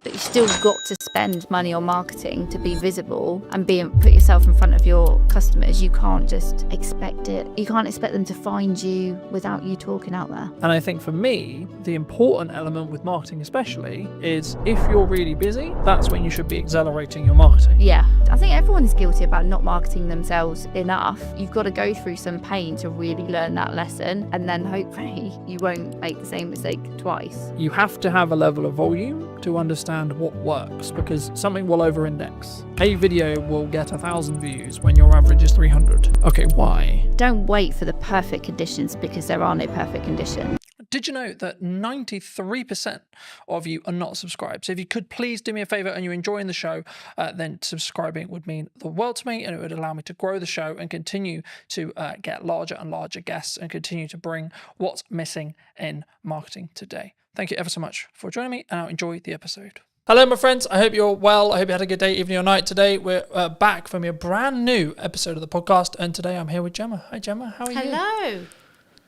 But you still got to spend money on marketing to be visible and put yourself in front of your customers. You can't just expect it. You can't expect them to find you without you talking out there. And I think for me, the important element with marketing especially is if you're really busy, that's when you should be accelerating your marketing. Yeah, I think everyone is guilty about not marketing themselves enough. You've got to go through some pain to really learn that lesson, and then hopefully you won't make the same mistake twice. You have to have a level of volume to understand what works, because something will over-index. A video will get 1,000 views when your average is 300. Okay, why? Don't wait for the perfect conditions, because there are no perfect conditions. Did you know that 93% of you are not subscribed? So if you could please do me a favor and you're enjoying the show, then subscribing would mean the world to me, and it would allow me to grow the show and continue to get larger and larger guests and continue to bring what's missing in marketing today. Thank you ever so much for joining me, and I'll enjoy the episode. Hello, my friends. I hope you're well. I hope you had a good day, evening, or night. Today, we're back from a brand new episode of the podcast, and today I'm here with Gemma. Hi, Gemma. How are you? Hello.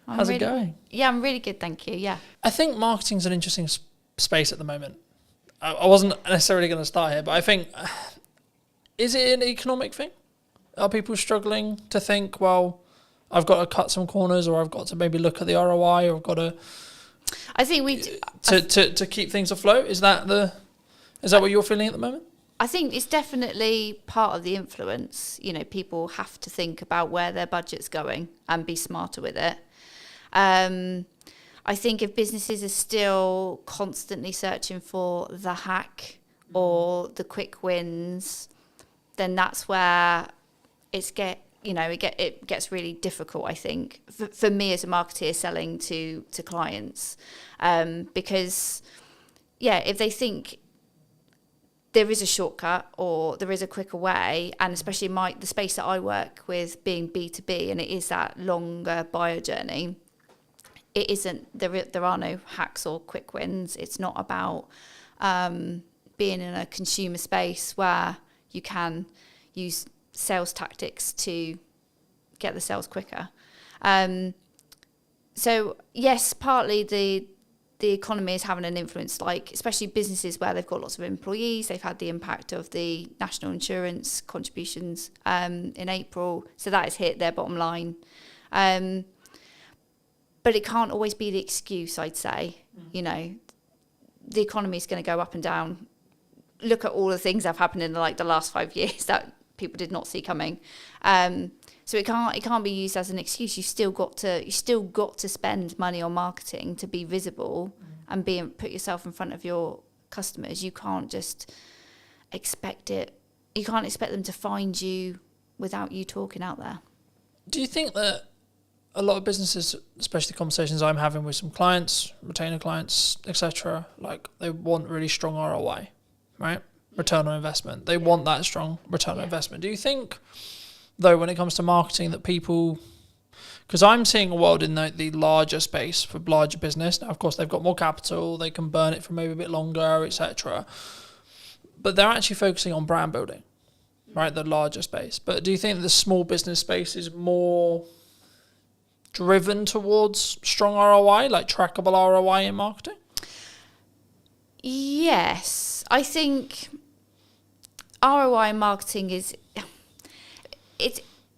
How's it going? Yeah, I'm really good, thank you. Yeah. I think marketing's an interesting space at the moment. I wasn't necessarily going to start here, but I think, is it an economic thing? Are people struggling to think, well, I've got to cut some corners, or I've got to maybe look at the ROI, or I've got to... I think to keep things afloat? Is that what you're feeling at the moment? I think it's definitely part of the influence. You know, people have to think about where their budget's going and be smarter with it. I think if businesses are still constantly searching for the hack or the quick wins, then that's where it gets really difficult, I think, for me as a marketer selling to clients. Because, if they think there is a shortcut or there is a quicker way, and especially the space that I work with being B2B, and it is that longer buyer journey, it isn't, there are no hacks or quick wins. It's not about being in a consumer space where you can use sales tactics to get the sales quicker. So yes, partly the economy is having an influence, like especially businesses where they've got lots of employees. They've had the impact of the national insurance contributions in April, so that has hit their bottom line. But it can't always be the excuse, I'd say. You know, the economy is going to go up and down. Look at all the things that have happened in the last 5 years that people did not see coming. So it can't be used as an excuse. You still got to spend money on marketing to be visible and put yourself in front of your customers. You can't just expect it. You can't expect them to find you without you talking out there. Do you think that a lot of businesses, especially conversations I'm having with some clients, retainer clients, etc., like they want really strong ROI, right? Return on investment. They want that strong return on investment. Do you think, though, when it comes to marketing, that people, because I'm seeing a world in the larger space for larger business. Now, of course, they've got more capital, they can burn it for maybe a bit longer, etc. But they're actually focusing on brand building, right? The larger space. But do you think the small business space is more driven towards strong ROI, like trackable ROI in marketing? Yes, I think ROI marketing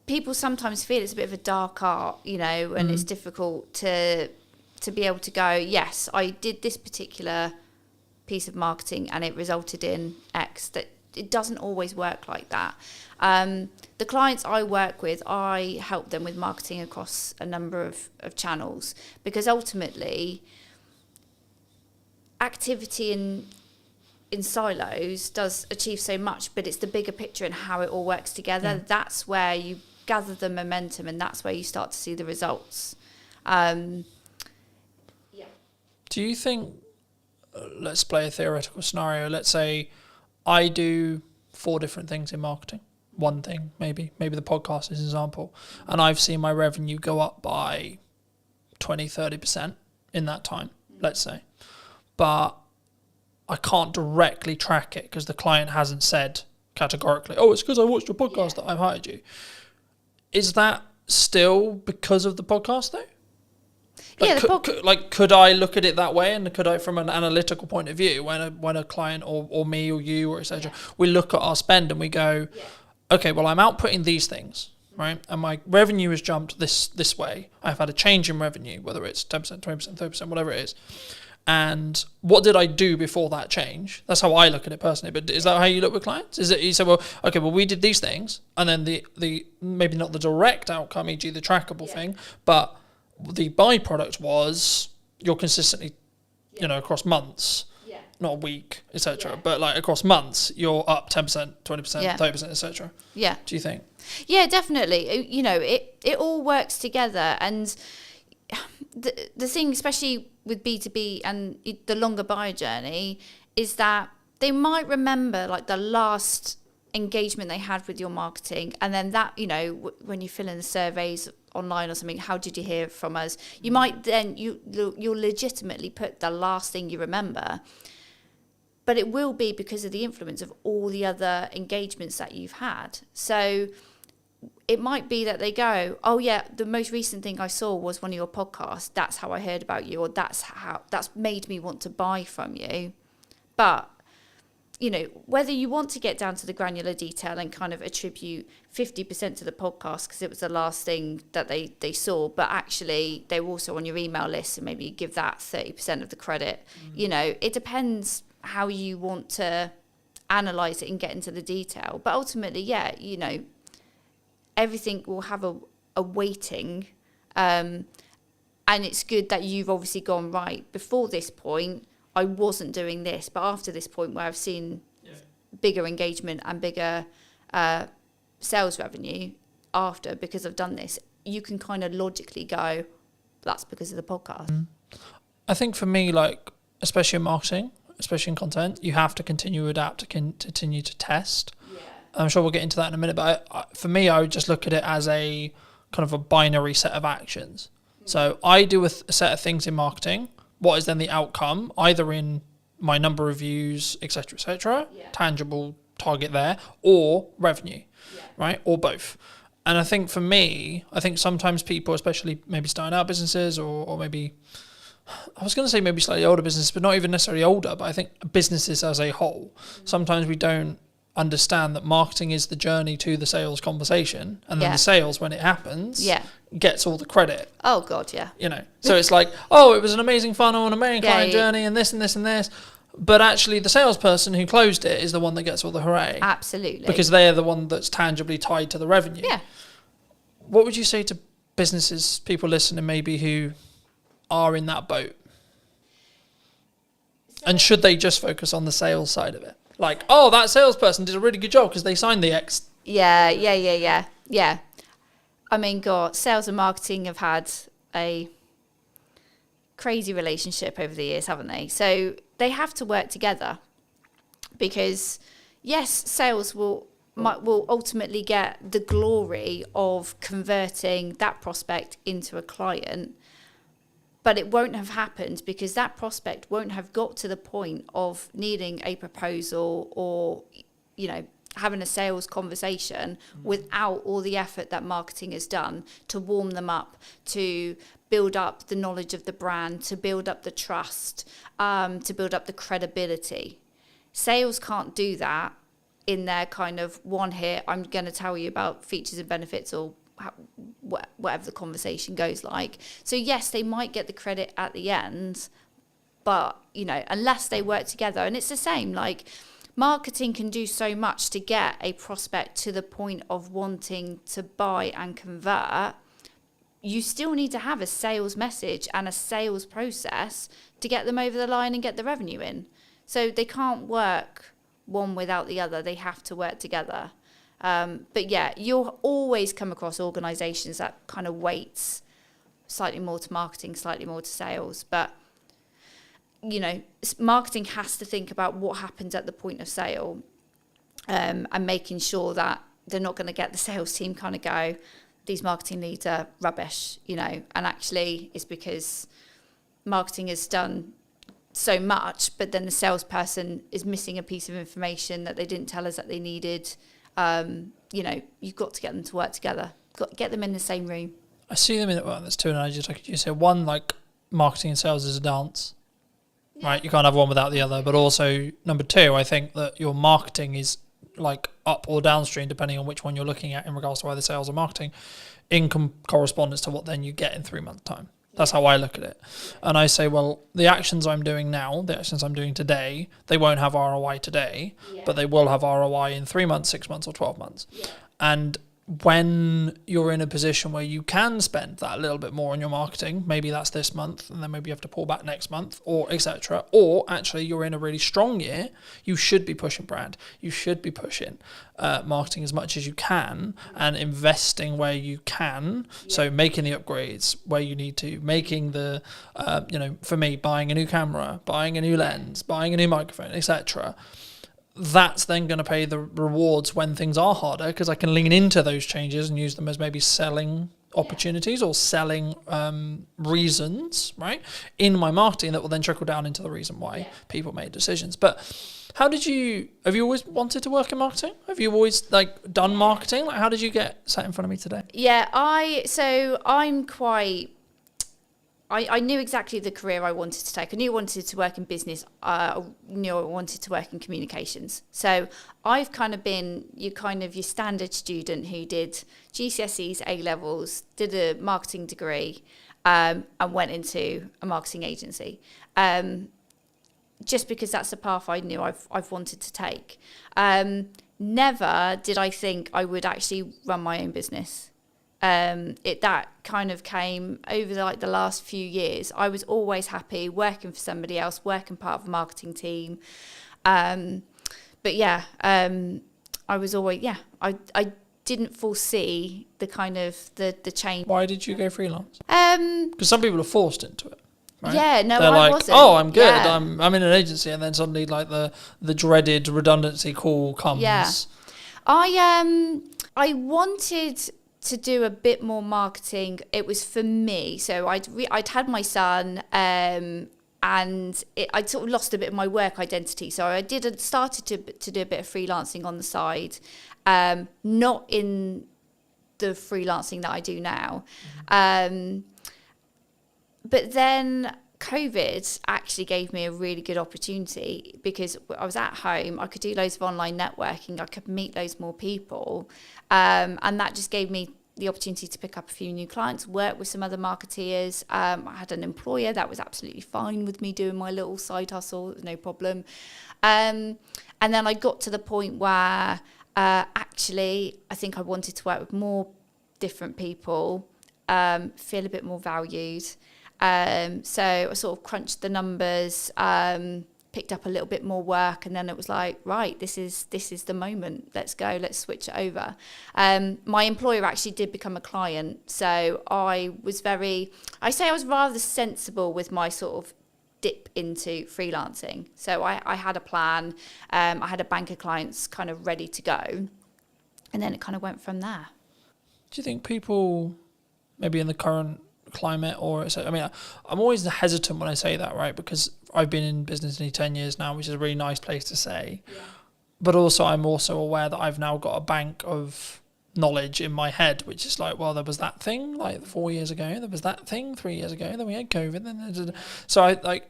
people sometimes feel it's a bit of a dark art, you know, and it's difficult to be able to go, yes, I did this particular piece of marketing and it resulted in X. That it doesn't always work like that. The clients I work with, I help them with marketing across a number of channels, because ultimately activity in silos does achieve so much, but it's the bigger picture and how it all works together. That's where you gather the momentum, and that's where you start to see the results. Do you think, let's play a theoretical scenario, let's say I do 4 different things in marketing, one thing maybe the podcast is an example, and I've seen my revenue go up by 20-30% in that time, let's say, but I can't directly track it because the client hasn't said categorically, oh, it's because I watched your podcast that I've hired you. Is that still because of the podcast though? Could I look at it that way, and could I, from an analytical point of view, when a client or me or you or etc., we look at our spend and we go, okay, well, I'm outputting these things, right, and my revenue has jumped this way. I've had a change in revenue, whether it's 10%, 20%, 30%, whatever it is. And what did I do before that change? That's how I look at it personally. But is that how you look with clients? Is it you say, well, okay, well, we did these things, and then the maybe not the direct outcome, e.g. the trackable thing, but the byproduct was you're consistently, across months, not a week, etc., but like across months, you're up 10%, 20%, 30%, etc. Yeah. Do you think? Yeah, definitely. It all works together, and the thing, especially with B2B and the longer buyer journey, is that they might remember like the last engagement they had with your marketing, and then that, when you fill in the surveys online or something, how did you hear from us? You might then, you'll legitimately put the last thing you remember, but it will be because of the influence of all the other engagements that you've had. So it might be that they go, oh yeah, the most recent thing I saw was one of your podcasts. That's how I heard about you, or that's made me want to buy from you. But, whether you want to get down to the granular detail and kind of attribute 50% to the podcast because it was the last thing that they saw, but actually they were also on your email list, and maybe you give that 30% of the credit. It depends how you want to analyze it and get into the detail. But ultimately, everything will have a weighting, and it's good that you've obviously gone, right, before this point I wasn't doing this, but after this point where I've seen bigger engagement and bigger sales revenue after, because I've done this, you can kind of logically go, that's because of the podcast. I think for me, like, especially in marketing, especially in content, you have to continue to adapt, to continue to test. I'm sure we'll get into that in a minute, but for me, I would just look at it as a kind of a binary set of actions. So I do a set of things in marketing. What is then the outcome, either in my number of views, etc., tangible target there, or revenue, right, or both. And I think for me, sometimes people, especially maybe starting out businesses, or maybe, I was going to say maybe slightly older businesses, but not even necessarily older, but I think businesses as a whole, sometimes we don't understand that marketing is the journey to the sales conversation, and then the sales, when it happens, gets all the credit. Oh God, yeah. So it's like, oh, it was an amazing funnel and amazing client journey and this and this and this, but actually the salesperson who closed it is the one that gets all the hooray. Absolutely. Because they're the one that's tangibly tied to the revenue. Yeah. What would you say to businesses, people listening maybe who are in that boat? And should they just focus on the sales side of it? Like, oh, that salesperson did a really good job because they signed the X. Yeah. I mean, God, sales and marketing have had a crazy relationship over the years, haven't they? So they have to work together, because, yes, sales will ultimately get the glory of converting that prospect into a client, but it won't have happened because that prospect won't have got to the point of needing a proposal or, having a sales conversation without all the effort that marketing has done to warm them up, to build up the knowledge of the brand, to build up the trust, to build up the credibility. Sales can't do that in their kind of one hit, I'm going to tell you about features and benefits, or whatever the conversation goes like. So yes, they might get the credit at the end, but unless they work together. And it's the same, like, marketing can do so much to get a prospect to the point of wanting to buy and convert. You still need to have a sales message and a sales process to get them over the line and get the revenue in. So they can't work one without the other. They have to work together. But yeah, you'll always come across organisations that kind of weights slightly more to marketing, slightly more to sales. But, marketing has to think about what happens at the point of sale, and making sure that they're not going to get the sales team kind of go, these marketing leads are rubbish, and actually it's because marketing has done so much, but then the salesperson is missing a piece of information that they didn't tell us that they needed. You've got to get them to work together. Got to get them in the same room. I see them in it. Well, there's two analogies I could use here. One, like marketing and sales is a dance, right? You can't have one without the other. But also, number two, I think that your marketing is like up or downstream, depending on which one you're looking at in regards to either sales or marketing, in correspondence to what then you get in 3 months' time. That's how I look at it. And I say, well, the actions I'm doing now, the actions I'm doing today, they won't have ROI today, but they will have ROI in 3 months, 6 months, or 12 months. Yeah. And when you're in a position where you can spend that a little bit more on your marketing, maybe that's this month, and then maybe you have to pull back next month, or etc. Or actually you're in a really strong year, you should be pushing brand, you should be pushing marketing as much as you can, and investing where you can. So making the upgrades where you need to, making the for me, buying a new camera, buying a new lens, buying a new microphone, etc. That's then going to pay the rewards when things are harder, because I can lean into those changes and use them as maybe selling opportunities or selling reasons, right, in my marketing that will then trickle down into the reason why people made decisions. But have you always wanted to work in marketing? Have you always done marketing? How did you get sat in front of me today? Yeah, I knew exactly the career I wanted to take. I knew I wanted to work in business. I knew I wanted to work in communications. So I've kind of been your standard student who did GCSEs, A-levels, did a marketing degree, and went into a marketing agency. Just because that's the path I knew I've wanted to take. Never did I think I would actually run my own business. That kind of came over the last few years. I was always happy working for somebody else, working part of a marketing team. I was always, I didn't foresee the kind of the change. Why did you go freelance? Because some people are forced into it. Right? Yeah, no, they're I wasn't. Oh, I'm good. Yeah. I'm in an agency, and then suddenly the dreaded redundancy call comes. Yeah, I wanted to do a bit more marketing. It was for me. So I'd had my son, and I'd sort of lost a bit of my work identity. So I started to do a bit of freelancing on the side, not in the freelancing that I do now. But then COVID actually gave me a really good opportunity, because I was at home, I could do loads of online networking, I could meet loads more people, and that just gave me the opportunity to pick up a few new clients, work with some other marketeers. I had an employer that was absolutely fine with me doing my little side hustle, no problem. And then I got to the point where actually I think I wanted to work with more different people, feel a bit more valued. So I sort of crunched the numbers, picked up a little bit more work, and then it was like, right, this is the moment. Let's go. Let's switch it over. My employer actually did become a client, so I was rather sensible with my sort of dip into freelancing. So I had a plan. I had a bank of clients kind of ready to go, and then it kind of went from there. Do you think people, maybe in the current climate, I'm always hesitant when I say that, right? Because I've been in business nearly 10 years now, which is a really nice place to say. Yeah. But also, I'm also aware that I've now got a bank of knowledge in my head, which is there was that thing 4 years ago, there was that thing 3 years ago, then we had COVID, so I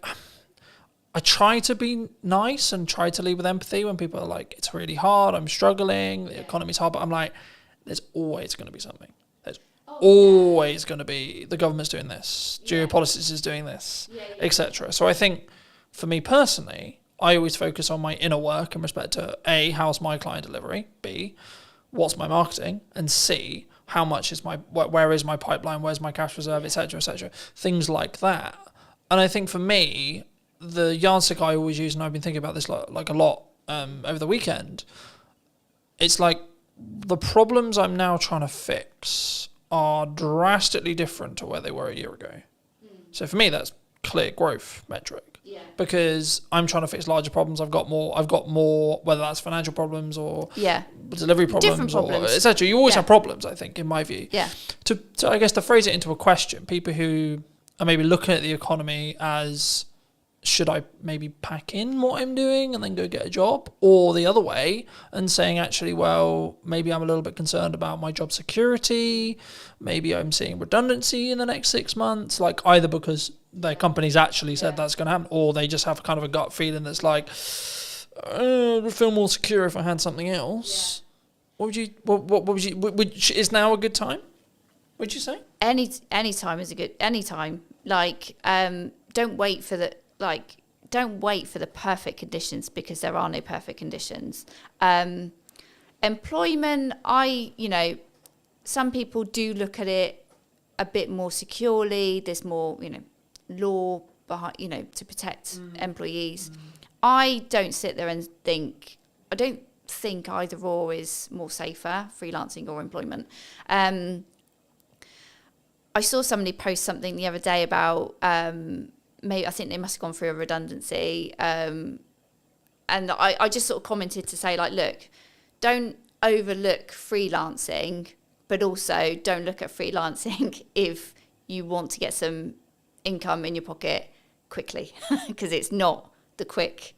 try to be nice and try to lead with empathy when people are like, it's really hard, I'm struggling, the economy's hard, but I'm like, there's always going to be something. Always going to be, the government's doing this, geopolitics is doing this, etc. So I think for me personally, I always focus on my inner work in respect to A, how's my client delivery, B, what's my marketing, and C, how much is where is my pipeline, where's my cash reserve, etc., etc. Things like that. And I think for me, the yardstick I always use, and I've been thinking about this a lot over the weekend, it's the problems I'm now trying to fix are drastically different to where they were a year ago. So for me, that's clear growth metric. Yeah. Because I'm trying to fix larger problems. I've got more, whether that's financial problems or delivery problems or etc. You always have problems, I think, in my view. Yeah. To I guess to phrase it into a question, people who are maybe looking at the economy as should I maybe pack in what I'm doing and then go get a job? Or the other way and saying, actually, well, maybe I'm a little bit concerned about my job security. Maybe I'm seeing redundancy in the next 6 months, like either because their company's actually said that's going to happen, or they just have kind of a gut feeling that's like, I would feel more secure if I had something else. Yeah. What would you, is now a good time? Would you say? Any time is a good, any time. Like, don't wait for the perfect conditions, because there are no perfect conditions. Employment, some people do look at it a bit more securely. There's more, law behind, to protect employees. I don't sit there and think, I don't think either or is more safer, freelancing or employment. I saw somebody post something the other day about, maybe I think they must have gone through a redundancy. And I just sort of commented to say, like, look, don't overlook freelancing, but also don't look at freelancing if you want to get some income in your pocket quickly, because it's not the quick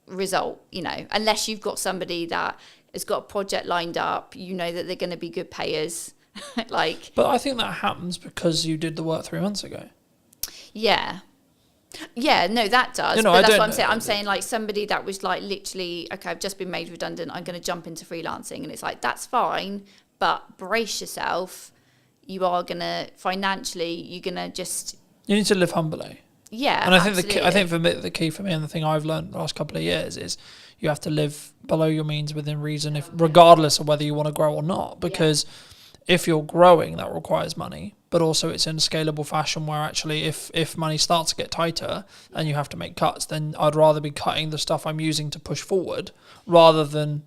result, unless you've got somebody that has got a project lined up, that they're going to be good payers. But I think that happens because you did the work 3 months ago. Yeah, no, that does. But that's what I'm saying. I'm saying, like, somebody that was like literally, okay, I've just been made redundant, I'm going to jump into freelancing, and it's like, that's fine, but brace yourself. You are going to financially, you need to live humbly. Yeah, and I think for me, the key for me, and the thing I've learned the last couple of years, is you have to live below your means within reason, regardless of whether you want to grow or not, because if you're growing, that requires money, but also it's in a scalable fashion where actually if money starts to get tighter and you have to make cuts, then I'd rather be cutting the stuff I'm using to push forward rather than,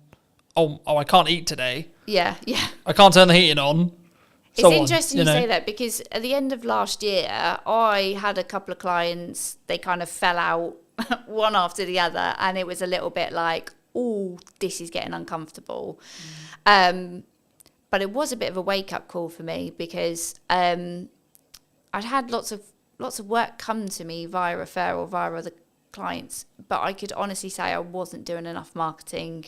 I can't eat today. Yeah. I can't turn the heating on. It's interesting you say that, because at the end of last year, I had a couple of clients, they kind of fell out one after the other, and it was a little bit like, oh, this is getting uncomfortable. But it was a bit of a wake-up call for me, because I'd had lots of work come to me via referral, via other clients, but I could honestly say I wasn't doing enough marketing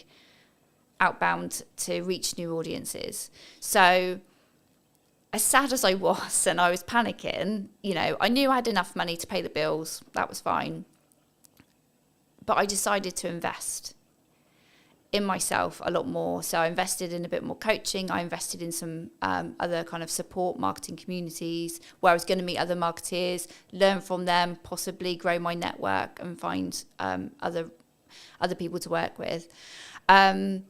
outbound to reach new audiences. So as sad as I was, and I was panicking, I knew I had enough money to pay the bills. That was fine. But I decided to invest in myself a lot more. So I invested in a bit more coaching. I invested in some other kind of support marketing communities where I was going to meet other marketeers, learn from them, possibly grow my network and find other people to work with. And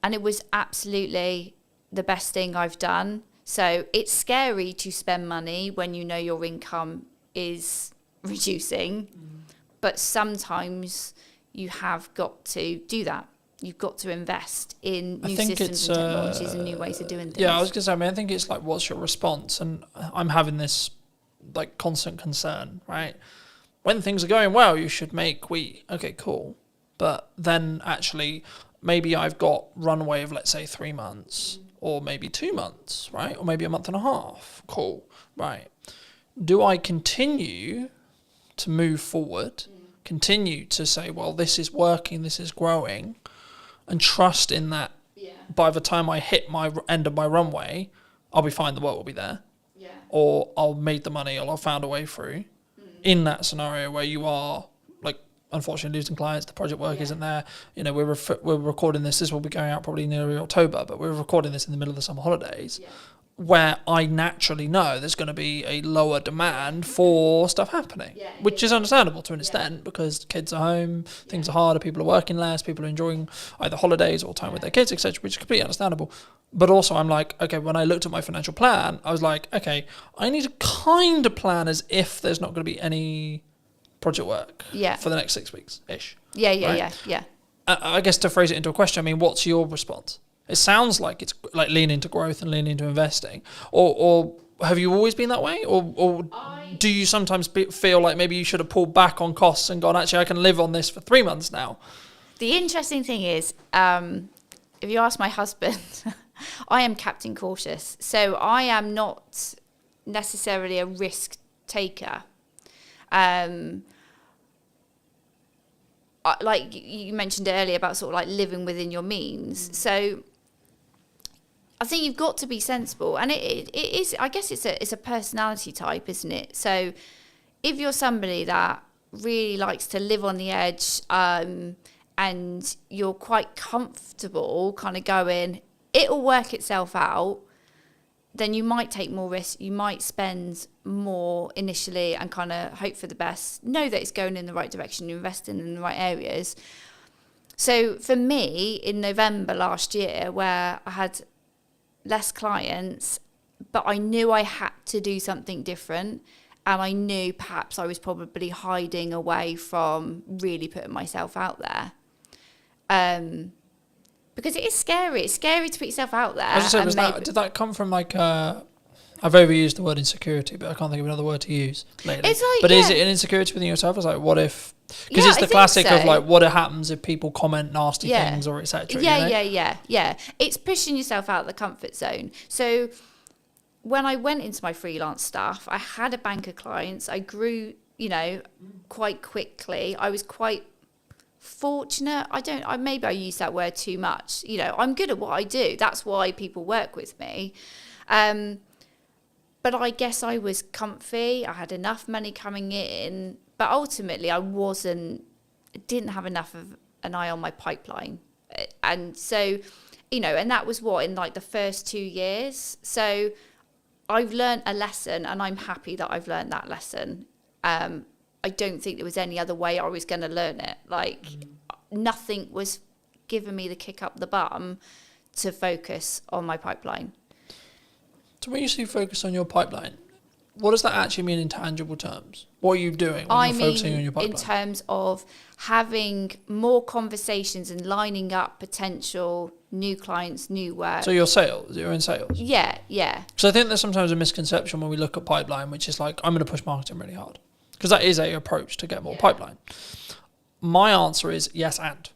it was absolutely the best thing I've done. So it's scary to spend money when your income is reducing, but sometimes you have got to do that. You've got to invest in new systems and technologies and new ways of doing things. Yeah, I was going to say, I think it's like, what's your response? And I'm having this like constant concern, right? When things are going well, you should make okay, cool. But then actually, maybe I've got runway of, let's say, 3 months. Or maybe 2 months, right? Or maybe a month and a half. Cool, right. Do I continue to move forward, continue to say, well, this is working, this is growing, and trust in that by the time I hit my end of my runway, I'll be fine, the work will be there. Yeah. Or I'll make the money, or I'll found a way through. In that scenario where you are, like, unfortunately losing clients, the project work isn't there. We're recording this will be going out probably nearly October, but we're recording this in the middle of the summer holidays, where I naturally know there's going to be a lower demand for stuff happening, which is understandable to an extent, because kids are home, things are harder, people are working less, people are enjoying either holidays or time with their kids, etc., which is completely understandable. But also I'm like, okay, when I looked at my financial plan, I was like, okay, I need to kind of plan as if there's not going to be any project work for the next 6 weeks-ish. Yeah. I guess to phrase it into a question, what's your response? It sounds like it's like lean into growth and lean into investing. Or have you always been that way? Or do you sometimes feel like maybe you should have pulled back on costs and gone, actually, I can live on this for 3 months now? The interesting thing is, if you ask my husband, I am Captain Cautious. So I am not necessarily a risk taker. like you mentioned earlier about sort of like living within your means. So I think you've got to be sensible, and it is. I guess it's a personality type, isn't it? So if you're somebody that really likes to live on the edge, and you're quite comfortable, kind of going, it'll work itself out, then you might take more risks. You might spend more initially and kind of hope for the best. Know that it's going in the right direction. You're investing in the right areas. So for me, in November last year, where I had less clients, but I knew I had to do something different, and I knew perhaps I was probably hiding away from really putting myself out there. Because it is scary. It's scary to put yourself out there. I was going to say, did that come from like, I've overused the word insecurity, but I can't think of another word to use lately. It's like, but is it an insecurity within yourself? It's like, what if, because it's the classic of like, what happens if people comment nasty things or etc. Yeah. It's pushing yourself out of the comfort zone. So when I went into my freelance stuff, I had a bank of clients. I grew, quite quickly. I was quite fortunate. Maybe I use that word too much. I'm good at what I do. That's why people work with me. But I guess I was comfy. I had enough money coming in, but ultimately I didn't have enough of an eye on my pipeline. And so, and that was in like the first 2 years. So I've learned a lesson, and I'm happy that I've learned that lesson. I don't think there was any other way I was going to learn it. Like nothing was giving me the kick up the bum to focus on my pipeline. So when you say focus on your pipeline, what does that actually mean in tangible terms? What are you doing when you're focusing on your pipeline? In terms of having more conversations and lining up potential new clients, new work. So you're in sales? Yeah. So I think there's sometimes a misconception when we look at pipeline, which is like, I'm going to push marketing really hard. Because that is a approach to get more pipeline. My answer is yes and.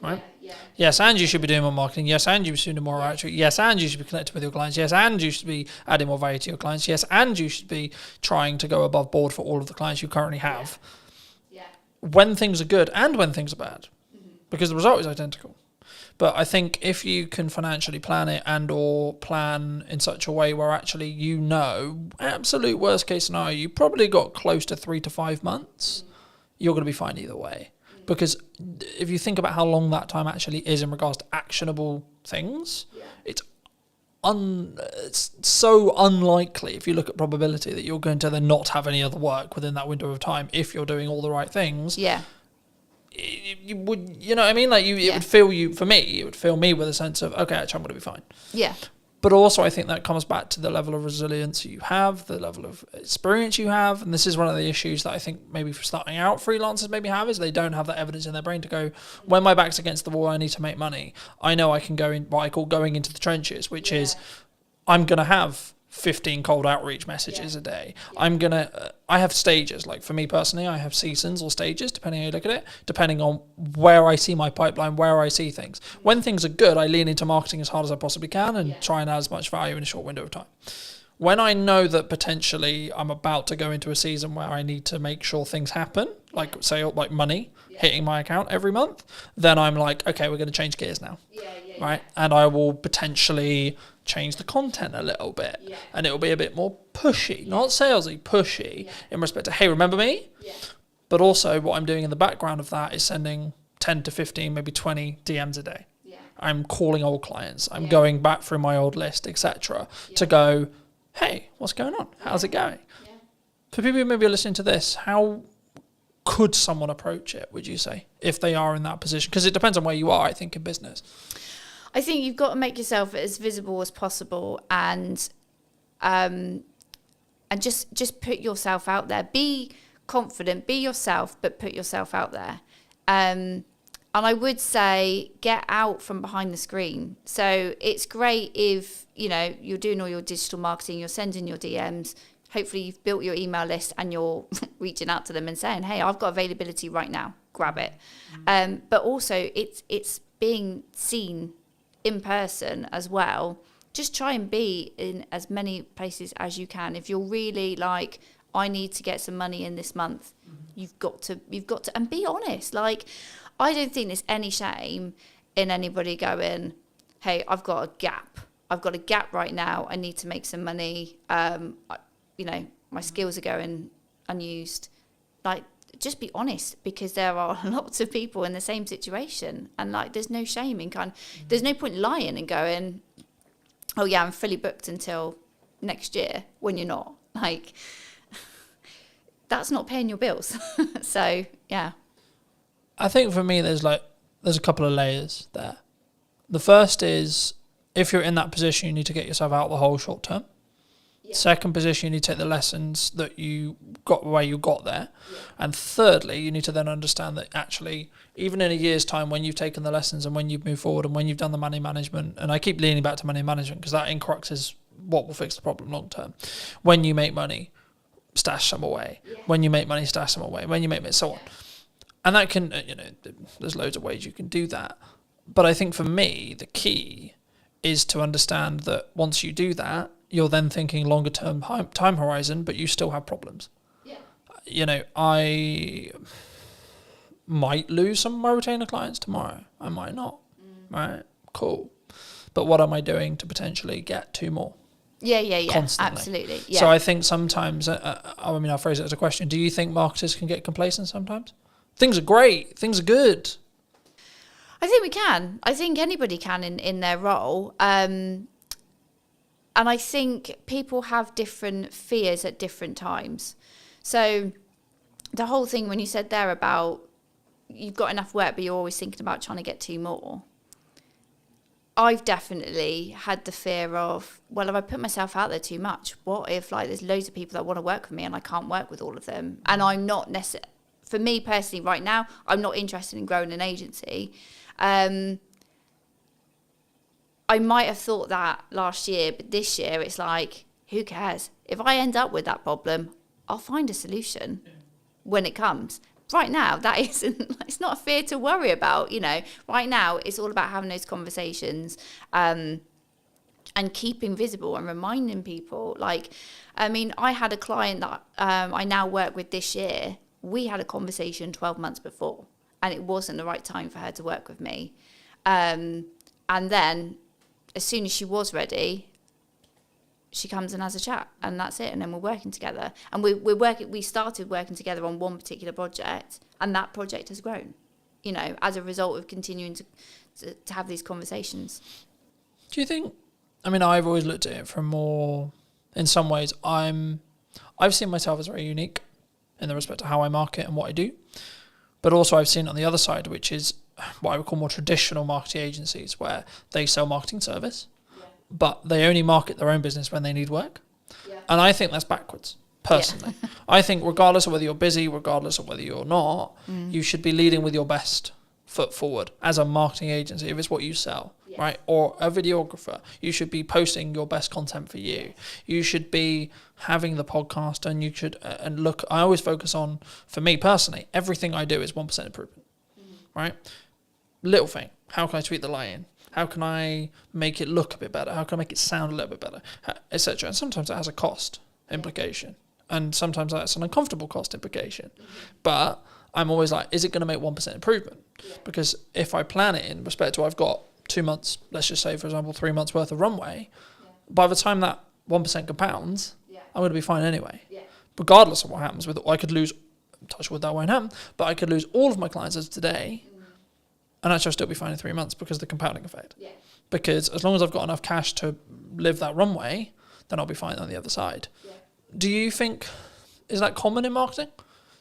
Right? Yeah. Yes, and you should be doing more marketing. Yes, and you should be doing more outreach. Yes, and you should be connecting with your clients. Yes, and you should be adding more value to your clients. Yes, and you should be trying to go above board for all of the clients you currently have. Yeah. When things are good and when things are bad. Mm-hmm. Because the result is identical. But I think if you can financially plan it and or plan in such a way where actually absolute worst case scenario, you probably got close to 3 to 5 months, you're going to be fine either way. Because if you think about how long that time actually is in regards to actionable things, it's so unlikely, if you look at probability, that you're going to then not have any other work within that window of time if you're doing all the right things. Yeah. You would, what I mean? Like it would fill me with a sense of, okay, actually I'm going to be fine. Yeah. But also I think that comes back to the level of resilience you have, the level of experience you have. And this is one of the issues that I think maybe for starting out freelancers maybe have, is they don't have that evidence in their brain to go, when my back's against the wall, I need to make money. I know I can go in what I call going into the trenches, which is I'm going to have 15 cold outreach messages a day. I have stages. Like for me personally, I have seasons or stages, depending how you look at it, depending on where I see my pipeline, where I see things. When things are good, I lean into marketing as hard as I possibly can and try and add as much value in a short window of time. When I know that potentially I'm about to go into a season where I need to make sure things happen, like say like money hitting my account every month, then I'm like, okay, we're going to change gears now. Right? And I will potentially change the content a little bit, and it'll be a bit more pushy, not salesy, pushy in respect to, hey, remember me? But also what I'm doing in the background of that is sending 10 to 15, maybe 20 DMs a day. I'm calling old clients. I'm going back through my old list, etc. to go, hey, what's going on? How's it going? For people who maybe are listening to this, how could someone approach it, would you say, if they are in that position? Because it depends on where you are, I think, in business. I think you've got to make yourself as visible as possible, and just put yourself out there. Be confident, be yourself, but put yourself out there. And I would say get out from behind the screen. So it's great if, you're doing all your digital marketing, you're sending your DMs, hopefully you've built your email list and you're reaching out to them and saying, hey, I've got availability right now, grab it. But also it's being seen in person as well. Just try and be in as many places as you can. If you're really like, I need to get some money in this month, you've got to, and be honest. Like, I don't think there's any shame in anybody going, hey, I've got a gap. I've got a gap right now. I need to make some money. My skills are going unused. Like, just be honest, because there are lots of people in the same situation, and like, there's no shame in there's no point lying and going, oh yeah, I'm fully booked until next year, when you're not. Like, that's not paying your bills. So yeah, I think for me there's a couple of layers there. The first is, if you're in that position, you need to get yourself out of the hole short term. Yeah. Second position, you need to take the lessons that you got where you got there. Yeah. And thirdly, you need to then understand that actually, even in a year's time, when you've taken the lessons and when you've moved forward and when you've done the money management, and I keep leaning back to money management because that in crux is what will fix the problem long term. When you make money, stash some away. Yeah. When you make money, stash some away. When you make money, so on. And that can, there's loads of ways you can do that. But I think for me, the key is to understand that once you do that, you're then thinking longer term time horizon, but you still have problems. Yeah. I might lose some of my retainer clients tomorrow. I might not. Right? Cool. But what am I doing to potentially get 2 more? Yeah. Constantly. Absolutely. Yeah. So I think sometimes, I'll phrase it as a question. Do you think marketers can get complacent sometimes? Things are great. Things are good. I think we can. I think anybody can in their role. And I think people have different fears at different times. So the whole thing when you said there about you've got enough work, but you're always thinking about trying to get 2 more. I've definitely had the fear of, well, if I put myself out there too much, what if there's loads of people that want to work with me and I can't work with all of them? And I'm not necessarily, for me personally right now, I'm not interested in growing an agency. I might have thought that last year, but this year it's like, who cares? If I end up with that problem, I'll find a solution when it comes. Right now, that isn't, it's not a fear to worry about, Right now, it's all about having those conversations and keeping visible and reminding people. I had a client that I now work with this year. We had a conversation 12 months before, and it wasn't the right time for her to work with me. And then as soon as she was ready, she comes and has a chat, and that's it. And then we're working together, and we started working together on one particular project, and that project has grown, as a result of continuing to have these conversations. Do you think, I've always looked at it from more, in some ways, I've seen myself as very unique in the respect to how I market and what I do, but also I've seen it on the other side, which is what I would call more traditional marketing agencies, where they sell marketing service, but they only market their own business when they need work. Yeah. And I think that's backwards, personally. Yeah. I think regardless of whether you're busy, regardless of whether you're not, you should be leading with your best foot forward as a marketing agency, if it's what you sell, right? Or a videographer, you should be posting your best content for you. You should be having the podcast, and you should, and look, I always focus on, for me personally, everything I do is 1% improvement, right? Little thing, how can I tweak the lighting? How can I make it look a bit better? How can I make it sound a little bit better? Etc. And sometimes it has a cost implication. And sometimes that's an uncomfortable cost implication. But I'm always like, is it going to make 1% improvement? Yeah. Because if I plan it in respect to I've got 2 months, let's just say, for example, 3 months worth of runway, by the time that 1% compounds, I'm going to be fine anyway. Yeah. Regardless of what happens with it. I could lose, touch wood, that won't happen, but I could lose all of my clients as of today, and actually I'll still be fine in 3 months because of the compounding effect. Yeah. Because as long as I've got enough cash to live that runway, then I'll be fine on the other side. Yeah. Do you think, is that common in marketing?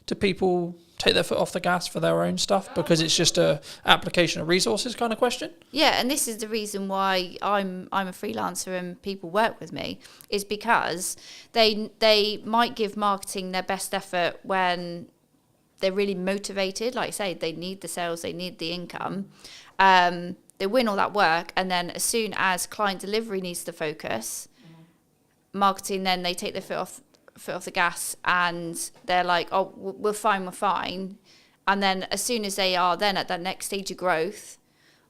Do people take their foot off the gas for their own stuff because it's just a application of resources kind of question? Yeah, and this is the reason why I'm a freelancer and people work with me, is because they might give marketing their best effort when they're really motivated. Like I say, they need the sales, they need the income. They win all that work, and then as soon as client delivery needs to focus, marketing, then they take their foot off the gas, and they're like, oh, we're fine. And then as soon as they are then at that next stage of growth,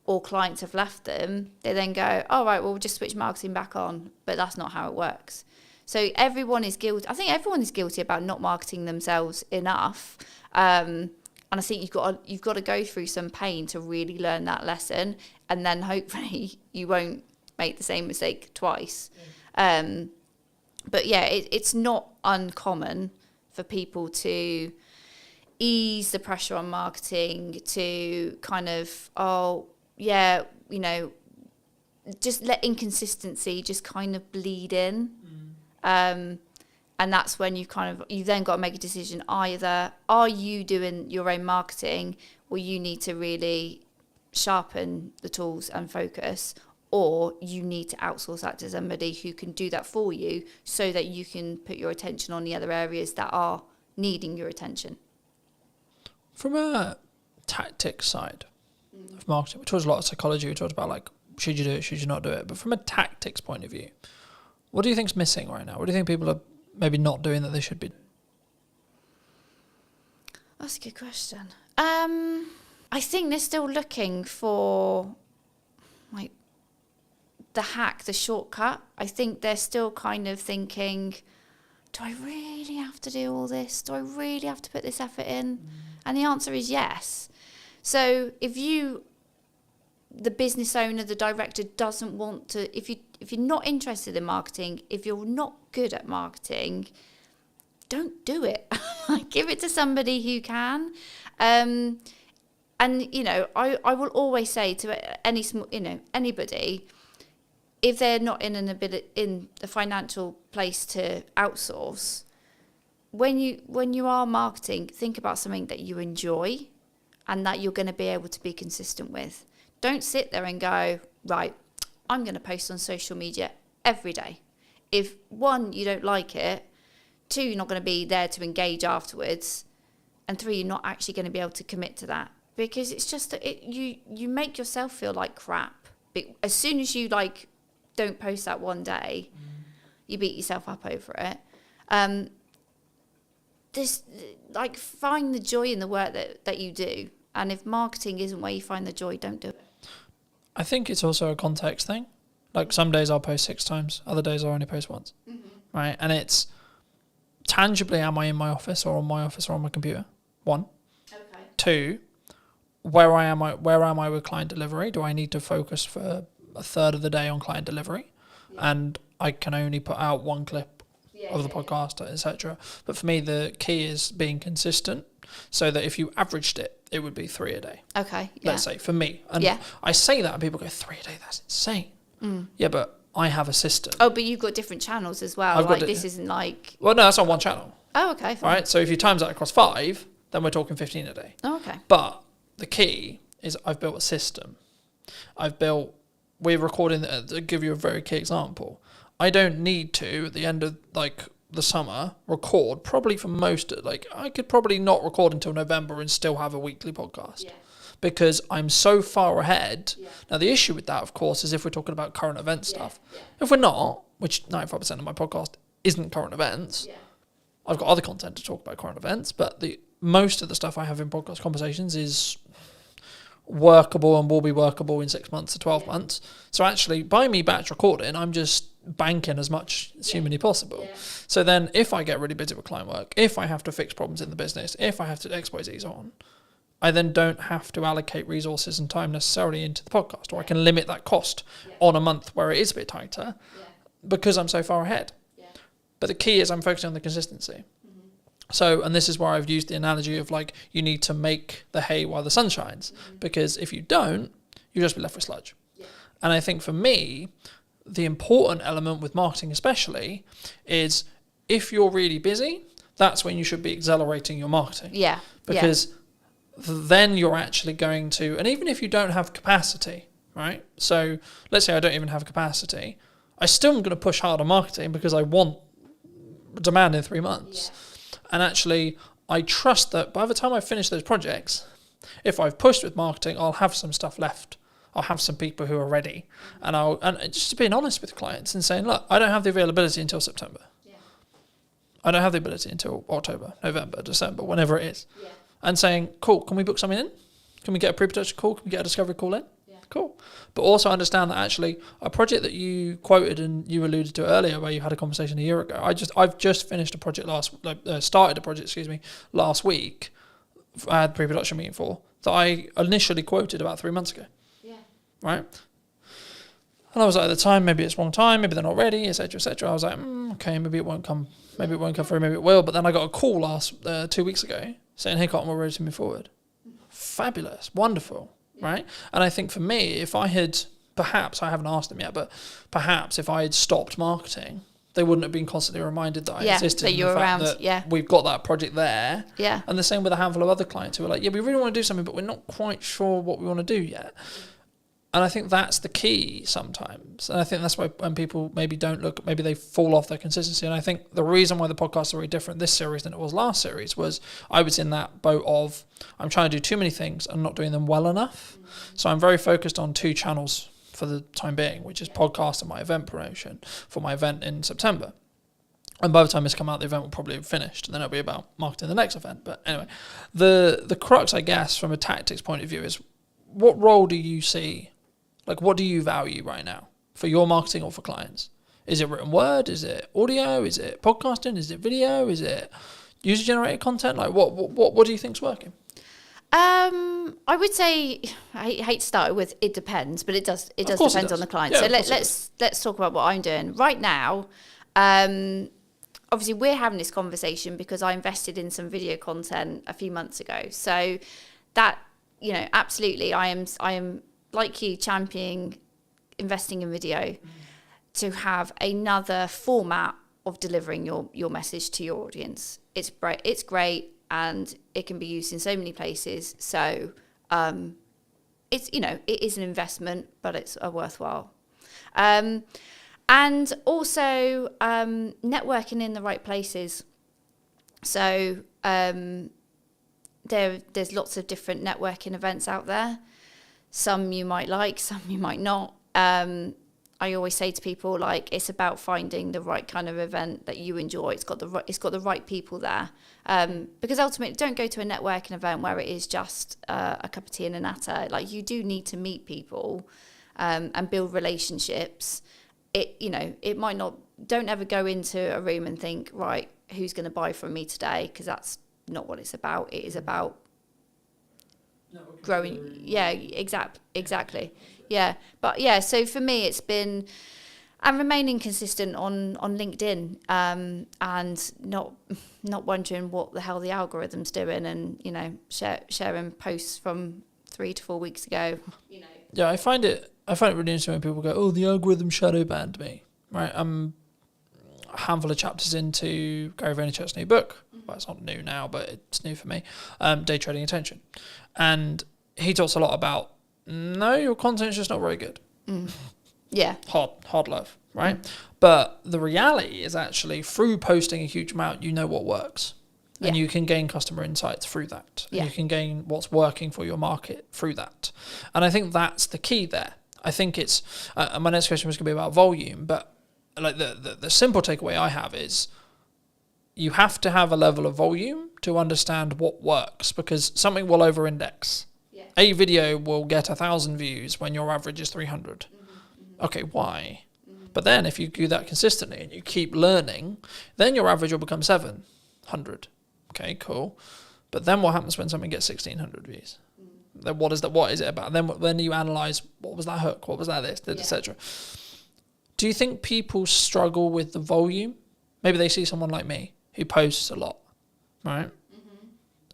or clients have left them, they then go, all right, well, we'll just switch marketing back on. But that's not how it works. So everyone is guilty. I think everyone is guilty about not marketing themselves enough. And I think you've got to go through some pain to really learn that lesson, and then hopefully you won't make the same mistake twice. But yeah, it's not uncommon for people to ease the pressure on marketing, to kind of, just let inconsistency just kind of bleed in. And that's when you've then got to make a decision. Either are you doing your own marketing, or you need to really sharpen the tools and focus, or you need to outsource that to somebody who can do that for you, so that you can put your attention on the other areas that are needing your attention. From a tactics side of marketing, we talked a lot of psychology. We talked about like, should you do it, should you not do it? But from a tactics point of view, what do you think's missing right now? What do you think people are maybe not doing that they should be? That's a good question. I think they're still looking for like the hack, the shortcut. I think they're still kind of thinking, do I really have to do all this? Do I really have to put this effort in? And the answer is yes. So if the business owner, the director, doesn't want to, if you're not interested in marketing, if you're not good at marketing, don't do it. Give it to somebody who can. And I will always say to anybody, if they're not in a financial place to outsource, when you are marketing, think about something that you enjoy and that you're going to be able to be consistent with. Don't sit there and go, right, I'm going to post on social media every day. If one, you don't like it, two, you're not going to be there to engage afterwards, and three, you're not actually going to be able to commit to that, because it's just you make yourself feel like crap. As soon as you don't post that one day, you beat yourself up over it. Find the joy in the work that you do, and if marketing isn't where you find the joy, don't do it. I think it's also a context thing. Like some days I'll post 6 times, other days I'll only post once, right? And it's tangibly, am I in my office or on my office or on my computer? 1. Okay. 2, where am I with client delivery? Do I need to focus for a third of the day on client delivery? Yeah. And I can only put out 1 clip of the podcast, etc. But for me, the key is being consistent, so that if you averaged it, it would be 3 a day. Okay. Yeah. Let's say for me. And I say that and people go, 3 a day, that's insane. Yeah, but I have a system. Oh, but you've got different channels as well. This isn't like... Well, no, that's on one channel. Oh, okay. Fine. Right, so if you times that across 5, then we're talking 15 a day. Oh, okay. But the key is I've built a system. We're recording, to give you a very key example, I don't need to, at the end of the summer, record probably for most, I could probably not record until November and still have a weekly podcast. Yeah. Because I'm so far ahead. Yeah. Now, the issue with that, of course, is if we're talking about current event stuff. Yeah. If we're not, which 95% of my podcast isn't current events, I've got other content to talk about current events, but most of the stuff I have in podcast conversations is workable and will be workable in 6 months to 12 months. So actually, by me batch recording, I'm just banking as much as humanly possible. Yeah. So then if I get really busy with client work, if I have to fix problems in the business, if I have to X, Y, Z's on, I then don't have to allocate resources and time necessarily into the podcast, or I can limit that cost on a month where it is a bit tighter because I'm so far ahead. Yeah. But the key is I'm focusing on the consistency. So, and this is where I've used the analogy of you need to make the hay while the sun shines, because if you don't, you'll just be left with sludge. Yeah. And I think for me, the important element with marketing especially is if you're really busy, that's when you should be accelerating your marketing. Yeah. Because then you're actually going to, and even if you don't have capacity, right? So let's say I don't even have capacity, I still am going to push hard on marketing because I want demand in 3 months. Yeah. And actually, I trust that by the time I finish those projects, if I've pushed with marketing, I'll have some stuff left. I'll have some people who are ready. And just being honest with clients and saying, look, I don't have the availability until September. Yeah. I don't have the ability until October, November, December, whenever it is. Yeah. And saying, cool, can we book something in? Can we get a pre-production call? Can we get a discovery call in? Yeah. Cool. But also understand that actually a project that you quoted and you alluded to earlier, where you had a conversation a year ago, I've just finished a project started a project, last week. I had a pre-production meeting for that I initially quoted about 3 months ago. Yeah. Right. And I was like, at the time, maybe it's wrong time, maybe they're not ready, etc., etc. I was like, okay, maybe it won't come through, maybe it will. But then I got a call 2 weeks ago saying, hey, Cotton, we're ready to move forward. Fabulous, wonderful, right? And I think for me, if I had, perhaps, I haven't asked them yet, but perhaps if I had stopped marketing, they wouldn't have been constantly reminded that I existed. That you're around, that we've got that project there. Yeah. And the same with a handful of other clients who are like, yeah, we really want to do something, but we're not quite sure what we want to do yet. And I think that's the key sometimes. And I think that's why when people maybe don't look, maybe they fall off their consistency. And I think the reason why the podcasts are very different this series than it was last series was I was in that boat of I'm trying to do too many things and not doing them well enough. So I'm very focused on 2 channels for the time being, which is podcast and my event promotion for my event in September. And by the time this come out, the event will probably have finished, and then it'll be about marketing the next event. But anyway, the crux, I guess, from a tactics point of view is what role do you see? Like, what do you value right now for your marketing or for clients? Is it written word? Is it audio? Is it podcasting? Is it video? Is it user-generated content? Like, what do you think's working? I would say I hate to start with it depends, but it does depend on the client. Yeah, so let's talk about what I'm doing right now. Obviously, we're having this conversation because I invested in some video content a few months ago. So that absolutely, I am like you championing investing in video to have another format of delivering your message to your audience. It's great and it can be used in so many places. So it's it is an investment, but it's a worthwhile. And also networking in the right places. So there's lots of different networking events out there. Some you might like, some you might not. I always say to people, like, it's about finding the right kind of event that you enjoy. It's got the right people there. Because ultimately, don't go to a networking event where it is just a cup of tea and a natter. Like, you do need to meet people and build relationships. It might not. Don't ever go into a room and think, right, who's going to buy from me today? Because that's not what it's about. It is about growing. Yeah, exactly. Yeah, but yeah. So for me, it's been and remaining consistent on LinkedIn, and not wondering what the hell the algorithm's doing, and sharing posts from 3 to 4 weeks ago. Yeah, I find it really interesting when people go, "Oh, the algorithm shadow banned me." Right? I'm a handful of chapters into Gary Vaynerchuk's new book. Well, it's not new now, but it's new for me. Day Trading Attention, and he talks a lot about your content's just not very good. Yeah, hard love, right? But the reality is actually through posting a huge amount, you know what works. And you can gain customer insights through that. You can gain what's working for your market through that. And I think that's the key there. I think it's, my next question was going to be about volume, but like the simple takeaway I have is you have to have a level of volume to understand what works, because something will over-index. Yeah. A video will get 1,000 views when your average is 300. Okay, why? But then if you do that consistently and you keep learning, then your average will become 700. Okay, cool. But then what happens when something gets 1,600 views? Then what is it about? Then when you analyse, what was that hook? What was that this, etc. Do you think people struggle with the volume? Maybe they see someone like me who posts a lot, right?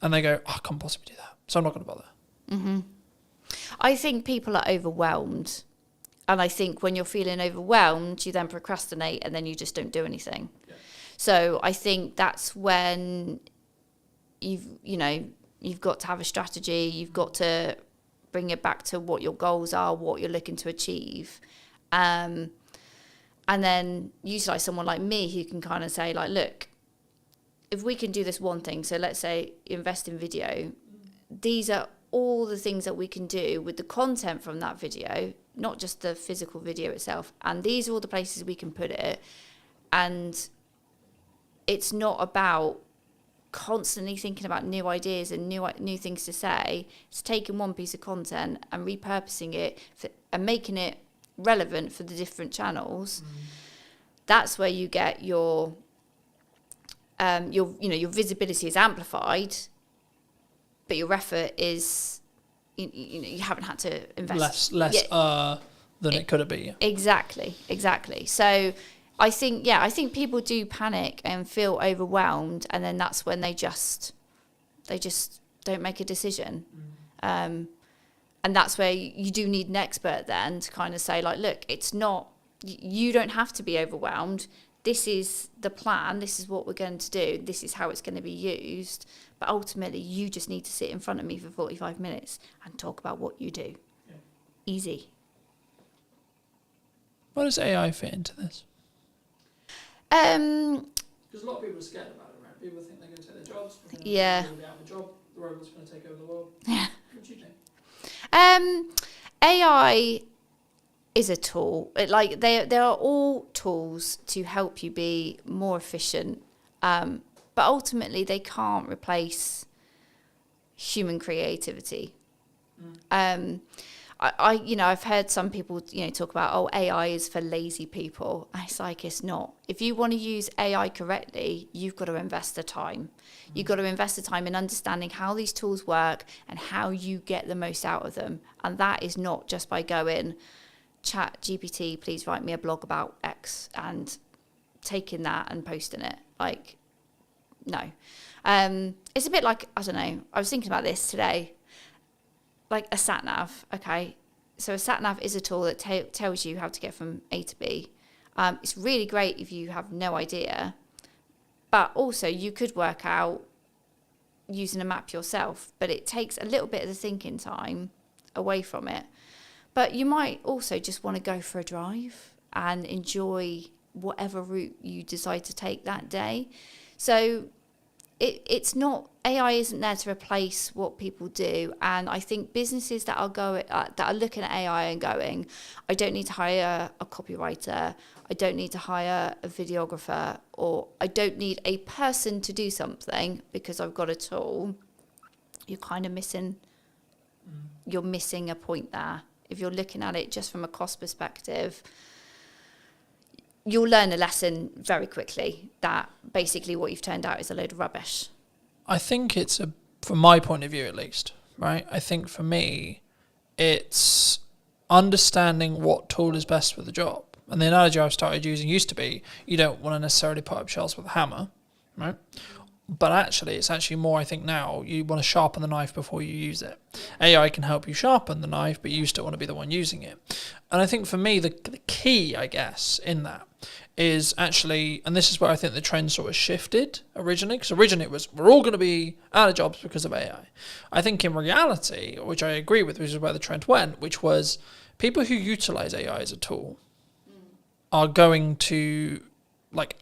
And they go, I can't possibly do that, so I'm not going to bother. I think people are overwhelmed. And I think when you're feeling overwhelmed, you then procrastinate and then you just don't do anything. Yeah. So I think that's when you've got to have a strategy. You've got to bring it back to what your goals are, what you're looking to achieve. And then utilise someone like me who can kind of say, like, look, if we can do this one thing, so let's say invest in video, these are all the things that we can do with the content from that video, not just the physical video itself. And these are all the places we can put it. And it's not about constantly thinking about new ideas and new things to say. It's taking one piece of content and repurposing it and making it relevant for the different channels. That's where you get your visibility is amplified, but your effort is you haven't had to invest less than it could have been. Exactly. So I think people do panic and feel overwhelmed, and then that's when they just don't make a decision. And that's where you do need an expert then to kind of say, like, look, it's not, you don't have to be overwhelmed. This is the plan. This is what we're going to do. This is how it's going to be used. But ultimately, you just need to sit in front of me for 45 minutes and talk about what you do. Yeah. Easy. Where does AI fit into this? Because a lot of people are scared about it, right? People think they're going to take their jobs. Yeah. They're going to be out of a job. The robot's going to take over the world. Yeah. What do you think? AI is a tool. They are all tools to help you be more efficient. But ultimately, they can't replace human creativity. I've heard some people, talk about, AI is for lazy people. It's like, it's not. If you want to use AI correctly, you've got to invest the time. You've got to invest the time in understanding how these tools work and how you get the most out of them. And that is not just by going, Chat GPT, please write me a blog about X, and taking that and posting it. Like, no. It's a bit like, I don't know, I was thinking about this today. Like a sat nav, okay? So a sat nav is a tool that tells you how to get from A to B. It's really great if you have no idea, but also you could work out using a map yourself, but it takes a little bit of the thinking time away from it. But you might also just want to go for a drive and enjoy whatever route you decide to take that day. So it's not, AI isn't there to replace what people do. And I think businesses that are looking at AI and going, I don't need to hire a copywriter, I don't need to hire a videographer, or I don't need a person to do something because I've got a tool, you're kind of missing a point there. If you're looking at it just from a cost perspective, you'll learn a lesson very quickly that basically what you've turned out is a load of rubbish. I think it's from my point of view at least, right? I think for me, it's understanding what tool is best for the job. And the analogy I've started using used to be, you don't want to necessarily put up shelves with a hammer, right? But actually, it's actually more, I think now, you want to sharpen the knife before you use it. AI can help you sharpen the knife, but you still want to be the one using it. And I think for me, the key, I guess, in that is actually, and this is where I think the trend sort of shifted originally, because originally it was, we're all going to be out of jobs because of AI. I think in reality, which I agree with, which is where the trend went, which was people who utilize AI as a tool are going to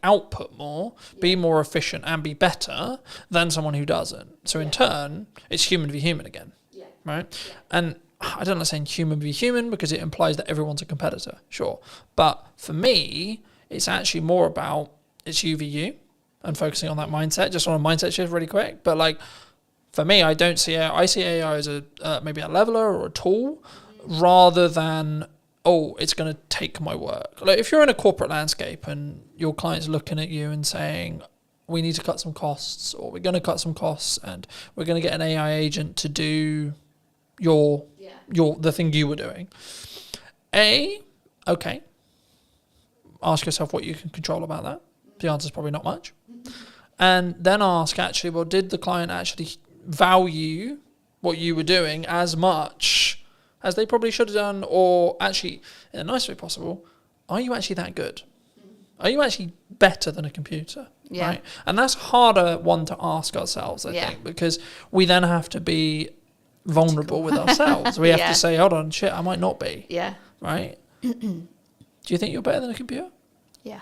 output more, be more efficient and be better than someone who doesn't. So in turn, it's human v human again, right? Yeah. And I don't like saying human v human because it implies that everyone's a competitor, sure. But for me, it's actually more about it's you v you and focusing on that mindset, just on a mindset shift really quick. But for me, I see AI as maybe a leveler or a tool rather than, it's going to take my work. If you're in a corporate landscape and your client's looking at you and saying, we need to cut some costs, or we're going to cut some costs and we're going to get an AI agent to do the thing you were doing. Okay. Ask yourself what you can control about that. The answer is probably not much. And then ask, actually, well, did the client actually value what you were doing as much as they probably should have done, or actually, in the nicest way possible, are you actually that good? Are you actually better than a computer? Yeah. Right? And that's a harder one to ask ourselves, I think, because we then have to be vulnerable with ourselves. We have to say, hold on, shit, I might not be. Yeah. Right? Do you think you're better than a computer? Yeah.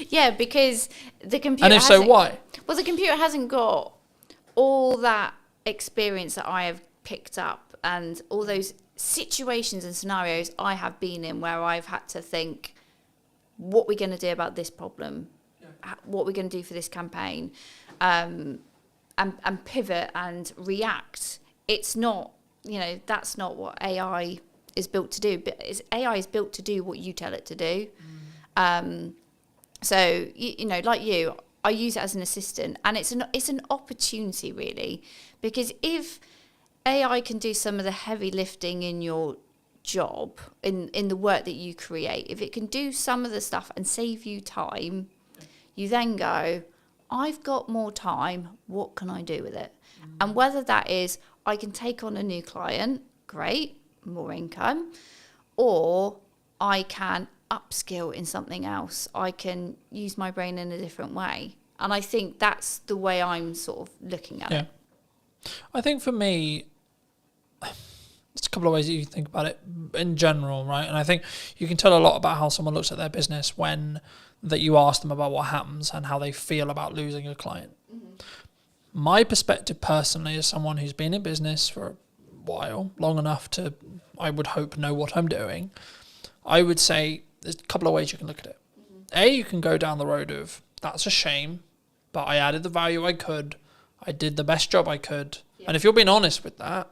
Yeah, because the computer And if so, why? Well, the computer hasn't got all that experience that I have picked up and all those situations and scenarios I have been in where I've had to think, what we're going to do about this problem? Yeah. what we're going to do for this campaign, and pivot and react. It's not, that's not what AI is built to do. But AI is built to do what you tell it to do. So like you, I use it as an assistant, and it's an opportunity really, because if AI can do some of the heavy lifting in your job, in the work that you create, if it can do some of the stuff and save you time, you then go, I've got more time, what can I do with it? And whether that is I can take on a new client, great, more income, or I can upskill in something else. I can use my brain in a different way. And I think that's the way I'm sort of looking at it. I think for me, there's a couple of ways that you think about it in general, right? And I think you can tell a lot about how someone looks at their business when that you ask them about what happens and how they feel about losing a client. My perspective personally, as someone who's been in business for a while, long enough to, I would hope, know what I'm doing, I would say there's a couple of ways you can look at it. You can go down the road of, that's a shame, but I added the value I could, I did the best job I could. And if you're being honest with that,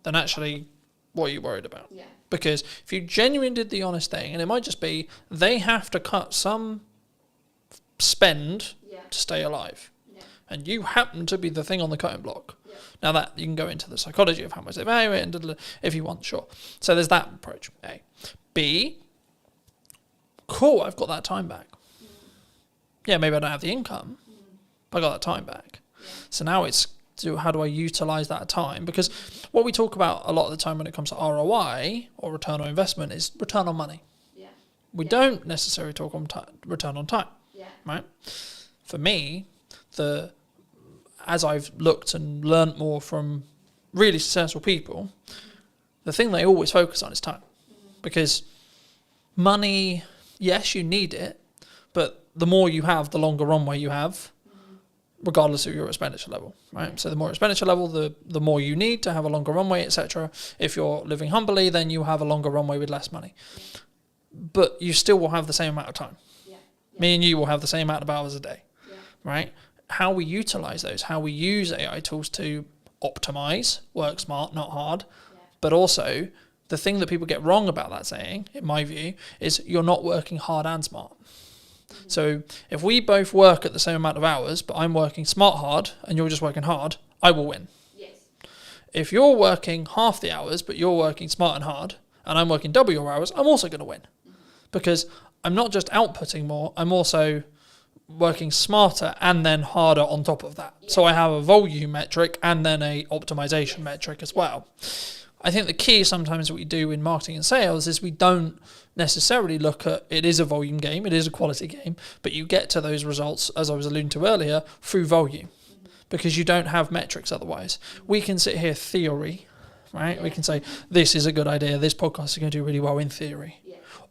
then actually, what are you worried about? Because if you genuinely did the honest thing, and it might just be they have to cut some spend to stay alive, and you happen to be the thing on the cutting block. Now that you can go into the psychology of how much they value it, and if you want, sure. So there's that approach. A. B. Cool, I've got that time back. Maybe I don't have the income, but I got that time back. So now it's, how do I utilize that time? Because what we talk about a lot of the time when it comes to ROI or return on investment is return on money. We don't necessarily talk on return on time, right? For me, as I've looked and learnt more from really successful people, the thing they always focus on is time. Because money, yes, you need it, but the more you have, the longer runway you have, regardless of your expenditure level, right? So the more expenditure level, the more you need to have a longer runway, etc. If you're living humbly, then you have a longer runway with less money. But you still will have the same amount of time. Me and you will have the same amount of hours a day, right? How we utilize those, how we use AI tools to optimize, work smart, not hard, but also the thing that people get wrong about that saying, in my view, is you're not working hard and smart. So if we both work at the same amount of hours, but I'm working smart hard and you're just working hard, I will win. If you're working half the hours, but you're working smart and hard, and I'm working double your hours, I'm also going to win. Because I'm not just outputting more, I'm also working smarter and then harder on top of that. So I have a volume metric and then a optimization metric as well. I think the key sometimes what we do in marketing and sales is we don't necessarily look at, it is a volume game, it is a quality game, but you get to those results, as I was alluding to earlier, through volume, because you don't have metrics otherwise. We can sit here theory, right? We can say, this is a good idea, this podcast is going to do really well in theory.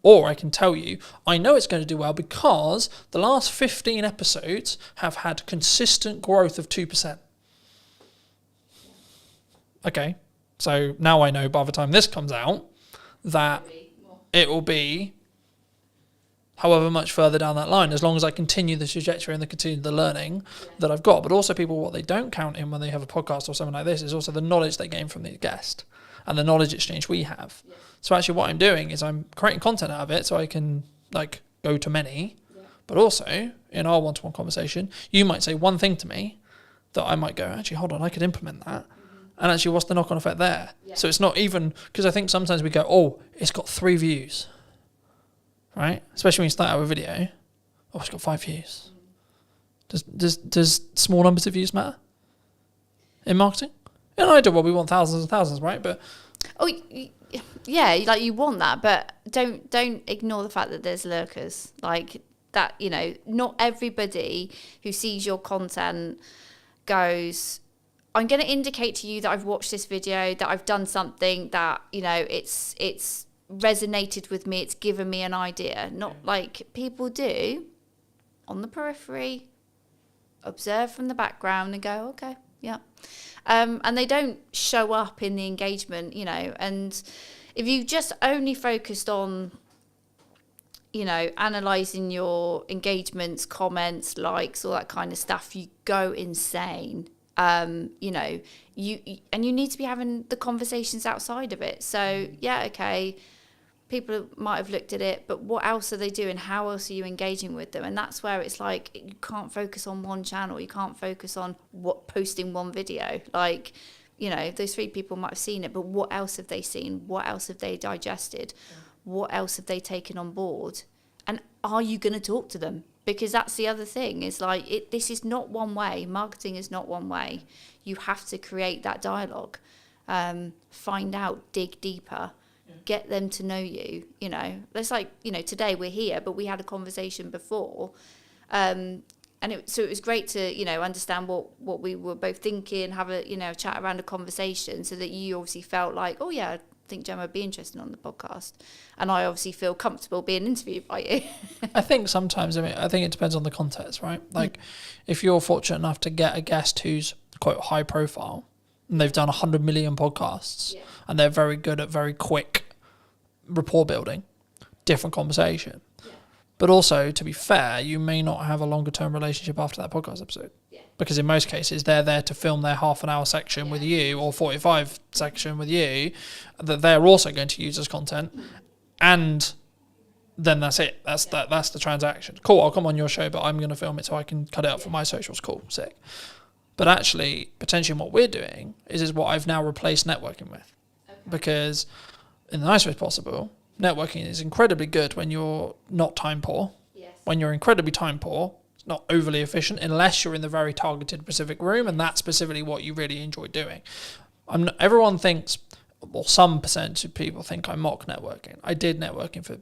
Or I can tell you, I know it's going to do well because the last 15 episodes have had consistent growth of 2%. Okay. So now I know by the time this comes out that it will be however much further down that line, as long as I continue the trajectory and continue the learning that I've got. But also people, what they don't count in when they have a podcast or something like this is also the knowledge they gain from the guest and the knowledge exchange we have. So actually what I'm doing is I'm creating content out of it so I can go to many, but also in our one-to-one conversation, you might say one thing to me that I might go, actually, hold on, I could implement that. And actually, what's the knock-on effect there? So it's not even, because I think sometimes we go, oh, it's got 3 views, right? Especially when you start out with a video. Oh, it's got 5 views. Does small numbers of views matter in marketing? In an ideal world, we want thousands and thousands, right? But yeah, you want that, but don't ignore the fact that there's lurkers. That, not everybody who sees your content goes, I'm going to indicate to you that I've watched this video, that I've done something that, it's resonated with me, it's given me an idea. Not like people do on the periphery, observe from the background and go, okay, yeah. And they don't show up in the engagement, and if you just only focused on, analysing your engagements, comments, likes, all that kind of stuff, you go insane. You need to be having the conversations outside of it. So okay, people might have looked at it, but what else are they doing? How else are you engaging with them? And that's where it's like, you can't focus on one channel. You can't focus on posting one video. Like, those 3 people might have seen it, but what else have they seen? What else have they digested? Yeah. What else have they taken on board? And are you going to talk to them? Because that's the other thing, is like, this is not one way. Marketing is not one way. You have to create that dialogue, find out, dig deeper. Get them to know you. It's like, today we're here, but we had a conversation before, and it was great to understand what we were both thinking, have a chat around a conversation, so that you obviously felt like, oh yeah, I think Gemma would be interested on the podcast, and I obviously feel comfortable being interviewed by you. I think sometimes, I think it depends on the context, right? Like, if you're fortunate enough to get a guest who's quite high profile, and they've done 100 million podcasts, and they're very good at very quick rapport building, different conversation. But also, to be fair, you may not have a longer term relationship after that podcast episode, because in most cases they're there to film their half an hour section with you, or 45 section with you, that they're also going to use as content, and then that's it. That's the transaction. Cool, I'll come on your show, but I'm going to film it so I can cut it up for my socials. Cool, sick. But actually, potentially what we're doing is what I've now replaced networking with. Because in the nicest way possible, networking is incredibly good when you're not time poor. Yes. When you're incredibly time poor, it's not overly efficient unless you're in the very targeted specific room, and that's specifically what you really enjoy doing. Everyone thinks, well, some percentage of people think I mock networking. I did networking for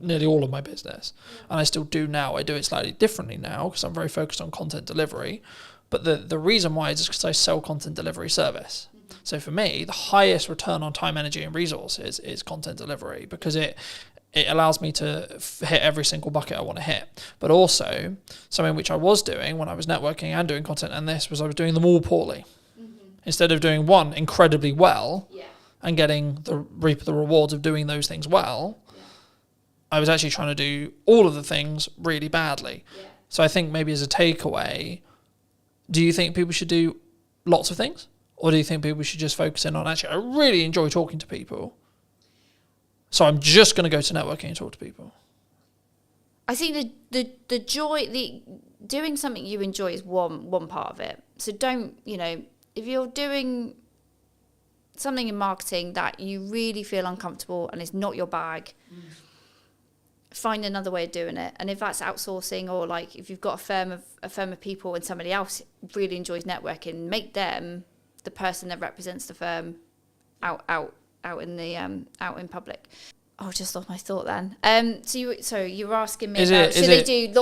nearly all of my business, and I still do now. I do it slightly differently now because I'm very focused on content delivery. But the reason why is because I sell content delivery service. So for me, the highest return on time, energy, and resources is content delivery, because it allows me to hit every single bucket I want to hit. But also, something which I was doing when I was networking and doing content, and this was I was doing them all poorly. Instead of doing one incredibly well and reap the rewards of doing those things well, I was actually trying to do all of the things really badly. So I think maybe as a takeaway, do you think people should do lots of things? Or do you think people should just focus in on, actually, I really enjoy talking to people, so I'm just going to go to networking and talk to people? I think the joy, doing something you enjoy is one part of it. So don't, if you're doing something in marketing that you really feel uncomfortable and it's not your bag, find another way of doing it. And if that's outsourcing, or like if you've got a firm of people and somebody else really enjoys networking, make them the person that represents the firm out in public. Oh, I just lost my thought then. So you were asking me about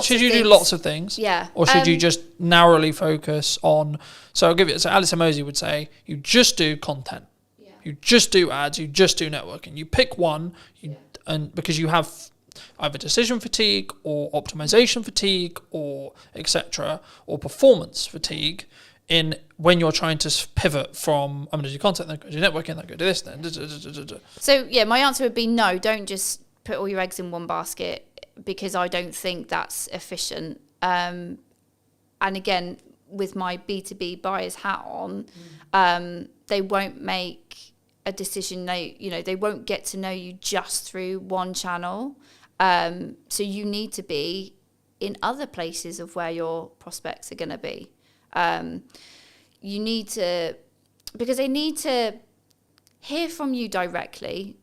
should you do lots of things? Yeah. Or should you just narrowly focus on? So I'll give it. So Alice Emosi would say you just do content. Yeah. You just do ads. You just do networking. You pick one, and because you have either decision fatigue or optimization fatigue or etc. or performance fatigue. In when you're trying to pivot from, I'm going to do content, then go do networking, then go do this, then. So, my answer would be no, don't just put all your eggs in one basket, because I don't think that's efficient. And again, with my B2B buyer's hat on, they won't make a decision. They won't get to know you just through one channel. So you need to be in other places of where your prospects are going to be. You need to, because they need to hear from you directly,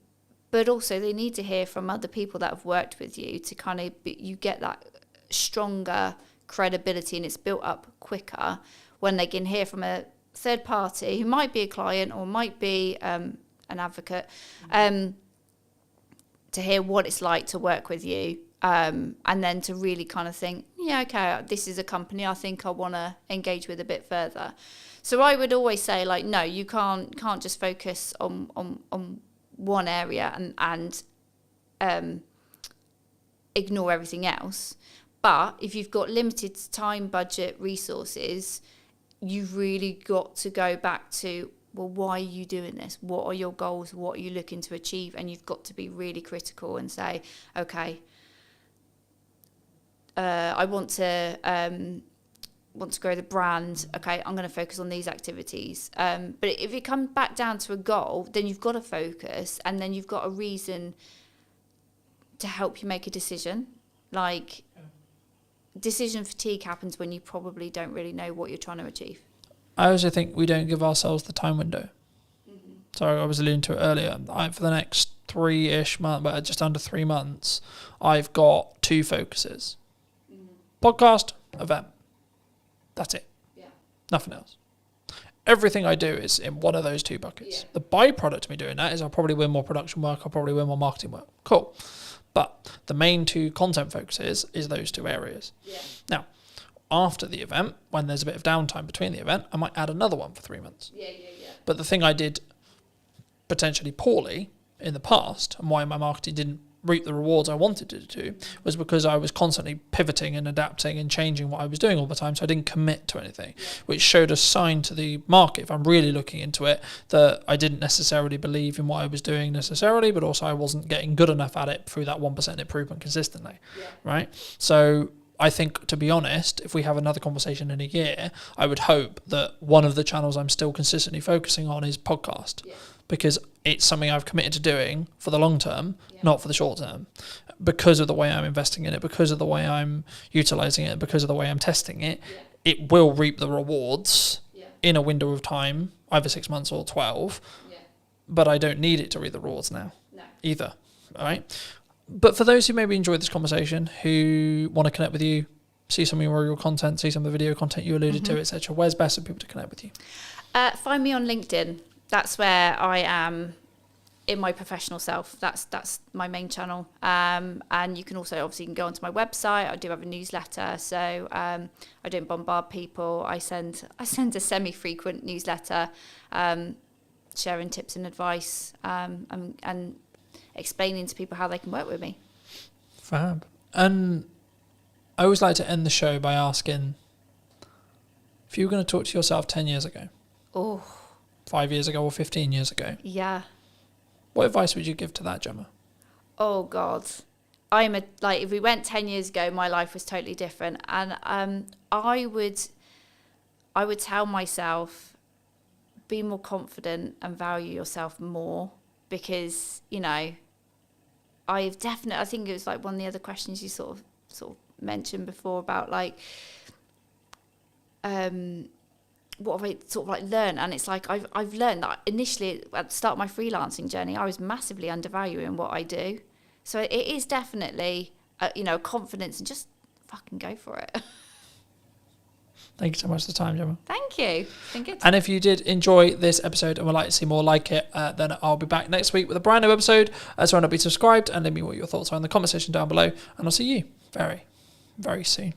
but also they need to hear from other people that have worked with you to kind of, you get that stronger credibility, and it's built up quicker when they can hear from a third party who might be a client or might be an advocate, to hear what it's like to work with you. And then to really kind of think, okay, this is a company I think I want to engage with a bit further. So I would always say, like, no, you can't just focus on one area and ignore everything else. But if you've got limited time, budget, resources, you've really got to go back to, well, why are you doing this? What are your goals? What are you looking to achieve? And you've got to be really critical and say, okay, I want to grow the brand. Okay, I'm going to focus on these activities. But if it comes back down to a goal, then you've got to focus, and then you've got a reason to help you make a decision. Like, decision fatigue happens when you probably don't really know what you're trying to achieve. I also think we don't give ourselves the time window. So I was alluding to it earlier. For the next 3-ish months, but just under 3 months, I've got 2 focuses. Podcast, event. That's it. Yeah. Nothing else. Everything I do is in one of those 2 buckets. Yeah. The byproduct of me doing that is I'll probably win more production work, I'll probably win more marketing work. Cool. But the main 2 content focuses is those 2 areas. Yeah. Now, after the event, when there's a bit of downtime between the event, I might add another one for 3 months. Yeah. But the thing I did potentially poorly in the past, and why my marketing didn't reap the rewards I wanted it to, was because I was constantly pivoting and adapting and changing what I was doing all the time, so I didn't commit to anything, which showed a sign to the market, if I'm really looking into it, that I didn't necessarily believe in what I was doing necessarily, but also I wasn't getting good enough at it through that 1% improvement consistently, right? So I think, to be honest, if we have another conversation in a year, I would hope that one of the channels I'm still consistently focusing on is podcast, because it's something I've committed to doing for the long term, not for the short term, because of the way I'm investing in it, because of the way I'm utilizing it, because of the way I'm testing it. It will reap the rewards in a window of time, either 6 months or 12, but I don't need it to reap the rewards now either, all right? But for those who maybe enjoyed this conversation, who want to connect with you, see some of your content, see some of the video content you alluded to, etc., where's best for people to connect with you? Find me on LinkedIn. That's where I am in my professional self. That's my main channel. And you can also obviously go onto my website. I do have a newsletter, so I don't bombard people. I send a semi-frequent newsletter, sharing tips and advice, and explaining to people how they can work with me. Fab. And I always like to end the show by asking, if you were going to talk to yourself 10 years ago, 5 years ago or 15 years ago, what advice would you give to that, Gemma? Oh God, if we went 10 years ago, my life was totally different, and I would tell myself, be more confident and value yourself more, because I think it was like one of the other questions you sort of mentioned before about like what have I sort of like learned, and it's like I've learned that initially at the start of my freelancing journey I was massively undervaluing what I do, so it is definitely confidence and just fucking go for it. Thank you so much for the time, Gemma. Thank you. It's been good. And if you did enjoy this episode and would like to see more like it, then I'll be back next week with a brand new episode. So why not be subscribed and let me know what your thoughts are in the comment section down below. And I'll see you very, very soon.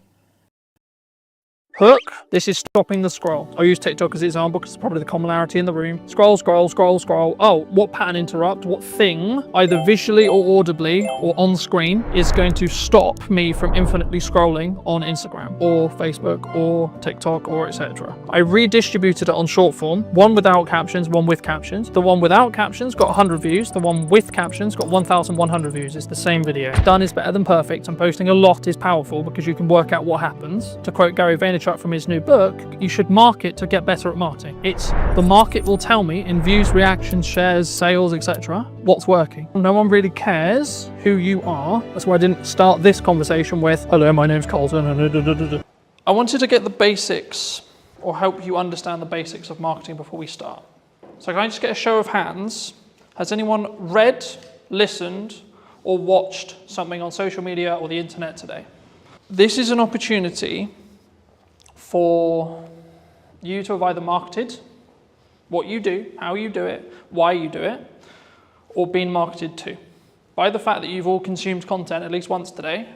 Hook. This is stopping the scroll. I'll use TikTok as an example because it's probably the commonality in the room. Scroll, scroll, scroll, scroll. Oh, what pattern interrupt? What thing, either visually or audibly or on screen, is going to stop me from infinitely scrolling on Instagram or Facebook or TikTok or etc. I redistributed it on short form. One without captions, one with captions. The one without captions got 100 views. The one with captions got 1,100 views. It's the same video. Done is better than perfect, and posting a lot is powerful because you can work out what happens. To quote Gary Vaynerchuk from his new book, you should market to get better at marketing. It's the market will tell me in views, reactions, shares, sales, etc. what's working. No one really cares who you are. That's why I didn't start this conversation with, hello, my name's Colton. I wanted to get the basics, or help you understand the basics of marketing before we start. So can I just get a show of hands? Has anyone read, listened, or watched something on social media or the internet today? This is an opportunity for you to have either marketed what you do, how you do it, why you do it, or been marketed to. By the fact that you've all consumed content at least once today,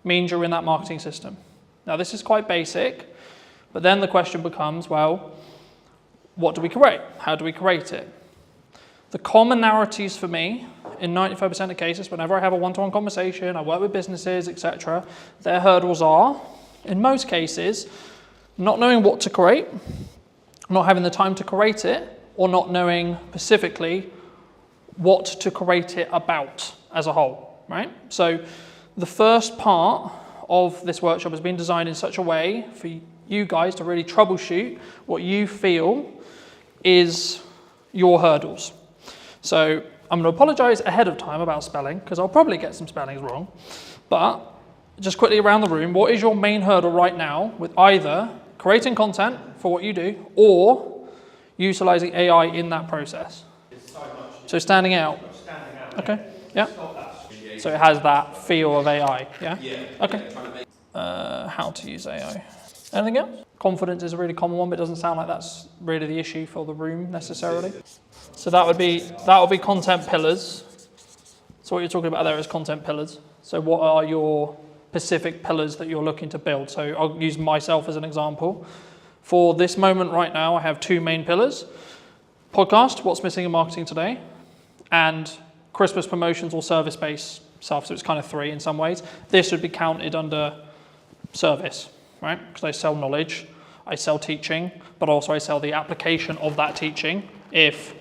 means you're in that marketing system. Now this is quite basic, but then the question becomes, well, what do we create? How do we create it? The commonalities for me, in 95% of cases, whenever I have a one-to-one conversation, I work with businesses, etc., their hurdles are, in most cases, not knowing what to create, not having the time to create it, or not knowing specifically what to create it about as a whole, right? So the first part of this workshop has been designed in such a way for you guys to really troubleshoot what you feel is your hurdles. So I'm going to apologize ahead of time about spelling, because I'll probably get some spellings wrong. But just quickly around the room, what is your main hurdle right now with either creating content for what you do or utilizing AI in that process? So standing out. Okay. Yeah. So it has that feel of AI. Yeah. Okay. How to use AI. Anything else? Confidence is a really common one, but it doesn't sound like that's really the issue for the room necessarily. So that would be content pillars. So what you're talking about there is content pillars. So what are your specific pillars that you're looking to build? So I'll use myself as an example. For this moment right now, I have 2 main pillars. Podcast, what's missing in marketing today, and Christmas promotions or service-based stuff. So it's kind of 3 in some ways. This would be counted under service, right? Because I sell knowledge, I sell teaching, but also I sell the application of that teaching if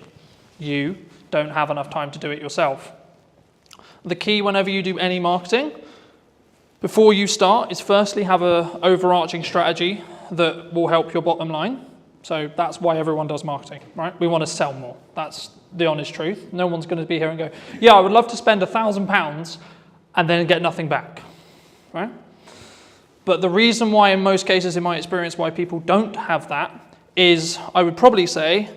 you don't have enough time to do it yourself. The key whenever you do any marketing, before you start, is firstly have an overarching strategy that will help your bottom line. So that's why everyone does marketing, right? We want to sell more. That's the honest truth. No one's going to be here and go, yeah, I would love to spend £1,000 and then get nothing back, right? But the reason why in most cases, in my experience, why people don't have that is, I would probably say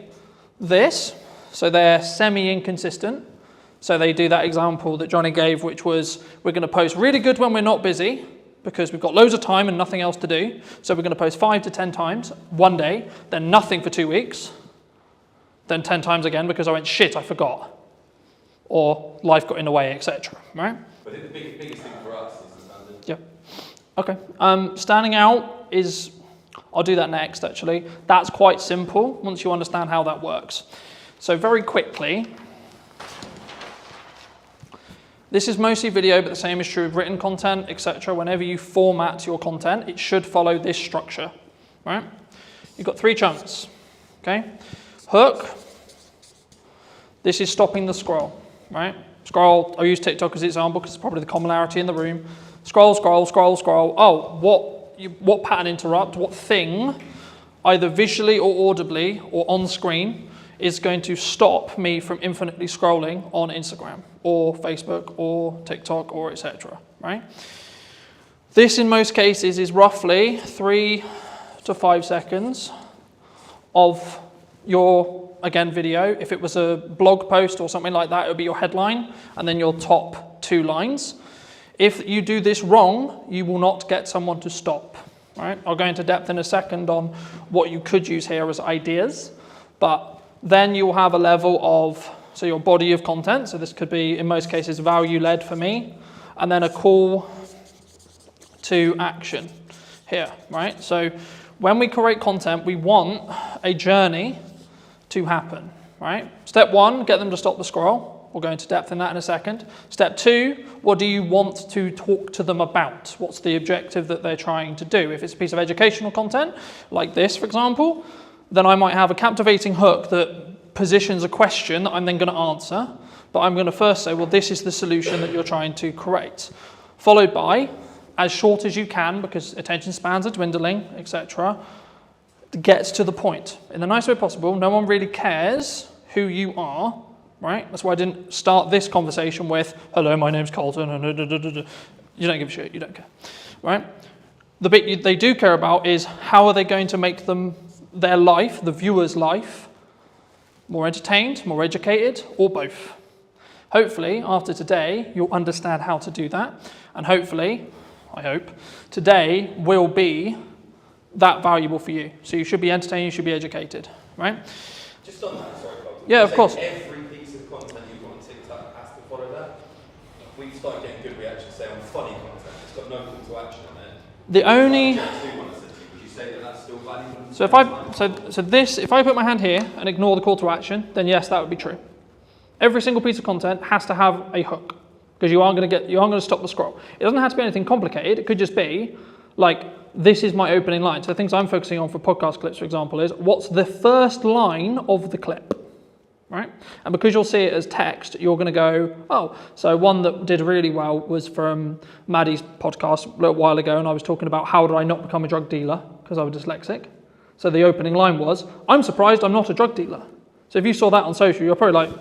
this. So they're semi-inconsistent. So they do that example that Johnny gave, which was, we're going to post really good when we're not busy, because we've got loads of time and nothing else to do. So we're going to post 5 to 10 times one day, then nothing for 2 weeks, then 10 times again because I went, shit, I forgot. Or life got in the way, etc. Right? But I think the biggest thing for us is the standard. Yeah. Okay. Standing out is, I'll do that next actually. That's quite simple once you understand how that works. So very quickly, this is mostly video, but the same is true of written content, etc. Whenever you format your content, it should follow this structure, right? You've got 3 chunks, okay? Hook, this is stopping the scroll, right? Scroll, I'll use TikTok as an example because it's probably the commonality in the room. Scroll, scroll, scroll, scroll. Oh, what pattern interrupt, what thing, either visually or audibly or on screen, is going to stop me from infinitely scrolling on Instagram or Facebook or TikTok or etc. Right? This in most cases is roughly 3 to 5 seconds of your, again, video. If it was a blog post or something like that, it would be your headline and then your top 2 lines. If you do this wrong, you will not get someone to stop. Right? I'll go into depth in a second on what you could use here as ideas, but then you'll have a level of, so your body of content, so this could be, in most cases, value-led for me, and then a call to action here, right? So when we create content, we want a journey to happen, right? Step 1, get them to stop the scroll. We'll go into depth in that in a second. Step 2, what do you want to talk to them about? What's the objective that they're trying to do? If it's a piece of educational content, like this, for example, then I might have a captivating hook that positions a question that I'm then going to answer. But I'm going to first say, well, this is the solution that you're trying to create. Followed by, as short as you can, because attention spans are dwindling, etc., gets to the point. In the nicest way possible, no one really cares who you are, right? That's why I didn't start this conversation with, hello, my name's Colton, and you don't give a shit, you don't care, right? The bit they do care about is how are they going to make their life, the viewer's life, more entertained, more educated, or both. Hopefully, after today, you'll understand how to do that. And hopefully, I hope, today will be that valuable for you. So you should be entertained, you should be educated, right? Just on that, sorry, Bob. Yeah, of course. Every piece of content you've got on TikTok has to follow that. We start getting good reactions, say, on funny content. It's got no call to action on it. The only... Would you say that that's still valuable? So if I put my hand here and ignore the call to action, then yes, that would be true. Every single piece of content has to have a hook because you aren't going to stop the scroll. It doesn't have to be anything complicated. It could just be like, this is my opening line. So the things I'm focusing on for podcast clips, for example, is what's the first line of the clip, right? And because you'll see it as text, you're going to go, oh, so one that did really well was from Maddie's podcast a little while ago, and I was talking about how did I not become a drug dealer because I was dyslexic. So the opening line was, I'm surprised I'm not a drug dealer. So if you saw that on social, you're probably like,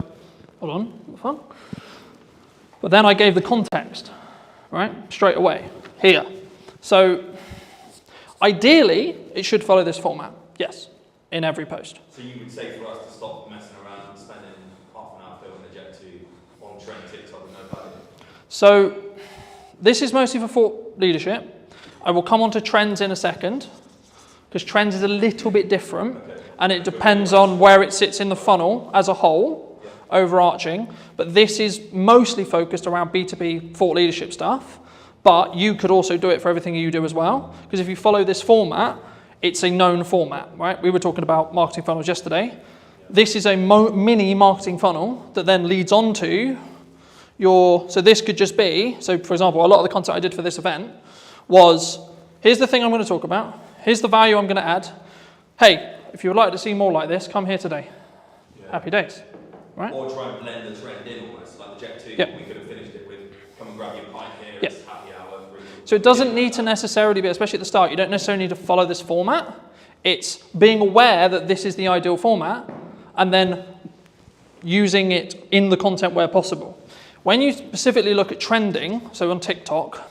hold on, what the fuck? But then I gave the context, right, straight away, here. So ideally, it should follow this format, yes, in every post. So you would say for us to stop messing around and spending half an hour filming a Jet 2 on trend TikTok with no value? So this is mostly for thought leadership. I will come on to trends in a second, because trends is a little bit different, and it depends on where it sits in the funnel as a whole, overarching, but this is mostly focused around B2B thought leadership stuff, but you could also do it for everything you do as well, because if you follow this format, it's a known format, right? We were talking about marketing funnels yesterday. This is a mini marketing funnel that then leads on to your, so this could just be, so for example, a lot of the content I did for this event was, here's the thing I'm going to talk about, here's the value I'm going to add, hey, if you would like to see more like this, come here today. Happy days. Right? Or try and blend the trend in almost, like the Jet 2, we could have finished it with, come and grab your pint here, it's happy hour. So it doesn't need to necessarily be, especially at the start, you don't necessarily need to follow this format. It's being aware that this is the ideal format, and then using it in the content where possible. When you specifically look at trending, so on TikTok,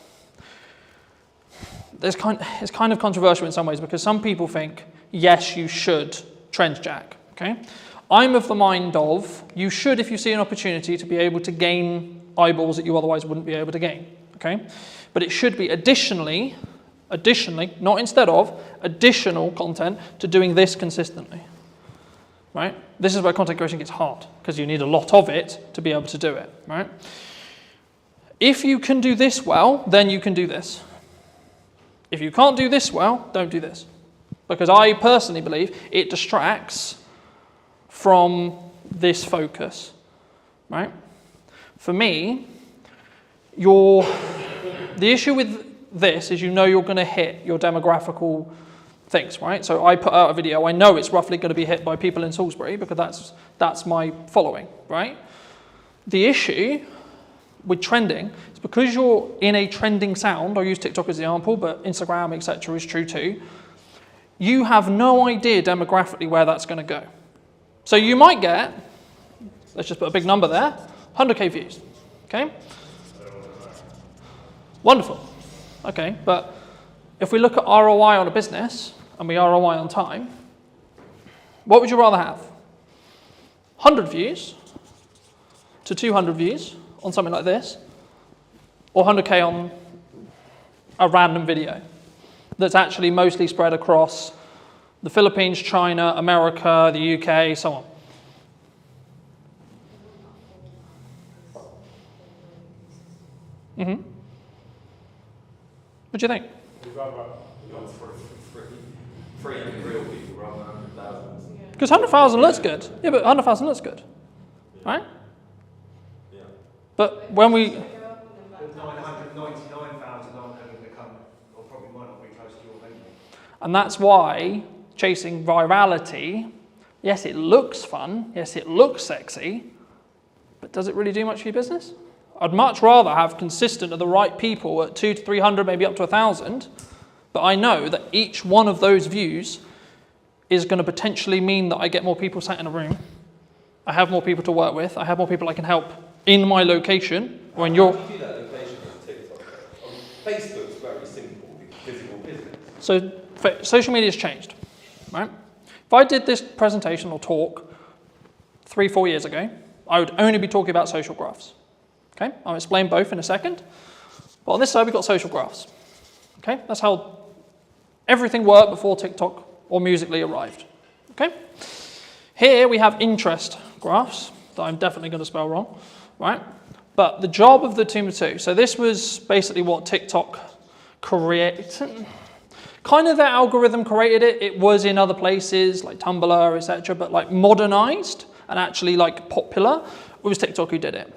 it's kind of controversial in some ways, because some people think, yes, you should trend jack, okay? I'm of the mind of, you should, if you see an opportunity, to be able to gain eyeballs that you otherwise wouldn't be able to gain, okay? But it should be additionally, not instead of, additional content to doing this consistently, right? This is where content creation gets hard, because you need a lot of it to be able to do it, right? If you can do this well, then you can do this. If you can't do this well, don't do this. Because I personally believe it distracts from this focus, right? For me, the issue with this is you're going to hit your demographical things, right? So I put out a video, I know it's roughly going to be hit by people in Salisbury because that's my following, right? The issue with trending is because you're in a trending sound, I'll use TikTok as an example, but Instagram, etc. is true too, you have no idea demographically where that's going to go. So you might get, let's just put a big number there, 100k views, okay? Wonderful, okay, but if we look at ROI on a business, and we ROI on time, what would you rather have? 100 views to 200 views on something like this, or 100k on a random video that's actually mostly spread across the Philippines, China, America, the UK, so on. Mm-hmm. What do you think? Free and real people rather than 100,000. Because 100,000 looks good. Yeah, but 100,000 looks good, right? Yeah. But when we... 999,000 aren't going to become, or probably might not be close to your venue. And that's why chasing virality, yes, it looks fun, yes, it looks sexy, but does it really do much for your business? I'd much rather have consistent of the right people at 200 to 300, maybe up to 1,000, but I know that each one of those views is going to potentially mean that I get more people sat in a room, I have more people to work with, I have more people I can help in my location, or in your... How do you do that location on TikTok? Facebook's very simple, physical business. So social media's changed, right? If I did this presentation or talk 3-4 years ago, I would only be talking about social graphs. Okay, I'll explain both in a second. But on this side, we've got social graphs. Okay, that's how everything worked before TikTok or Musical.ly arrived. Okay, here we have interest graphs that I'm definitely going to spell wrong, right? But the job of the team of two. So this was basically what TikTok created. Kind of their algorithm created it. It was in other places like Tumblr, etc. But like modernized and actually like popular, it was TikTok who did it.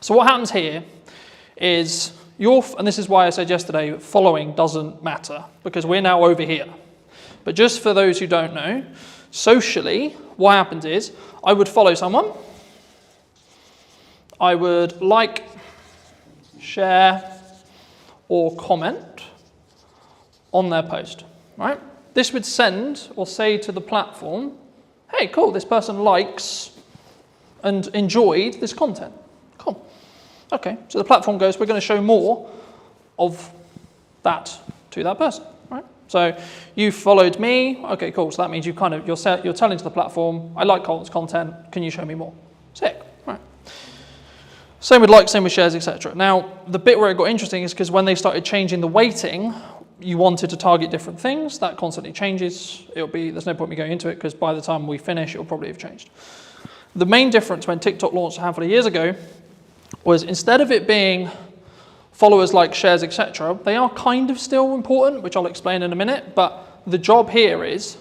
So what happens here is and this is why I said yesterday, following doesn't matter because we're now over here. But just for those who don't know, Socially, what happens is I would follow someone, I would like, share, or comment on their post, right? This would send or say to the platform, hey, cool, this person likes and enjoyed this content. Cool. Okay, so the platform goes, we're going to show more of that to that person, right? So you followed me. Okay, cool. So that means you're telling to the platform, I like Colin's content. Can you show me more? Sick, right? Same with likes, same with shares, etc. Now, the bit where it got interesting is because when they started changing the weighting, you wanted to target different things. That constantly changes. There's no point me going into it because by the time we finish, it'll probably have changed. The main difference when TikTok launched a handful of years ago was instead of it being followers, like, shares, etc., they are kind of still important, which I'll explain in a minute, but the job here is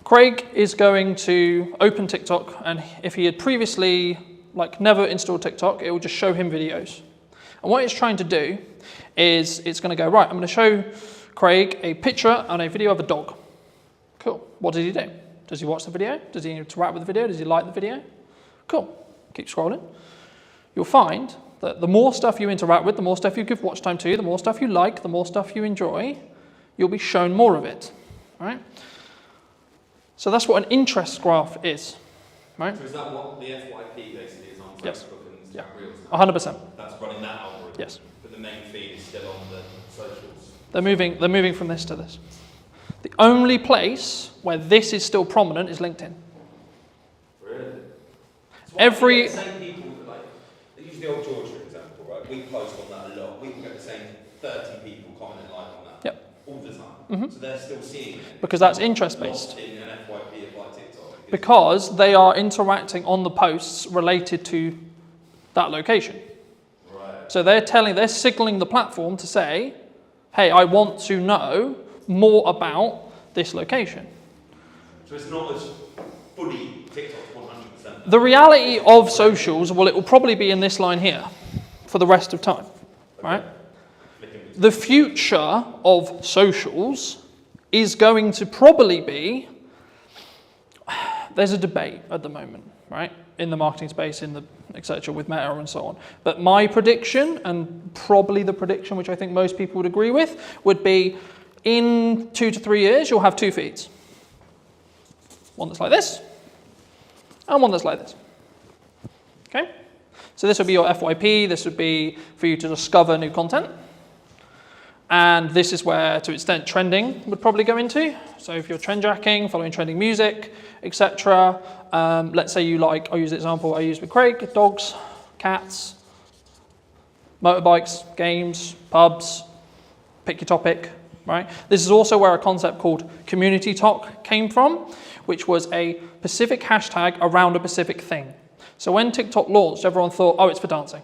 Craig is going to open TikTok, and if he had previously never installed TikTok, it will just show him videos. And what it's trying to do is it's going to go, right, I'm going to show Craig a picture and a video of a dog. Cool. What does he do? Does he watch the video? Does he interact with the video? Does he like the video? Cool. Keep scrolling. You'll find that the more stuff you interact with, the more stuff you give watch time to, the more stuff you like, the more stuff you enjoy, you'll be shown more of it, right? So that's what an interest graph is, right? So is that what the FYP basically is on Facebook Yes. and Instagram Yeah. Reels? 100%. That's running that algorithm. Yes. But the main feed is still on the socials. They're moving from this to this. The only place where this is still prominent is LinkedIn. Really? So Every- the same people use the old Georgia example, right? We post on that a lot. We can get the same 30 people commenting on that. Yep. All the time. Mm-hmm. So they're still seeing it. Because that's interest-based. Not in an FYP of like TikTok. Because they are interacting on the posts related to that location. Right. So they're signaling the platform to say, hey, I want to know more about this location. So it's not as fully TikTok's 100%. The reality of socials, well, it will probably be in this line here for the rest of time, right? The future of socials is going to probably be, there's a debate at the moment, right? In the marketing space, in the etc. with Meta and so on. But my prediction, and probably the prediction which I think most people would agree with, would be in 2 to 3 years, you'll have 2 feeds. One that's like this, and one that's like this. Okay? So this would be your FYP, this would be for you to discover new content. And this is where, to an extent, trending would probably go into. So if you're trend jacking, following trending music, etc. Let's say you like, I'll use the example I used with Craig, dogs, cats, motorbikes, games, pubs, pick your topic, right? This is also where a concept called community talk came from, which was a specific hashtag around a specific thing. So when TikTok launched, everyone thought, oh, it's for dancing.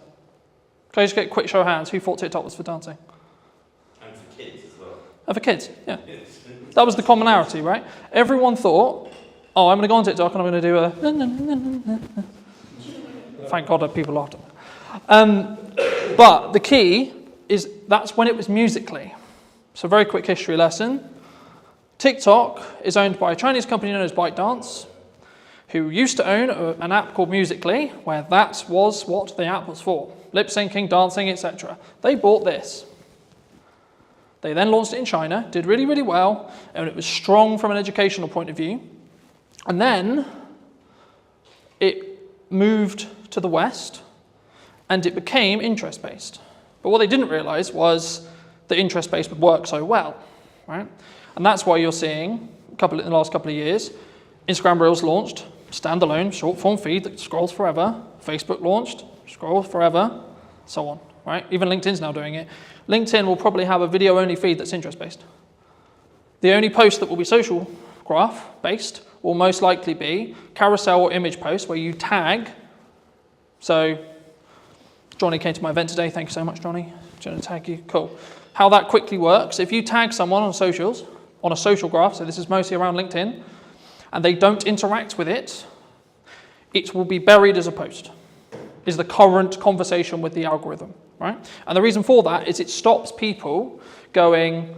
Can I just get a quick show of hands? Who thought TikTok was for dancing? And for kids as well. And for kids, yeah. That was the commonality, right? Everyone thought, oh, I'm going to go on TikTok and I'm going to do a... Thank God that people laughed at me. But the key is that's when it was Musical.ly. So very quick history lesson. TikTok is owned by a Chinese company known as ByteDance, who used to own an app called Musical.ly, where that was what the app was for. Lip syncing, dancing, etc. They bought this. They then launched it in China, did really, really well, and it was strong from an educational point of view. And then it moved to the West, and it became interest-based. But what they didn't realize was that interest-based would work so well, right? And that's why you're seeing, in the last couple of years, Instagram Reels launched, standalone, short-form feed that scrolls forever. Facebook launched, scrolls forever, so on, right? Even LinkedIn's now doing it. LinkedIn will probably have a video-only feed that's interest-based. The only post that will be social graph-based will most likely be carousel or image posts where you tag. So Johnny came to my event today. Thank you so much, Johnny. Do you want to tag you? Cool. How that quickly works, if you tag someone on socials, on a social graph, so this is mostly around LinkedIn, and they don't interact with it, it will be buried as a post, is the current conversation with the algorithm, right? And the reason for that is it stops people going,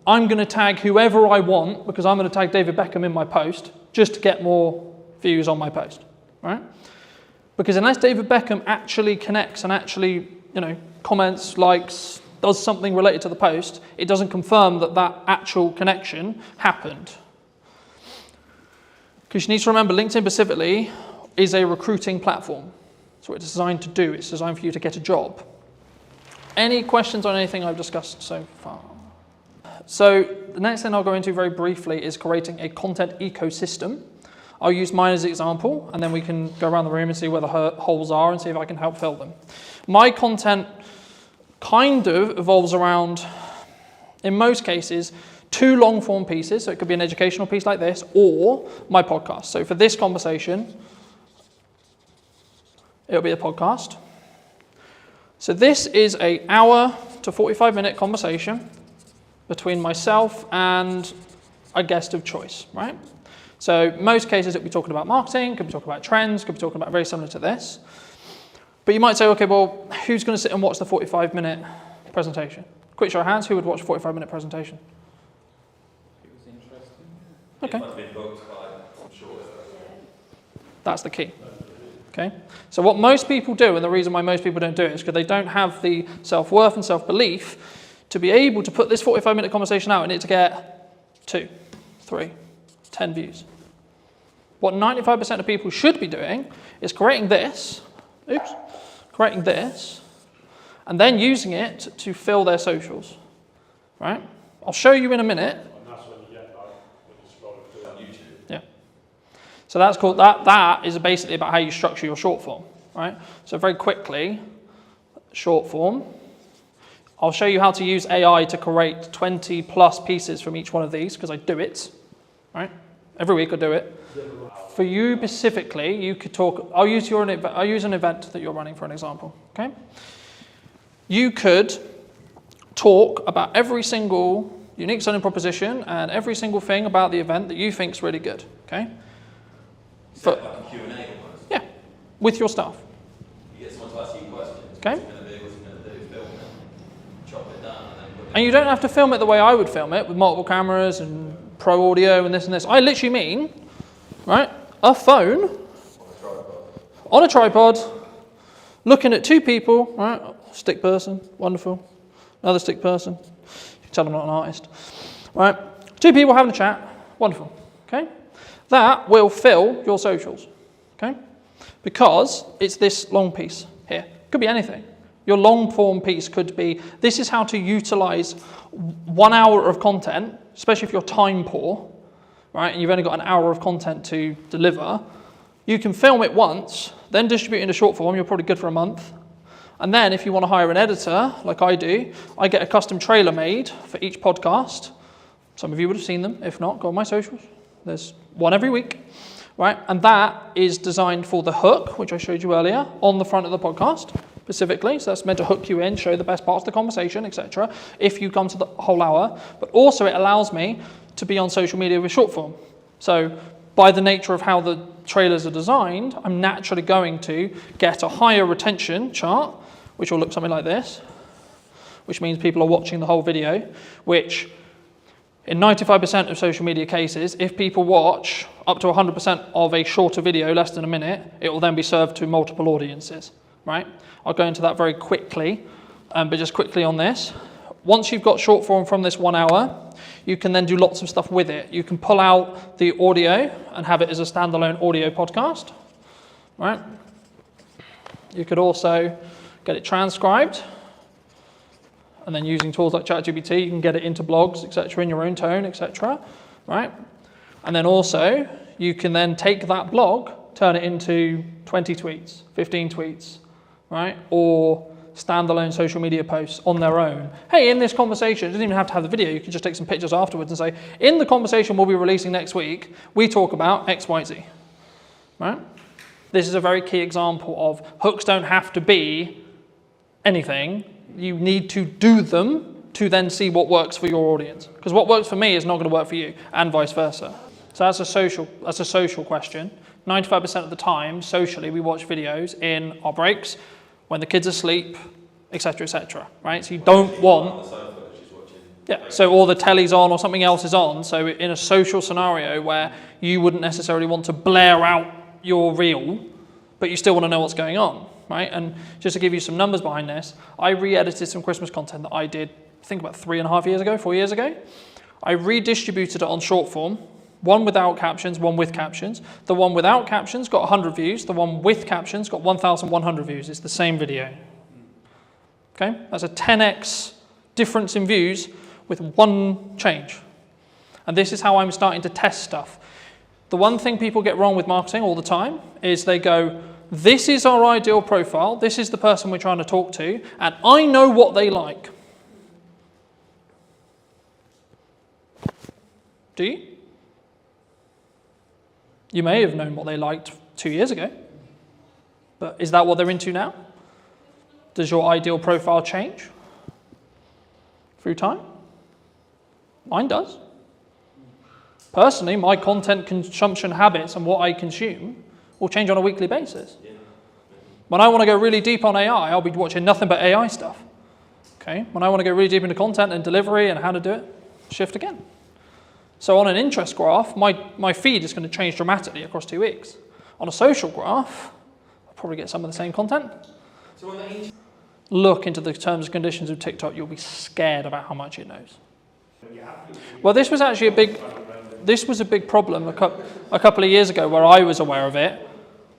I'm going to tag whoever I want because I'm going to tag David Beckham in my post just to get more views on my post, right? Because unless David Beckham actually connects and actually, comments, likes, does something related to the post, it doesn't confirm that that actual connection happened. Because you need to remember, LinkedIn specifically is a recruiting platform. That's what it's designed to do. It's designed for you to get a job. Any questions on anything I've discussed so far? So the next thing I'll go into very briefly is creating a content ecosystem. I'll use mine as an example, and then we can go around the room and see where the holes are and see if I can help fill them. My content kind of evolves around, in most cases, 2 long-form pieces. So it could be an educational piece like this, or my podcast. So for this conversation, it'll be a podcast. So this is an hour to 45-minute conversation between myself and a guest of choice, right? So most cases it'll be talking about marketing, could be talking about trends, could be talking about very similar to this. But you might say, okay, well, who's going to sit and watch the 45-minute presentation? Quick show of hands, who would watch a 45-minute presentation? It was interesting. Okay. It must have been booked by, I'm sure. That's the key. Okay. So what most people do, and the reason why most people don't do it, is because they don't have the self-worth and self-belief to be able to put this 45-minute conversation out and it to get 2, 3, 10 views. What 95% of people should be doing is creating this, and then using it to fill their socials, right? I'll show you in a minute. And that's when you get when you scroll through on YouTube. Yeah. So that's called, that is basically about how you structure your short form, right? So very quickly, short form. I'll show you how to use AI to create 20 plus pieces from each one of these, because I do it, right? Every week I do it. For you specifically, you could talk, I'll use an event that you're running for an example, okay? You could talk about every single unique selling proposition and every single thing about the event that you think is really good, okay? For like a Q&A almost. Yeah, with your staff. You get someone to ask you questions. Okay. What's it going to do? Film it, chop it down, and then put it. And you don't have to film it the way I would film it, with multiple cameras and pro audio and this and this. I literally mean, right, a phone on a tripod, looking at 2 people, right, stick person, wonderful, another stick person, you can tell I'm not an artist, right, 2 people having a chat, wonderful, okay? That will fill your socials, okay? Because it's this long piece here. Could be anything. Your long form piece could be, this is how to utilize 1 hour of content, especially if you're time poor, right, and you've only got an hour of content to deliver. You can film it once, then distribute it into short form. You're probably good for a month. And then if you want to hire an editor, like I do, I get a custom trailer made for each podcast. Some of you would have seen them. If not, go on my socials. There's one every week, right? And that is designed for the hook, which I showed you earlier, on the front of the podcast specifically. So that's meant to hook you in, show the best parts of the conversation, etc. if you come to the whole hour. But also it allows me to be on social media with short form. So by the nature of how the trailers are designed, I'm naturally going to get a higher retention chart, which will look something like this, which means people are watching the whole video, which in 95% of social media cases, if people watch up to 100% of a shorter video, less than a minute, it will then be served to multiple audiences, right? I'll go into that very quickly, but just quickly on this. Once you've got short form from this 1 hour, you can then do lots of stuff with it. You can pull out the audio and have it as a standalone audio podcast, right? You could also get it transcribed, and then using tools like ChatGPT, you can get it into blogs, etc., in your own tone, etc., right? And then also, you can then take that blog, turn it into 20 tweets, 15 tweets, right? Or standalone social media posts on their own. Hey, in this conversation, it doesn't even have to have the video, you can just take some pictures afterwards and say, in the conversation we'll be releasing next week, we talk about X, Y, Z, right? This is a very key example of hooks don't have to be anything. You need to do them to then see what works for your audience. Because what works for me is not going to work for you, and vice versa. So that's a social question. 95% of the time, socially, we watch videos in our breaks, when the kids are asleep, etc., right? So you don't want... On the sofa, she's watching Yeah, so or the telly's on or something else is on. So in a social scenario where you wouldn't necessarily want to blare out your reel, but you still want to know what's going on, right? And just to give you some numbers behind this, I re-edited some Christmas content that I did, I think about 3.5 years ago, 4 years ago. I redistributed it on short form, one without captions, one with captions. The one without captions got 100 views. The one with captions got 1,100 views. It's the same video. Okay, that's a 10x difference in views with one change. And this is how I'm starting to test stuff. The one thing people get wrong with marketing all the time is they go, this is our ideal profile, this is the person we're trying to talk to, and I know what they like. Do you? You may have known what they liked 2 years ago, but is that what they're into now? Does your ideal profile change through time? Mine does. Personally, my content consumption habits and what I consume will change on a weekly basis. When I want to go really deep on AI, I'll be watching nothing but AI stuff. Okay? When I want to go really deep into content and delivery and how to do it, shift again. So on an interest graph, my feed is going to change dramatically across 2 weeks. On a social graph, I'll probably get some of the same content. So on the Look into the terms and conditions of TikTok, you'll be scared about how much it knows. Well, this was actually a big problem a couple of years ago where I was aware of it,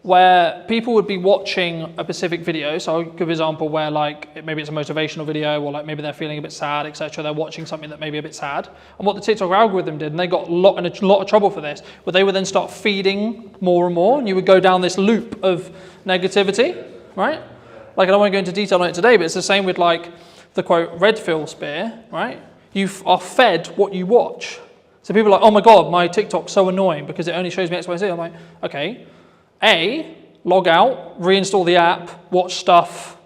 where people would be watching a specific video. So I'll give an example where like maybe it's a motivational video or like maybe they're feeling a bit sad, etc. They're watching something that may be a bit sad. And what the TikTok algorithm did, and they got in a lot of trouble for this, but they would then start feeding more and more, and you would go down this loop of negativity, right? Like I don't want to go into detail on it today, but it's the same with like the quote red pill spear, right? You are fed what you watch. So people are like, oh my God, my TikTok's so annoying because it only shows me X, Y, Z. I'm like, okay, A, log out, reinstall the app, watch stuff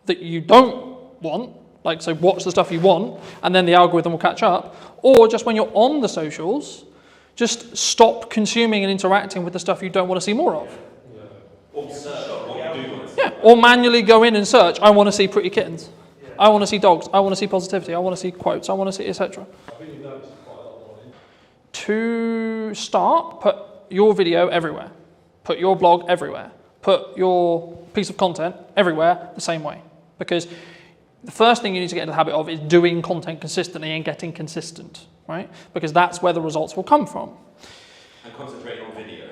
that you don't want, like so watch the stuff you want, and then the algorithm will catch up. Or just when you're on the socials, just stop consuming and interacting with the stuff you don't want to see more of. Or search what you do want to see. Yeah, or manually go in and search, I want to see pretty kittens. I want to see dogs, I want to see positivity, I want to see quotes, I want to see etc. To start, put your video everywhere. Put your blog everywhere. Put your piece of content everywhere the same way. Because the first thing you need to get into the habit of is doing content consistently and getting consistent, right? Because that's where the results will come from. And concentrate on video.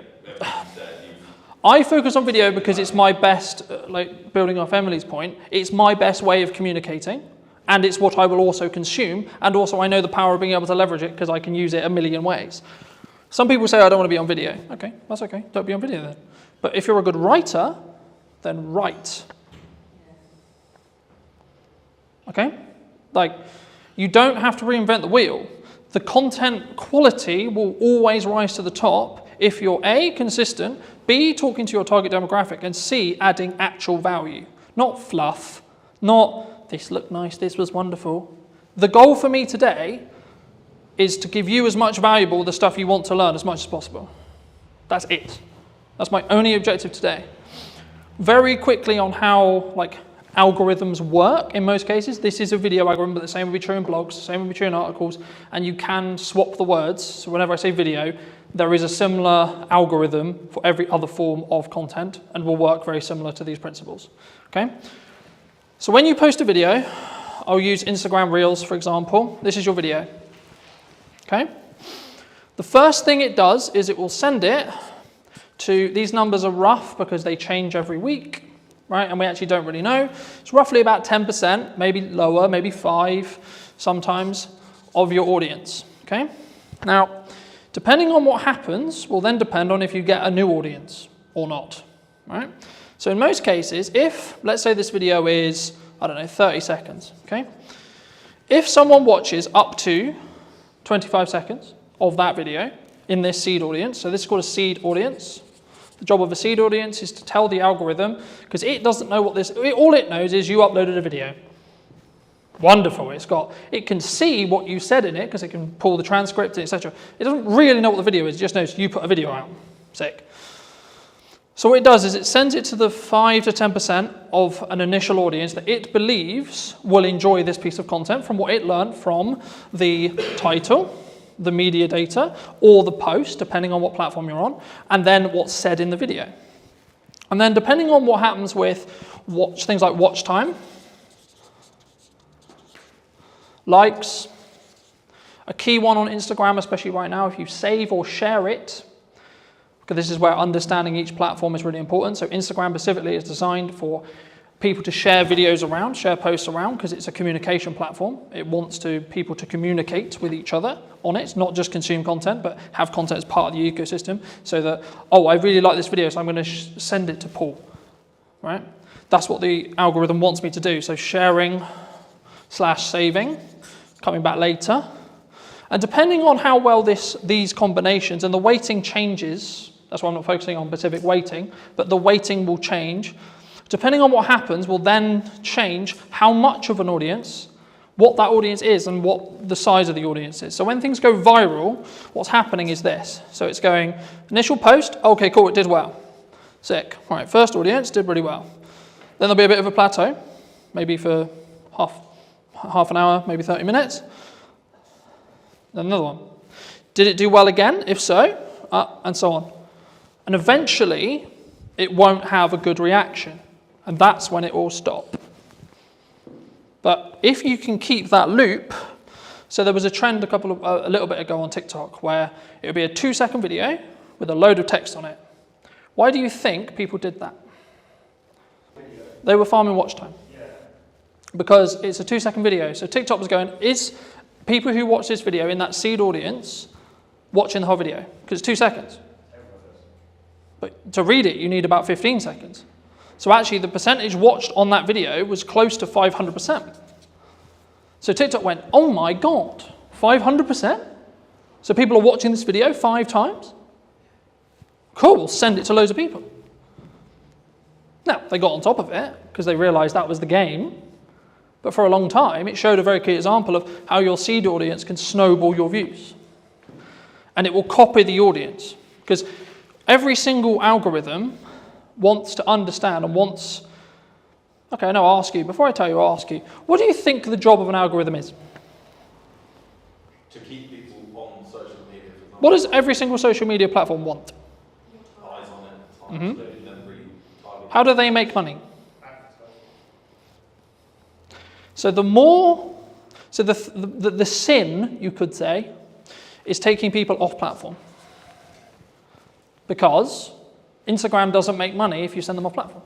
I focus on video because it's my best, like building off Emily's point, it's my best way of communicating, and it's what I will also consume, and also I know the power of being able to leverage it because I can use it a million ways. Some people say I don't want to be on video. Okay, that's okay, don't be on video then. But if you're a good writer, then write. Okay? Like, you don't have to reinvent the wheel. The content quality will always rise to the top if you're A, consistent, B, talking to your target demographic, and C, adding actual value. Not fluff, not this looked nice, this was wonderful. The goal for me today is to give you as much valuable the stuff you want to learn as much as possible. That's it. That's my only objective today. Very quickly on how like algorithms work in most cases. This is a video algorithm, but the same will be true in blogs, the same will be true in articles, and you can swap the words. So whenever I say video, there is a similar algorithm for every other form of content and will work very similar to these principles. Okay? So when you post a video, I'll use Instagram Reels, for example. This is your video. Okay? The first thing it does is it will send it to, these numbers are rough because they change every week, right? And we actually don't really know. It's roughly about 10%, maybe lower, maybe 5% sometimes, of your audience. Okay? Now, depending on what happens will then depend on if you get a new audience or not, right? So in most cases, if, let's say this video is, I don't know, 30 seconds, okay? If someone watches up to 25 seconds of that video in this seed audience, so this is called a seed audience. The job of a seed audience is to tell the algorithm, because it doesn't know what this, all it knows is you uploaded a video. Wonderful, it can see what you said in it, because it can pull the transcript, etc. It doesn't really know what the video is, it just knows you put a video out. Sick. So what it does is it sends it to the 5 to 10% of an initial audience that it believes will enjoy this piece of content from what it learned from the title, the media data, or the post, depending on what platform you're on, and then what's said in the video. And then depending on what happens with things like watch time, likes, a key one on Instagram, especially right now, if you save or share it, because this is where understanding each platform is really important. So Instagram specifically is designed for people to share videos around, share posts around, because it's a communication platform. It wants people to communicate with each other on it, not just consume content, but have content as part of the ecosystem, so that, oh, I really like this video, so I'm going to send it to Paul, right? That's what the algorithm wants me to do. So sharing/saving, coming back later. And depending on how well these combinations, and the weighting changes, that's why I'm not focusing on specific weighting, but the weighting will change. Depending on what happens will then change how much of an audience, what that audience is, and what the size of the audience is. So when things go viral, what's happening is this. So it's going, initial post, okay, cool, it did well. Sick. All right, first audience did really well. Then there'll be a bit of a plateau, maybe for half an hour, maybe 30 minutes. Then another one. Did it do well again? If so, and so on. And eventually, it won't have a good reaction. And that's when it will stop. But if you can keep that loop, so there was a trend a little bit ago on TikTok where it would be a 2-second video with a load of text on it. Why do you think people did that? They were farming watch time. Because it's a 2-second video. So TikTok was going, is people who watch this video in that seed audience watching the whole video? Because it's 2 seconds. But to read it, you need about 15 seconds. So actually, the percentage watched on that video was close to 500%. So TikTok went, oh my God, 500%? So people are watching this video 5 times? Cool, we'll send it to loads of people. Now, they got on top of it because they realized that was the game. But for a long time, it showed a very clear example of how your seed audience can snowball your views. And it will copy the audience. Because every single algorithm wants to understand and wants... Okay, no, I'll ask you. Before I tell you, I'll ask you. What do you think the job of an algorithm is? To keep people on social media, for example. What does every single social media platform want? Eyes on it. Mm-hmm. So you then really target. How do they make money? So the sin, you could say, is taking people off platform. Because Instagram doesn't make money if you send them off platform.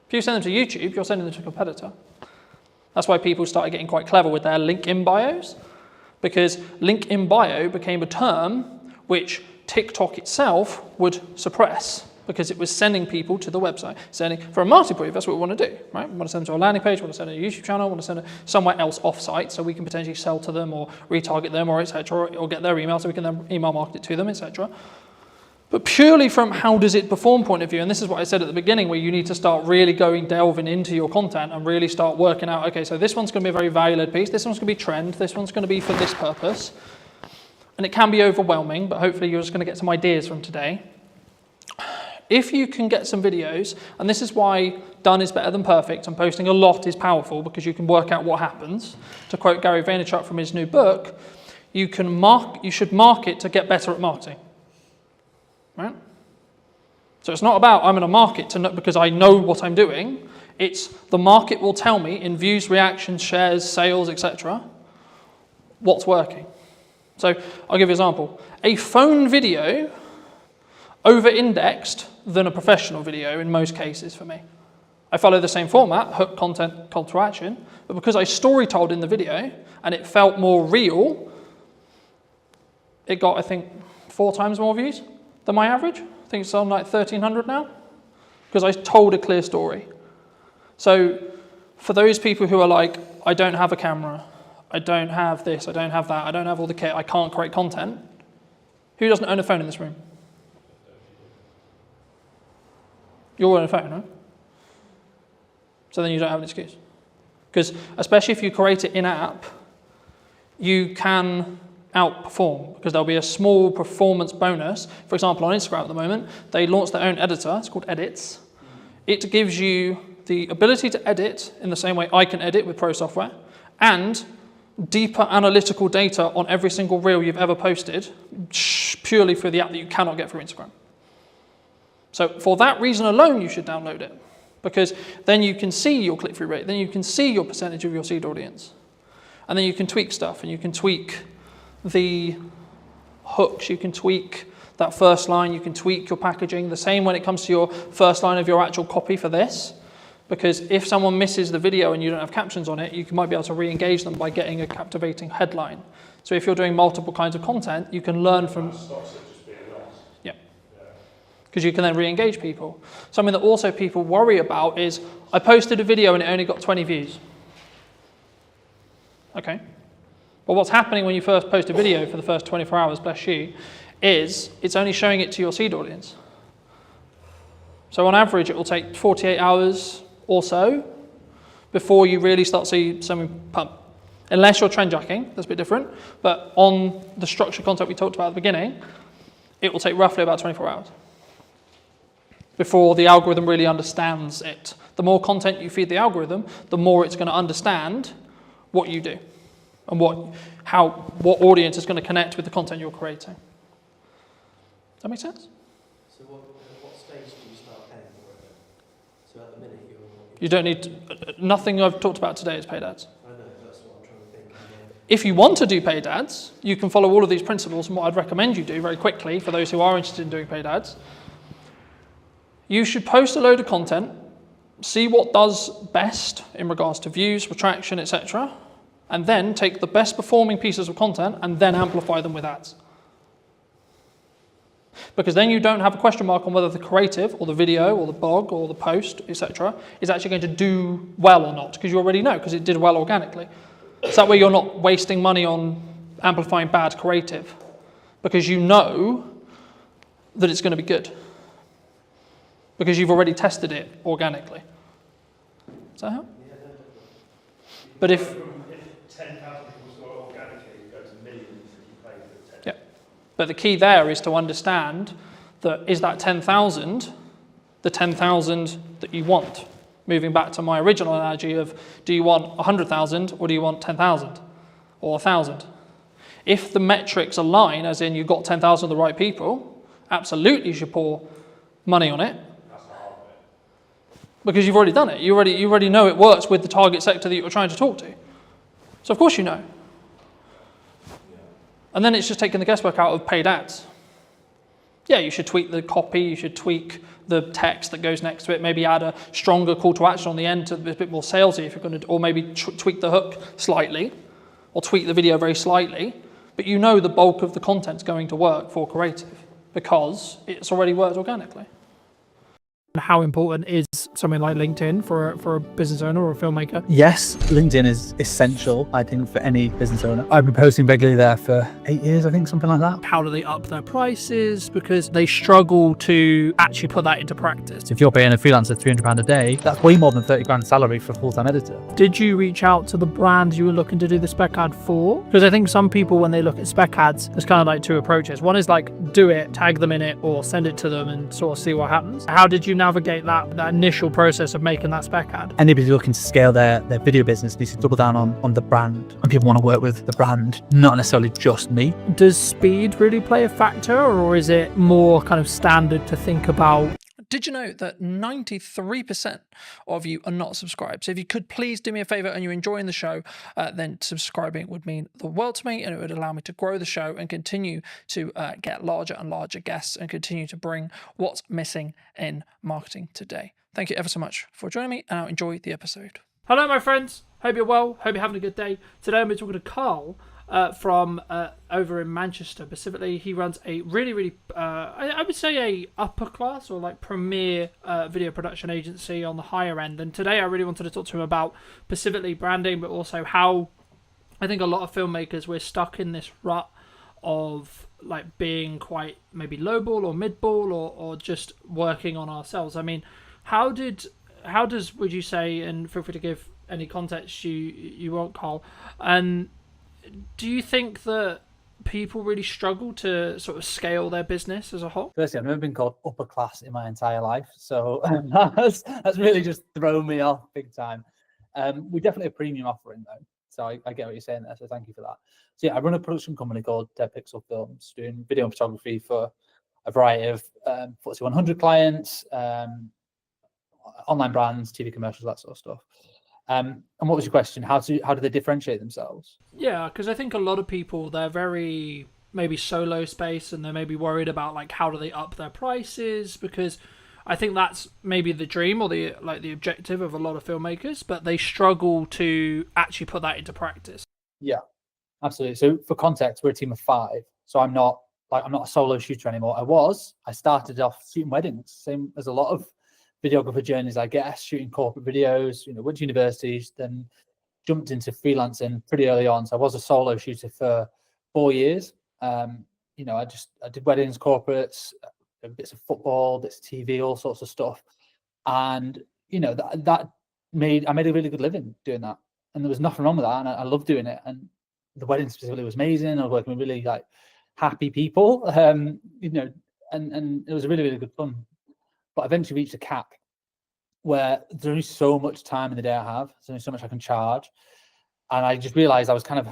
If you send them to YouTube, you're sending them to a competitor. That's why people started getting quite clever with their link in bios, because link in bio became a term which TikTok itself would suppress, because it was sending people to the website. For a marketing brief, that's what we want to do, right? We want to send them to a landing page, we want to send them to a YouTube channel, we want to send them somewhere else off-site so we can potentially sell to them or retarget them or etc. or get their email so we can then email market it to them, etc. But purely from how does it perform point of view, and this is what I said at the beginning, where you need to start really delving into your content and really start working out, okay, so this one's going to be a very value-led piece, this one's going to be trend, this one's going to be for this purpose. And it can be overwhelming, but hopefully you're just going to get some ideas from today. If you can get some videos, and this is why done is better than perfect, and posting a lot is powerful because you can work out what happens. To quote Gary Vaynerchuk from his new book, you should market to get better at marketing. Right? So it's not about I'm going to market because I know what I'm doing. It's the market will tell me in views, reactions, shares, sales, etc. what's working. So I'll give you an example. A phone video over-indexed than a professional video in most cases for me. I follow the same format, hook, content, call to action, but because I story-told in the video and it felt more real, it got, I think, 4 times more views than my average. I think it's on like 1,300 now, because I told a clear story. So for those people who are like, I don't have a camera, I don't have this, I don't have that, I don't have all the kit, I can't create content, who doesn't own a phone in this room? You all own a phone, right? So then you don't have an excuse. Because especially if you create it in-app, you can outperform because there'll be a small performance bonus. For example, on Instagram at the moment, they launched their own editor. It's called Edits. It gives you the ability to edit in the same way I can edit with Pro software, and deeper analytical data on every single reel you've ever posted purely through the app that you cannot get through Instagram. So for that reason alone, you should download it, because then you can see your click-through rate, then you can see your percentage of your seed audience, and then you can tweak stuff, and you can tweak the hooks, you can tweak that first line, you can tweak your packaging. The same when it comes to your first line of your actual copy for this, because if someone misses the video and you don't have captions on it, you might be able to re-engage them by getting a captivating headline. So if you're doing multiple kinds of content, you can learn from... Stops it just being lost. Yeah. Because you can then re-engage people. Something that also people worry about is, I posted a video and it only got 20 views. Okay. But what's happening when you first post a video for the first 24 hours, bless you, is it's only showing it to your seed audience. So on average, it will take 48 hours or so before you really start to see something pump. Unless you're trend jacking, that's a bit different. But on the structured content we talked about at the beginning, it will take roughly about 24 hours before the algorithm really understands it. The more content you feed the algorithm, the more it's going to understand what you do and what audience is going to connect with the content you're creating. Does that make sense? So what stage do you start paying for it? So at the minute You don't need to, nothing I've talked about today is paid ads. I know, that's what I'm trying to think. If you want to do paid ads, you can follow all of these principles, and what I'd recommend you do very quickly for those who are interested in doing paid ads, you should post a load of content, see what does best in regards to views, retraction, etc., and then take the best performing pieces of content and then amplify them with ads. Because then you don't have a question mark on whether the creative or the video or the blog or the post, etc., is actually going to do well or not, because you already know, because it did well organically. So that way you're not wasting money on amplifying bad creative, because you know that it's going to be good, because you've already tested it organically. Does that help? Yeah, no. But if 10,000 people saw it organically, it goes to millions if you pay for 10. yeah, but the key there is to understand that is that 10,000 the 10,000 that you want? Moving back to my original analogy of, do you want 100,000 or do you want 10,000 or 1,000? If the metrics align, as in you've got 10,000 of the right people, absolutely you should pour money on it. Because you've already done it. You already know it works with the target sector that you're trying to talk to. So of course you know. And then it's just taking the guesswork out of paid ads. Yeah, you should tweak the copy, you should tweak the text that goes next to it, maybe add a stronger call to action on the end to be a bit more salesy if you're going to, or maybe tweak the hook slightly, or tweak the video very slightly, but you know the bulk of the content's going to work for creative because it's already worked organically. How important is something like LinkedIn for a business owner or a filmmaker? Yes, LinkedIn is essential, I think, for any business owner. I've been posting regularly there for 8 years, I think, something like that. How do they up their prices? Because they struggle to actually put that into practice. If you're paying a freelancer £300 a day, that's way more than 30 grand salary for a full-time editor. Did you reach out to the brands you were looking to do the spec ad for? Because I think some people, when they look at spec ads, there's kind of like two approaches. One is like, do it, tag them in it, or send it to them and sort of see what happens. How did you navigate that initial process of making that spec ad? Anybody looking to scale their video business needs to double down on the brand. And people want to work with the brand, not necessarily just me. Does speed really play a factor, or is it more kind of standard to think about? Did you know that 93% of you are not subscribed? So if you could please do me a favor and you're enjoying the show, then subscribing would mean the world to me, and it would allow me to grow the show and continue to get larger and larger guests and continue to bring what's missing in marketing today. Thank you ever so much for joining me, and I'll enjoy the episode. Hello, my friends. Hope you're well. Hope you're having a good day. Today I'm talking to Carl from over in Manchester. Specifically, he runs a really, I would say a upper class or like premier video production agency on the higher end. And today I really wanted to talk to him about specifically branding, but also how I think a lot of filmmakers, we're stuck in this rut of like being quite maybe lowball or midball or just working on ourselves. I mean, how does would you say, and feel free to give any context you want, Carl, and do you think that people really struggle to sort of scale their business as a whole? Firstly, I've never been called upper class in my entire life, so that's really just thrown me off big time. We're definitely a premium offering though, so I get what you're saying there. So thank you for that. So yeah, I run a production company called Dead Pixel Films, doing video and photography for a variety of FTSE 100 clients, online brands, TV commercials, that sort of stuff. And what was your question? How do they differentiate themselves? Yeah, because I think a lot of people, they're very maybe solo space, and they're maybe worried about like how do they up their prices, because I think that's maybe the dream or the objective of a lot of filmmakers, but they struggle to actually put that into practice. Yeah, absolutely. So for context, we're a team of 5. So I'm not a solo shooter anymore. I started off shooting weddings, same as a lot of videographer journeys, I guess, shooting corporate videos, went to universities, then jumped into freelancing pretty early on. So I was a solo shooter for 4 years. I did weddings, corporates, bits of football, bits of TV, all sorts of stuff. And, I made a really good living doing that. And there was nothing wrong with that. And I loved doing it. And the wedding specifically was amazing. I was working with really happy people, and it was really, really good fun. But eventually reached a cap where there's only so much time in the day I have. There's only so much I can charge. And I just realized I was I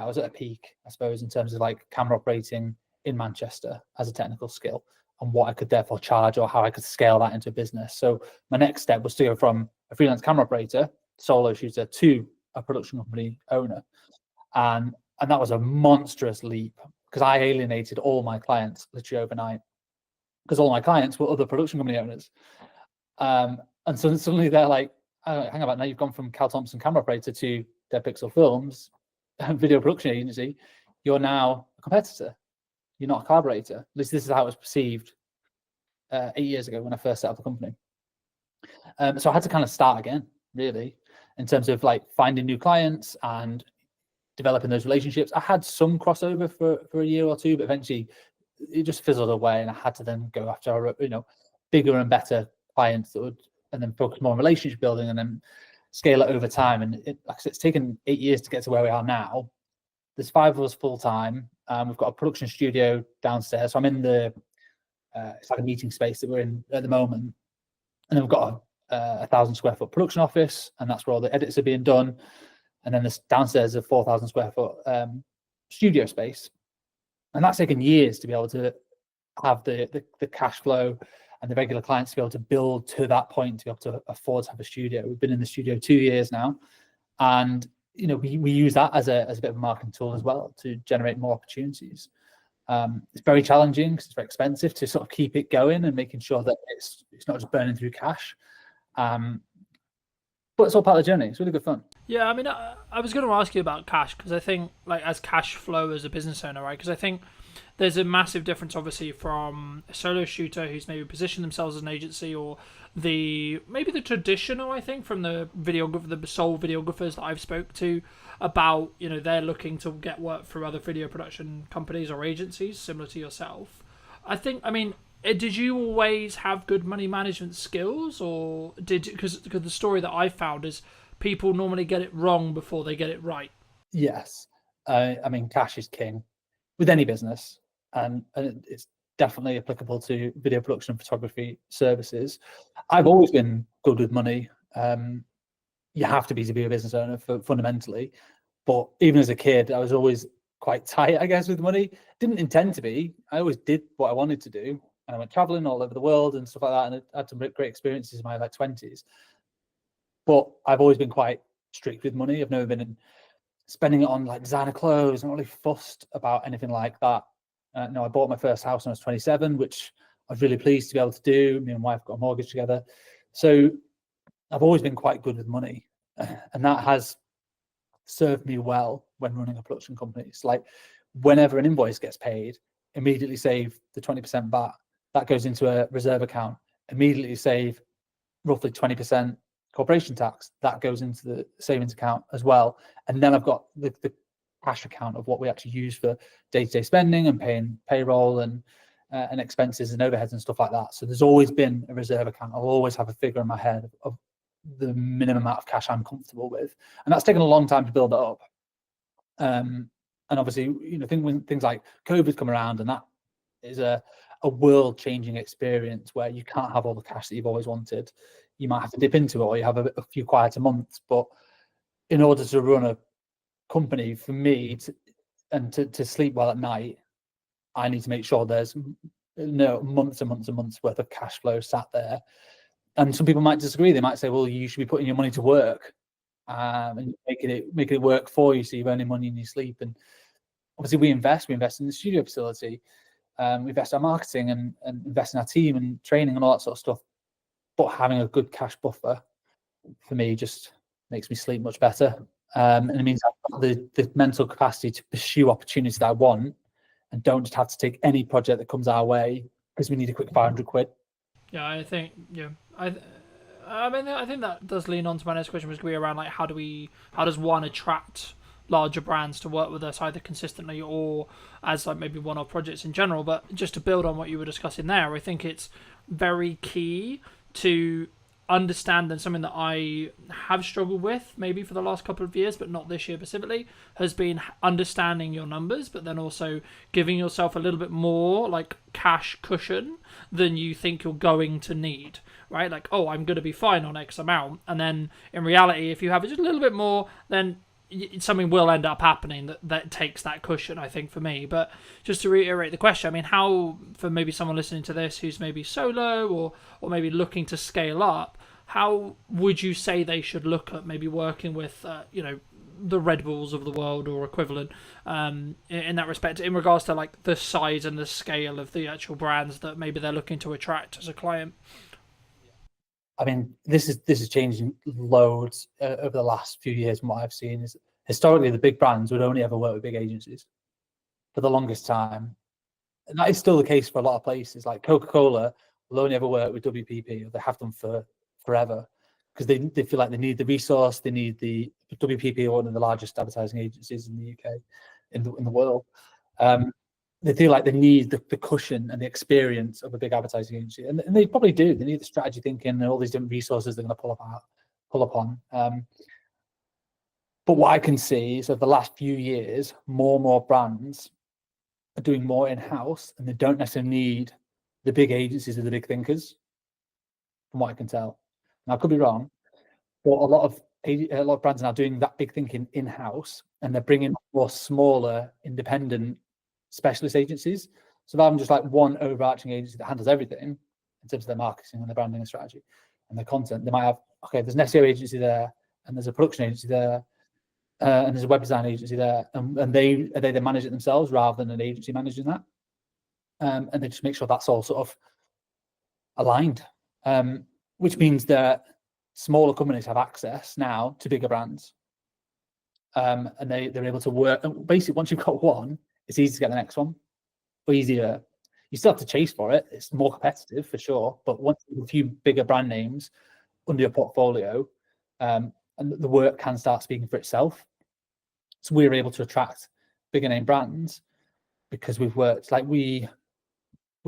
was at a peak, I suppose, in terms of camera operating in Manchester as a technical skill, and what I could therefore charge or how I could scale that into a business. So my next step was to go from a freelance camera operator, solo shooter, to a production company owner. And that was a monstrous leap, because I alienated all my clients literally overnight, because all my clients were other production company owners. And so suddenly they're like, oh, hang about, now you've gone from Cal Thompson camera operator to Dead Pixel Films, video production agency. You're now a competitor. You're not a collaborator. At least this is how it was perceived 8 years ago when I first set up the company. So I had to kind of start again, really, in terms of finding new clients and developing those relationships. I had some crossover for a year or two, but eventually it just fizzled away, and I had to then go after bigger and better clients that would, and then focus more on relationship building, and then scale it over time. And it's taken 8 years to get to where we are now. There's 5 of us full time. We've got a production studio downstairs. So I'm in the it's like a meeting space that we're in at the moment, and then we've got a 1,000 square foot production office, and that's where all the edits are being done. And then this downstairs is a 4,000 square foot studio space, and that's taken years to be able to have the cash flow and the regular clients to be able to build to that point, to be able to afford to have a studio. We've been in the studio 2 years now, and we use that as a bit of a marketing tool as well to generate more opportunities. It's very challenging because it's very expensive to sort of keep it going and making sure that it's not just burning through cash. But it's all part of the journey. It's really good fun. Yeah, I mean, I was going to ask you about cash, because I think as cash flow as a business owner, right? Because I think there's a massive difference, obviously, from a solo shooter who's maybe positioned themselves as an agency, or maybe the traditional, I think, from the sole videographers that I've spoke to about, they're looking to get work through other video production companies or agencies similar to yourself. Did you always have good money management skills, or because the story that I found is people normally get it wrong before they get it right? Yes. Cash is king with any business, and it's definitely applicable to video production and photography services. I've always been good with money. You have to be a business owner fundamentally, but even as a kid, I was always quite tight, I guess, with money. Didn't intend to be. I always did what I wanted to do, and I went traveling all over the world and stuff like that, and I had some great experiences in my 20s. But I've always been quite strict with money. I've never been spending it on designer clothes. I'm not really fussed about anything like that. I bought my first house when I was 27, which I was really pleased to be able to do. Me and my wife got a mortgage together. So I've always been quite good with money. And that has served me well when running a production company. It's whenever an invoice gets paid, immediately save the 20% VAT. That goes into a reserve account. Immediately save roughly 20% corporation tax. That goes into the savings account as well. And then I've got the cash account of what we actually use for day-to-day spending and paying payroll and expenses and overheads and stuff like that. So there's always been a reserve account. I'll always have a figure in my head of the minimum amount of cash I'm comfortable with. And that's taken a long time to build it up. And obviously, when things like COVID come around, and that is a world-changing experience where you can't have all the cash that you've always wanted. You might have to dip into it, or you have a few quieter months. But in order to run a company, for me, to sleep well at night, I need to make sure there's months and months and months worth of cash flow sat there. And some people might disagree. They might say, well, you should be putting your money to work, and making it work for you, so you're earning money in your sleep. And obviously, we invest in the studio facility. We invest in our marketing and invest in our team and training and all that sort of stuff. But having a good cash buffer, for me, just makes me sleep much better. And it means I've got the mental capacity to pursue opportunities that I want, and don't just have to take any project that comes our way because we need a quick 500 quid. Yeah, I think I mean, I think that does lean on to my next question, was going to be around like how does one attract larger brands to work with us, either consistently or as like maybe one-off projects in general. But just to build on what you were discussing there, I think it's very key to understand, and something that I have struggled with maybe for the last couple of years, but not this year specifically, has been understanding your numbers, but then also giving yourself a little bit more like cash cushion than you think you're going to need, right? Like, oh, I'm going to be fine on X amount. And then in reality, if you have just a little bit more, then something will end up happening that takes that cushion, I think, for me. But just to reiterate the question, I mean, how, for maybe someone listening to this who's maybe solo or maybe looking to scale up, how would you say they should look at maybe working with, the Red Bulls of the world or equivalent, in that respect, in regards to like the size and the scale of the actual brands that maybe they're looking to attract as a client? I mean, this is changing loads over the last few years. From what I've seen, is historically the big brands would only ever work with big agencies for the longest time, and that is still the case for a lot of places. Like Coca-Cola will only ever work with WPP, or they have done for forever, because they feel like they need the resource. They need the WPP, one of the largest advertising agencies in the UK, in the world. They feel like they need the cushion and the experience of a big advertising agency, and they probably do. They need the strategy thinking and all these different resources they're going to pull upon. But what I can see is, over the last few years, more and more brands are doing more in-house, and they don't necessarily need the big agencies or the big thinkers, from what I can tell. Now, I could be wrong, but a lot of brands are now doing that big thinking in-house, and they're bringing more smaller, independent specialist agencies. So rather than just like one overarching agency that handles everything in terms of their marketing and their branding and strategy and their content, they might have, okay, there's an SEO agency there, and there's a production agency there, and there's a web design agency there, and they manage it themselves rather than an agency managing that. And they just make sure that's all sort of aligned, which means that smaller companies have access now to bigger brands, and they're able to work. And basically, once you've got one, it's easy to get the next one, or easier. You still have to chase for it. It's more competitive for sure, but once you have a few bigger brand names under your portfolio, and the work can start speaking for itself. So we're able to attract bigger name brands because we've worked, like we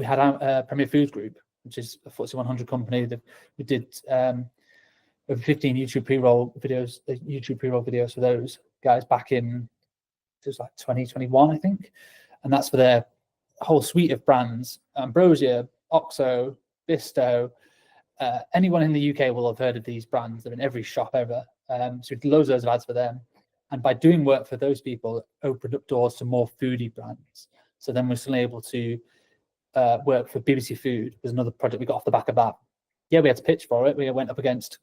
had our Premier Foods Group, which is a FTSE 100 company. That we did over 15 YouTube pre-roll videos for those guys back in, it was like 2021, I think. And that's for their whole suite of brands: Ambrosia, Oxo, Bisto. Anyone in the UK will have heard of these brands. They're in every shop ever. So we did loads of ads for them. And by doing work for those people, it opened up doors to more foodie brands. So then we're suddenly able to work for BBC Food. There's another project we got off the back of that. Yeah, we had to pitch for it. We went up against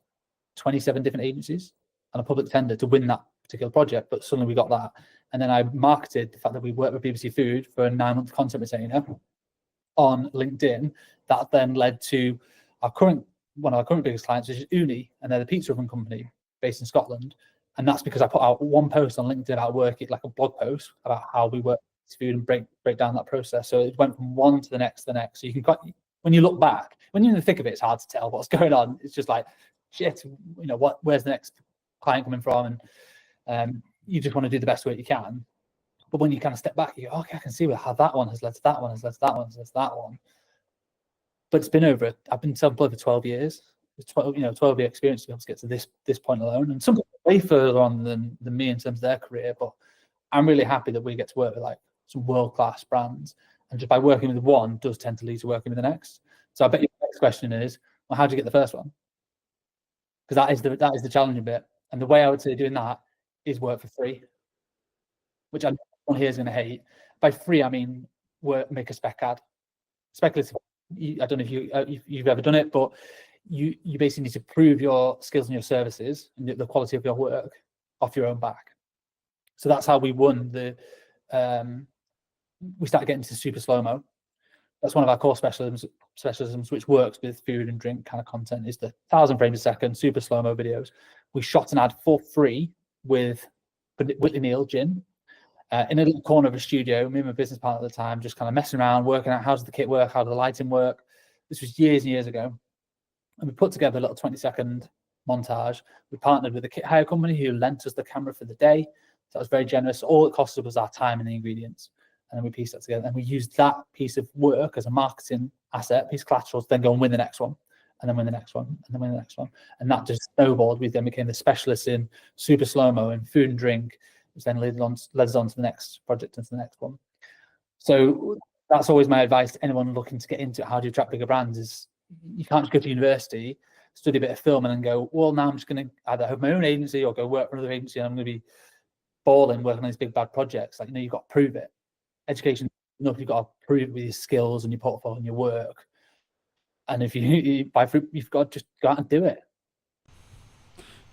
27 different agencies and a public tender to win that particular project, but suddenly we got that. And then I marketed the fact that we worked with BBC Food for a 9-month content retainer on LinkedIn. That then led to one of our current biggest clients, which is Uni, and they're the pizza oven company based in Scotland. And that's because I put out one post on LinkedIn about working, like a blog post about how we work with food and break down that process. So it went from one to the next. So you can, when you look back, when you're in the thick of it, it's hard to tell what's going on. It's just like, shit, where's the next client coming from? And you just want to do the best work you can. But when you kind of step back, you go, okay, I can see how that one has led to that one, has led to that one, has led to that one. But it's been I've been self-employed for 12 years. It's 12-year experience to be able to get to this point alone. And some people are way further on than me in terms of their career, but I'm really happy that we get to work with like some world-class brands, and just by working with one does tend to lead to working with the next. So I bet your next question is, well, how did you get the first one? Because that is the challenging bit. And the way I would say doing that is work for free, which I know everyone here is going to hate. By free, I mean make a spec ad. Speculative. I don't know if you've ever done it, but you basically need to prove your skills and your services and the quality of your work off your own back. So that's how we won the. We started getting into super slow-mo. That's one of our core specialisms, which works with food and drink kind of content, is the 1,000 frames a second super slow-mo videos. We shot an ad for free with Whitley Neal Gin in a little corner of a studio. Me and my business partner at the time just kind of messing around, working out how does the kit work, how does the lighting work. This was years and years ago. And we put together a little 20-second montage. We partnered with a kit hire company who lent us the camera for the day. So that was very generous. All it cost us was our time and the ingredients. And then we pieced that together. And we used that piece of work as a marketing asset, piece of collateral, to then go and win the next one, and then win the next one, and then win the next one. And that just snowballed. We then became the specialists in super slow-mo and food and drink, which then led us on to the next project and to the next one. So that's always my advice to anyone looking to get into it. How do you attract bigger brands? Is you can't just go to university, study a bit of film, and then go, well, now I'm just going to either have my own agency or go work for another agency, and I'm going to be balling working on these big bad projects. Like, you've got to prove it. Education, you've got to prove it with your skills and your portfolio and your work. And if you've got to just go out and do it.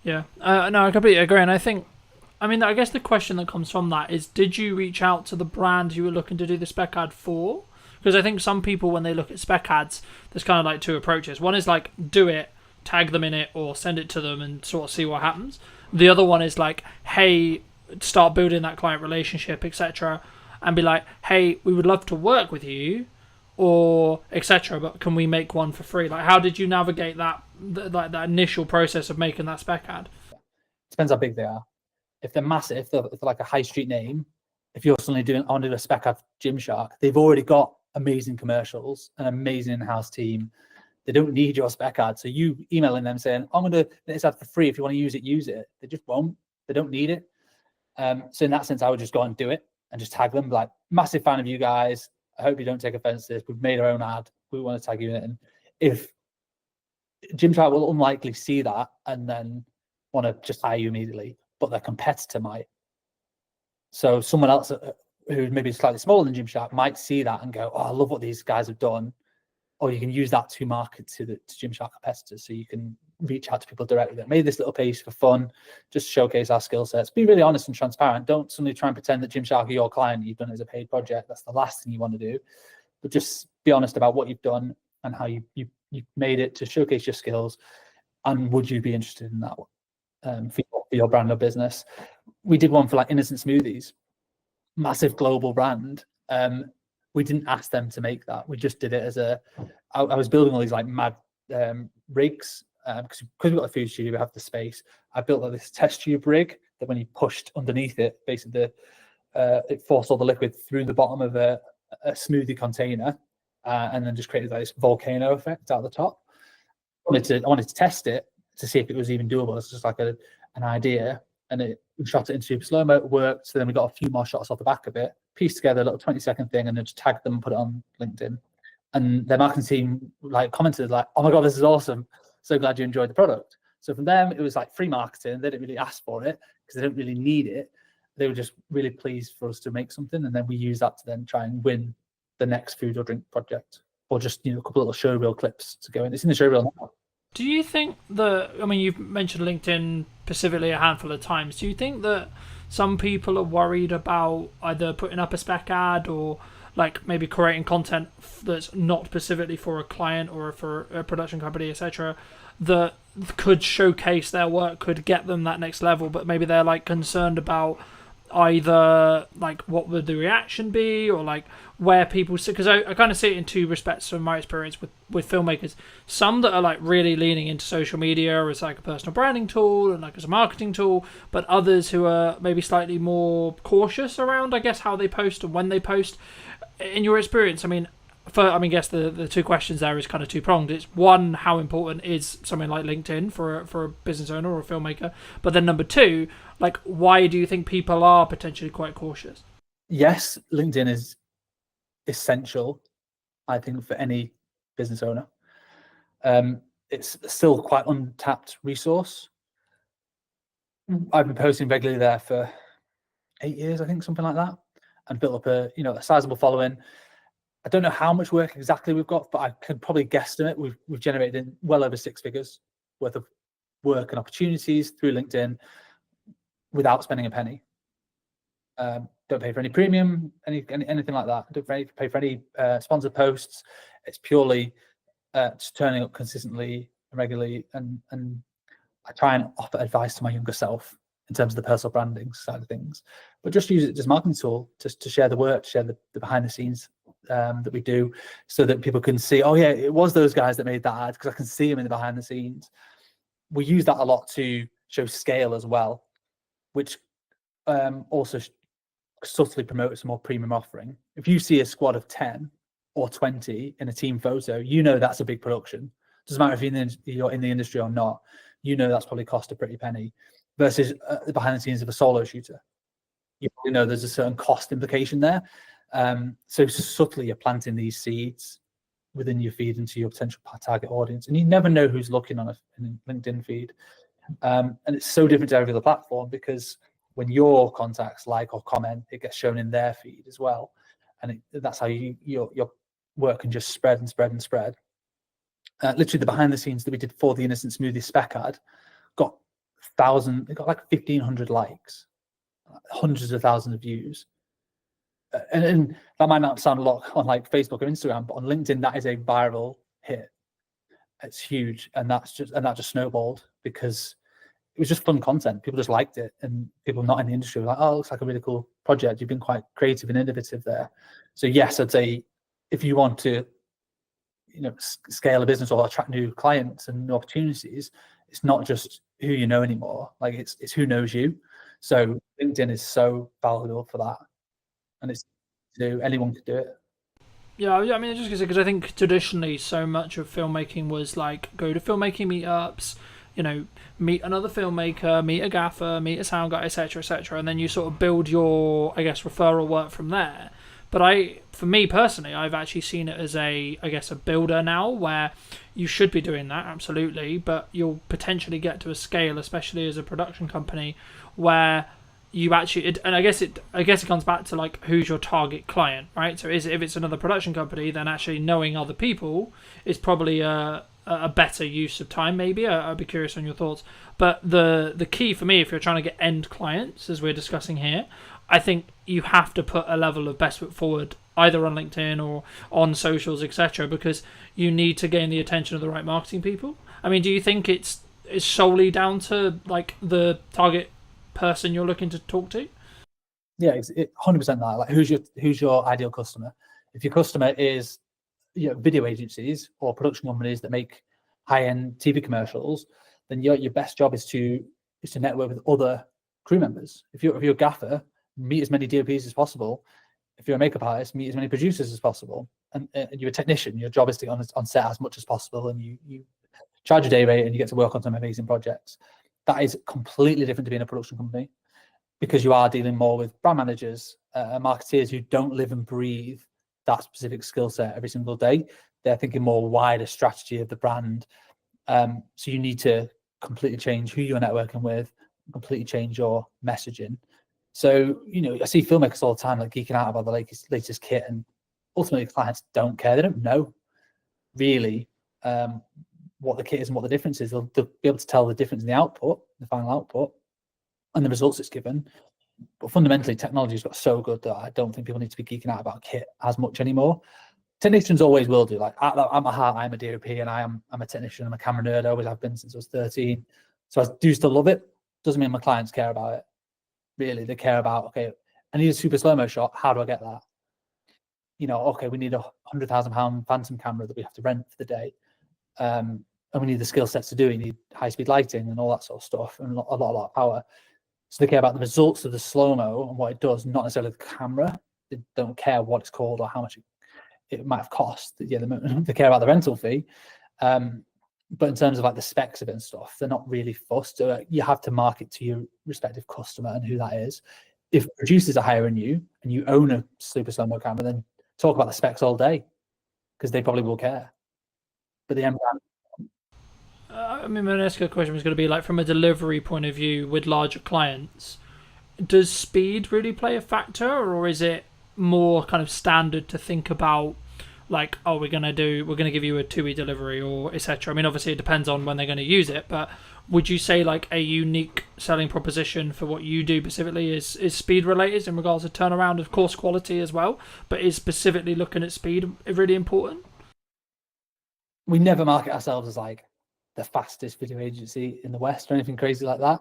Yeah, no, I completely agree. And I guess the question that comes from that is, did you reach out to the brand you were looking to do the spec ad for? Because I think some people, when they look at spec ads, there's kind of like two approaches. One is like, do it, tag them in it, or send it to them and sort of see what happens. The other one is like, hey, start building that client relationship, etc., and be like, hey, we would love to work with you, or etc., but can we make one for free? Like, how did you navigate that initial process of making that spec ad? Depends how big they are. If they're massive, if they're like a high street name, if you're suddenly I want to do a spec ad for Gymshark, they've already got amazing commercials, an amazing in-house team. They don't need your spec ad. So you emailing them saying, I'm going to do this ad for free. If you want to use it, use it. They just won't. They don't need it. So in that sense, I would just go and do it and just tag them. Like, massive fan of you guys. I hope you don't take offense to this. We've made our own ad. We want to tag you in it. And if Gymshark will unlikely see that and then want to just hire you immediately, but their competitor might. So someone else who maybe is slightly smaller than Gymshark might see that and go, oh, I love what these guys have done. Or you can use that to market to Gymshark competitors. So you can reach out to people directly that made this little piece for fun, just showcase our skill sets. Be really honest and transparent. Don't suddenly try and pretend that Gymshark are your client. You've done it as a paid project. That's the last thing you want to do. But just be honest about what you've done and how you made it to showcase your skills. And would you be interested in that one for your brand or business? We did one for like Innocent Smoothies, massive global brand. We didn't ask them to make that. We just did it as I was building all these like mad rigs because we've got a food studio, we have the space. I built like this test tube rig that when you pushed underneath it, basically it forced all the liquid through the bottom of a smoothie container and then just created like this volcano effect out the top. I wanted to test it to see if it was even doable. It's just like an idea, and we shot it in super slow-mo. It worked. So then we got a few more shots off the back of it, pieced together a little 20-second thing, and then just tagged them and put it on LinkedIn. And their marketing team like commented like, "Oh my god, this is awesome! So glad you enjoyed the product." So from them, it was like free marketing. They didn't really ask for it because they didn't really need it. They were just really pleased for us to make something, and then we use that to then try and win the next food or drink project, or just a couple of little showreel clips to go in. It's in the showreel now. Do you think you've mentioned LinkedIn specifically a handful of times. Do you think that some people are worried about either putting up a spec ad or like maybe creating content that's not specifically for a client or for a production company, etc., that could showcase their work, could get them that next level, but maybe they're like concerned about either like what would the reaction be or like where people see, because I kind of see it in two respects from my experience with filmmakers. Some that are like really leaning into social media as like a personal branding tool and like as a marketing tool, but others who are maybe slightly more cautious around, I guess, how they post and when they post. In your experience, I guess the two questions there is kind of two-pronged. It's one, how important is something like LinkedIn for a business owner or a filmmaker? But then number two, Like, why do you think people are potentially quite cautious? Yes, LinkedIn is essential, I think, for any business owner. It's still quite untapped resource. I've been posting regularly there for 8 years, I think, something like that, and built up a sizable following. I don't know how much work exactly we've got, but I could probably guesstimate we've generated well over 6 figures worth of work and opportunities through LinkedIn without spending a penny. Don't pay for any premium, anything like that. Don't pay for any sponsored posts. It's purely just turning up consistently and regularly, and I try and offer advice to my younger self in terms of the personal branding side of things, but just use it as a marketing tool to share the work, to share the behind the scenes that we do, so that people can see, oh yeah, it was those guys that made that ad, because I can see them in the behind the scenes. We use that a lot to show scale as well, which also subtly promotes a more premium offering. If you see a squad of 10 or 20 in a team photo, you know that's a big production. Doesn't matter if you're in the industry or not, you know that's probably cost a pretty penny, versus the behind the scenes of a solo shooter. You probably know there's a certain cost implication there. So subtly you're planting these seeds within your feed into your potential target audience, and you never know who's looking on a LinkedIn feed. And it's so different to every other platform, because when your contacts like or comment, it gets shown in their feed as well, and that's how your work can just spread and spread and spread. Literally, the behind the scenes that we did for the Innocent Smoothie spec ad got like 1,500 likes, hundreds of thousands of views. And that might not sound a lot on like Facebook or Instagram, but on LinkedIn, that is a viral hit. It's huge, and that just snowballed because it was just fun content. People just liked it, and people not in the industry were like, "Oh, it looks like a really cool project. You've been quite creative and innovative there." So yes, I'd say if you want to, scale a business or attract new clients and new opportunities, it's not just who you know anymore. Like it's who knows you. So LinkedIn is so valuable for that, and anyone could do it. Yeah, I mean, just because I think traditionally so much of filmmaking was like go to filmmaking meetups, meet another filmmaker, meet a gaffer, meet a sound guy, etc., and then you sort of build your, I guess, referral work from there. But for me personally, I've actually seen it as a builder now, where you should be doing that, absolutely, but you'll potentially get to a scale, especially as a production company, where you actually, and I guess it comes back to like who's your target client, right? So if it's another production company, then actually knowing other people is probably a better use of time. Maybe I'd be curious on your thoughts. But the key for me, if you're trying to get end clients, as we're discussing here, I think you have to put a level of best foot forward, either on LinkedIn or on socials, etc., because you need to gain the attention of the right marketing people. I mean, do you think it's solely down to like the target person you're looking to talk to? Yeah, 100% that. Like, who's your ideal customer? If your customer is video agencies or production companies that make high-end TV commercials, then your best job is to network with other crew members. If you're a gaffer, meet as many DOPs as possible. If you're a makeup artist, meet as many producers as possible. And you're a technician, your job is to get on set as much as possible, and you charge a day rate and you get to work on some amazing projects. That is completely different to being a production company, because you are dealing more with brand managers, marketeers who don't live and breathe that specific skill set every single day. They're thinking more wider strategy of the brand. So you need to completely change who you're networking with, completely change your messaging. So, I see filmmakers all the time like geeking out about the latest kit, and ultimately clients don't care. They don't know really what the kit is and what the difference is. They'll be able to tell the difference in the output, the final output, and the results it's given. But fundamentally, technology's got so good that I don't think people need to be geeking out about kit as much anymore. Technicians always will do. Like at my heart, I'm a DOP, and I'm a technician. I'm a camera nerd. I always have been since I was 13. So I do still love it. Doesn't mean my clients care about it. Really, they care about, okay, I need a super slow-mo shot. How do I get that? Okay, we need a £100,000 Phantom camera that we have to rent for the day. And we need the skill sets to do it. You need high-speed lighting and all that sort of stuff, and a lot of power. So they care about the results of the slow-mo and what it does, not necessarily the camera. They don't care what it's called or how much it might have cost. Yeah, they care about the rental fee. But in terms of like the specs of it and stuff, they're not really fussed. You have to market to your respective customer and who that is. If producers are hiring you and you own a super slow-mo camera, then talk about the specs all day, because they probably will care. But the end brand, I mean, my next question was going to be like, from a delivery point of view with larger clients, does speed really play a factor, or is it more kind of standard to think about, like, oh, we're gonna give you a 2-week delivery, or etc. I mean, obviously it depends on when they're going to use it, but would you say like a unique selling proposition for what you do specifically is speed related in regards to turnaround, of course quality as well, but is specifically looking at speed really important? we never market ourselves as like the fastest video agency in the West or anything crazy like that,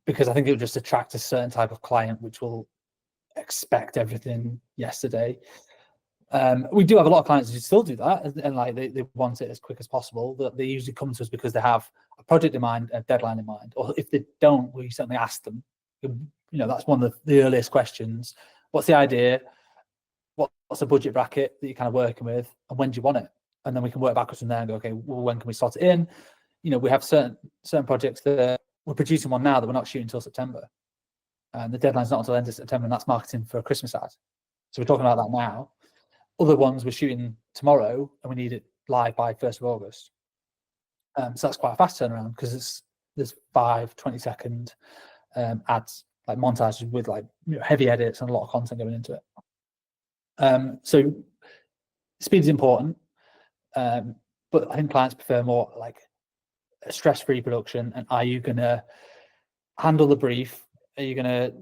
because I think it would just attract a certain type of client which will expect everything yesterday. We do have a lot of clients who still do that, and like they want it as quick as possible. That they usually come to us because they have a project in mind, a deadline in mind, or if they don't, we certainly ask them. That's one of the earliest questions. What's the idea? What's the budget bracket that you're kind of working with, and when do you want it? And then we can work backwards from there and go, okay, well, when can we slot it in? We have certain projects that we're producing one now that we're not shooting until September, and the deadline's not until the end of September, and that's marketing for a Christmas ad. So we're talking about that now. Other ones we're shooting tomorrow, and we need it live by 1st of August. So that's quite a fast turnaround, because there's 5 20-second ads, like montages with like heavy edits and a lot of content going into it. So speed is important, but I think clients prefer more like a stress-free production. And are you going to handle the brief? Are you going to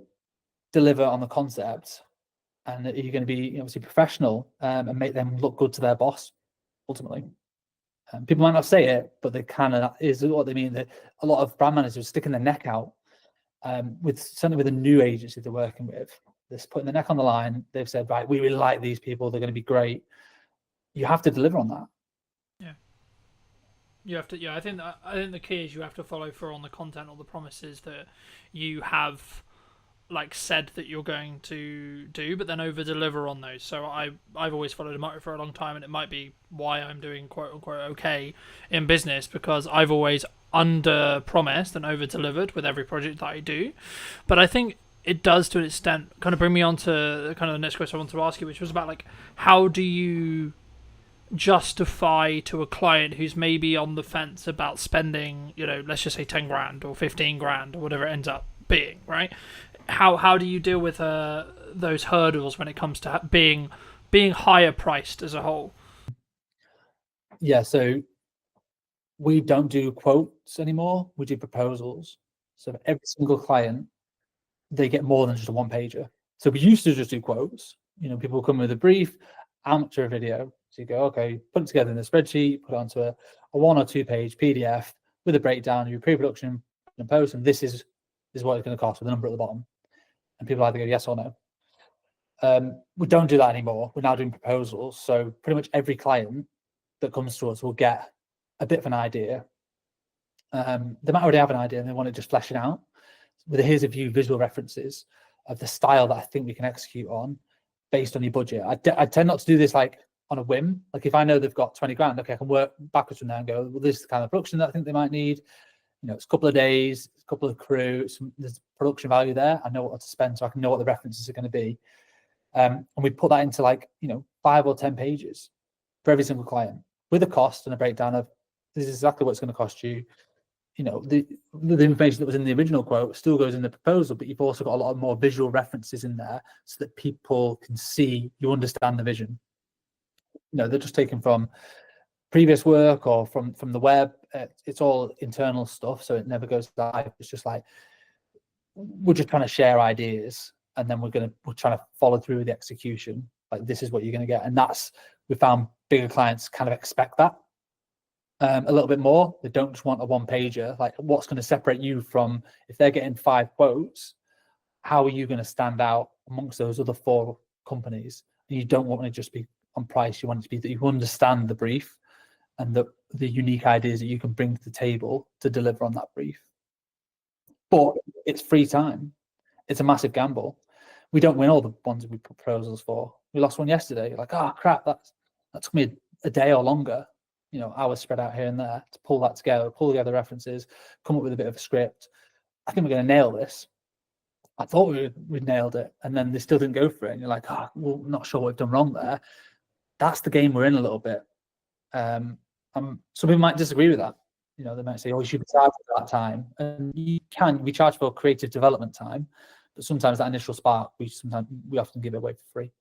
deliver on the concept? And are you going to be obviously professional and make them look good to their boss ultimately? People might not say it, but they kind of is what they mean. That a lot of brand managers are sticking their neck out certainly with a new agency they're working with. They're putting their neck on the line. They've said, right, we really like these people. They're going to be great. You have to deliver on that. Yeah. You have to. Yeah, I think the key is you have to follow through on the content or the promises that you have like said that you're going to do, but then over deliver on those. So I've always followed a motto for a long time, and it might be why I'm doing quote unquote okay in business, because I've always under promised and over delivered with every project that I do. But I think it does, to an extent, kind of bring me on to kind of the next question I wanted to ask you, which was about like, how do you justify to a client who's maybe on the fence about spending, let's just say 10 grand or 15 grand or whatever it ends up being, right? How do you deal with those hurdles when it comes to being higher priced as a whole? Yeah, so we don't do quotes anymore. We do proposals. So for every single client, they get more than just a one-pager. So we used to just do quotes. People come with a brief, amateur video. So you go, okay, put it together in a spreadsheet, put it onto a 1 or 2 page PDF with a breakdown of your pre-production and post, and this is what it's going to cost with a number at the bottom. And people either go yes or no. We don't do that anymore. We're now doing proposals. So pretty much every client that comes to us will get a bit of an idea. They might already have an idea and they want to just flesh it out. With here's a few visual references of the style that I think we can execute on based on your budget. I tend not to do this like on a whim. Like if I know they've got 20 grand, okay, I can work backwards from there and go, well, this is the kind of production that I think they might need. It's a couple of days, a couple of crew, there's production value there. I know what to spend, so I can know what the references are going to be. And we put that into 5 or 10 pages for every single client with a cost and a breakdown of this is exactly what it's going to cost you. The information that was in the original quote still goes in the proposal, but you've also got a lot of more visual references in there so that people can see you understand the vision. They're just taken from previous work or from the web. It's all internal stuff, so it never goes live. It's just like we're just trying to share ideas, and then we're trying to follow through with the execution. Like this is what you're going to get, and we found bigger clients kind of expect that a little bit more. They don't just want a one-pager. Like what's going to separate you from, if they're getting 5 quotes, how are you going to stand out amongst those other 4 companies? And you don't want it to just be on price. You want it to be that you understand the brief and the unique ideas that you can bring to the table to deliver on that brief. But it's free time. It's a massive gamble. We don't win all the ones we put proposals for. We lost one yesterday. Like, oh crap, that took me a day or longer. hours spread out here and there to pull that together, pull together references, come up with a bit of a script. I think we're going to nail this. I thought we'd nailed it, and then they still didn't go for it. And you're like, well, not sure what we've done wrong there. That's the game we're in a little bit. Some people might disagree with that. They might say, "Oh, you should be charged for that time," and we charge for creative development time, but sometimes that initial spark, we often give it away for free.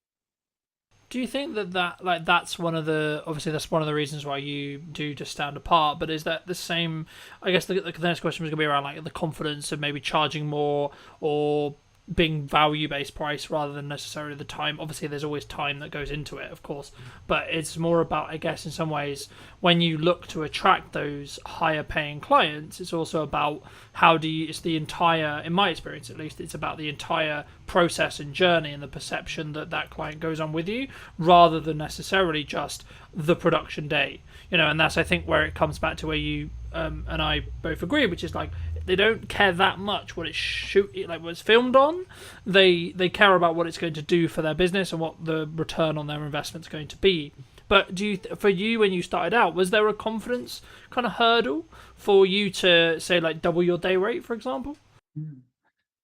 Do you think that's one of the, obviously that's one of the reasons why you do just stand apart, but is that the same? I guess the next question was going to be around like the confidence of maybe charging more or being value-based price rather than necessarily the time. Obviously there's always time that goes into it, of course, but it's more about, I guess, in some ways, when you look to attract those higher paying clients, it's also about it's the entire, in my experience at least, it's about the entire process and journey and the perception that client goes on with you, rather than necessarily just the production day. And that's, I think, where it comes back to where you and I both agree, which is like, they don't care that much what what it's filmed on. They care about what it's going to do for their business and what the return on their investment is going to be. But for you, when you started out, was there a confidence kind of hurdle for you to say like double your day rate, for example?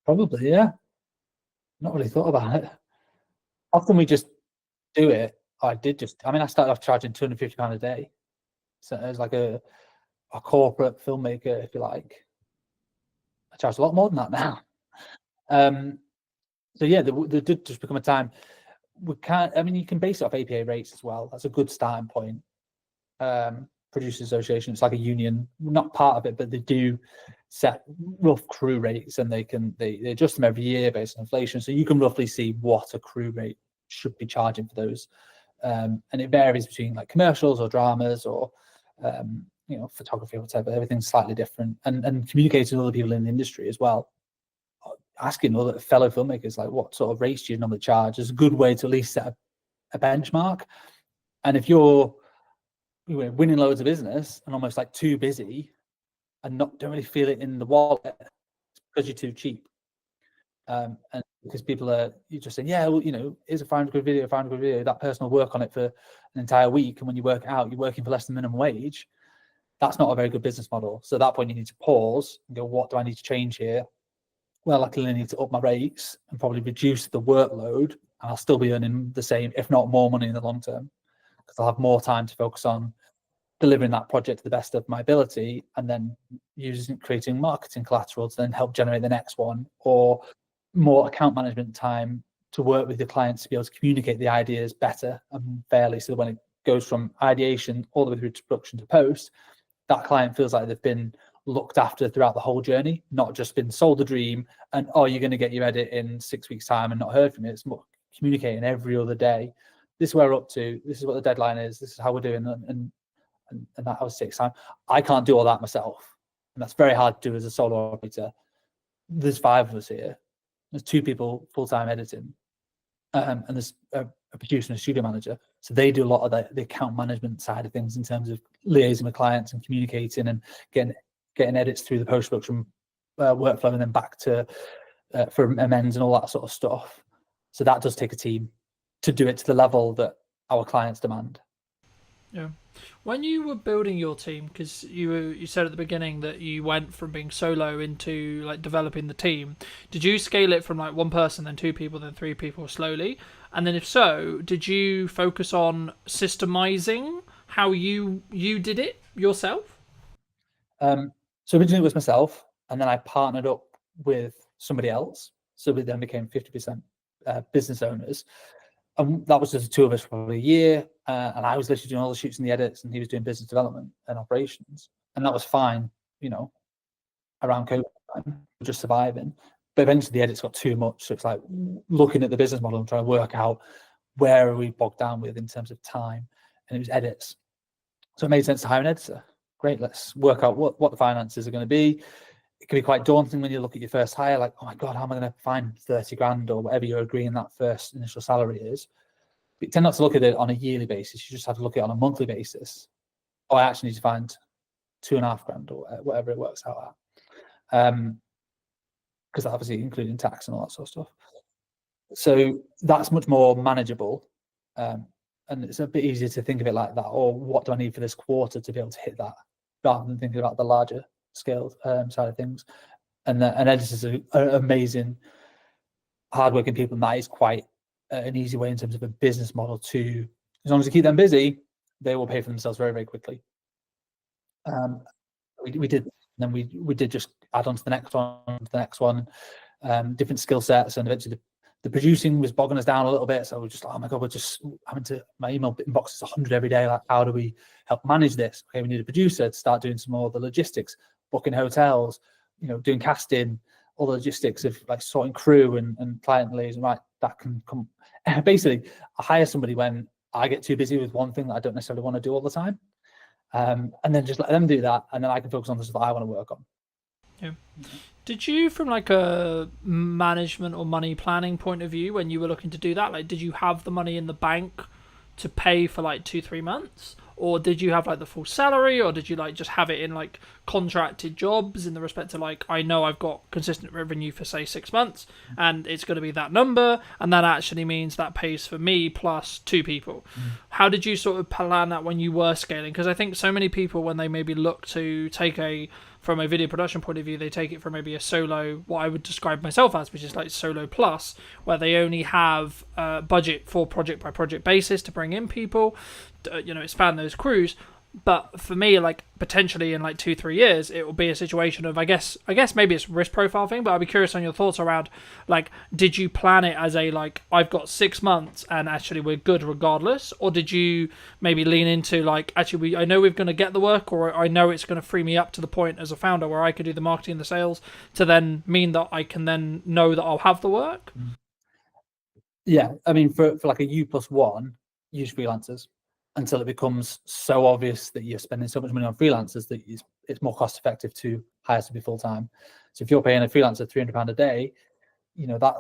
Probably, yeah. Not really thought about it. Often we just do it. I started off charging £250 a day. So it was like a corporate filmmaker, if you like. I charge a lot more than that now. So yeah, there did just become a time we can't. You can base it off APA rates as well. That's a good starting point. Producers Association, it's like a union, not part of it, but they do set rough crew rates, and they adjust them every year based on inflation. So you can roughly see what a crew rate should be charging for those, and it varies between like commercials or dramas or photography or whatever. Everything's slightly different, and communicating with other people in the industry as well, asking other fellow filmmakers like, what sort of rates do you normally charge, is a good way to at least set a benchmark. And if you're winning loads of business and almost like too busy and don't really feel it in the wallet, it's because you're too cheap, and because you're just saying, yeah, well, here's a £500 video, that person will work on it for an entire week, and when you work it out, you're working for less than minimum wage. That's not a very good business model. So at that point, you need to pause and go, what do I need to change here? Well, I clearly need to up my rates and probably reduce the workload, and I'll still be earning the same, if not more money in the long term, because I'll have more time to focus on delivering that project to the best of my ability, and then creating marketing collateral to then help generate the next one, or more account management time to work with the clients to be able to communicate the ideas better and fairly, so that when it goes from ideation all the way through to production to post, that client feels like they've been looked after throughout the whole journey, not just been sold a dream and, you're going to get your edit in 6 weeks' time and not heard from it. It's more communicating every other day. This is where we're up to. This is what the deadline is. This is how we're doing. And that always takes time. I can't do all that myself. And that's very hard to do as a solo operator. There's 5 of us here. There's 2 people full-time editing. And there's a producer and a studio manager. So they do a lot of the account management side of things in terms of liaising with clients and communicating and getting edits through the post-production workflow, and then back to for amends and all that sort of stuff. So that does take a team to do it to the level that our clients demand. Yeah. When you were building your team, because you said at the beginning that you went from being solo into like developing the team, did you scale it from like 1 person, then 2 people, then 3 people slowly? And then if so, did you focus on systemizing how you did it yourself? So originally it was myself, and then I partnered up with somebody else. So we then became 50% business owners. And that was just the 2 of us for probably a year. And I was literally doing all the shoots and the edits, and he was doing business development and operations. And that was fine, around COVID time, just surviving. But eventually the edits got too much. So it's like looking at the business model and trying to work out where are we bogged down with in terms of time. And it was edits. So it made sense to hire an editor. Great, let's work out what the finances are going to be. It can be quite daunting when you look at your first hire, like, oh my God, how am I going to find 30 grand or whatever you're agreeing that first initial salary is? But you tend not to look at it on a yearly basis. You just have to look at it on a monthly basis. Oh, I actually need to find 2.5 grand or whatever it works out at. Because obviously including tax and all that sort of stuff. So that's much more manageable. And it's a bit easier to think of it like that, or what do I need for this quarter to be able to hit that, rather than thinking about the larger scale side of things. And editors are amazing, hardworking people, and that is quite an easy way in terms of a business model to, as long as you keep them busy, they will pay for themselves very, very quickly. We did, and then we did just add on to the next one, different skill sets, and eventually the producing was bogging us down a little bit. So we're just like, oh my god, we're just having to, my email inbox is 100 every day. Like, how do we help manage this? Okay, we need a producer to start doing some more of the logistics, booking hotels, doing casting, all the logistics of like sorting crew and client liaison. Right, that can come. Basically, I hire somebody when I get too busy with one thing that I don't necessarily want to do all the time, and then just let them do that, and then I can focus on the stuff that I want to work on. Yeah. Did you, from like a management or money planning point of view, when you were looking to do that, like, did you have the money in the bank to pay for like 2-3 months, or did you have like the full salary, or did you like just have it in like contracted jobs in the respect to like, I know I've got consistent revenue for say 6 months and it's going to be that number, and that actually means that pays for me plus 2 people. How did you sort of plan that when you were scaling? Because I think so many people, when they maybe look to take from a video production point of view, they take it from maybe a solo, what I would describe myself as, which is like solo plus, where they only have budget for project by project basis to bring in people, expand those crews. But for me, like, potentially in like 2-3 years, it will be a situation of, I guess maybe it's risk profile thing, but I'd be curious on your thoughts around, like, did you plan it as a, like, I've got 6 months and actually we're good regardless? Or did you maybe lean into like, actually, I know we're going to get the work, or I know it's going to free me up to the point as a founder where I could do the marketing and the sales to then mean that I can then know that I'll have the work? Yeah, I mean, for like a U+1, use freelancers until it becomes so obvious that you're spending so much money on freelancers that it's more cost effective to hire somebody full time. So if you're paying a freelancer £300 a day, that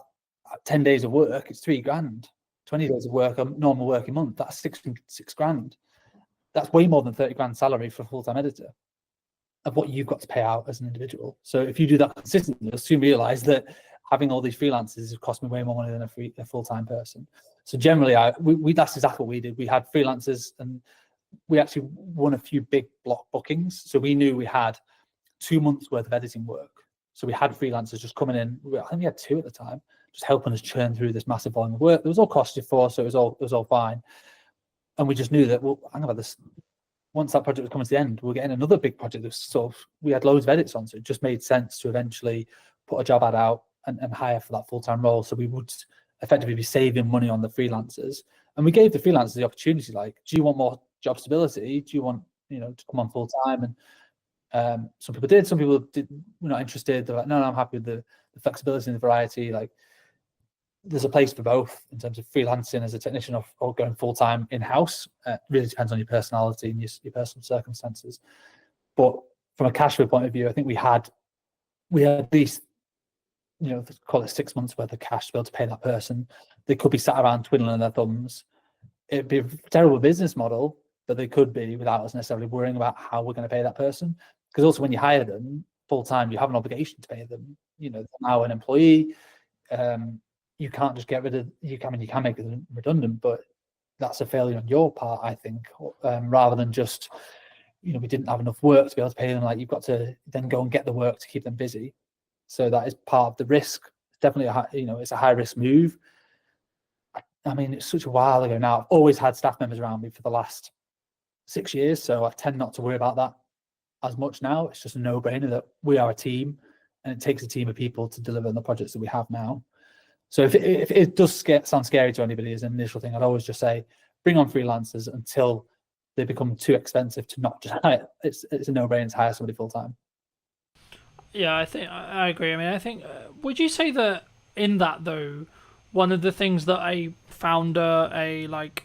10 days of work, it's £3,000. 20 days of work, a normal working month, that's six grand. That's way more than 30 grand salary for a full-time editor of what you've got to pay out as an individual. So if you do that consistently, you'll soon realize that having all these freelancers has cost me way more money than a full-time person. So generally, that's exactly what we did. We had freelancers, and we actually won a few big block bookings. So we knew we had 2 months worth of editing work. So we had freelancers just coming in. I think we had 2 at the time, just helping us churn through this massive volume of work. It was all costed for, so it was all fine. And we just knew that, well, hang about this. Once that project was coming to the end, we were getting another big project that was sort of, we had loads of edits on. So it just made sense to eventually put a job ad out and hire for that full-time role. So we would effectively be saving money on the freelancers. And we gave the freelancers the opportunity, like, do you want more job stability? Do you want, to come on full-time? And some people did, some people were not interested. They're like, no, I'm happy with the flexibility and the variety. Like, there's a place for both in terms of freelancing as a technician or going full-time in-house. Really depends on your personality and your personal circumstances. But from a cash flow point of view, I think we had at least, call it 6 months worth of cash to be able to pay that person. They could be sat around twiddling their thumbs. It'd be a terrible business model, but they could be without us necessarily worrying about how we're going to pay that person. Because also when you hire them full-time, you have an obligation to pay them. They're now an employee. You can't just get rid of, you can make them redundant, but that's a failure on your part, I think, rather than just, we didn't have enough work to be able to pay them. Like, you've got to then go and get the work to keep them busy. So that is part of the risk. It's definitely it's a high risk move. I mean, it's such a while ago now. I've always had staff members around me for the last 6 years, so I tend not to worry about that as much now. It's just a no-brainer that we are a team, and it takes a team of people to deliver on the projects that we have now. So if it does sound scary to anybody as an initial thing, I'd always just say, bring on freelancers until they become too expensive to not just hire. It's a no-brainer to hire somebody full-time. Yeah, I think I agree. I mean, I think, would you say that in that though, one of the things that a founder, like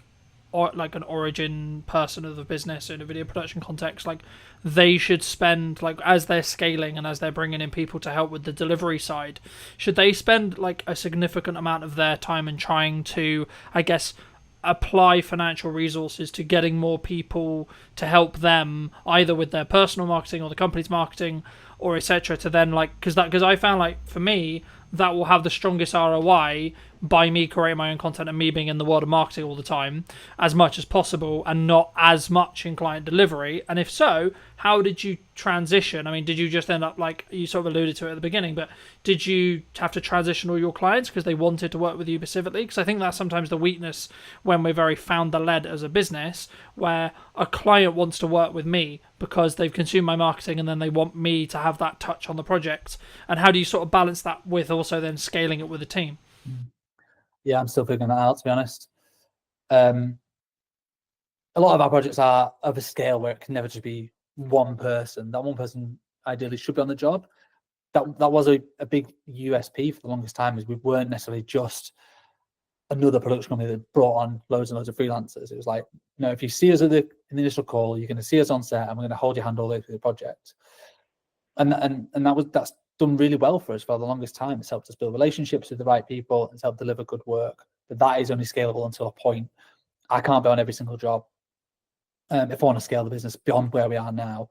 an origin person of the business in a video production context, like, they should spend, like, as they're scaling and as they're bringing in people to help with the delivery side, should they spend like a significant amount of their time in trying to, I guess, apply financial resources to getting more people to help them either with their personal marketing or the company's marketing or etc., to then, like, because I found, like, for me, that will have the strongest ROI by me creating my own content and me being in the world of marketing all the time as much as possible and not as much in client delivery? And if so, how did you transition? I mean, did you just end up, like you sort of alluded to it at the beginning, but did you have to transition all your clients because they wanted to work with you specifically? Because I think that's sometimes the weakness when we're very founder-led as a business, where a client wants to work with me because they've consumed my marketing and then they want me to have that touch on the project. And how do you sort of balance that with also then scaling it with a team? Yeah, I'm still figuring that out, to be honest. A lot of our projects are of a scale where it can never just be one person. That one person ideally should be on the job. That was a big USP for the longest time, is we weren't necessarily just another production company that brought on loads and loads of freelancers. It was like, you know, if you see us in the initial call, you're going to see us on set and we're going to hold your hand all the way through the project. And that's done really well for us for the longest time. It's helped us build relationships with the right people. It's helped deliver good work. But that is only scalable until a point. I can't be on every single job if I want to scale the business beyond where we are now.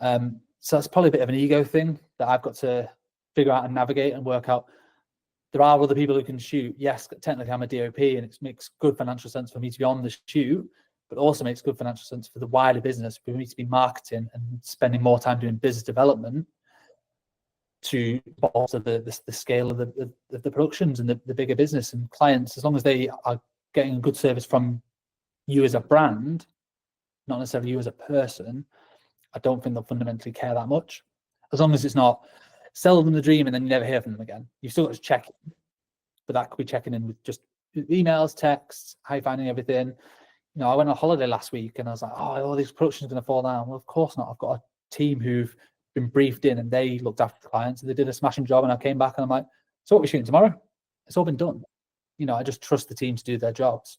So that's probably a bit of an ego thing that I've got to figure out and navigate and work out. There are other people who can shoot. Yes, technically I'm a DOP and it makes good financial sense for me to be on the shoot, but also makes good financial sense for the wider business for me to be marketing and spending more time doing business development to bolster the scale of the productions and the bigger business and clients. As long as they are getting a good service from you as a brand, not necessarily you as a person, I don't think they'll fundamentally care that much. As long as it's not sell them the dream and then you never hear from them again. You've still got to check in, but that could be checking in with just emails, texts, how you finding everything. You know, I went on holiday last week and I was like, oh, all these productions are going to fall down. Well, of course not. I've got a team who've been briefed in and they looked after the clients and they did a smashing job. And I came back and I'm like, so what are we shooting tomorrow? It's all been done. You know, I just trust the team to do their jobs.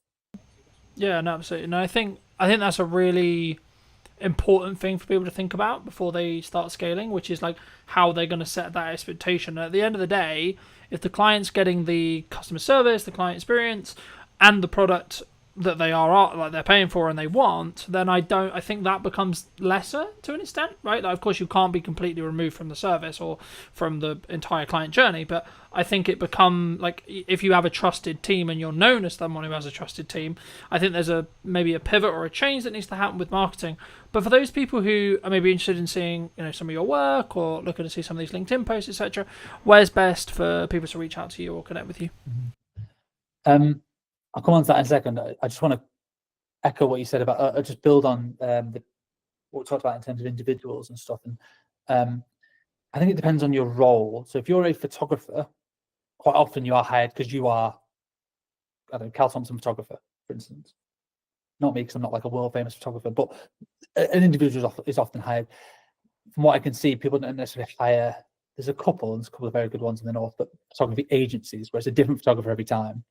Yeah, no, absolutely. No, I think that's a really important thing for people to think about before they start scaling, which is like how they're going to set that expectation. At the end of the day, if the client's getting the customer service, the client experience, and the product that they are like they're paying for and they want, then I think that becomes lesser to an extent, right? Like, of course, you can't be completely removed from the service or from the entire client journey, but I think it become like if you have a trusted team and you're known as someone who has a trusted team, I think there's maybe a pivot or a change that needs to happen with marketing. But for those people who are maybe interested in seeing, you know, some of your work or looking to see some of these LinkedIn posts, etc., where's best for people to reach out to you or connect with you? I'll come on to that in a second. I just want to echo what you said about just build on what we talked about in terms of individuals and stuff. And I think it depends on your role. So if you're a photographer, quite often you are hired because you are, I don't know, Cal Thompson photographer, for instance. Not me, because I'm not like a world famous photographer, but an individual is often hired. From what I can see, people don't necessarily hire. There's a couple of very good ones in the north, but photography agencies where it's a different photographer every time.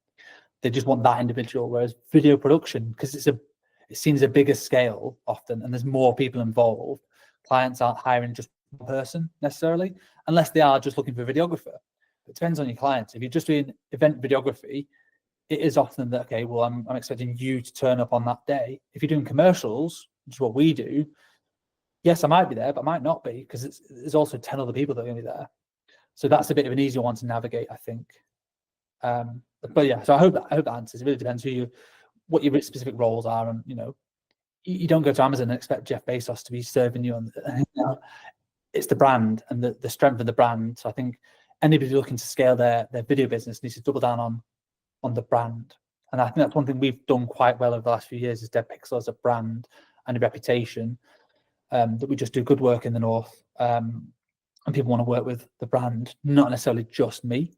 They just want that individual. Whereas video production, because it's seen as a bigger scale often, and there's more people involved, clients aren't hiring just one person necessarily, unless they are just looking for a videographer. It depends on your clients. If you're just doing event videography, it is often that, okay, well, I'm expecting you to turn up on that day. If you're doing commercials, which is what we do, yes, I might be there, but I might not be, because there's also 10 other people that are going to be there. So that's a bit of an easier one to navigate, I think. But yeah, so I hope that answers. It really depends what your specific roles are, and you know, you don't go to Amazon and expect Jeff Bezos to be serving you on. You know, it's the brand and the strength of the brand. So I think anybody looking to scale their video business needs to double down on the brand, and I think that's one thing we've done quite well over the last few years is Dead Pixel as a brand and a reputation, that we just do good work in the north, and people want to work with the brand, not necessarily just me.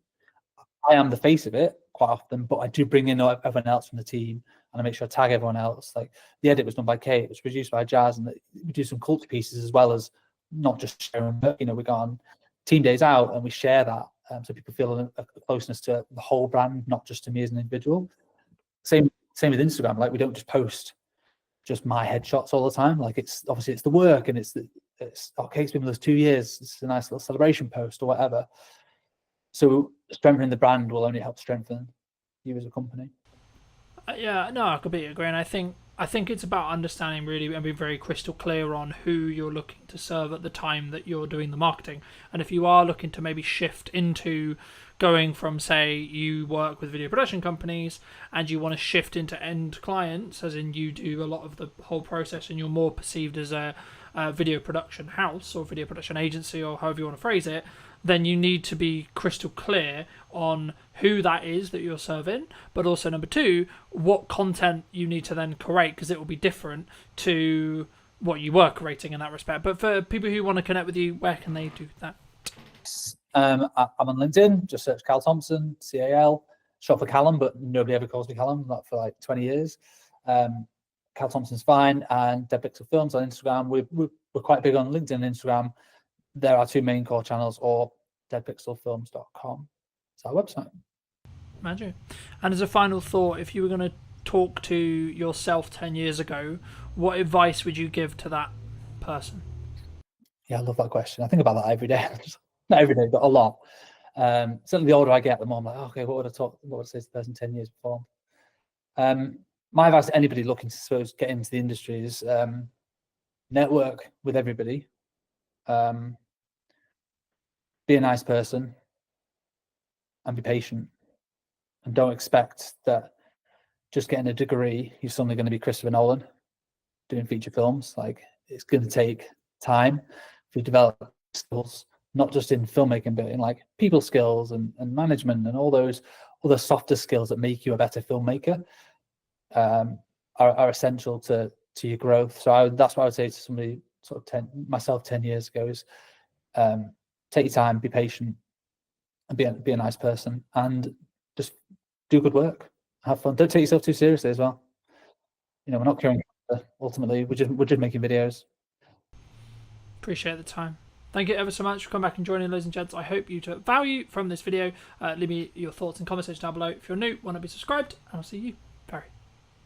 I am the face of it quite often, but I do bring in everyone else from the team, and I make sure I tag everyone else. Like the edit was done by Kate, it was produced by Jazz, and we do some culture pieces as well as not just sharing. You know, we go on team days out and we share that, so people feel a closeness to the whole brand, not just to me as an individual. Same with Instagram. Like we don't just post just my headshots all the time. Like it's obviously it's the work, and it's Kate's been with us 2 years. It's a nice little celebration post or whatever. So strengthening the brand will only help strengthen you as a company. Yeah, no, I completely agree. And I think I think it's about understanding really and being very crystal clear on who you're looking to serve at the time that you're doing the marketing. And if you are looking to maybe shift into going from, say, you work with video production companies and you want to shift into end clients, as in you do a lot of the whole process and you're more perceived as a video production house or video production agency or however you want to phrase it, then you need to be crystal clear on who that is that you're serving, but also number two, what content you need to then create, because it will be different to what you were creating in that respect. But for people who want to connect with you, where can they do that? I'm on LinkedIn, just search Cal Thompson, CAL, short for Callum, but nobody ever calls me Callum, not for like 20 years. Cal Thompson's fine, and Dead Pixel Films on Instagram. We're quite big on LinkedIn and Instagram. There are two main core channels, or deadpixelfilms.com. It's our website. Magic. And as a final thought, if you were going to talk to yourself 10 years ago, what advice would you give to that person? Yeah, I love that question. I think about that every day. Not every day, but a lot. Certainly the older I get, the more I'm like, okay, what would I say to the person 10 years before? My advice to anybody looking to get into the industry is network with everybody. Be a nice person and be patient, and don't expect that just getting a degree you're suddenly going to be Christopher Nolan doing feature films. Like, it's going to take time to develop skills, not just in filmmaking, but in like people skills and management and all those other softer skills that make you a better filmmaker are essential to your growth. So that's what I would say to somebody sort of myself 10 years ago is take your time, be patient, and be a nice person, and just do good work, have fun. Don't take yourself too seriously as well. You know, we're not curing cancer, ultimately. We're just making videos. Appreciate the time. Thank you ever so much for coming back and joining, ladies and gents. I hope you took value from this video. Leave me your thoughts and comments section down below. If you're new, want to be subscribed, and I'll see you very,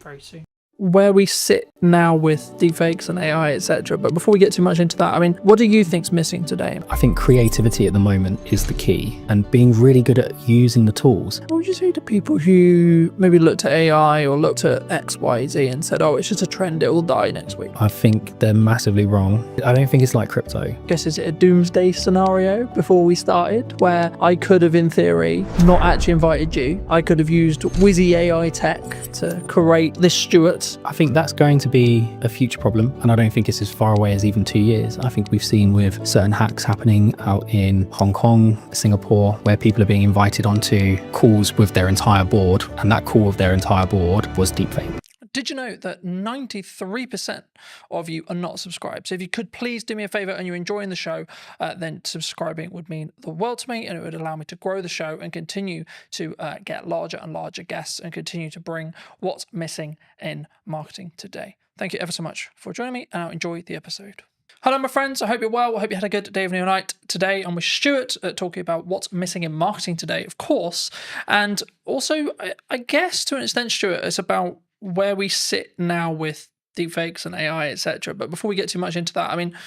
very soon. Where we sit now with deepfakes and AI, etc. But before we get too much into that, I mean, what do you think's missing today? I think creativity at the moment is the key, and being really good at using the tools. What would you say to people who maybe looked at AI or looked at X, Y, Z and said, oh, it's just a trend, it will die next week? I think they're massively wrong. I don't think it's like crypto. I guess, is it a doomsday scenario before we started, where I could have, in theory, not actually invited you? I could have used Wizzy AI tech to create this Stuart. I think that's going to be a future problem, and I don't think it's as far away as even 2 years. I think we've seen with certain hacks happening out in Hong Kong, Singapore, where people are being invited onto calls with their entire board, and that call with their entire board was deepfake. Did you know that 93% of you are not subscribed? So if you could please do me a favor and you're enjoying the show, then subscribing would mean the world to me, and it would allow me to grow the show and continue to get larger and larger guests and continue to bring what's missing in marketing today. Thank you ever so much for joining me, and I'll enjoy the episode. Hello, my friends. I hope you're well. I hope you had a good day, evening, or night. Today, I'm with Stuart talking about what's missing in marketing today, of course. And also, I guess to an extent, Stuart, it's about where we sit now with deepfakes and AI, etc. But before we get too much into that, I mean,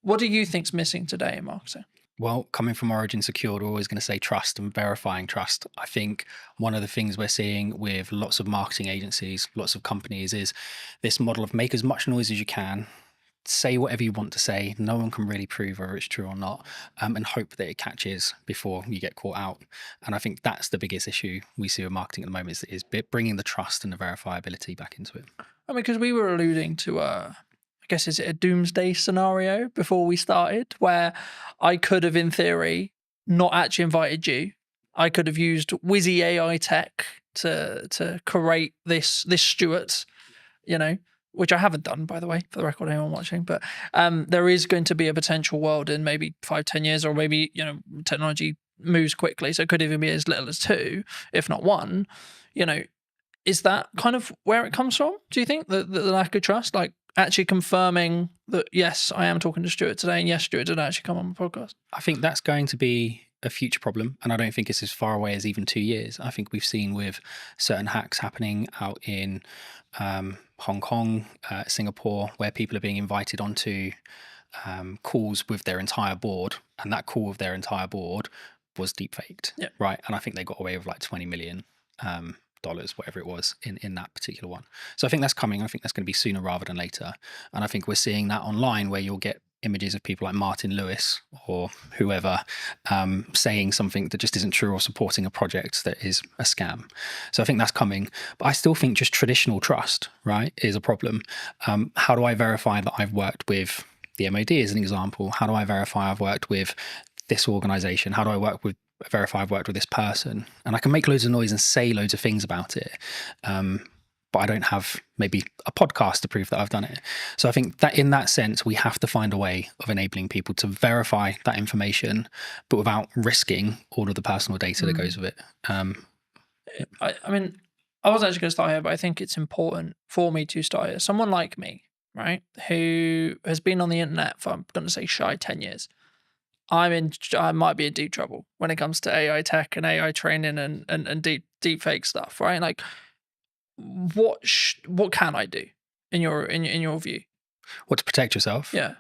what do you think's missing today in marketing? Well, coming from Origin Secured, we're always going to say trust and verifying trust. I think one of the things we're seeing with lots of marketing agencies, lots of companies, is this model of make as much noise as you can, say whatever you want to say, no one can really prove whether it's true or not, and hope that it catches before you get caught out. And I think that's the biggest issue we see with marketing at the moment, is bringing the trust and the verifiability back into it. I mean, because we were alluding to, I guess, is it a doomsday scenario before we started, where I could have, in theory, not actually invited you. I could have used Wizzy AI tech to create this Stuart, you know, which I haven't done, by the way, for the record, anyone watching. But there is going to be a potential world in maybe 5-10 years, or maybe, you know, technology moves quickly, so it could even be as little as 2, if not 1. You know, is that kind of where it comes from? Do you think the lack of trust, like actually confirming that, yes, I am talking to Stuart today, and yes, Stuart did actually come on my podcast? I think that's going to be a future problem, and I don't think it's as far away as even 2 years. I think we've seen with certain hacks happening out in Hong Kong, Singapore, where people are being invited onto calls with their entire board, and that call with their entire board was deepfaked, right? And I think they got away with like 20 million dollars, whatever it was in that particular one. So I think that's coming. I think that's going to be sooner rather than later. And I think we're seeing that online, where you'll get images of people like Martin Lewis or whoever saying something that just isn't true, or supporting a project that is a scam. So I think that's coming. But I still think just traditional trust, right, is a problem. How do I verify that I've worked with the MOD as an example? How do I verify I've worked with this organization? How do I verify I've worked with this person? And I can make loads of noise and say loads of things about it. But I don't have maybe a podcast to prove that I've done it. So I think that in that sense, we have to find a way of enabling people to verify that information, but without risking all of the personal data that goes with it. I mean, I wasn't actually going to start here, but I think it's important for me to start here. Someone like me, right, who has been on the internet for, I'm going to say, shy 10 years. I might be in deep trouble when it comes to AI tech and AI training and deep fake stuff, right? Like, what can I do in your view? What, to protect yourself? Yeah,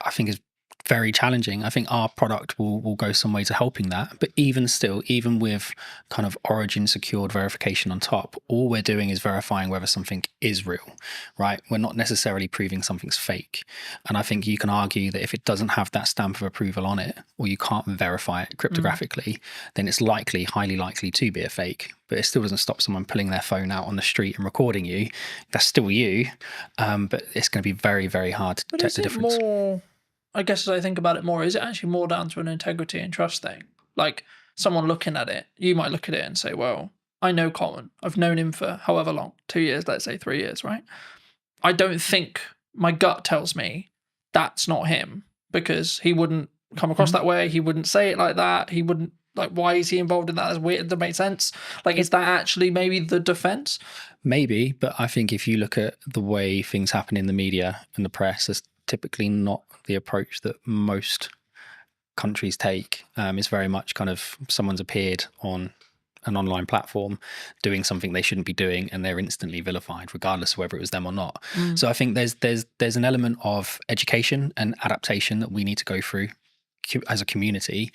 I think is very challenging. I think our product will go some way to helping that. But even still, even with kind of origin secured verification on top, all we're doing is verifying whether something is real, right? We're not necessarily proving something's fake. And I think you can argue that if it doesn't have that stamp of approval on it, or you can't verify it cryptographically, then it's highly likely to be a fake. But it still doesn't stop someone pulling their phone out on the street and recording you. That's still you. But it's going to be very, very hard to detect the difference. More, I guess, as I think about it more, is it actually more down to an integrity and trust thing? Like, someone looking at it, you might look at it and say, well, I know Colin. I've known him for however long, 2 years, let's say 3 years, right? I don't think, my gut tells me that's not him, because he wouldn't come across that way. He wouldn't say it like that. He wouldn't, like, why is he involved in that? That's weird. That makes sense. Like, is that actually maybe the defense? Maybe, but I think if you look at the way things happen in the media and the press, that's typically not the approach that most countries take. It's very much kind of someone's appeared on an online platform doing something they shouldn't be doing, and they're instantly vilified, regardless of whether it was them or not. So I think there's an element of education and adaptation that we need to go through as a community.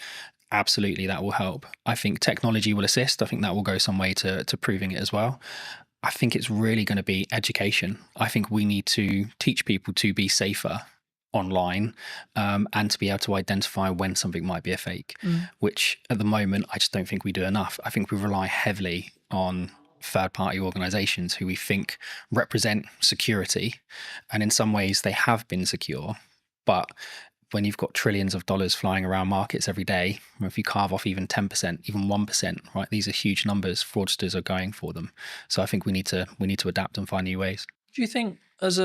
Absolutely, that will help. I think technology will assist. I think that will go some way to proving it as well. I think it's really going to be education. I think we need to teach people to be safer online, and to be able to identify when something might be a fake, which at the moment I just don't think we do enough. I think we rely heavily on third-party organizations who we think represent security, and in some ways they have been secure, but when you've got trillions of dollars flying around markets every day, if you carve off even 10%, even 1%, right, these are huge numbers. Fraudsters are going for them. So I think we need to adapt and find new ways. Do you think, as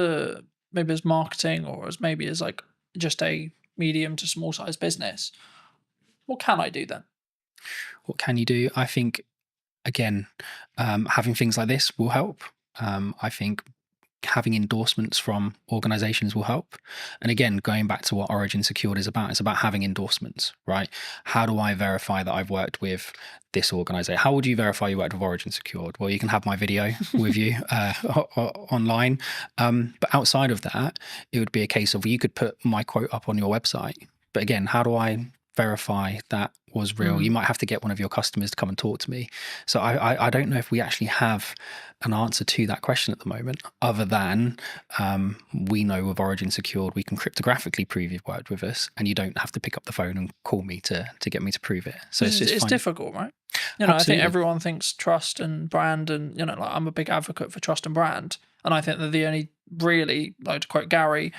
marketing, or as like just a medium to small size business, what can I do then? What can you do? I think, again, having things like this will help. I think having endorsements from organizations will help. And again, going back to what Origin Secured is about, it's about having endorsements, right? How do I verify that I've worked with this organization? How would you verify you worked with Origin Secured? Well, you can have my video with you online. But outside of that, it would be a case of, you could put my quote up on your website. But again, how do I verify that was real? You might have to get one of your customers to come and talk to me. So I don't know if we actually have an answer to that question at the moment, other than we know with Origin Secured, we can cryptographically prove you've worked with us, and you don't have to pick up the phone and call me to get me to prove it. So it's difficult, right? You know, Absolutely. I think everyone thinks trust and brand, and, you know, like, I'm a big advocate for trust and brand, and I think that the only really, like, to quote Gary,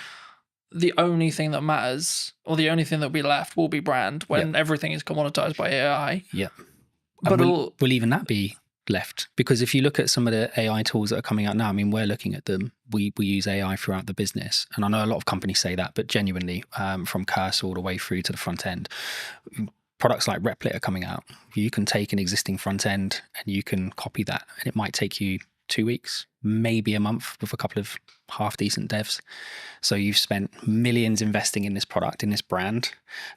the only thing that matters, or the only thing that will be left, will be brand, when everything is commoditized by AI. Yeah. But will even that be left? Because if you look at some of the AI tools that are coming out now, I mean, we're looking at them. We use AI throughout the business. And I know a lot of companies say that, but genuinely, from cursor all the way through to the front end, products like Replit are coming out. You can take an existing front end and you can copy that, and it might take you 2 weeks, maybe a month, with a couple of half decent devs. So you've spent millions investing in this product, in this brand,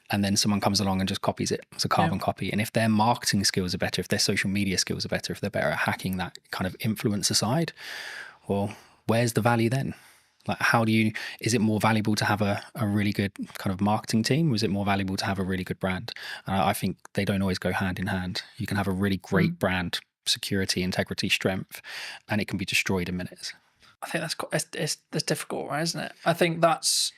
and then someone comes along and just copies it. It's a carbon copy. And if their marketing skills are better, if their social media skills are better, if they're better at hacking that kind of influencer side, well, where's the value then? Like, is it more valuable to have a really good kind of marketing team, or is it more valuable to have a really good brand? I think they don't always go hand in hand. You can have a really great brand, security, integrity, strength, and it can be destroyed in minutes. I think that's difficult, right? Isn't it? I think that's,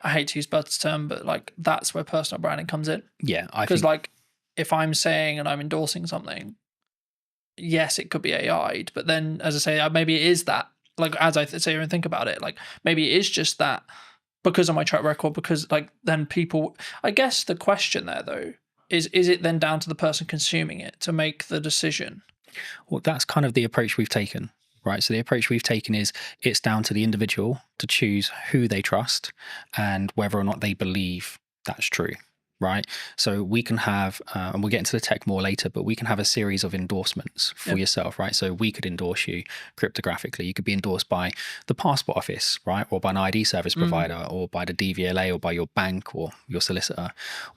I hate to use Bud's term, but like that's where personal branding comes in. Yeah, I Because think like if I'm saying and I'm endorsing something, yes, it could be AI'd, but then as I say, maybe it is that. Like as I sit here and think about it, like maybe it is just that because of my track record. Because like then people, I guess the question there though is it then down to the person consuming it to make the decision? well, that's kind of the approach we've taken, right? So the approach we've taken is it's down to the individual to choose who they trust and whether or not they believe that's true, right? So we can have, and we'll get into the tech more later, but we can have a series of endorsements for yourself, right? So we could endorse you cryptographically. You could be endorsed by the passport office, right? Or by an ID service provider, or by the DVLA, or by your bank or your solicitor.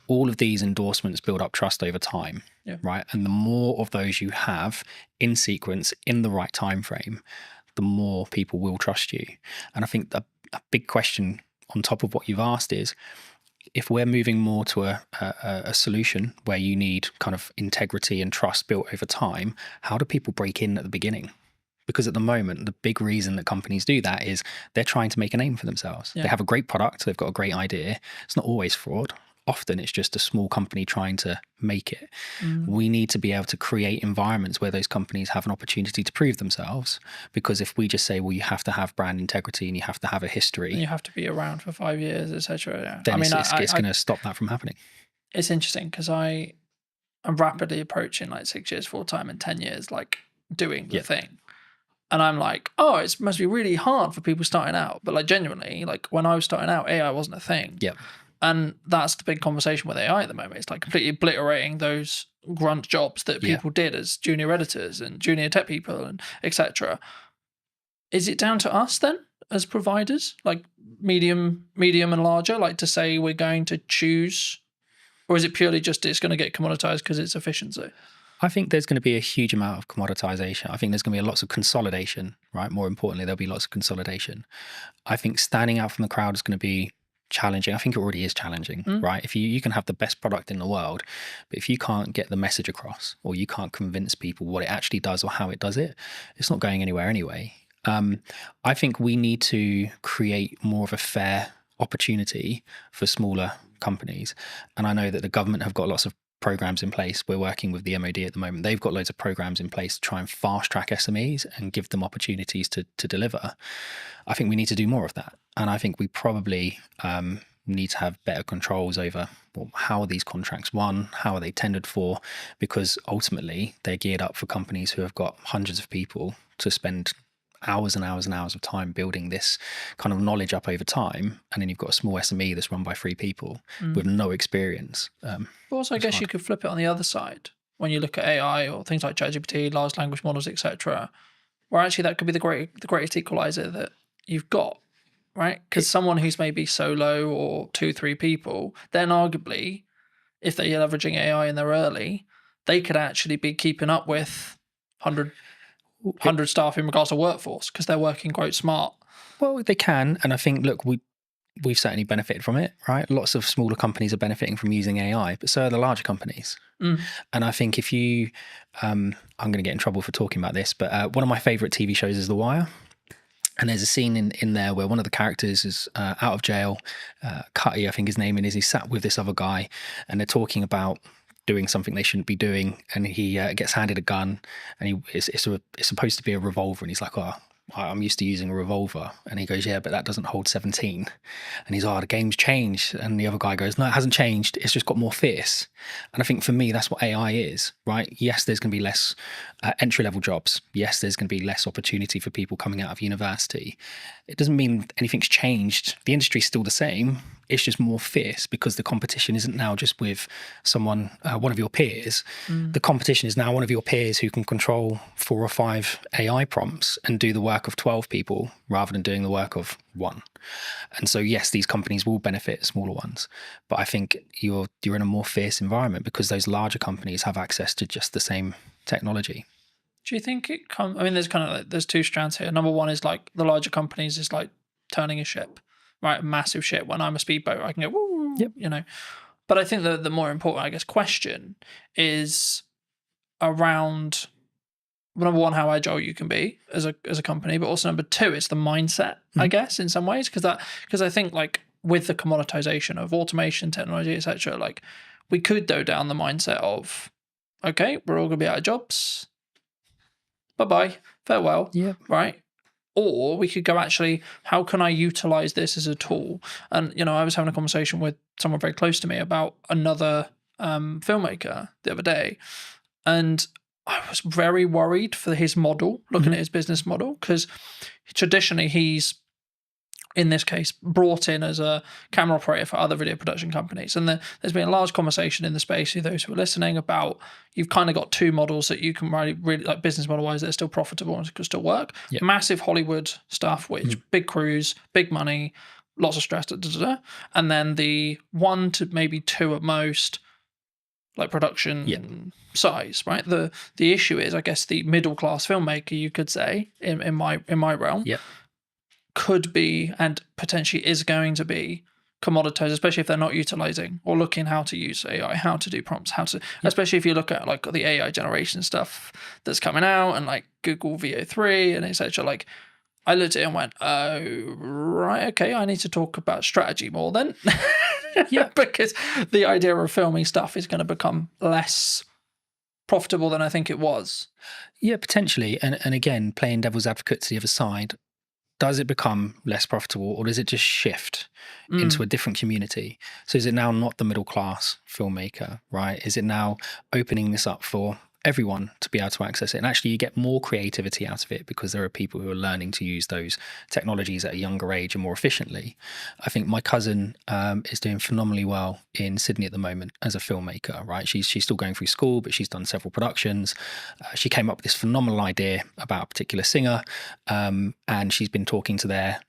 All of these endorsements build up trust over time, right? And the more of those you have in sequence in the right time frame, the more people will trust you. And I think a big question on top of what you've asked is, if we're moving more to a solution where you need kind of integrity and trust built over time, how do people break in at the beginning? Because at the moment, the big reason that companies do that is they're trying to make a name for themselves. They have a great product, they've got a great idea. It's not always fraud. Often it's just a small company trying to make it. We need to be able to create environments where those companies have an opportunity to prove themselves. Because if we just say, well, you have to have brand integrity and you have to have a history, And you have to be around for 5 years, etc. then it's going to stop that from happening. It's interesting because I'm rapidly approaching like 6 years full time and 10 years like doing the thing. And I'm like, oh, it must be really hard for people starting out. But like genuinely, like when I was starting out, AI wasn't a thing. Yep. And that's the big conversation with AI at the moment. It's like completely obliterating those grunt jobs that people did as junior editors and junior tech people and etc. Is it down to us then as providers, like medium and larger, like to say we're going to choose, or is it purely just it's going to get commoditized because it's efficiency? I think there's going to be a huge amount of commoditization. I think there's going to be lots of consolidation, right? More importantly, there'll be lots of consolidation. I think standing out from the crowd is going to be challenging. I think it already is challenging, right? If you can have the best product in the world, but if you can't get the message across, or you can't convince people what it actually does or how it does it, it's not going anywhere anyway. I think we need to create more of a fair opportunity for smaller companies. And I know that the government have got lots of programs in place. We're working with the MOD at the moment. They've got loads of programs in place to try and fast track SMEs and give them opportunities to deliver. I think we need to do more of that. And I think we probably need to have better controls over, well, how are these contracts won? How are they tendered for? Because ultimately they're geared up for companies who have got hundreds of people to spend hours and hours and hours of time building this kind of knowledge up over time, and then you've got a small SME that's run by 3 people with no experience. But also, I guess you could flip it on the other side when you look at AI or things like ChatGPT, large language models, etc., where actually that could be the greatest equalizer that you've got, right? Because someone who's maybe solo or 2-3 people, then arguably, if they're leveraging AI and they're early, they could actually be keeping up with 100 staff in regards to workforce because they're working quite smart. Well, they can. And I think, look, we've certainly benefited from it, right? Lots of smaller companies are benefiting from using AI, but so are the larger companies. And I think if you, I'm going to get in trouble for talking about this, but one of my favorite TV shows is The Wire. And there's a scene in there where one of the characters is out of jail. Cutty, I think his name is. He's sat with this other guy and they're talking about doing something they shouldn't be doing, and he gets handed a gun, and it's supposed to be a revolver, and he's like, oh, I'm used to using a revolver, and he goes, yeah, but that doesn't hold 17, and he's, oh, the game's changed, and the other guy goes, no, it hasn't changed, it's just got more fierce. And I think for me that's what AI is, right? Yes, there's going to be less entry-level jobs. Yes, there's going to be less opportunity for people coming out of university. It doesn't mean anything's changed. The industry's still the same. It's just more fierce because the competition isn't now just with someone, one of your peers. The competition is now one of your peers who can control 4 or 5 AI prompts and do the work of 12 people rather than doing the work of 1. And so, yes, these companies will benefit smaller ones, but I think you're in a more fierce environment because those larger companies have access to just the same technology. Do you think it comes? I mean, there's kind of like, there's 2 strands here. Number one is like the larger companies is like turning a ship, right? A massive ship. When I'm a speedboat, I can go, woo, you know. But I think the more important, I guess, question is around number one, how agile you can be as a company, but also number two, it's the mindset, I guess, in some ways, because I think like with the commoditization of automation, technology, etc., like we could go down the mindset of, okay, we're all gonna be out of jobs. Bye-bye, farewell. Yeah. Right. Or we could go, actually, how can I utilize this as a tool? And, you know, I was having a conversation with someone very close to me about another filmmaker the other day. And I was very worried for his model, looking at his business model, because traditionally he's, in this case, brought in as a camera operator for other video production companies. And there's been a large conversation in the space, for those who are listening, about you've kind of got two models that you can really like business model-wise that are still profitable and can still work. Yep. Massive Hollywood stuff, which big crews, big money, lots of stress, and then the 1 to maybe 2 at most, like production size, right? The issue is, I guess, the middle-class filmmaker, you could say, in my realm, could be and potentially is going to be commoditized, especially if they're not utilizing or looking how to use AI, how to do prompts, especially if you look at like the AI generation stuff that's coming out and like Google VO3 and etc. Like I looked at it and went, oh, right, okay, I need to talk about strategy more then. Because the idea of filming stuff is going to become less profitable than I think it was. Yeah, potentially. And again, playing devil's advocate to the other side, does it become less profitable, or does it just shift into a different community? So is it now not the middle class filmmaker, right? Is it now opening this up for everyone to be able to access it? And actually you get more creativity out of it because there are people who are learning to use those technologies at a younger age and more efficiently. I think my cousin is doing phenomenally well in Sydney at the moment as a filmmaker, right? She's still going through school, but she's done several productions. She came up with this phenomenal idea about a particular singer, and she's been talking to their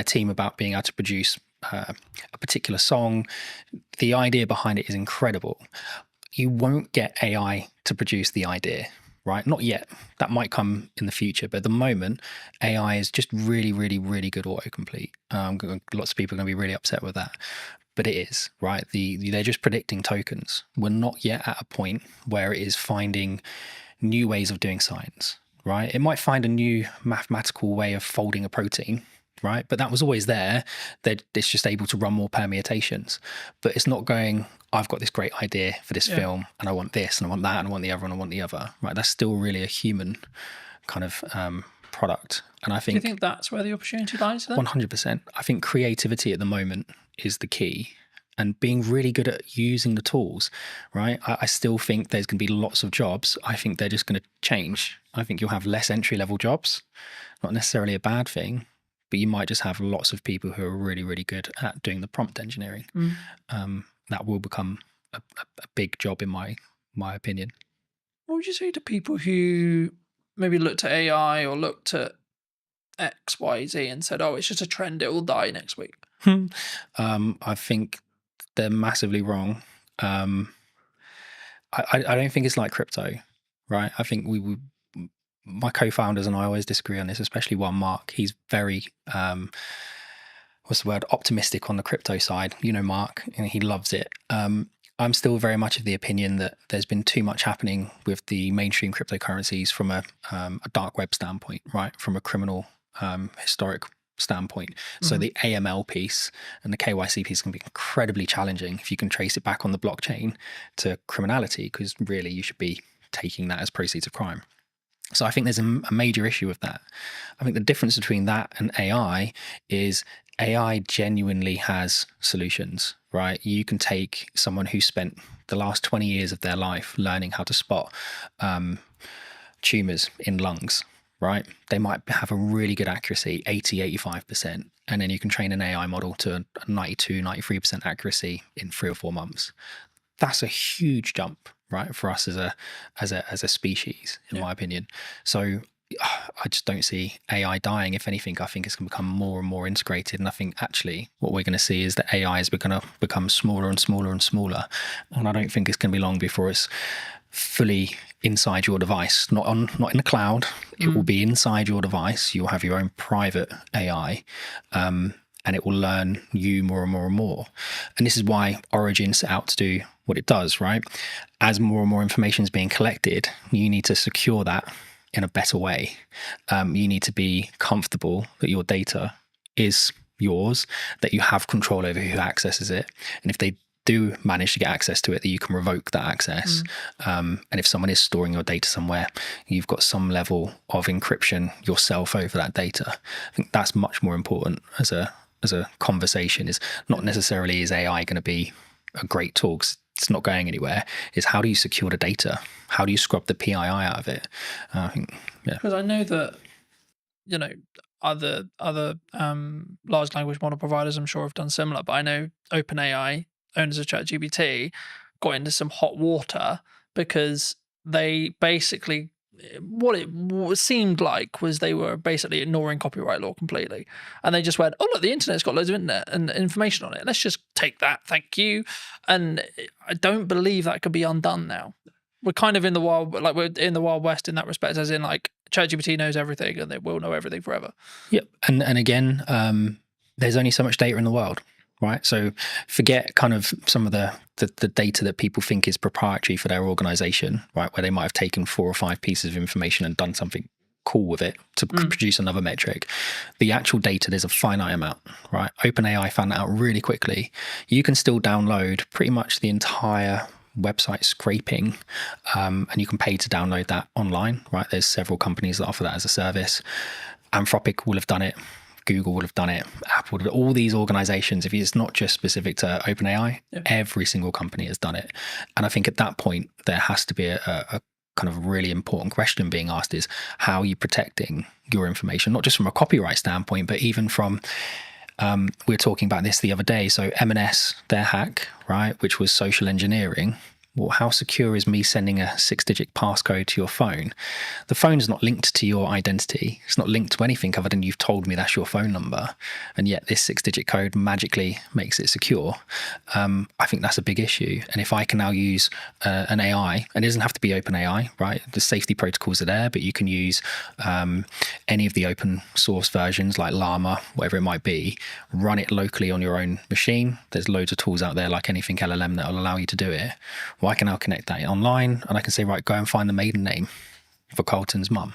team about being able to produce a particular song. The idea behind it is incredible. You won't get AI to produce the idea, right? Not yet. That might come in the future. But at the moment, AI is just really, really, really good autocomplete. Lots of people are going to be really upset with that. But it is, right? They're just predicting tokens. We're not yet at a point where it is finding new ways of doing science, right? It might find a new mathematical way of folding a protein, right? But that was always there. It's just able to run more permutations. But it's not going, I've got this great idea for this film, and I want this, and I want that, and I want the other, and I want the other, right? That's still really a human kind of product. And I think... Do you think that's where the opportunity lies then? 100%. I think creativity at the moment is the key, and being really good at using the tools, right? I still think there's going to be lots of jobs. I think they're just going to change. I think you'll have less entry-level jobs. Not necessarily a bad thing, but you might just have lots of people who are really, really good at doing the prompt engineering. That will become a big job in my opinion. What would you say to people who maybe looked at AI or looked at X, Y, Z and said, oh, it's just a trend, it will die next week? I think they're massively wrong. I don't think it's like crypto, right? I think my co-founders and I always disagree on this, especially one Mark. He's very, optimistic on the crypto side. You know, Mark, and he loves it. I'm still very much of the opinion that there's been too much happening with the mainstream cryptocurrencies from a dark web standpoint, right? From a criminal historic standpoint. So the AML piece and the KYC piece can be incredibly challenging if you can trace it back on the blockchain to criminality, because really you should be taking that as proceeds of crime. So I think there's a major issue with that. I think the difference between that and AI is AI genuinely has solutions, right? You can take someone who spent the last 20 years of their life learning how to spot tumors in lungs, right? They might have a really good accuracy, 80, 85%. And then you can train an AI model to a 92, 93% accuracy in 3 or 4 months. That's a huge jump, right, for us as a species, in my opinion. So I just don't see AI dying. If anything, I think it's going to become more and more integrated. And I think actually what we're going to see is that AI is going to become smaller and smaller and smaller. And I don't think it's going to be long before it's fully inside your device, not in the cloud. It will be inside your device. You'll have your own private AI. And it will learn you more and more and more. And this is why Origin set out to do what it does, right? As more and more information is being collected, you need to secure that in a better way. You need to be comfortable that your data is yours, that you have control over who accesses it, and if they do manage to get access to it, that you can revoke that access. And if someone is storing your data somewhere, you've got some level of encryption yourself over that data. I think that's much more important as a conversation. Is not necessarily is AI going to be a great tool, 'cause it's not going anywhere. Is how do you secure the data? How do you scrub the PII out of it? I think, yeah. Because I know that, you know, other large language model providers, I'm sure, have done similar. But I know OpenAI, owners of ChatGPT, got into some hot water because they basically, what it seemed like was they were basically ignoring copyright law completely, and they just went, "Oh look, the internet's got loads of internet and information on it. Let's just take that, thank you." And I don't believe that could be undone now. We're kind of in the wild, like we're in the Wild West in that respect, as in like ChatGPT knows everything and they will know everything forever. Yep. And again, there's only so much data in the world, right? So forget kind of some of the data that people think is proprietary for their organization, right? Where they might have taken 4 or 5 pieces of information and done something cool with it to produce another metric. The actual data, there's a finite amount, right? OpenAI found that out really quickly. You can still download pretty much the entire website scraping, and you can pay to download that online, right? There's several companies that offer that as a service. Anthropic will have done it, Google would have done it, Apple would have, all these organizations. If it's not just specific to OpenAI, every single company has done it. And I think at that point there has to be a kind of really important question being asked, is how are you protecting your information, not just from a copyright standpoint, but even from we were talking about this the other day. So M&S, their hack, right, which was social engineering. Well, how secure is me sending a 6-digit passcode to your phone? The phone's not linked to your identity. It's not linked to anything other than you've told me that's your phone number. And yet this 6-digit code magically makes it secure. I think that's a big issue. And if I can now use an AI, and it doesn't have to be OpenAI, right? The safety protocols are there, but you can use any of the open source versions like Llama, whatever it might be, run it locally on your own machine. There's loads of tools out there like anything LLM that will allow you to do it. Well, I can now connect that online and I can say, right, go and find the maiden name for Carlton's mum,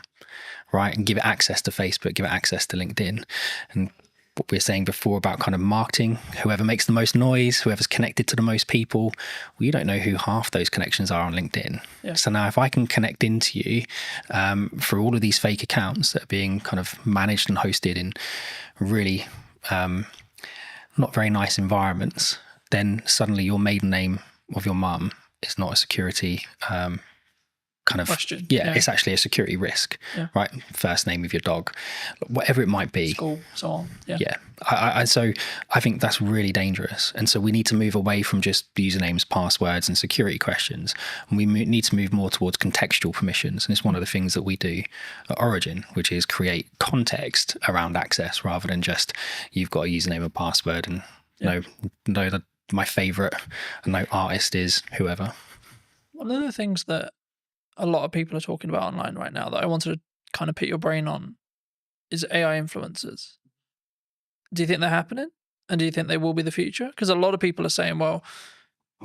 right? And give it access to Facebook, give it access to LinkedIn. And what we were saying before about kind of marketing, whoever makes the most noise, whoever's connected to the most people, well, you don't know who half those connections are on LinkedIn. Yeah. So now if I can connect into you through all of these fake accounts that are being kind of managed and hosted in really not very nice environments, then suddenly your maiden name of your mum is not a security kind of question. Yeah, it's actually a security risk, right? First name of your dog, whatever it might be. School, so on. Yeah. So I think that's really dangerous. And so we need to move away from just usernames, passwords, and security questions. And we need to move more towards contextual permissions. And it's one of the things that we do at Origin, which is create context around access rather than just you've got a username and password and know that my favorite artist is whoever. One of the things that a lot of people are talking about online right now that I wanted to kind of put your brain on is AI influencers. Do you think they're happening? And do you think they will be the future? Because a lot of people are saying, well,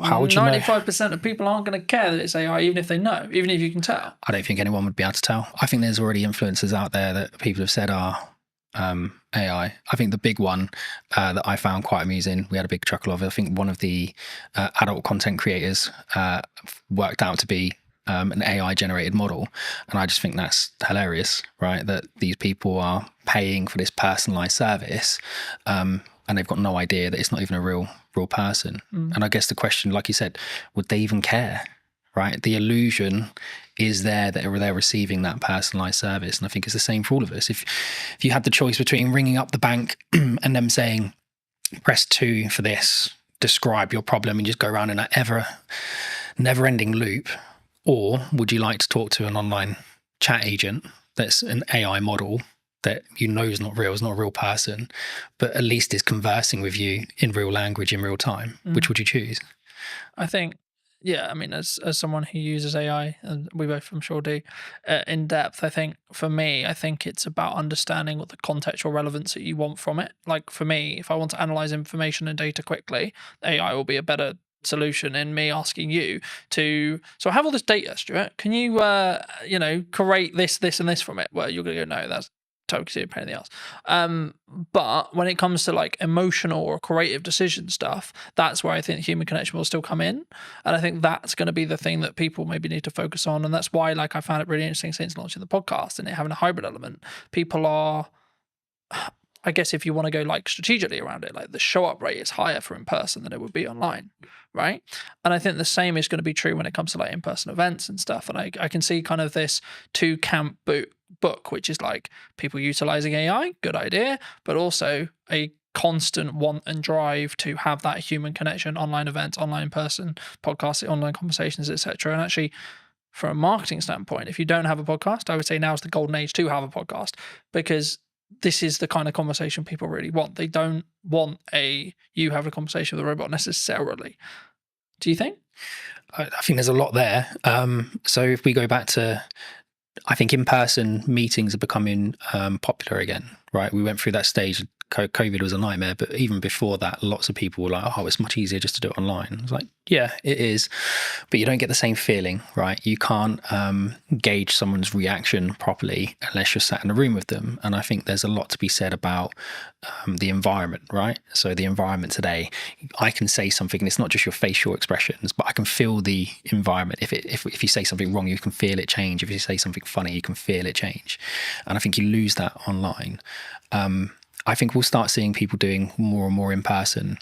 how would you 95% of people aren't going to care that it's AI, even if they know, even if you can tell. I don't think anyone would be able to tell. I think there's already influencers out there that people have said are AI. I think the big one that I found quite amusing, we had a big chuckle of it. I think one of the adult content creators worked out to be an AI generated model. And I just think that's hilarious, right? That these people are paying for this personalized service and they've got no idea that it's not even a real person. And I guess the question, like you said, would they even care? Right? The illusion is there that they're receiving that personalized service. And I think it's the same for all of us. If you had the choice between ringing up the bank and them saying, press 2 for this, describe your problem, and just go around in that never-ending loop, or would you like to talk to an online chat agent that's an AI model that you know is not real, is not a real person, but at least is conversing with you in real language in real time? Which would you choose? I think, I mean, as someone who uses AI, and we both, I'm sure, do, in depth, I think for me, I think it's about understanding what the contextual relevance that you want from it. Like for me, if I want to analyze information and data quickly, AI will be a better solution in me asking you to. So I have all this data, Stuart. Can you, create this, and this from it? Well, you're going to go, no, that's totally a pain in the ass. But when it comes to like emotional or creative decision stuff, that's where I think human connection will still come in. And I think that's going to be the thing that people maybe need to focus on. And that's why, like, I found it really interesting since launching the podcast and it having a hybrid element. People are, I guess, if you want to go like strategically around it, like the show up rate is higher for in person than it would be online, right? And I think the same is going to be true when it comes to like in-person events and stuff. And I can see kind of this two camp book, which is like people utilizing AI, good idea, but also a constant want and drive to have that human connection, online events, online person, podcasting, online conversations, etc. And actually, from a marketing standpoint, if you don't have a podcast, I would say now is the golden age to have a podcast, because this is the kind of conversation people really want. They don't want you have a conversation with a robot necessarily. Do you think? I think there's a lot there. So if we go back to, I think in-person meetings are becoming popular again, right? We went through that stage. COVID was a nightmare, but even before that, lots of people were like, oh, it's much easier just to do it online. I was like, yeah, it is, but you don't get the same feeling, right? You can't gauge someone's reaction properly unless you're sat in a room with them. And I think there's a lot to be said about the environment, right? So the environment today, I can say something and it's not just your facial expressions, but I can feel the environment. If you say something wrong, you can feel it change. If you say something funny, you can feel it change. And I think you lose that online. I think we'll start seeing people doing more and more in-person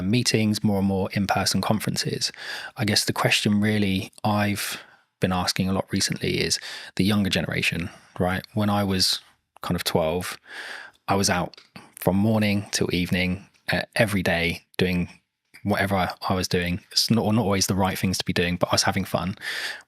meetings, more and more in-person conferences. I guess the question really I've been asking a lot recently is the younger generation, right? When I was kind of 12, I was out from morning till evening every day doing whatever I was doing. It's not always the right things to be doing, but I was having fun.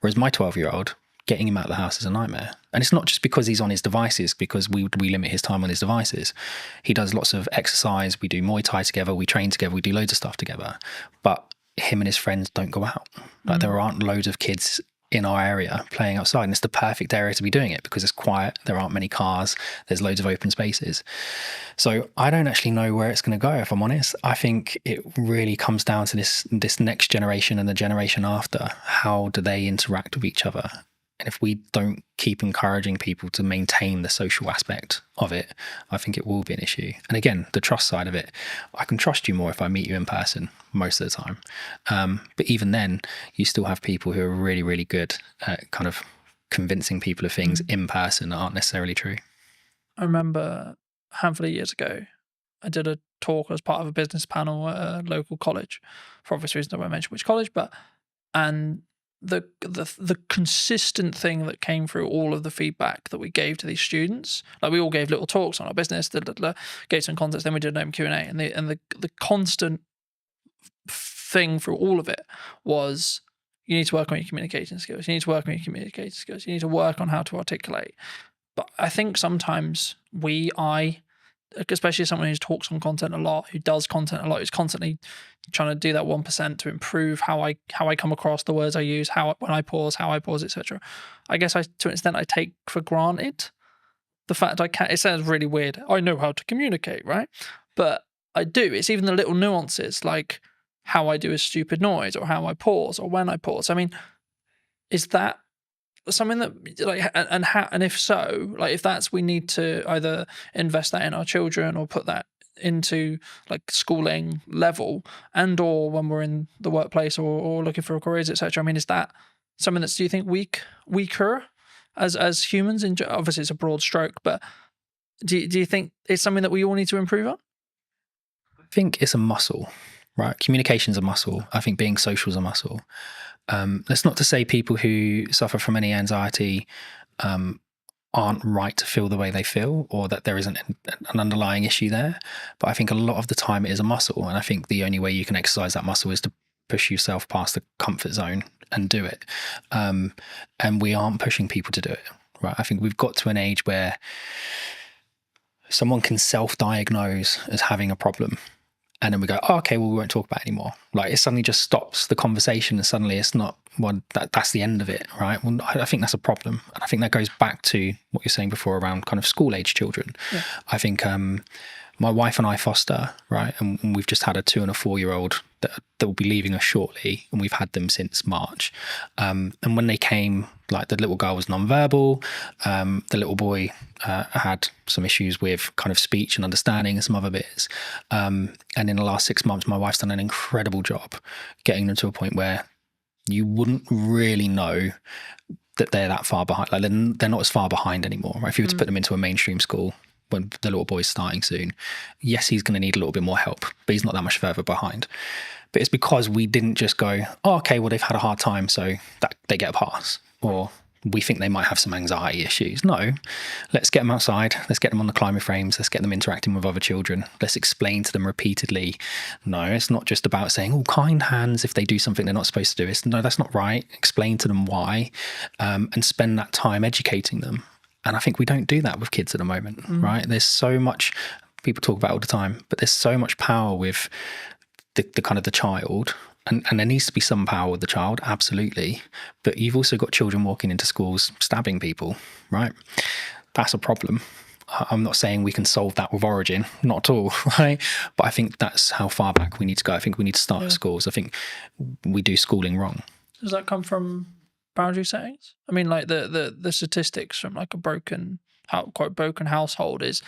Whereas my 12-year-old, getting him out of the house is a nightmare. And it's not just because he's on his devices, because we limit his time on his devices. He does lots of exercise. We do Muay Thai together. We train together. We do loads of stuff together. But him and his friends don't go out. Like there aren't loads of kids in our area playing outside. And it's the perfect area to be doing it because it's quiet. There aren't many cars. There's loads of open spaces. So I don't actually know where it's going to go, if I'm honest. I think it really comes down to this next generation and the generation after. How do they interact with each other? And if we don't keep encouraging people to maintain the social aspect of it, I think it will be an issue. And again, the trust side of it, I can trust you more if I meet you in person most of the time. But even then, you still have people who are really, really good at kind of convincing people of things in person that aren't necessarily true. I remember a handful of years ago, I did a talk as part of a business panel at a local college. For obvious reasons, I won't mention which college, and the consistent thing that came through all of the feedback that we gave to these students, like we all gave little talks on our business, gave some context, then we did an open Q&A, and the constant thing through all of it was, you need to work on your communication skills. You need to work on your communication skills. You need to work on how to articulate. But I think sometimes especially someone who talks on content a lot, who does content a lot, who's constantly trying to do that 1% to improve how I come across, the words I use, when I pause, etc. I guess to an extent I take for granted the fact I can't. It sounds really weird. I know how to communicate, right? But I do. It's even the little nuances, like how I do a stupid noise, or how I pause, or when I pause. I mean, is that something that, like, and if so, like, if that's, we need to either invest that in our children or put that into like schooling level, and or when we're in the workplace or looking for careers, etc. I mean, is that something that's, do you think, weaker as humans? Obviously it's a broad stroke, but do you think it's something that we all need to improve on? I think it's a muscle, right? Communication's a muscle. I think being social is a muscle. That's not to say people who suffer from any anxiety aren't right to feel the way they feel, or that there isn't an underlying issue there. But I think a lot of the time it is a muscle. And I think the only way you can exercise that muscle is to push yourself past the comfort zone and do it. And we aren't pushing people to do it, right? I think we've got to an age where someone can self-diagnose as having a problem. And then we go, oh, okay, well, we won't talk about it anymore. Like, it suddenly just stops the conversation, and suddenly it's not, well, that's the end of it, right? Well, I think that's a problem. And I think that goes back to what you're saying before around kind of school-age children. Yeah. I think my wife and I foster, right? And we've just had a 2 and a 4-year-old that will be leaving us shortly, and we've had them since March. And when they came, like the little girl was nonverbal, the little boy had some issues with kind of speech and understanding and some other bits. And in the last 6 months, my wife's done an incredible job getting them to a point where you wouldn't really know that they're that far behind. Like they're not as far behind anymore. Right? If you were to put them into a mainstream school when the little boy's starting soon, yes, he's going to need a little bit more help, but he's not that much further behind. But it's because we didn't just go, oh, okay, well, they've had a hard time, so that they get a pass. Or we think they might have some anxiety issues. No, let's get them outside. Let's get them on the climber frames. Let's get them interacting with other children. Let's explain to them repeatedly. No, it's not just about saying, oh, kind hands if they do something they're not supposed to do. It's, no, that's not right. Explain to them why, and spend that time educating them. And I think we don't do that with kids at the moment, right? There's so much, people talk about it all the time, but there's so much power with the kind of the child. And there needs to be some power with the child, absolutely. But you've also got children walking into schools stabbing people, right? That's a problem. I'm not saying we can solve that with Origin, not at all, right? But I think that's how far back we need to go. I think we need to start at schools. I think we do schooling wrong. Does that come from boundary settings? I mean, like the statistics from like a quote broken household is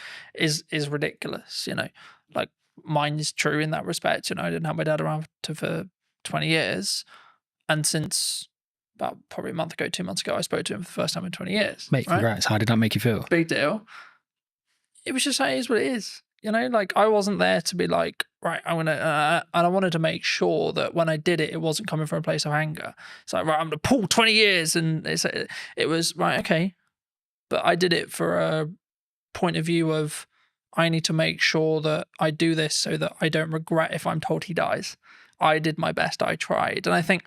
ridiculous. You know, like mine is true in that respect. You know, I didn't have my dad around for 20 years, and since about probably a month ago, 2 months ago, I spoke to him for the first time in 20 years. Mate, congrats. How did that make you feel? Big deal. It was just like, it is what it is. You know, like I wasn't there to be like, right, I'm gonna, and I wanted to make sure that when I did it, it wasn't coming from a place of anger. It's like, right, I'm gonna pull 20 years, and it was right, okay, but I did it for a point of view of I need to make sure that I do this so that I don't regret if I'm told he dies. I did my best, I tried, and I think,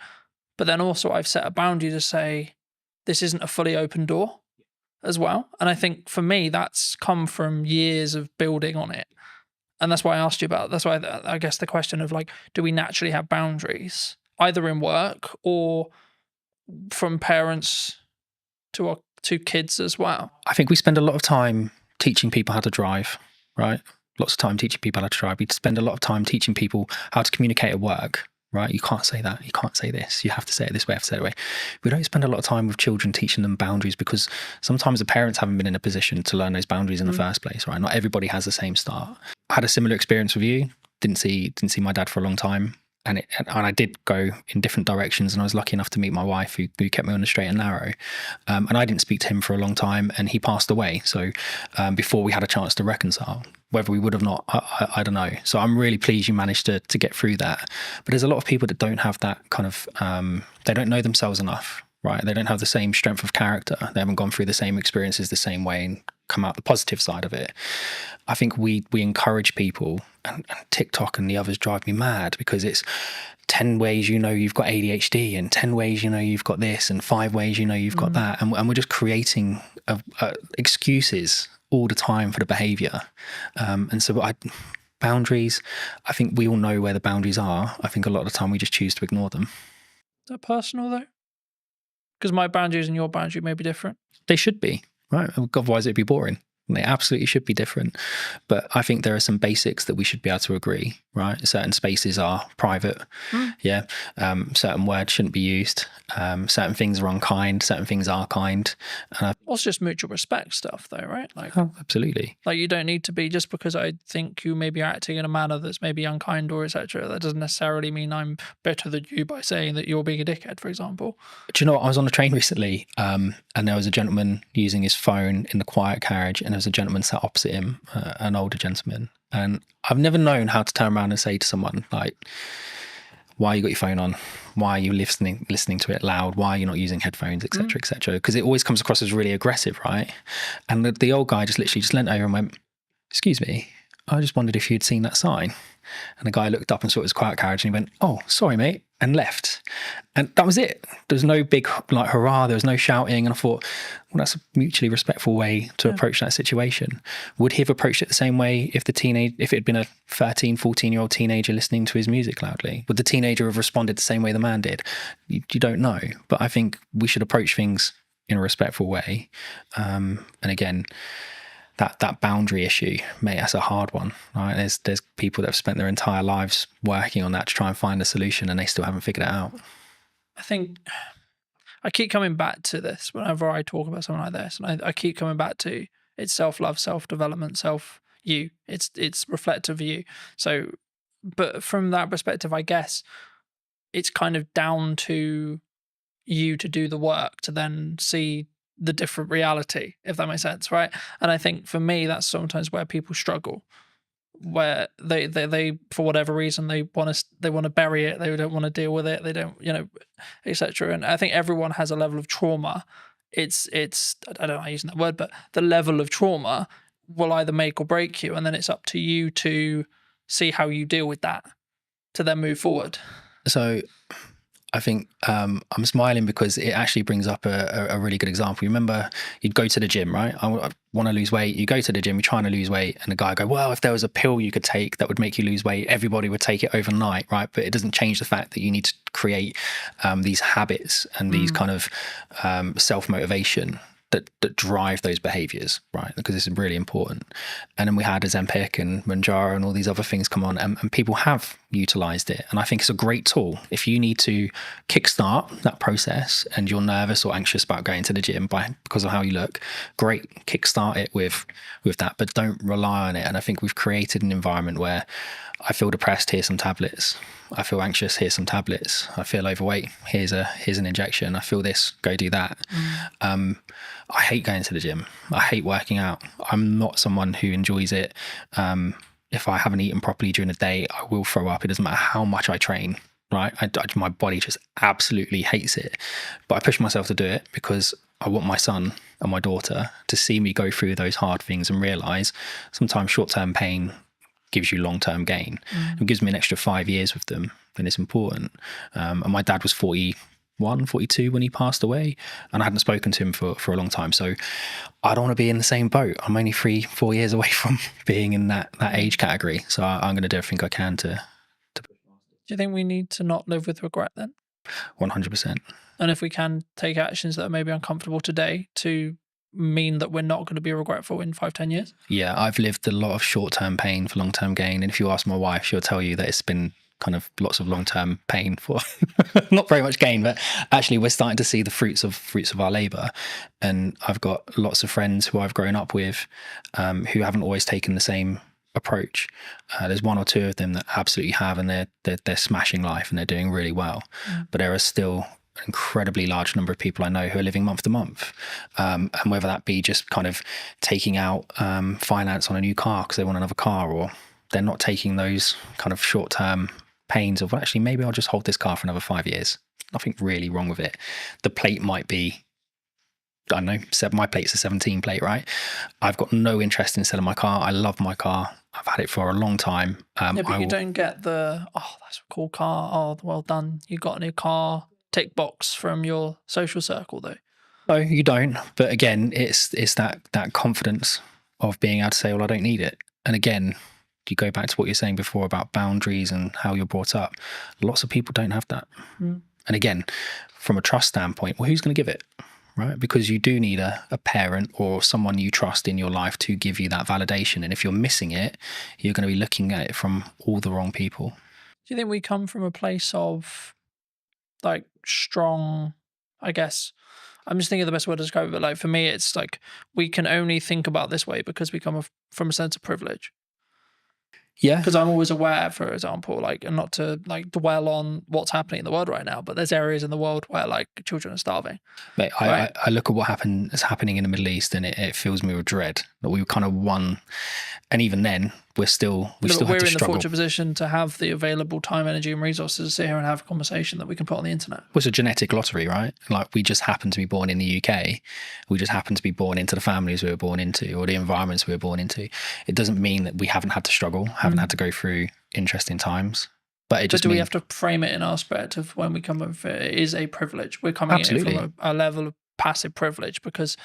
but then also I've set a boundary to say this isn't a fully open door as well. And I think for me, that's come from years of building on it. And that's why I asked you about, that's why I guess the question of like, do we naturally have boundaries, either in work or from parents to kids as well? I think we spend a lot of time teaching people how to drive, right? Lots of time teaching people how to drive. We spend a lot of time teaching people how to communicate at work, right? You can't say that. You can't say this. You have to say it this way. You have to say it that way. We don't spend a lot of time with children teaching them boundaries because sometimes the parents haven't been in a position to learn those boundaries in the first place, right? Not everybody has the same start. I had a similar experience with you. Didn't see my dad for a long time. And I did go in different directions, and I was lucky enough to meet my wife who kept me on the straight and narrow. And I didn't speak to him for a long time, and he passed away. So before we had a chance to reconcile, whether we would have not, I don't know. So I'm really pleased you managed to get through that. But there's a lot of people that don't have that kind of, they don't know themselves enough, right? They don't have the same strength of character. They haven't gone through the same experiences the same way and come out the positive side of it. I think we encourage people, and TikTok and the others drive me mad because it's 10 ways you know you've got ADHD, and 10 ways you know you've got this, and 5 ways you know you've got that. And we're just creating excuses all the time for the behaviour. And so boundaries, I think we all know where the boundaries are. I think a lot of the time we just choose to ignore them. Is that personal though? Because my boundaries and your boundary may be different. They should be, right? Otherwise it'd be boring. They absolutely should be different. But I think there are some basics that we should be able to agree, right? Certain spaces are private. Yeah. Certain words shouldn't be used. Certain things are unkind. Certain things are kind. It's just mutual respect stuff though, right? Like, oh, absolutely. Like you don't need to be, just because I think you may be acting in a manner that's maybe unkind or etc. That doesn't necessarily mean I'm better than you by saying that you're being a dickhead, for example. Do you know what? I was on a train recently, and there was a gentleman using his phone in the quiet carriage, and there was a gentleman sat opposite him, an older gentleman. And I've never known how to turn around and say to someone like, why you got your phone on? Why are you listening to it loud? Why are you not using headphones, etc., etc.? Because it always comes across as really aggressive, right? And the old guy just literally just leant over and went, "Excuse me, I just wondered if you'd seen that sign." And the guy looked up and saw it was a quiet carriage, and he went, "Oh, sorry, mate," and left. And that was it. There was no big like hurrah. There was no shouting. And I thought, well, that's a mutually respectful way to approach that situation. Would he have approached it the same way if it had been a 13, 14-year-old teenager listening to his music loudly? Would the teenager have responded the same way the man did? You don't know. But I think we should approach things in a respectful way. And again, that boundary issue, mate, that's a hard one, right? There's people that have spent their entire lives working on that to try and find a solution, and they still haven't figured it out. I think I keep coming back to this whenever I talk about something like this, and I keep coming back to it's self-love, self-development, self-you. It's reflective of you. So, but from that perspective, I guess it's kind of down to you to do the work to then see the different reality, if that makes sense, right? And I think for me, that's sometimes where people struggle, where they for whatever reason they want to bury it, they don't want to deal with it, they don't, etc. And I think everyone has a level of trauma. It's I don't know how I'm using that word, but the level of trauma will either make or break you, and then it's up to you to see how you deal with that to then move forward. So I think I'm smiling because it actually brings up a really good example. You remember you'd go to the gym, right? I want to lose weight. You go to the gym, you're trying to lose weight, and the guy go, well, if there was a pill you could take that would make you lose weight, everybody would take it overnight, right? But it doesn't change the fact that you need to create these habits and these kind of self-motivation that drive those behaviors, right? Because this is really important. And then we had Ozempic and Mounjaro and all these other things come on, and people have utilized it. And I think it's a great tool. If you need to kickstart that process and you're nervous or anxious about going to the gym because of how you look, great, kickstart it with that, but don't rely on it. And I think we've created an environment where I feel depressed, here's some tablets. I feel anxious, here's some tablets. I feel overweight, here's an injection. I feel this, go do that. I hate going to the gym. I hate working out. I'm not someone who enjoys it. If I haven't eaten properly during the day, I will throw up. It doesn't matter how much I train, right? My body just absolutely hates it. But I push myself to do it because I want my son and my daughter to see me go through those hard things and realize sometimes short-term pain gives you long-term gain. It gives me an extra 5 years with them, and it's important. And my dad was 41, 42 when he passed away, and I hadn't spoken to him for a long time. So I don't want to be in the same boat. I'm only 3-4 years away from being in that age category. So I'm going to do everything I can to. Do you think we need to not live with regret then? 100%. And if we can take actions that are maybe uncomfortable today to mean that we're not going to be regretful in 5-10 years? Yeah, I've lived a lot of short-term pain for long-term gain. And if you ask my wife, she'll tell you that it's been kind of lots of long-term pain for not very much gain, but actually we're starting to see the fruits of our labor. And I've got lots of friends who I've grown up with who haven't always taken the same approach. There's one or two of them that absolutely have, and they're smashing life and they're doing really well. But there are still an incredibly large number of people I know who are living month to month, and whether that be just kind of taking out finance on a new car because they want another car, or they're not taking those kind of short-term pains of, well, actually maybe I'll just hold this car for another 5 years. Nothing really wrong with it. The plate might be, I don't know, my plate's a 17 plate, right? I've got no interest in selling my car. I love my car. I've had it for a long time. But you don't get the, oh, that's a cool car. Oh, well done. You got a new car. Tick box from your social circle, though. No, you don't. But again, it's that confidence of being able to say, well, I don't need it. And again, you go back to what you're saying before about boundaries and how you're brought up. Lots of people don't have that. And again, from a trust standpoint, well, who's going to give it? Right? Because you do need a parent or someone you trust in your life to give you that validation. And if you're missing it, you're going to be looking at it from all the wrong people. Do you think we come from a place of like strong, I guess, I'm just thinking of the best word to describe it, but like for me, it's like we can only think about this way because we come from a sense of privilege. Yeah. Because I'm always aware, for example, like, and not to like dwell on what's happening in the world right now, but there's areas in the world where like children are starving. Mate, I look at what is happening in the Middle East, and it fills me with dread that we kind of won. And even then, we still have to struggle. We're in the fortunate position to have the available time, energy, and resources to sit here and have a conversation that we can put on the internet. Well, it's a genetic lottery, right? Like, we just happen to be born in the UK. We just happen to be born into the families we were born into, or the environments we were born into. It doesn't mean that we haven't had to struggle, haven't had to go through interesting times. But it just do we have to frame it in our perspective when we come in? It is a privilege. We're coming in from a level of passive privilege, because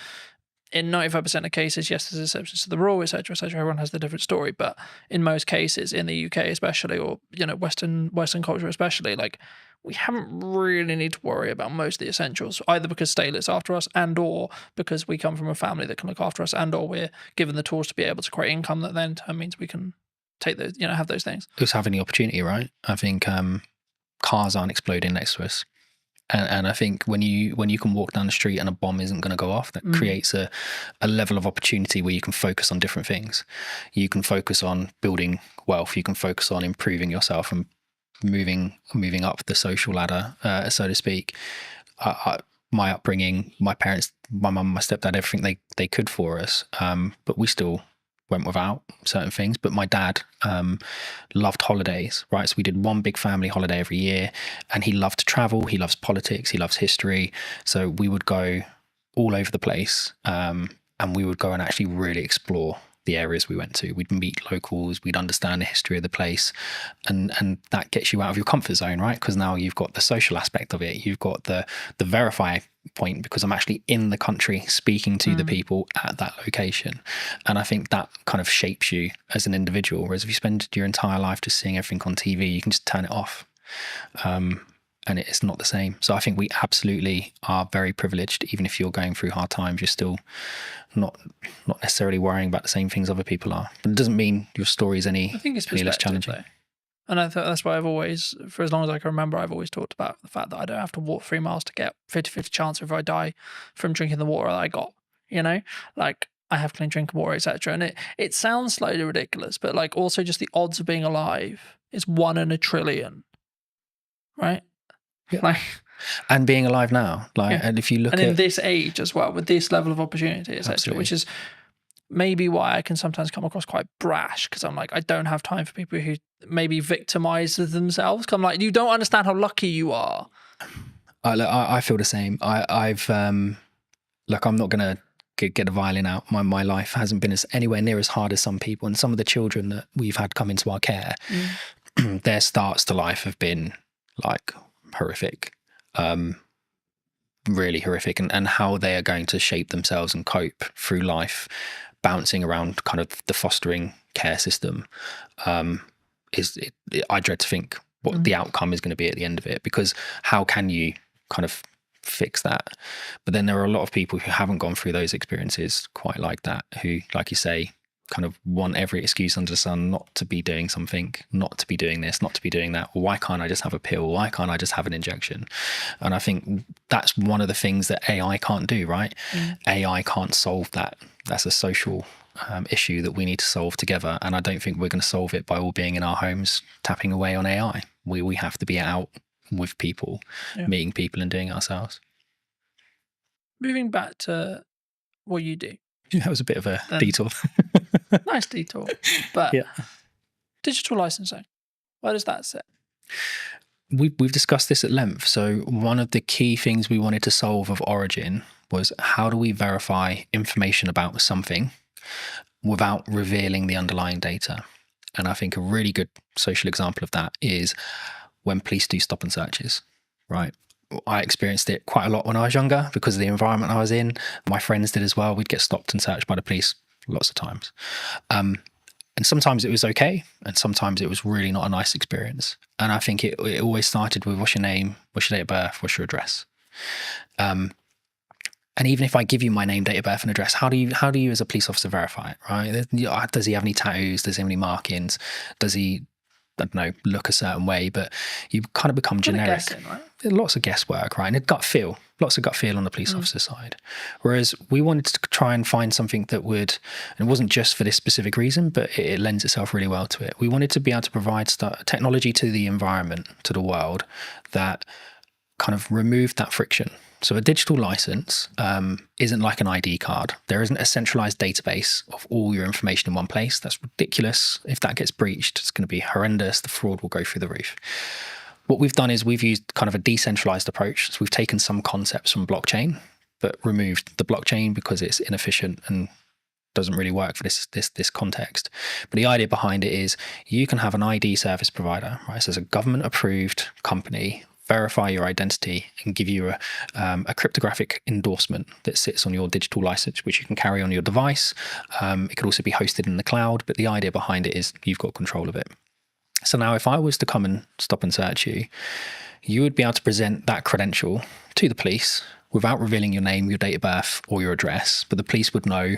in 95% of cases, yes, there's exceptions to the rule, etc., etc. Everyone has the different story, but in most cases, in the UK especially, or Western culture especially, like we haven't really need to worry about most of the essentials, either because state looks after us and or because we come from a family that can look after us and or we're given the tools to be able to create income that then means we can take those, have those things. Just having the opportunity, right? I think cars aren't exploding next to us. And I think when you can walk down the street and a bomb isn't going to go off, that creates a level of opportunity where you can focus on different things. You can focus on building wealth. You can focus on improving yourself and moving up the social ladder, so to speak. My upbringing, my parents, my mum, my stepdad, everything they could for us, but we still went without certain things. But my dad loved holidays, right? So we did one big family holiday every year, and he loved to travel. He loves politics. He loves history. So we would go all over the place, and we would go and actually really explore the areas we went to. We'd meet locals, we'd understand the history of the place, and that gets you out of your comfort zone, right? Because now you've got the social aspect of it, you've got the verify point, because I'm actually in the country speaking to the people at that location. And I think that kind of shapes you as an individual, whereas if you spend your entire life just seeing everything on TV, you can just turn it off. And it's not the same. So I think we absolutely are very privileged. Even if you're going through hard times, you're still not necessarily worrying about the same things other people are. But it doesn't mean your story is any less challenging. Though. And I thought that's why I've always, for as long as I can remember, I've always talked about the fact that I don't have to walk 3 miles to get 50-50 chance if I die from drinking the water that I got. Like I have clean drinking water, etc. And it sounds slightly ridiculous, but like also just the odds of being alive is 1 in a trillion, right? Yeah. Like, and being alive now, and if you look in this age as well, with this level of opportunity, etc., which is maybe why I can sometimes come across quite brash, because I'm like, I don't have time for people who maybe victimize themselves. Cause I'm like, you don't understand how lucky you are. I feel the same. I've look, I'm not gonna get a violin out. My life hasn't been anywhere near as hard as some people, and some of the children that we've had come into our care, their starts to life have been like horrific, really horrific, and how they are going to shape themselves and cope through life, bouncing around kind of the fostering care system, I dread to think what the outcome is going to be at the end of it, because how can you kind of fix that? But then there are a lot of people who haven't gone through those experiences quite like that, who, like you say, kind of want every excuse under the sun not to be doing something, not to be doing this, not to be doing that. Why can't I just have a pill? Why can't I just have an injection? And I think that's one of the things that AI can't do, right? AI can't solve that. That's a social issue that we need to solve together. And I don't think we're going to solve it by all being in our homes tapping away on AI. We have to be out with people, meeting people and doing it ourselves. Moving back to what you do. That was a bit of a detour. Nice detour. But digital licensing, where does that sit? We've discussed this at length. So one of the key things we wanted to solve of Origin was, how do we verify information about something without revealing the underlying data? And I think a really good social example of that is when police do stop and searches, right? I experienced it quite a lot when I was younger because of the environment I was in. My friends did as well. We'd get stopped and searched by the police lots of times. And sometimes it was okay, and sometimes it was really not a nice experience. And I think it always started with, what's your name, what's your date of birth, what's your address? And even if I give you my name, date of birth and address, how do you as a police officer verify it, right? Does he have any tattoos? Does he have any markings? Does he, I don't know, look a certain way? But you kind of become generic. Guessing, right? Lots of guesswork, right? And lots of gut feel on the police officer side. Whereas we wanted to try and find something that would, and it wasn't just for this specific reason, but it lends itself really well to it. We wanted to be able to provide technology to the environment, to the world, that kind of removed that friction. So a digital license isn't like an ID card. There isn't a centralized database of all your information in one place. That's ridiculous. If that gets breached, it's going to be horrendous. The fraud will go through the roof. What we've done is we've used kind of a decentralized approach. So we've taken some concepts from blockchain, but removed the blockchain because it's inefficient and doesn't really work for this context. But the idea behind it is, you can have an ID service provider, right? So it's a government approved company, verify your identity and give you a cryptographic endorsement that sits on your digital license, which you can carry on your device. It could also be hosted in the cloud, but the idea behind it is you've got control of it. So now if I was to come and stop and search you, you would be able to present that credential to the police without revealing your name, your date of birth, or your address. But the police would know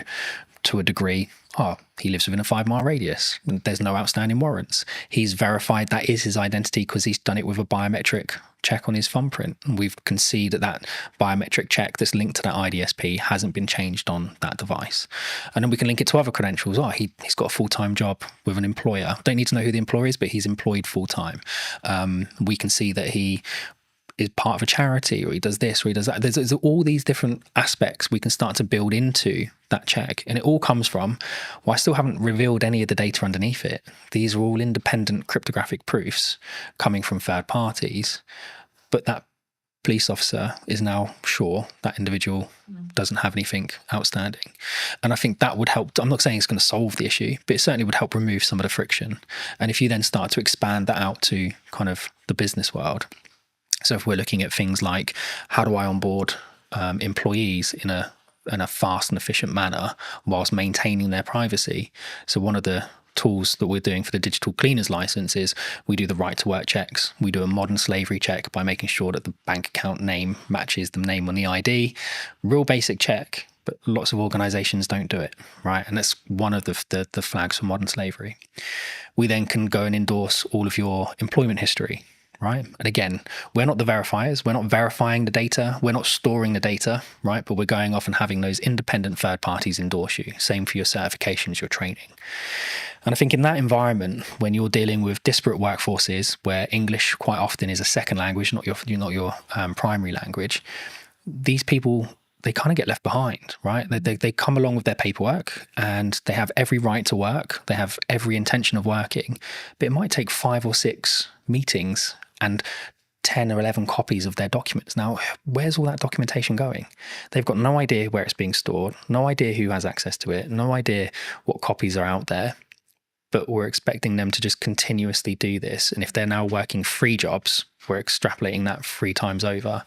to a degree, oh, he lives within a 5-mile radius. There's no outstanding warrants. He's verified that is his identity because he's done it with a biometric check on his thumbprint. And we can see that that biometric check that's linked to that IDSP hasn't been changed on that device. And then we can link it to other credentials. Oh, he's got a full-time job with an employer. Don't need to know who the employer is, but he's employed full-time. We can see that he is part of a charity, or he does this, or he does that. There's all these different aspects we can start to build into that check. And it all comes from, well, I still haven't revealed any of the data underneath it. These are all independent cryptographic proofs coming from third parties. But that police officer is now sure that individual doesn't have anything outstanding. And I think that would help. I'm not saying it's going to solve the issue, but it certainly would help remove some of the friction. And if you then start to expand that out to kind of the business world, so if we're looking at things like how do I onboard employees in a fast and efficient manner whilst maintaining their privacy? So one of the tools that we're doing for the digital cleaners license is we do the right to work checks. We do a modern slavery check by making sure that the bank account name matches the name on the ID. Real basic check, but lots of organizations don't do it, right? And that's one of the flags for modern slavery. We then can go and endorse all of your employment history. Right. And again, we're not the verifiers. We're not verifying the data. We're not storing the data. Right. But we're going off and having those independent third parties endorse you. Same for your certifications, your training. And I think in that environment, when you're dealing with disparate workforces where English quite often is a second language, not your primary language, these people, they kind of get left behind, right? They come along with their paperwork and they have every right to work. They have every intention of working, but it might take 5 or 6 meetings and 10 or 11 copies of their documents. Now, where's all that documentation going? They've got no idea where it's being stored, no idea who has access to it, no idea what copies are out there, but we're expecting them to just continuously do this. And if they're now working 3 jobs, we're extrapolating that 3 times over.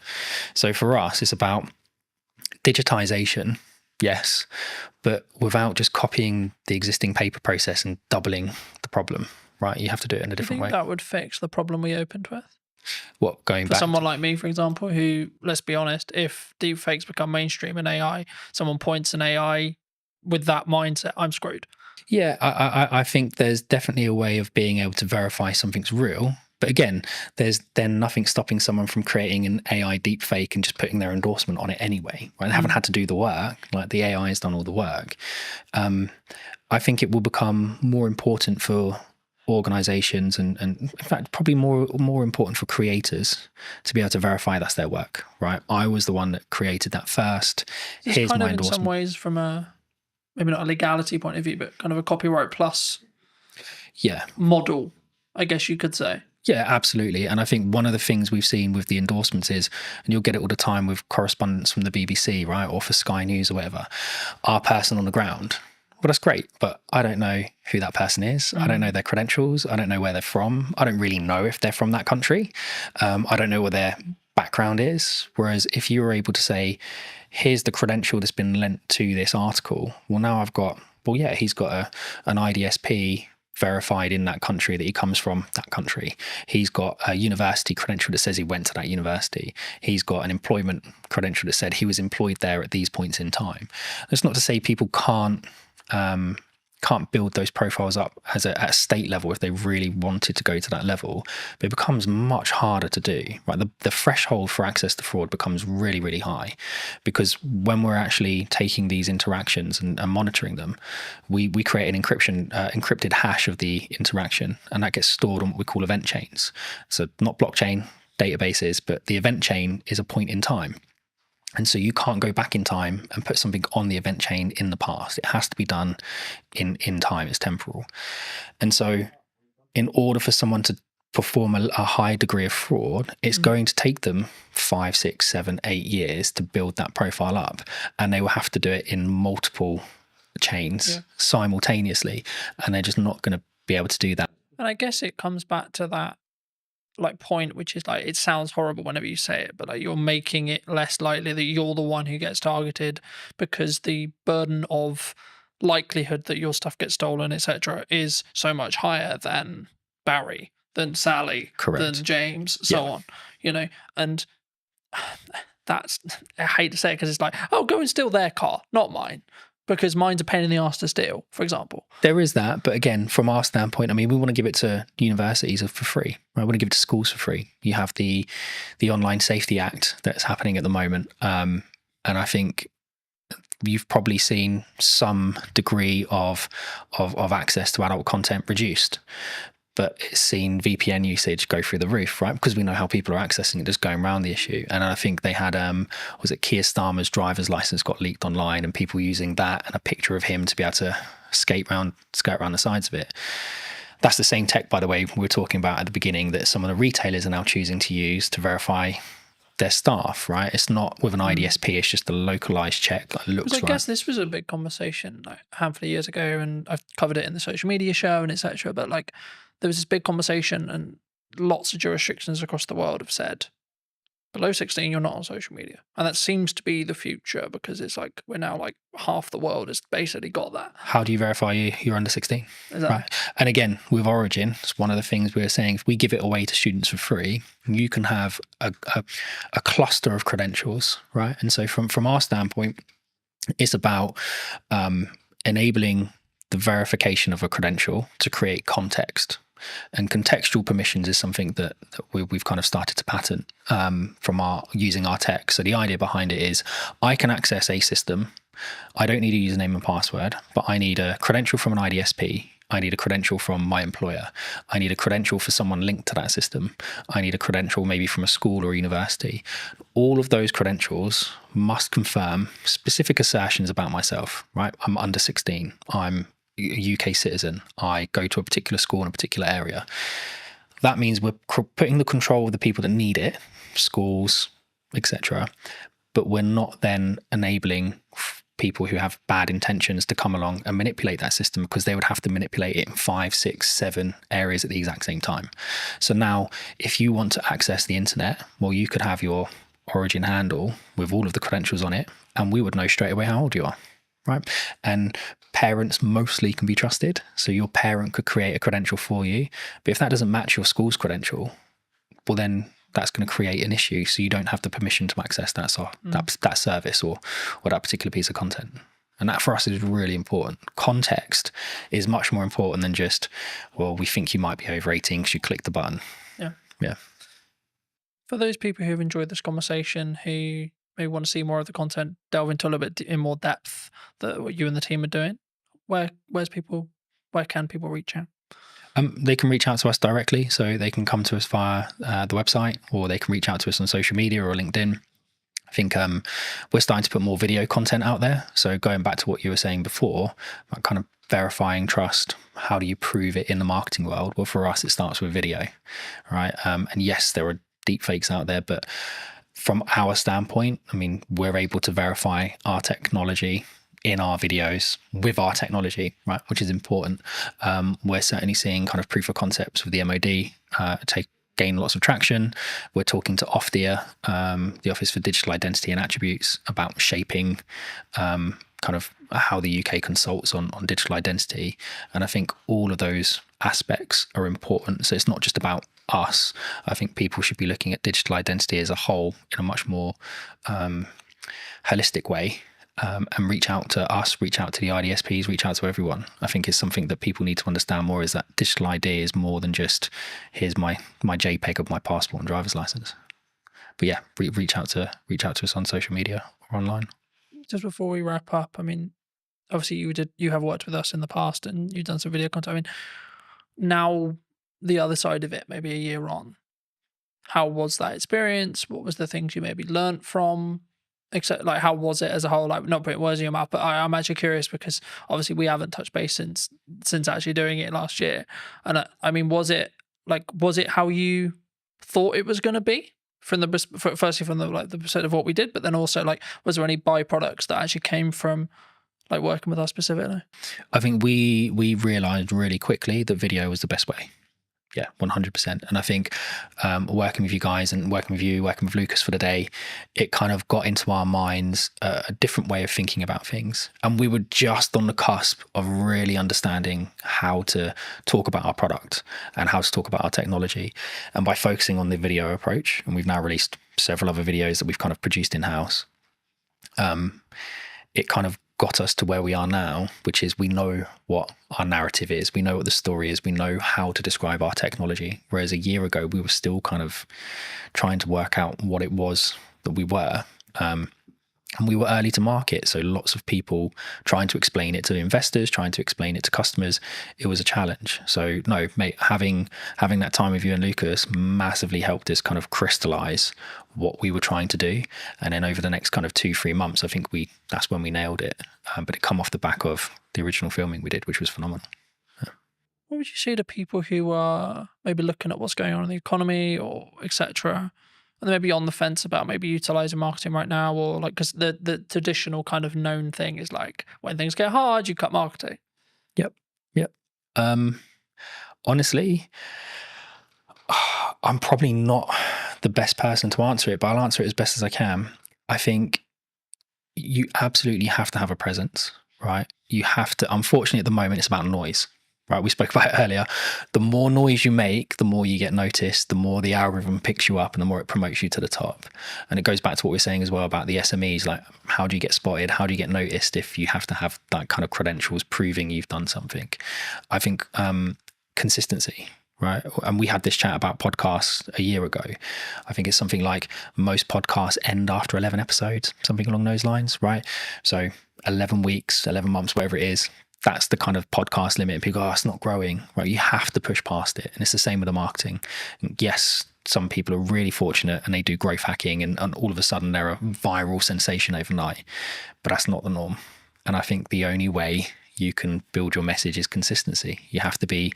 So for us, it's about digitization, yes, but without just copying the existing paper process and doubling the problem. Right, you have to do it in a different way. That would fix the problem we opened with? What, going for back? Someone like me, for example, who, let's be honest, if deepfakes become mainstream in AI, someone points an AI with that mindset, I'm screwed. Yeah, I think there's definitely a way of being able to verify something's real. But again, there's then nothing stopping someone from creating an AI deepfake and just putting their endorsement on it anyway. Right? They haven't had to do the work. Like the AI has done all the work. I think it will become more important for organizations and in fact probably more important for creators to be able to verify that's their work, right? I was the one that created that first. Here's my endorsement. In some ways from a maybe not a legality point of view, but kind of a copyright plus model, I guess you could say. Yeah, absolutely. And I think one of the things we've seen with the endorsements is, and you'll get it all the time with correspondence from the BBC, right, or for Sky News or whatever, our person on the ground. Well, that's great, but I don't know who that person is. I don't know their credentials. I don't know where they're from. I don't really know if they're from that country. I don't know what their background is. Whereas if you were able to say, here's the credential that's been lent to this article, well, now I've got, well, yeah, he's got an IDSP verified in that country that he comes from that country. He's got a university credential that says he went to that university. He's got an employment credential that said he was employed there at these points in time. That's not to say people can't build those profiles up at a state level if they really wanted to go to that level, but it becomes much harder to do, right? The threshold for access to fraud becomes really, really high, because when we're actually taking these interactions and monitoring them, we create an encrypted hash of the interaction, and that gets stored on what we call event chains. So not blockchain databases, but the event chain is a point in time. And so you can't go back in time and put something on the event chain in the past. It has to be done in time. It's temporal. And so in order for someone to perform a high degree of fraud, it's going to take them 5, 6, 7, 8 years to build that profile up. And they will have to do it in multiple chains simultaneously. And they're just not going to be able to do that. And I guess it comes back to that like point, which is like, it sounds horrible whenever you say it, but like you're making it less likely that you're the one who gets targeted, because the burden of likelihood that your stuff gets stolen, etc., is so much higher than Barry, than Sally, Correct. than James, so on, you know, and that's, I hate to say it because it's like, oh, go and steal their car, not mine, because mine's a pain in the ass to steal, for example. There is that, but again, from our standpoint, I mean, we want to give it to universities for free. Right? We want to give it to schools for free. You have the Online Safety Act that's happening at the moment, and I think you've probably seen some degree of access to adult content reduced, but it's seen VPN usage go through the roof, right? Because we know how people are accessing it, just going around the issue. And I think they had, was it Keir Starmer's driver's license got leaked online, and people using that and a picture of him to be able to skirt around the sides of it. That's the same tech, by the way, we were talking about at the beginning that some of the retailers are now choosing to use to verify their staff, right? It's not with an IDSP, it's just a localized check that looks right. I guess this was a big conversation like a handful of years ago, and I've covered it in the social media show and etc. But like, there was this big conversation, and lots of jurisdictions across the world have said, below 16, you're not on social media. And that seems to be the future, because it's like we're now like half the world has basically got that. How do you verify you're under 16? Exactly. Right. And again, with Origin, it's one of the things we were saying, if we give it away to students for free, you can have a cluster of credentials, right? And so from our standpoint, it's about enabling the verification of a credential to create context. And contextual permissions is something that we've kind of started to patent from using our tech. So the idea behind it is I can access a system. I don't need a username and password, but I need a credential from an IDSP. I need a credential from my employer. I need a credential for someone linked to that system. I need a credential maybe from a school or university. All of those credentials must confirm specific assertions about myself, right? I'm under 16. I'm a UK citizen. I go to a particular school in a particular area. That means we're putting the control of the people that need it, schools, etc. But we're not then enabling people who have bad intentions to come along and manipulate that system, because they would have to manipulate it in 5, 6, 7 areas at the exact same time. So now if you want to access the internet, well, you could have your Origin handle with all of the credentials on it, and we would know straight away how old you are, right? And parents mostly can be trusted. So your parent could create a credential for you, but if that doesn't match your school's credential, well, then that's going to create an issue. So you don't have the permission to access that service or that particular piece of content. And that for us is really important. Context is much more important than just, well, we think you might be over 18 because you clicked the button. Yeah. For those people who've enjoyed this conversation, who may want to see more of the content, delve into a little bit in more depth that what you and the team are doing, where can people reach out? They can reach out to us directly, so they can come to us via the website, or they can reach out to us on social media or LinkedIn. I think we're starting to put more video content out there. So going back to what you were saying before, about kind of verifying trust, how do you prove it in the marketing world? Well, for us, it starts with video, right? And yes, there are deep fakes out there, but from our standpoint, I mean, we're able to verify our technology in our videos with our technology, right, which is important. We're certainly seeing kind of proof of concepts with the MOD gain lots of traction. We're talking to OFDIA, the Office for Digital Identity and Attributes, about shaping kind of how the UK consults on digital identity. And I think all of those aspects are important. So it's not just about us. I think people should be looking at digital identity as a whole in a much more holistic way. And reach out to us, reach out to the IDSPs, reach out to everyone. I think is something that people need to understand more, is that digital ID is more than just, here's my JPEG of my passport and driver's license. But yeah, reach out to us on social media or online. Just before we wrap up, I mean, obviously you have worked with us in the past and you've done some video content. I mean, now the other side of it, maybe a year on, how was that experience? What was the things you maybe learnt from? Except, like, how was it as a whole? Like, not putting words in your mouth, but I'm actually curious, because obviously we haven't touched base since actually doing it last year. And I mean, was it how you thought it was going to be from firstly from the perspective of what we did, but then also, like, was there any byproducts that actually came from like working with us specifically? I think we realized really quickly that video was the best way. Yeah, 100%. And I think working with you guys and working with Lucas for the day, it kind of got into our minds a different way of thinking about things. And we were just on the cusp of really understanding how to talk about our product and how to talk about our technology. And by focusing on the video approach, and we've now released several other videos that we've kind of produced in-house, it kind of got us to where we are now, which is we know what our narrative is, we know what the story is, we know how to describe our technology. Whereas a year ago, we were still kind of trying to work out what it was that we were. And we were early to market, so lots of people trying to explain it to investors, trying to explain it to customers. It was a challenge. So no, mate, having that time with you and Lucas massively helped us kind of crystallize what we were trying to do. And then over the next kind of 2-3 months, I think that's when we nailed it. But it come off the back of the original filming we did, which was phenomenal. What would you say to people who are maybe looking at what's going on in the economy or etc., and maybe on the fence about maybe utilizing marketing right now, or like, because the traditional kind of known thing is like when things get hard, you cut marketing. Yep. Honestly, I'm probably not the best person to answer it, but I'll answer it as best as I can. I think you absolutely have to have a presence, right? You have to. Unfortunately, at the moment, it's about noise. Right, we spoke about it earlier. The more noise you make, the more you get noticed, the more the algorithm picks you up and the more it promotes you to the top. And it goes back to what we were saying as well about the SMEs, like how do you get spotted? How do you get noticed if you have to have that kind of credentials proving you've done something? I think consistency, right? And we had this chat about podcasts a year ago. I think it's something like most podcasts end after 11 episodes, something along those lines, right? So 11 weeks, 11 months, whatever it is, that's the kind of podcast limit. People go, oh, it's not growing, right? You have to push past it. And it's the same with the marketing. Yes, some people are really fortunate and they do growth hacking and all of a sudden they're a viral sensation overnight, but that's not the norm. And I think the only way you can build your message is consistency. You have to be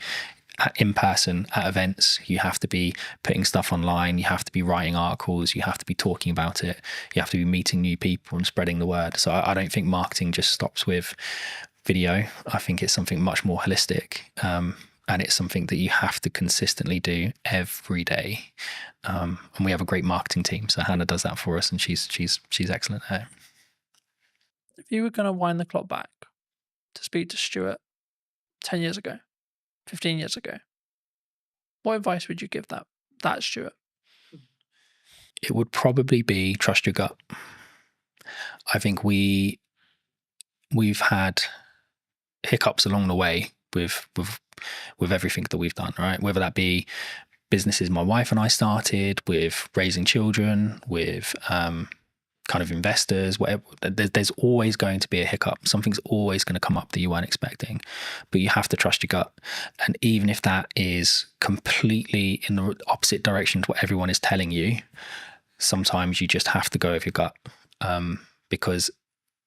in person at events. You have to be putting stuff online. You have to be writing articles. You have to be talking about it. You have to be meeting new people and spreading the word. So I don't think marketing just stops with video. I think it's something much more holistic, and it's something that you have to consistently do every day. And we have a great marketing team, so Hannah does that for us, and she's excellent at it. If you were going to wind the clock back to speak to Stuart 10 years ago, 15 years ago, what advice would you give that Stuart? It would probably be trust your gut. I think we've had hiccups along the way with everything that we've done, right? Whether that be businesses my wife and I started, with raising children, with kind of investors, whatever. There's always going to be a hiccup. Something's always going to come up that you weren't expecting, but you have to trust your gut. And even if that is completely in the opposite direction to what everyone is telling you, sometimes you just have to go with your gut, because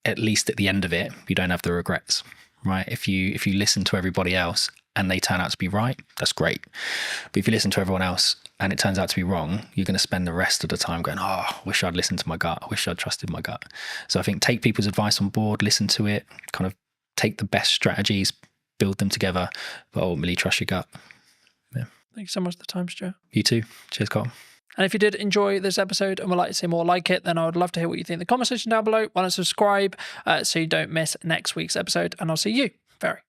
at least at the end of it, you don't have the regrets, right? If you listen to everybody else and they turn out to be right, that's great. But if you listen to everyone else and it turns out to be wrong, you're going to spend the rest of the time going, oh, I wish I'd listened to my gut. I wish I'd trusted my gut. So I think take people's advice on board, listen to it, kind of take the best strategies, build them together, but ultimately trust your gut. Yeah. Thank you so much for the time, Stuart. You too. Cheers, Carl. And if you did enjoy this episode and would like to see more like it, then I would love to hear what you think in the comment section down below. Why not subscribe so you don't miss next week's episode, and I'll see you very,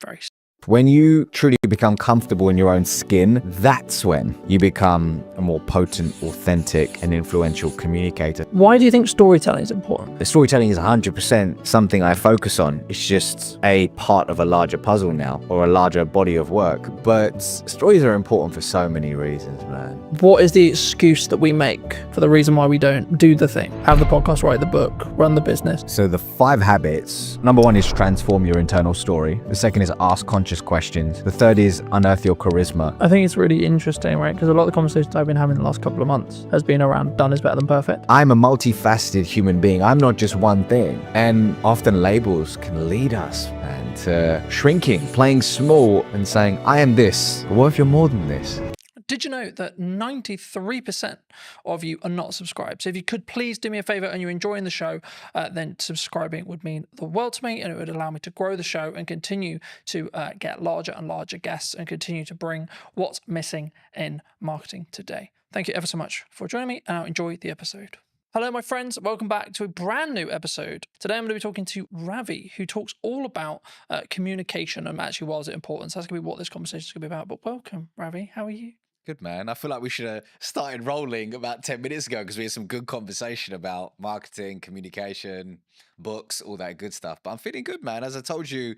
very soon. When you truly become comfortable in your own skin, that's when you become a more potent, authentic, and influential communicator. Why do you think storytelling is important? The storytelling is 100% something I focus on. It's just a part of a larger puzzle now, or a larger body of work. But stories are important for so many reasons, man. What is the excuse that we make for the reason why we don't do the thing? Have the podcast, write the book, run the business? So the 5 habits. Number 1 is transform your internal story. The second is ask conscious questions. The third is unearth your charisma. I think it's really interesting, right? Because a lot of the conversations I've been having in the last couple of months has been around done is better than perfect. I'm a multifaceted human being. I'm not just one thing. And often labels can lead us, man, to shrinking, playing small and saying, I am this. But what if you're more than this? Did Did you know that 93% of you are not subscribed? So if you could please do me a favor and you're enjoying the show, then subscribing would mean the world to me, and it would allow me to grow the show and continue to get larger and larger guests and continue to bring what's missing in marketing today. Thank you ever so much for joining me, and I'll enjoy the episode. Hello, my friends. Welcome back to a brand new episode. Today, I'm going to be talking to Ravi, who talks all about communication and actually why is it important. So that's going to be what this conversation is going to be about. But welcome, Ravi. How are you? Good, man. I feel like we should have started rolling about 10 minutes ago because we had some good conversation about marketing, communication, books, all that good stuff. But I'm feeling good, man. As I told you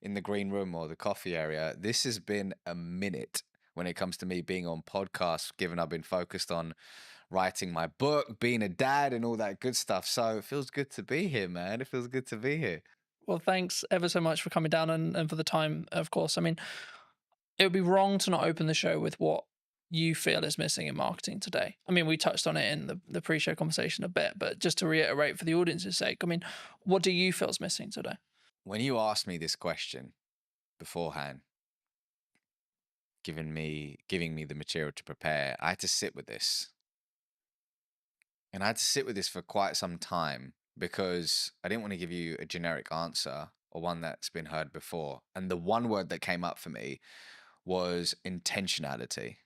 in the green room or the coffee area, this has been a minute when it comes to me being on podcasts, given I've been focused on writing my book, being a dad, and all that good stuff. So it feels good to be here, man. It feels good to be here. Well, thanks ever so much for coming down and for the time, of course. I mean, it would be wrong to not open the show with what you feel is missing in marketing today. I mean, we touched on it in the pre-show conversation a bit, but just to reiterate for the audience's sake, I mean, what do you feel is missing today? When you asked me this question beforehand, giving me the material to prepare, I had to sit with this. And I had to sit with this for quite some time because I didn't want to give you a generic answer or one that's been heard before. And the one word that came up for me was intentionality.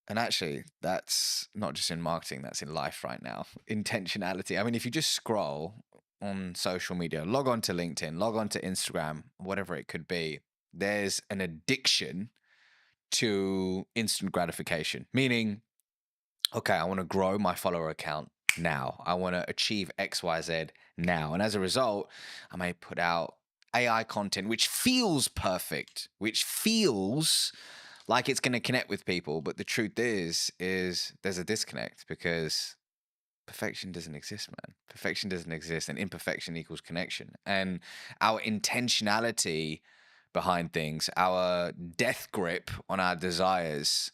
And actually, that's not just in marketing, that's in life right now. Intentionality. I mean, if you just scroll on social media, log on to LinkedIn, log on to Instagram, whatever it could be, there's an addiction to instant gratification, meaning, okay, I want to grow my follower account now. I want to achieve XYZ now. And as a result, I may put out AI content, which feels perfect, which feels like it's going to connect with people. But the truth is there's a disconnect because perfection doesn't exist, man. Perfection doesn't exist, and imperfection equals connection. And our intentionality behind things, our death grip on our desires,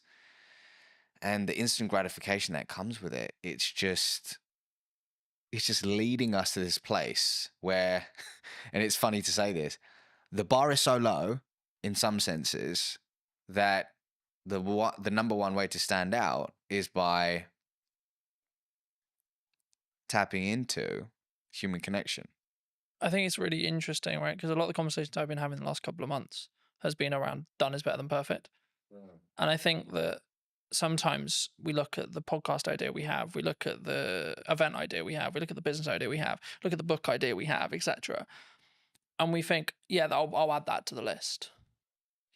and the instant gratification that comes with it, it's just leading us to this place where, and it's funny to say this, the bar is so low in some senses that the number one way to stand out is by tapping into human connection. I think it's really interesting, right? Because a lot of the conversations I've been having the last couple of months has been around done is better than perfect. And I think that sometimes we look at the podcast idea we have, we look at the event idea we have, we look at the business idea we have, look at the book idea we have, etc. And we think, yeah, I'll add that to the list.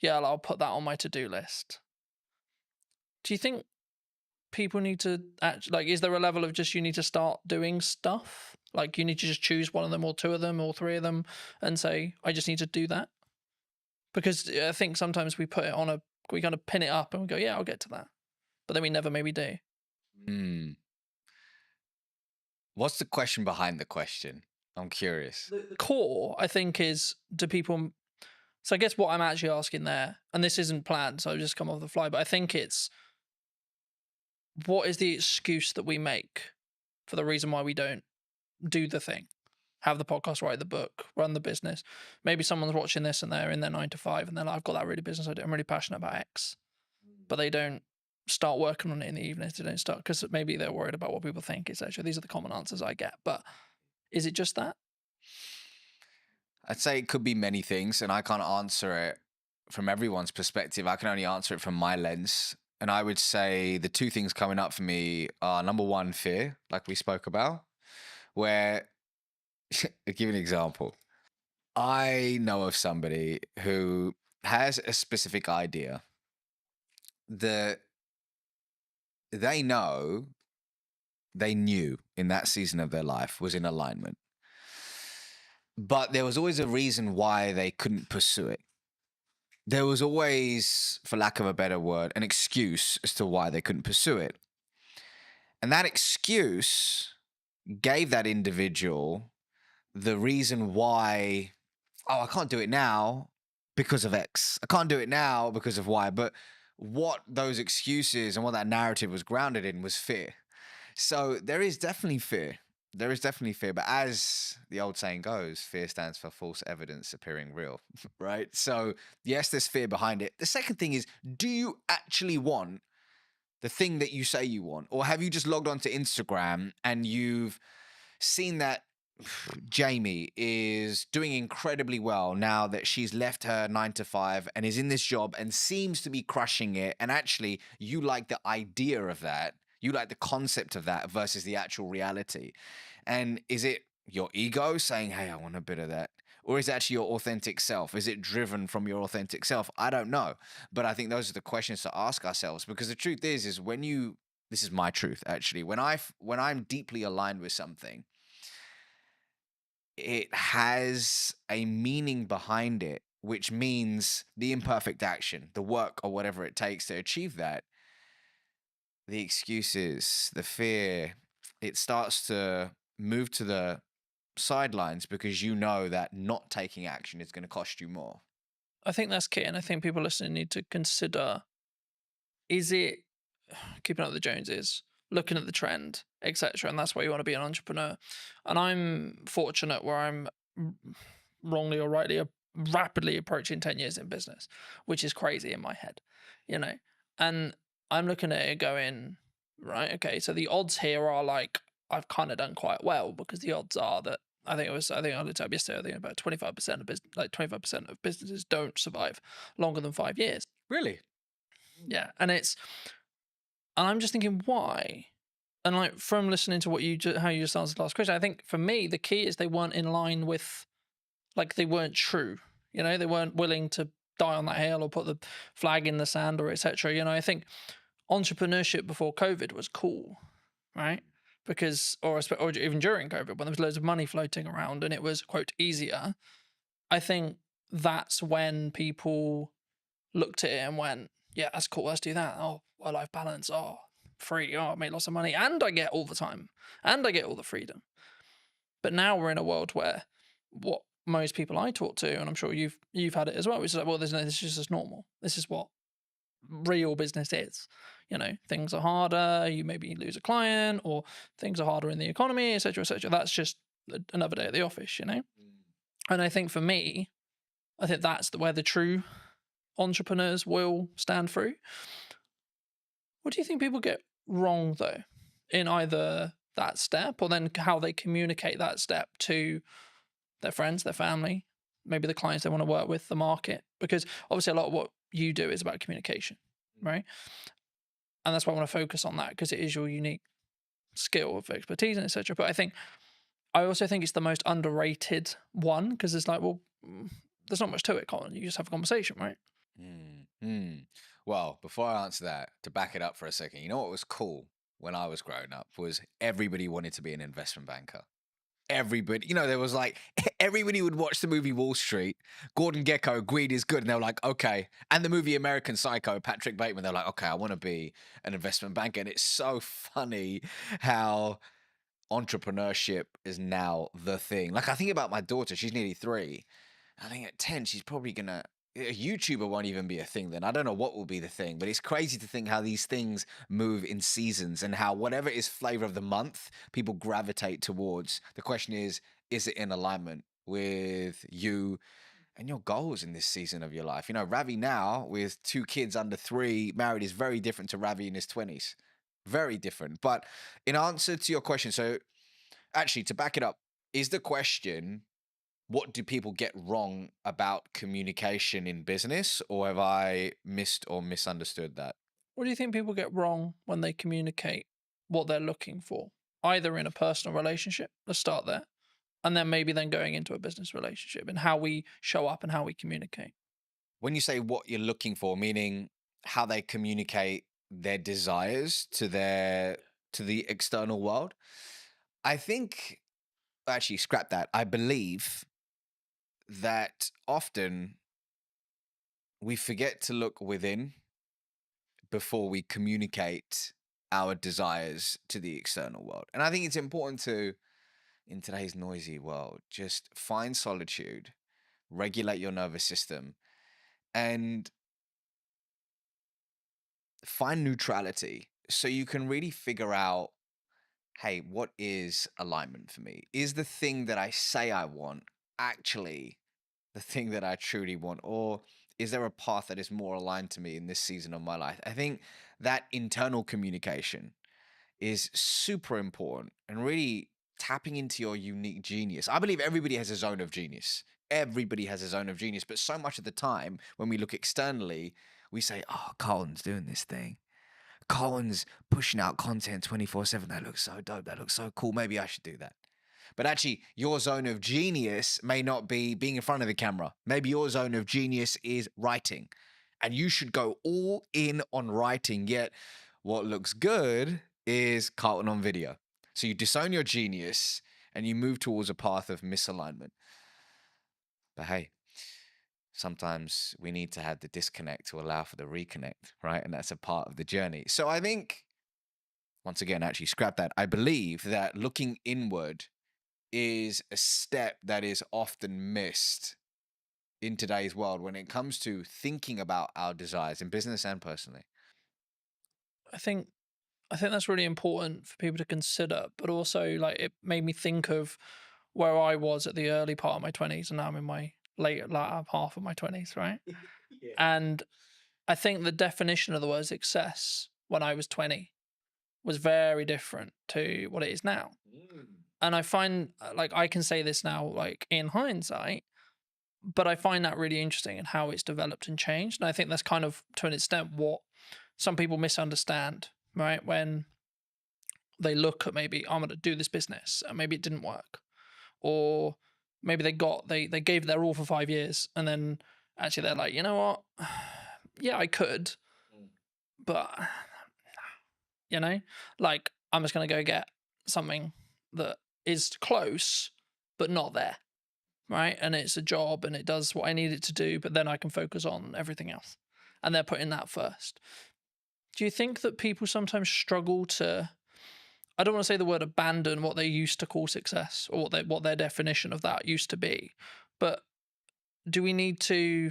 Yeah, I'll put that on my to-do list. Do you think people need to is there a level of just you need to start doing stuff? Like you need to just choose one of them or two of them or three of them and say, I just need to do that? Because I think sometimes we put it we kind of pin it up and we go, yeah, I'll get to that. But then we never maybe do. What's the question behind the question? I'm curious. The core, I think, is do people... So I guess what I'm actually asking there, and this isn't planned, so I've just come off the fly, but I think it's what is the excuse that we make for the reason why we don't do the thing? Have the podcast, write the book, run the business. Maybe someone's watching this and they're in their 9 to 5 and they're like, I've got that really business idea. I'm really passionate about X. But they don't start working on it in the evenings. They don't start because maybe they're worried about what people think, etc. These are the common answers I get. But is it just that? I'd say it could be many things, and I can't answer it from everyone's perspective. I can only answer it from my lens. And I would say the two things coming up for me are, number one, fear, like we spoke about, where, I'll give you an example. I know of somebody who has a specific idea that they knew in that season of their life was in alignment. But there was always a reason why they couldn't pursue it. There was always, for lack of a better word, an excuse as to why they couldn't pursue it. And that excuse gave that individual the reason why, I can't do it now because of X. I can't do it now because of Y. But what those excuses and what that narrative was grounded in was fear. So there is definitely fear. There is definitely fear, but as the old saying goes, fear stands for false evidence appearing real, right? So yes, there's fear behind it. The second thing is, do you actually want the thing that you say you want? Or have you just logged onto Instagram and you've seen that Jamie is doing incredibly well now that she's left her 9 to 5 and is in this job and seems to be crushing it. And actually, you like the idea of that. You like the concept of that versus the actual reality. And is it your ego saying, hey, I want a bit of that? Or is it actually your authentic self? Is it driven from your authentic self? I don't know. But I think those are the questions to ask ourselves, because the truth is when you, this is my truth actually, when I'm deeply aligned with something, it has a meaning behind it, which means the imperfect action, the work or whatever it takes to achieve that, the excuses, the fear, it starts to move to the sidelines because you know that not taking action is going to cost you more. I think that's key, and I think people listening need to consider, is it keeping up with the Joneses, looking at the trend, etc., and that's why you want to be an entrepreneur. And I'm fortunate where I'm wrongly or rightly rapidly approaching 10 years in business, which is crazy in my head, you know. And I'm looking at it going, right, okay, so the odds here are like I've kind of done quite well, because the odds are that I think I looked up yesterday, I think about 25% of business, like 25% of businesses don't survive longer than 5 years. Really? Yeah, and I'm just thinking, why? And like, from listening to what how you just answered the last question, I think for me the key is they weren't in line with, like, they weren't true. You know, they weren't willing to die on that hill or put the flag in the sand or etc. You know, I think entrepreneurship before COVID was cool, right? Because, or even during COVID, when there was loads of money floating around and it was, quote, easier, I think that's when people looked at it and went, yeah, that's cool, let's do that. Oh, work-life balance, oh, free, oh, I make lots of money, and I get all the time, and I get all the freedom. But now we're in a world where what most people I talk to, and I'm sure you've had it as well, which is like, well, this is just normal. This is what real business is. You know, things are harder, you maybe lose a client, or things are harder in the economy, etc., etc. That's just another day at the office, you know? And I think for me, I think that's where the true entrepreneurs will stand through. What do you think people get wrong, though, in either that step or then how they communicate that step to their friends, their family, maybe the clients they want to work with, the market? Because obviously a lot of what you do is about communication, right? And that's why I want to focus on that, because it is your unique skill of expertise and etc. But I also think it's the most underrated one, because it's like, well, there's not much to it, Colin. You just have a conversation, right? Well, before I answer that, to back it up for a second, you know what was cool when I was growing up was everybody wanted to be an investment banker. Everybody, you know, there was like, everybody would watch the movie Wall Street, Gordon Gekko, Greed is Good, and they were like, okay. And the movie American Psycho, Patrick Bateman, they're like, okay, I want to be an investment banker. And it's so funny how entrepreneurship is now the thing. Like, I think about my daughter, she's nearly 3. I think at 10, she's probably gonna, a YouTuber won't even be a thing then. I don't know what will be the thing, but it's crazy to think how these things move in seasons and how whatever is flavor of the month, people gravitate towards. The question is it in alignment with you and your goals in this season of your life? You know, Ravi now with 2 kids under 3, married, is very different to Ravi in his 20s. Very different. But in answer to your question, so actually to back it up, is the question, what do people get wrong about communication in business, or have I missed or misunderstood that? What do you think people get wrong when they communicate what they're looking for, either in a personal relationship, let's start there, and then maybe then going into a business relationship, and how we show up and how we communicate? When you say what you're looking for, meaning how they communicate their desires to the external world, I think, actually scrap that. I believe that often we forget to look within before we communicate our desires to the external world. And I think it's important to, in today's noisy world, just find solitude, regulate your nervous system, and find neutrality so you can really figure out, hey, what is alignment for me? Is the thing that I say I want actually the thing that I truly want? Or is there a path that is more aligned to me in this season of my life? I think that internal communication is super important and really tapping into your unique genius. I believe everybody has a zone of genius. Everybody has a zone of genius, but so much of the time when we look externally, we say, oh, Carlton's doing this thing. Carlton's pushing out content 24/7. That looks so dope. That looks so cool. Maybe I should do that. But actually, your zone of genius may not be being in front of the camera. Maybe your zone of genius is writing. And you should go all in on writing. Yet, what looks good is Carlton on video. So you disown your genius and you move towards a path of misalignment. But hey, sometimes we need to have the disconnect to allow for the reconnect, right? And that's a part of the journey. So I think, once again, actually scrap that. I believe that looking inward is a step that is often missed in today's world when it comes to thinking about our desires in business and personally. I think that's really important for people to consider, but also like it made me think of where I was at the early part of my 20s and now I'm in my later half of my 20s, right? Yeah. And I think the definition of the word success when I was 20 was very different to what it is now. And I find like I can say this now like in hindsight, but I find that really interesting in how it's developed and changed. And I think that's kind of to an extent what some people misunderstand, right? When they look at maybe I'm going to do this business and maybe it didn't work, or maybe they gave their all for 5 years and then actually they're like, you know what? Yeah, I could, but you know, like I'm just going to go get something that is close, but not there. Right. And it's a job and it does what I need it to do, but then I can focus on everything else. And they're putting that first. Do you think that people sometimes struggle to, I don't want to say the word abandon what they used to call success or what their definition of that used to be, but do we need to,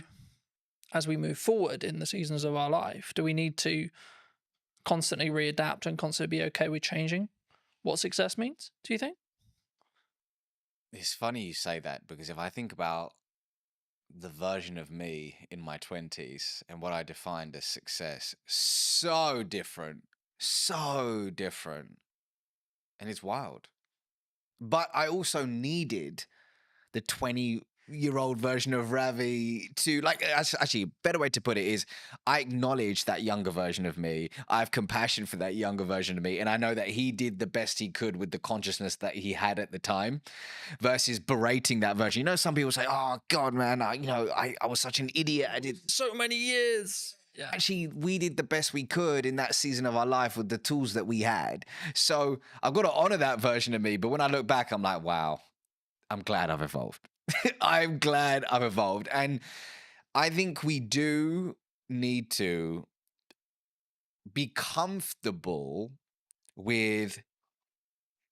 as we move forward in the seasons of our life, do we need to constantly readapt and constantly be okay with changing what success means, do you think? It's funny you say that because if I think about the version of me in my 20s and what I defined as success, so different. And it's wild. But I also needed the 20-year-old version of Ravi to, like, actually, a better way to put it is I acknowledge that younger version of me. I have compassion for that younger version of me. And I know that he did the best he could with the consciousness that he had at the time versus berating that version. You know, some people say, oh, God, man, I was such an idiot. I did so many years. Yeah. Actually, we did the best we could in that season of our life with the tools that we had. So I've got to honor that version of me. But when I look back, I'm like, wow, I'm glad I've evolved. I'm glad I've evolved. And I think we do need to be comfortable with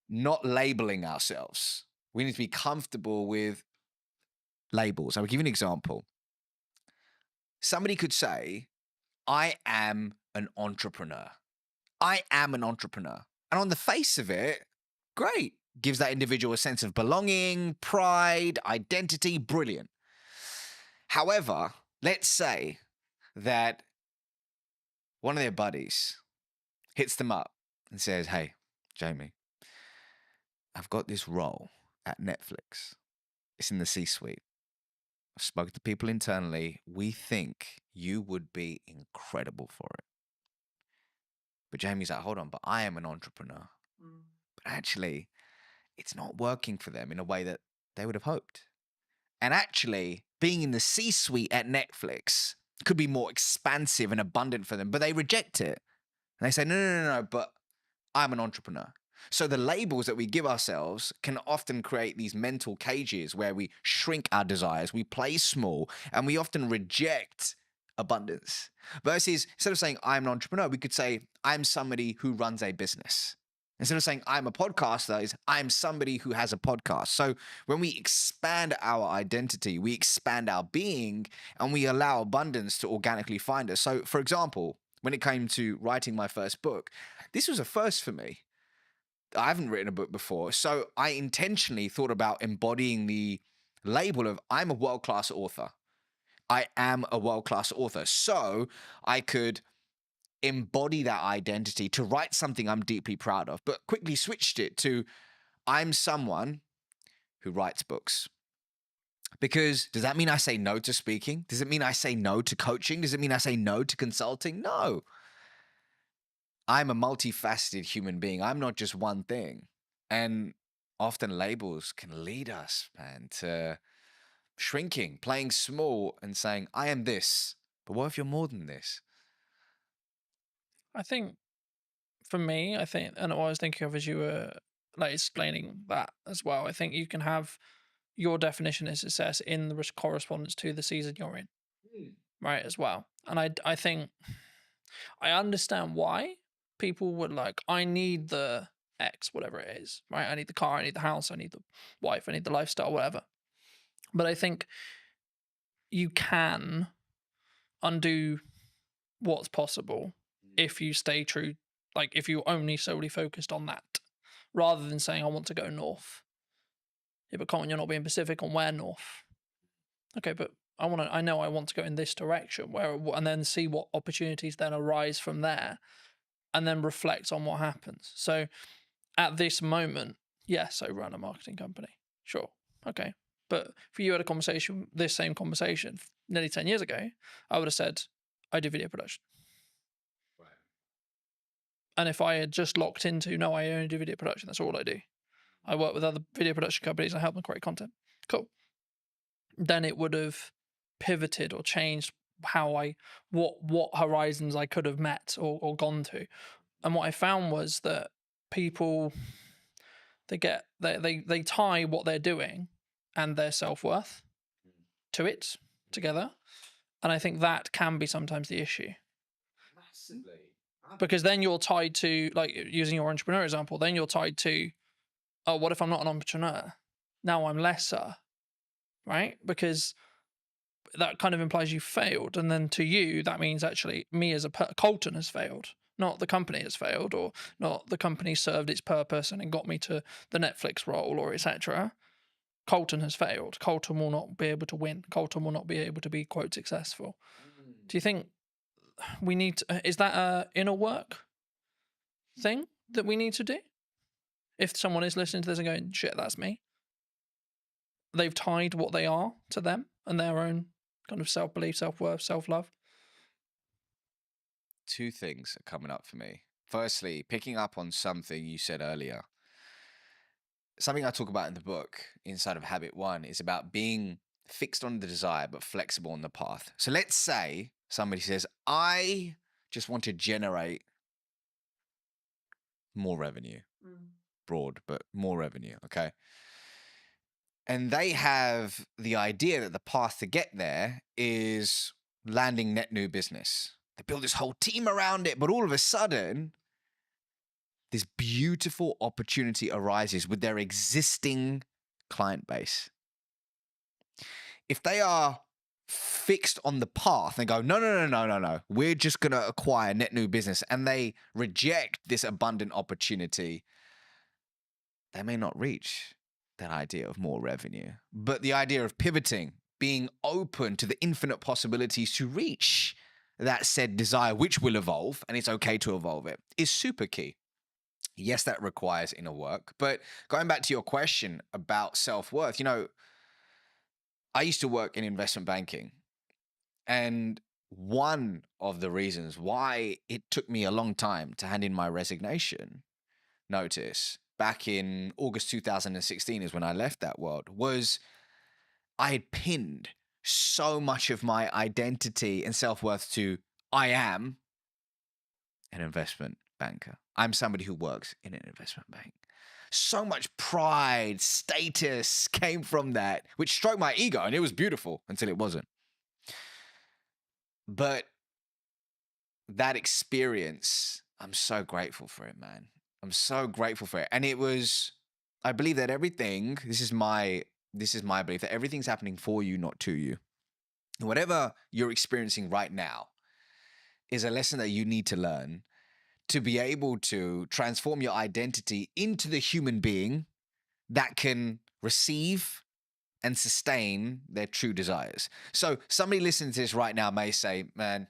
not labeling ourselves. We need to be comfortable with labels. I'll give you an example. Somebody could say, I am an entrepreneur. I am an entrepreneur. And on the face of it, great. Gives that individual a sense of belonging, pride, identity, brilliant. However, let's say that one of their buddies hits them up and says, hey, Jamie, I've got this role at Netflix. It's in the C-suite. I've spoken to people internally. We think you would be incredible for it. But Jamie's like, hold on, but I am an entrepreneur. But actually, it's not working for them in a way that they would have hoped. And actually, being in the C-suite at Netflix could be more expansive and abundant for them, but they reject it. And they say, no, but I'm an entrepreneur. So the labels that we give ourselves can often create these mental cages where we shrink our desires, we play small, and we often reject abundance. Versus, instead of saying I'm an entrepreneur, we could say I'm somebody who runs a business. Instead of saying I'm a podcaster, is I'm somebody who has a podcast. So when we expand our identity, we expand our being, and we allow abundance to organically find us. So, for example, when it came to writing my first book, this was a first for me. I haven't written a book before, so I intentionally thought about embodying the label of I'm a world-class author. I am a world-class author. So I could embody that identity to write something I'm deeply proud of, but quickly switched it to I'm someone who writes books. Because does that mean I say no to speaking? Does it mean I say no to coaching? Does it mean I say no to consulting? No. I'm a multifaceted human being. I'm not just one thing. And often labels can lead us, man, to shrinking, playing small and saying, I am this. But what if you're more than this? I think for me, and what I was thinking of as you were like explaining that as well, I think you can have your definition of success in the correspondence to the season you're in, right, as well. And I think I understand why people would like, I need the X, whatever it is, right? I need the car, I need the house, I need the wife, I need the lifestyle, whatever. But I think you can undo what's possible if you stay true, like if you only solely focused on that, rather than saying, I want to go north. Yeah, but Colin, you're not being specific on where north. Okay, but I know I want to go in this direction, and then see what opportunities then arise from there, and then reflect on what happens. So at this moment, yes, I run a marketing company. Sure. Okay. But if you had this same conversation nearly 10 years ago, I would have said, I do video production. Right. And if I had just locked into, no, I only do video production, that's all I do. I work with other video production companies and I help them create content. Cool. Then it would have pivoted or changed what horizons I could have met or gone to. And what I found was that people, they tie what they're doing and their self-worth to it together. And I think that can be sometimes the issue. Massively. Because then you're tied to, like using your entrepreneur example, then you're tied to, oh, what if I'm not an entrepreneur? Now I'm lesser, right? Because that kind of implies you failed. And then to you, that means actually me as Colton has failed, not the company has failed, or not the company served its purpose and it got me to the Netflix role or etc. Colton has failed. Colton will not be able to win. Colton will not be able to be, quote, successful. Do you think we need to, is that a inner work thing that we need to do? If someone is listening to this and going, shit, that's me. They've tied what they are to them and their own kind of self-belief, self-worth, self-love. Two things are coming up for me. Firstly, picking up on something you said earlier. Something I talk about in the book, inside of Habit 1, is about being fixed on the desire, but flexible on the path. So let's say somebody says, I just want to generate more revenue. Broad, but more revenue, okay? And they have the idea that the path to get there is landing net new business. They build this whole team around it, but all of a sudden, this beautiful opportunity arises with their existing client base. If they are fixed on the path and go, no, we're just going to acquire net new business, and they reject this abundant opportunity, they may not reach that idea of more revenue. But the idea of pivoting, being open to the infinite possibilities to reach that said desire, which will evolve, and it's okay to evolve it, is super key. Yes, that requires inner work. But going back to your question about self-worth, I used to work in investment banking. And one of the reasons why it took me a long time to hand in my resignation notice back in August 2016 is when I left that world, was I had pinned so much of my identity and self-worth to I am an investment banker. I'm somebody who works in an investment bank. So much pride, status came from that, which stroked my ego, and it was beautiful until it wasn't. But that experience, I'm so grateful for it, man. I'm so grateful for it. And it was, I believe that everything, this is my belief, that everything's happening for you, not to you. And whatever you're experiencing right now is a lesson that you need to learn to be able to transform your identity into the human being that can receive and sustain their true desires. So somebody listening to this right now may say, man,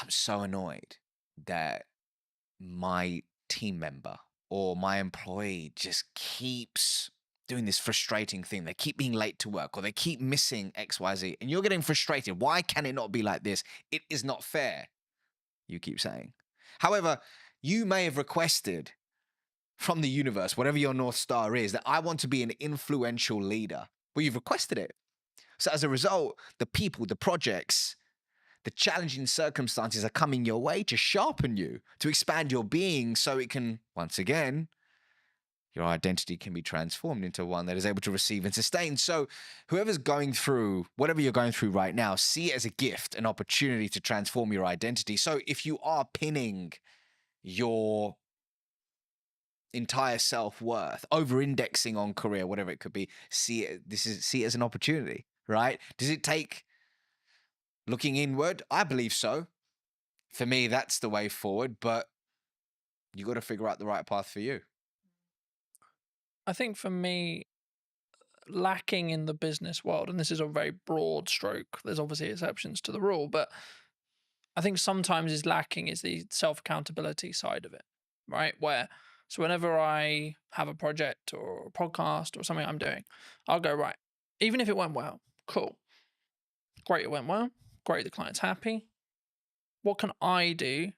I'm so annoyed that my team member or my employee just keeps doing this frustrating thing. They keep being late to work or they keep missing XYZ and you're getting frustrated. Why can it not be like this? It is not fair, you keep saying. However, you may have requested from the universe, whatever your North Star is, that I want to be an influential leader. Well, you've requested it. So as a result, the people, the projects, the challenging circumstances are coming your way to sharpen you, to expand your being so it can, once again, your identity can be transformed into one that is able to receive and sustain. So whoever's going through, whatever you're going through right now, see it as a gift, an opportunity to transform your identity. So if you are pinning your entire self-worth, over-indexing on career, whatever it could be, see it as an opportunity, right? Does it take looking inward? I believe so. For me, that's the way forward, but you got to figure out the right path for you. I think for me, lacking in the business world, and this is a very broad stroke, there's obviously exceptions to the rule, but I think sometimes is lacking is the self-accountability side of it, right? So whenever I have a project or a podcast or something I'm doing, I'll go, right, even if it went well, cool. Great, it went well. Great, the client's happy. What can I do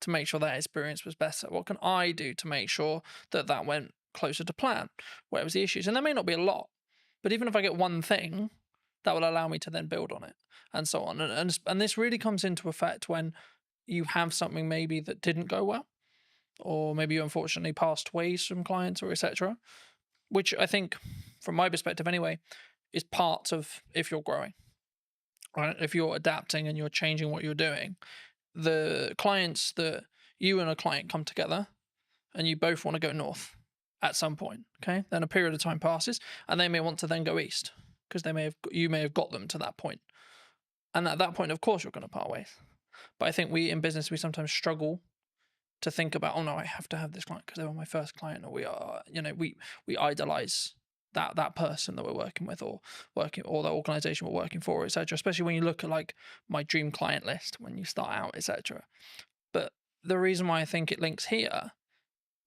to make sure that experience was better? What can I do to make sure that that went closer to plan? Where was the issues? And there may not be a lot, but even if I get one thing, that will allow me to then build on it and so on. And this really comes into effect when you have something maybe that didn't go well, or maybe you unfortunately passed away some clients or etc., which I think, from my perspective anyway, is part of if you're growing, right? If you're adapting and you're changing what you're doing, the clients that you and a client come together and you both want to go north at some point, okay? Then a period of time passes and they may want to then go east because you may have got them to that point. And at that point, of course, you're going to part ways. But I think in business, we sometimes struggle to think about, oh no, I have to have this client because they were my first client, or we idolize that person that we're working with or the organization we're working for, etc. Especially when you look at like my dream client list when you start out, etc. But the reason why I think it links here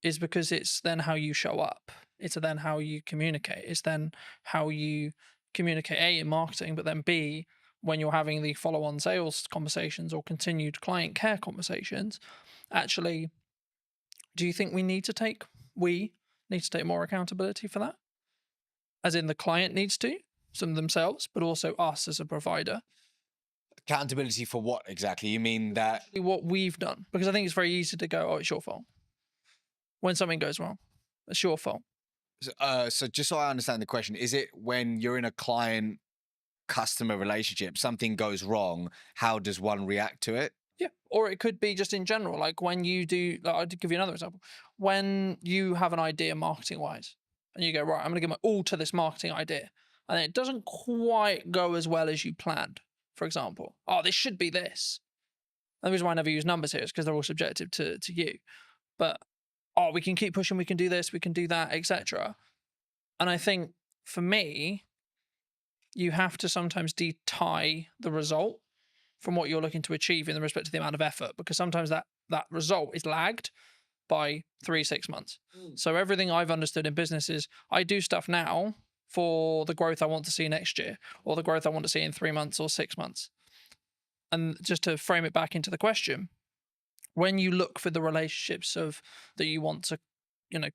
is because it's then how you show up. It's then how you communicate. It's then how you communicate, A, in marketing, but then B, when you're having the follow-on sales conversations or continued client care conversations. Actually, do you think we need to take more accountability for that? As in the client needs to, some themselves, but also us as a provider. Accountability for what exactly? You mean that? What we've done. Because I think it's very easy to go, oh, it's your fault. When something goes wrong, it's your fault. So just so I understand the question, is it when you're in a client-customer relationship, something goes wrong, how does one react to it? Yeah, or it could be just in general, like when you do, I'll give you another example. When you have an idea marketing-wise, and you go, right, I'm going to give my all to this marketing idea, and it doesn't quite go as well as you planned, for example. Oh, this should be this. And the reason why I never use numbers here is because they're all subjective to you. But, oh, we can keep pushing, we can do this, we can do that, etc. And I think, for me, you have to sometimes tie the result from what you're looking to achieve in respect to the amount of effort, because sometimes that result is lagged by 3-6 months. So everything I've understood in business is I do stuff now for the growth I want to see next year, or the growth I want to see in 3 months or 6 months. And just to frame it back into the question, when you look for the relationships that you want to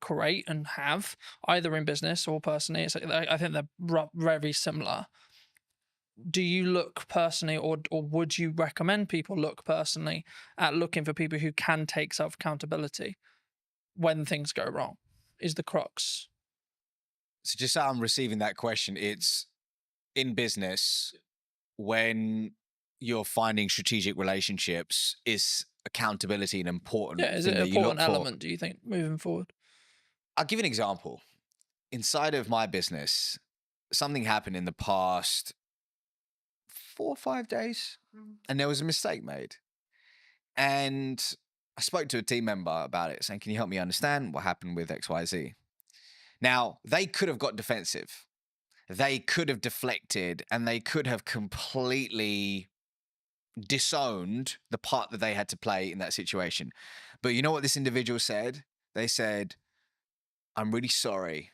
create and have, either in business or personally, I think they're very similar. Do you look personally, or would you recommend people look personally at looking for people who can take self-accountability when things go wrong? Is the crux. So just so I'm receiving that question, it's in business, when you're finding strategic relationships, is accountability an important thing? Is it an important element, do you think, moving forward? I'll give you an example. Inside of my business, something happened in the past 4 or 5 days, and there was a mistake made. And I spoke to a team member about it, saying, can you help me understand what happened with XYZ? Now, they could have got defensive they could have deflected and they could have completely disowned the part that they had to play in that situation. But you know what this individual said? They said, I'm really sorry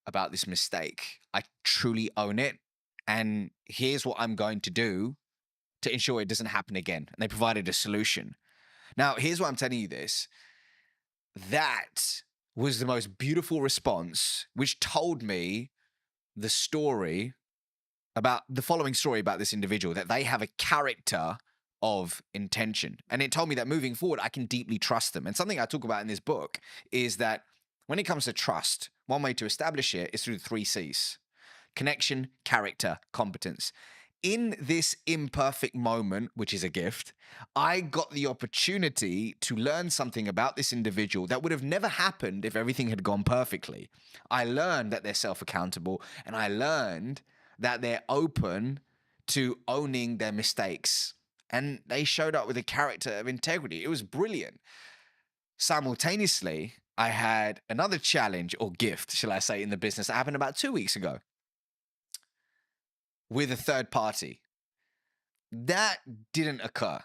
about this mistake. I truly own it. And here's what I'm going to do to ensure it doesn't happen again. And they provided a solution. Now, here's why I'm telling you this. That was the most beautiful response, which told me the story about the following story about this individual, that they have a character of intention. And it told me that moving forward, I can deeply trust them. And something I talk about in this book is that when it comes to trust, one way to establish it is through the 3 C's: connection, character, competence. In this imperfect moment, which is a gift, I got the opportunity to learn something about this individual that would have never happened if everything had gone perfectly. I learned that they're self-accountable, and I learned that they're open to owning their mistakes. And they showed up with a character of integrity. It was brilliant. Simultaneously, I had another challenge, or gift, shall I say, in the business that happened about 2 weeks ago with a third party. That didn't occur,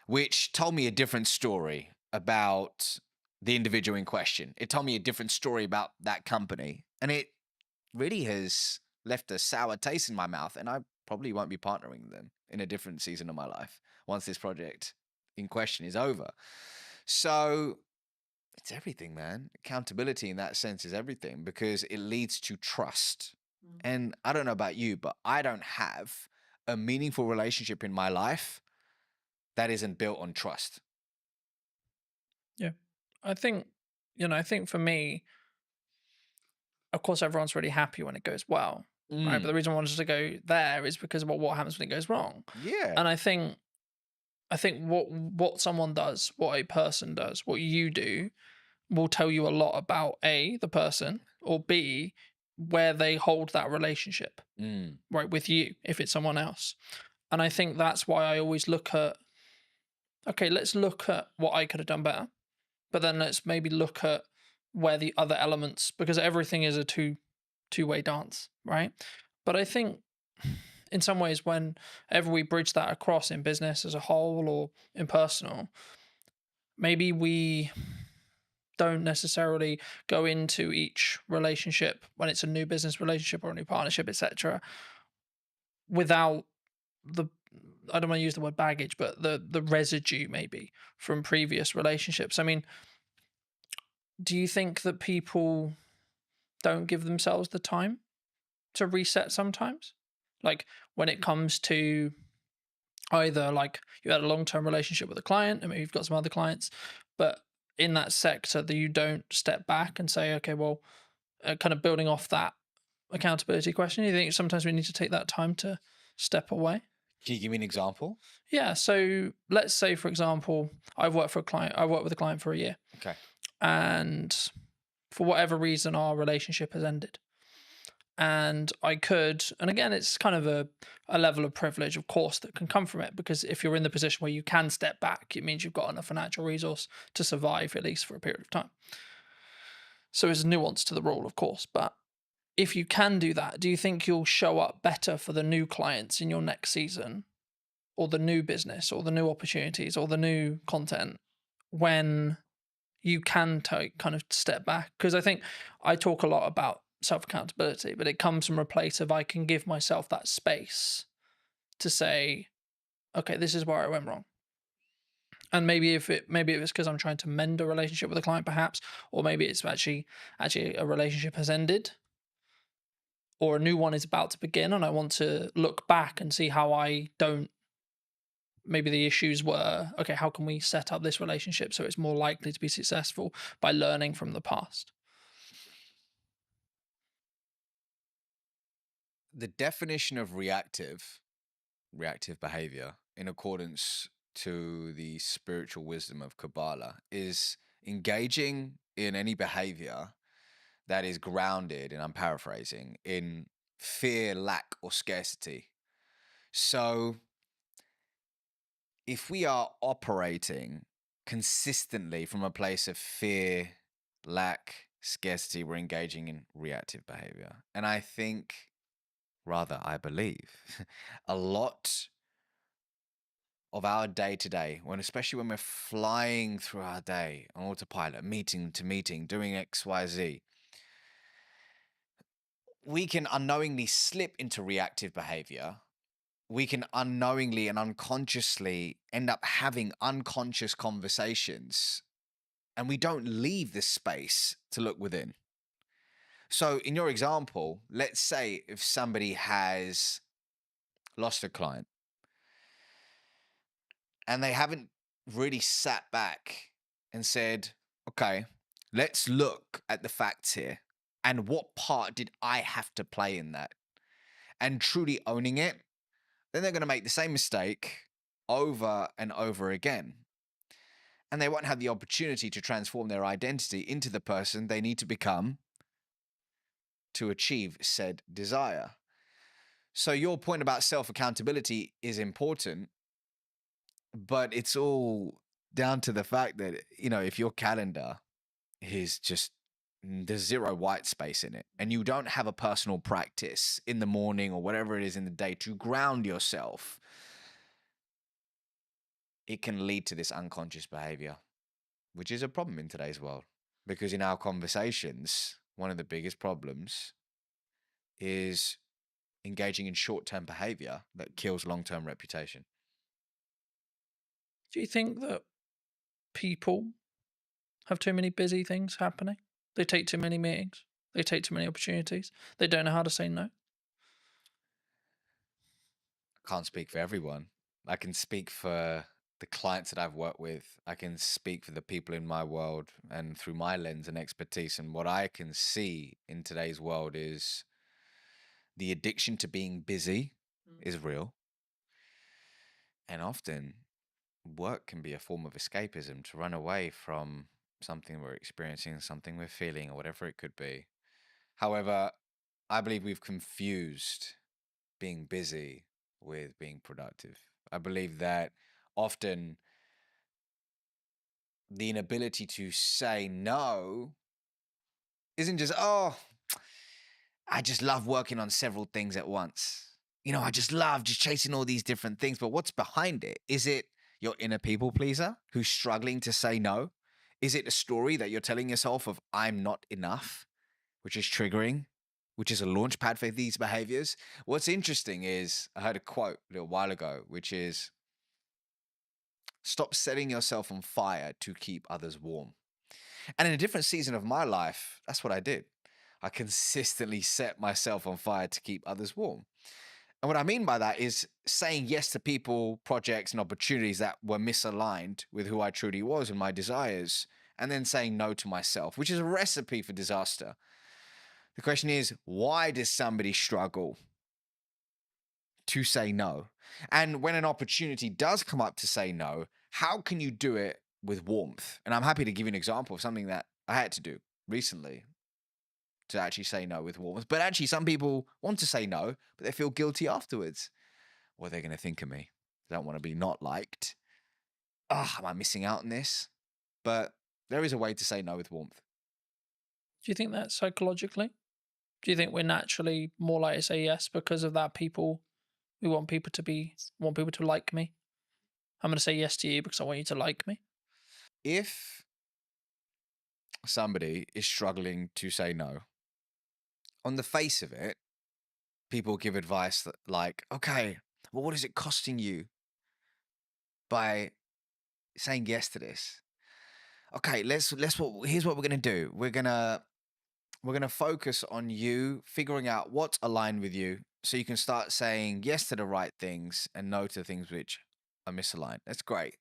which told me a different story about the individual in question. It told me a different story about that company. And it really has left a sour taste in my mouth. And I probably won't be partnering with them in a different season of my life once this project in question is over. So it's everything, man. Accountability in that sense is everything, because it leads to trust. And I don't know about you, but I don't have a meaningful relationship in my life that isn't built on trust. Yeah. I think for me, of course, everyone's really happy when it goes well, right? But the reason I wanted to go there is because of what happens when it goes wrong. Yeah. And I think what someone does, what a person does, what you do will tell you a lot about A, the person, or B, where they hold that relationship, right, with you, if it's someone else. And I think that's why I always look at, okay, let's look at what I could have done better, but then let's maybe look at where the other elements, because everything is a two-way dance, right? But I think in some ways, whenever we bridge that across in business as a whole or in personal, maybe we don't necessarily go into each relationship when it's a new business relationship or a new partnership, etc., without the, I don't want to use the word baggage, but the residue maybe from previous relationships. I mean, do you think that people don't give themselves the time to reset sometimes? Like when it comes to either like you had a long-term relationship with a client and maybe you've got some other clients, but in that sector that you don't step back and say, okay, well, kind of building off that accountability question, you think sometimes we need to take that time to step away? Can you give me an example? Yeah. So let's say, for example, I worked with a client for a year. Okay. And for whatever reason, our relationship has ended. And I could, and again, it's kind of a level of privilege, of course, that can come from it, because if you're in the position where you can step back, it means you've got enough financial resource to survive, at least for a period of time. So there's a nuance to the rule, of course, but if you can do that, do you think you'll show up better for the new clients in your next season, or the new business, or the new opportunities, or the new content when you can kind of step back? Because I think I talk a lot about self-accountability, but it comes from a place of I can give myself that space to say, okay, this is where I went wrong. And maybe if it's because I'm trying to mend a relationship with a client, perhaps, or maybe it's actually a relationship has ended, or a new one is about to begin, and I want to look back and see how I don't. Maybe the issues were, okay, how can we set up this relationship so it's more likely to be successful by learning from the past? The definition of reactive behavior, in accordance to the spiritual wisdom of Kabbalah, is engaging in any behavior that is grounded, and I'm paraphrasing, in fear, lack, or scarcity. So if we are operating consistently from a place of fear, lack, scarcity, we're engaging in reactive behavior. And I think, rather, I believe, a lot of our day to day, especially when we're flying through our day on autopilot, meeting to meeting, doing X, Y, Z, we can unknowingly slip into reactive behavior. We can unknowingly and unconsciously end up having unconscious conversations, and we don't leave this space to look within. So, in your example, let's say if somebody has lost a client and they haven't really sat back and said, okay, let's look at the facts here and what part did I have to play in that, and truly owning it, then they're going to make the same mistake over and over again. And they won't have the opportunity to transform their identity into the person they need to become to achieve said desire. So your point about self-accountability is important, but it's all down to the fact that, if your calendar is just, there's zero white space in it, and you don't have a personal practice in the morning or whatever it is in the day to ground yourself, it can lead to this unconscious behavior, which is a problem in today's world. Because in our conversations, one of the biggest problems is engaging in short-term behavior that kills long-term reputation. Do you think that people have too many busy things happening? They take too many meetings. They take too many opportunities. They don't know how to say no. I can't speak for everyone. I can speak for the clients that I've worked with. I can speak for the people in my world and through my lens and expertise. And what I can see in today's world is the addiction to being busy is real. And often work can be a form of escapism to run away from something we're experiencing, something we're feeling, or whatever it could be. However, I believe we've confused being busy with being productive. I believe that often the inability to say no isn't just, oh, I just love working on several things at once. I just love just chasing all these different things. But what's behind it? Is it your inner people pleaser who's struggling to say no? Is it a story that you're telling yourself of I'm not enough, which is triggering, which is a launch pad for these behaviors? What's interesting is I heard a quote a little while ago, which is, stop setting yourself on fire to keep others warm. And in a different season of my life, that's what I did. I consistently set myself on fire to keep others warm. And what I mean by that is saying yes to people, projects, and opportunities that were misaligned with who I truly was and my desires, and then saying no to myself, which is a recipe for disaster. The question is, why does somebody struggle to say no? And when an opportunity does come up to say no, how can you do it with warmth? And I'm happy to give you an example of something that I had to do recently to actually say no with warmth. But actually, some people want to say no, but they feel guilty afterwards. What are they going to think of me? They don't want to be not liked. Am I missing out on this? But there is a way to say no with warmth. Do you think that psychologically? Do you think we're naturally more likely to say yes because of that? We want people to like me. I'm going to say yes to you because I want you to like me. If somebody is struggling to say no, on the face of it, people give advice that like, okay, well, what is it costing you by saying yes to this? Okay, here's what we're gonna do. We're gonna focus on you figuring out what's aligned with you, so you can start saying yes to the right things and no to things which are misaligned. That's great.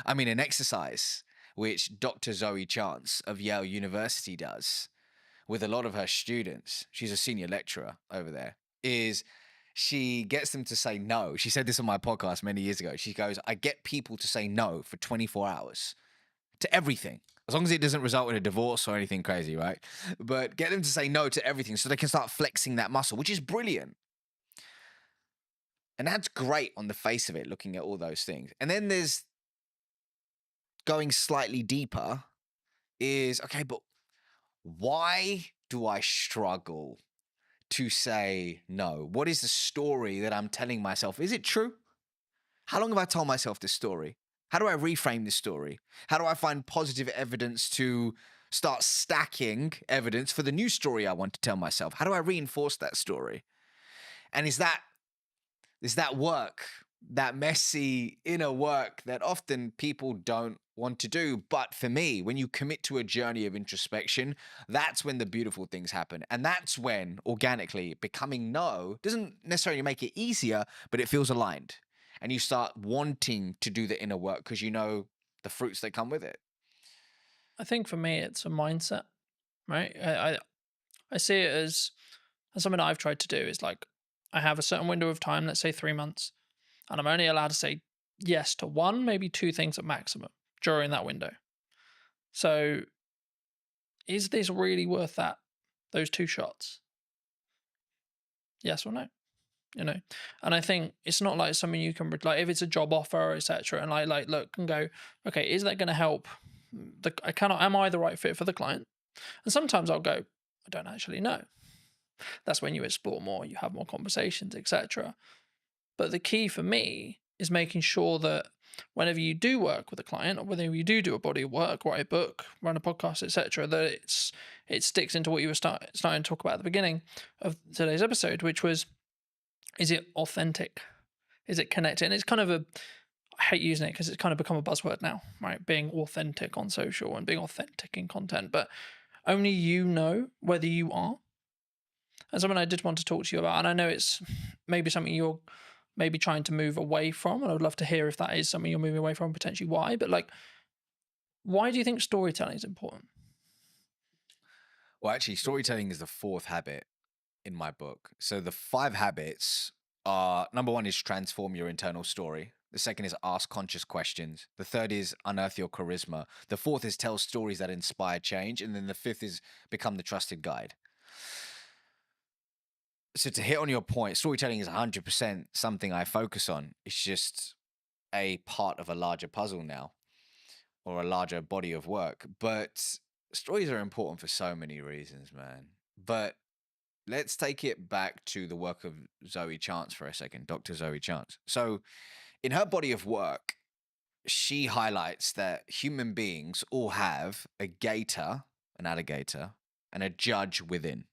I mean, an exercise which Dr. Zoe Chance of Yale University does with a lot of her students, she's a senior lecturer over there, is she gets them to say no. She said this on my podcast many years ago. She goes, I get people to say no for 24 hours to everything, as long as it doesn't result in a divorce or anything crazy, right? But get them to say no to everything so they can start flexing that muscle, which is brilliant. And that's great on the face of it, looking at all those things. And then there's going slightly deeper is, okay, but why do I struggle to say no? What is the story that I'm telling myself? Is it true? How long have I told myself this story? How do I reframe this story? How do I find positive evidence to start stacking evidence for the new story I want to tell myself? How do I reinforce that story? And is that work, that messy inner work that often people don't want to do? But for me, when you commit to a journey of introspection, that's when the beautiful things happen. And that's when organically becoming no doesn't necessarily make it easier, but it feels aligned. And you start wanting to do the inner work because you know the fruits that come with it. I think for me, it's a mindset, right? I see it as something that I've tried to do is like, I have a certain window of time, let's say 3 months, and I'm only allowed to say yes to 1, maybe 2 things at maximum during that window. So is this really worth those 2 shots? Yes or no? You know, and I think it's not like something you can like if it's a job offer, etc. And like look and go, okay, is that going to help? Am I the right fit for the client? And sometimes I'll go, I don't actually know. That's when you explore more, you have more conversations, etc. But the key for me is making sure that whenever you do work with a client, or whether you do a body of work, write a book, run a podcast, etc., that it sticks into what you were starting to talk about at the beginning of today's episode, which was, is it authentic? Is it connected? And it's kind of I hate using it because it's kind of become a buzzword now, right? Being authentic on social and being authentic in content, but only you know whether you are. And something I did want to talk to you about, and I know it's maybe something you're maybe trying to move away from, and I would love to hear if that is something you're moving away from, potentially why, but like, why do you think storytelling is important? Well, actually, storytelling is the 4th habit in my book. So the 5 habits are, number 1 is transform your internal story. The 2nd is ask conscious questions. The 3rd is unearth your charisma. The 4th is tell stories that inspire change. And then the 5th is become the trusted guide. So to hit on your point, storytelling is 100% something I focus on. It's just a part of a larger puzzle now, or a larger body of work. But stories are important for so many reasons, man. But let's take it back to the work of Zoe Chance for a second, Dr. Zoe Chance. So in her body of work, she highlights that human beings all have a gator, an alligator, and a judge within.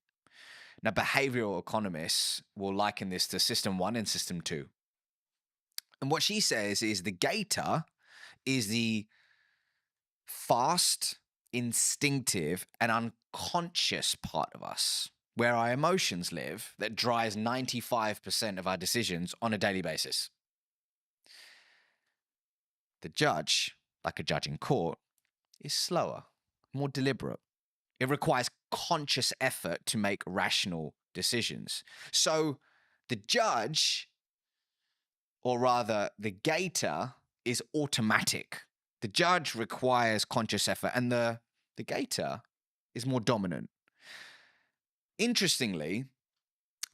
Now, behavioral economists will liken this to system 1 and system 2. And what she says is the gator is the fast, instinctive, and unconscious part of us, where our emotions live, that drives 95% of our decisions on a daily basis. The judge, like a judge in court, is slower, more deliberate. It requires conscious effort to make rational decisions. So the judge, or rather the gator, is automatic. The judge requires conscious effort, and the gator is more dominant. Interestingly,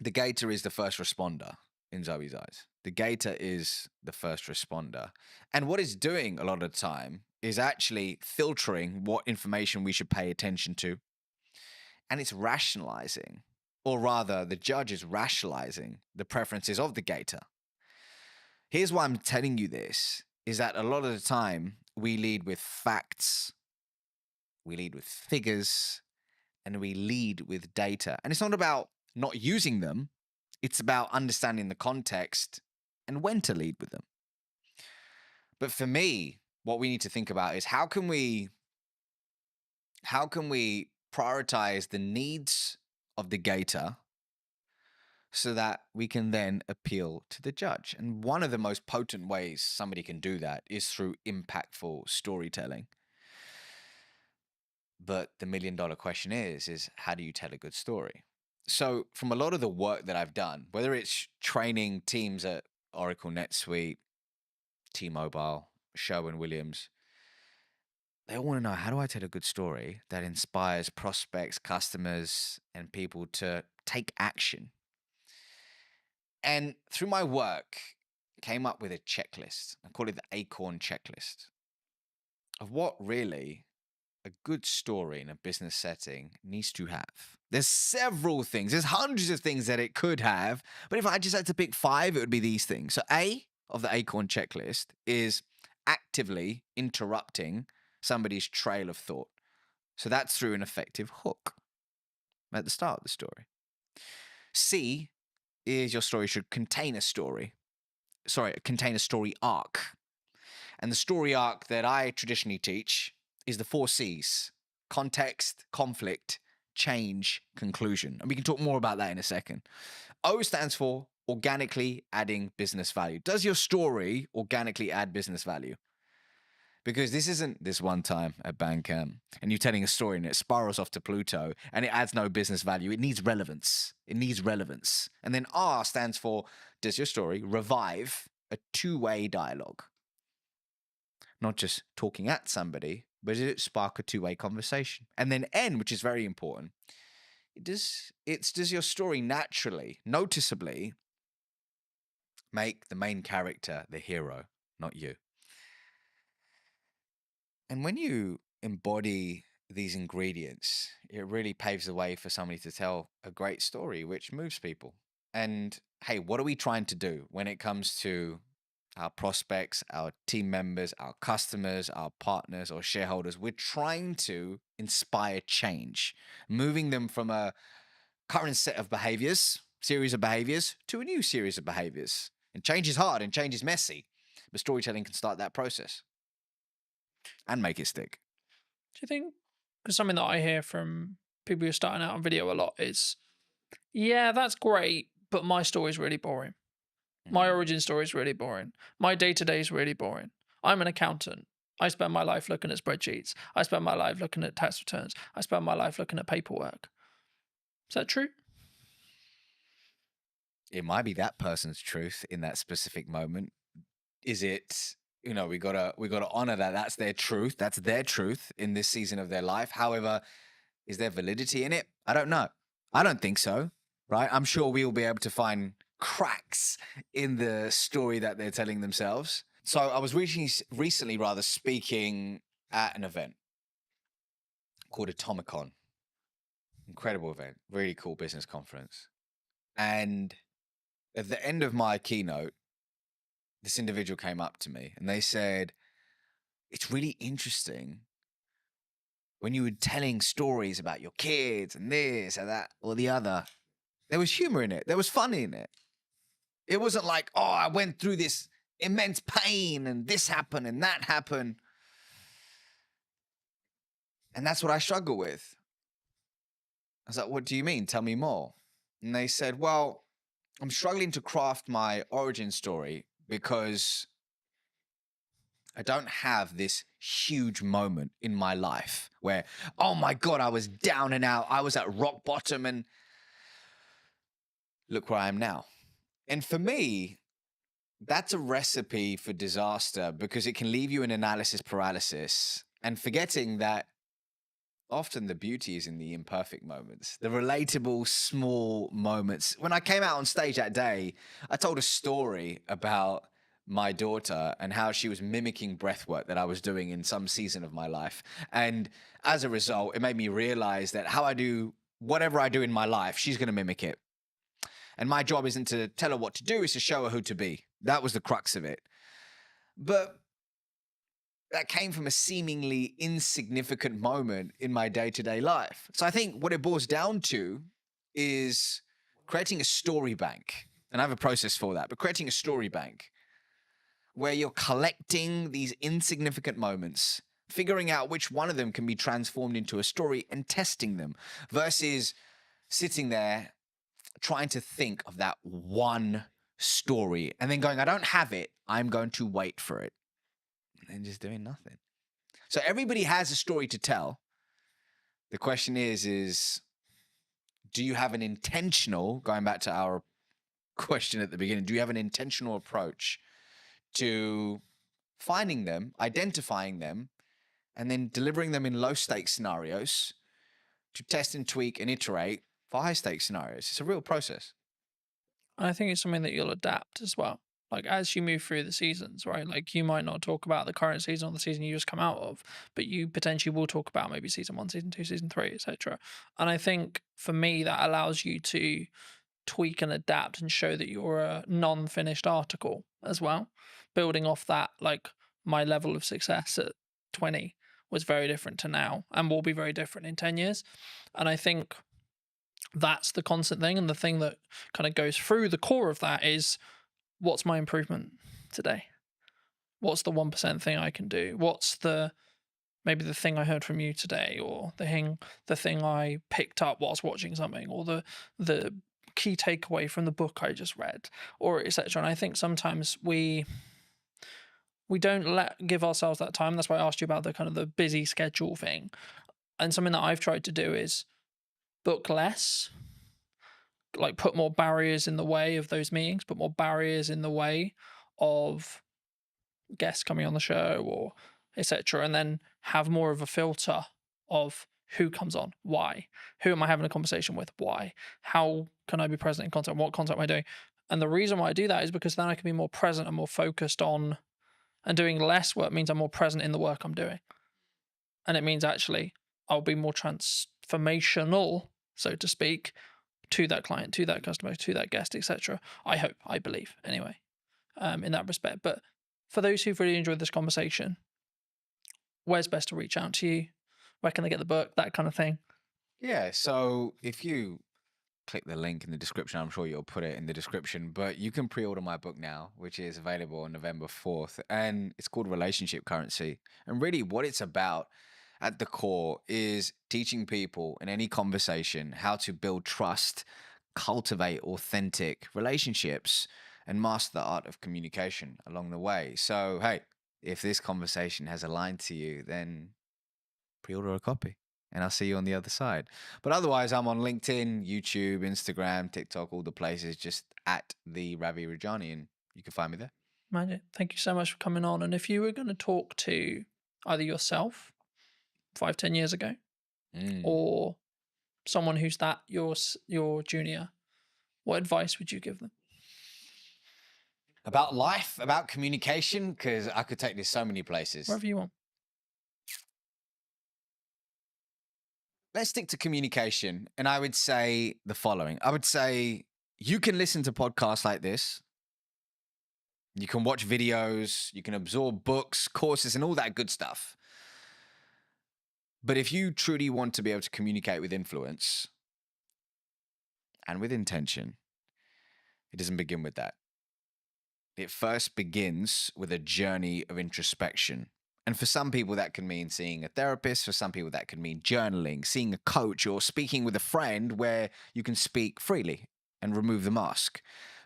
the gator is the first responder in Zoe's eyes. The gator is the first responder. And what it's doing a lot of the time is actually filtering what information we should pay attention to. And it's rationalizing, or rather, the judge is rationalizing the preferences of the gator. Here's why I'm telling you this, is that a lot of the time we lead with facts, we lead with figures, and we lead with data. And it's not about not using them, it's about understanding the context and when to lead with them. But for me, what we need to think about is how can we prioritize the needs of the gator so that we can then appeal to the judge. And one of the most potent ways somebody can do that is through impactful storytelling. But the $1 million question is how do you tell a good story? So from a lot of the work that I've done, whether it's training teams at Oracle NetSuite, T-Mobile, Sherwin-Williams, they all want to know, how do I tell a good story that inspires prospects, customers, and people to take action? And through my work, came up with a checklist. I call it the Acorn checklist of what really a good story in a business setting needs to have? There's several things. There's hundreds of things that it could have. But if I just had to pick 5, it would be these things. So A of the Acorn checklist is actively interrupting somebody's trail of thought. So that's through an effective hook at the start of the story. C is your story should contain a story. Contain a story arc. And the story arc that I traditionally teach is the 4 C's: context, conflict, change, conclusion. And we can talk more about that in a second. O stands for organically adding business value. Does your story organically add business value? Because this isn't this one time at Bandcamp and you're telling a story and it spirals off to Pluto and it adds no business value. It needs relevance. It needs relevance. And then R stands for, does your story revive a 2-way dialogue? Not just talking at somebody, but does it spark a 2-way conversation? And then N, which is very important, does your story naturally, noticeably make the main character the hero, not you? And when you embody these ingredients, it really paves the way for somebody to tell a great story, which moves people. And hey, what are we trying to do when it comes to our prospects, our team members, our customers, our partners, or shareholders? We're trying to inspire change, moving them from a current set of behaviors, series of behaviors, to a new series of behaviors. And change is hard and change is messy, but storytelling can start that process and make it stick. Do you think, because something that I hear from people who are starting out on video a lot is, yeah, that's great, but my story is really boring. My origin story is really boring. My day-to-day is really boring. I'm an accountant. I spend my life looking at spreadsheets. I spend my life looking at tax returns. I spend my life looking at paperwork. Is that true? It might be that person's truth in that specific moment. Is it, we gotta honor that that's their truth. That's their truth in this season of their life. However, is there validity in it? I don't know. I don't think so, right? I'm sure we will be able to find cracks in the story that they're telling themselves. So I was recently speaking at an event called Atomicon. Incredible event, really cool business conference. And at the end of my keynote, this individual came up to me and they said, it's really interesting when you were telling stories about your kids and this and that or the other, there was humor in it. There was fun in it. It wasn't like, oh, I went through this immense pain and this happened and that happened. And that's what I struggle with. I was like, what do you mean? Tell me more. And they said, well, I'm struggling to craft my origin story because I don't have this huge moment in my life where, oh my God, I was down and out. I was at rock bottom and look where I am now. And for me, that's a recipe for disaster because it can leave you in analysis paralysis and forgetting that often the beauty is in the imperfect moments, the relatable small moments. When I came out on stage that day, I told a story about my daughter and how she was mimicking breathwork that I was doing in some season of my life. And as a result, it made me realize that how I do whatever I do in my life, she's going to mimic it. And my job isn't to tell her what to do, it's to show her who to be. That was the crux of it. But that came from a seemingly insignificant moment in my day-to-day life. So I think what it boils down to is creating a story bank. And I have a process for that, but creating a story bank where you're collecting these insignificant moments, figuring out which one of them can be transformed into a story and testing them versus sitting there trying to think of that one story and then going, I don't have it. I'm going to wait for it. And then just doing nothing. So everybody has a story to tell. The question is, do you have an intentional, going back to our question at the beginning, do you have an intentional approach to finding them, identifying them, and then delivering them in low stakes scenarios to test and tweak and iterate for high stakes scenarios? It's a real process. I think it's something that you'll adapt as well. like as you move through the seasons, right? Like you might not talk about the current season or the season you just come out of, but you potentially will talk about maybe season 1, season 2, season 3, etc. And I think for me that allows you to tweak and adapt and show that you're a non-finished article as well. Building off that, like my level of success at 20 was very different to now and will be very different in 10 years. And I think that's the constant thing, and the thing that kind of goes through the core of that is, what's my improvement today? What's the 1% thing I can do? What's maybe the thing I heard from you today, or the thing I picked up whilst watching something, or the key takeaway from the book I just read, or etc. And I think sometimes we don't give ourselves that time. That's why I asked you about the kind of the busy schedule thing. And something that I've tried to do is book less, like put more barriers in the way of those meetings, put more barriers in the way of guests coming on the show or etc. And then have more of a filter of who comes on, why, who am I having a conversation with, why, how can I be present in content, what content am I doing? And the reason why I do that is because then I can be more present and more focused on, and doing less work means I'm more present in the work I'm doing. And it means actually I'll be more transformational, so to speak, to that client, to that customer, to that guest, etc. I hope, I believe, anyway, in that respect. But for those who've really enjoyed this conversation, where's best to reach out to you? Where can they get the book? That kind of thing. Yeah, so if you click the link in the description, I'm sure you'll put it in the description, but you can pre-order my book now, which is available on November 4th, and it's called Relationship Currency. And really what it's about at the core is teaching people in any conversation how to build trust, cultivate authentic relationships, and master the art of communication along the way. So, hey, if this conversation has aligned to you, then pre-order a copy and I'll see you on the other side. But otherwise, I'm on LinkedIn, YouTube, Instagram, TikTok, all the places, just at the Ravi Rajani, and you can find me there. Magic. Thank you so much for coming on. And if you were going to talk to either yourself 5-10 years ago, or someone who's your junior, what advice would you give them? About life, about communication, because I could take this so many places. Wherever you want. Let's stick to communication. And I would say the following. I would say you can listen to podcasts like this. You can watch videos. You can absorb books, courses, and all that good stuff. But if you truly want to be able to communicate with influence and with intention, it doesn't begin with that. It first begins with a journey of introspection. And for some people, that can mean seeing a therapist. For some people, that can mean journaling, seeing a coach, or speaking with a friend where you can speak freely and remove the mask.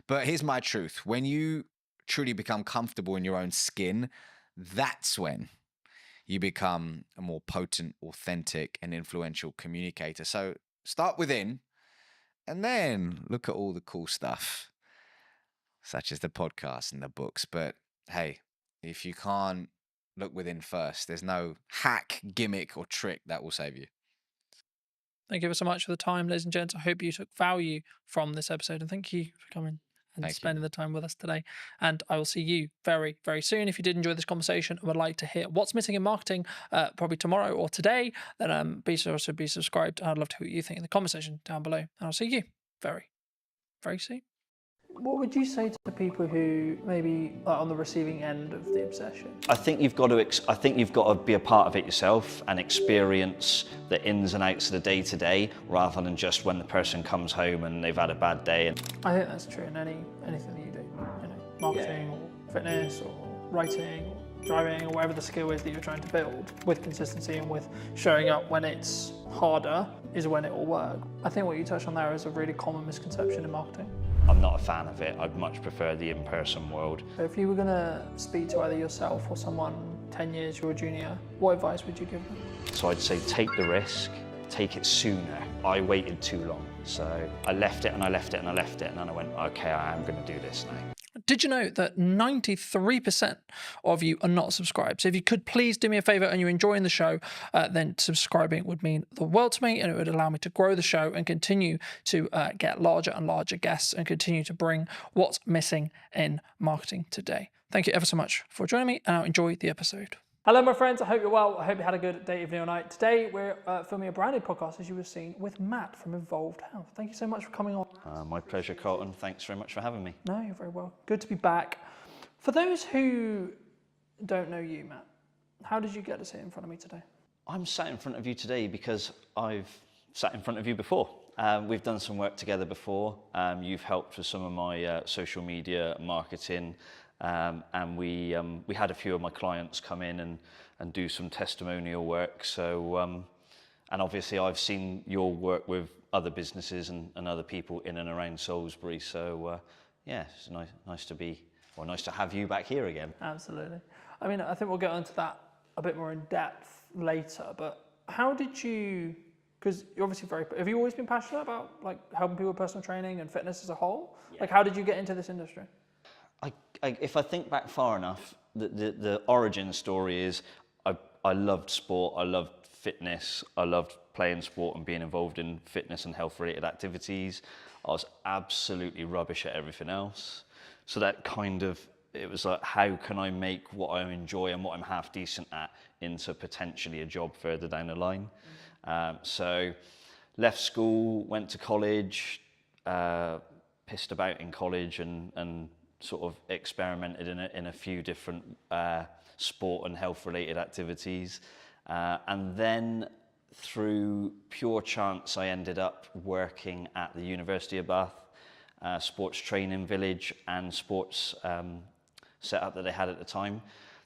But here's my truth. When you truly become comfortable in your own skin, that's when you become a more potent, authentic, and influential communicator. So start within, and then look at all the cool stuff, such as the podcast and the books. But hey, if you can't look within first, there's no hack, gimmick, or trick that will save you. Thank you so much for the time, ladies and gents. I hope you took value from this episode, and thank you for coming and spending the time with us today. And I will see you very, very soon. If you did enjoy this conversation and would like to hear what's missing in marketing, probably tomorrow or today, then be sure to be subscribed. I'd love to hear what you think in the conversation down below. And I'll see you very, very soon. What would you say to the people who maybe are on the receiving end of the obsession? I think you've got to be a part of it yourself and experience the ins and outs of the day-to-day, rather than just when the person comes home and they've had a bad day. I think that's true in anything that you do, marketing or fitness or writing or driving or whatever the skill is that you're trying to build. With consistency and with showing up when it's harder is when it will work. I think what you touched on there is a really common misconception in marketing. I'm not a fan of it. I'd much prefer the in-person world. If you were going to speak to either yourself or someone 10 years your junior, what advice would you give them? So I'd say take the risk, take it sooner. I waited too long, so I left it and I left it and I left it, and then I went, okay, I am going to do this now. did you know that 93% of you are not subscribed? So if you could please do me a favor and you're enjoying the show, then subscribing would mean the world to me, and it would allow me to grow the show and continue to get larger and larger guests and continue to bring what's missing in marketing today. Thank you ever so much for joining me, and I'll enjoy the episode. Hello, my friends. I hope you're well. I hope you had a good day, evening, or night. Today, we're filming a brand new podcast, as you have seen, with Matt from Involved Health. Thank you so much for coming on. My pleasure, Colton. Thanks very much for having me. No, you're very well. Good to be back. For those who don't know you, Matt, how did you get to sit in front of me today? I'm sat in front of you today because I've sat in front of you before. We've done some work together before. You've helped with some of my social media marketing. And we had a few of my clients come in and do some testimonial work. So, and obviously I've seen your work with other businesses and other people in and around Salisbury. So, yeah, it's nice to have you back here again. Absolutely. I mean, I think we'll get onto that a bit more in depth later, but how did you, because you're obviously have you always been passionate about like helping people with personal training and fitness as a whole? Yeah. Like, how did you get into this industry? If I think back far enough, the origin story is I loved sport, I loved fitness, I loved playing sport and being involved in fitness and health related activities. I was absolutely rubbish at everything else. So that it was like, how can I make what I enjoy and what I'm half decent at into potentially a job further down the line? So left school, went to college, pissed about in college and sort of experimented in a few different sport and health related activities. And then through pure chance, I ended up working at the University of Bath, sports training village and sports setup that they had at the time.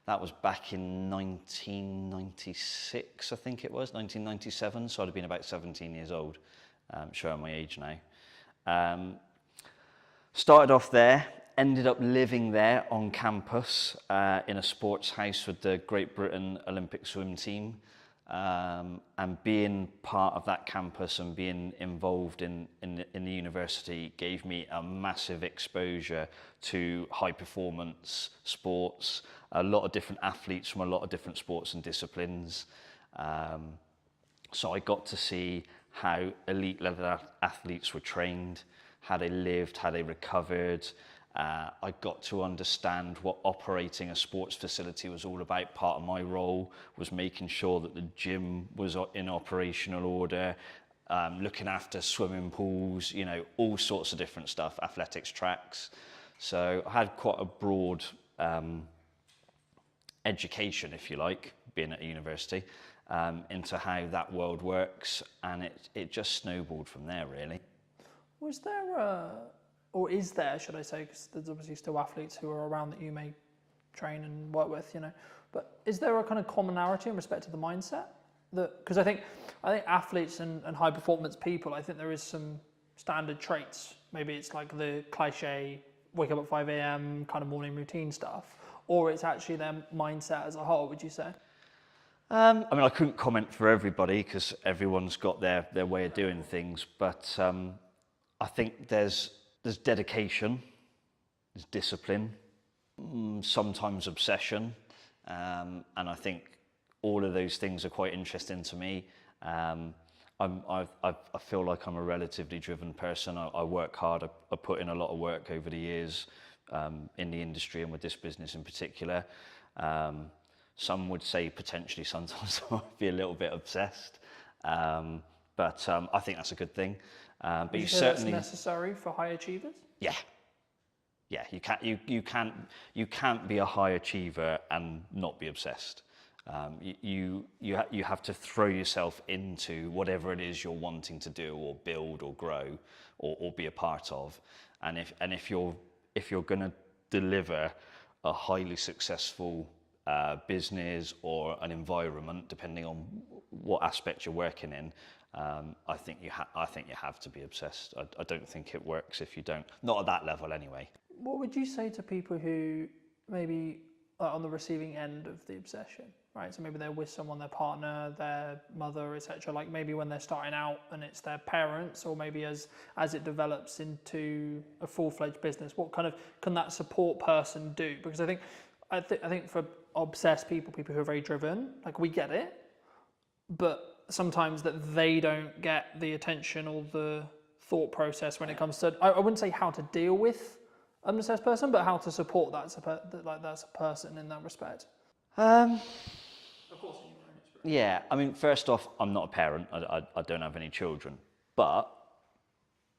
That was back in 1996, I think it was, 1997. So I'd have been about 17 years old, showing my age now. Started off there. Ended up living there on campus in a sports house with the Great Britain Olympic swim team, and being part of that campus and being involved in the university gave me a massive exposure to high performance sports, a lot of different athletes from a lot of different sports and disciplines. So I got to see how elite level athletes were trained, how they lived, how they recovered. I got to understand what operating a sports facility was all about. Part of my role was making sure that the gym was in operational order, looking after swimming pools, you know, all sorts of different stuff, athletics tracks. So I had quite a broad education, if you like, being at a university, into how that world works, and it just snowballed from there, really. Was there or is there, should I say, because there's obviously still athletes who are around that you may train and work with, you know, but is there a kind of commonality in respect to the mindset? Because I think athletes and high performance people, I think there is some standard traits. Maybe it's like the cliche, wake up at 5 a.m. kind of morning routine stuff, or it's actually their mindset as a whole, would you say? I mean, I couldn't comment for everybody because everyone's got their way of doing things, but I think there's dedication, there's discipline, sometimes obsession, and I think all of those things are quite interesting to me. I feel like I'm a relatively driven person. I work hard. I put in a lot of work over the years in the industry and with this business in particular. Some would say potentially sometimes I might be a little bit obsessed, but I think that's a good thing. But you certainly that's necessary for high achievers. Yeah. You can't be a high achiever and not be obsessed. You have to throw yourself into whatever it is you're wanting to do or build or grow or be a part of. And if you're going to deliver a highly successful business or an environment, depending on what aspect you're working in, I think you have to be obsessed. I don't think it works if you don't. Not at that level, anyway. What would you say to people who maybe on the receiving end of the obsession, right? So maybe they're with someone, their partner, their mother, etc. Like maybe when they're starting out and it's their parents, or maybe as it develops into a full-fledged business, what kind of can that support person do? Because I think for obsessed people who are very driven, like we get it, but sometimes that they don't get the attention or the thought process when it comes to, I wouldn't say how to deal with an obsessed person, but how to support that's a person in that respect. Of course, yeah, I mean, first off, I'm not a parent. I don't have any children. But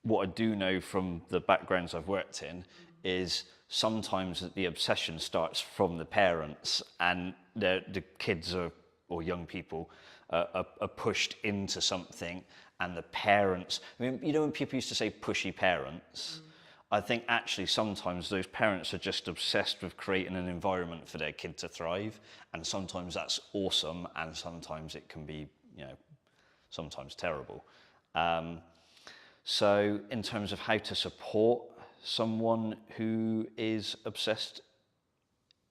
what I do know from the backgrounds I've worked in is sometimes the obsession starts from the parents, and the kids or young people are pushed into something, and the parents, I mean, you know, when people used to say pushy parents, I think actually sometimes those parents are just obsessed with creating an environment for their kid to thrive, and sometimes that's awesome, and sometimes it can be, you know, sometimes terrible. So in terms of how to support someone who is obsessed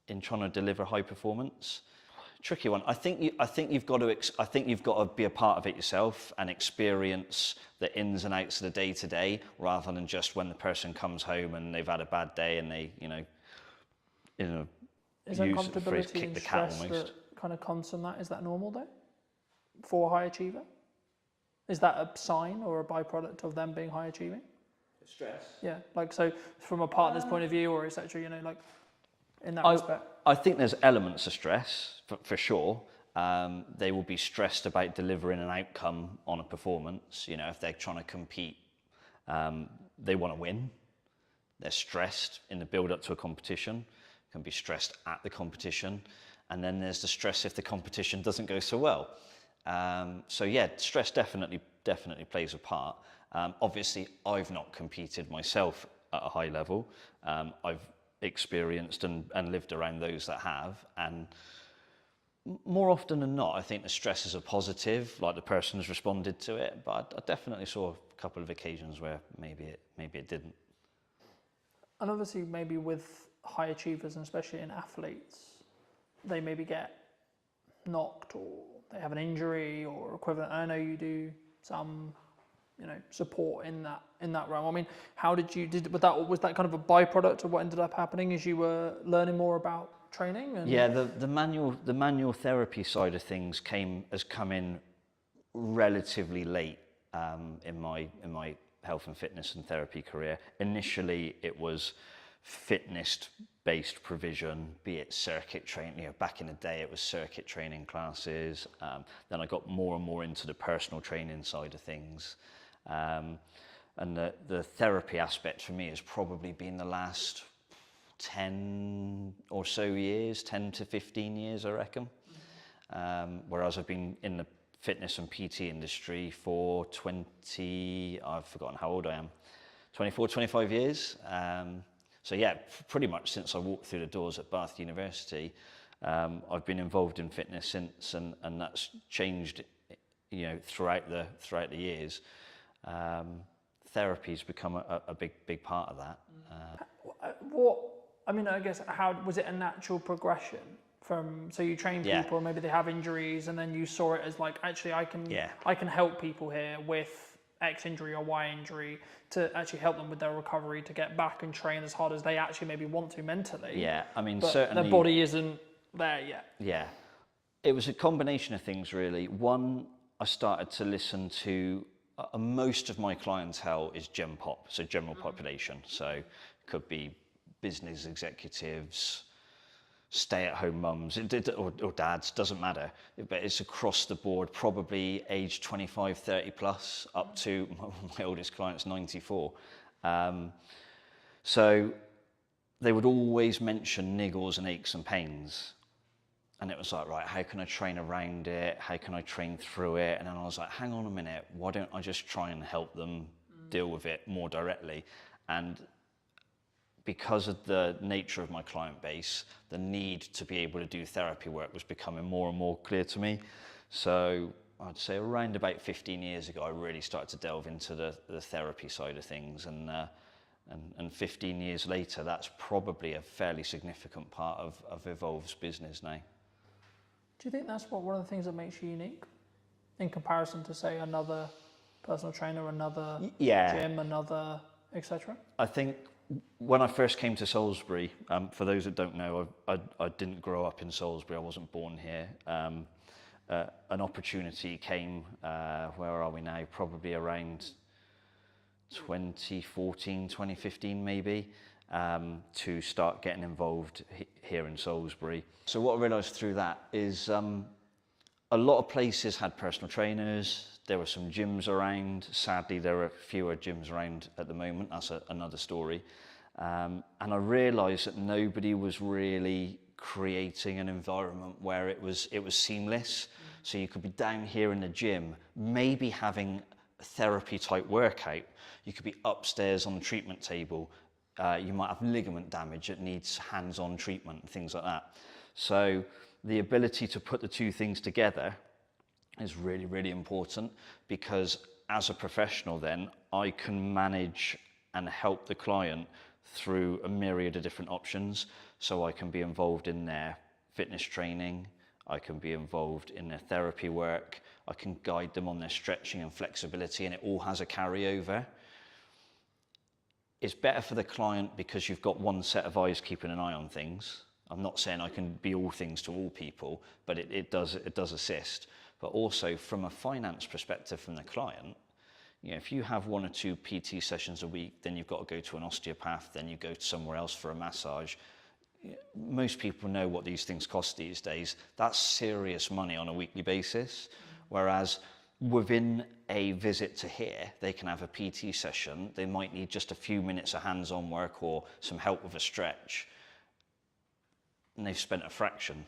in trying to deliver high performance, tricky one. I think you've got to be a part of it yourself and experience the ins and outs of the day to day, rather than just when the person comes home and they've had a bad day and they, Is use the phrase uncomfortability kick and the cat stress almost. that kind of comes from that? Is that normal though, for a high achiever? Is that a sign or a byproduct of them being high achieving? Stress. Yeah, like so from a partner's point of view, or etc. You know, like in that respect. I think there's elements of stress for sure. They will be stressed about delivering an outcome on a performance. You know, if they're trying to compete, they want to win. They're stressed in the build up to a competition, can be stressed at the competition. And then there's the stress if the competition doesn't go so well. So yeah, stress definitely plays a part. Obviously, I've not competed myself at a high level. I've experienced and lived around those that have, and more often than not, I think the stresses are positive, like the person has responded to it, but I definitely saw a couple of occasions where maybe it didn't. And obviously maybe with high achievers, and especially in athletes, they maybe get knocked or they have an injury or equivalent. I know you do some, support in that realm. I mean, how was that kind of a byproduct of what ended up happening as you were learning more about training? And yeah, the manual therapy side of things has come in relatively late in my health and fitness and therapy career. Initially, it was fitness-based provision, be it circuit training. Back in the day, it was circuit training classes. Then I got more and more into the personal training side of things. And the therapy aspect for me has probably been the last 10 or so years, 10 to 15 years, I reckon. Whereas I've been in the fitness and PT industry for I've forgotten how old I am, 24, 25 years. So yeah, pretty much since I walked through the doors at Bath University, I've been involved in fitness since, and that's changed, throughout the years. Therapy's become a big part of that. I guess, how was it a natural progression from, so you train people, maybe they have injuries, and then you saw it as like, actually I can help people here with X injury or Y injury to actually help them with their recovery to get back and train as hard as they actually maybe want to mentally. Yeah, I mean, but certainly their body isn't there yet. Yeah, it was a combination of things really. One, I started to listen to most of my clientele is Gen Pop, so general population. So it could be business executives, stay-at-home mums, or dads, doesn't matter. But it's across the board, probably age 25, 30 plus, up to my oldest client's 94. So they would always mention niggles and aches and pains. And it was like, right, how can I train around it? How can I train through it? And then I was like, hang on a minute, why don't I just try and help them deal with it more directly? And because of the nature of my client base, the need to be able to do therapy work was becoming more and more clear to me. So I'd say around about 15 years ago, I really started to delve into the therapy side of things. And And 15 years later, that's probably a fairly significant part of Evolve's business now. Do you think that's one of the things that makes you unique in comparison to, say, another personal trainer, another gym, another etc.? I think when I first came to Salisbury, for those that don't know, I didn't grow up in Salisbury. I wasn't born here. An opportunity came, where are we now? Probably around 2014, 2015 maybe, to start getting involved here in Salisbury. So what I realised through that is a lot of places had personal trainers. There were some gyms around. Sadly, there are fewer gyms around at the moment. That's another story. And I realised that nobody was really creating an environment where it was seamless. So you could be down here in the gym, maybe having a therapy type workout. You could be upstairs on the treatment table. You might have ligament damage that needs hands-on treatment and things like that. So the ability to put the two things together is really, really important, because as a professional then, I can manage and help the client through a myriad of different options. So I can be involved in their fitness training, I can be involved in their therapy work, I can guide them on their stretching and flexibility, and it all has a carryover. It's better for the client because you've got one set of eyes keeping an eye on things. I'm not saying I can be all things to all people, but it does assist. But also from a finance perspective from the client, you know, if you have 1 or 2 PT sessions a week, then you've got to go to an osteopath, then you go to somewhere else for a massage. Most people know what these things cost these days. That's serious money on a weekly basis. Whereas within a visit to here, they can have a PT session. They might need just a few minutes of hands-on work or some help with a stretch. And they've spent a fraction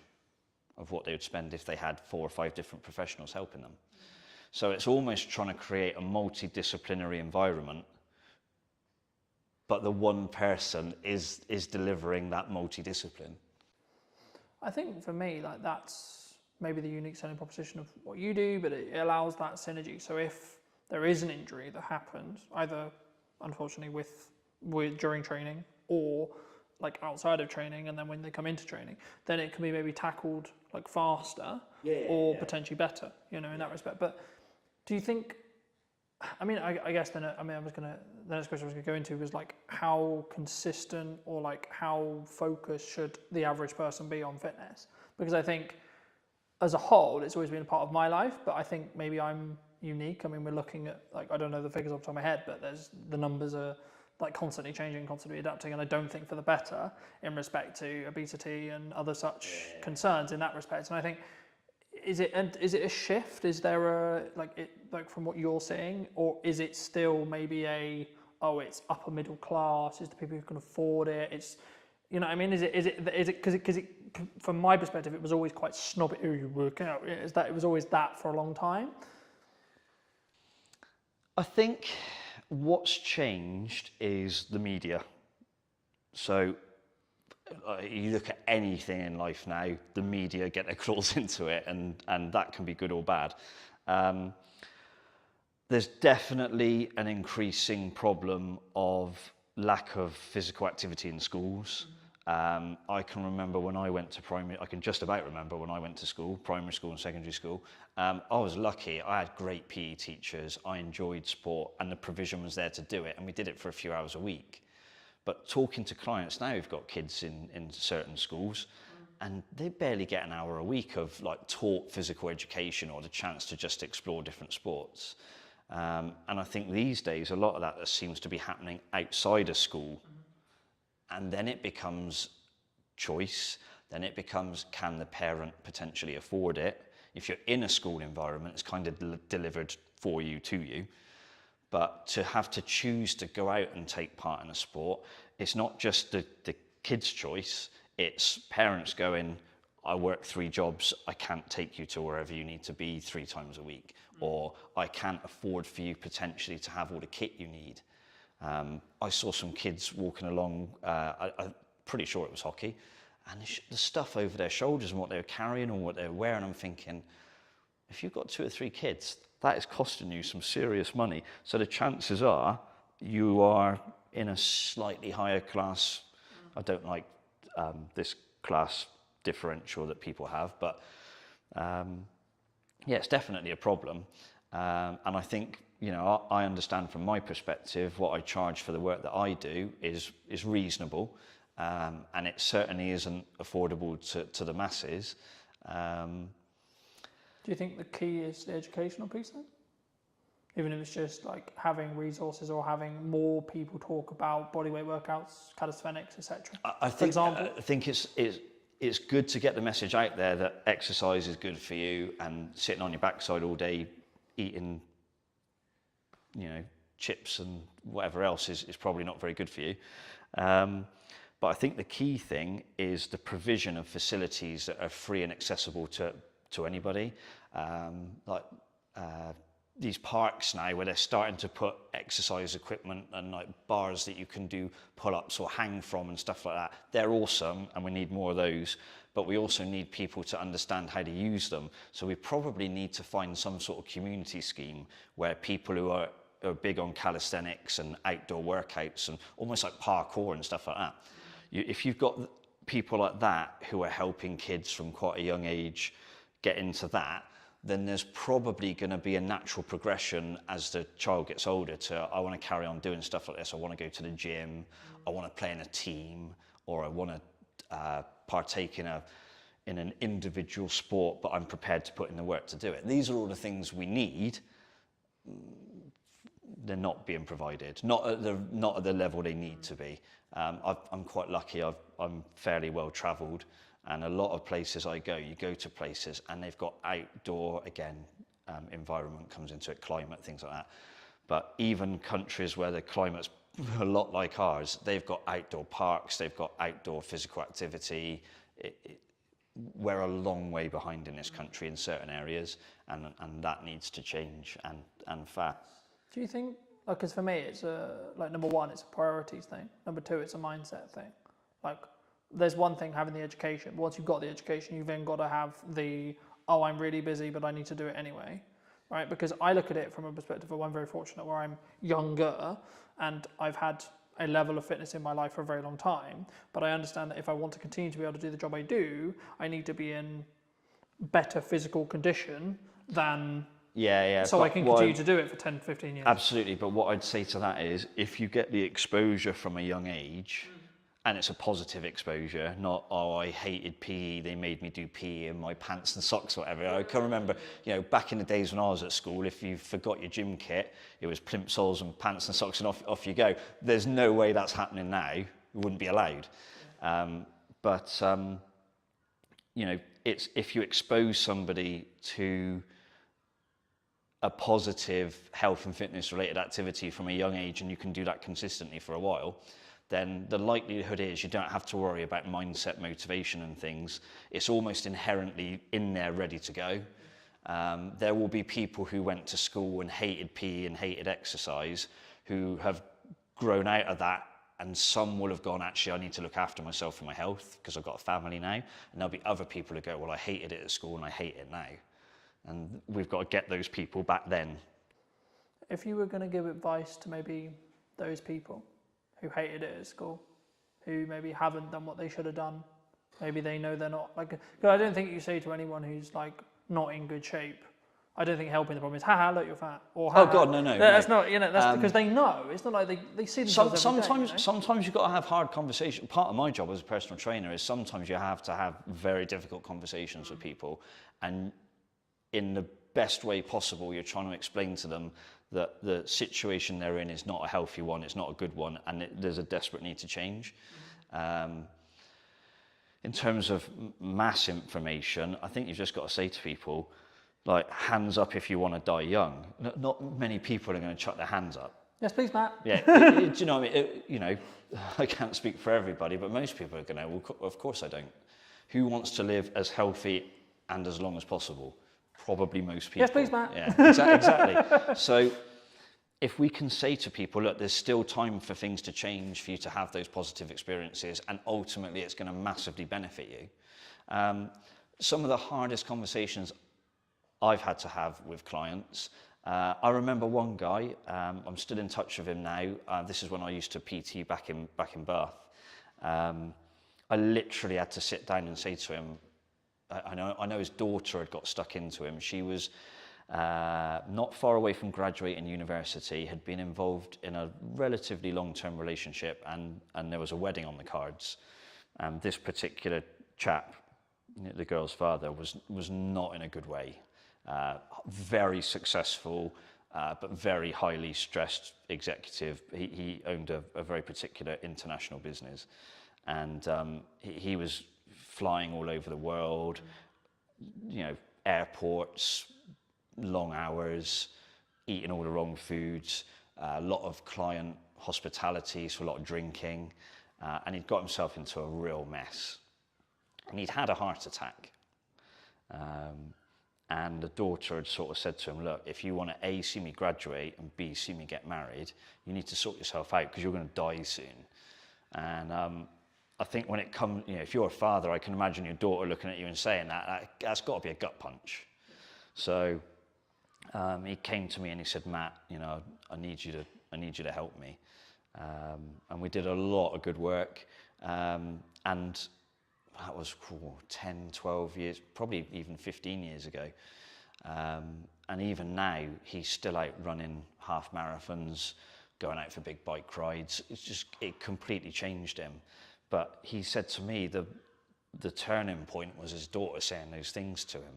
of what they would spend if they had 4 or 5 different professionals helping them. So it's almost trying to create a multidisciplinary environment, but the one person is delivering that multidiscipline. I think for me, like, that's maybe the unique selling proposition of what you do, but it allows that synergy. So if there is an injury that happens, either unfortunately with during training or like outside of training, and then when they come into training, then it can be maybe tackled like faster or potentially better, you know, in that respect. But do you think, I mean, I guess then, the next question I was going to go into was like how consistent or like how focused should the average person be on fitness? Because I think as a whole, it's always been a part of my life, but I think maybe I'm unique. I mean, we're looking at, like, I don't know the figures off the top of my head, but the numbers are like constantly changing, constantly adapting, and I don't think for the better in respect to obesity and other such concerns in that respect. And I think, is it a shift? Is there like from what you're saying, or is it still maybe it's upper middle class? Is the people who can afford it? It's, you know what I mean? Is it because from my perspective, it was always quite snobby. Oh, you work out. Is that it was always that for a long time? I think what's changed is the media. So you look at anything in life now, the media get their claws into it, and that can be good or bad. There's definitely an increasing problem of lack of physical activity in schools. I can remember when I went to I can just about remember when I went to school, primary school and secondary school. I was lucky. I had great PE teachers. I enjoyed sport, and the provision was there to do it, and we did it for a few hours a week. But talking to clients now who've got kids in certain schools, and they barely get an hour a week of like taught physical education or the chance to just explore different sports. And I think these days, a lot of that seems to be happening outside of school. And then it becomes choice. Then it becomes, can the parent potentially afford it? If you're in a school environment, it's kind of delivered for you, to you. But to have to choose to go out and take part in a sport, it's not just the kid's choice, it's parents going, I work 3 jobs, I can't take you to wherever you need to be 3 times a week. Or I can't afford for you potentially to have all the kit you need. I saw some kids walking along, I'm pretty sure it was hockey, and the stuff over their shoulders and what they were carrying and what they were wearing, I'm thinking, if you've got 2 or 3 kids, that is costing you some serious money. So the chances are you are in a slightly higher class. I don't like this class differential that people have, but yeah, it's definitely a problem. And I think, you know, I understand from my perspective what I charge for the work that I do is reasonable, and it certainly isn't affordable to the masses. Do you think the key is the educational piece then? Even if it's just like having resources or having more people talk about bodyweight workouts, calisthenics, etc. I think it's good to get the message out there that exercise is good for you, and sitting on your backside all day eating, you know, chips and whatever else is probably not very good for you. But I think the key thing is the provision of facilities that are free and accessible to anybody. These parks now where they're starting to put exercise equipment and like bars that you can do pull-ups or hang from and stuff like that. They're awesome, and we need more of those, but we also need people to understand how to use them. So we probably need to find some sort of community scheme where people who are big on calisthenics and outdoor workouts and almost like parkour and stuff like that. If you've got people like that who are helping kids from quite a young age get into that, then there's probably going to be a natural progression as the child gets older to, I want to carry on doing stuff like this. I want to go to the gym. I want to play in a team, or I want to partake in an individual sport, but I'm prepared to put in the work to do it. These are all the things we need. They're not being provided, not at the level they need to be. I'm quite lucky. I'm fairly well travelled. And a lot of places I go, you go to places and they've got outdoor, again, environment comes into it, climate, things like that. But even countries where the climate's a lot like ours, they've got outdoor parks, they've got outdoor physical activity. We're a long way behind in this country in certain areas, and that needs to change, and fast. Do you think, like, because for me, it's like, number one, it's a priorities thing. Number two, it's a mindset thing. Like, there's one thing having the education. Once you've got the education, you've then got to have I'm really busy, but I need to do it anyway, right? Because I look at it from a perspective of, I'm very fortunate where I'm younger and I've had a level of fitness in my life for a very long time, but I understand that if I want to continue to be able to do the job I do, I need to be in better physical condition than... So I can continue to do it for 10, 15 years. Absolutely, but what I'd say to that is, if you get the exposure from a young age, and it's a positive exposure, not, oh, I hated PE, they made me do PE in my pants and socks or whatever. I can remember, you know, back in the days when I was at school, if you forgot your gym kit, it was plimsolls and pants and socks and off you go. There's no way that's happening now. It wouldn't be allowed. You know, it's if you expose somebody to a positive health and fitness related activity from a young age, and you can do that consistently for a while, then the likelihood is you don't have to worry about mindset, motivation and things. It's almost inherently in there, ready to go. There will be people who went to school and hated PE and hated exercise who have grown out of that, and some will have gone, actually, I need to look after myself and my health because I've got a family now. And there'll be other people who go, well, I hated it at school and I hate it now. And we've got to get those people back then. If you were going to give advice to maybe those people who hated it at school, who maybe haven't done what they should have done, maybe they know they're not, like, because I don't think you say to anyone who's like not in good shape, I don't think helping the problem is, haha, look, you're fat, or haha. Oh God, no. That's not, you know, that's because they know. It's not like they see themselves every day, you know? Sometimes you've got to have hard conversations. Part of my job as a personal trainer is sometimes you have to have very difficult conversations with people, and in the best way possible, you're trying to explain to them that the situation they're in is not a healthy one, it's not a good one, and there's a desperate need to change. In terms of mass information, I think you've just got to say to people, like, hands up if you want to die young. Not many people are going to chuck their hands up. Yes, please, Matt. Yeah, do you know what I mean? You know, I can't speak for everybody, but most people are going to, well, of course I don't. Who wants to live as healthy and as long as possible? Probably most people. Yes, please, Matt. Yeah, exactly. So if we can say to people, look, there's still time for things to change, for you to have those positive experiences, and ultimately it's going to massively benefit you. Some of the hardest conversations I've had to have with clients I remember one guy, I'm still in touch with him now. This is when I used to PT back in Bath. I literally had to sit down and say to him, I know his daughter had got stuck into him. She was not far away from graduating university, had been involved in a relatively long-term relationship, and there was a wedding on the cards. And this particular chap, the girl's father, was not in a good way. Very successful, but very highly stressed executive. He owned a very particular international business, and he was flying all over the world, airports, long hours, eating all the wrong foods, a lot of client hospitality, so a lot of drinking, and he'd got himself into a real mess. And he'd had a heart attack. And the daughter had sort of said to him, look, if you want to A, see me graduate, and B, see me get married, you need to sort yourself out because you're going to die soon. And I think when it comes, if you're a father, I can imagine your daughter looking at you and saying that's got to be a gut punch. So he came to me and he said, Matt, I need you to help me. And we did a lot of good work. And that was 10, 12 years, probably even 15 years ago. And even now, he's still out running half marathons, going out for big bike rides. It completely changed him. But he said to me, the turning point was his daughter saying those things to him.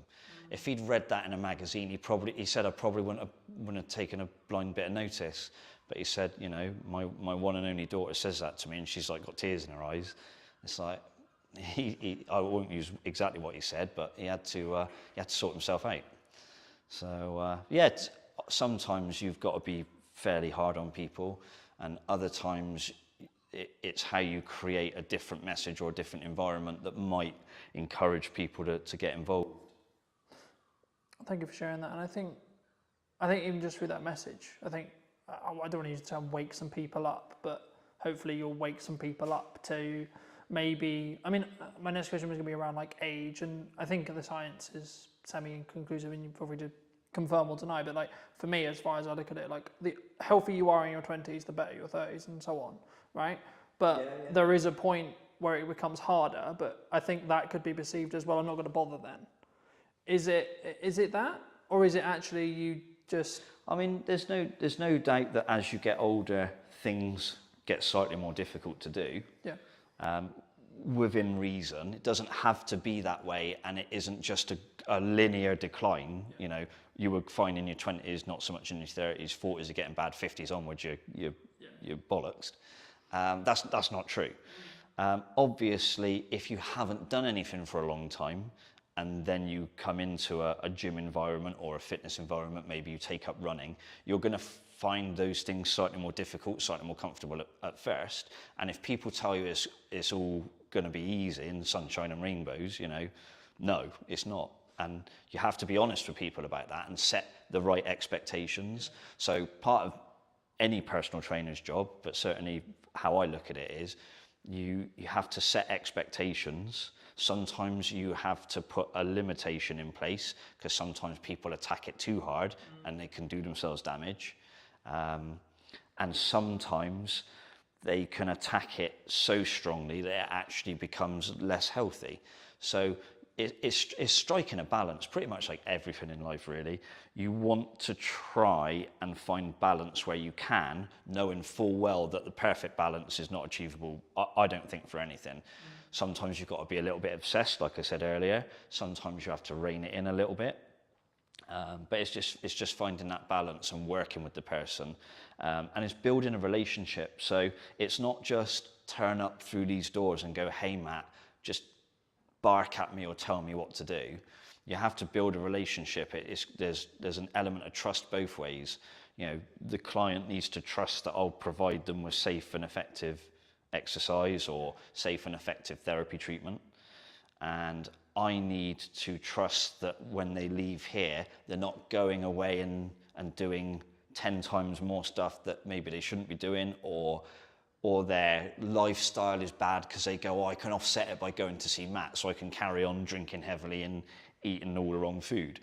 If he'd read that in a magazine, he said I probably wouldn't have taken a blind bit of notice. But he said, my one and only daughter says that to me, and she's like got tears in her eyes. It's like, I won't use exactly what he said, but he had to sort himself out. So sometimes you've got to be fairly hard on people, and other times it's how you create a different message or a different environment that might encourage people to get involved. Thank you for sharing that. And I think even just through that message, I don't want to use the term wake some people up, but hopefully you'll wake some people up to maybe, my next question was going to be around like age, and I think the science is semi-conclusive, and you probably did confirm or deny, but like for me, as far as I look at it, like the healthier you are in your 20s, the better your 30s, and so on, right? But there is a point where it becomes harder, but I think that could be perceived as, well, I'm not going to bother then. Is it that, or is it actually you just? There's no doubt that as you get older, things get slightly more difficult to do. Yeah. Within reason, it doesn't have to be that way, and it isn't just a linear decline. You would find in your 20s, not so much in your 30s, 40s are getting bad, 50s onwards, you're bollocks. That's not true. Obviously, if you haven't done anything for a long time, and then you come into a gym environment or a fitness environment, maybe you take up running, you're going to find those things slightly more difficult, slightly more comfortable at first. And if people tell you it's all going to be easy and sunshine and rainbows, no, it's not. And you have to be honest with people about that and set the right expectations. So part of any personal trainer's job, but certainly how I look at it is, you have to set expectations. Sometimes you have to put a limitation in place, because sometimes people attack it too hard and they can do themselves damage. And sometimes they can attack it so strongly that it actually becomes less healthy. So it's striking a balance, pretty much like everything in life, really. You want to try and find balance where you can, knowing full well that the perfect balance is not achievable, I don't think, for anything. Sometimes you've got to be a little bit obsessed, like I said earlier. Sometimes you have to rein it in a little bit. But it's just finding that balance and working with the person. And it's building a relationship. So it's not just turn up through these doors and go, hey, Matt, just bark at me or tell me what to do. You have to build a relationship. There's an element of trust both ways. The client needs to trust that I'll provide them with safe and effective exercise or safe and effective therapy treatment. And I need to trust that when they leave here, they're not going away and doing 10 times more stuff that maybe they shouldn't be doing, or their lifestyle is bad because they go, I can offset it by going to see Matt, so I can carry on drinking heavily and eating all the wrong food.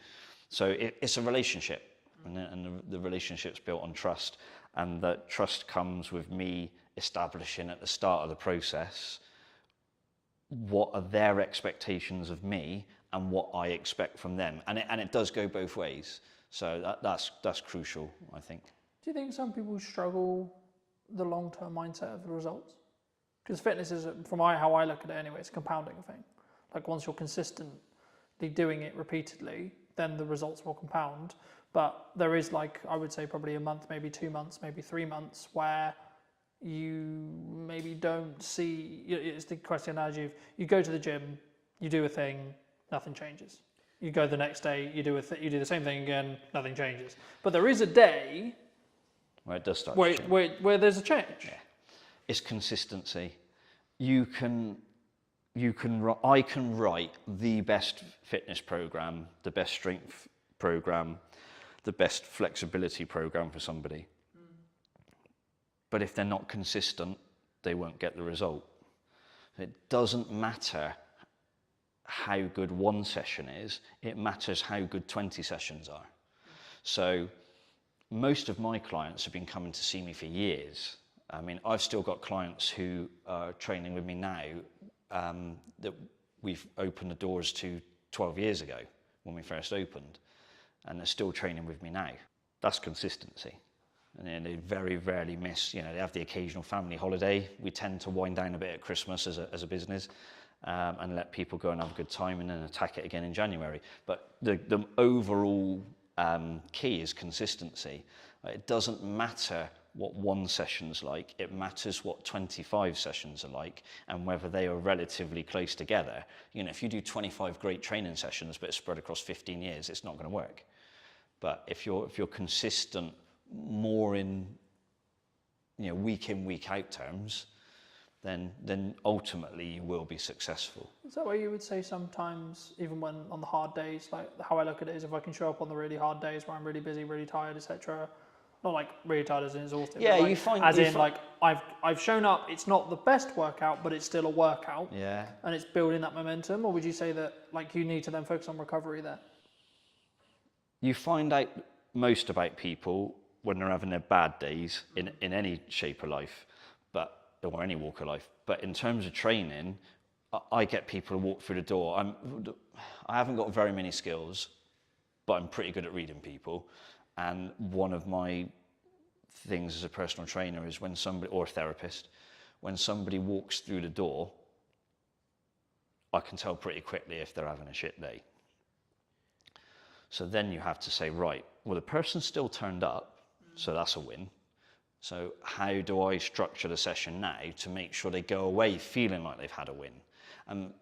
So it's a relationship. and the relationship's built on trust, and that trust comes with me establishing at the start of the process what are their expectations of me and what I expect from them, and it does go both ways. So that's crucial, I think. Do you think some people struggle the long-term mindset of the results? Because fitness is, from how I look at it anyway, it's a compounding thing. Like once you're consistently doing it repeatedly, then the results will compound. But there is, like, I would say probably a month, maybe 2 months, maybe 3 months where you maybe don't see, it's the question analogy of you go to the gym, you do a thing, nothing changes. You go the next day, you do the same thing again, nothing changes. But there is a day where it does start where there's a change. Yeah. It's consistency. I can write the best fitness program, the best strength program, the best flexibility program for somebody. But if they're not consistent, they won't get the result. It doesn't matter how good one session is, it matters how good 20 sessions are. So most of my clients have been coming to see me for years. I mean, I've still got clients who are training with me now that we've opened the doors to 12 years ago when we first opened, and they're still training with me now. That's consistency. And then they very rarely miss, they have the occasional family holiday. We tend to wind down a bit at Christmas as a business and let people go and have a good time and then attack it again in January. But the overall key is consistency. It doesn't matter what one session's like, it matters what 25 sessions are like and whether they are relatively close together. If you do 25 great training sessions but it's spread across 15 years, it's not going to work. But if you're consistent more in week in, week out terms, then ultimately you will be successful. Is that why you would say sometimes, even when on the hard days, like how I look at it is if I can show up on the really hard days where I'm really busy, really tired, etc. Not like really tired as in exhausted. Yeah, like, you find like I've shown up. It's not the best workout, but it's still a workout. Yeah. And it's building that momentum. Or would you say that like you need to then focus on recovery there? You find out most about people when they're having their bad days in any shape of life, or any walk of life. But in terms of training, I get people to walk through the door. I haven't got very many skills, but I'm pretty good at reading people. And one of my things as a personal trainer is when somebody, or a therapist, when somebody walks through the door, I can tell pretty quickly if they're having a shit day. So then you have to say, right, well, the person still turned up, so that's a win. So how do I structure the session now to make sure they go away feeling like they've had a win? And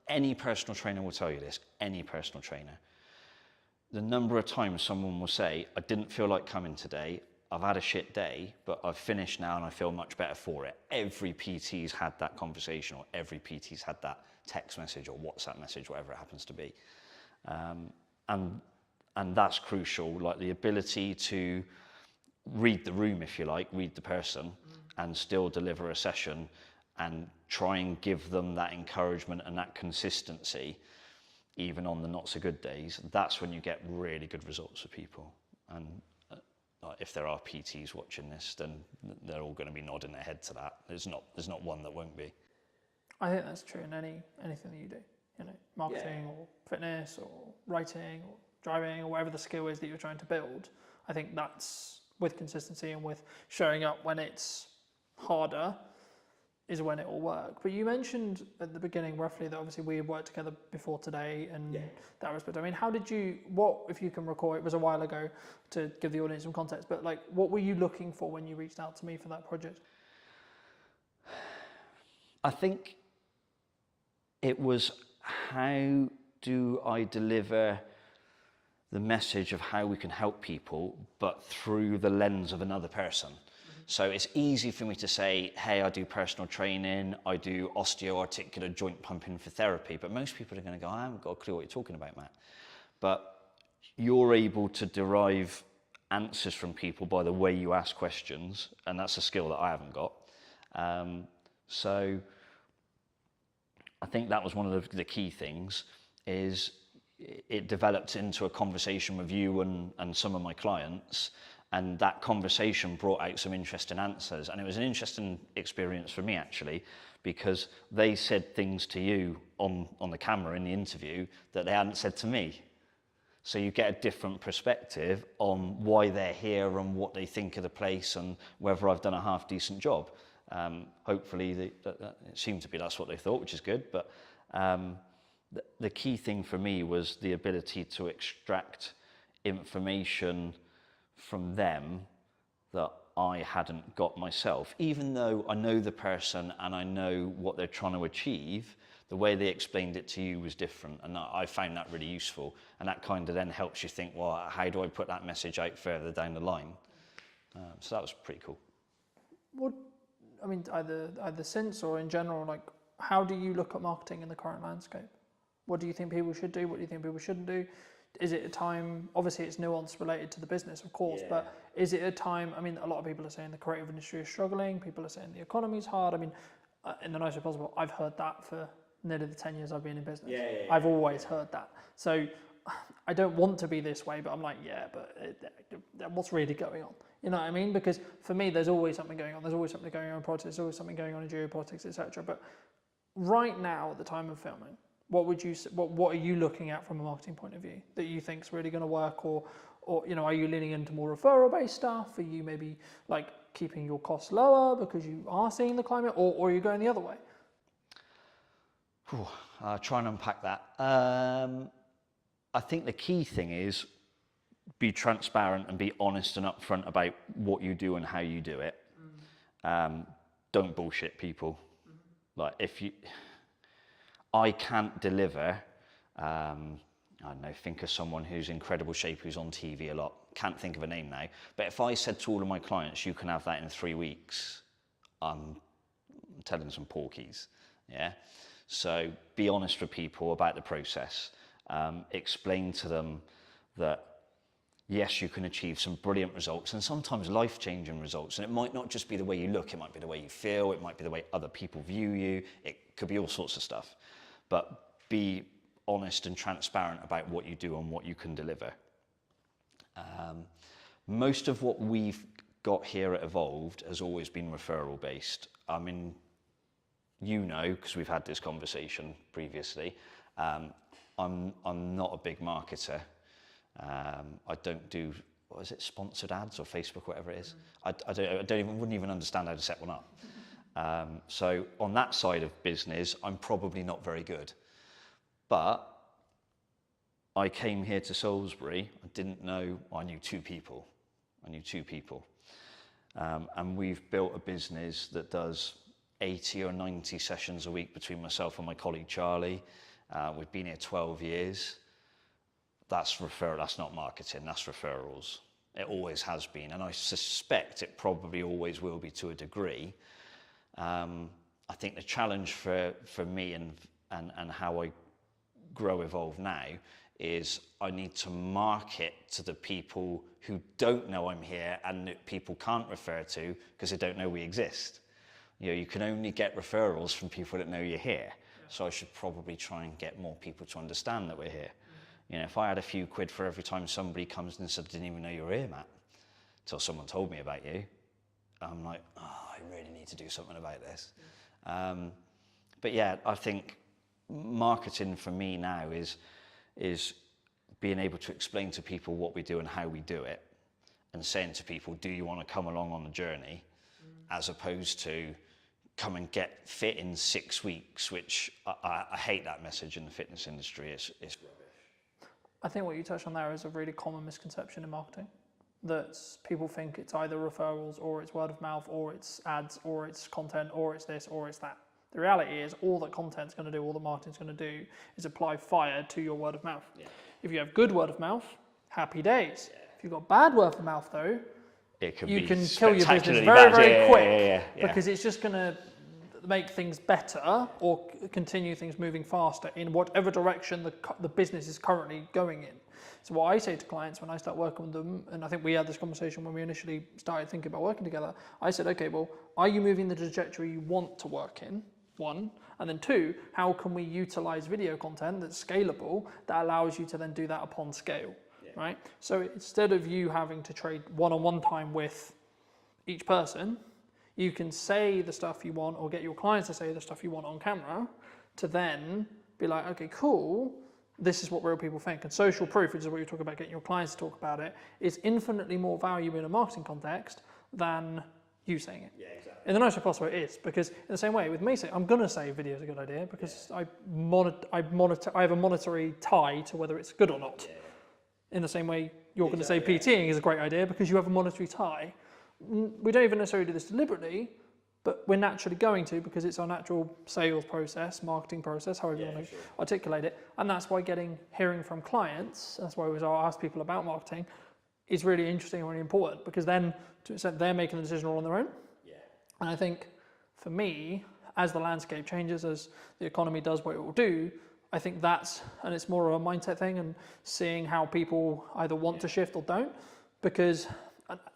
any personal trainer will tell you this, any personal trainer. The number of times someone will say, I didn't feel like coming today, I've had a shit day, but I've finished now and I feel much better for it. Every PT's had that conversation, or every PT's had that text message or WhatsApp message, whatever it happens to be. And that's crucial, like the ability to read the room, if you like, read the person, and still deliver a session and try and give them that encouragement and that consistency, even on the not so good days. That's when you get really good results for people. And if there are PTs watching this, then they're all going to be nodding their head to that. There's not one that won't be. I think that's true in anything that you do, marketing or fitness or writing or driving or whatever the skill is that you're trying to build. I think that's with consistency and with showing up when it's harder is when it will work. But you mentioned at the beginning roughly that obviously we had worked together before today and that respect. I mean, what, if you can recall, it was a while ago to give the audience some context, but like what were you looking for when you reached out to me for that project? I think it was, how do I deliver the message of how we can help people, but through the lens of another person? So it's easy for me to say, hey, I do personal training, I do osteoarticular joint pumping for therapy, but most people are going to go, I haven't got a clue what you're talking about, Matt. But you're able to derive answers from people by the way you ask questions, and that's a skill that I haven't got. So I think that was one of the key things, is it developed into a conversation with you and some of my clients, and that conversation brought out some interesting answers. And it was an interesting experience for me, actually, because they said things to you on the camera in the interview that they hadn't said to me. So you get a different perspective on why they're here and what they think of the place and whether I've done a half decent job. Hopefully, it seemed to be that's what they thought, which is good. But the key thing for me was the ability to extract information from them that I hadn't got myself. Even though I know the person and I know what they're trying to achieve, the way they explained it to you was different, and I found that really useful. And that kind of then helps you think, well, how do I put that message out further down the line? So that was pretty cool. What, I mean, either since or in general, like, how do you look at marketing in the current landscape? What do you think people should do? What do you think people shouldn't do? Is it a time, obviously it's nuance related to the business, of course, but is it a time, I mean, a lot of people are saying the creative industry is struggling, people are saying the economy's hard. I mean, in the nicest way possible, I've heard that for nearly the 10 years I've been in business. I've always heard that. So I don't want to be this way, but I'm like, but what's really going on? You know what I mean? Because for me, there's always something going on. There's always something going on in politics. There's always something going on in geopolitics, etc. But right now, at the time of filming, what are you looking at from a marketing point of view that you think is really going to work, or you know, are you leaning into more referral-based stuff? Are you maybe like keeping your costs lower because you are seeing the climate, or are you going the other way? I'll try and unpack that. I think the key thing is be transparent and be honest and upfront about what you do and how you do it. Don't bullshit people. Like I can't deliver, I don't know, think of someone who's in incredible shape, who's on TV a lot. Can't think of a name now. But if I said to all of my clients, you can have that in 3 weeks, I'm telling some porkies, yeah? So be honest with people about the process. Explain to them that, yes, you can achieve some brilliant results and sometimes life-changing results. And it might not just be the way you look, it might be the way you feel, it might be the way other people view you, it could be all sorts of stuff. But be honest and transparent about what you do and what you can deliver. Most of what we've got here at Evolved has always been referral based. I mean, you know, because we've had this conversation previously, I'm not a big marketer. I don't do, what is it, sponsored ads or Facebook, whatever it is. I wouldn't even understand how to set one up. So on that side of business, I'm probably not very good. But I came here to Salisbury, I didn't know, I knew two people. And we've built a business that does 80 or 90 sessions a week between myself and my colleague Charlie. We've been here 12 years. That's referral, that's not marketing, that's referrals. It always has been, and I suspect it probably always will be to a degree. I think the challenge for me and how I grow Evolve now is I need to market to the people who don't know I'm here and that people can't refer to because they don't know we exist. You know, you can only get referrals from people that know you're here. So I should probably try and get more people to understand that we're here. You know, if I had a few quid for every time somebody comes and said, I didn't even know you were here, Matt, until someone told me about you, I'm like, oh, I really need to do something about this. But yeah, I think marketing for me now is being able to explain to people what we do and how we do it, and saying to people, do you want to come along on the journey, as opposed to come and get fit in 6 weeks, which I hate that message in the fitness industry. It's rubbish. I think what you touched on there is a really common misconception in marketing, that people think it's either referrals or it's word of mouth or it's ads or it's content or it's this or it's that. The reality is all that content's going to do, all that marketing's going to do is apply fire to your word of mouth. Yeah. If you have good word of mouth, happy days. Yeah. If you've got bad word of mouth though, you can kill your business very, very quick because it's just going to make things better or continue things moving faster in whatever direction the business is currently going in. So what I say to clients when I start working with them, and I think we had this conversation when we initially started thinking about working together, I said, okay, well, are you moving the trajectory you want to work in? one. And then two, how can we utilize video content that's scalable that allows you to then do that upon scale, right? So instead of you having to trade one-on-one time with each person, you can say the stuff you want or get your clients to say the stuff you want on camera to then be like, okay, cool, this is what real people think. And social proof, which is what you're talking about, getting your clients to talk about it, is infinitely more valuable in a marketing context than you saying it. Yeah, exactly. In the nicest possible way it is, because in the same way with me saying, I'm going to say video is a good idea because I have a monetary tie to whether it's good or not. In the same way you're going to say PTing is a great idea because you have a monetary tie. We don't even necessarily do this deliberately, but we're naturally going to because it's our natural sales process, marketing process, however you want to articulate it. And that's why hearing from clients, that's why I ask people about marketing, is really interesting and really important, because then to an extent they're making the decision all on their own. And I think for me, as the landscape changes, as the economy does what it will do, I think and it's more of a mindset thing and seeing how people either want to shift or don't, because,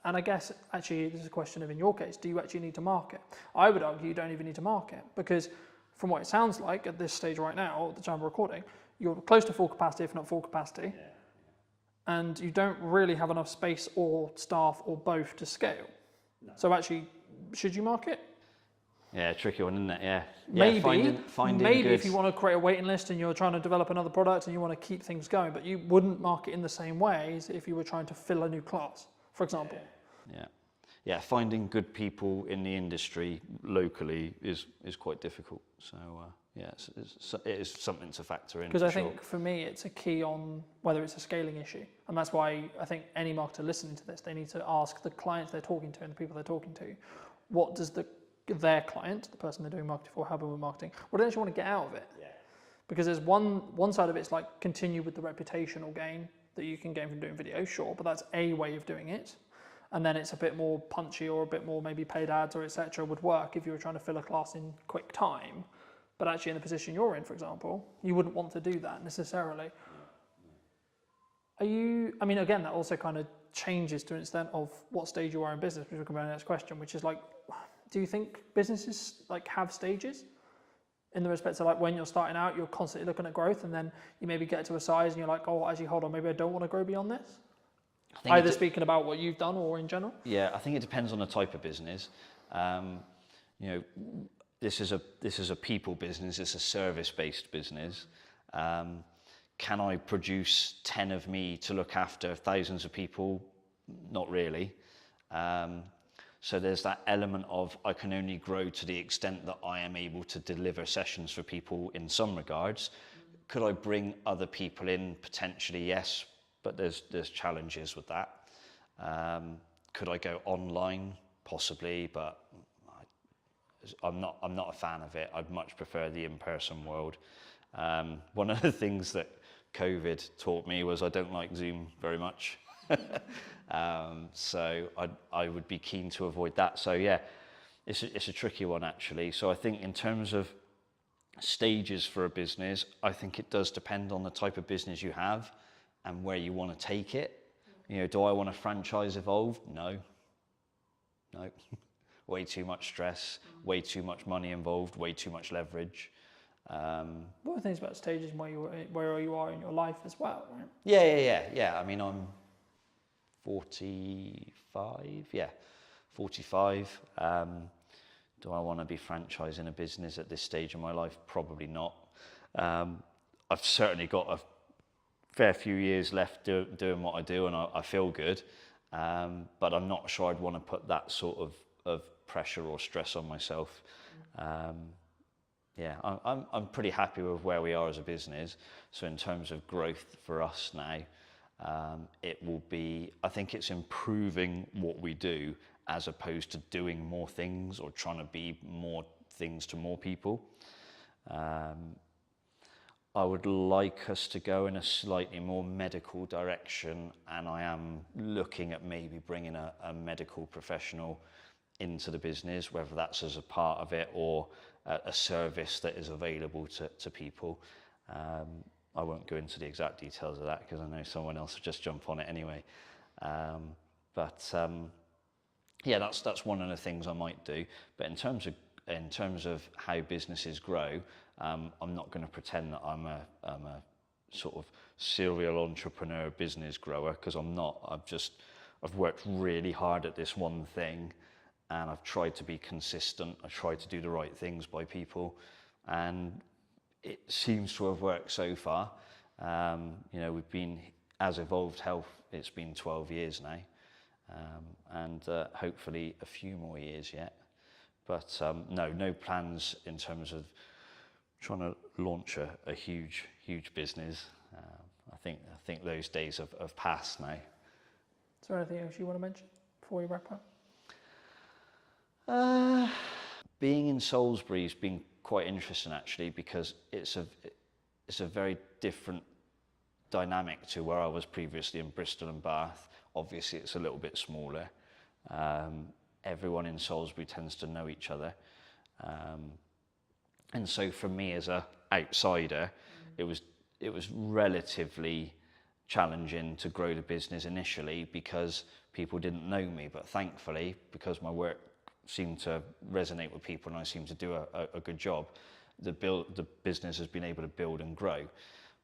and I guess actually this is a question of, in your case, do you actually need to market? I would argue you don't even need to market, because from what it sounds like at this stage right now, at the time we're recording, you're close to full capacity, if not full capacity, and you don't really have enough space or staff or both to scale. So actually, should you market? Yeah, tricky one, isn't it? Yeah. Maybe, finding maybe good. if you want to create a waiting list and you're trying to develop another product and you want to keep things going, but you wouldn't market in the same way as if you were trying to fill a new class, for example. Yeah, finding good people in the industry locally is quite difficult. So it is something to factor in. Because I think for me, it's a key on whether it's a scaling issue, and that's why I think any marketer listening to this, they need to ask the clients they're talking to and the people they're talking to, what does their client, the person they're doing marketing for, helping with marketing, what do they actually want to get out of it? Because there's one side of it's like continue with the reputational gain that you can gain from doing video, sure, but that's a way of doing it. And then it's a bit more punchy or a bit more maybe paid ads or etc. would work if you were trying to fill a class in quick time. But actually in the position you're in, for example, you wouldn't want to do that necessarily. I mean, again, that also kind of changes to an extent of what stage you are in business, which we'll come to the next question, which is like, do you think businesses like have stages? In the respect of like when you're starting out, you're constantly looking at growth, and then you maybe get to a size and you're like, oh, actually, hold on, maybe I don't want to grow beyond this? Either speaking about what you've done or in general? Yeah, I think it depends on the type of business. This is a people business, it's a service-based business. Can I produce 10 of me to look after thousands of people? Not really. So there's that element of I can only grow to the extent that I am able to deliver sessions for people in some regards. Could I bring other people in? Potentially, yes, but there's challenges with that. Could I go online? Possibly, but I'm not a fan of it. I'd much prefer the in-person world. One of the things that COVID taught me was I don't like Zoom very much. So I would be keen to avoid that. So yeah, it's a tricky one actually. So I think in terms of stages for a business, I think it does depend on the type of business you have and where you want to take it. Do I want a franchise evolved? No. Way too much stress, way too much money involved, way too much leverage. What are things about stages and where you are in your life as well, right? Yeah. I mean, I'm 45. Yeah, 45. Do I want to be franchising a business at this stage of my life? Probably not. I've certainly got a fair few years left doing what I do, and I feel good. But I'm not sure I'd want to put that sort of pressure or stress on myself. I'm pretty happy with where we are as a business. So in terms of growth for us now, it will be, I think it's improving what we do as opposed to doing more things or trying to be more things to more people. I would like us to go in a slightly more medical direction, and I am looking at maybe bringing a medical professional into the business, whether that's as a part of it or a service that is available to people. I won't go into the exact details of that because I know someone else will just jump on it anyway. That's one of the things I might do. But in terms in terms of how businesses grow, I'm not going to pretend that I'm a sort of serial entrepreneur business grower, because I'm not. I've worked really hard at this one thing, and I've tried to be consistent. I tried to do the right things by people, and it seems to have worked so far. We've been, as Evolved Health, it's been 12 years now, and hopefully a few more years yet. But no plans in terms of trying to launch a huge business. I think those days have passed now. Is there anything else you want to mention before we wrap up? Being in Salisbury has been quite interesting, actually, because it's a very different dynamic to where I was previously in Bristol and Bath. Obviously, it's a little bit smaller. Everyone in Salisbury tends to know each other. And so for me as a outsider, it was relatively challenging to grow the business initially because people didn't know me. But thankfully, because my work seemed to resonate with people and I seemed to do a good job, the business has been able to build and grow.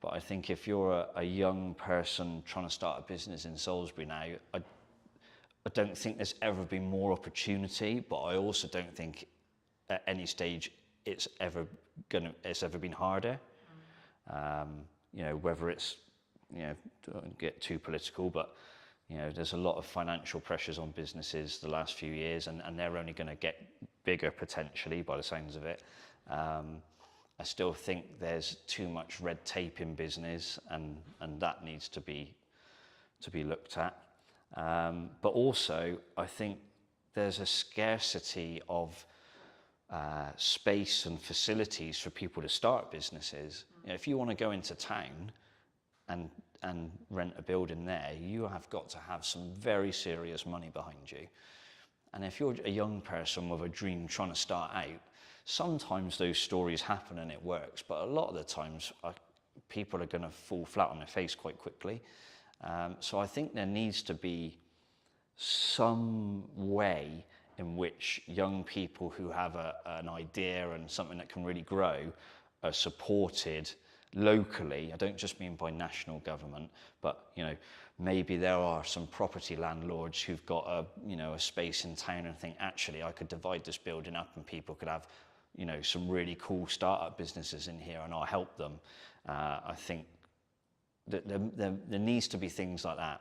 But I think if you're a young person trying to start a business in Salisbury now, I don't think there's ever been more opportunity, but I also don't think at any stage it's ever been harder. Whether it's, don't get too political, but there's a lot of financial pressures on businesses the last few years, and they're only going to get bigger potentially by the sounds of it. I still think there's too much red tape in business, and that needs to be looked at. But also, I think there's a scarcity of space and facilities for people to start businesses. If you want to go into town and rent a building there, you have got to have some very serious money behind you. And if you're a young person with a dream trying to start out, sometimes those stories happen and it works, but a lot of the times people are going to fall flat on their face quite quickly. So I think there needs to be some way in which young people who have an idea and something that can really grow are supported locally. I don't just mean by national government, but maybe there are some property landlords who've got a space in town and think, actually, I could divide this building up and people could have some really cool startup businesses in here, and I'll help them. I think that there needs to be things like that,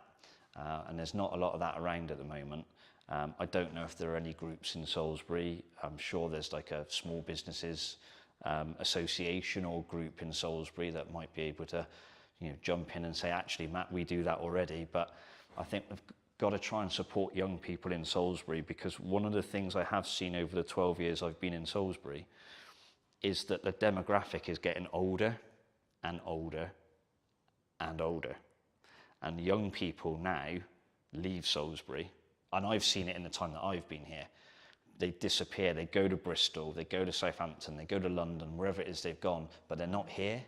and there's not a lot of that around at the moment. I don't know if there are any groups in Salisbury. I'm sure there's like a small businesses association or group in Salisbury that might be able to jump in and say, actually, Matt, we do that already. But I think we've got to try and support young people in Salisbury, because one of the things I have seen over the 12 years I've been in Salisbury is that the demographic is getting older and older and older. And young people now leave Salisbury, and I've seen it in the time that I've been here. They disappear, they go to Bristol, they go to Southampton, they go to London, wherever it is they've gone, but they're not here.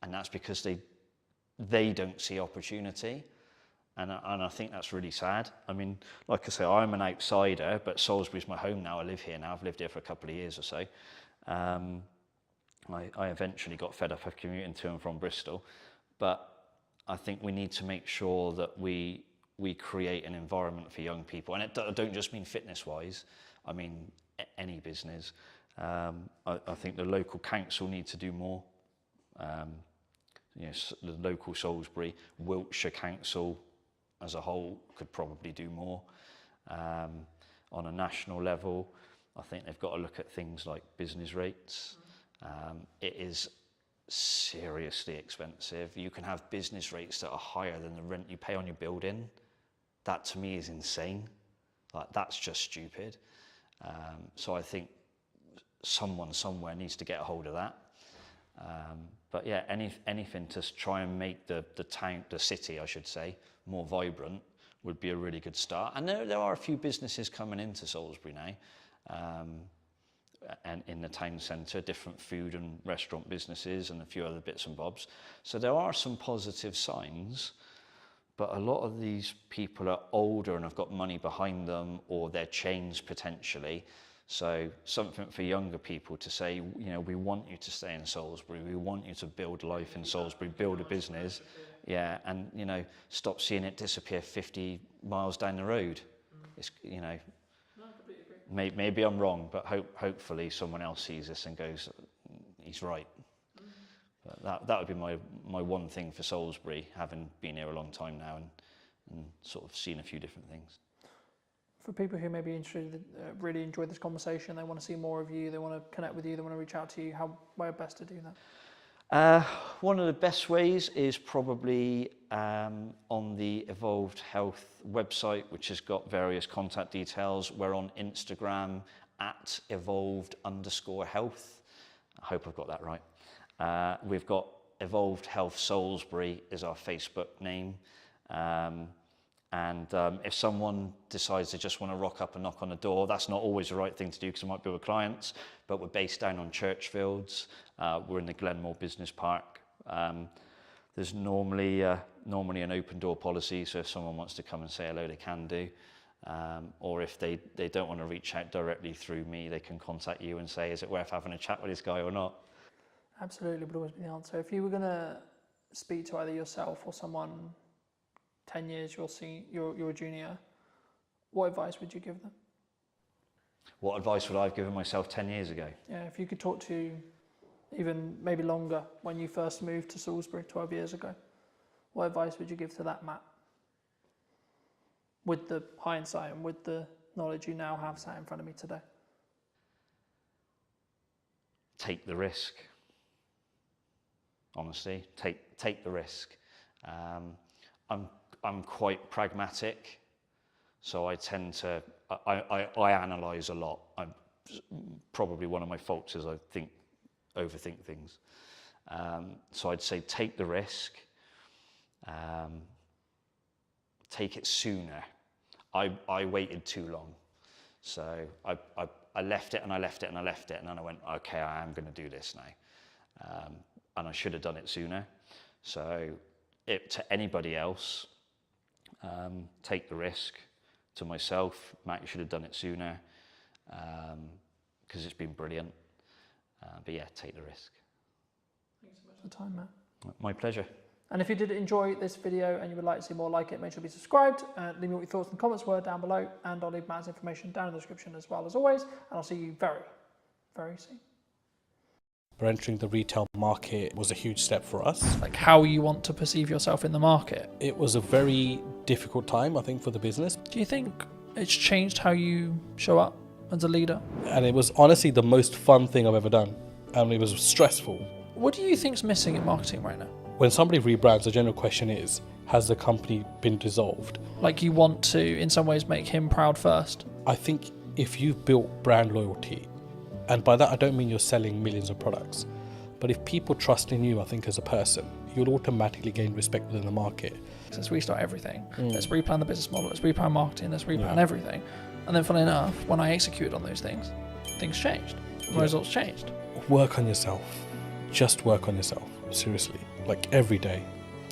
And that's because they don't see opportunity. And I think that's really sad. I mean, like I say, I'm an outsider, but Salisbury's my home now. I live here now. I've lived here for a couple of years or so. I eventually got fed up of commuting to and from Bristol. But I think we need to make sure that we create an environment for young people. And I don't just mean fitness-wise. I mean any business. I think the local council need to do more. The local Salisbury, Wiltshire Council as a whole could probably do more. On a national level, I think they've got to look at things like business rates. It is seriously expensive. You can have business rates that are higher than the rent you pay on your building. That to me is insane. Like, that's just stupid. So I think someone somewhere needs to get a hold of that. But yeah, anything to try and make the town, the city, I should say, more vibrant would be a really good start. And there are a few businesses coming into Salisbury now, and in the town centre, different food and restaurant businesses and a few other bits and bobs. So there are some positive signs, but a lot of these people are older and have got money behind them, or their chains potentially. So something for younger people to say, you know, we want you to stay in Salisbury, we want you to build life in Salisbury, build a business, yeah, and, you know, stop seeing it disappear 50 miles down the road. It's, you know, maybe I'm wrong, but hopefully someone else sees this and goes, he's right. But that would be my one thing for Salisbury, having been here a long time now and sort of seen a few different things. For people who may be interested, really enjoyed this conversation, they want to see more of you, they want to connect with you, they want to reach out to you, where best to do that? One of the best ways is probably on the Evolved Health website, which has got various contact details. We're on Instagram at evolved_health. I hope I've got that right. We've got Evolved Health Salisbury is our Facebook name. And if someone decides they just want to rock up and knock on the door, that's not always the right thing to do because it might be with clients, but we're based down on Churchfields. We're in the Glenmore Business Park. There's normally an open door policy, so if someone wants to come and say hello, they can do. Or if they don't want to reach out directly through me, they can contact you and say, is it worth having a chat with this guy or not? Absolutely, would always be the answer. If you were going to speak to either yourself or someone 10 years, you're a junior, what advice would you give them? What advice would I have given myself 10 years ago? Yeah, if you could talk to even maybe longer, when you first moved to Salisbury 12 years ago, what advice would you give to that Matt? With the hindsight and with the knowledge you now have sat in front of me today. Take the risk. Honestly, take the risk. I'm quite pragmatic, so I tend to, I analyse a lot. Probably one of my faults is I overthink things. So I'd say take the risk, take it sooner. I waited too long. So I left it and I left it and I left it, and then I went, okay, I am going to do this now. And I should have done it sooner. So to anybody else, take the risk. To myself, Matt, you should have done it sooner, because it's been brilliant. But yeah, take the risk. Thanks so much for the time, Matt. My pleasure. And if you did enjoy this video and you would like to see more like it, make sure to be subscribed. Leave me what your thoughts and comments were down below, and I'll leave Matt's information down in the description as well as always. And I'll see you very, very soon. But entering the retail market was a huge step for us. Like how you want to perceive yourself in the market. It was a very difficult time, I think, for the business. Do you think it's changed how you show up as a leader? And it was honestly the most fun thing I've ever done. And it was stressful. What do you think's missing in marketing right now? When somebody rebrands, the general question is, has the company been dissolved? Like you want to, in some ways, make him proud first. I think if you've built brand loyalty, and by that I don't mean you're selling millions of products, but if people trust in you, I think as a person, you'll automatically gain respect within the market. Let's restart everything. Let's replan the business model. Let's replan marketing. Let's replan everything. And then funnily enough, when I executed on those things changed. The results changed. Work on yourself. Just work on yourself. Seriously. Like every day.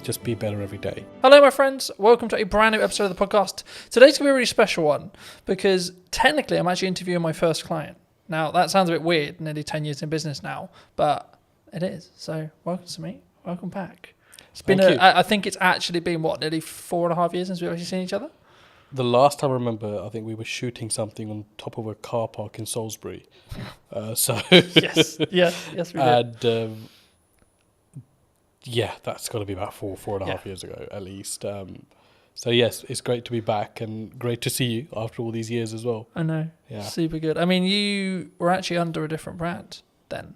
Just be better every day. Hello, my friends. Welcome to a brand new episode of the podcast. Today's going to be a really special one because technically I'm actually interviewing my first client. Now, that sounds a bit weird, nearly 10 years in business now, but it is. So, welcome to me. Welcome back. It's been, I think it's actually been, nearly 4.5 years since we've actually seen each other? The last time I remember, I think we were shooting something on top of a car park in Salisbury. Yes, we did. And yeah, that's got to be about 4.5 years ago, at least. So yes, it's great to be back and great to see you after all these years as well. I know. Yeah. Super good. I mean, you were actually under a different brand then.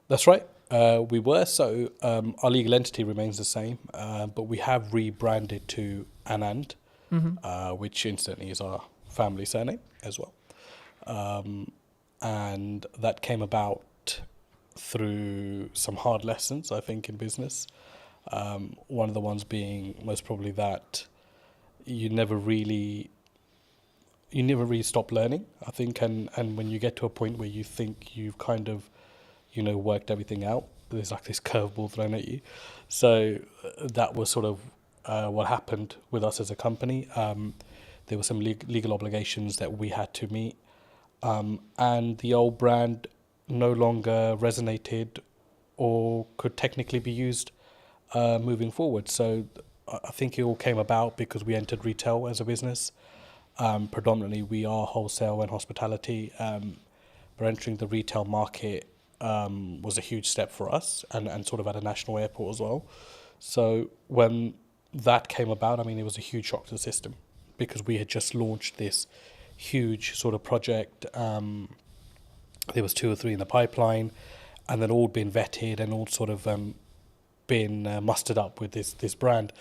That's right. We were. So our legal entity remains the same, but we have rebranded to Anand, which incidentally is our family surname as well. And that came about through some hard lessons, I think, in business. One of the ones being most probably that you never really stop learning, I think, and when you get to a point where you think you've kind of, worked everything out, there's like this curveball thrown at you. So that was sort of what happened with us as a company. There were some legal obligations that we had to meet, and the old brand no longer resonated or could technically be used moving forward. So I think it all came about because we entered retail as a business. Predominantly, we are wholesale and hospitality. But entering the retail market was a huge step for us, and sort of at a national airport as well. So when that came about, I mean, it was a huge shock to the system because we had just launched this huge sort of project. There was 2 or 3 in the pipeline, and then all been vetted and all sort of been mustered up with this brand.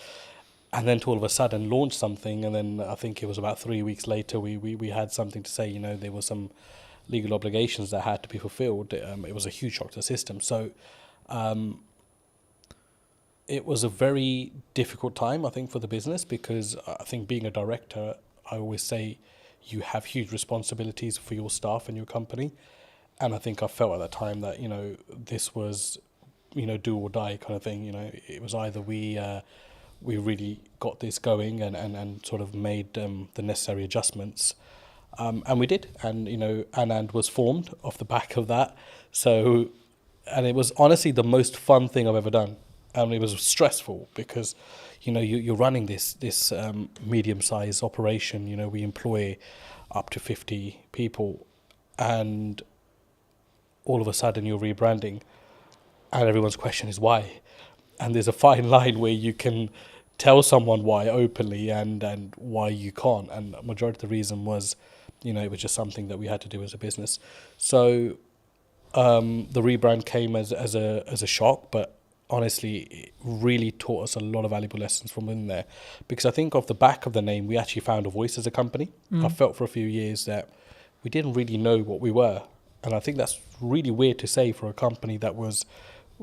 And then to all of a sudden launch something, and then I think it was about 3 weeks later we had something to say, there were some legal obligations that had to be fulfilled. It was a huge shock to the system. So it was a very difficult time, I think, for the business, because I think being a director, I always say you have huge responsibilities for your staff and your company. And I think I felt at that time that, this was, do or die kind of thing. It was either we really got this going and sort of made the necessary adjustments. And we did. And, Anand was formed off the back of that. So, and it was honestly the most fun thing I've ever done. And it was stressful because, you're running this medium-sized operation. We employ up to 50 people, and all of a sudden you're rebranding, and everyone's question is why. And there's a fine line where you can tell someone why openly and why you can't. And the majority of the reason was, it was just something that we had to do as a business. So the rebrand came as a shock, but honestly, it really taught us a lot of valuable lessons from in there. Because I think off the back of the name, we actually found a voice as a company. I felt for a few years that we didn't really know what we were. And I think that's really weird to say for a company that was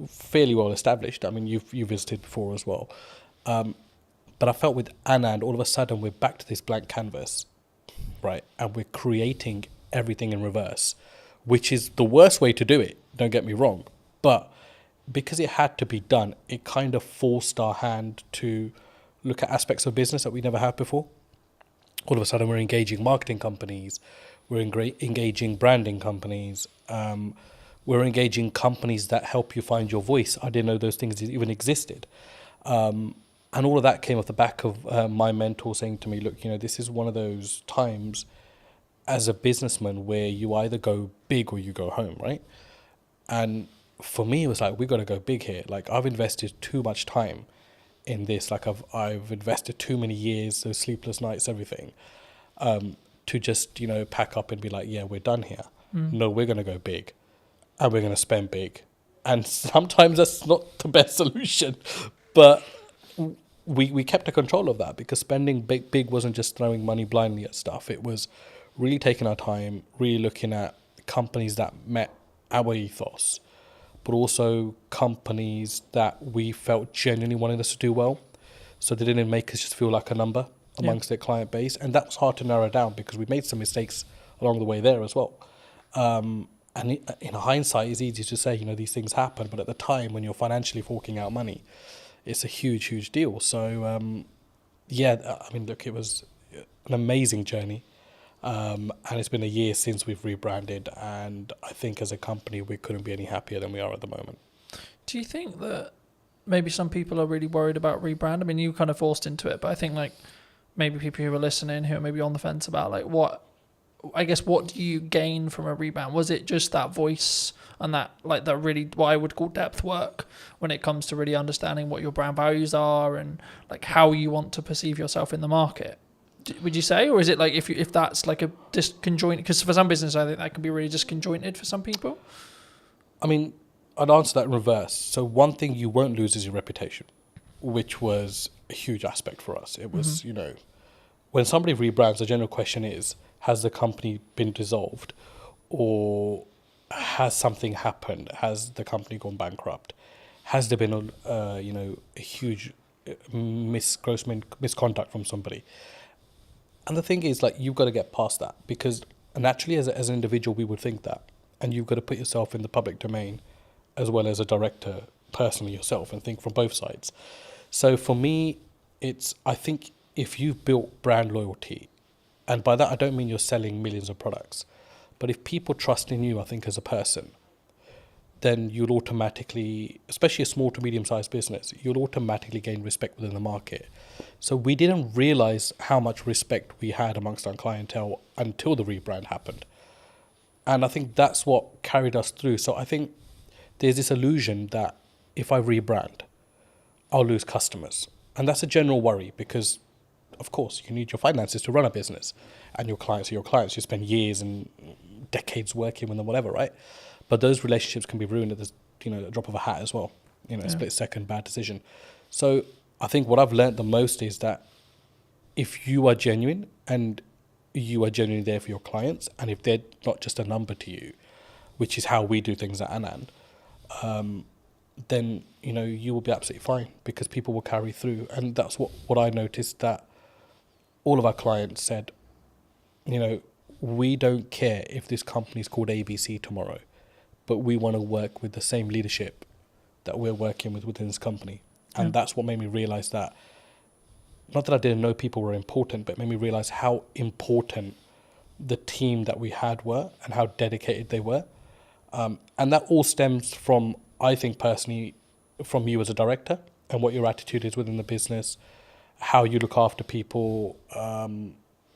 fairly well established. I mean, you visited before as well. But I felt with Anand, all of a sudden, we're back to this blank canvas, right? And we're creating everything in reverse, which is the worst way to do it, don't get me wrong. But because it had to be done, it kind of forced our hand to look at aspects of business that we never had before. All of a sudden, we're engaging marketing companies, we're engaging branding companies, we're engaging companies that help you find your voice. I didn't know those things even existed. And all of that came off the back of my mentor saying to me, look, this is one of those times as a businessman where you either go big or you go home, right? And for me, it was like, we got to go big here. Like, I've invested too much time in this. Like, I've invested too many years, those sleepless nights, everything, to just, pack up and be like, yeah, we're done here. No, we're going to go big, and we're going to spend big. And sometimes that's not the best solution, but we kept a control of that, because spending big wasn't just throwing money blindly at stuff. It was really taking our time, really looking at companies that met our ethos, but also companies that we felt genuinely wanted us to do well. So they didn't make us just feel like a number amongst their client base. And that was hard to narrow down, because we made some mistakes along the way there as well. And in hindsight, it's easy to say, these things happen. But at the time, when you're financially forking out money, it's a huge, huge deal. So, I mean, look, it was an amazing journey. And it's been a year since we've rebranded, and I think as a company we couldn't be any happier than we are at the moment. Do you think that maybe some people are really worried about rebrand? I mean, you kind of forced into it, but I think maybe people who are listening who are maybe on the fence about what do you gain from a rebrand? Was it just that voice and that that really what I would call depth work when it comes to really understanding what your brand values are and how you want to perceive yourself in the market? Would you say, or is it if that's a disconjointed? Because for some business, I think that can be really disconjointed for some people. I mean, I'd answer that in reverse. So one thing you won't lose is your reputation, which was a huge aspect for us. It was, when somebody rebrands, the general question is, has the company been dissolved, or has something happened? Has the company gone bankrupt? Has there been a huge gross misconduct from somebody? And the thing is, you've got to get past that, because naturally as an individual, we would think that. And you've got to put yourself in the public domain as well as a director personally yourself and think from both sides. So for me, I think if you've built brand loyalty, and by that I don't mean you're selling millions of products, But if people trust in you, I think as a person, then you'll automatically, especially a small to medium-sized business, you'll automatically gain respect within the market. So we didn't realize how much respect we had amongst our clientele until the rebrand happened. And I think that's what carried us through. So I think there's this illusion that if I rebrand, I'll lose customers. And that's a general worry because, of course, you need your finances to run a business. And your clients are your clients. You spend years and decades working with them, whatever, right? But those relationships can be ruined at the, a drop of a hat as well. A split-second bad decision. So I think what I've learned the most is that if you are genuine and you are genuinely there for your clients, and if they're not just a number to you, which is how we do things at Anand, then you will be absolutely fine because people will carry through. And that's what I noticed, that all of our clients said, we don't care if this company is called ABC tomorrow, but we want to work with the same leadership that we're working with within this company. And that's what made me realize that, not that I didn't know people were important, but it made me realize how important the team that we had were and how dedicated they were. And that all stems from, I think personally, from you as a director and what your attitude is within the business, how you look after people,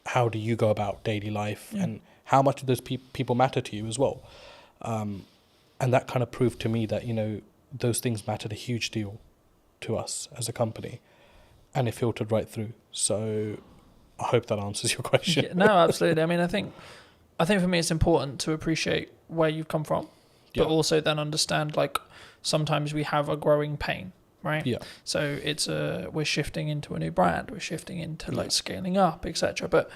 how do you go about daily life, and how much do those people matter to you as well. And that kind of proved to me that, those things mattered a huge deal to us as a company, and it filtered right through. So I hope that answers your question. Yeah, no, absolutely. I mean, I think for me it's important to appreciate where you've come from, but also then understand, like, sometimes we have a growing pain, right? Yeah. So it's we're shifting into a new brand, we're shifting into like scaling up, etc. But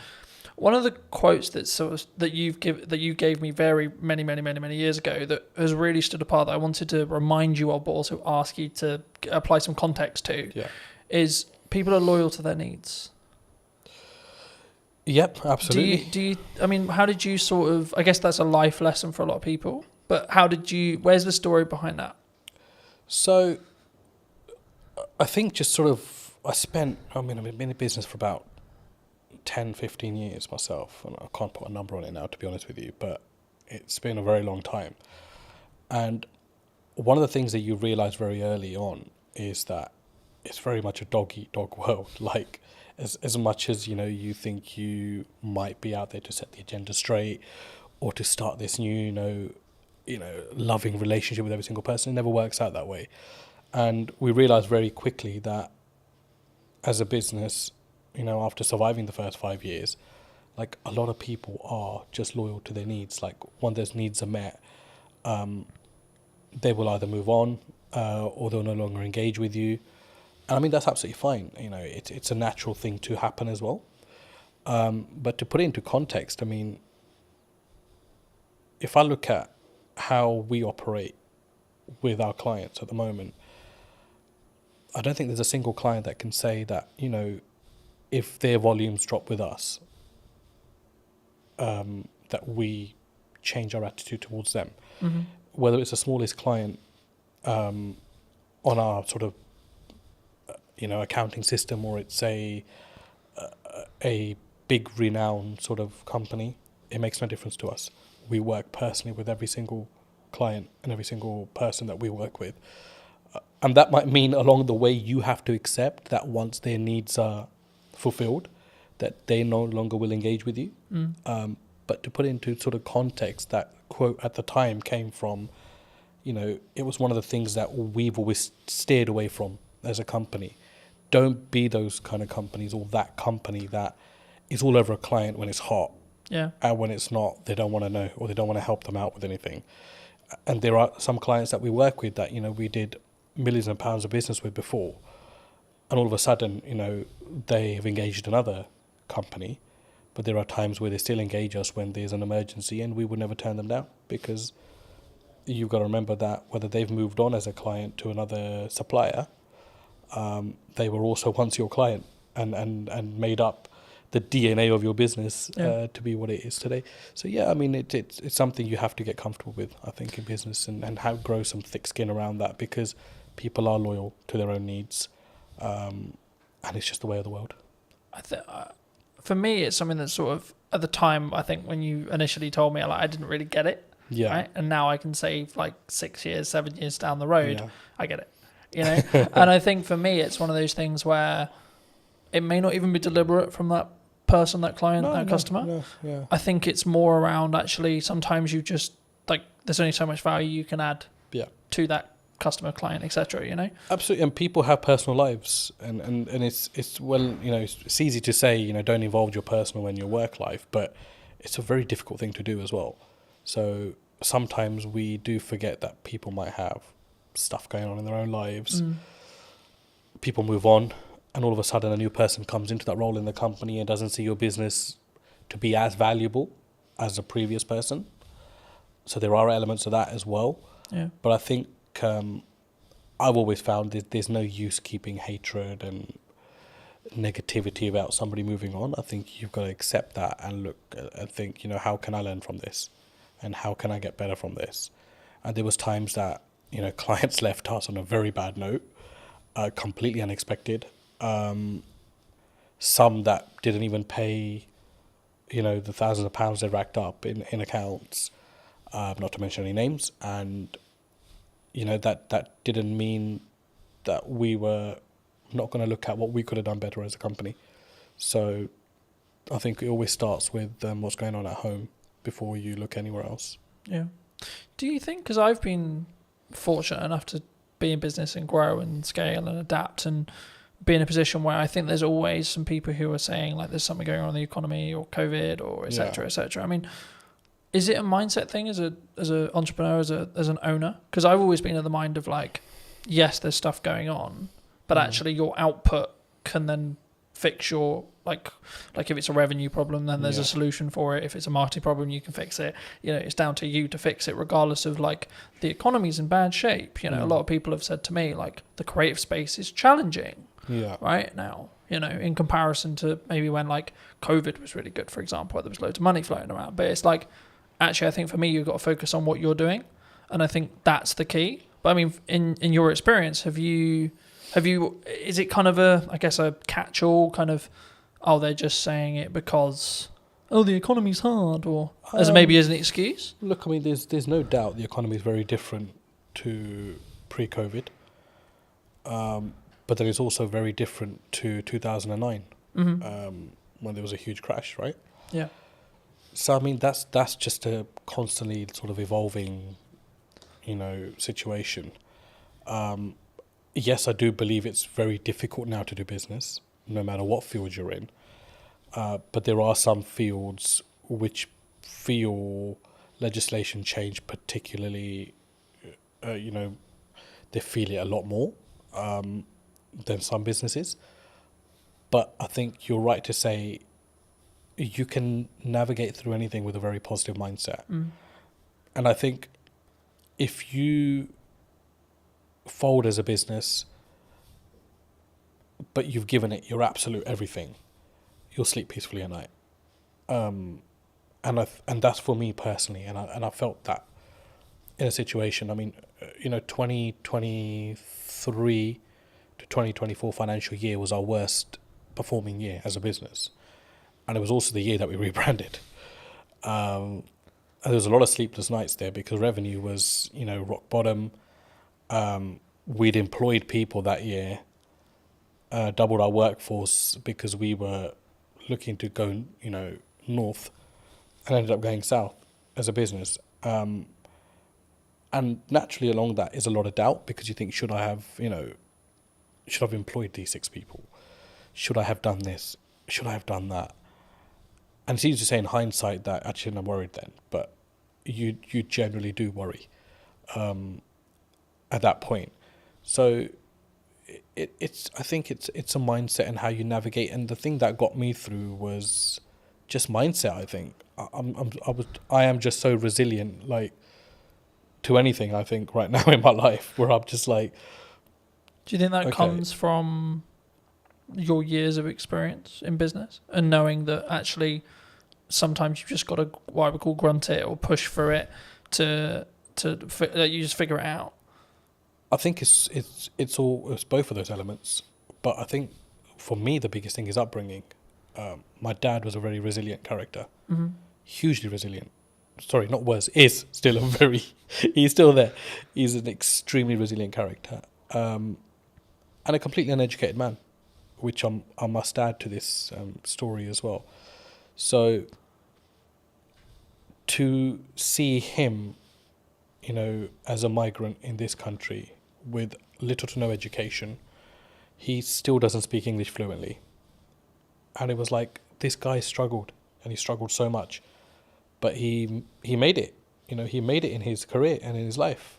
one of the quotes that you gave me very many years ago that has really stood apart, that I wanted to remind you of, but also ask you to apply some context to, is people are loyal to their needs. Yep, absolutely. Do you I mean, how did you sort of, I guess that's a life lesson for a lot of people, but where's the story behind that? So I think just sort of, I've been in business for about 10, 15 years myself, and I can't put a number on it now, to be honest with you, but it's been a very long time. And one of the things that you realize very early on is that it's very much a dog-eat-dog world. Like, as much as, you think you might be out there to set the agenda straight or to start this new, loving relationship with every single person, it never works out that way. And we realized very quickly that as a business, after surviving the first 5 years, like, a lot of people are just loyal to their needs. Like, when those needs are met, they will either move on or they'll no longer engage with you. And I mean, that's absolutely fine. It's a natural thing to happen as well. But to put it into context, I mean, if I look at how we operate with our clients at the moment, I don't think there's a single client that can say that, if their volumes drop with us, that we change our attitude towards them. Mm-hmm. Whether it's the smallest client on our sort of, accounting system, or it's a big renowned sort of company, it makes no difference to us. We work personally with every single client and every single person that we work with. And that might mean along the way you have to accept that once their needs are fulfilled, that they no longer will engage with you. But to put it into sort of context, that quote at the time came from, it was one of the things that we've always steered away from as a company. Don't be those kind of companies, or that company that is all over a client when it's hot. Yeah. And when it's not, they don't want to know, or they don't want to help them out with anything. And there are some clients that we work with that, we did millions of pounds of business with before, and all of a sudden, they have engaged another company, but there are times where they still engage us when there's an emergency, and we would never turn them down, because you've got to remember that whether they've moved on as a client to another supplier, they were also once your client and made up the DNA of your business to be what it is today. So yeah, I mean, it's something you have to get comfortable with, I think, in business, and grow some thick skin around that, because people are loyal to their own needs, and it's just the way of the world. For me, it's something that sort of at the time, I think when you initially told me, I didn't really get it. Yeah. Right? And now I can say 6 years, 7 years down the road, Yeah. I get it. And I think for me, it's one of those things where it may not even be deliberate from that person, that client, that customer. No, yeah. I think it's more around actually sometimes you just there's only so much value you can add to that customer, client, etc. Absolutely. And people have personal lives, and it's well, it's easy to say, don't involve your personal and your work life, but it's a very difficult thing to do as well. So sometimes we do forget that people might have stuff going on in their own lives. People move on, and all of a sudden a new person comes into that role in the company and doesn't see your business to be as valuable as the previous person. So there are elements of that as well. Yeah. But I think I've always found there's no use keeping hatred and negativity about somebody moving on. I think you've got to accept that and look and think, how can I learn from this? And how can I get better from this? And there was times that, clients left us on a very bad note, completely unexpected. Some that didn't even pay, the thousands of pounds they racked up in accounts, not to mention any names. And, that didn't mean that we were not going to look at what we could have done better as a company. So I think it always starts with what's going on at home before you look anywhere else. Yeah. Do you think, because I've been fortunate enough to be in business and grow and scale and adapt and be in a position where I think there's always some people who are saying there's something going on in the economy or COVID or et cetera, et cetera. I mean, is it a mindset thing as an entrepreneur, as an owner? Because I've always been of the mind of yes, there's stuff going on, but actually your output can then fix your if it's a revenue problem, then there's a solution for it. If it's a marketing problem, you can fix it. It's down to you to fix it, regardless of the economy's in bad shape. A lot of people have said to me the creative space is challenging right now. In comparison to maybe when COVID was really good, for example, where there was loads of money floating around. But it's actually, I think for me, you've got to focus on what you're doing, and I think that's the key. But I mean, in your experience, have you? Is it kind of a catch-all kind of? Oh, they're just saying it because the economy's hard, or as an excuse? Look, I mean, there's no doubt the economy is very different to pre-COVID, but then it's also very different to 2009, when there was a huge crash, right? Yeah. So I mean, that's just a constantly sort of evolving, situation. Yes, I do believe it's very difficult now to do business, no matter what field you're in. But there are some fields which feel legislation change particularly, they feel it a lot more than some businesses. But I think you're right to say you can navigate through anything with a very positive mindset. And I think if you fold as a business, but you've given it your absolute everything, you'll sleep peacefully at night. And that's for me personally, and I felt that in a situation. I mean, 2023 to 2024 financial year was our worst performing year as a business, and it was also the year that we rebranded. And there was a lot of sleepless nights there because revenue was, rock bottom. We'd employed people that year, doubled our workforce because we were looking to go, north, and ended up going south as a business. And naturally along that is a lot of doubt because you think, should I have employed these 6 people? Should I have done this? Should I have done that? And it's easy to say in hindsight that actually I'm worried then, but you generally do worry at that point. So I think it's a mindset and how you navigate. And the thing that got me through was just mindset. I think I am just so resilient, to anything. I think right now in my life, where I'm just do you think that comes from your years of experience in business and knowing that actually sometimes you've just got to what I would call grunt it or push for it to you just figure it out? I think it's both of those elements, but I think for me the biggest thing is upbringing. My dad was a very resilient character, Mm-hmm. hugely resilient. Sorry, not was, is still a very, he's still there. He's an extremely resilient character, and a completely uneducated man, which I must add to this story as well. So to see him, you know, as a migrant in this country with little to no education, he still doesn't speak English fluently. And it was like, this guy struggled, and he struggled so much, but he made it. You know, he made it in his career and in his life.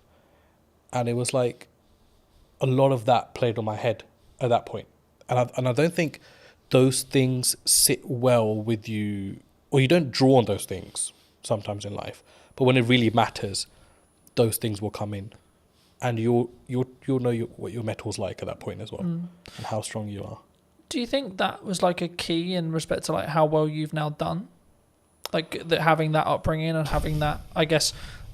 And it was like a lot of that played on my head at that point. And I don't think those things sit well with you, or you don't draw on those things sometimes in life. But when it really matters, those things will come in, and you'll know what your metal's like at that point as well, and how strong you are. Do you think that was like a key in respect to like how well you've now done? Like that, having that upbringing and having that, I guess,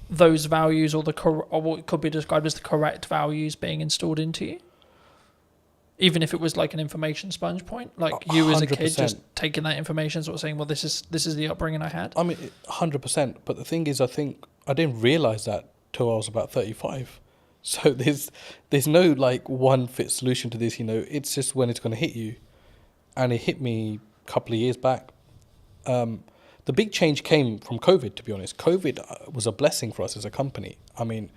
those values or or what could be described as the correct values being installed into you? Even if it was like an information sponge point, like you as a kid 100%. just taking that information, sort of saying, well, this is the upbringing I had. I mean, 100%. But the thing is, I think I didn't realize that till I was about 35. So there's no like one fit solution to this. You know, it's just when it's going to hit you, and it hit me a couple of years back. The big change came from COVID, to be honest. COVID was a blessing for us as a company. I mean,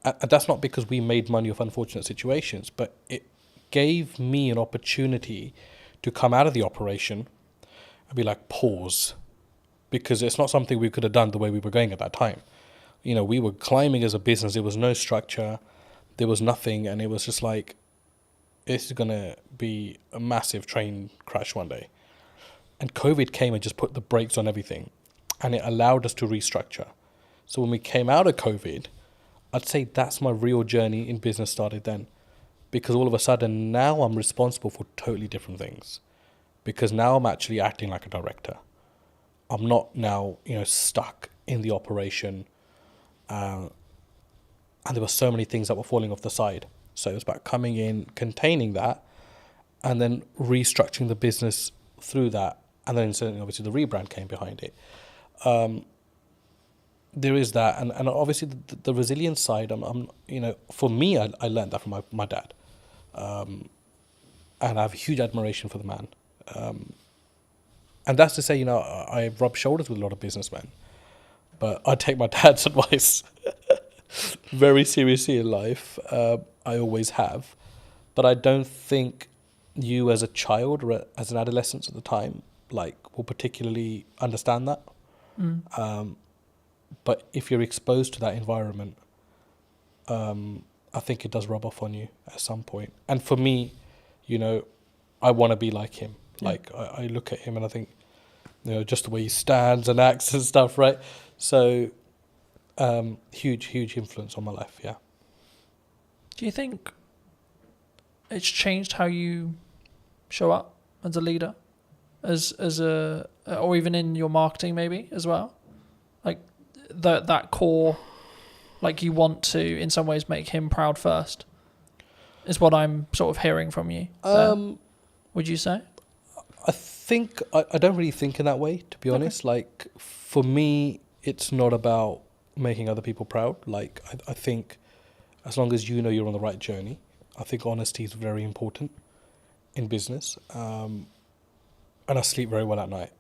and that's not because we made money off unfortunate situations, but it gave me an opportunity to come out of the operation and be like, pause, because it's not something we could have done the way we were going at that time. You know, we were climbing as a business. There was no structure. There was nothing. And it was just like, this is going to be a massive train crash one day. And COVID came and just put the brakes on everything. And it allowed us to restructure. So when we came out of COVID, I'd say that's my real journey in business started then. Because all of a sudden now I'm responsible for totally different things. Because now I'm actually acting like a director. I'm not now, you know, stuck in the operation. And there were so many things that were falling off the side. So it was about coming in, containing that, and then restructuring the business through that. And then certainly, obviously, the rebrand came behind it. There is that, and obviously the resilience side. I'm you know, for me, I learned that from my dad, and I have a huge admiration for the man. And that's to say, you know, I rub shoulders with a lot of businessmen, but I take my dad's advice very seriously in life. I always have, but I don't think you as a child or as an adolescent at the time, like, will particularly understand that. But if you're exposed to that environment, I think it does rub off on you at some point. And for me, you know, I want to be like him. Yeah. Like, I look at him and I think, you know, just the way he stands and acts and stuff, right? So, huge influence on my life, yeah. Do you think it's changed how you show up as a leader, as a, or even in your marketing maybe as well? Like that core, like you want to in some ways make him proud first, is what I'm sort of hearing from you. Would you say? I think I don't really think in that way, to be honest. Like, for me, it's not about making other people proud. Like, I think as long as you know you're on the right journey, I think honesty is very important in business. And I sleep very well at night,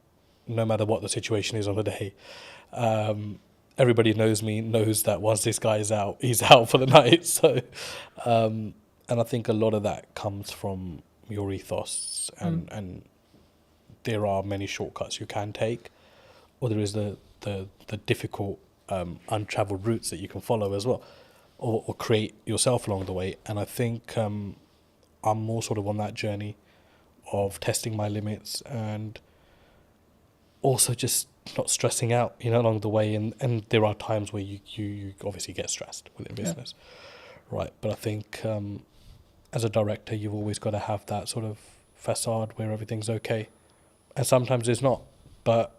no matter what the situation is on the day. Everybody knows me, knows that once this guy is out, he's out for the night. So, and I think a lot of that comes from your ethos, and there are many shortcuts you can take, or there is the difficult untraveled routes that you can follow as well, or create yourself along the way. And I think I'm more sort of on that journey of testing my limits and also just not stressing out, you know, along the way. And there are times where you obviously get stressed within business, right? But I think as a director, you've always got to have that sort of facade where everything's okay. And sometimes it's not, but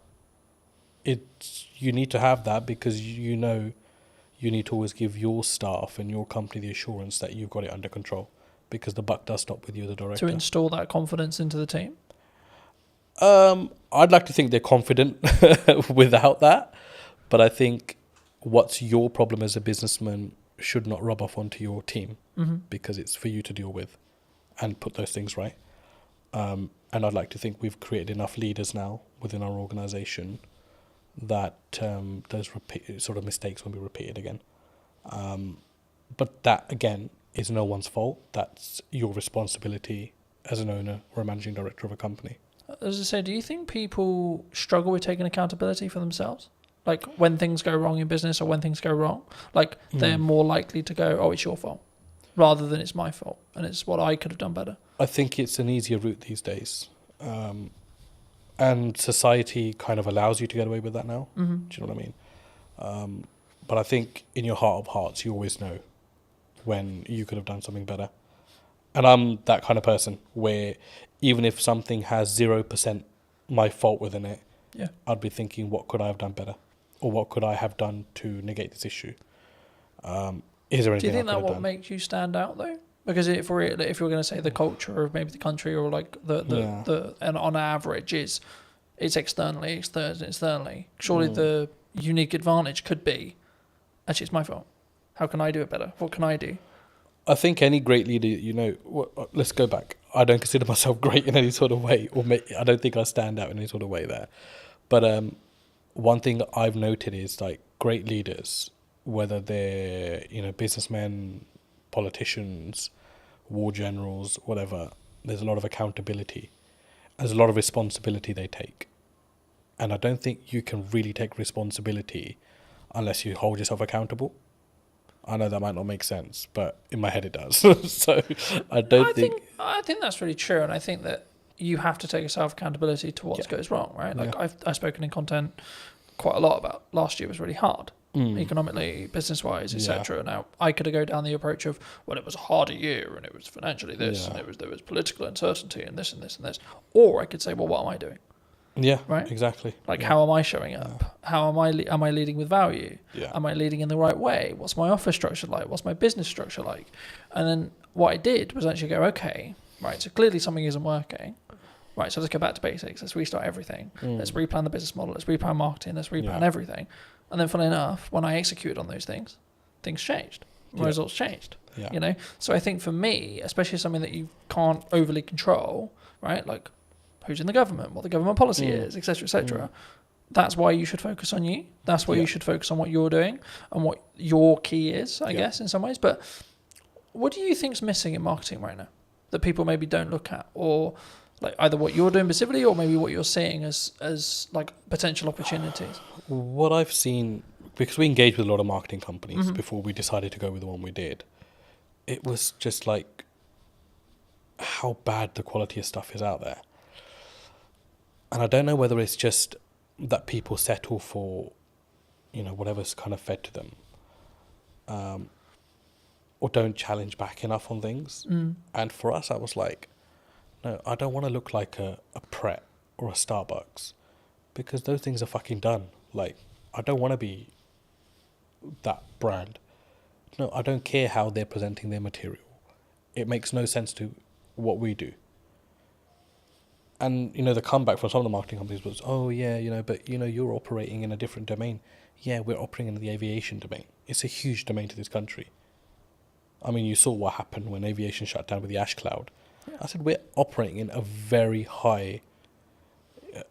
you need to have that, because you know you need to always give your staff and your company the assurance that you've got it under control, because the buck does stop with you, the director. To install that confidence into the team? I'd like to think they're confident without that, but I think what's your problem as a businessman should not rub off onto your team, because it's for you to deal with and put those things right. And I'd like to think we've created enough leaders now within our organisation that those sort of mistakes won't be repeated again. But that, again, is no one's fault. That's your responsibility as an owner or a managing director of a company. As I say, do you think people struggle with taking accountability for themselves? Like when things go wrong in business or when things go wrong, like they're more likely to go, oh, it's your fault, rather than it's my fault and it's what I could have done better. I think it's an easier route these days. And society kind of allows you to get away with that now. Do you know what I mean? But I think in your heart of hearts, you always know when you could have done something better. And I'm that kind of person where even if something has 0% my fault within it, I'd be thinking, what could I have done better? Or what could I have done to negate this issue? Is there anything? Do you think I could that have what done? makes you stand out though? Because if you're going to say the culture of maybe the country or like the and on average it's externally. Surely the unique advantage could be, actually it's my fault. How can I do it better? What can I do? I think any great leader, let's go back. I don't consider myself great in any sort of way, I don't think I stand out in any sort of way there. But one thing that I've noted is like great leaders, whether they're businessmen, politicians, war generals, whatever, there's a lot of accountability. There's a lot of responsibility they take. And I don't think you can really take responsibility unless you hold yourself accountable. I know that might not make sense, but in my head it does. So I think that's really true, and I think that you have to take self accountability to what goes wrong, right? Like I've spoken in content quite a lot about last year was really hard, economically, business wise, etc. Now I could go down the approach of, well, it was a harder year and it was financially this and there was political uncertainty and this and this and this, or I could say, well, what am I doing? Yeah, right. Exactly. Like, how am I showing up? How am I leading with value? Yeah. Am I leading in the right way? What's my office structure like? What's my business structure like? And then what I did was actually go, okay, right. So clearly something isn't working. Right. So let's go back to basics. Let's restart everything. Let's replan the business model. Let's replan marketing. Let's replan everything. And then, funnily enough, when I executed on those things changed. My results changed. Yeah. So I think for me, especially something that you can't overly control, right? Like, who's in the government, what the government policy is, etc., etc. That's why you should focus on you. That's why you should focus on what you're doing and what your key is, I guess, in some ways. But what do you think's missing in marketing right now that people maybe don't look at, or like either what you're doing specifically, or maybe what you're seeing as like potential opportunities? What I've seen, because we engaged with a lot of marketing companies before we decided to go with the one we did, it was just like how bad the quality of stuff is out there. And I don't know whether it's just that people settle for, whatever's kind of fed to them, or don't challenge back enough on things. And for us, I was like, no, I don't want to look like a Pret or a Starbucks, because those things are fucking done. Like, I don't want to be that brand. No, I don't care how they're presenting their material. It makes no sense to what we do. And, the comeback from some of the marketing companies was, oh, yeah, but, you're operating in a different domain. Yeah, we're operating in the aviation domain. It's a huge domain to this country. I mean, you saw what happened when aviation shut down with the ash cloud. Yeah. I said, we're operating in a very high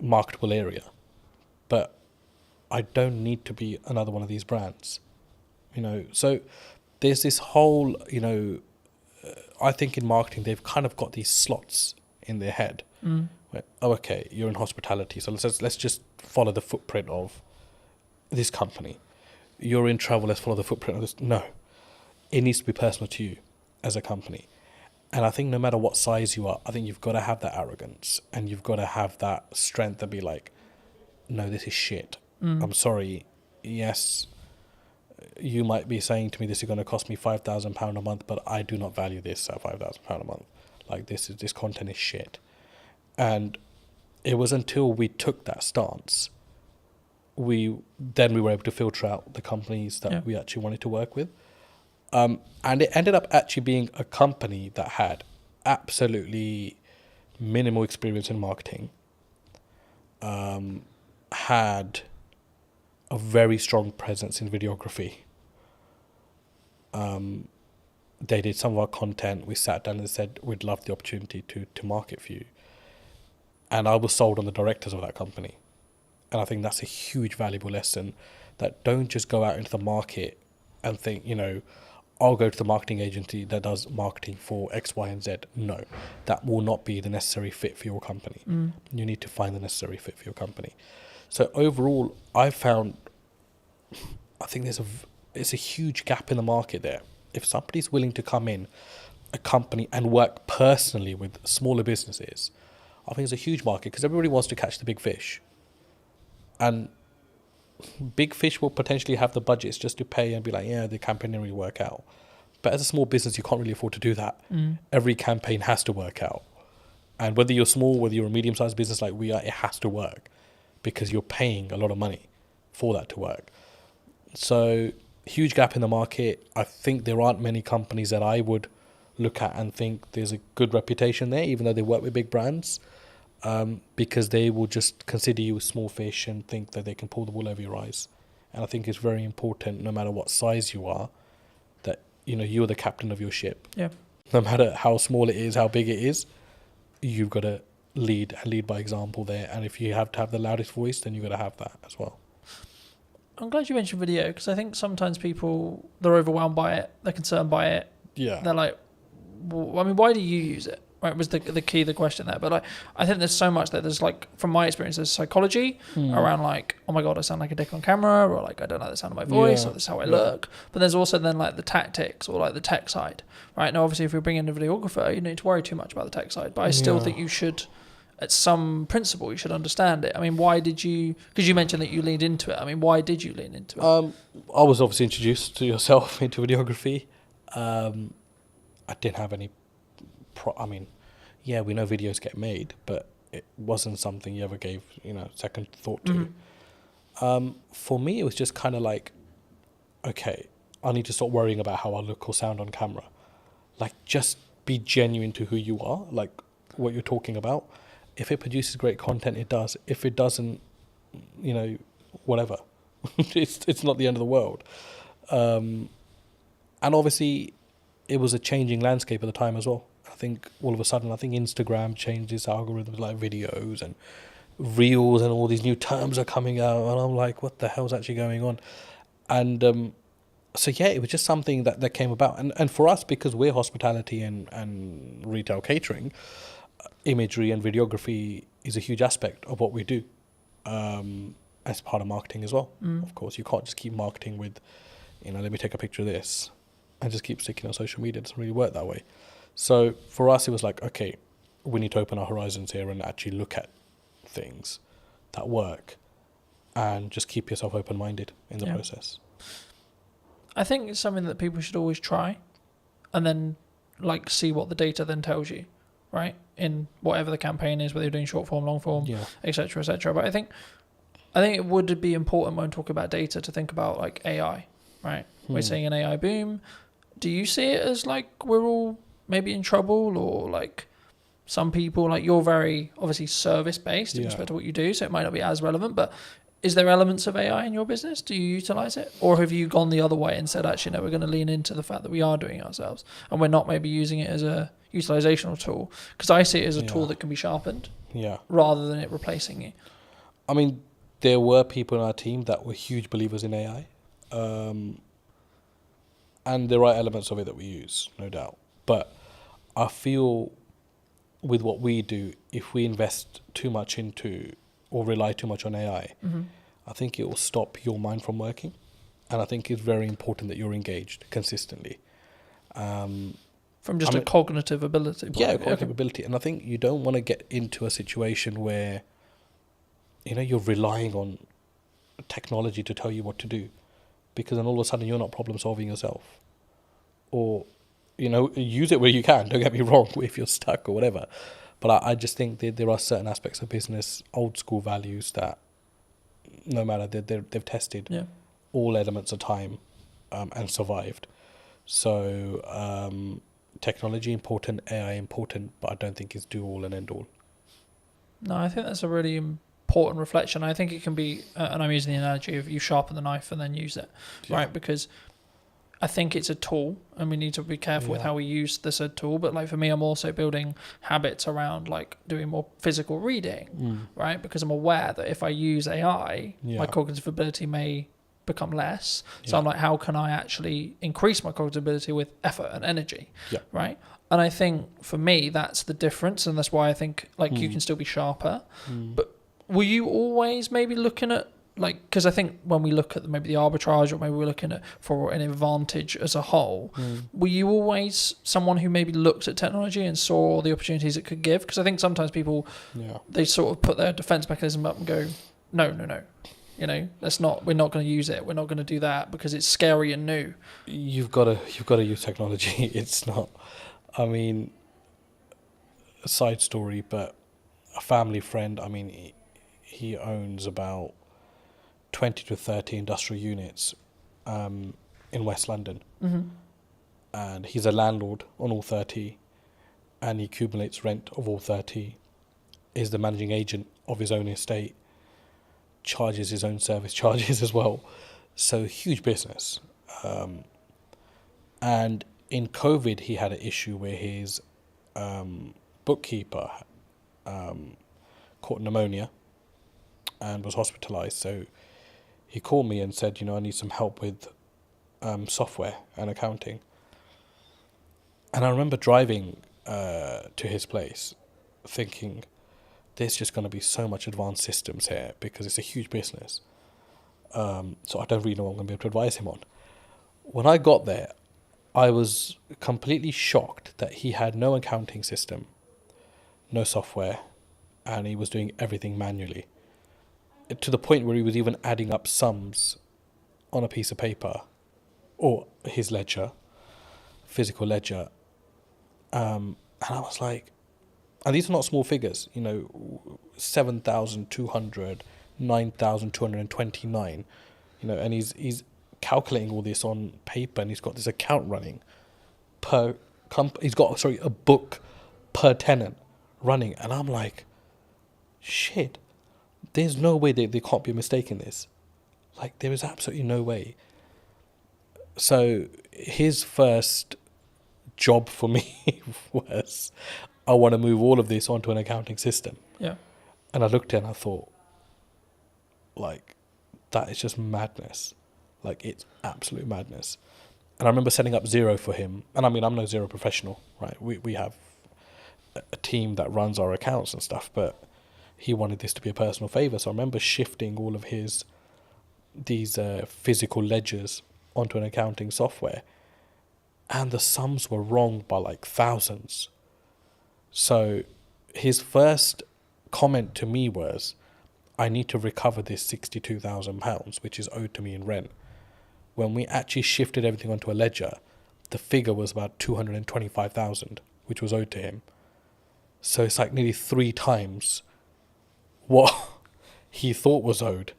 marketable area. But I don't need to be another one of these brands. So there's this whole, I think in marketing, they've kind of got these slots in their head. Where, oh, okay, you're in hospitality, so let's just follow the footprint of this company. You're in travel, let's follow the footprint of this. No, it needs to be personal to you as a company. And I think no matter what size you are, I think you've got to have that arrogance and you've got to have that strength to be like, no, this is shit. I'm sorry. Yes, you might be saying to me this is going to cost me £5,000 a month, but I do not value this at £5,000 a month. Like, this content is shit. And it was until we took that stance, we were able to filter out the companies that we actually wanted to work with. And it ended up actually being a company that had absolutely minimal experience in marketing, had a very strong presence in videography. They did some of our content. We sat down and said, we'd love the opportunity to market for you. And I was sold on the directors of that company. And I think that's a huge valuable lesson, that don't just go out into the market and think, I'll go to the marketing agency that does marketing for X, Y, and Z. No, that will not be the necessary fit for your company. You need to find the necessary fit for your company. So overall, I think it's a huge gap in the market there. If somebody's willing to come in a company and work personally with smaller businesses, I think it's a huge market, because everybody wants to catch the big fish. And big fish will potentially have the budgets just to pay and be like, yeah, the campaign didn't really work out. But as a small business, you can't really afford to do that. Every campaign has to work out. And whether you're small, whether you're a medium-sized business like we are, it has to work, because you're paying a lot of money for that to work. So huge gap in the market. I think there aren't many companies that I would look at and think there's a good reputation there, even though they work with big brands, because they will just consider you a small fish and think that they can pull the wool over your eyes. And I think it's very important, no matter what size you are, that you're the captain of your ship. Yeah. No matter how small it is, how big it is, you've got to lead by example there. And if you have to have the loudest voice, then you've got to have that as well. I'm glad you mentioned video, because I think sometimes people, they're overwhelmed by it, they're concerned by it. Yeah. They're like, well, why do you use it? Right, was the key of the question there. But I think there's so much that there's from my experience, there's psychology around oh my God, I sound like a dick on camera, or I don't like the sound of my voice, or this is how I look. But there's also then the tactics, or the tech side, right? Now, obviously, if you're bringing in a videographer, you don't need to worry too much about the tech side. But I still think you should, at some principle, you should understand it. I mean, why did you? Because you mentioned that you leaned into it. I mean, why did you lean into it? I was obviously introduced to yourself into videography. I didn't have any. We know videos get made, but it wasn't something you ever gave second thought to. For me, it was just kind of okay, I need to stop worrying about how I look or sound on camera. Just be genuine to who you are, what you're talking about. If it produces great content, it does. If it doesn't, whatever. it's not the end of the world. And obviously, it was a changing landscape at the time as well. I think all of a sudden, Instagram changed its algorithms, videos and reels, and all these new terms are coming out. And I'm like, what the hell's actually going on? And it was just something that came about. And for us, because we're hospitality and retail catering, imagery and videography is a huge aspect of what we do as part of marketing as well. Of course, you can't just keep marketing with, let me take a picture of this and just keep sticking on social media. It doesn't really work that way. So for us, it was okay, we need to open our horizons here and actually look at things that work, and just keep yourself open-minded in the process. I think it's something that people should always try, and then see what the data then tells you, right? In whatever the campaign is, whether you're doing short form, long form, etc., etc. But I think it would be important when talking about data to think about AI, right? We're seeing an AI boom. Do you see it as we're all maybe in trouble, or some people, you're very obviously service based in respect to what you do, so it might not be as relevant, but is there elements of AI in your business? Do you utilize it, or have you gone the other way and said, actually no, we're going to lean into the fact that we are doing it ourselves and we're not maybe using it as a utilizational tool? Because I see it as a tool that can be sharpened rather than it replacing you. I mean, there were people in our team that were huge believers in AI, and there are elements of it that we use, no doubt. But I feel with what we do, if we invest too much into or rely too much on AI, I think it will stop your mind from working. And I think it's very important that you're engaged consistently. From just a cognitive ability. Cognitive ability. And I think you don't want to get into a situation where, you're relying on technology to tell you what to do, because then all of a sudden you're not problem solving yourself. Or, use it where you can, don't get me wrong, if you're stuck or whatever. But I just think that there are certain aspects of business, old school values, that no matter, they've tested all elements of time and survived. So technology important, AI important, but I don't think it's do all and end all. No, I think that's a really port and reflection. I think it can be, and I'm using the analogy of you sharpen the knife and then use it, right? Because I think it's a tool, and we need to be careful with how we use the said tool. But like for me, I'm also building habits around like doing more physical reading, right? Because I'm aware that if I use AI, my cognitive ability may become less. So I'm like, how can I actually increase my cognitive ability with effort and energy, right? And I think for me, that's the difference, and that's why I think like you can still be sharper. But were you always maybe looking at like, because I think when we look at maybe the arbitrage, or maybe we're looking at for an advantage as a whole, were you always someone who maybe looked at technology and saw the opportunities it could give? Because I think sometimes people, they sort of put their defense mechanism up and go, no, you know, we're not going to use it. We're not going to do that because it's scary and new. You've got to use technology. It's not, I mean, a side story, but a family friend, I mean, he owns about 20 to 30 industrial units in West London. And he's a landlord on all 30, and he accumulates rent of all 30, is the managing agent of his own estate, charges his own service charges as well. So huge business. And in COVID, he had an issue where his bookkeeper caught pneumonia and was hospitalized. So he called me and said, I need some help with software and accounting. And I remember driving to his place thinking, there's just going to be so much advanced systems here because it's a huge business. So I don't really know what I'm going to be able to advise him on. When I got there, I was completely shocked that he had no accounting system, no software, and he was doing everything manually. To the point where he was even adding up sums on a piece of paper or his ledger, physical ledger. And I was like, and these are not small figures, 7,200, 9,229, and he's calculating all this on paper, and he's got this account running he's got a book per tenant running, and I'm like, shit, there's no way they can't be mistaking this. Like, there is absolutely no way. So his first job for me was, I want to move all of this onto an accounting system. Yeah. And I looked at it and I thought, like, that is just madness. Like, it's absolute madness. And I remember setting up Xero for him. And I mean, I'm no Xero professional, right? We have a team that runs our accounts and stuff, but he wanted this to be a personal favor. So I remember shifting all of these physical ledgers onto an accounting software. And the sums were wrong by like thousands. So his first comment to me was, I need to recover this £62,000, which is owed to me in rent. When we actually shifted everything onto a ledger, the figure was about 225,000, which was owed to him. So it's like nearly 3 times what he thought was owed.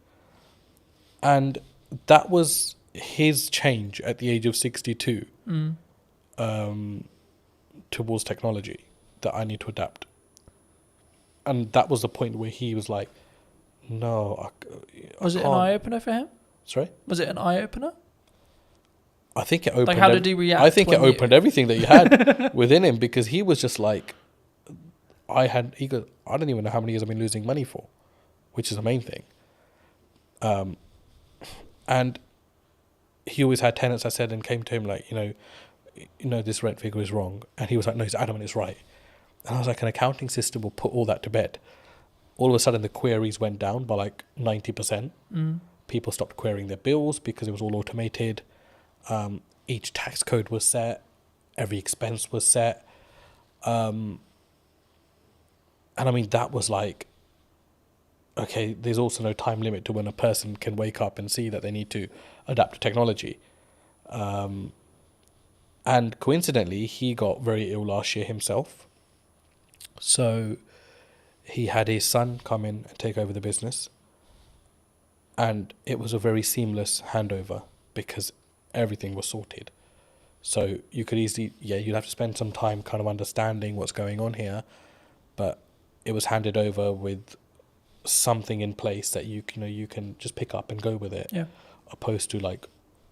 And that was his change at the age of 62 towards technology, that I need to adapt. And that was the point where he was like, no, Was it an eye-opener for him? Sorry? Was it an eye-opener? I think it opened... Like, how did he react? I think it opened everything that he had within him, because he was just like, he goes, I don't even know how many years I've been losing money for, which is the main thing. And he always had tenants, I said, and came to him like, this rent figure is wrong. And he was like, no, he's adamant it's right. And I was like, an accounting system will put all that to bed. All of a sudden, the queries went down by like 90%. People stopped querying their bills because it was all automated. Each tax code was set. Every expense was set. And I mean, that was like, okay, there's also no time limit to when a person can wake up and see that they need to adapt to technology. And coincidentally, he got very ill last year himself. So he had his son come in and take over the business. And it was a very seamless handover because everything was sorted. So you could easily, you'd have to spend some time kind of understanding what's going on here. But it was handed over with something in place that you can just pick up and go with it, Yeah. opposed to like,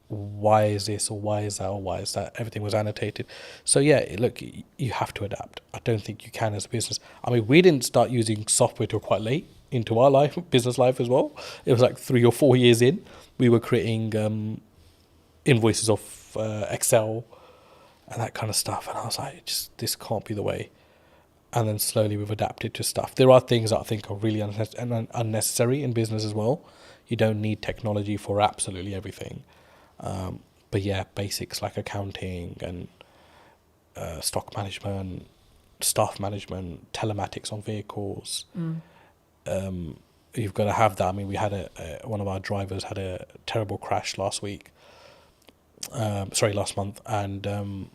why is this or why is that or why is that? Everything was annotated. So yeah, look, you have to adapt. I don't think you can as a business. I mean, we didn't start using software till quite late into our life, business life as well. It was like 3 or 4 years in, we were creating invoices off Excel and that kind of stuff. And I was like, this can't be the way. And then slowly we've adapted to stuff. There are things that I think are really unnecessary in business as well. You don't need technology for absolutely everything. But yeah, basics like accounting and stock management, staff management, telematics on vehicles. You've got to have that. I mean, we had one of our drivers had a terrible crash last month, and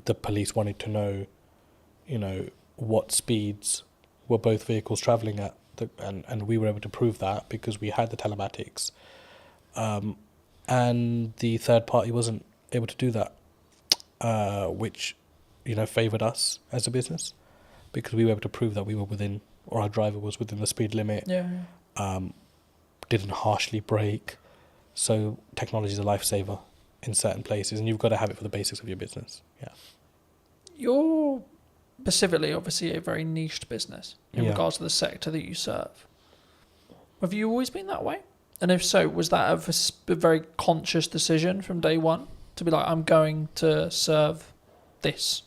the police wanted to know, what speeds were both vehicles travelling at, and we were able to prove that because we had the telematics. And the third party wasn't able to do that, which, favoured us as a business because we were able to prove that we were within, or our driver was within the speed limit. Yeah. Didn't harshly brake. So technology is a lifesaver in certain places, and you've got to have it for the basics of your business. Yeah. You're specifically, obviously, a very niched business in Yeah. regards to the sector that you serve. Have you always been that way? And if so, was that a very conscious decision from day one to be like, I'm going to serve this?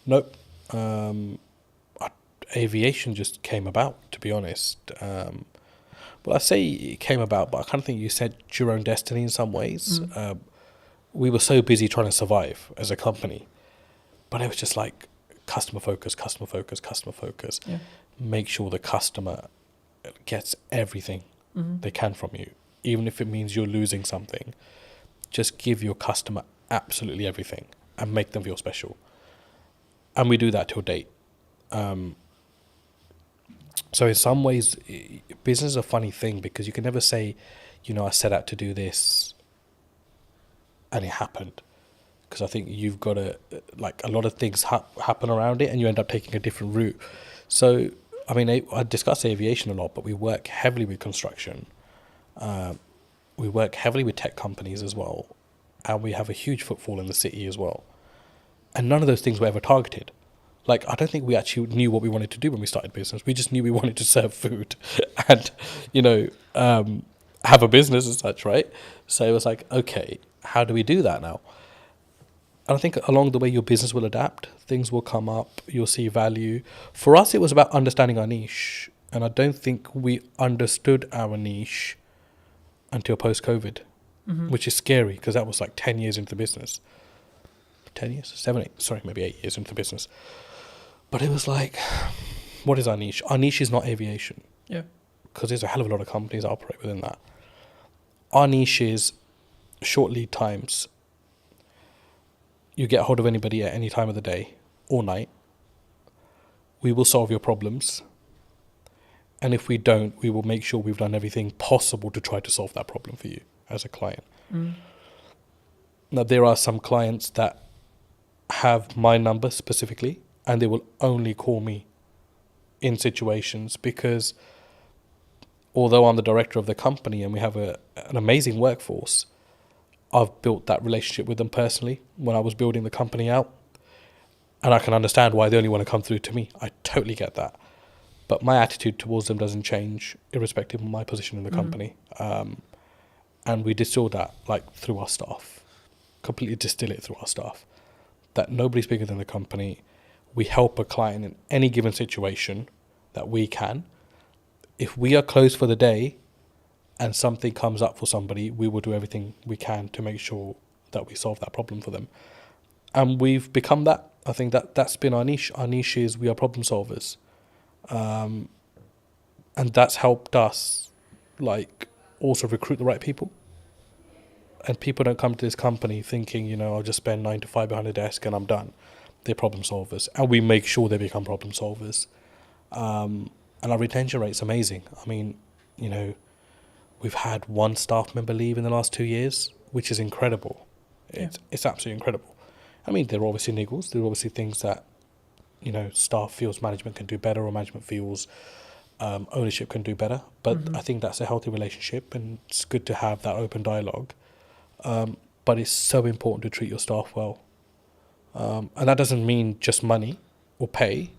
Nope. Aviation just came about, to be honest. Well, I say it came about, but I kind of think you set your own destiny in some ways. We were so busy trying to survive as a company, but it was just like customer focus. Yeah. Make sure the customer gets everything they can from you, even if it means you're losing something. Just give your customer absolutely everything and make them feel special. And we do that till date. So in some ways, business is a funny thing because you can never say, I set out to do this and it happened. Because I think you've got to, a lot of things happen around it and you end up taking a different route. So, I mean, I discuss aviation a lot, but we work heavily with construction. We work heavily with tech companies as well. And we have a huge footfall in the city as well. And none of those things were ever targeted. I don't think we actually knew what we wanted to do when we started business. We just knew we wanted to serve food and, have a business as such, right? So it was like, okay, how do we do that now? And I think along the way, your business will adapt. Things will come up. You'll see value. For us, it was about understanding our niche. And I don't think we understood our niche until post-COVID, which is scary because that was 10 years into the business. 10 years? 7, 8, sorry, maybe 8 years into the business. But it was what is our niche? Our niche is not aviation. Yeah. Because there's a hell of a lot of companies that operate within that. Our niche is short lead times. You get hold of anybody at any time of the day or night. We will solve your problems. And if we don't, we will make sure we've done everything possible to try to solve that problem for you as a client. Now, there are some clients that have my number specifically, and they will only call me in situations because although I'm the director of the company and we have an amazing workforce, I've built that relationship with them personally when I was building the company out. And I can understand why they only want to come through to me. I totally get that. But my attitude towards them doesn't change irrespective of my position in the company. And we distill that through our staff, completely distill it through our staff. That nobody's bigger than the company. We help a client in any given situation that we can. If we are closed for the day and something comes up for somebody, we will do everything we can to make sure that we solve that problem for them. And we've become that. I think that's been our niche. Our niche is we are problem solvers. And that's helped us also recruit the right people. And people don't come to this company thinking, I'll just spend 9 to 5 behind a desk and I'm done. They're problem solvers. And we make sure they become problem solvers. And our retention rate's amazing. I mean, we've had one staff member leave in the last 2 years, which is incredible. It's absolutely incredible. I mean, there are obviously niggles. There are obviously things that, staff feels management can do better or management feels ownership can do better. But I think that's a healthy relationship, and it's good to have that open dialogue. But it's so important to treat your staff well. And that doesn't mean just money or pay.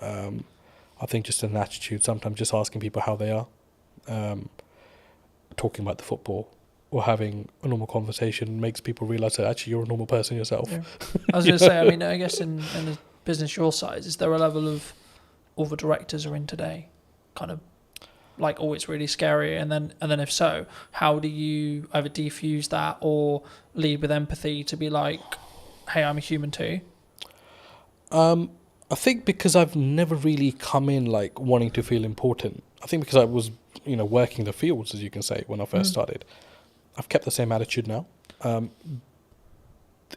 I think just an attitude, sometimes just asking people how they are, talking about the football or having a normal conversation makes people realise that actually you're a normal person yourself. Yeah. I was going to say, I mean, I guess in a business your size, is there a level of all the directors are in today, kind of like, oh, it's really scary, and then if so, how do you either defuse that or lead with empathy to be like, hey, I'm a human too? I think because I've never really come in like wanting to feel important. I think because I was, working the fields, as you can say, when I first started. I've kept the same attitude now.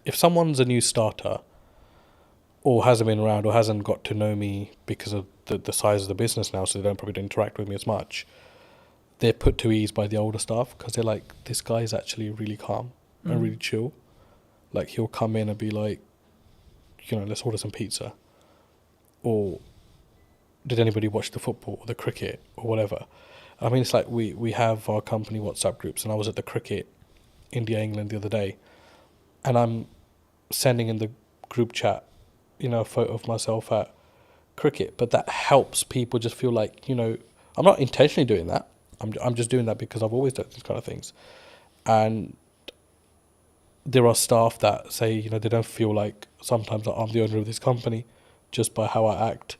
If someone's a new starter or hasn't been around or hasn't got to know me because of the size of the business now, so they probably don't interact with me as much, they're put to ease by the older staff because they're like, this guy is actually really calm and really chill. Like, he'll come in and be like, let's order some pizza. Or did anybody watch the football or the cricket or whatever? I mean, it's like we have our company WhatsApp groups, and I was at the cricket India-England the other day, and I'm sending in the group chat, a photo of myself at cricket, but that helps people just feel like, I'm not intentionally doing that. I'm just doing that because I've always done these kind of things. And there are staff that say, they don't feel like sometimes that I'm the owner of this company just by how I act,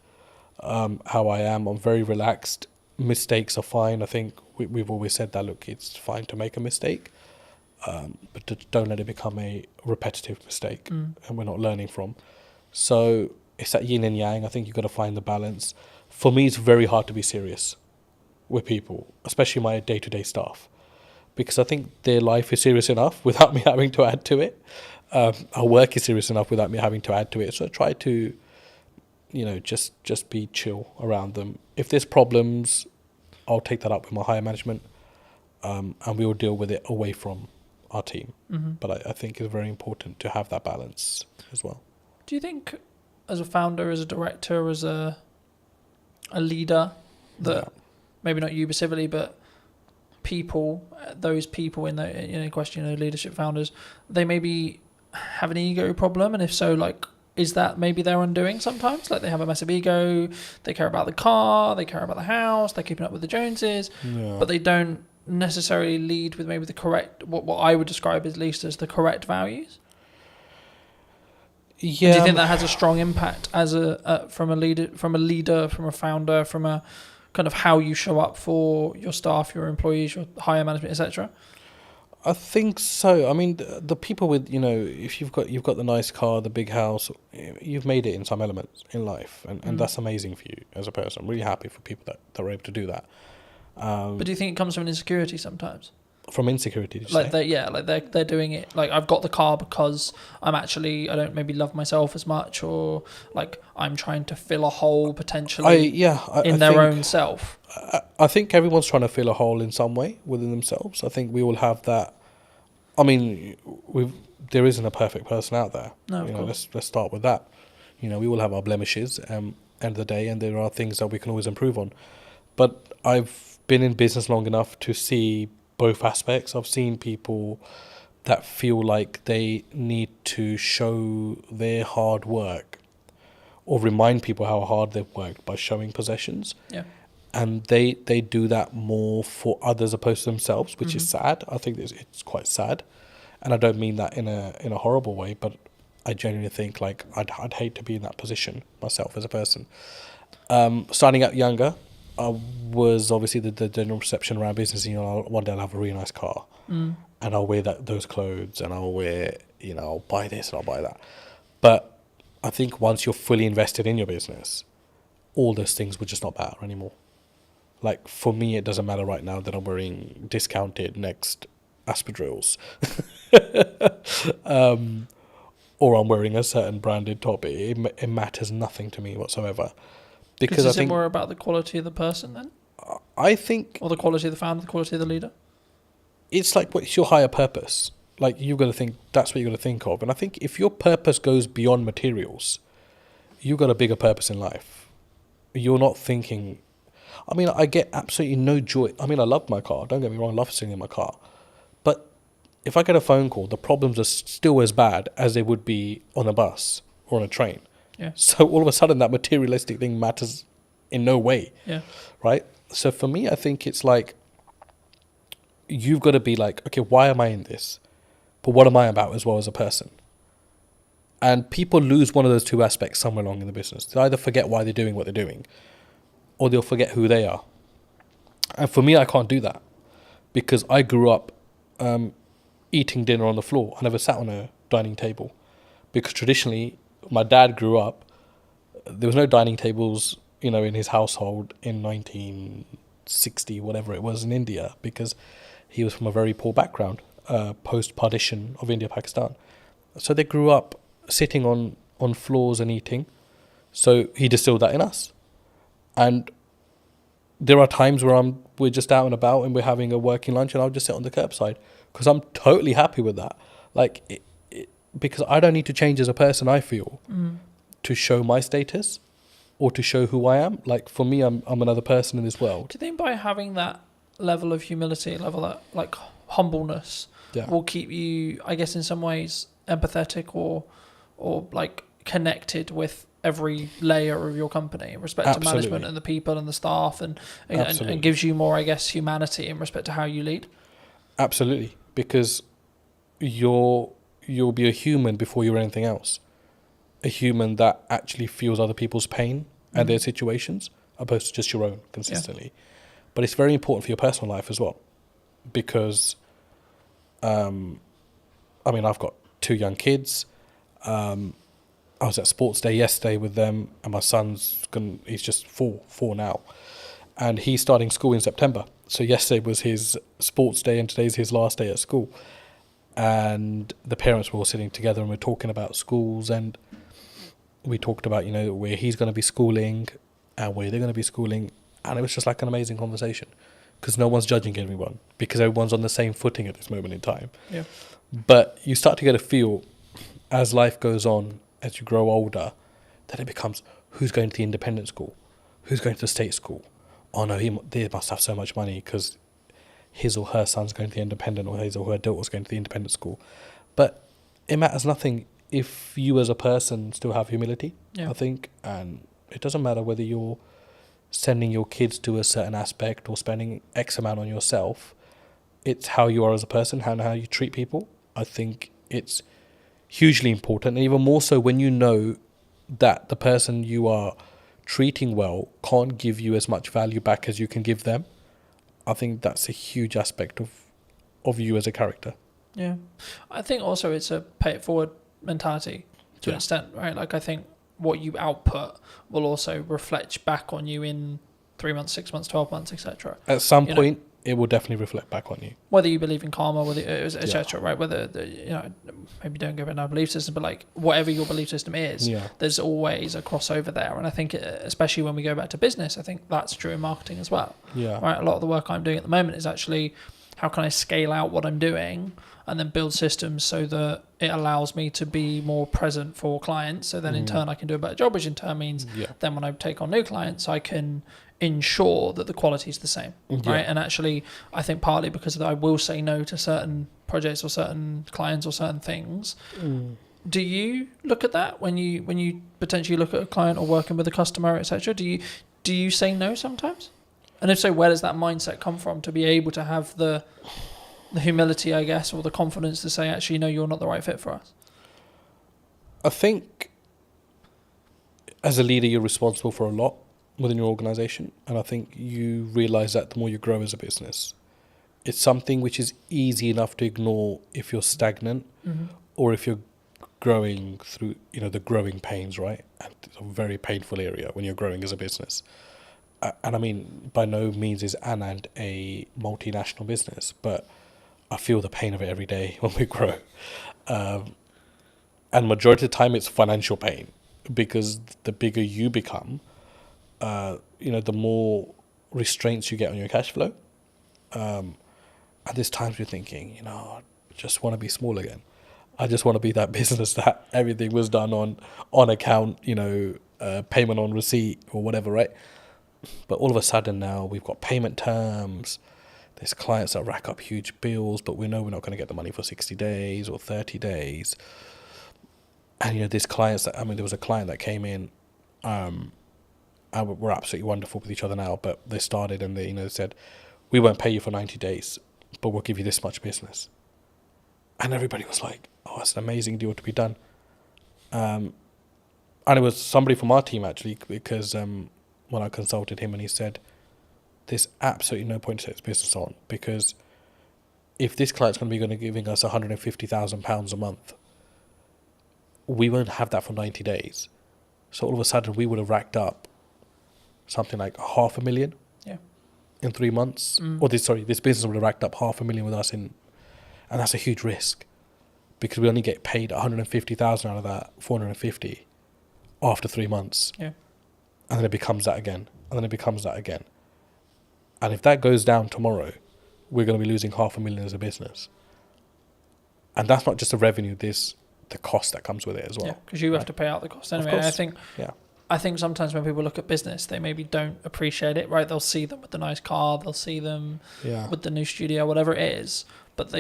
how I am. I'm very relaxed. Mistakes are fine. I think we've always said that, look, it's fine to make a mistake, but don't let it become a repetitive mistake and we're not learning from. So it's that yin and yang. I think you've got to find the balance. For me, it's very hard to be serious with people, especially my day-to-day staff, because I think their life is serious enough without me having to add to it. Our work is serious enough without me having to add to it. So I try to, just be chill around them. If there's problems, I'll take that up with my higher management, and we will deal with it away from our team. But I think it's very important to have that balance as well. Do you think, as a founder, as a director, as a leader, that maybe not you specifically, but those people in the question, leadership founders, they maybe have an ego problem, and if so, like, is that maybe their undoing sometimes? Like, they have a massive ego, they care about the car, they care about the house, they're keeping up with the Joneses, but they don't necessarily lead with maybe the correct, what I would describe at least as the correct values. Yeah. Do you think that has a strong impact as from a leader, from a founder, from a kind of how you show up for your staff, your employees, your higher management, etc.? I think so. I mean, the people with, if you've got the nice car, the big house, you've made it in some elements in life, and that's amazing for you as a person. I'm really happy for people that are able to do that. But do you think it comes from an insecurity sometimes? From insecurity, did you like say? They're doing it like, I've got the car because I don't maybe love myself as much, or like I'm trying to fill a hole potentially in their own self. I think everyone's trying to fill a hole in some way within themselves. I think we all have that. I mean, there isn't a perfect person out there. No, of course. Let's start with that. We all have our blemishes end of the day, and there are things that we can always improve on. But I've been in business long enough to see both aspects. I've seen people that feel like they need to show their hard work or remind people how hard they've worked by showing possessions. Yeah. And they do that more for others opposed to themselves, which is sad. I think it's quite sad. And I don't mean that in a horrible way, but I genuinely think like I'd hate to be in that position myself as a person. Starting out younger, I was obviously the general perception around business, one day I'll have a really nice car and I'll wear those clothes and I'll wear, I'll buy this and I'll buy that. But I think once you're fully invested in your business, all those things would just not matter anymore. Like, for me, it doesn't matter right now that I'm wearing discounted Next Aspidrills or I'm wearing a certain branded top. It matters nothing to me whatsoever. Because I think more about the quality of the person then? I think... Or the quality of the founder, the quality of the leader? It's like, what's your higher purpose? Like, you've got to think, that's what you've got to think of. And I think if your purpose goes beyond materials, you've got a bigger purpose in life. You're not thinking... I mean, I get absolutely no joy. I mean, I love my car. Don't get me wrong, I love sitting in my car. But if I get a phone call, the problems are still as bad as they would be on a bus or on a train. Yeah. So all of a sudden, that materialistic thing matters in no way. Yeah. Right? So for me, I think it's like, you've got to be like, okay, why am I in this? But what am I about as well as a person? And people lose one of those two aspects somewhere along in the business. They either forget why they're doing what they're doing, or they'll forget who they are. And for me, I can't do that, because I grew up eating dinner on the floor. I never sat on a dining table, because traditionally, my dad grew up, there was no dining tables, in his household in 1960, whatever it was, in India, because he was from a very poor background, post-partition of India, Pakistan. So they grew up sitting on floors and eating. So he distilled that in us. And there are times where we're just out and about and we're having a working lunch, and I'll just sit on the curbside, because I'm totally happy with that. Like, because I don't need to change as a person, I feel, to show my status or to show who I am. Like, for me, I'm another person in this world. Do you think by having that level of humility, level of like humbleness, will keep you, I guess, in some ways empathetic or like connected with every layer of your company in respect to management and the people and the staff, and gives you more, I guess, humanity in respect to how you lead? Absolutely, because you'll be a human before you're anything else. A human that actually feels other people's pain and their situations, opposed to just your own consistently. Yeah. But it's very important for your personal life as well, because I've got 2 young kids. I was at sports day yesterday with them, and my he's just four now, and he's starting school in September. So yesterday was his sports day and today's his last day at school. And the parents were all sitting together and we're talking about schools, and we talked about, where he's going to be schooling and where they're going to be schooling. And it was just like an amazing conversation, because no one's judging anyone, because everyone's on the same footing at this moment in time. Yeah. But you start to get a feel as life goes on, as you grow older, that it becomes, who's going to the independent school? Who's going to the state school? Oh no, they must have so much money because his or her son's going to the independent, or his or her daughter's going to the independent school. But it matters nothing if you as a person still have humility, I think. And it doesn't matter whether you're sending your kids to a certain aspect or spending X amount on yourself. It's how you are as a person, how you treat people. I think it's hugely important, and even more so when you know that the person you are treating well can't give you as much value back as you can give them. I think that's a huge aspect of you as a character. Yeah. I think also it's a pay it forward mentality to an extent, right? Like, I think what you output will also reflect back on you in 3 months, 6 months, 12 months, etc. At some point, it will definitely reflect back on you. Whether you believe in karma, whether etc. Right? Whether maybe don't go about our belief system, but like whatever your belief system is, there's always a crossover there. And I think, especially when we go back to business, I think that's true in marketing as well. Yeah. Right. A lot of the work I'm doing at the moment is actually, how can I scale out what I'm doing and then build systems so that it allows me to be more present for clients. So then in turn I can do a better job, which in turn means then when I take on new clients, I can ensure that the quality is the same, right? And actually, I think partly because I will say no to certain projects or certain clients or certain things. Do you look at that when you potentially look at a client or working with a customer, etc.? Do you say no sometimes? And if so, where does that mindset come from to be able to have the humility, I guess, or the confidence to say, actually, no, you're not the right fit for us? I think as a leader, you're responsible for a lot within your organization. And I think you realize that the more you grow as a business. It's something which is easy enough to ignore if you're stagnant or if you're growing through, the growing pains, right? And it's a very painful area when you're growing as a business. And I mean, by no means is Anand a multinational business, but I feel the pain of it every day when we grow. And majority of the time it's financial pain, because the bigger you become, the more restraints you get on your cash flow. And there's times you're thinking, I just want to be small again. I just want to be that business that everything was done on account, payment on receipt or whatever, right? But all of a sudden now we've got payment terms. There's clients that rack up huge bills, but we know we're not going to get the money for 60 days or 30 days. And, you know, there's clients that, I mean, there was a client that came in, and we're absolutely wonderful with each other now, but they started and they, you know, said, we won't pay you for 90 days, but we'll give you this much business. And everybody was like, oh, that's an amazing deal to be done. And it was somebody from our team, actually, because when I consulted him, and he said, there's absolutely no point to take this business on, because if this client's going to be giving us £150,000 a month, we won't have that for 90 days. So all of a sudden we would have racked up something like $500,000 in 3 months. Or this business would have racked up $500,000 with us and that's a huge risk, because we only get paid 150,000 out of that 450 after 3 months. Yeah. And then it becomes that again. And then it becomes that again. And if that goes down tomorrow, we're going to be losing $500,000 as a business. And that's not just the revenue, there's the cost that comes with it as well. Yeah, because you have to pay out the cost anyway. Of course. And I think sometimes when people look at business, they maybe don't appreciate it, right? They'll see them with the nice car, they'll see them with the new studio, whatever it is. But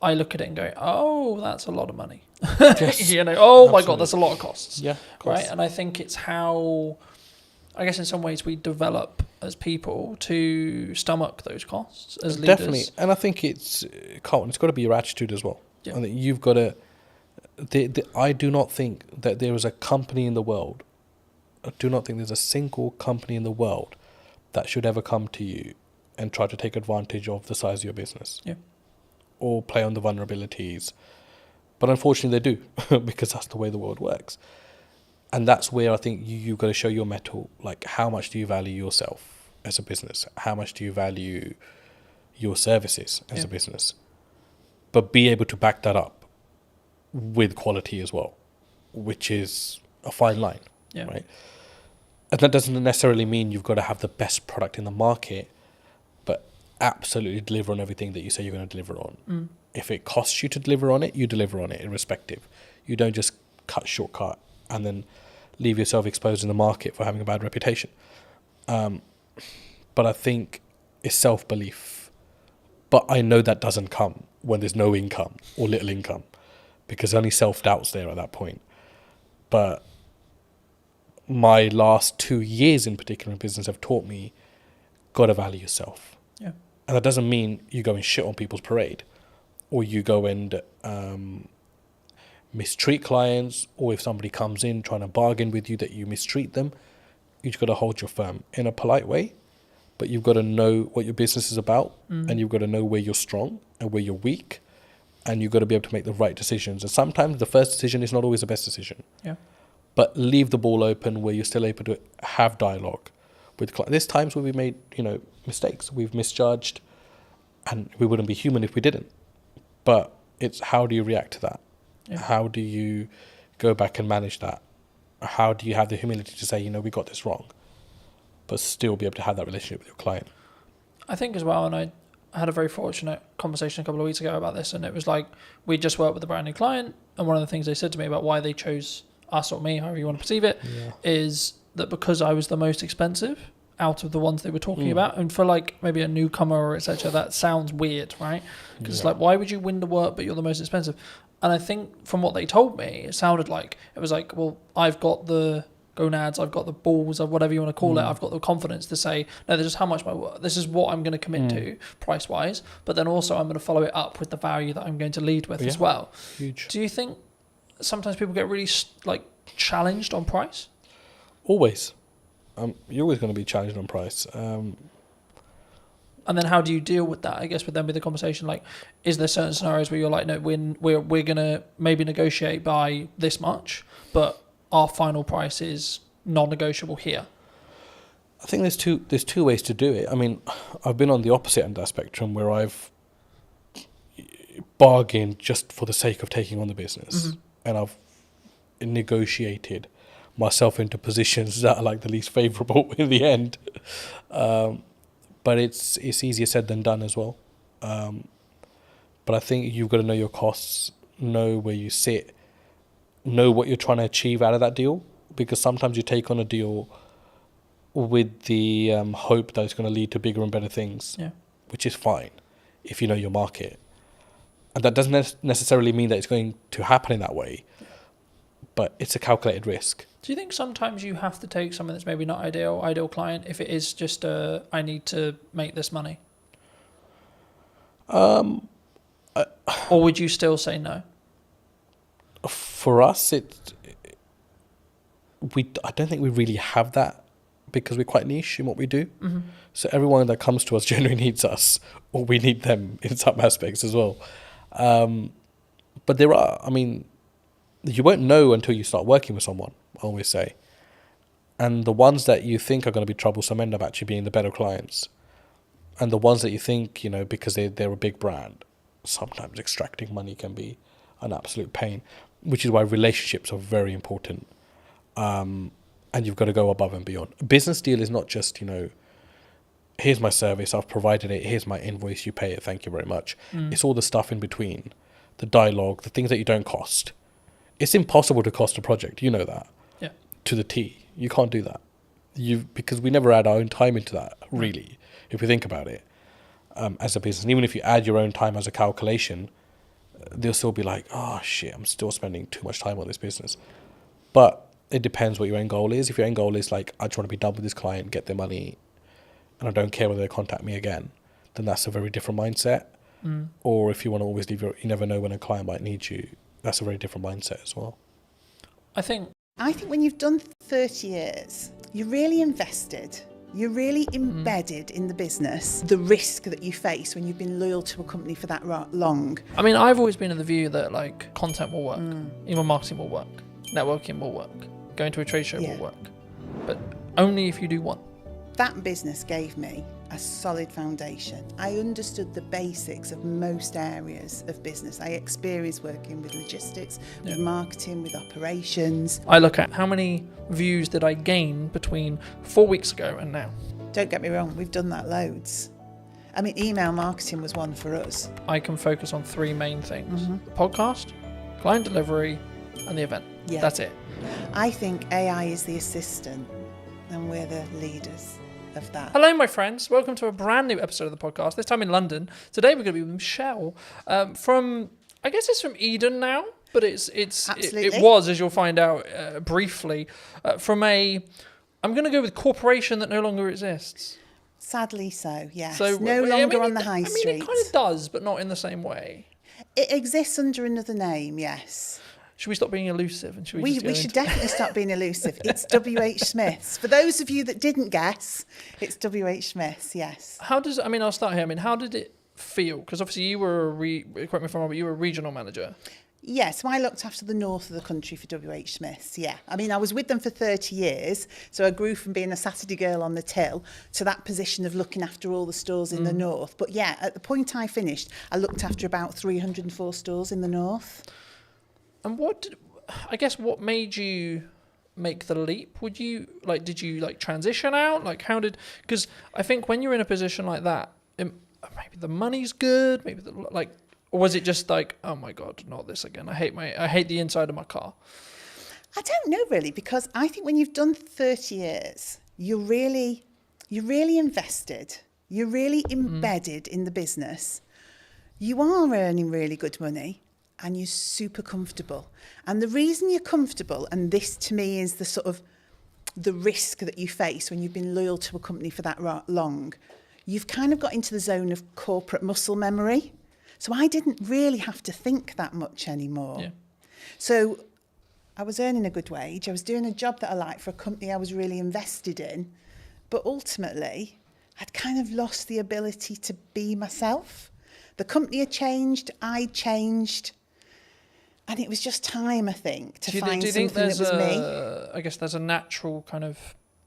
I look at it and go, oh, that's a lot of money. Yes, you know, oh my God, that's a lot of costs. Yeah, of course. Right? And I think it's how, I guess in some ways we develop as people to stomach those costs as leaders. Definitely. And I think Carlton, it's got to be your attitude as well. Yeah. I think you've got to, I do not think that there is a company in the world, I do not think there's a single company in the world that should ever come to you and try to take advantage of the size of your business. Yeah. Or play on the vulnerabilities. But unfortunately they do, because that's the way the world works. And that's where I think you've got to show your mettle. Like, how much do you value yourself as a business? How much do you value your services as a business? But be able to back that up with quality as well, which is a fine line, right? And that doesn't necessarily mean you've got to have the best product in the market, but absolutely deliver on everything that you say you're going to deliver on. If it costs you to deliver on it, you deliver on it irrespective. You don't just shortcut and then leave yourself exposed in the market for having a bad reputation. But I think it's self-belief. But I know that doesn't come when there's no income or little income, because only self-doubt's there at that point. But my last 2 years in particular in business have taught me, gotta value yourself. Yeah. And that doesn't mean you go and shit on people's parade, or you go and mistreat clients, or if somebody comes in trying to bargain with you that you mistreat them. You've got to hold your firm in a polite way, but you've got to know what your business is about, and you've got to know where you're strong and where you're weak, and you've got to be able to make the right decisions. And sometimes the first decision is not always the best decision. Yeah. But leave the ball open where you're still able to have dialogue with clients. There's times where we made, mistakes. We've misjudged, and we wouldn't be human if we didn't. But it's how do you react to that? Yeah. How do you go back and manage that? How do you have the humility to say, we got this wrong, but still be able to have that relationship with your client? I think as well, and I had a very fortunate conversation a couple of weeks ago about this, and it was like, we just worked with a brand new client, and one of the things they said to me about why they chose us or me, however you want to perceive it, is that because I was the most expensive out of the ones they were talking about, and for like maybe a newcomer or etc., that sounds weird, right? Because it's like, why would you win the work but you're the most expensive? And I think from what they told me, it sounded like it was like, well, I've got the gonads, I've got the balls, or whatever you want to call it, I've got the confidence to say, no, this is how much this is what I'm going to commit to price wise, but then also I'm going to follow it up with the value that I'm going to lead with as well. Huge. Do you think sometimes people get really challenged on price? Always. You're always going to be challenged on price. And then how do you deal with that? I guess with them with the conversation, like, is there certain scenarios where you're like, no, we're going to maybe negotiate by this much, but our final price is non-negotiable here? I think there's two ways to do it. I mean, I've been on the opposite end of that spectrum where I've bargained just for the sake of taking on the business, and I've negotiated myself into positions that are like the least favourable in the end. But it's easier said than done as well. But I think you've got to know your costs, know where you sit, know what you're trying to achieve out of that deal, because sometimes you take on a deal with the hope that it's going to lead to bigger and better things, which is fine if you know your market. And that doesn't necessarily mean that it's going to happen in that way, but it's a calculated risk. Do you think sometimes you have to take something that's maybe not ideal client, if it is just I need to make this money? Or would you still say no? For us, I don't think we really have that, because we're quite niche in what we do. Mm-hmm. So everyone that comes to us generally needs us, or we need them in some aspects as well. But there are, I mean, you won't know until you start working with someone, I always say. And the ones that you think are going to be troublesome end up actually being the better clients. And the ones that you think, you know, because they're a big brand, sometimes extracting money can be an absolute pain, which is why relationships are very important. And you've got to go above and beyond. A business deal is not just, you know, here's my service, I've provided it, here's my invoice, you pay it, thank you very much. It's all the stuff in between, the dialogue, the things that you don't cost. It's impossible to cost a project, you know that. Yeah. To the T. You can't do that. Because we never add our own time into that, really, if you think about it, as a business. And even if you add your own time as a calculation, they'll still be like, oh shit, I'm still spending too much time on this business. But it depends what your end goal is. If your end goal is like, I just want to be done with this client, get their money, and I don't care whether they contact me again, then that's a very different mindset. Or if you want to always leave you never know when a client might need you, that's a very different mindset as well. I think when you've done 30 years, you're really invested. You're really embedded in the business, the risk that you face when you've been loyal to a company for that long. I mean, I've always been of the view that like content will work, email marketing will work, networking will work, going to a trade show will work, but only if you do one. That business gave me a solid foundation. I understood the basics of most areas of business. I experienced working with logistics, with marketing, with operations. I look at how many views did I gain between 4 weeks ago and now. Don't get me wrong, we've done that loads. I mean, email marketing was one for us. I can focus on three main things. Podcast, client delivery, and the event. Yeah. That's it. I think AI is the assistant and we're the leaders of that. Hello, my friends. Welcome to a brand new episode of the podcast, this time in London. Today we're going to be with Michelle from, I guess it's from Eden now, but it was, as you'll find out briefly, from I'm going to go with corporation that no longer exists. Sadly so, yes. So, no longer on the high street. I mean, it kind of does, but not in the same way. It exists under another name, yes. Should we stop being elusive? And we should definitely stop being elusive. It's W.H. Smith's. For those of you that didn't guess, it's W.H. Smith's, yes. I'll start here. I mean, how did it feel? Because obviously you were, correct me if I'm wrong, but you were a regional manager. Yeah, so I looked after the north of the country for W.H. Smith's, yeah. I mean, I was with them for 30 years, so I grew from being a Saturday girl on the till to that position of looking after all the stores in the north. But yeah, at the point I finished, I looked after about 304 stores in the north. And what made you make the leap? Did you transition out? Because I think when you're in a position like that, maybe the money's good, or was it just like, oh my God, not this again. I hate the inside of my car. I don't know really, because I think when you've done 30 years, you're really invested. You're really embedded in the business. You are earning really good money. And you're super comfortable. And the reason you're comfortable, and this to me is the sort of the risk that you face when you've been loyal to a company for that long, you've kind of got into the zone of corporate muscle memory. So I didn't really have to think that much anymore. Yeah. So I was earning a good wage. I was doing a job that I liked for a company I was really invested in. But ultimately, I'd kind of lost the ability to be myself. The company had changed, I changed. And it was just time, I think, to find something that was me. I guess there's a natural kind of,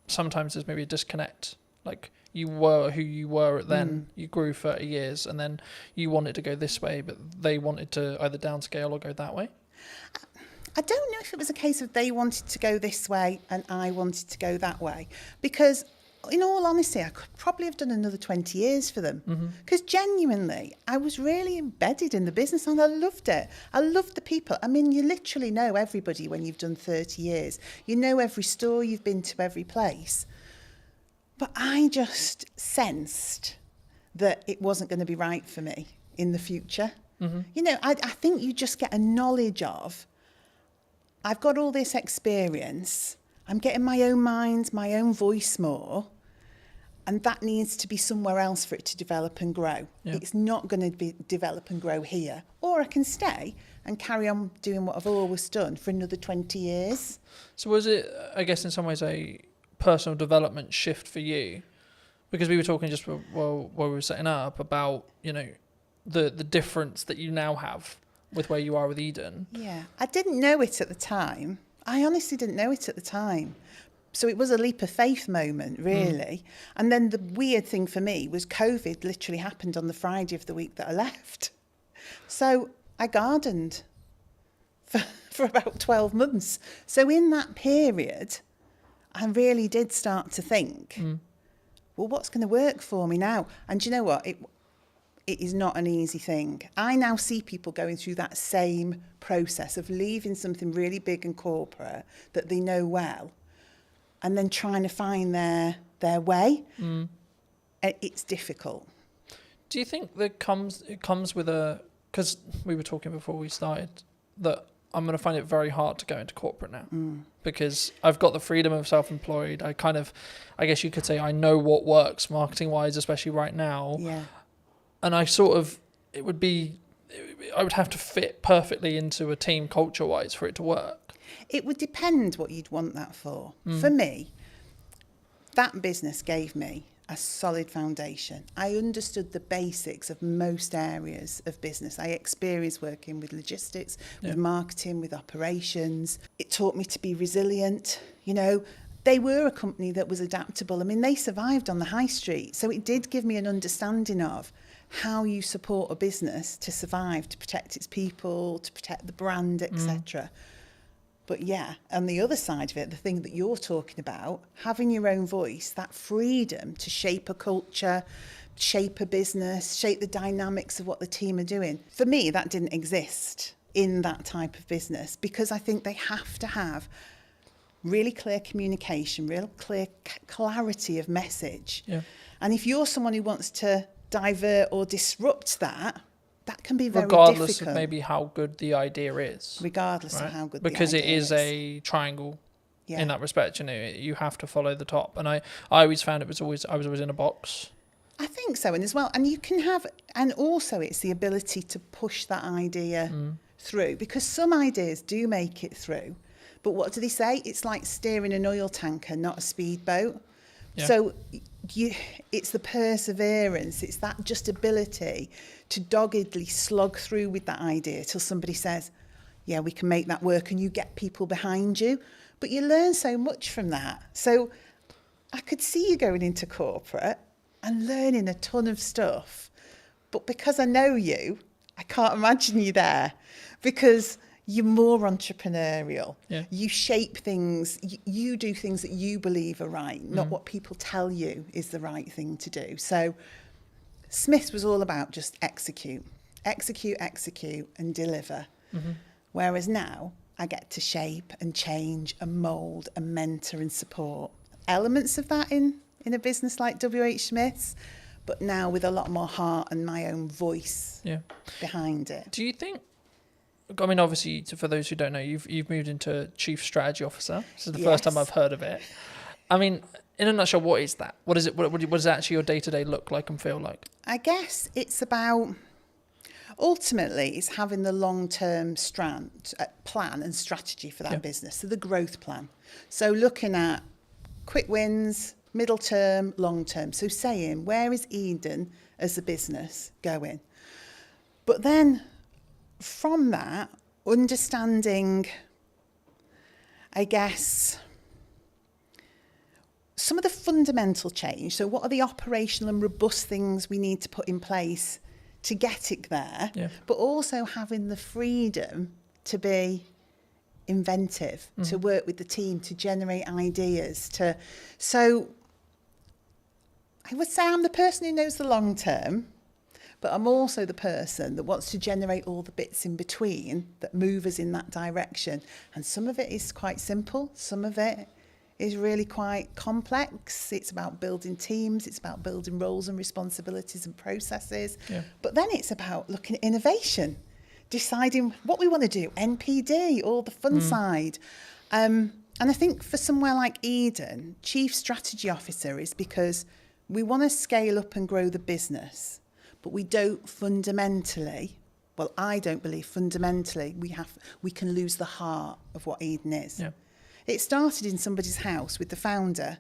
sometimes there's maybe a disconnect. Like you were who you were then, you grew 30 years and then you wanted to go this way, but they wanted to either downscale or go that way. I don't know if it was a case of they wanted to go this way and I wanted to go that way. Because in all honesty, I could probably have done another 20 years for them. Because genuinely, I was really embedded in the business and I loved it. I loved the people. I mean, you literally know everybody when you've done 30 years. You know every store, you've been to every place. But I just sensed that it wasn't going to be right for me in the future. You know, I think you just get a knowledge of, I've got all this experience, I'm getting my own mind, my own voice more, and that needs to be somewhere else for it to develop and grow. Yeah. It's not going to be develop and grow here. Or I can stay and carry on doing what I've always done for another 20 years. So was it, I guess, in some ways a personal development shift for you? Because we were talking just while we were setting up about, you know, the difference that you now have with where you are with Eden. Yeah, I didn't know it at the time. I honestly didn't know it at the time. So it was a leap of faith moment, really. And then the weird thing for me was COVID literally happened on the Friday of the week that I left. So I gardened for about 12 months. So in that period, I really did start to think, well, what's going to work for me now? And do you know what? It is not an easy thing. I now see people going through that same process of leaving something really big and corporate that they know well and then trying to find their way. It's difficult. Do you think that it comes with a, because we were talking before we started, that I'm going to find it very hard to go into corporate now because I've got the freedom of self-employed. I guess you could say I know what works marketing-wise, especially right now. Yeah. And I would have to fit perfectly into a team culture-wise for it to work. It would depend what you'd want that for. For me, that business gave me a solid foundation. I understood the basics of most areas of business. I experienced working with logistics, with marketing, with operations. It taught me to be resilient. You know, they were a company that was adaptable. I mean, they survived on the high street. So it did give me an understanding of how you support a business to survive, to protect its people, to protect the brand, etc. But yeah, on the other side of it, the thing that you're talking about, having your own voice, that freedom to shape a culture, shape a business, shape the dynamics of what the team are doing. For me, that didn't exist in that type of business because I think they have to have really clear communication, real clear clarity of message. Yeah. And if you're someone who wants to divert or disrupt that can be very regardless difficult. Of maybe how good the idea is. Regardless of how good the idea is. Because it is a triangle in that respect, you know, you have to follow the top. And I always found I was always in a box. I think so, and as well, and you can have, and also it's the ability to push that idea through, because some ideas do make it through. But what do they say? It's like steering an oil tanker, not a speedboat. Yeah. So it's the perseverance, it's that just ability to doggedly slog through with that idea till somebody says, yeah, we can make that work, and you get people behind you. But you learn so much from that. So I could see you going into corporate and learning a ton of stuff. But because I know you, I can't imagine you there because you're more entrepreneurial. Yeah. You shape things, you do things that you believe are right, not what people tell you is the right thing to do. So Smith's was all about just execute, and deliver. Whereas now I get to shape and change and mould and mentor and support. Elements of that in a business like WH Smith's, but now with a lot more heart and my own voice behind it. Do you think, I mean, obviously, for those who don't know, you've moved into Chief Strategy Officer. This is the first time I've heard of it. I mean, in a nutshell, what is that? What is it? What does actually your day-to-day look like and feel like? I guess it's about, ultimately, it's having the long-term plan and strategy for that business, so the growth plan. So looking at quick wins, middle term, long term. So saying, where is Eden as a business going? But then from that, understanding, I guess, some of the fundamental change. So what are the operational and robust things we need to put in place to get it there? Yeah. But also having the freedom to be inventive, to work with the team, to generate ideas. So I would say I'm the person who knows the long term, but I'm also the person that wants to generate all the bits in between that move us in that direction. And some of it is quite simple. Some of it is really quite complex. It's about building teams, it's about building roles and responsibilities and processes. Yeah. But then it's about looking at innovation, deciding what we want to do, NPD, all the fun side. And I think for somewhere like Eden, Chief Strategy Officer is because we want to scale up and grow the business, but we don't fundamentally, well, I don't believe fundamentally we can lose the heart of what Eden is. Yeah. It started in somebody's house with the founder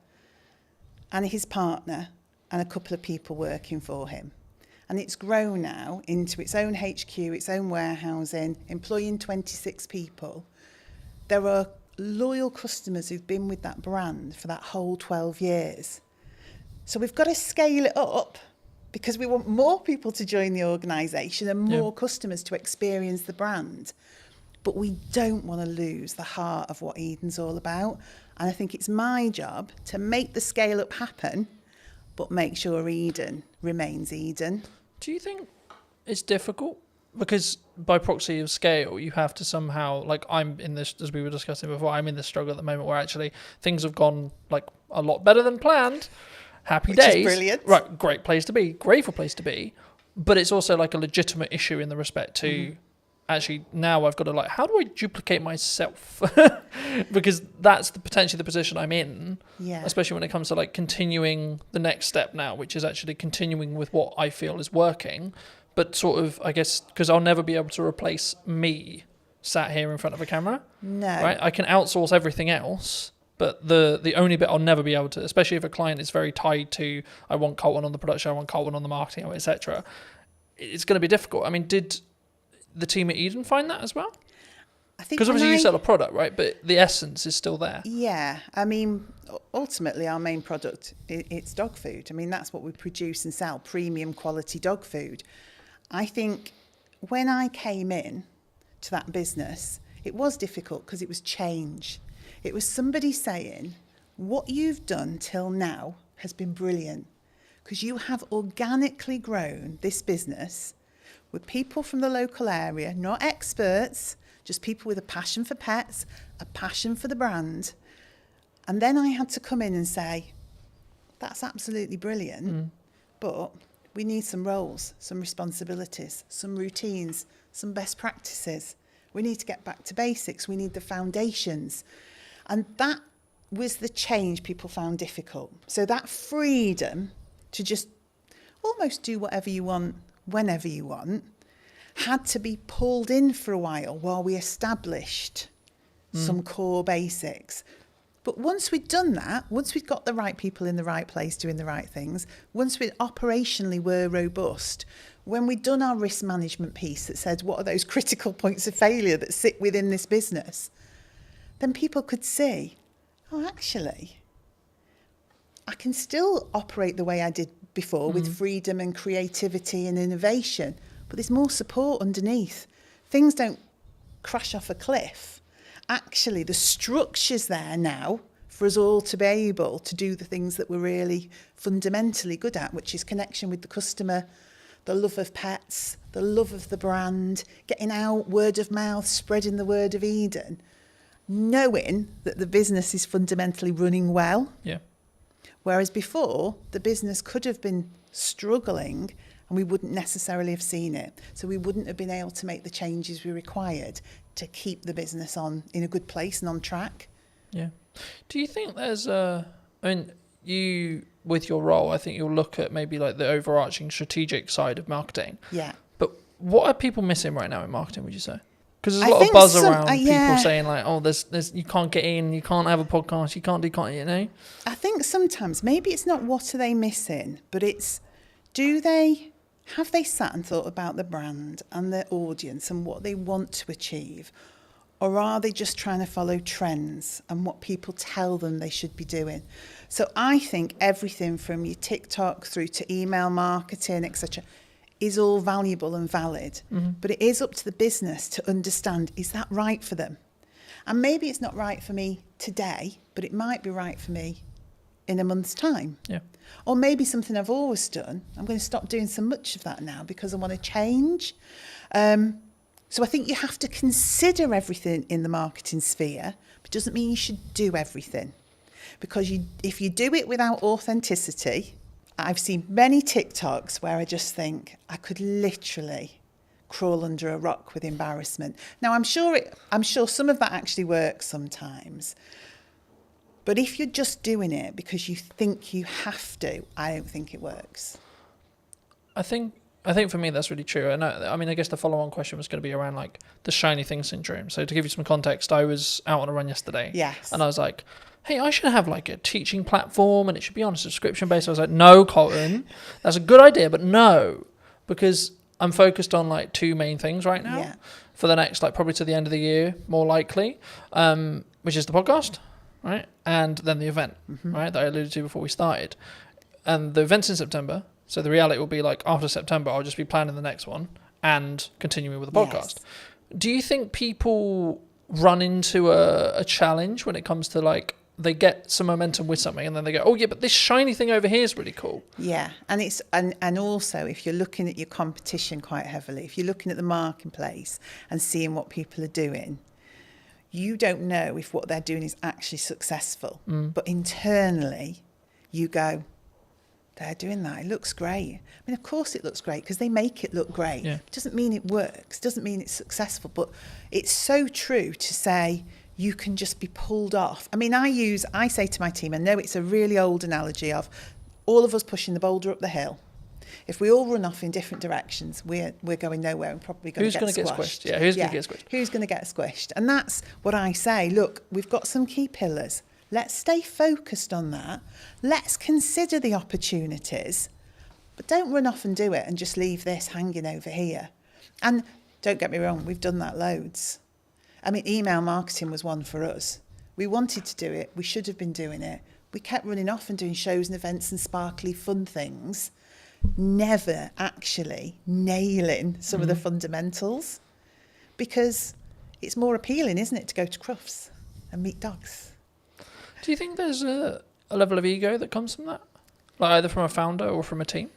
and his partner and a couple of people working for him. And it's grown now into its own HQ, its own warehousing, employing 26 people. There are loyal customers who've been with that brand for that whole 12 years. So we've got to scale it up because we want more people to join the organisation and more customers to experience the brand. But we don't want to lose the heart of what Eden's all about. And I think it's my job to make the scale up happen, but make sure Eden remains Eden. Do you think it's difficult? Because by proxy of scale, you have to somehow, like I'm in this, as we were discussing before, I'm in this struggle at the moment where actually things have gone like a lot better than planned. Happy days. Which is brilliant. Right, great place to be, grateful place to be. But it's also like a legitimate issue in the respect to... Actually, now I've got to how do I duplicate myself? Because that's potentially the position I'm in, especially when it comes to continuing the next step now, which is actually continuing with what I feel is working, but sort of, I guess, because I'll never be able to replace me sat here in front of a camera. No. Right? I can outsource everything else, but the only bit I'll never be able to, especially if a client is very tied to, I want Colton on the production, I want Colton on the marketing, etc., it's going to be difficult. I mean, did the team at Eden find that as well? I think because obviously you sell a product, right? But the essence is still there. Yeah, I mean, ultimately our main product, it's dog food. I mean, that's what we produce and sell, premium quality dog food. I think when I came in to that business, it was difficult because it was change. It was somebody saying, what you've done till now has been brilliant because you have organically grown this business with people from the local area, not experts, just people with a passion for pets, a passion for the brand. And then I had to come in and say, that's absolutely brilliant, but we need some roles, some responsibilities, some routines, some best practices. We need to get back to basics. We need the foundations. And that was the change people found difficult. So that freedom to just almost do whatever you want, whenever you want, had to be pulled in for a while we established some core basics. But once we'd done that, once we'd got the right people in the right place doing the right things, once we operationally were robust, when we'd done our risk management piece that said what are those critical points of failure that sit within this business, then people could see, oh, actually, I can still operate the way I did before with freedom and creativity and innovation, but there's more support underneath. Things don't crash off a cliff. Actually, the structure's there now for us all to be able to do the things that we're really fundamentally good at, which is connection with the customer, the love of pets, the love of the brand, getting out word of mouth, spreading the word of Eden, knowing that the business is fundamentally running well. Yeah. Whereas before, the business could have been struggling and we wouldn't necessarily have seen it. So we wouldn't have been able to make the changes we required to keep the business in a good place and on track. Yeah. Do you think there's you, with your role, I think you'll look at maybe the overarching strategic side of marketing. Yeah. But what are people missing right now in marketing, would you say? Because there's a lot of buzz around people saying there's you can't get in, you can't have a podcast, you can't do content, I think sometimes maybe it's not what are they missing, but it's have they sat and thought about the brand and their audience and what they want to achieve? Or are they just trying to follow trends and what people tell them they should be doing? So I think everything from your TikTok through to email marketing, etc., is all valuable and valid. But it is up to the business to understand, is that right for them? And maybe it's not right for me today, but it might be right for me in a month's time. Yeah. Or maybe something I've always done, I'm going to stop doing so much of that now because I want to change. So I think you have to consider everything in the marketing sphere, but it doesn't mean you should do everything. because if you do it without authenticity, I've seen many TikToks where I just think I could literally crawl under a rock with embarrassment. Now, I'm sure some of that actually works sometimes. But if you're just doing it because you think you have to, I don't think it works. I think for me that's really true. And I mean, I guess the follow-on question was going to be around like the shiny thing syndrome. So to give you some context, I was out on a run yesterday. Yes. And I was like, hey, I should have like a teaching platform and it should be on a subscription basis. I was like, no, Colton, that's a good idea, but no, because I'm focused on like two main things right now for the next, like probably to the end of the year, more likely, which is the podcast, right? And then the event, right? That I alluded to before we started. And the event's in September. So the reality will be like after September, I'll just be planning the next one and continuing with the podcast. Yes. Do you think people run into a challenge when it comes to like, they get some momentum with something and then they go, oh yeah, but this shiny thing over here is really cool. Yeah. And it's, and also if you're looking at your competition quite heavily, if you're looking at the marketplace and seeing what people are doing, you don't know if what they're doing is actually successful. But internally you go, they're doing that. It looks great. I mean, of course it looks great because they make it look great. Yeah. It doesn't mean it works. Doesn't mean it's successful. But it's so true to say you can just be pulled off. I mean, I say to my team, I know it's a really old analogy of all of us pushing the boulder up the hill. If we all run off in different directions, we're going nowhere and probably going to get squashed. Yeah, who's going to get squished? Who's going to get squished? And that's what I say. Look, we've got some key pillars. Let's stay focused on that. Let's consider the opportunities, but don't run off and do it and just leave this hanging over here. And don't get me wrong, we've done that loads. I mean, email marketing was one for us. We wanted to do it. We should have been doing it. We kept running off and doing shows and events and sparkly fun things, never actually nailing some of the fundamentals, because it's more appealing, isn't it, to go to Crufts and meet dogs. Do you think there's a level of ego that comes from that? Like either from a founder or from a team?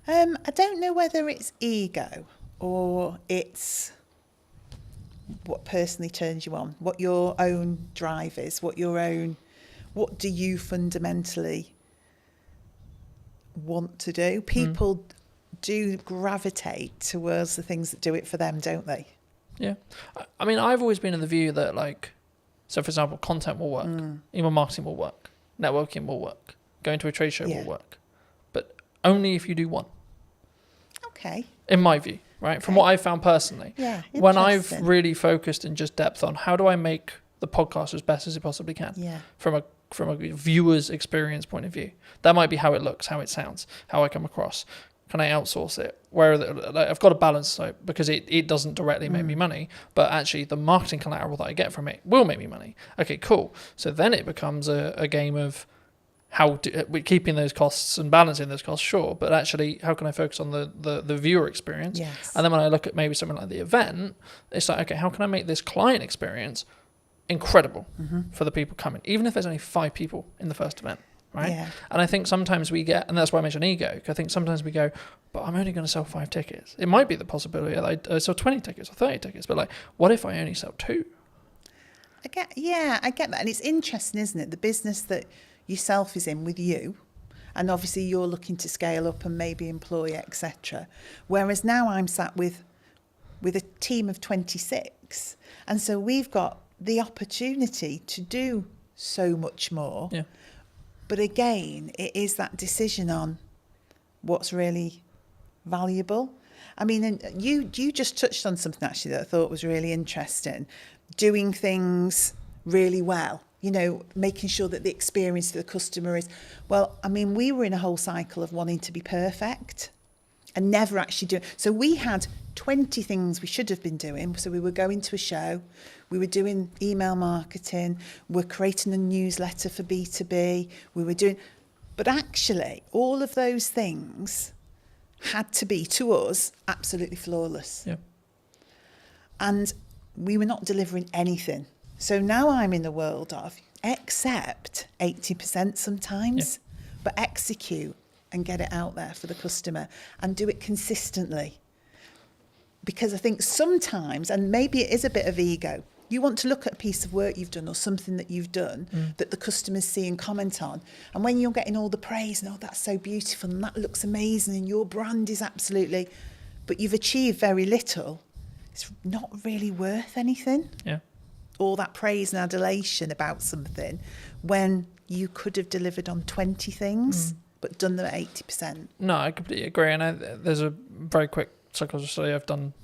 I don't know whether it's ego or it's what personally turns you on, what your own drive is, what do you fundamentally want to do? People do gravitate towards the things that do it for them, don't they? Yeah. I mean, I've always been in the view that like, so for example, content will work, email marketing will work, networking will work, going to a trade show will work, but only if you do one. Okay. In my view, right? From what I've found personally. Yeah. When I've really focused in just depth on how do I make the podcast as best as it possibly can. Yeah. From a viewer's experience point of view. That might be how it looks, how it sounds, how I come across. Can I outsource it? I've got a balance because it doesn't directly make me money, but actually the marketing collateral that I get from it will make me money. Okay, cool. So then it becomes a game of we're keeping those costs and balancing those costs, sure, but actually how can I focus on the viewer experience? Yes. And then when I look at maybe something like the event, it's like, okay, how can I make this client experience incredible for the people coming, even if there's only 5 people in the first event? Right. Yeah. And I think sometimes we get, and that's why I mentioned ego, I think sometimes we go, but I'm only going to sell 5 tickets. It might be the possibility that I sell 20 tickets or 30 tickets, but like, what if I only sell 2? I get that. And it's interesting, isn't it? The business that yourself is in with you, and obviously you're looking to scale up and maybe employ, etc. Whereas now I'm sat with a team of 26. And so we've got the opportunity to do so much more. Yeah. But again, it is that decision on what's really valuable. I mean, and you just touched on something actually that I thought was really interesting. Doing things really well, making sure that the experience for the customer is, well, I mean, we were in a whole cycle of wanting to be perfect and never actually doing. So we had 20 things we should have been doing. So we were going to a show, we were doing email marketing, we're creating a newsletter for B2B, but actually all of those things had to be, to us, absolutely flawless. Yeah. And we were not delivering anything. So now I'm in the world of accept 80% sometimes, but execute and get it out there for the customer and do it consistently. Because I think sometimes, and maybe it is a bit of ego, You want to look at a piece of work you've done or something that you've done that the customers see and comment on. And when you're getting all the praise and, oh, that's so beautiful and that looks amazing and your brand is absolutely, but you've achieved very little, it's not really worth anything. Yeah. All that praise and adulation about something when you could have delivered on 20 things but done them at 80%. No, I completely agree. And there's a very quick psychology study. I've done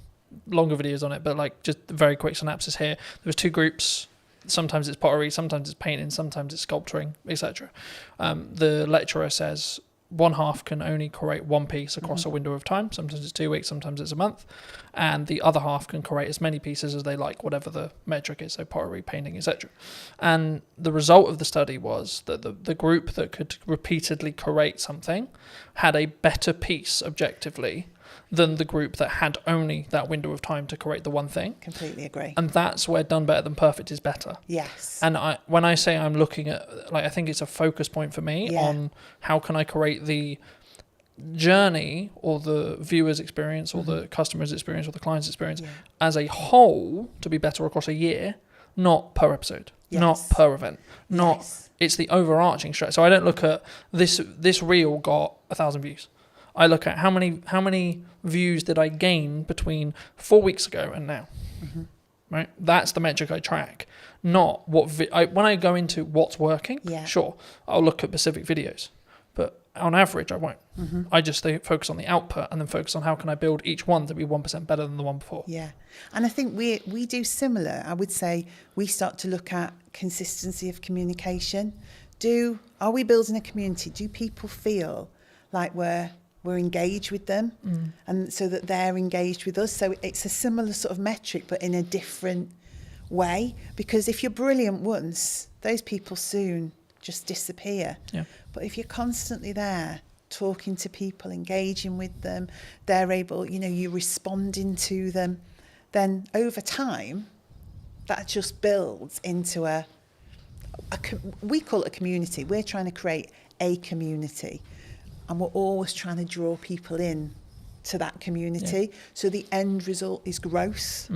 longer videos on it, but like just a very quick synopsis here. There was 2 groups. Sometimes it's pottery, sometimes it's painting, sometimes it's sculpturing, etc. The lecturer says one half can only create one piece across a window of time. Sometimes it's 2 weeks, sometimes it's a month. And the other half can create as many pieces as they like, whatever the metric is, so pottery, painting, etc. And the result of the study was that the group that could repeatedly create something had a better piece objectively than the group that had only that window of time to create the one thing. Completely agree. And that's where done better than perfect is better. Yes. And when I say I'm looking at, like, I think it's a focus point for me on how can I create the journey or the viewer's experience or the customer's experience or the client's experience as a whole to be better across a year, not per episode, not per event, not, it's the overarching strategy. So I don't look at this reel got 1,000 views. I look at how many views did I gain between 4 weeks ago and now, right? That's the metric I track, not what when I go into what's working. Sure, I'll look at specific videos, but on average I won't. I just focus on the output and then focus on how can I build each one to be 1% better than the one before. Yeah, and I think we do similar. I would say we start to look at consistency of communication. Are we building a community? Do people feel like we're engaged with them and so that they're engaged with us? So it's a similar sort of metric but in a different way, because if you're brilliant once, those people soon just disappear. But if you're constantly there talking to people, engaging with them, they're able, you're responding to them, then over time that just builds into we call it a community. We're trying to create a community. And we're always trying to draw people in to that community. So the end result is growth.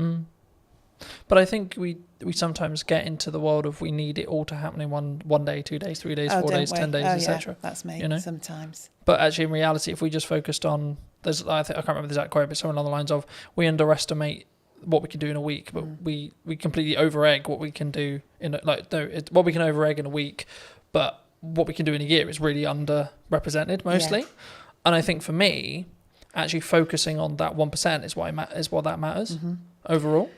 But I think we sometimes get into the world of we need it all to happen in one day, 2 days, 3 days, 4 days, 10 days, etc. That's me sometimes. But actually in reality, if we just focused on, I can't remember the exact quote, but something along the lines of we underestimate what we can do in a week, but we completely over-egg what we can do what we can over-egg in a week, but what we can do in a year is really underrepresented mostly. And I think for me, actually focusing on that 1% is what that matters overall.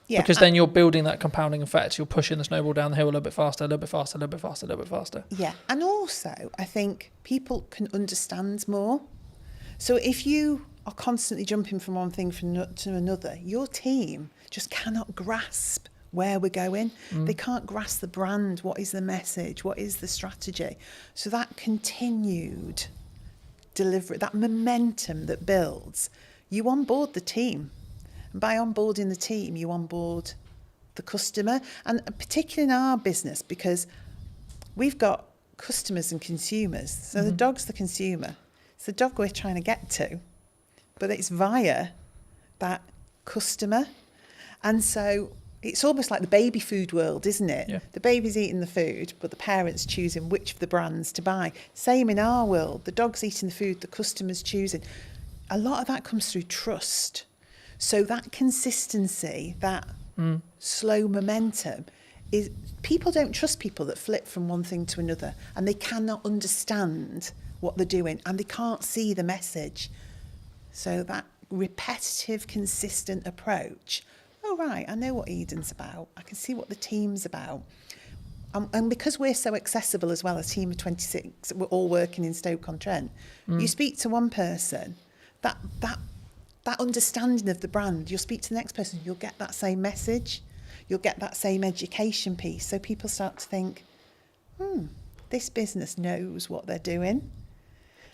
Because then you're building that compounding effect. You're pushing the snowball down the hill a little bit faster, a little bit faster, a little bit faster, a little bit faster. Yeah, and also I think people can understand more. So if you are constantly jumping from one thing to another, your team just cannot grasp where we're going. They can't grasp the brand. What is the message? What is the strategy? So that continued delivery, that momentum that builds, you onboard the team. And by onboarding the team, you onboard the customer. And particularly in our business, because we've got customers and consumers. So the dog's the consumer. It's the dog we're trying to get to, but it's via that customer. And so it's almost like the baby food world, isn't it? Yeah. The baby's eating the food, but the parent's choosing which of the brands to buy. Same in our world. The dog's eating the food, the customer's choosing. A lot of that comes through trust. So that consistency, that slow momentum, is people don't trust people that flip from one thing to another, and they cannot understand what they're doing, and they can't see the message. So that repetitive, consistent approach. Oh, right, I know what Eden's about. I can see what the team's about. And because we're so accessible as well, a team of 26, we're all working in Stoke-on-Trent. You speak to one person, that understanding of the brand, you'll speak to the next person, you'll get that same message. You'll get that same education piece. So people start to think, this business knows what they're doing.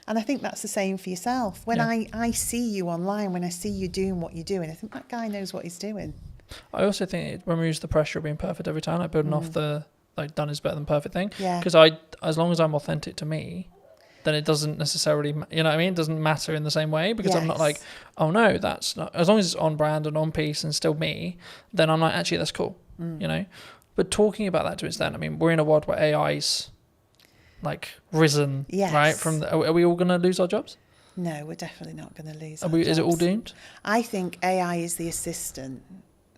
And I think that's the same for yourself. When I see you online, when I see you doing what you're doing, I think that guy knows what he's doing. I also think it removes the pressure of being perfect every time, like building off the done is better than perfect thing. Yeah. Because as long as I'm authentic to me, then it doesn't necessarily, you know what I mean? It doesn't matter in the same way, because I'm not like, oh no, that's not, as long as it's on brand and on piece and still me, then I'm like, actually, that's cool. you know. But talking about that to its extent, I mean, we're in a world where AI's like risen, right? From are we all going to lose our jobs? No, we're definitely not going to lose our jobs. Is it all doomed? I think AI is the assistant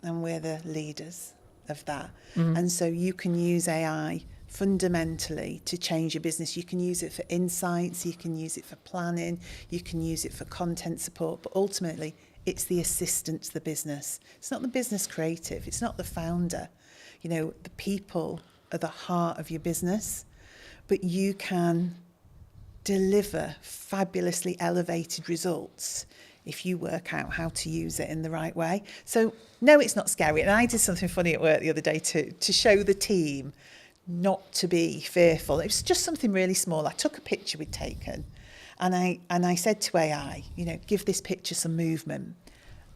and we're the leaders of that. And so you can use AI fundamentally to change your business. You can use it for insights, you can use it for planning, you can use it for content support, but ultimately it's the assistant to the business. It's not the business creative, it's not the founder. You know, the people are the heart of your business, but you can deliver fabulously elevated results if you work out how to use it in the right way. So no, it's not scary. And I did something funny at work the other day to show the team not to be fearful. It was just something really small. I took a picture we'd taken and I said to AI, you know, give this picture some movement.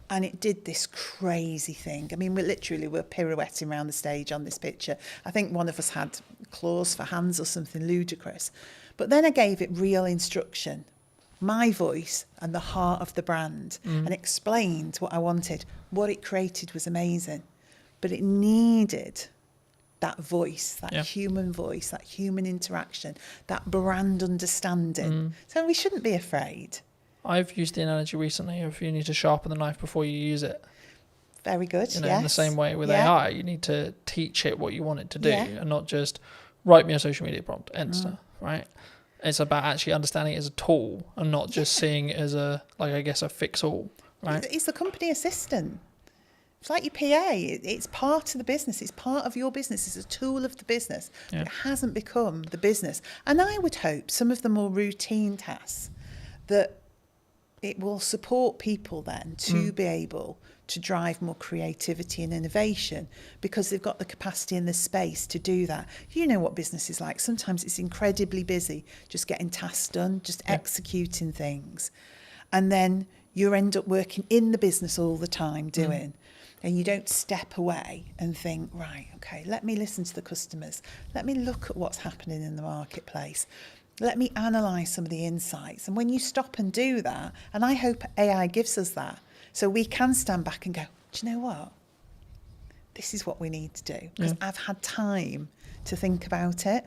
And it did this crazy thing. I mean, we're pirouetting around the stage on this picture. I think one of us had claws for hands or something ludicrous. But then I gave it real instruction, my voice and the heart of the brand, and explained what I wanted. What it created was amazing. But it needed that voice, that human voice, that human interaction, that brand understanding. So we shouldn't be afraid. I've used the analogy recently of you need to sharpen the knife before you use it. Very good, you know, in the same way with AI, you need to teach it what you want it to do and not just write me a social media prompt, Insta, right? It's about actually understanding it as a tool and not just seeing it as a, like, I guess, a fix-all, right? It's the company assistant. It's like your PA. It's part of the business. It's part of your business. It's a tool of the business. But it hasn't become the business. And I would hope some of the more routine tasks that it will support people then to be able to drive more creativity and innovation because they've got the capacity and the space to do that. You know what business is like. Sometimes it's incredibly busy, just getting tasks done, just executing things. And then you end up working in the business all the time doing. And you don't step away and think, right, okay, let me listen to the customers. Let me look at what's happening in the marketplace. Let me analyse some of the insights. And when you stop and do that, and I hope AI gives us that, so we can stand back and go, do you know what? This is what we need to do. Because I've had time to think about it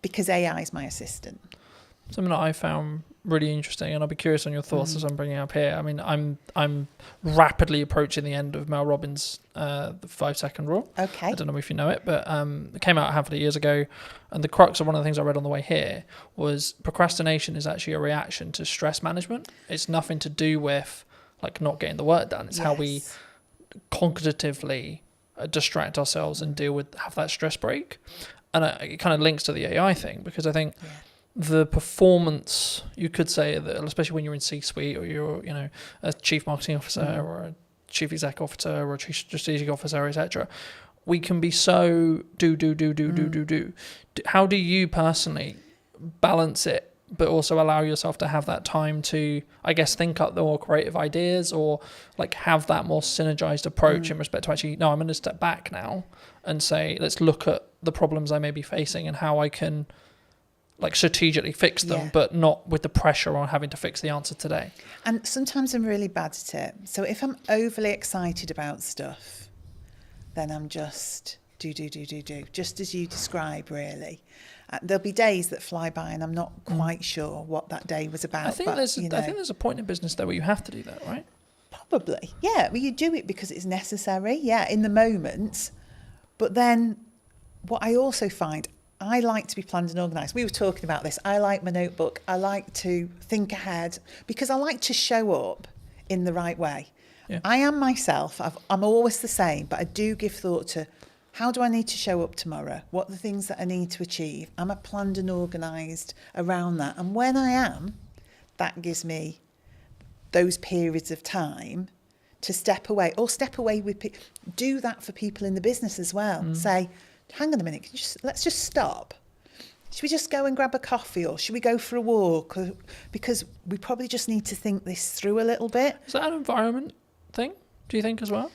because AI is my assistant. Something that I found really interesting, and I'll be curious on your thoughts as I'm bringing it up here. I mean, I'm rapidly approaching the end of Mel Robbins' the 5-second rule. Okay. I don't know if you know it, but it came out a handful of years ago, and the crux of one of the things I read on the way here was procrastination is actually a reaction to stress management. It's nothing to do with like not getting the work done. It's how we cognitively distract ourselves and have that stress break. And it kind of links to the AI thing because I think the performance, you could say that, especially when you're in C-suite or you're, you know, a chief marketing officer or a chief exec officer or a chief strategic officer, etc., we can be so do. How do you personally balance it, but also allow yourself to have that time to, I guess, think up the more creative ideas or like have that more synergized approach in respect to actually, no, I'm going to step back now and say, let's look at the problems I may be facing and how I can like strategically fix them, but not with the pressure on having to fix the answer today. And sometimes I'm really bad at it. So if I'm overly excited about stuff, then I'm just do, just as you describe, really. There'll be days that fly by and I'm not quite sure what that day was about. I think there's a point in business though where you have to do that, right? Probably, yeah. Well, you do it because it's necessary, in the moment. But then what I also find, I like to be planned and organised. We were talking about this. I like my notebook. I like to think ahead because I like to show up in the right way. Yeah. I am myself. I'm always the same, but I do give thought to how do I need to show up tomorrow? What are the things that I need to achieve? Am I planned and organised around that? And when I am, that gives me those periods of time to step away with do that for people in the business as well. Say, hang on a minute, let's just stop. Should we just go and grab a coffee or should we go for a walk? Because we probably just need to think this through a little bit. Is that an environment thing, do you think, as well?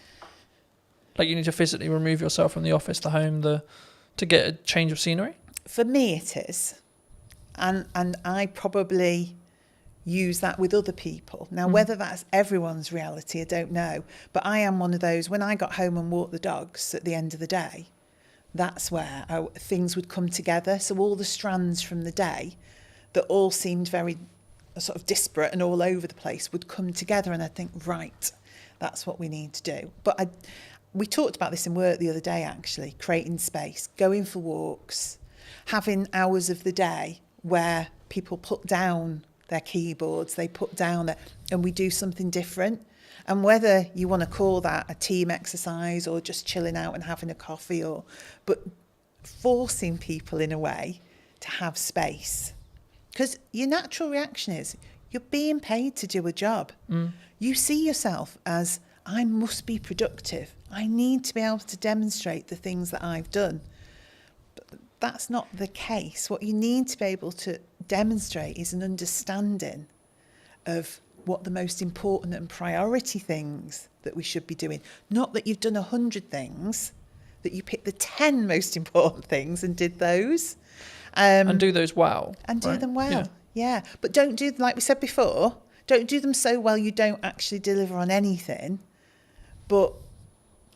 Like you need to physically remove yourself from the office, the home, to get a change of scenery? For me it is. And I probably use that with other people. Now, whether that's everyone's reality, I don't know. But I am one of those, when I got home and walked the dogs at the end of the day, that's where things would come together. So all the strands from the day that all seemed very sort of disparate and all over the place would come together, and I'd think, right, that's what we need to do. But we talked about this in work the other day, actually, creating space, going for walks, having hours of the day where people put down their keyboards, they put down and we do something different. And whether you want to call that a team exercise or just chilling out and having a coffee, but forcing people in a way to have space. Because your natural reaction is you're being paid to do a job. You see yourself as, I must be productive. I need to be able to demonstrate the things that I've done. But that's not the case. What you need to be able to demonstrate is an understanding of what the most important and priority things that we should be doing. Not that you've done 100 things, that you picked the 10 most important things and did those. And do those well. And do them well, yeah. But don't do, like we said before, don't do them so well you don't actually deliver on anything. But,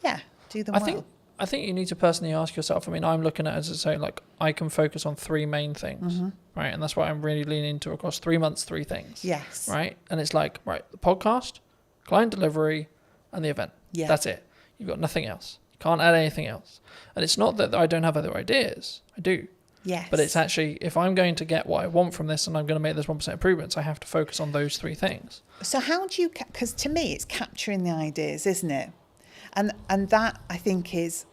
yeah, do them well. I think you need to personally ask yourself, I mean, I'm looking at it as saying, like, I can focus on 3 main things, right? And that's what I'm really leaning into across 3 months, 3 things. Yes. Right? And it's like, right, the podcast, client delivery, and the event. Yeah. That's it. You've got nothing else. You can't add anything else. And it's not that I don't have other ideas. I do. Yes. But it's actually, if I'm going to get what I want from this and I'm going to make those 1% improvements, I have to focus on those 3 things. So how do you, because to me it's capturing the ideas, isn't it? And that, I think, is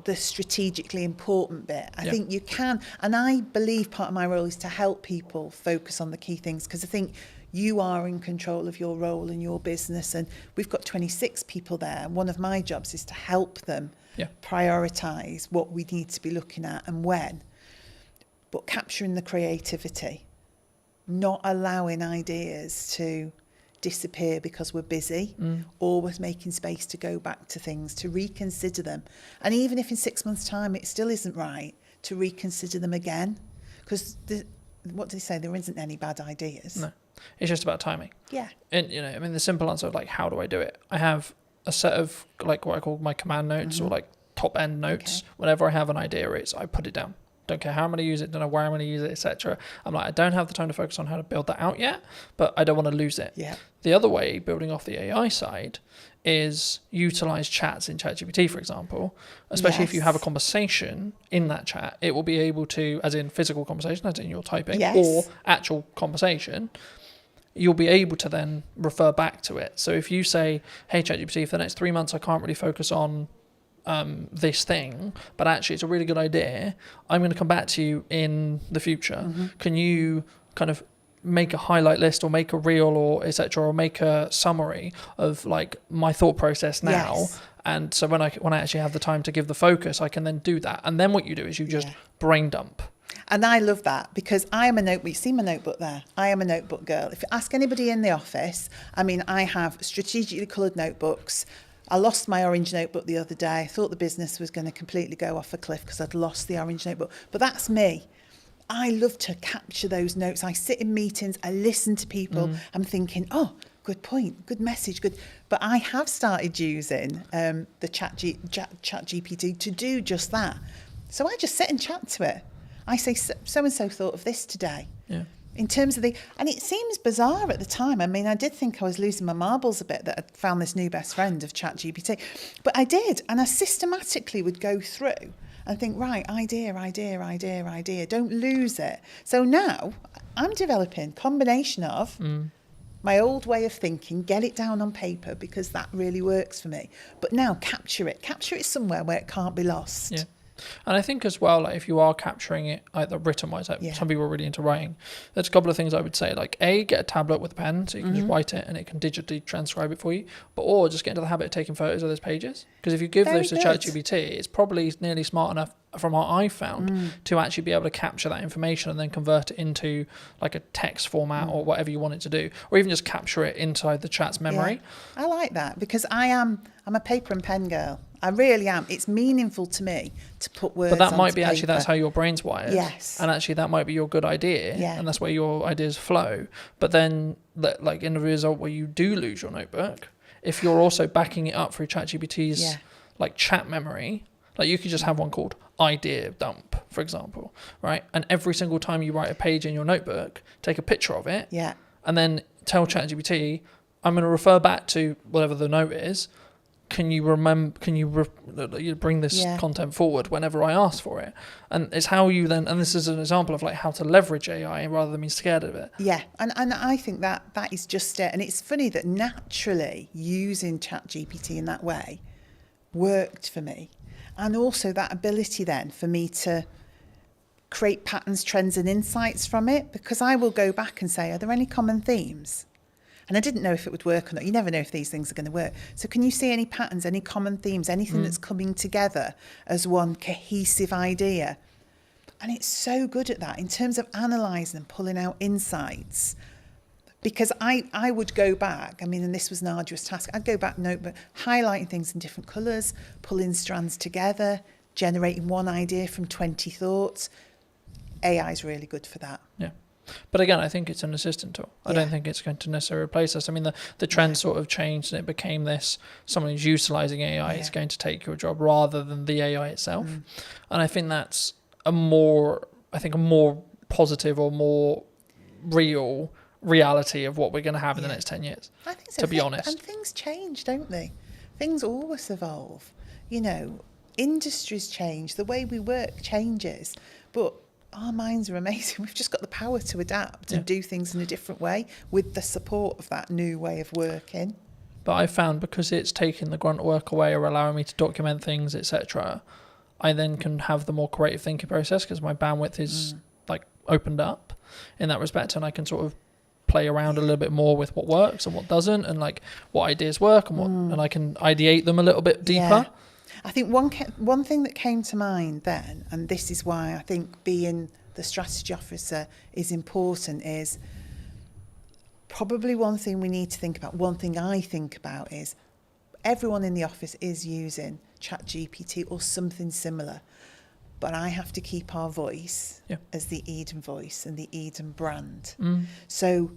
the strategically important bit. I think you can, and I believe part of my role is to help people focus on the key things, because I think you are in control of your role and your business, and we've got 26 people there. And one of my jobs is to help them prioritise what we need to be looking at and when. But capturing the creativity, not allowing ideas to disappear because we're busy, always making space to go back to things, to reconsider them. And even if in 6 months' time it still isn't right, to reconsider them again. Because what do they say? There isn't any bad ideas. No, it's just about timing. Yeah. And, you know, I mean, the simple answer of, like, how do I do it? I have a set of, like, what I call my command notes or, like, top end notes. Okay. Whenever I have an idea, I put it down. Don't care how I'm going to use it, don't know where I'm going to use it, etc. I'm like, I don't have the time to focus on how to build that out yet, but I don't want to lose it. Yeah. The other way, building off the AI side, is utilize chats in ChatGPT, for example, especially if you have a conversation in that chat, it will be able to, as in physical conversation, as in you're typing, or actual conversation, you'll be able to then refer back to it. So if you say, hey, ChatGPT, for the next 3 months, I can't really focus on this thing, but actually it's a really good idea, I'm going to come back to you in the future. Can you kind of make a highlight list or make a reel or etc., or make a summary of, like, my thought process now? And so when I actually have the time to give the focus, I can then do that. And then what you do is you just brain dump. And I love that, because I am a notebook. You see my notebook there? I am a notebook girl. If you ask anybody in the office, I mean, I have strategically coloured notebooks. I lost my orange notebook the other day. I thought the business was going to completely go off a cliff because I'd lost the orange notebook. But that's me. I love to capture those notes. I sit in meetings, I listen to people. I'm thinking, oh, good point, good message, good. But I have started using the chat GPT to do just that. So I just sit and chat to it. I say, so-and-so thought of this today. Yeah. In terms of and it seems bizarre at the time. I mean, I did think I was losing my marbles a bit that I'd found this new best friend of ChatGPT. But I did, and I systematically would go through and think, right, idea, don't lose it. So now I'm developing a combination of my old way of thinking, get it down on paper because that really works for me. But now capture it somewhere where it can't be lost. Yeah. And I think as well, like, if you are capturing it either written wise, like some people are really into writing, there's a couple of things I would say, like, get a tablet with a pen so you can just write it and it can digitally transcribe it for you, or just get into the habit of taking photos of those pages, because if you give those to ChatGPT, it's probably nearly smart enough, from what I've found, to actually be able to capture that information and then convert it into, like, a text format or whatever you want it to do, or even just capture it inside the chat's memory. I like that, because I'm a paper and pen girl. I really am. It's meaningful to me to put words But that might onto be actually, paper. that's how your brain's wired. Yes. And actually that might be your good idea. Yeah. And that's where your ideas flow. But then, like in the result where you do lose your notebook, if you're also backing it up through ChatGPT's like chat memory, like you could just have one called idea dump, for example, right? And every single time you write a page in your notebook, take a picture of it. Yeah. And then tell ChatGPT, I'm going to refer back to whatever the note is. Can you bring this content forward whenever I ask for it? And it's how you then, and this is an example of like how to leverage AI rather than being scared of it. Yeah, and I think that is just it. And it's funny that naturally using ChatGPT in that way worked for me. And also that ability then for me to create patterns, trends and insights from it, because I will go back and say, are there any common themes? And I didn't know if it would work or not. You never know if these things are going to work. So can you see any patterns, any common themes, anything that's coming together as one cohesive idea? And it's so good at that in terms of analysing and pulling out insights. Because I would go back, I mean, and this was an arduous task, I'd go back notebook, highlighting things in different colours, pulling strands together, generating one idea from 20 thoughts. AI is really good for that. Yeah. But again, I think it's an assistant tool. I don't think it's going to necessarily replace us. I mean, the trend sort of changed and it became this, someone who's utilising AI is going to take your job rather than the AI itself. And I think that's a more positive or more real reality of what we're going to have in the next 10 years, I think so. to be honest. And things change, don't they? Things always evolve. You know, industries change, the way we work changes, but our minds are amazing. We've just got the power to adapt and do things in a different way with the support of that new way of working. But I found because it's taking the grunt work away or allowing me to document things, etc., I then can have the more creative thinking process because my bandwidth is like opened up in that respect, and I can sort of play around a little bit more with what works and what doesn't, and like what ideas work and what, and I can ideate them a little bit deeper. Yeah. I think one thing that came to mind then, and this is why I think being the strategy officer is important, is probably one thing we need to think about. One thing I think about is everyone in the office is using ChatGPT or something similar, but I have to keep our voice as the Eden voice and the Eden brand. So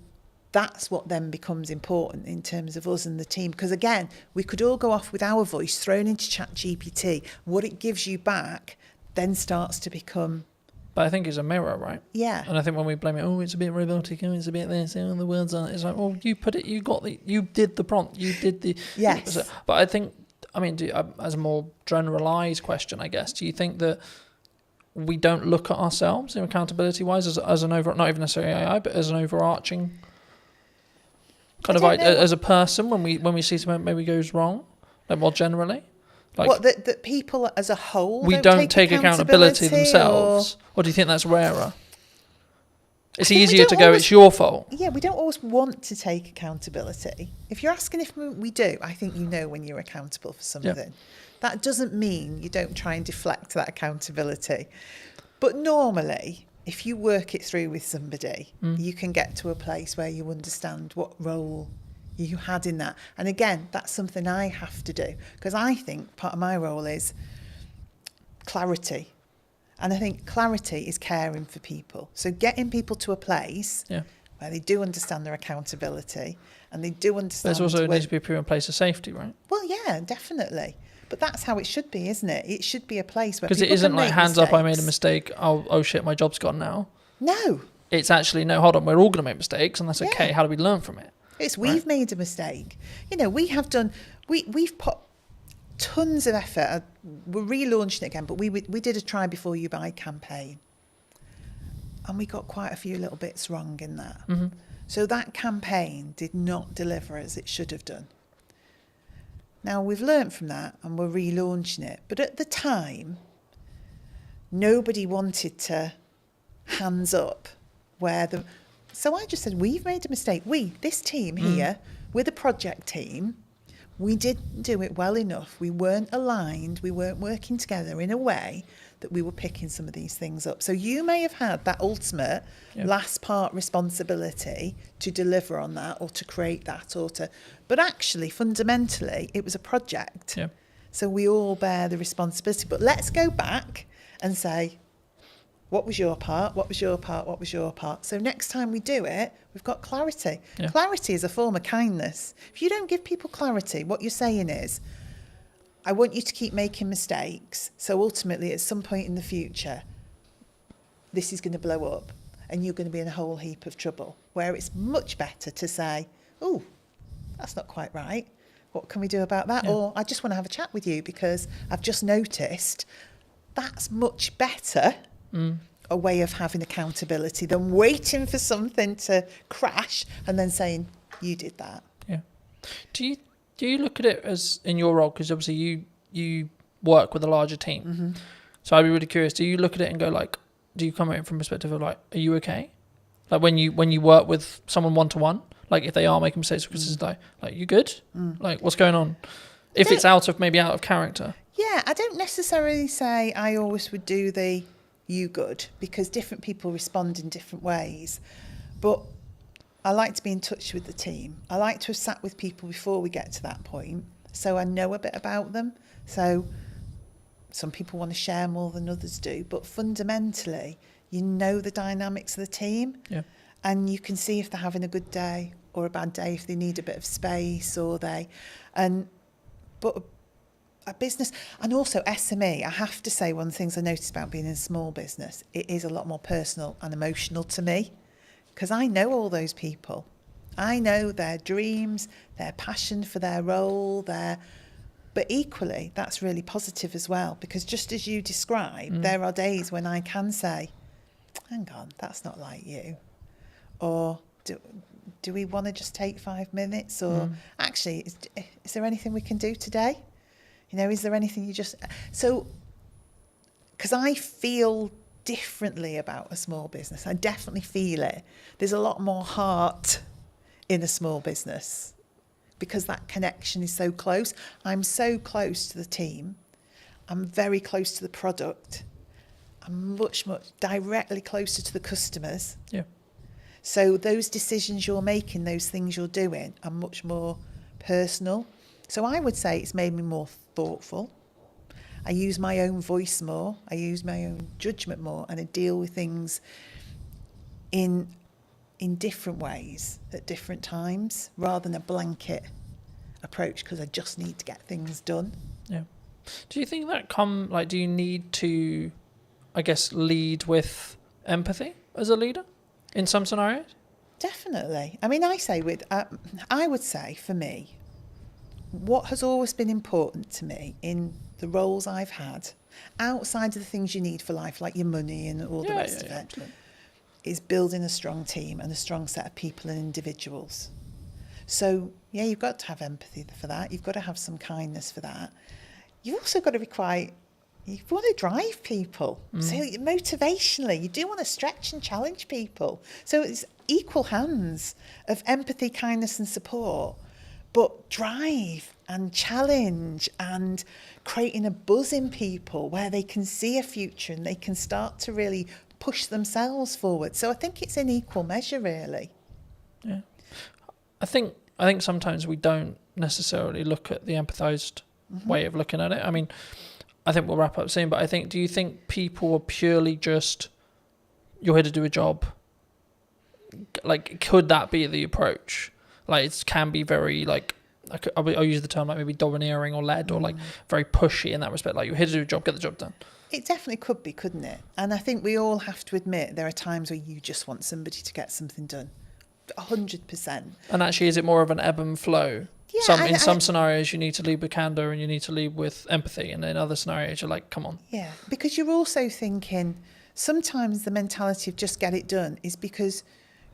that's what then becomes important in terms of us and the team. Because again, we could all go off with our voice thrown into ChatGPT. What it gives you back then starts to become... But I think it's a mirror, right? Yeah. And I think when we blame it, oh, it's a bit robotic, oh, it's a bit this, oh, the words aren't... It's like, oh, you did the prompt, you did the... Yes. But I think, I mean, as a more generalised question, I guess, do you think that we don't look at ourselves, accountability-wise, as an over... Not even necessarily AI, but as an overarching... kind of like as a person when we see something maybe goes wrong, like more generally, like what that people as a whole we don't take accountability themselves, or do you think that's rarer? It's easier to go, it's your fault. Yeah, we don't always want to take accountability. If you're asking if we do, I think you know when you're accountable for something. That doesn't mean you don't try and deflect that accountability, but normally, if you work it through with somebody, you can get to a place where you understand what role you had in that. And again, that's something I have to do, because I think part of my role is clarity. And I think clarity is caring for people. So getting people to a place where they do understand their accountability and they do understand... There's also needs to be a proven place of safety, right? Well, yeah, definitely. But that's how it should be, isn't it? It should be a place where because it isn't like hands up, I made a mistake. Oh shit, my job's gone now. No. It's actually no. Hold on, we're all going to make mistakes, and that's okay. How do we learn from it? It's we've made a mistake. You know, we have done. We've put tons of effort. We're relaunching it again, but we did a try before you buy campaign, and we got quite a few little bits wrong in that. So that campaign did not deliver as it should have done. Now, we've learnt from that and we're relaunching it. But at the time, nobody wanted to hands up So I just said, we've made a mistake. This team here, we're the project team. We didn't do it well enough. We weren't aligned. We weren't working together in a way that we were picking some of these things up. So you may have had that ultimate last part responsibility to deliver on that or to create that but actually fundamentally it was a project So we all bear the responsibility. But let's go back and say, what was your part? What was your part? What was your part? So next time we do it, we've got clarity. Yeah. Clarity is a form of kindness. If you don't give people clarity, what you're saying is, I want you to keep making mistakes. So ultimately, at some point in the future, this is going to blow up and you're going to be in a whole heap of trouble. Where it's much better to say, oh, that's not quite right. What can we do about that? Yeah. Or I just want to have a chat with you because I've just noticed. That's much better a way of having accountability than waiting for something to crash and then saying, you did that. Yeah. Do you look at it as, in your role, because obviously you work with a larger team. Mm-hmm. So I'd be really curious, do you look at it and go like, do you come at it from a perspective of like, are you okay? Like when you work with someone one-to-one, like if they are making mistakes, because it's like you good? Like what's going on? If it's out of character. Yeah, I don't necessarily say I always would do the you good, because different people respond in different ways. But I like to be in touch with the team. I like to have sat with people before we get to that point, so I know a bit about them. So some people want to share more than others do, but fundamentally, you know the dynamics of the team. Yeah. And you can see if they're having a good day or a bad day, if they need a bit of space but a business, and also SME, I have to say, one of the things I noticed about being in a small business, it is a lot more personal and emotional to me, because I know all those people. I know their dreams, their passion for their role, but equally, that's really positive as well, because just as you described, there are days when I can say, hang on, that's not like you. Or do we want to just take 5 minutes? Or actually, is there anything we can do today? You know, is there anything you just... So, because I feel differently about a small business. I definitely feel it. There's a lot more heart in a small business because that connection is so close. I'm so close to the team. I'm very close to the product. I'm much directly closer to the customers. Yeah. So those decisions you're making, those things you're doing are much more personal. So I would say it's made me more thoughtful. I use my own voice more. I use my own judgment more, and I deal with things in different ways at different times, rather than a blanket approach because I just need to get things done. Yeah. Do you think that do you need to, I guess, lead with empathy as a leader in some scenarios? Definitely. I mean, I would say for me, what has always been important to me in the roles I've had, outside of the things you need for life, like your money and all the rest of it, absolutely. is building a strong team and a strong set of people and individuals. So, yeah, you've got to have empathy for that. You've got to have some kindness for that. You've also got to you want to drive people. So motivationally, you do want to stretch and challenge people. So it's equal hands of empathy, kindness and support, but drive and challenge and creating a buzz in people where they can see a future and they can start to really push themselves forward. So I think it's in equal measure, really. Yeah. I think sometimes we don't necessarily look at the empathized way of looking at it. I mean, I think we'll wrap up soon, but do you think people are purely just, you're here to do a job? Like, could that be the approach? Like, it can be very, like, I'll use the term like maybe domineering or led or like very pushy in that respect. Like, you're here to do a job, get the job done. It definitely could be, couldn't it? And I think we all have to admit there are times where you just want somebody to get something done. 100%. And actually, is it more of an ebb and flow? Yeah, in some scenarios, you need to lead with candor and you need to lead with empathy. And in other scenarios, you're like, come on. Yeah, because you're also thinking sometimes the mentality of just get it done is because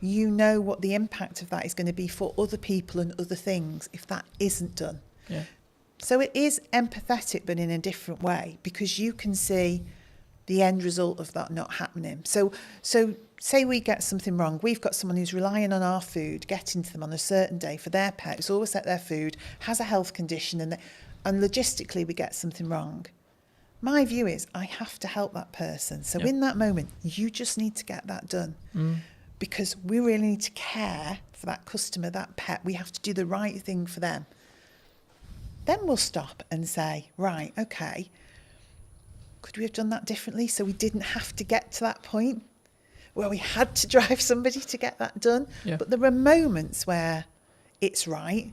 you know what the impact of that is going to be for other people and other things if that isn't done. Yeah. So it is empathetic, but in a different way, because you can see the end result of that not happening. So say we get something wrong. We've got someone who's relying on our food, getting to them on a certain day for their pet, who's always at their food, has a health condition, and logistically we get something wrong. My view is I have to help that person. So in that moment, you just need to get that done. Because we really need to care for that customer, that pet. We have to do the right thing for them. then we'll stop and say, right, okay, could we have done that differently so we didn't have to get to that point where we had to drive somebody to get that done? Yeah. But there are moments where it's right,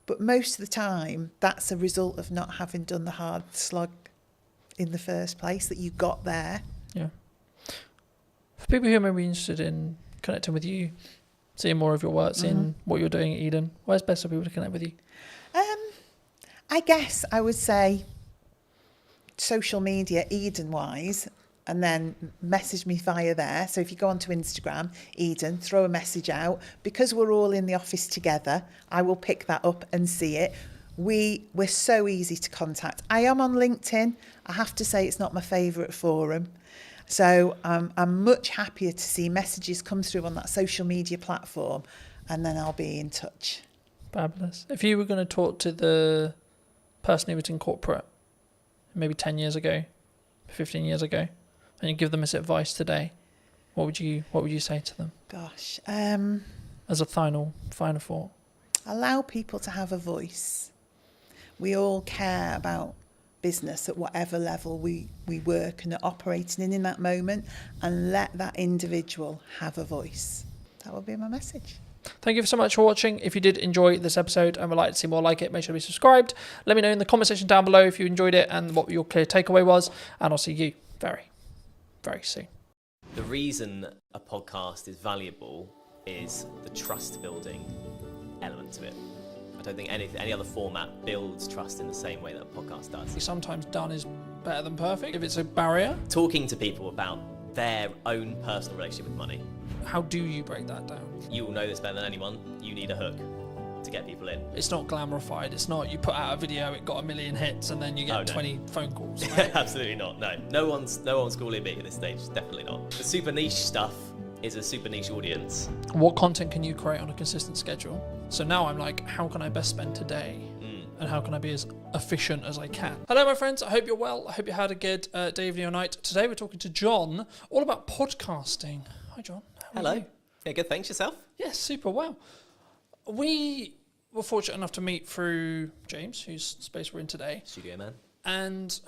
but most of the time that's a result of not having done the hard slog in the first place, that you got there. Yeah. For people who may be interested in connecting with you, seeing more of your work, seeing what you're doing at Eden, where's best for people to connect with you? I guess I would say social media, Eden-wise, and then message me via there. So if you go onto Instagram, Eden, throw a message out. Because we're all in the office together, I will pick that up and see it. We're so easy to contact. I am on LinkedIn. I have to say it's not my favourite forum. So I'm much happier to see messages come through on that social media platform, and then I'll be in touch. Fabulous. If you were going to talk to the person who was in corporate maybe 10 years ago, 15 years ago, and you give them this advice today, what would you say to them? Gosh. As a final thought. Allow people to have a voice. We all care about business at whatever level we work and are operating in that moment, and let that individual have a voice. That would be my message. Thank you so much for watching. If you did enjoy this episode and would like to see more like it, make sure to be subscribed. Let me know in the comment section down below if you enjoyed it and what your clear takeaway was, and I'll see you very, very soon. The reason a podcast is valuable is the trust building element to it. I don't think any other format builds trust in the same way that a podcast does. Sometimes done is better than perfect if it's a barrier. Talking to people about their own personal relationship with money. How do you break that down? You will know this better than anyone. You need a hook to get people in. It's not glamorified. It's not you put out a video, it got 1 million hits, and then you get 20 phone calls. Right? Absolutely not. No one's calling me at this stage. Definitely not. The super niche stuff is a super niche audience. What content can you create on a consistent schedule? So now I'm like, how can I best spend today? And how can I be as efficient as I can? Hello, my friends. I hope you're well. I hope you had a good day, evening, or night. Today we're talking to John all about podcasting. Hi, John. Hello. Yeah, good. Thanks. Yourself? Yes, super well. We were fortunate enough to meet through James, whose space we're in today. Studio man. And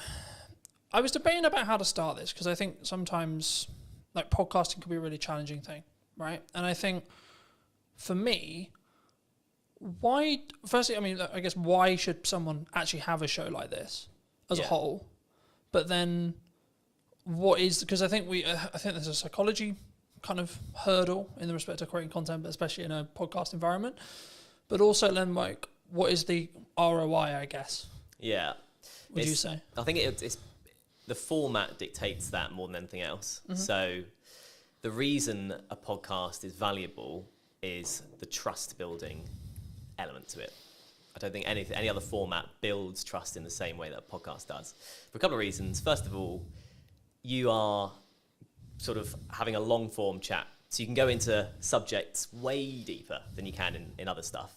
I was debating about how to start this, because I think sometimes like podcasting can be a really challenging thing, right? And I think for me, firstly, I mean, I guess why should someone actually have a show like this as a whole? But then what is, because I think there's a psychology kind of hurdle in the respect of creating content, but especially in a podcast environment. But also then, like, what is the ROI, I guess? Yeah. Would you say? I think it's the format dictates that more than anything else. Mm-hmm. So the reason a podcast is valuable is the trust building element to it. I don't think any other format builds trust in the same way that a podcast does. For a couple of reasons. First of all, you are sort of having a long form chat. So you can go into subjects way deeper than you can in other stuff.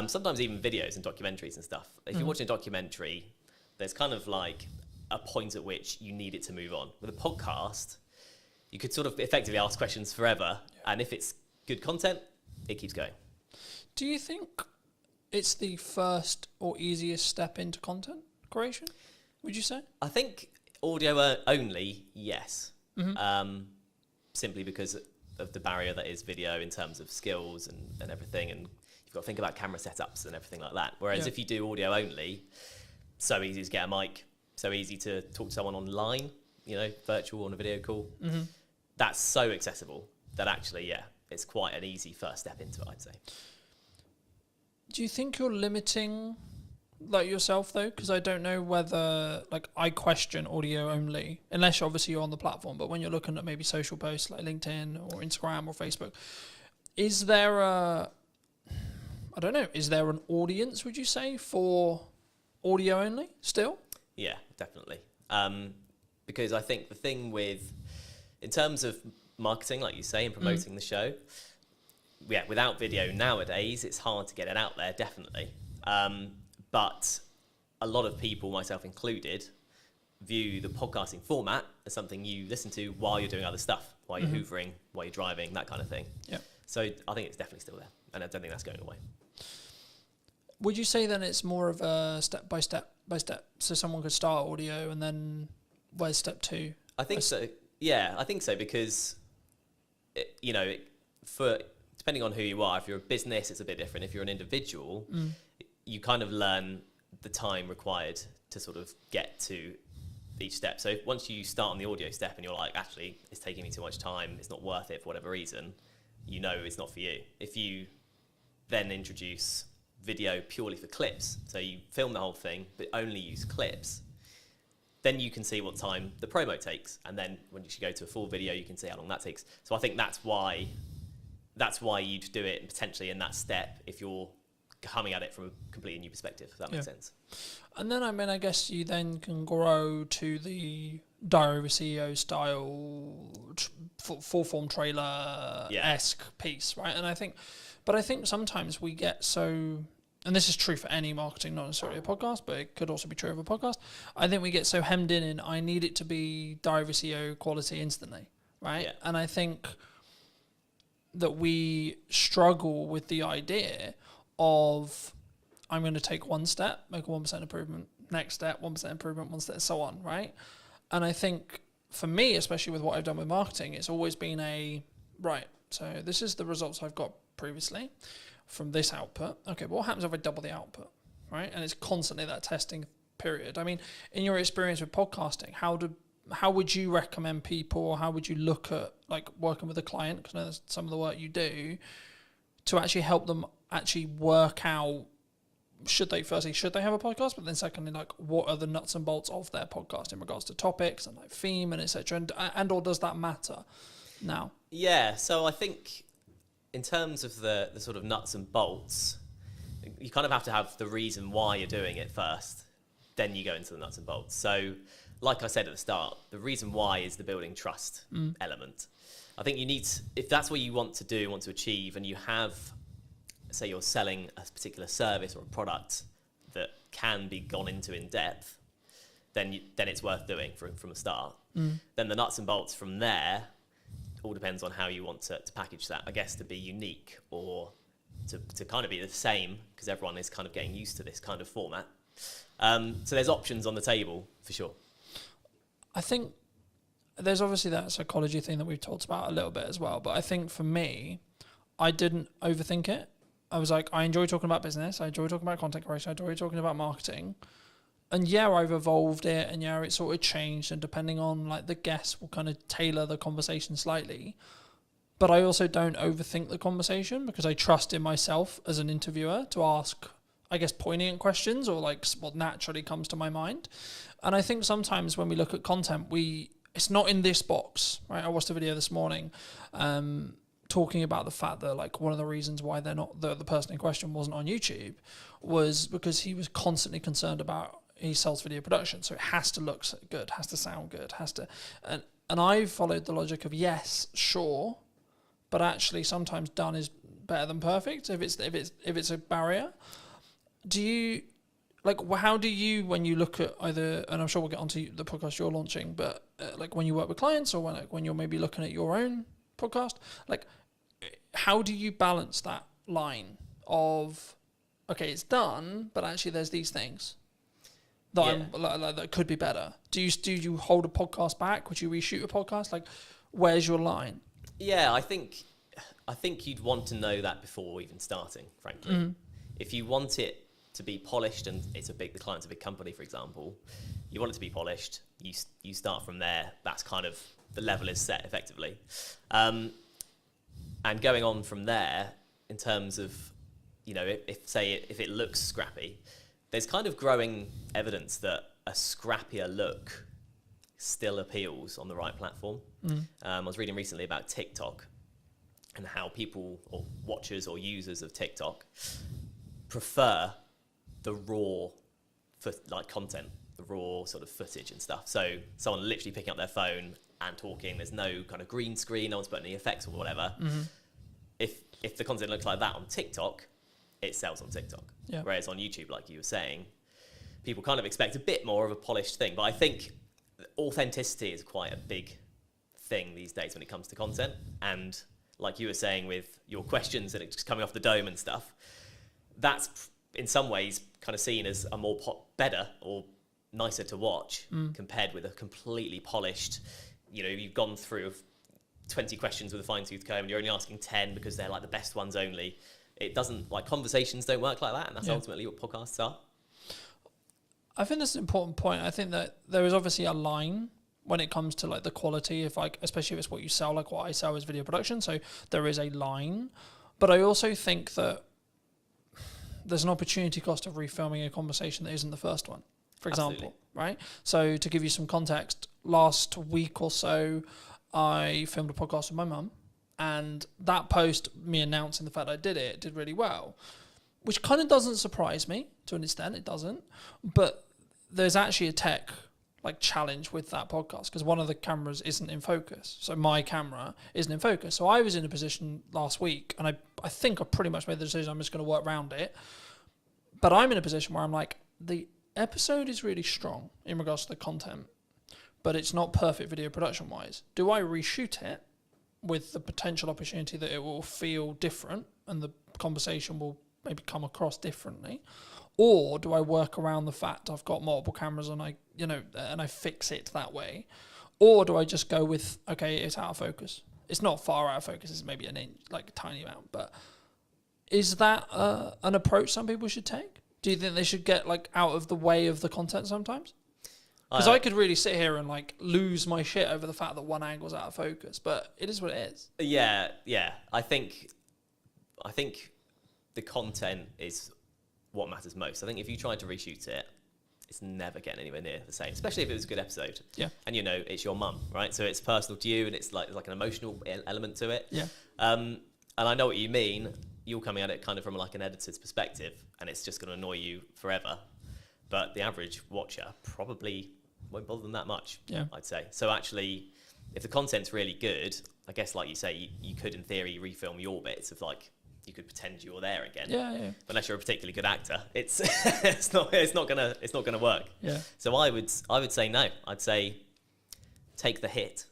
Sometimes even videos and documentaries and stuff. If you're watching a documentary, there's kind of like a point at which you need it to move on. With a podcast, you could sort of effectively ask questions forever. And if it's good content, it keeps going. Do you think it's the first or easiest step into content creation, would you say? I think audio only, yes. Mm-hmm. Simply because of the barrier that is video in terms of skills and everything. And you've got to think about camera setups and everything like that. Whereas if you do audio only, so easy to get a mic, so easy to talk to someone online, virtual on a video call. Mm-hmm. That's so accessible that actually, it's quite an easy first step into it, I'd say. Do you think you're limiting like yourself though? Because I don't know whether I question audio only, unless obviously you're on the platform. But when you're looking at maybe social posts like LinkedIn or Instagram or Facebook, is there is there an audience, would you say, for audio only still? Yeah, definitely. Because I think the thing in terms of marketing, like you say, and promoting the show, without video nowadays, it's hard to get it out there, definitely. But a lot of people, myself included, view the podcasting format as something you listen to while you're doing other stuff, while you're hoovering, while you're driving, that kind of thing. Yeah. So I think it's definitely still there, and I don't think that's going away. Would you say then it's more of a step by step? So someone could start audio and then where's step 2? I think so. Yeah, I think so because, for depending on who you are, if you're a business, it's a bit different. If you're an individual, you kind of learn the time required to sort of get to each step. So once you start on the audio step and you're like, actually, it's taking me too much time, it's not worth it for whatever reason, you know it's not for you. If you then introduce video purely for clips, so you film the whole thing but only use clips, then you can see what time the promo takes, and then when you should go to a full video, you can see how long that takes. So I think that's why you'd do it potentially in that step if you're coming at it from a completely new perspective, if that makes sense. And then, I guess you then can grow to the Diary of a CEO style, full form trailer-esque piece, right? And I think sometimes we get so, and this is true for any marketing, not necessarily a podcast, but it could also be true of a podcast. I think we get so hemmed in I need it to be Diary of a CEO quality instantly, right? Yeah. And I think that we struggle with the idea of, I'm going to take one step, make a 1% improvement, next step, 1% improvement, one step, so on, right? And I think for me, especially with what I've done with marketing, it's always been so this is the results I've got previously from this output. Okay, but what happens if I double the output, right? And it's constantly that testing period. I mean, in your experience with podcasting, how would you recommend people, or how would you look at like working with a client, because I know that's some of the work you do, to actually help them actually work out, should they have a podcast, but then secondly, like, what are the nuts and bolts of their podcast in regards to topics and like theme and etc. And or does that matter now? Yeah, so I think in terms of the sort of nuts and bolts, you kind of have to have the reason why you're doing it first, then you go into the nuts and bolts. So like I said at the start, the reason why is the building trust element. I think you need to, if that's what you want to achieve, and you have, say you're selling a particular service or a product that can be gone into in depth, then it's worth doing from the start. Then the nuts and bolts from there all depends on how you want to package that, I guess, to be unique or to kind of be the same, because everyone is kind of getting used to this kind of format. So there's options on the table for sure. I think there's obviously that psychology thing that we've talked about a little bit as well, but I think for me, I didn't overthink it. I was like, I enjoy talking about business, I enjoy talking about content creation, I enjoy talking about marketing. And yeah, I've evolved it, and yeah, it sort of changed, and depending on like the guests will kind of tailor the conversation slightly. But I also don't overthink the conversation, because I trust in myself as an interviewer to ask, I guess, poignant questions, or like what naturally comes to my mind. And I think sometimes when we look at content, it's not in this box, right? I watched a video this morning talking about the fact that like one of the reasons why they're not, the person in question wasn't on YouTube, was because he was constantly concerned about, he sells video production, so it has to look good, has to sound good, and I followed the logic of yes, sure, but actually sometimes done is better than perfect if it's a barrier. Do you, like, how do you, when you look at either, and I'm sure we'll get onto the podcast you're launching, but like when you work with clients, or when you're maybe looking at your own podcast, like, how do you balance that line of, okay, it's done, but actually there's these things that that could be better? Do you hold a podcast back? Would you reshoot a podcast? Like, where's your line? Yeah, I think you'd want to know that before even starting, frankly. If you want it to be polished, and the client's a big company, for example, you want it to be polished, you start from there. That's kind of, the level is set effectively. And going on from there, in terms of, if it looks scrappy, there's kind of growing evidence that a scrappier look still appeals on the right platform. I was reading recently about TikTok and how people, or watchers or users of TikTok, prefer the raw content, the raw sort of footage and stuff. So someone literally picking up their phone and talking, there's no kind of green screen, no one's putting any effects or whatever. If the content looks like that on TikTok, it sells on TikTok. Yeah. Whereas on YouTube, like you were saying, people kind of expect a bit more of a polished thing. But I think authenticity is quite a big thing these days when it comes to content. And like you were saying with your questions that are just coming off the dome and stuff, that's in some ways kind of seen as a more better or nicer to watch compared with a completely polished, you've gone through 20 questions with a fine-tooth comb and you're only asking 10 because they're like the best ones only. It doesn't, like, conversations don't work like that, and that's ultimately what podcasts are. I think that's an important point. I think that there is obviously a line when it comes to like the quality of, like, especially if it's what you sell, like what I sell is video production. So there is a line, but I also think that there's an opportunity cost of refilming a conversation that isn't the first one, for example. Absolutely. Right? So to give you some context, last week or so, I filmed a podcast with my mum, and that post, me announcing the fact I did it, did really well, which kind of doesn't surprise me to an extent. It doesn't, but there's actually a tech like challenge with that podcast because one of the cameras isn't in focus. So my camera isn't in focus. So I was in a position last week, and I think I pretty much made the decision I'm just going to work around it. But I'm in a position where I'm like, the episode is really strong in regards to the content, but it's not perfect video production wise. Do I reshoot it with the potential opportunity that it will feel different and the conversation will maybe come across differently? Or do I work around the fact I've got multiple cameras and I fix it that way? Or do I just go with, okay, it's out of focus. It's not far out of focus. It's maybe an inch, like a tiny amount. But is that an approach some people should take? Do you think they should get like out of the way of the content sometimes? Because I could really sit here and like lose my shit over the fact that one angle's out of focus, but it is what it is. Yeah. I think the content is what matters most. I think if you tried to reshoot it, it's never getting anywhere near the same, especially if it was a good episode. Yeah. And it's your mum, right? So it's personal to you, and it's like an emotional element to it. Yeah. And I know what you mean. You're coming at it kind of from like an editor's perspective, and it's just going to annoy you forever. But the average watcher probably won't bother them that much, I'd say. So actually, if the content's really good, I guess like you say, you could in theory refilm your bits of like, you could pretend you're there again. Yeah. But unless you're a particularly good actor, it's it's not gonna work. Yeah. So I would say no. I'd say take the hit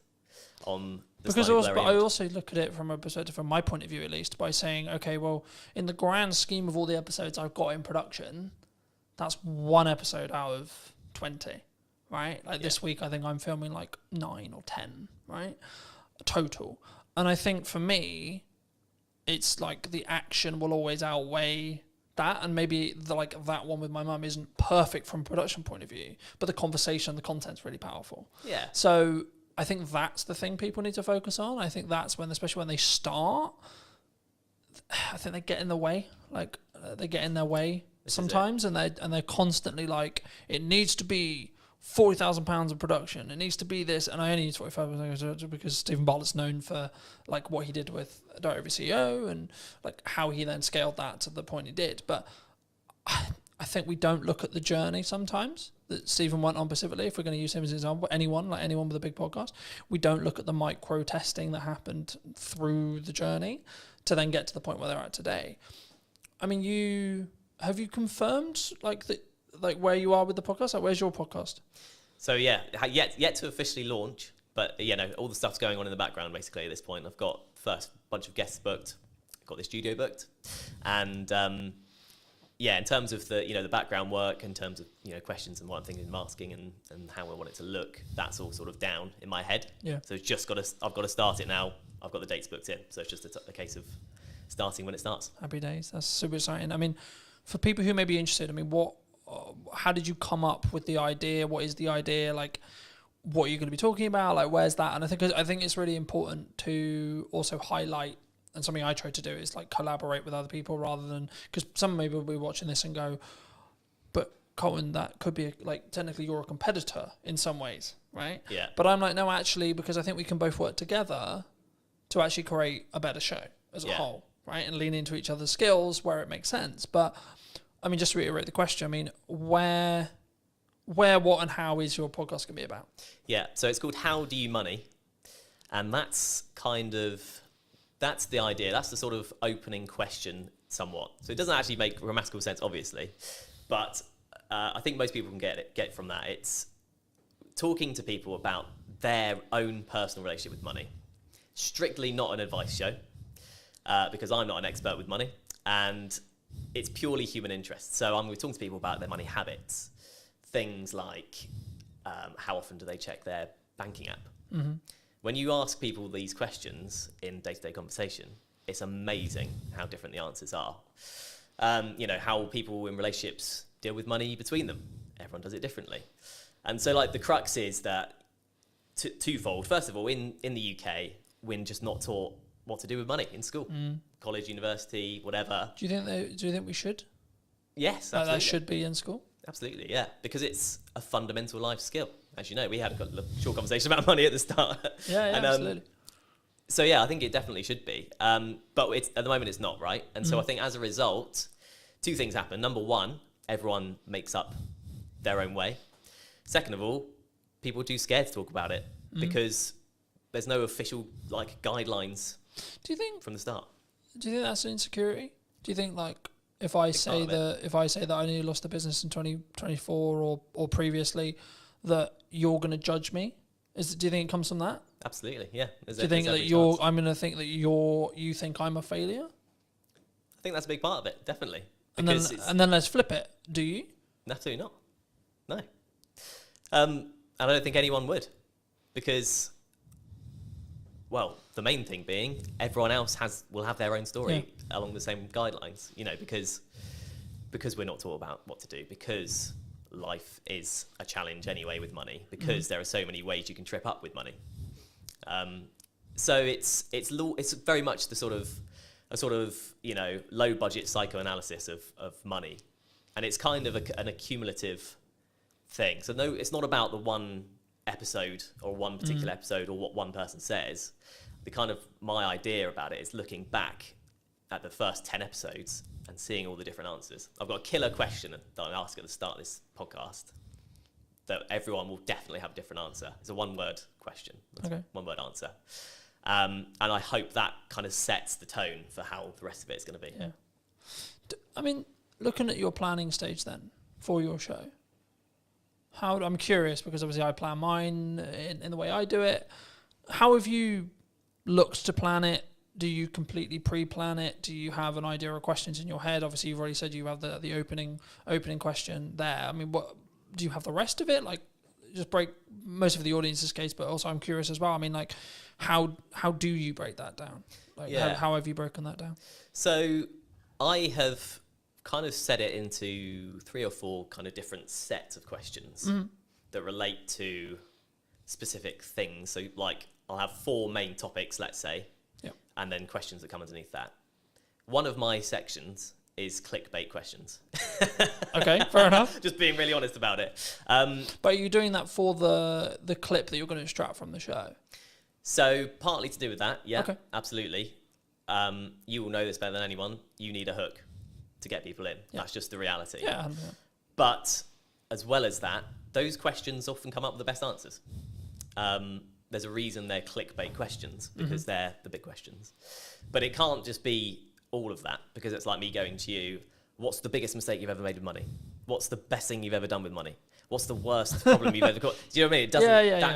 on the because slightly also, blurry but I image. also look at it from a perspective, from my point of view at least, by saying, okay, well, in the grand scheme of all the episodes I've got in production, that's one episode out of 20, right? Like this week, I think I'm filming like 9 or 10, right? Total. And I think for me, it's like the action will always outweigh that, and maybe that one with my mum isn't perfect from a production point of view, but the conversation, the content's really powerful. Yeah. So I think that's the thing people need to focus on. I think that's when, especially when they start, I think they get in the way. Like they get in their way sometimes, and they're constantly like, it needs to be £40,000 of production. It needs to be this, and I only need 45 because Stephen Bartlett's known for like what he did with Director CEO and like how he then scaled that to the point he did. But I think we don't look at the journey sometimes that Stephen went on specifically. If we're going to use him as an example, anyone with a big podcast, we don't look at the micro testing that happened through the journey to then get to the point where they're at today. I mean, have you confirmed like where you are with the podcast? Like, where's your podcast? So yeah, yet to officially launch, but all the stuff's going on in the background basically at this point. I've got first bunch of guests booked, got the studio booked, and in terms of the background work, in terms of questions and what I'm thinking in masking and how I want it to look, that's all sort of down in my head. Yeah. So it's I've got to start it now. I've got the dates booked in, so it's just a case of starting when it starts. Happy days. That's super exciting. I mean, for people who may be interested, I mean, how did you come up with the idea? What is the idea? Like, what are you going to be talking about? Like, where's that? And I think it's really important to also highlight, and something I try to do is like collaborate with other people rather than, because some maybe will be watching this and go, but Colin, that could be like technically you're a competitor in some ways, right? Yeah. But I'm like, no, actually, because I think we can both work together to actually create a better show as a whole, right? And lean into each other's skills where it makes sense. But I mean, just to reiterate the question, I mean, where, what, and how is your podcast going to be about? Yeah, so it's called How Do You Money? And that's the idea. That's the sort of opening question somewhat. So it doesn't actually make grammatical sense, obviously. But I think most people can get from that. It's talking to people about their own personal relationship with money. Strictly not an advice show, because I'm not an expert with money. And it's purely human interest. So we're talking to people about their money habits, things like how often do they check their banking app. Mm-hmm. When you ask people these questions in day-to-day conversation, it's amazing how different the answers are. You know, how people in relationships deal with money between them. Everyone does it differently. And so like the crux is that twofold. First of all, in the UK, we're just not taught what to do with money in school, college, university, whatever. Do you think we should? Yes, That absolutely. should be in school? Absolutely, yeah, because it's a fundamental life skill. As you know, we had a short conversation about money at the start. Yeah, and, absolutely. So yeah, I think it definitely should be. But at the moment it's not, right? And so I think as a result, two things happen. Number one, everyone makes up their own way. Second of all, people are too scared to talk about it because there's no official like guidelines. Do you think from the start? Do you think that's an insecurity? Do you think like if I say that I nearly lost the business in 2024 or previously, that you're going to judge me? Do you think it comes from that? Absolutely, yeah. Do you think that I'm going to think that you think I'm a failure? I think that's a big part of it, definitely. And then let's flip it. Do you? Absolutely not. No. And I don't think anyone would, because, well, the main thing being everyone else will have their own story along the same guidelines. You know, because we're not taught about what to do, because life is a challenge anyway with money, because there are so many ways you can trip up with money. So it's very much a sort of you know, low budget psychoanalysis of money, and it's kind of an accumulative thing. So no, it's not about the one episode or one particular episode or what one person says. My idea about it is looking back at the first 10 episodes and seeing all the different answers. I've got a killer question that I ask at the start of this podcast that everyone will definitely have a different answer. It's a one-word question. Okay. One-word answer. And I hope that kind of sets the tone for how the rest of it is going to be. Yeah. I mean, looking at your planning stage then for your show, I'm curious because obviously I plan mine in the way I do it. How have you looked to plan it? Do you completely pre-plan it? Do you have an idea of questions in your head? Obviously, you've already said you have the opening question there. I mean, what do you have the rest of it? Like, just break most of the audience's case, but also I'm curious as well. I mean, like, how do you break that down? Like, how have you broken that down? So I have kind of set it into 3 or 4 kind of different sets of questions that relate to specific things. So like I'll have 4 main topics, let's say, and then questions that come underneath that. One of my sections is clickbait questions. Okay, fair enough. Just being really honest about it. But are you doing that for the clip that you're going to extract from the show? So partly to do with that, yeah, okay. Absolutely. You will know this better than anyone. You need a hook to get people in. Yeah. That's just the reality. Yeah. But as well as that, those questions often come up with the best answers. There's a reason they're clickbait questions, because they're the big questions. But it can't just be all of that, because it's like me going to you, what's the biggest mistake you've ever made with money? What's the best thing you've ever done with money? What's the worst problem you've ever got? Do you know what I mean? It doesn't,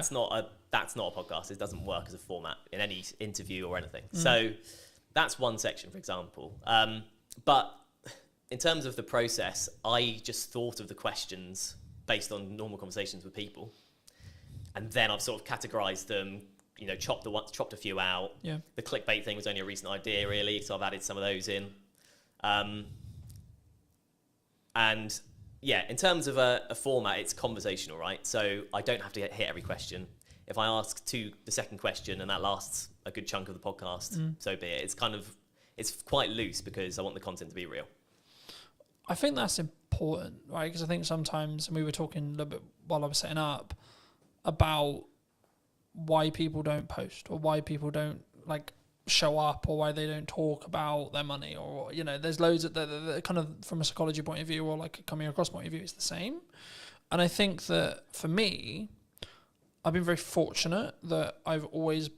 that's not a podcast. It doesn't work as a format in any interview or anything. So that's one section, for example. But in terms of the process, I just thought of the questions based on normal conversations with people. And then I've sort of categorized them, you know, chopped a few out. Yeah. The clickbait thing was only a recent idea, really, so I've added some of those in. And yeah, in terms of a format, it's conversational, right? So I don't have to hit every question. If I ask the second question and that lasts a good chunk of the podcast, so be it. It's quite loose because I want the content to be real. I think that's important, right? Because I think sometimes, and we were talking a little bit while I was setting up, about why people don't post or why people don't like show up or why they don't talk about their money, or, you know, there's loads of the kind of from a psychology point of view or like a coming across point of view, it's the same. And I think that for me, I've been very fortunate that I've always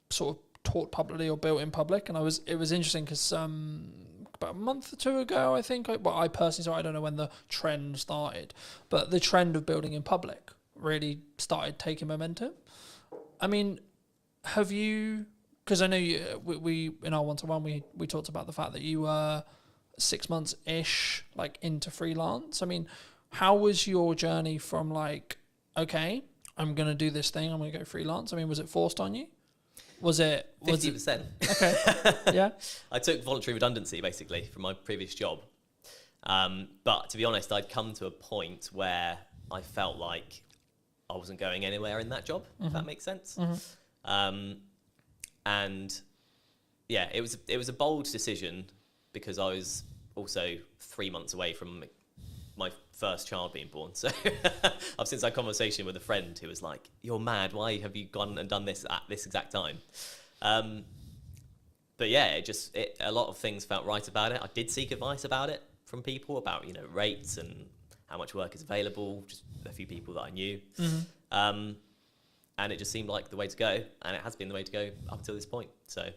sort of taught publicly or built in public. And it was interesting because about a month or 2 ago, I think, I personally, I don't know when the trend started, but the trend of building in public really started taking momentum. I mean, have you, because I know we in our one-to-one, we talked about the fact that you were 6 months ish, like into freelance. I mean, how was your journey from like, okay, I'm going to do this thing, I'm going to go freelance? I mean, was it forced on you? Was it 50%? Okay. Yeah. I took voluntary redundancy basically from my previous job. But to be honest, I'd come to a point where I felt like I wasn't going anywhere in that job, if that makes sense. And yeah, it was a bold decision because I was also 3 months away from my first child being born. So I've since had a conversation with a friend who was like, "You're mad. Why have you gone and done this at this exact time?" But yeah, a lot of things felt right about it. I did seek advice about it from people about, rates and how much work is available, just a few people that I knew. And it just seemed like the way to go, and it has been the way to go up until this point. So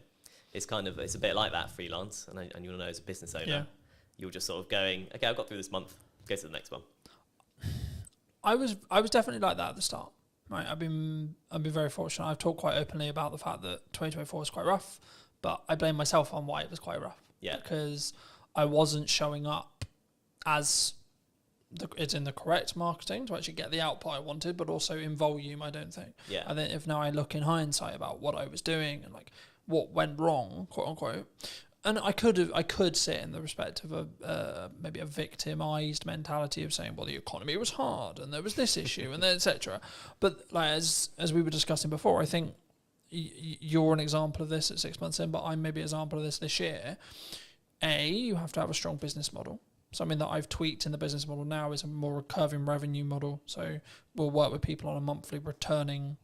it's a bit like that freelance, and you'll know as a business owner, you're just sort of going, okay, I've got through this month, go to the next one. I was definitely like that at the start. Right, I've been very fortunate. I've talked quite openly about the fact that 2024 was quite rough, but I blame myself on why it was quite rough. Yeah, because I wasn't showing up as it's in the correct marketing to actually get the output I wanted, but also in volume, I don't think. Yeah. And then if now I look in hindsight about what I was doing and like what went wrong, quote unquote, and I could sit in the respect of maybe a victimized mentality of saying, well, the economy was hard and there was this issue and etc. But like as we were discussing before, I think you're an example of this at 6 months in, but I'm maybe an example of this year. You have to have a strong business model. Something that I've tweaked in the business model now is a more recurring revenue model. So we'll work with people on a monthly returning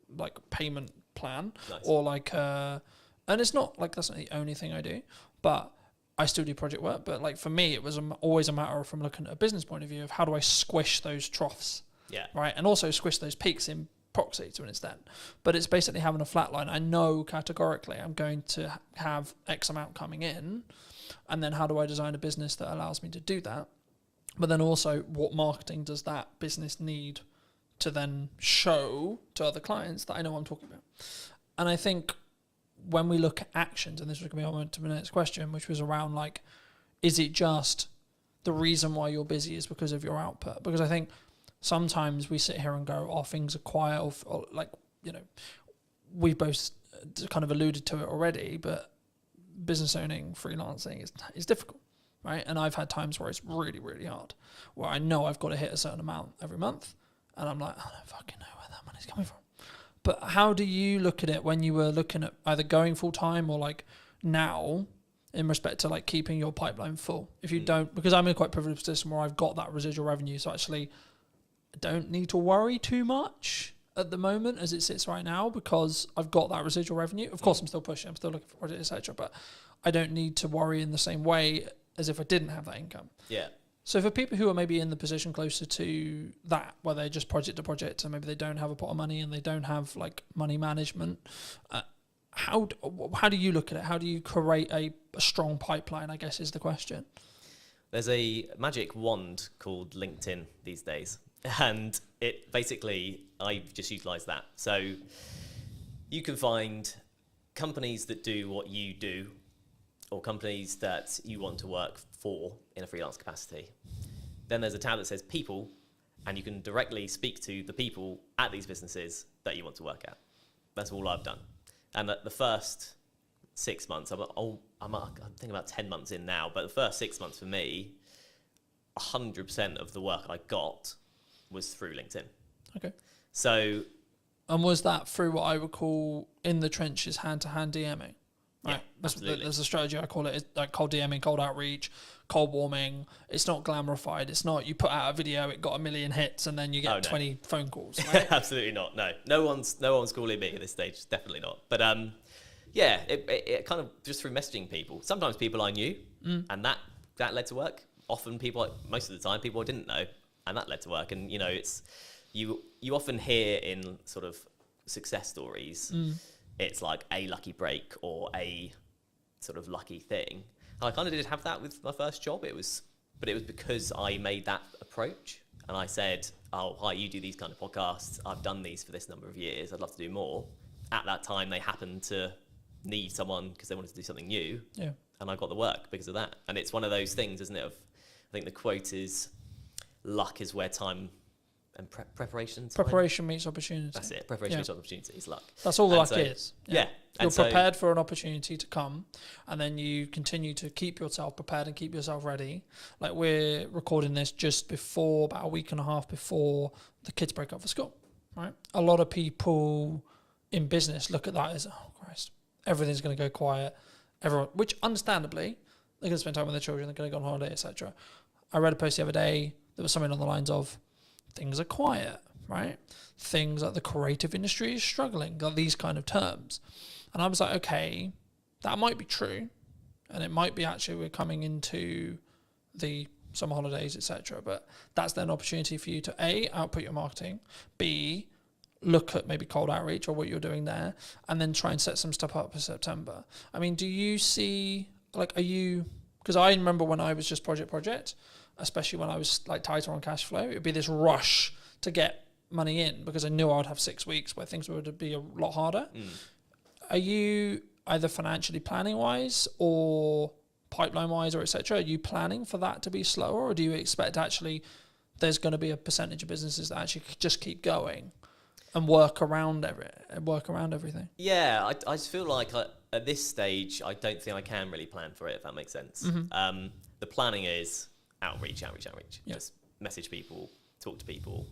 like payment plan. Nice. Or like, and it's not like that's not the only thing I do, but I still do project work. But like for me, it was always a matter of, from looking at a business point of view, of how do I squish those troughs, right, and also squish those peaks in proxy to an extent. But it's basically having a flat line. I know categorically I'm going to have X amount coming in, and then how do I design a business that allows me to do that? But then also, what marketing does that business need to then show to other clients that I know what I'm talking about? And I think when we look at actions, and this was going to be on to the next question, which was around like, is it just the reason why you're busy is because of your output? Because I think sometimes we sit here and go, oh, things are quiet, or like, we both kind of alluded to it already, but business owning, freelancing is difficult, right? And I've had times where it's really, really hard, where I know I've got to hit a certain amount every month, and I'm like, I don't fucking know where that money's coming from. But how do you look at it when you were looking at either going full time or like now, in respect to like keeping your pipeline full? If you don't, because I'm in a quite privileged position where I've got that residual revenue, so actually I don't need to worry too much at the moment as it sits right now, because I've got that residual revenue. Of course, I'm still pushing, I'm still looking for projects, etc. But I don't need to worry in the same way as if I didn't have that income. Yeah. So for people who are maybe in the position closer to that, where they're just project to project, and maybe they don't have a pot of money and they don't have like money management, how do you look at it? How do you create a strong pipeline, I guess is the question. There's a magic wand called LinkedIn these days. And it basically, I've just utilised that. So you can find companies that do what you do, or companies that you want to work for in a freelance capacity. Then there's a tab that says people, and you can directly speak to the people at these businesses that you want to work at. That's all I've done. And the first 6 months, I'm thinking about 10 months in now, but the first 6 months for me, 100% of the work I got was through LinkedIn. Okay. So, and was that through what I would call in the trenches, hand-to-hand DMing? Right. Yeah, absolutely. There's a strategy I call it. It's like cold DMing, cold outreach, cold warming. It's not glamorified. It's not you put out a video, it got 1 million hits, and then you get 20 phone calls. Right? Absolutely not. No one's calling me at this stage. Definitely not. But yeah, it kind of just through messaging people. Sometimes people I knew, and that led to work. Often most of the time, people I didn't know, and that led to work. And it's you often hear in sort of success stories, it's like a lucky break or a sort of lucky thing. And I kind of did have that with my first job. But it was because I made that approach, and I said, "Oh, hi, you do these kind of podcasts. I've done these for this number of years. I'd love to do more." At that time, they happened to need someone because they wanted to do something new. Yeah. and I got the work because of that. And it's one of those things, isn't it? I think the quote is, luck is where time and preparation. Preparation meets opportunity. That's it. Preparation meets opportunity. It's luck. That's all luck is. Yeah. You're prepared for an opportunity to come, and then you continue to keep yourself prepared and keep yourself ready. Like, we're recording this just before, about a week and a half before the kids break up for school, right? A lot of people in business look at that as, oh Christ, everything's going to go quiet. Everyone, which understandably, they're going to spend time with their children, they're going to go on holiday, etc. I read a post the other day, there was something on the lines of, things are quiet, right? Things like the creative industry is struggling, got these kind of terms. And I was like, okay, that might be true. And it might be actually we're coming into the summer holidays, etc. But that's then an opportunity for you to A, output your marketing, B, look at maybe cold outreach or what you're doing there, and then try and set some stuff up for September. I mean, do you see, like, are you, because I remember when I was just project, especially when I was like tighter on cash flow, it'd be this rush to get money in because I knew I'd have 6 weeks where things would be a lot harder. Are you either financially planning wise or pipeline wise or etc.? Are you planning for that to be slower, or do you expect actually there's going to be a percentage of businesses that actually just keep going and work around everything? Yeah, I just feel like at this stage, I don't think I can really plan for it, if that makes sense. The planning is outreach. Just message people, talk to people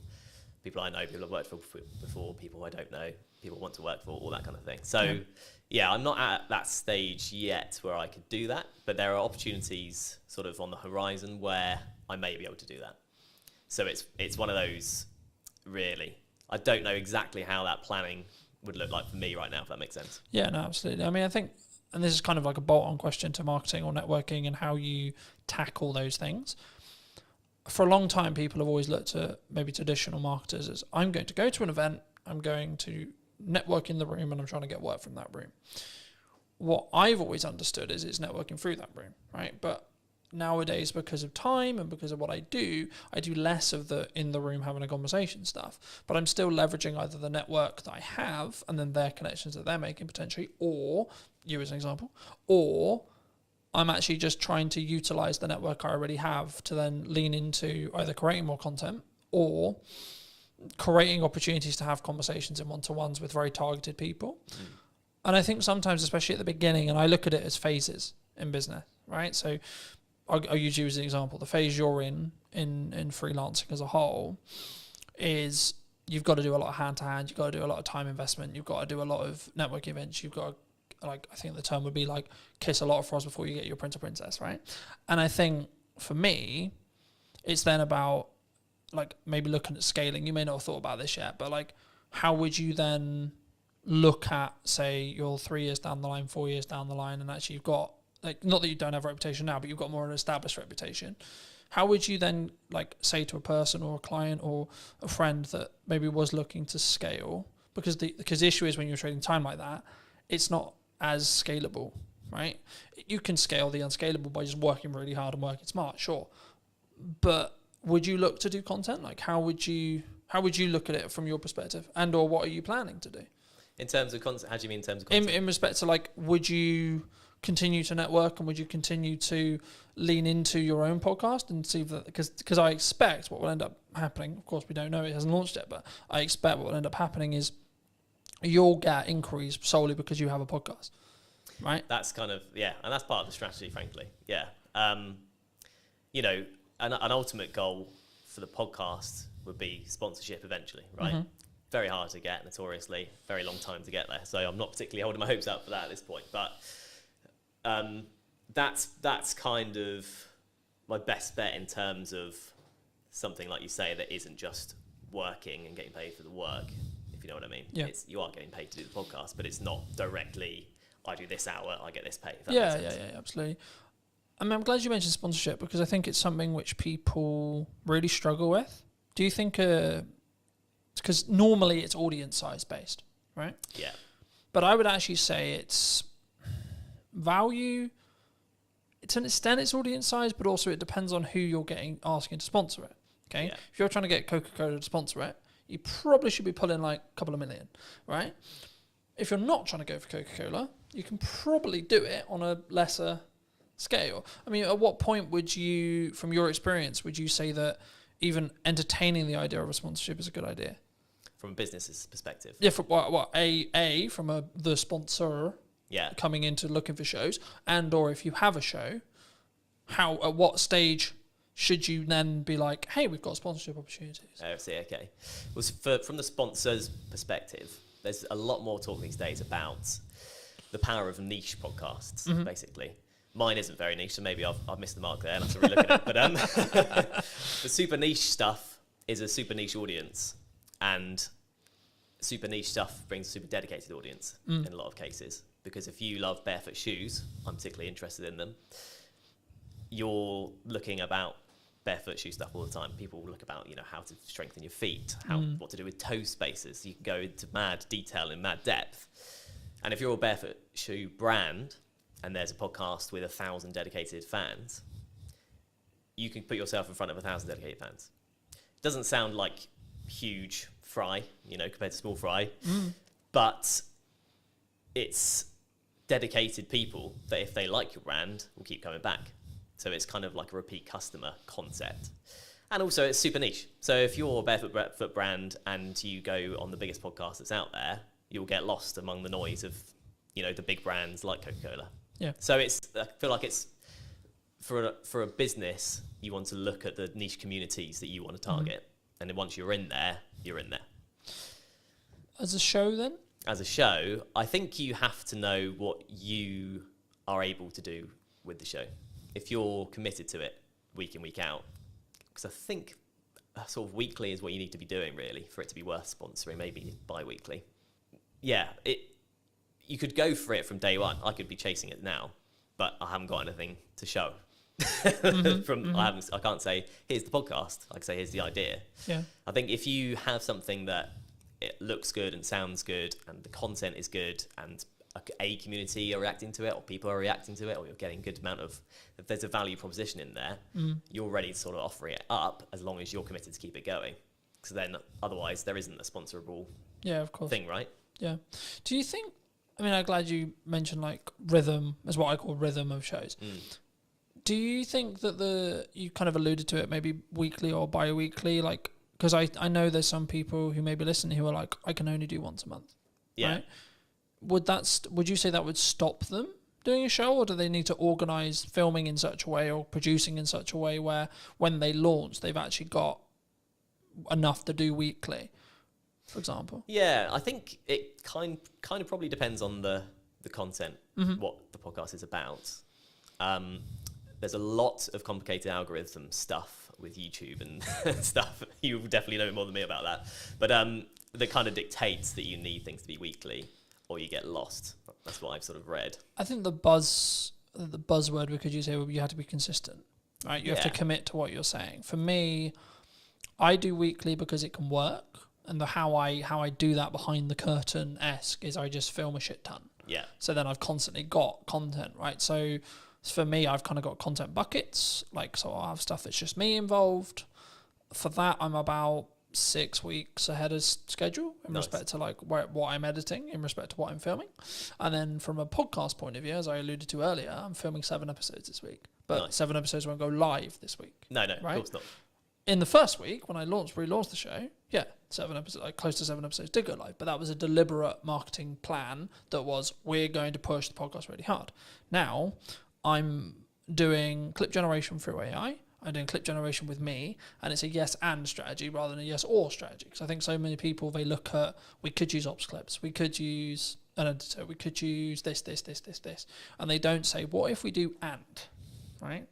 I know, people I've worked for before, people I don't know, people I want to work for, all that kind of thing. So yeah, I'm not at that stage yet where I could do that, but there are opportunities sort of on the horizon where I may be able to do that. So it's one of those, really. I don't know exactly how that planning would look like for me right now, if that makes sense. Yeah, no, absolutely. I mean, I think, and this is kind of like a bolt-on question to marketing or networking and how you tackle those things. For a long time, people have always looked at maybe traditional marketers as, I'm going to go to an event, I'm going to network in the room, and I'm trying to get work from that room. What I've always understood is it's networking through that room, right? But nowadays, because of time and because of what I do less of the in the room having a conversation stuff, but I'm still leveraging either the network that I have and then their connections that they're making potentially, or you as an example, or I'm actually just trying to utilize the network I already have to then lean into either creating more content or creating opportunities to have conversations in one-to-ones with very targeted people. And I think sometimes, especially at the beginning, and I look at it as phases in business, right? So I'll use you as an example. The phase you're in freelancing as a whole is you've got to do a lot of hand-to-hand, you've got to do a lot of time investment, you've got to do a lot of network events, you've got to, like, I think the term would be like kiss a lot of frogs before you get your prince or princess, right? And I think for me, it's then about like maybe looking at scaling. You may not have thought about this yet, but like how would you then look at, say, you're 3 years down the line, 4 years down the line, and actually you've got, like, not that you don't have a reputation now, but you've got more of an established reputation. How would you then like say to a person or a client or a friend that maybe was looking to scale? Because the issue is when you're trading time like that, it's not as scalable, right? You can scale the unscalable by just working really hard and working smart, sure. But would you look to do content? Like how would you look at it from your perspective, and or what are you planning to do? In terms of content, how do you mean in terms of content? In respect to like, would you continue to network and would you continue to lean into your own podcast and see that, because I expect what will end up happening, of course we don't know, it hasn't launched yet, but I expect what will end up happening is you'll get inquiries solely because you have a podcast, right? That's kind of, yeah, and that's part of the strategy, frankly. Yeah. You know, an ultimate goal for the podcast would be sponsorship eventually, right? Mm-hmm. Very hard to get, notoriously, very long time to get there. So I'm not particularly holding my hopes out for that at this point, but that's kind of my best bet in terms of something like you say that isn't just working and getting paid for the work, if you know what I mean. Yeah. You are getting paid to do the podcast, but it's not directly, I do this hour, I get this pay. Yeah, absolutely. I mean, I'm glad you mentioned sponsorship because I think it's something which people really struggle with. Do you think, because normally it's audience size based, right? Yeah. But I would actually say it's value, to an extent it's audience size, but also it depends on who you're asking to sponsor it. Okay. Yeah. If you're trying to get Coca-Cola to sponsor it, you probably should be pulling like a couple of million, right? If you're not trying to go for Coca-Cola, you can probably do it on a lesser scale. I mean, at what point would you, from your experience, would you say that even entertaining the idea of a sponsorship is a good idea? From a business's perspective. Yeah, from from the sponsor coming into looking for shows, and or if you have a show, at what stage should you then be like, hey, we've got sponsorship opportunities? Oh, I see, okay. Well, from the sponsor's perspective, there's a lot more talk these days about the power of niche podcasts, basically. Mine isn't very niche, so maybe I've missed the mark there and I have to relook at it. But the super niche stuff is a super niche audience, and super niche stuff brings a super dedicated audience in a lot of cases. Because if you love barefoot shoes, I'm particularly interested in them, you're looking about barefoot shoe stuff all the time. People will look about, how to strengthen your feet, what to do with toe spaces. You can go into mad detail and mad depth. And if you're a barefoot shoe brand and there's a podcast with 1,000 dedicated fans, you can put yourself in front of 1,000 dedicated fans. It doesn't sound like huge fry, compared to small fry, but it's dedicated people that if they like your brand will keep coming back. So it's kind of like a repeat customer concept. And also it's super niche. So if you're a barefoot brand and you go on the biggest podcast that's out there, you'll get lost among the noise of, the big brands like Coca-Cola. Yeah. So I feel like it's for a business, you want to look at the niche communities that you want to target. And then once you're in there, you're in there. As a show then? As a show, I think you have to know what you are able to do with the show. If you're committed to it week in, week out, because I think sort of weekly is what you need to be doing really for it to be worth sponsoring, maybe bi-weekly. Yeah, you could go for it from day one. I could be chasing it now, but I haven't got anything to show. I can't say, here's the podcast. I can say, here's the idea. Yeah. I think if you have something that it looks good and sounds good and the content is good and a community are reacting to it or people are reacting to it or you're getting a good amount of, if there's a value proposition in there, you're ready to sort of offer it up as long as you're committed to keep it going. Because then otherwise there isn't a sponsorable thing, right? Yeah. Do you think, I'm glad you mentioned like rhythm as what I call rhythm of shows. Do you think that you kind of alluded to it, maybe weekly or bi-weekly, like, because I know there's some people who may be listening who are like, I can only do once a month. Yeah. Right? Would you say that would stop them doing a show, or do they need to organise filming in such a way or producing in such a way where when they launch, they've actually got enough to do weekly, for example? Yeah, I think it kind of probably depends on the content, what the podcast is about. There's a lot of complicated algorithm stuff with YouTube and stuff. You definitely know more than me about that. But that kind of dictates that you need things to be weekly or you get lost. That's what I've sort of read. I think the buzzword we could use here would be you have to be consistent, right? You have to commit to what you're saying. For me, I do weekly because it can work. And how I do that behind the curtain-esque is I just film a shit ton. Yeah. So then I've constantly got content, right? So for me, I've kind of got content buckets. Like, so I'll have stuff that's just me involved. For that, I'm about 6 weeks ahead of schedule in respect to like what I'm editing, in respect to what I'm filming. And then from a podcast point of view, as I alluded to earlier, I'm filming 7 episodes this week. But 7 episodes won't go live this week. No, right? Of course not. In the first week, when I relaunched the show, 7 episodes, like close to 7 episodes did go live, but that was a deliberate marketing plan that was, we're going to push the podcast really hard. Now, I'm doing clip generation through AI, I'm doing clip generation with me, and it's a yes and strategy rather than a yes or strategy. Because I think so many people, they look at, we could use ops clips, we could use an editor, we could use this, and they don't say, what if we do and, right?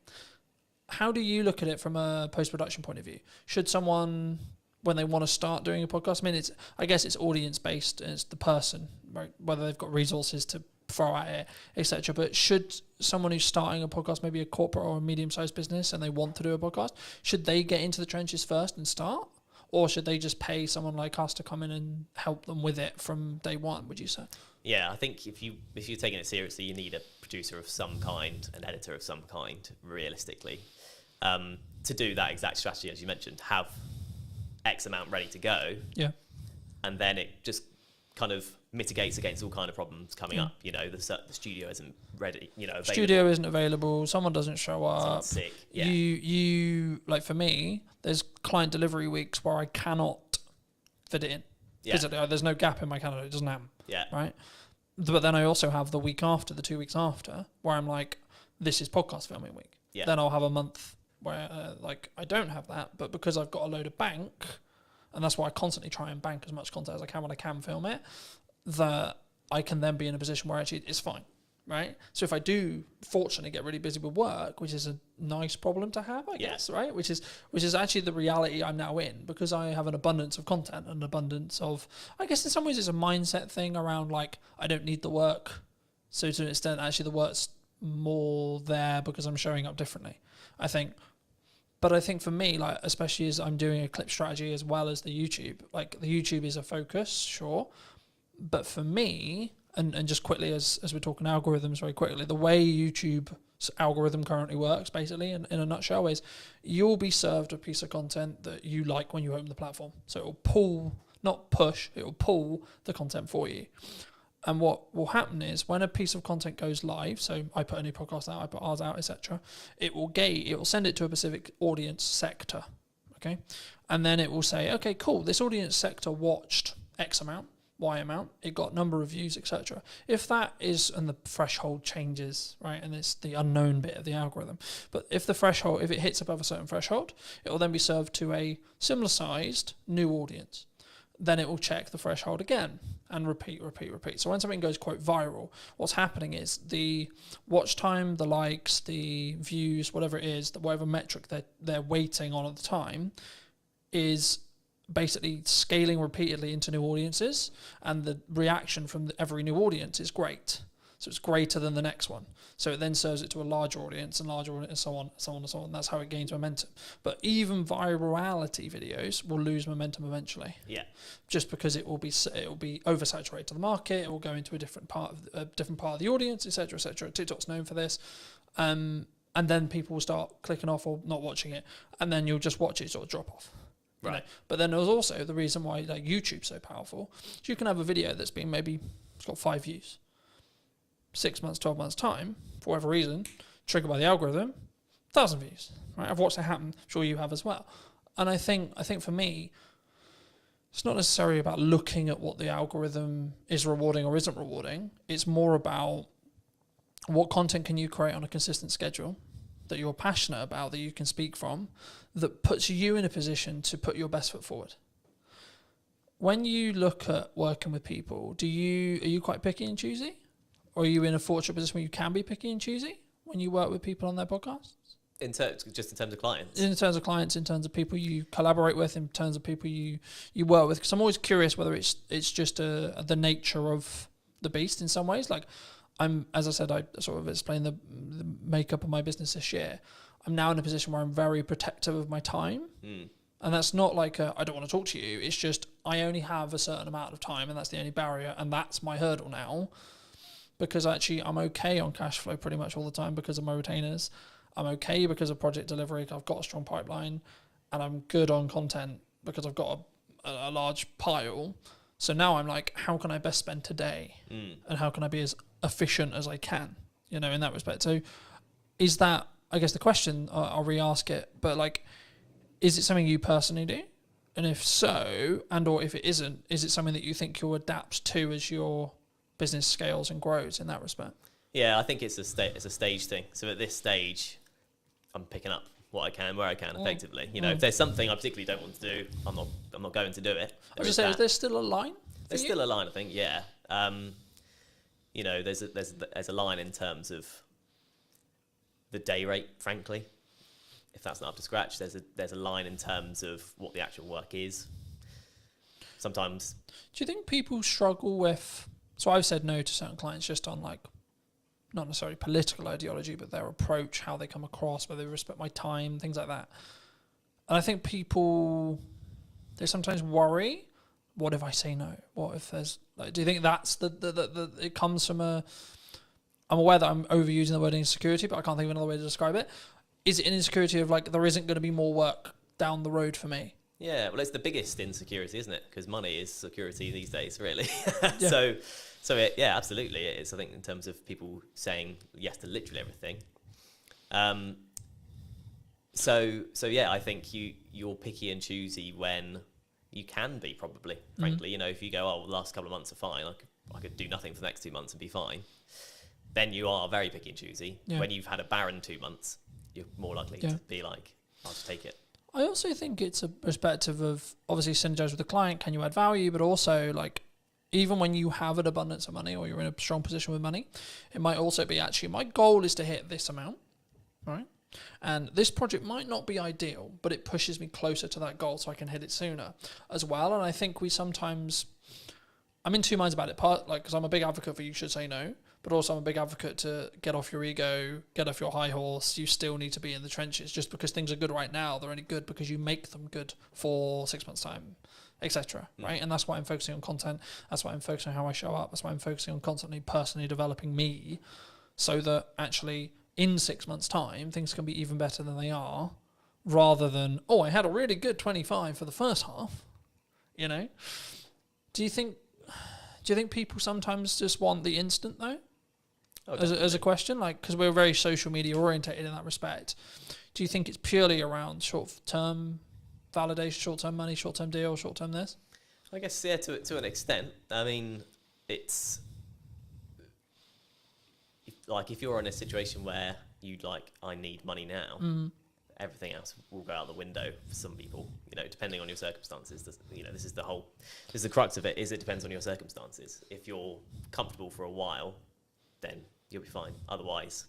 How do you look at it from a post-production point of view? Should someone, when they want to start doing a podcast, I guess it's audience-based, and it's the person, right? Whether they've got resources to throw at it, etc. But should someone who's starting a podcast, maybe a corporate or a medium-sized business, and they want to do a podcast, should they get into the trenches first and start? Or should they just pay someone like us to come in and help them with it from day one, would you say? Yeah, I think if you're taking it seriously, you need a producer of some kind, an editor of some kind, realistically. To do that exact strategy, as you mentioned, have X amount ready to go. Yeah. And then it just kind of mitigates against all kind of problems coming up. You know, the studio isn't ready. You know, available. Studio isn't available. Someone doesn't show up. Someone's sick. Yeah. You like for me, there's client delivery weeks where I cannot fit it in. Yeah. Physically, there's no gap in my calendar. It doesn't happen. Yeah. Right. But then I also have the week after, the 2 weeks after, where I'm like, this is podcast filming week. Yeah. Then I'll have a month where like I don't have that, but because I've got a load of bank, and that's why I constantly try and bank as much content as I can when I can film it, that I can then be in a position where actually it's fine, right? So if I do fortunately get really busy with work, which is a nice problem to have, I guess, right? Which is actually the reality I'm now in, because I have an abundance of content, an abundance of, I guess in some ways it's a mindset thing around like, I don't need the work. So to an extent, actually the work's more there because I'm showing up differently, I think. But I think for me, like, especially as I'm doing a clip strategy as well as the YouTube, like the YouTube is a focus, sure. But for me, and just quickly, as we're talking algorithms very quickly, the way YouTube's algorithm currently works, basically, in a nutshell, is you'll be served a piece of content that you like when you open the platform. So it will pull, not push, it will pull the content for you. And what will happen is when a piece of content goes live, so I put a new podcast out, I put ours out, etc., it will send it to a specific audience sector, okay? And then it will say, okay, cool, this audience sector watched X amount, Y amount, it got number of views, etc. If that is, and the threshold changes, right, and it's the unknown bit of the algorithm, but if the threshold, if it hits above a certain threshold, it will then be served to a similar sized new audience. Then it will check the threshold again and repeat. So when something goes quite viral, what's happening is the watch time, the likes, the views, whatever it is, whatever metric they're waiting on at the time, is basically scaling repeatedly into new audiences, and the reaction from every new audience is great. So it's greater than the next one. So it then serves it to a larger audience and so on. That's how it gains momentum. But even virality videos will lose momentum eventually. Yeah. Just because it will be oversaturated to the market. It will go into a different part of the audience, etc., etc. TikTok's known for this. And then people will start clicking off or not watching it, and then you'll just watch it sort of drop off. Right. You know? But then there's also the reason why like YouTube's so powerful. So you can have a video that's been it's got 5 views. 6 months, 12 months time, for whatever reason, triggered by the algorithm, 1,000 views. Right? I've watched it happen. I'm sure you have as well. And I think for me, it's not necessarily about looking at what the algorithm is rewarding or isn't rewarding. It's more about what content can you create on a consistent schedule that you're passionate about, that you can speak from, that puts you in a position to put your best foot forward. When you look at working with people, are you quite picky and choosy? Or are you in a fortunate position where you can be picky and choosy when you work with people on their podcasts? Just in terms of clients? In terms of clients, in terms of people you collaborate with, in terms of people you work with. Because I'm always curious whether it's just the nature of the beast in some ways. Like as I said, I sort of explained the makeup of my business this year. I'm now in a position where I'm very protective of my time. Mm. And that's not like I don't want to talk to you. It's just I only have a certain amount of time, and that's the only barrier, and that's my hurdle now. Because actually I'm okay on cash flow pretty much all the time because of my retainers. I'm okay because of project delivery. I've got a strong pipeline, and I'm good on content because I've got a large pile. So now I'm like, how can I best spend today? Mm. And how can I be as efficient as I can, in that respect? So is that, I guess the question, I'll re-ask it, but like, is it something you personally do? And if so, and or if it isn't, is it something that you think you'll adapt to as your business scales and grows in that respect? Yeah, I think it's a stage thing. So at this stage, I'm picking up what I can, where I can, effectively. If there's something I particularly don't want to do, I'm not going to do it. I was just saying, is there still a line? There's still a line, I think. Yeah. There's a line in terms of the day rate, frankly. If that's not up to scratch, there's a line in terms of what the actual work is. Sometimes. Do you think people struggle with? So I've said no to certain clients just on like, not necessarily political ideology, but their approach, how they come across, whether they respect my time, things like that. And I think people, they sometimes worry, what if I say no? What if there's, like, do you think that's it comes from I'm aware that I'm overusing the word insecurity, but I can't think of another way to describe it. Is it an insecurity of like, there isn't going to be more work down the road for me? Yeah, well, it's the biggest insecurity, isn't it? Because money is security these days, really. Yeah. Yeah, absolutely, it is. I think in terms of people saying yes to literally everything. So yeah, I think you're picky and choosy when you can be, probably. Frankly, you know, if you go, oh, well, the last couple of months are fine, I could do nothing for the next 2 months and be fine. Then you are very picky and choosy. Yeah. When you've had a barren 2 months, you're more likely to be like, I'll just take it. I also think it's a perspective of obviously synergize with the client. Can you add value? But also, like, even when you have an abundance of money or you're in a strong position with money, it might also be actually my goal is to hit this amount, right? And this project might not be ideal, but it pushes me closer to that goal so I can hit it sooner as well. And I think we sometimes, I'm in two minds about it. Part, like, because I'm a big advocate for you should say no, but also I'm a big advocate to get off your ego, get off your high horse. You still need to be in the trenches. Just because things are good right now, they're only good because you make them good for 6 months' time, etc. Right? And that's why I'm focusing on content. That's why I'm focusing on how I show up. That's why I'm focusing on constantly personally developing me, so that actually in 6 months' time things can be even better than they are, rather than, oh, I had a really good 25 for the first half. You know? Do you think people sometimes just want the instant though? Oh, as a question, like, because we're very social media orientated in that respect. Do you think it's purely around short-term validation, short-term money, short-term deal, short-term this? I guess, yeah, to an extent. I mean, it's like if you're in a situation where you'd like, I need money now, everything else will go out the window for some people, you know, depending on your circumstances. You know, this is the crux of it, is it depends on your circumstances. If you're comfortable for a while, then you'll be fine. Otherwise,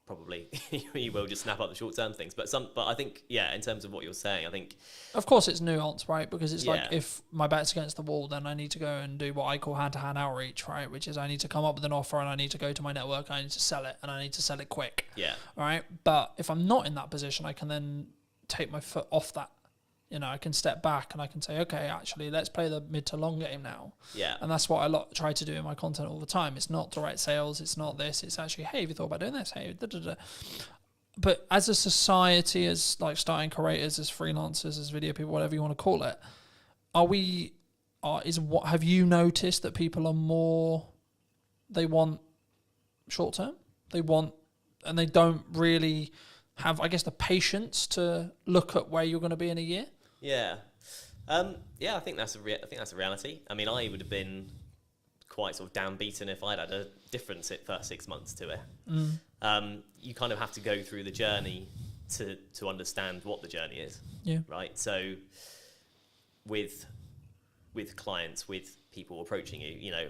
probably you will just snap up the short-term things. But I think, yeah, in terms of what you're saying, I think, of course, it's nuanced, right? Because it's like, if my back's against the wall, then I need to go and do what I call hand-to-hand outreach, right? Which is I need to come up with an offer and I need to go to my network and I need to sell it and I need to sell it quick. Yeah. Right. But if I'm not in that position, I can then take my foot off that. You know, I can step back and I can say, okay, actually, let's play the mid to long game now. Yeah. And that's what I try to do in my content all the time. It's not direct sales. It's not this. It's actually, hey, have you thought about doing this? Hey, da, da, da. But as a society, as like starting creators, as freelancers, as video people, whatever you want to call it, have you noticed that people are more, they want short term? And they don't really have, I guess, the patience to look at where you're going to be in a year? Yeah. I think that's a reality. I mean, I would have been quite sort of downbeaten if I'd had a different first 6 months to it. You kind of have to go through the journey to understand what the journey is. Yeah. Right. So with clients, with people approaching you, you know,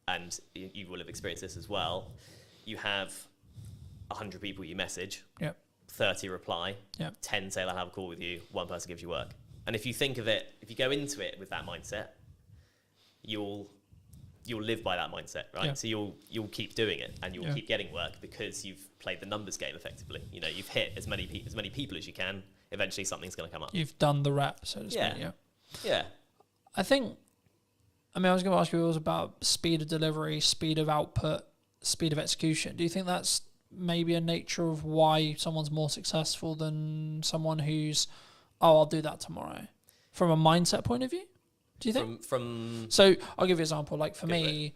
and you will have experienced this as well. You have 100 people you message. Yep. 30 reply, 10 say they'll have a call with you, 1 person gives you work. And if you think of it, if you go into it with that mindset, you'll live by that mindset, right? Yeah. So you'll keep doing it and you'll keep getting work because you've played the numbers game effectively. You know, you've hit as many people as you can. Eventually something's going to come up. You've done the rep, so to speak. Yeah. I think, I mean, I was going to ask you also about speed of delivery, speed of output, speed of execution. Do you think that's maybe a nature of why someone's more successful than someone who's, oh, I'll do that tomorrow, from a mindset point of view? Do you think? So I'll give you an example. Like for me,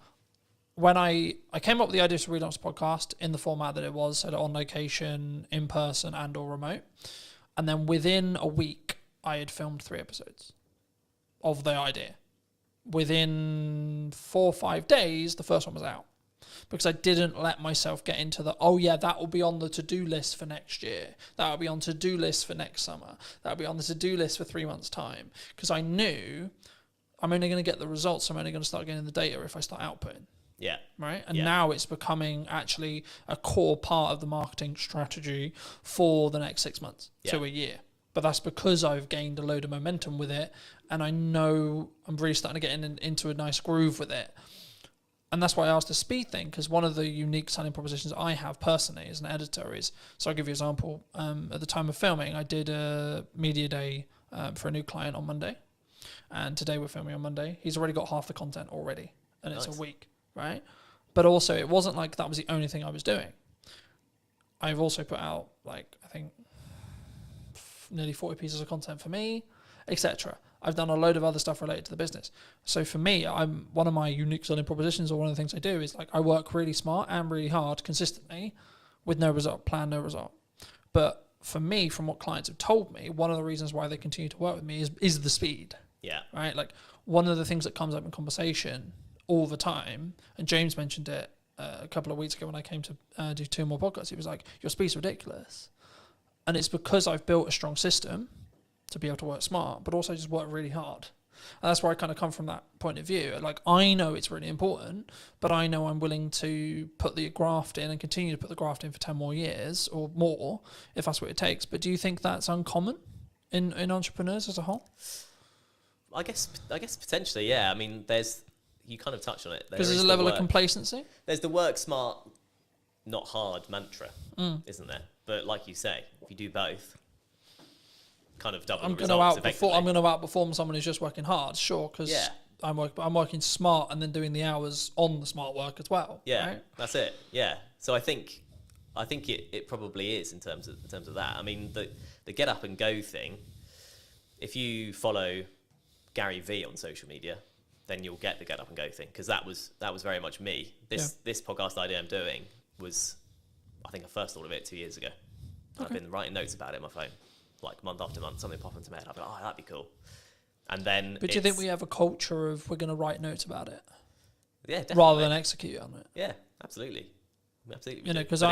when I came up with the idea to relaunch the podcast in the format that it was, so on location, in person, and or remote, and then within a week I had filmed 3 episodes of the idea. Within 4 or 5 days, the first one was out. Because I didn't let myself get into the, oh yeah, that will be on the to-do list for next year. That will be on to-do list for next summer. That will be on the to-do list for 3 months' time. Because I knew I'm only going to get the results. I'm only going to start getting the data if I start outputting. Yeah. Right? And now it's becoming actually a core part of the marketing strategy for the next 6 months to a year. But that's because I've gained a load of momentum with it. And I know I'm really starting to get into a nice groove with it. And that's why I asked the speed thing, because one of the unique selling propositions I have personally as an editor is, so I'll give you an example. At the time of filming, I did a media day for a new client on Monday. And today we're filming on Monday. He's already got half the content already. And it's a week, right? But also, it wasn't like that was the only thing I was doing. I've also put out, like, I think, nearly 40 pieces of content for me. etc. I've done a load of other stuff related to the business. So for me, one of my unique selling propositions, or one of the things I do, is like I work really smart and really hard consistently with no result, plan no result. But for me, from what clients have told me, one of the reasons why they continue to work with me is the speed. Yeah. Right? Like one of the things that comes up in conversation all the time, and James mentioned it a couple of weeks ago when I came to do 2 more podcasts, he was like, your speed's ridiculous. And it's because I've built a strong system to be able to work smart, but also just work really hard. And that's where I kind of come from that point of view. Like, I know it's really important, but I know I'm willing to put the graft in and continue to put the graft in for 10 more years or more, if that's what it takes. But do you think that's uncommon in entrepreneurs as a whole? I guess potentially, yeah. I mean, you kind of touched on it. Because there's a level of complacency. There's the work smart, not hard mantra, isn't there? But like you say, if you do both, kind of double the results effectively. I'm going to outperform someone who's just working hard, sure, because I'm working smart and then doing the hours on the smart work as well. Yeah, right? That's it. Yeah. So I think it probably is in terms of that. I mean, the get up and go thing. If you follow Gary V on social media, then you'll get the get up and go thing, because that was very much me. This podcast idea I'm doing was, I think I first thought of it 2 years ago. Okay. I've been writing notes about it on my phone, like month after month, something pop into my head. I'll be like, oh, that'd be cool. And then, but do you think we have a culture of we're going to write notes about it? Yeah, definitely. Rather than execute on it. Yeah, absolutely. You know, because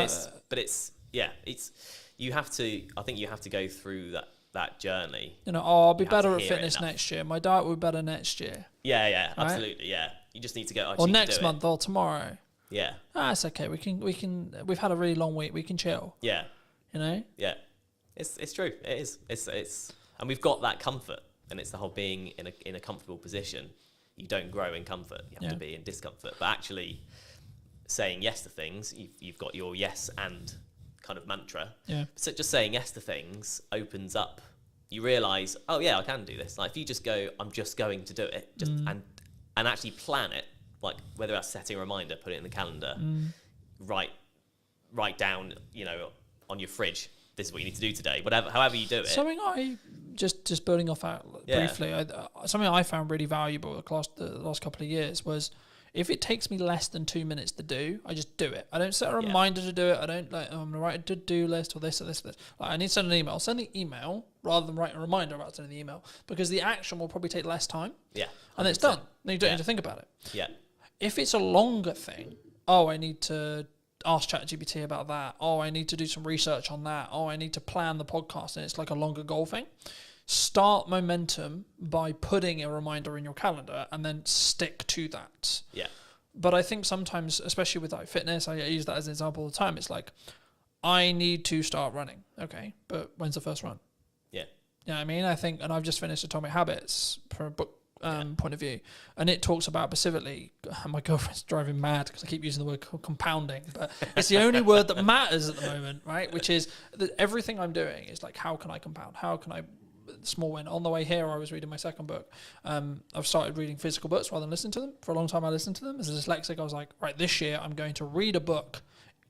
you have to. I think you have to go through that journey. You know, I'll be better at fitness next year. My diet will be better next year. Yeah, absolutely. Yeah, you just need to go. Or next month or tomorrow. Yeah. It's okay. We can. We've had a really long week. We can chill. Yeah. You know. Yeah, it's true. It is. It's and we've got that comfort, and it's the whole being in a comfortable position. You don't grow in comfort. You have to be in discomfort. But actually, saying yes to things, you've got your yes and kind of mantra. Yeah. So just saying yes to things opens up. You realise, oh yeah, I can do this. Like if you just go, I'm just going to do it, and actually plan it. Like whether that's setting a reminder, put it in the calendar, write down, you know, on your fridge, this is what you need to do today. Whatever, however you do it. Something I just building off that briefly. Something I found really valuable the last couple of years was, if it takes me less than 2 minutes to do, I just do it. I don't set a reminder to do it. I don't I'm going to write a to-do list or this or this or this. Like, I need to send an email. I'll send the email rather than write a reminder about sending the email, because the action will probably take less time. Yeah. 100%. And it's done. Then you don't need to think about it. Yeah. If it's a longer thing, I need to ask ChatGPT about that. I need to do some research on that. I need to plan the podcast, and it's like a longer goal thing. Start momentum by putting a reminder in your calendar and then stick to that. Yeah. But I think sometimes, especially with like fitness, I use that as an example all the time. It's like, I need to start running. Okay, but when's the first run? Yeah. You know what I mean? I think, and I've just finished Atomic Habits from a book point of view, and it talks about specifically, my girlfriend's driving mad because I keep using the word compounding, but it's the only word that matters at the moment, right? Which is that everything I'm doing is like, how can I compound? How can I small win? On the way here, I was reading my second book. I've started reading physical books rather than listening to them. For a long time, I listened to them. As a dyslexic, I was like, right, this year I'm going to read a book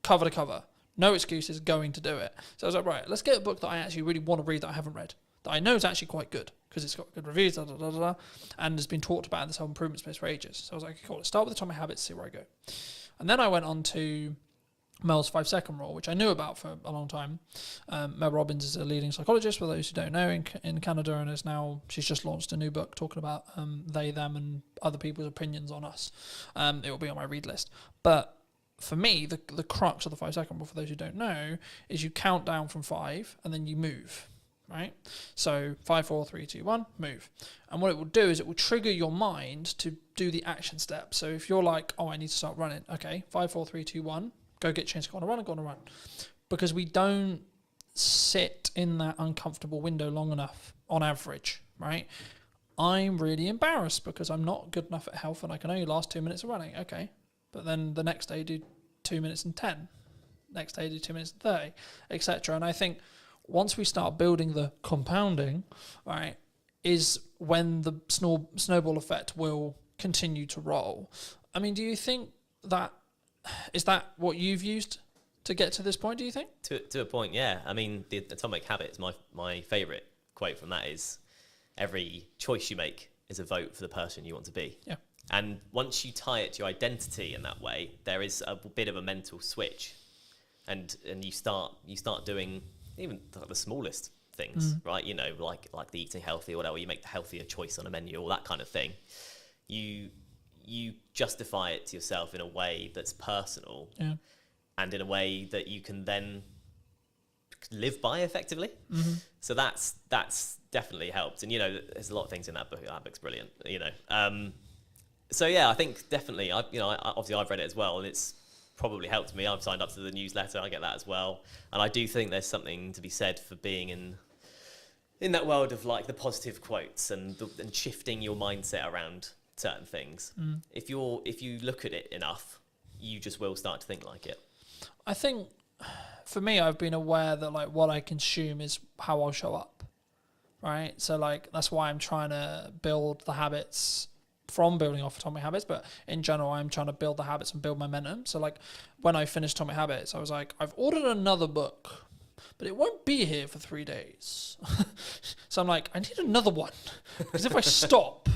cover to cover. No excuses, going to do it. So I was like, right, let's get a book that I actually really want to read that I haven't read, that I know is actually quite good because it's got good reviews, and has been talked about in this whole improvement space for ages. So I was like, cool, let's start with Atomic Habits, see where I go. And then I went on to Mel's 5-second rule, which I knew about for a long time. Mel Robbins is a leading psychologist, for those who don't know, in Canada, and she's just launched a new book talking about they, them, and other people's opinions on us. It will be on my read list. But for me, the crux of the 5-second rule, for those who don't know, is you count down from 5 and then you move, right? So 5, 4, 3, 2, 1, move. And what it will do is it will trigger your mind to do the action step. So if you're like, I need to start running, okay, 5, 4, 3, 2, 1, go get changed, go on a run. Because we don't sit in that uncomfortable window long enough on average, right? I'm really embarrassed because I'm not good enough at health and I can only last 2 minutes of running. Okay. But then the next day do 2 minutes and 10. Next day do 2 minutes and 30, etc. And I think once we start building the compounding, right, is when the snowball effect will continue to roll. I mean, do you think that, is that what you've used to get to this point, do you think? To a point, yeah. I mean, the Atomic Habits, my favourite quote from that is, every choice you make is a vote for the person you want to be. Yeah. And once you tie it to your identity in that way, there is a bit of a mental switch, and you start doing even the smallest things, right? You know, like the eating healthy or whatever. You make the healthier choice on a menu, all that kind of thing. You justify it to yourself in a way that's personal, and in a way that you can then live by effectively. So that's definitely helped. And you know, there's a lot of things in that book. That book's brilliant. You know. So yeah, I think definitely. Obviously I've read it as well, and it's probably helped me. I've signed up to the newsletter. I get that as well, and I do think there's something to be said for being in that world of like the positive quotes and shifting your mindset around certain things. If you look at it enough, you just will start to think like it. I think for me, I've been aware that like what I consume is how I'll show up, right? So like that's why I'm trying to build the habits from building off Atomic Habits, but in general, I'm trying to build the habits and build momentum. So like when I finished Atomic Habits, I was like, I've ordered another book, but it won't be here for 3 days. So I'm like, I need another one, because if I stop,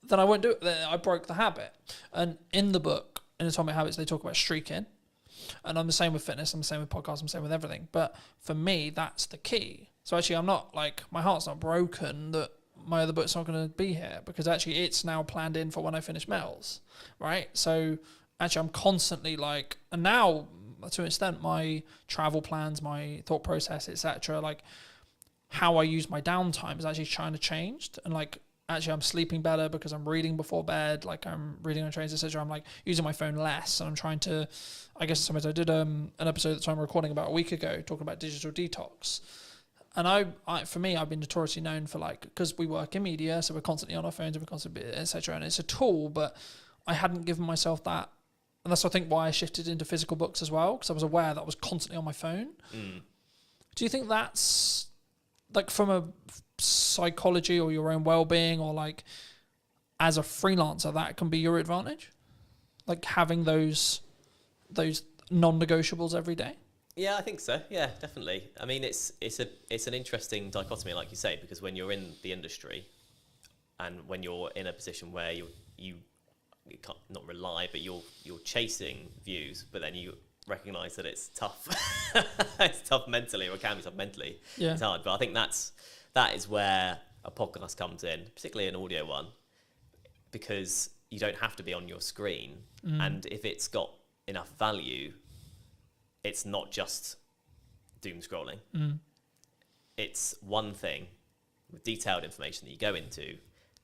then I won't do it. Then I broke the habit. And in the book, in Atomic Habits, they talk about streaking. And I'm the same with fitness, I'm the same with podcasts, I'm the same with everything. But for me, that's the key. So actually, I'm not like, my heart's not broken that my other book's not going to be here, because actually it's now planned in for when I finish Mel's, right? So actually I'm constantly like, and now to an extent, my travel plans, my thought process, etc., like how I use my downtime is actually trying to change. And like, actually I'm sleeping better because I'm reading before bed, like I'm reading on trains, etc. I'm like using my phone less, and I'm trying to, I guess sometimes I did an episode that I'm recording about a week ago talking about digital detox. And I for me, I've been notoriously known for like, because we work in media, so we're constantly on our phones and we're constantly, etc. And it's a tool, but I hadn't given myself that. And that's, I think, why I shifted into physical books as well, because I was aware that I was constantly on my phone. Do you think that's like from a psychology or your own well-being, or like as a freelancer, that can be your advantage? Like having those non-negotiables every day? Yeah, I think so. Yeah, definitely. I mean, it's an interesting dichotomy, like you say, because when you're in the industry and when you're in a position where you can't not rely, but you're chasing views, but then you recognise that it's tough. It's tough mentally, or it can be tough mentally. Yeah. It's hard, but I think that is where a podcast comes in, particularly an audio one, because you don't have to be on your screen, and if it's got enough value, it's not just doom scrolling. It's one thing with detailed information that you go into,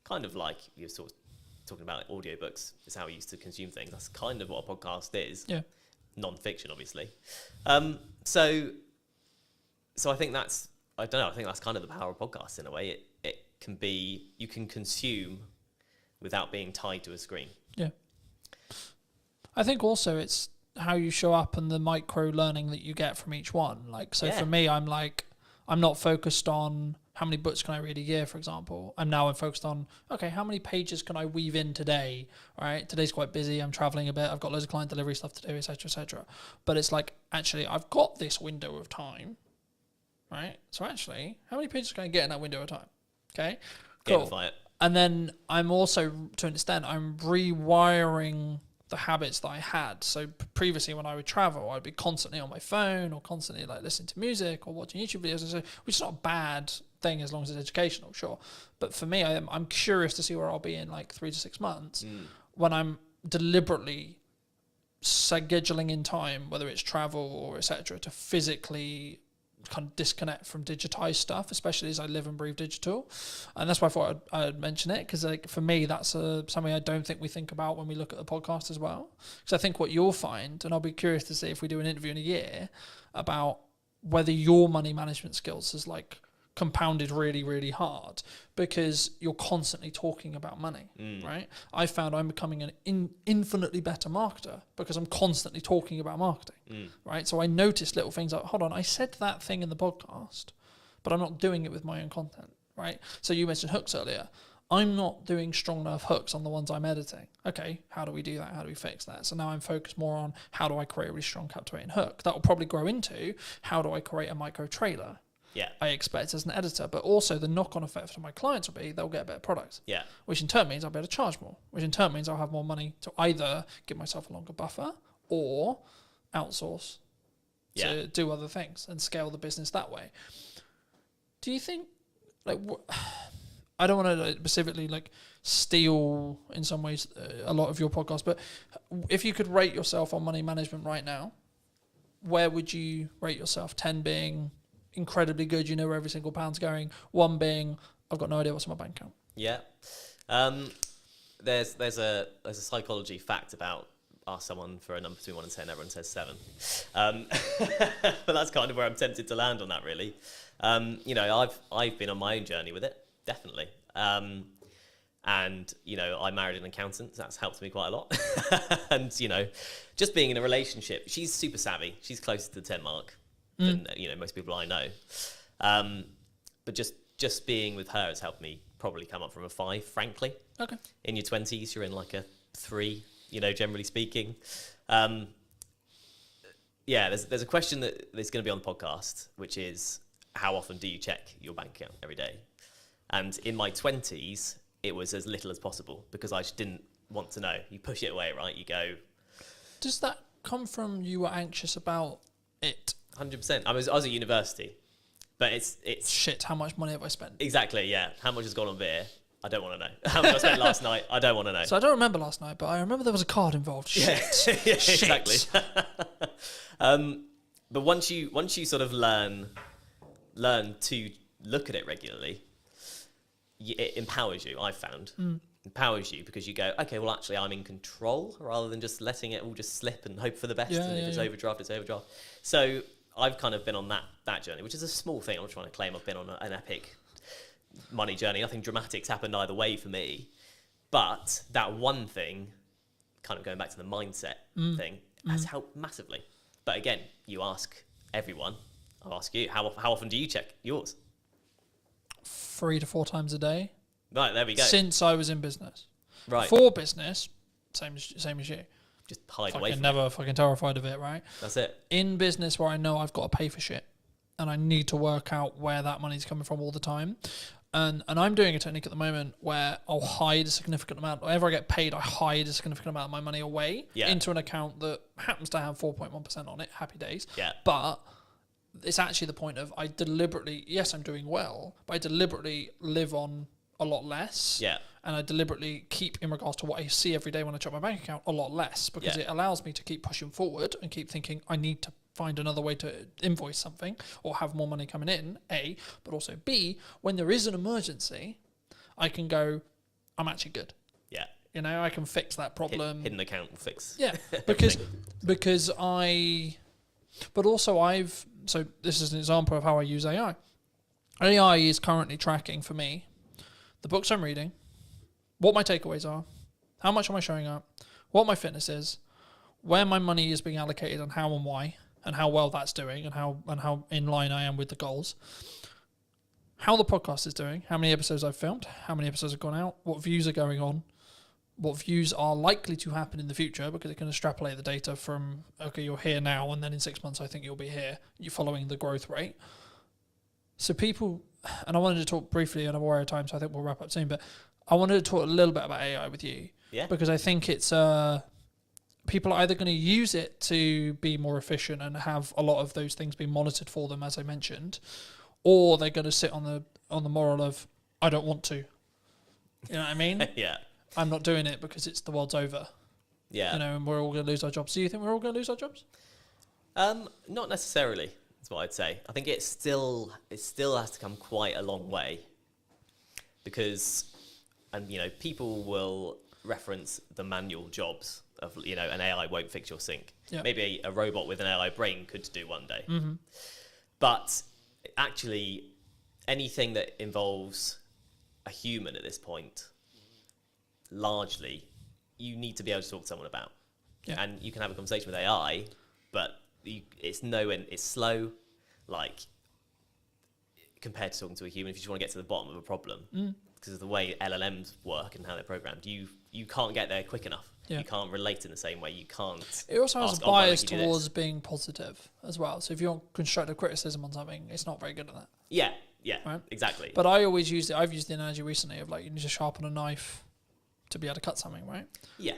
kind of like you're sort of talking about audiobooks, is how we used to consume things. That's kind of what a podcast is. Yeah. Non-fiction, obviously. So I think that's, I don't know, I think that's kind of the power of podcasts in a way. It can be, you can consume without being tied to a screen. Yeah. I think also it's how you show up and the micro learning that you get from each one. Like, so for me, I'm like, I'm not focused on how many books can I read a year, for example. I'm focused on, okay, how many pages can I weave in today? Right? Today's quite busy. I'm traveling a bit. I've got loads of client delivery stuff to do, etc., etc. But it's like, actually, I've got this window of time, right? So actually, how many pages can I get in that window of time? Okay, cool. Gamify it. And then I'm also, to an extent, I'm rewiring the habits that I had. So previously when I would travel, I'd be constantly on my phone or constantly like listening to music or watching YouTube videos, which is not a bad thing as long as it's educational, sure. But for me, I'm curious to see where I'll be in like 3 to 6 months when I'm deliberately scheduling in time, whether it's travel or etc., to physically kind of disconnect from digitized stuff, especially as I live and breathe digital. And that's why I thought I'd mention it, because like for me, that's something I don't think we think about when we look at the podcast as well. Because I think what you'll find, and I'll be curious to see if we do an interview in a year about whether your money management skills is like compounded really, really hard, because you're constantly talking about money, right? I found I'm becoming an infinitely better marketer because I'm constantly talking about marketing, right? So I notice little things like, hold on, I said that thing in the podcast, but I'm not doing it with my own content, right? So you mentioned hooks earlier. I'm not doing strong enough hooks on the ones I'm editing. Okay, how do we do that? How do we fix that? So now I'm focused more on how do I create a really strong captivating hook. That will probably grow into how do I create a micro trailer. Yeah. I expect as an editor, but also the knock-on effect for my clients will be they'll get a better product. Yeah. Which in turn means I'll be able to charge more, which in turn means I'll have more money to either give myself a longer buffer or outsource to do other things and scale the business that way. Do you think, like, I don't want to specifically like steal in some ways a lot of your podcast, but if you could rate yourself on money management right now, where would you rate yourself? 10 being incredibly good, you know where every single pound's going. 1 being, I've got no idea what's in my bank account. Yeah. There's a psychology fact about ask someone for a number between 1 and 10, everyone says 7. But that's kind of where I'm tempted to land on that, really. You know, I've been on my own journey with it, definitely. And, you know, I married an accountant, so that's helped me quite a lot. And, you know, just being in a relationship, she's super savvy. She's closer to the 10 mark than, you know, most people I know. But just being with her has helped me probably come up from a 5, frankly. Okay. In your 20s, you're in like a 3, you know, generally speaking. Yeah, there's a question that's going to be on the podcast, which is, how often do you check your bank account every day? And in my 20s, it was as little as possible because I just didn't want to know. You push it away, right? You go... Does that come from you were anxious about it? 100%. I was at university, but it's... Shit, how much money have I spent? Exactly, yeah. How much has gone on beer? I don't want to know. How much I spent last night? I don't want to know. So I don't remember last night, but I remember there was a card involved. Shit. Yeah, Shit. Exactly. But once you sort of learn to look at it regularly, it empowers you, I've found. Empowers you because you go, okay, well, actually, I'm in control rather than just letting it all just slip and hope for the best. And if it's overdraft, it's overdraft. So I've kind of been on that journey, which is a small thing. I'm not trying to claim I've been on an epic money journey. Nothing dramatic's happened either way for me. But that one thing, kind of going back to the mindset thing, has helped massively. But again, you ask everyone. I'll ask you, how often do you check yours? 3 to 4 times a day. Right, there we go. Since I was in business. Right. For business, same as you. Just hide away from never fucking terrified of it, right? That's it. In business where I know I've got to pay for shit and I need to work out where that money's coming from all the time. And I'm doing a technique at the moment where I'll hide a significant amount. Whenever I get paid, I hide a significant amount of my money away into an account that happens to have 4.1% on it. Happy days. Yeah. But it's actually the point of I deliberately, yes, I'm doing well, but I deliberately live on a lot less. Yeah. And I deliberately keep, in regards to what I see every day when I check my bank account, a lot less because it allows me to keep pushing forward and keep thinking I need to find another way to invoice something or have more money coming in, A, but also B, when there is an emergency, I can go, I'm actually good. Yeah. You know, I can fix that problem. Hidden account will fix. Yeah, so this is an example of how I use AI. AI is currently tracking for me the books I'm reading, what my takeaways are, how much am I showing up, what my fitness is, where my money is being allocated and how and why, and how well that's doing and how in line I am with the goals, how the podcast is doing, how many episodes I've filmed, how many episodes have gone out, what views are going on, what views are likely to happen in the future because it can extrapolate the data from, okay, you're here now and then in 6 months I think you'll be here. You're following the growth rate. So people, and I wanted to talk briefly, and I'm aware of time, so I think we'll wrap up soon, but I wanted to talk a little bit about AI with you. Yeah. Because I think it's, people are either going to use it to be more efficient and have a lot of those things being monitored for them, as I mentioned, or they're going to sit on the moral of, I don't want to. You know what I mean? Yeah. I'm not doing it because it's the world's over. Yeah. You know, and we're all going to lose our jobs. Do you think we're all going to lose our jobs? Not necessarily, is what I'd say. I think it still has to come quite a long way because, and you know, people will reference the manual jobs of, you know, an AI won't fix your sink. Yeah. Maybe a robot with an AI brain could do one day. Mm-hmm. But actually, anything that involves a human at this point, largely, you need to be able to talk to someone about. Yeah. And you can have a conversation with AI, but it's slow. Like, compared to talking to a human, if you just want to get to the bottom of a problem, because of the way LLMs work and how they're programmed, you can't get there quick enough. Yeah. You can't relate in the same way. You can't. It also has ask, a "Oh, why don't bias you do this?" towards being positive as well. So if you want constructive criticism on something, it's not very good at that. Yeah, Right? exactly. But I always use it. I've used the analogy recently of like you need to sharpen a knife to be able to cut something, right? Yeah.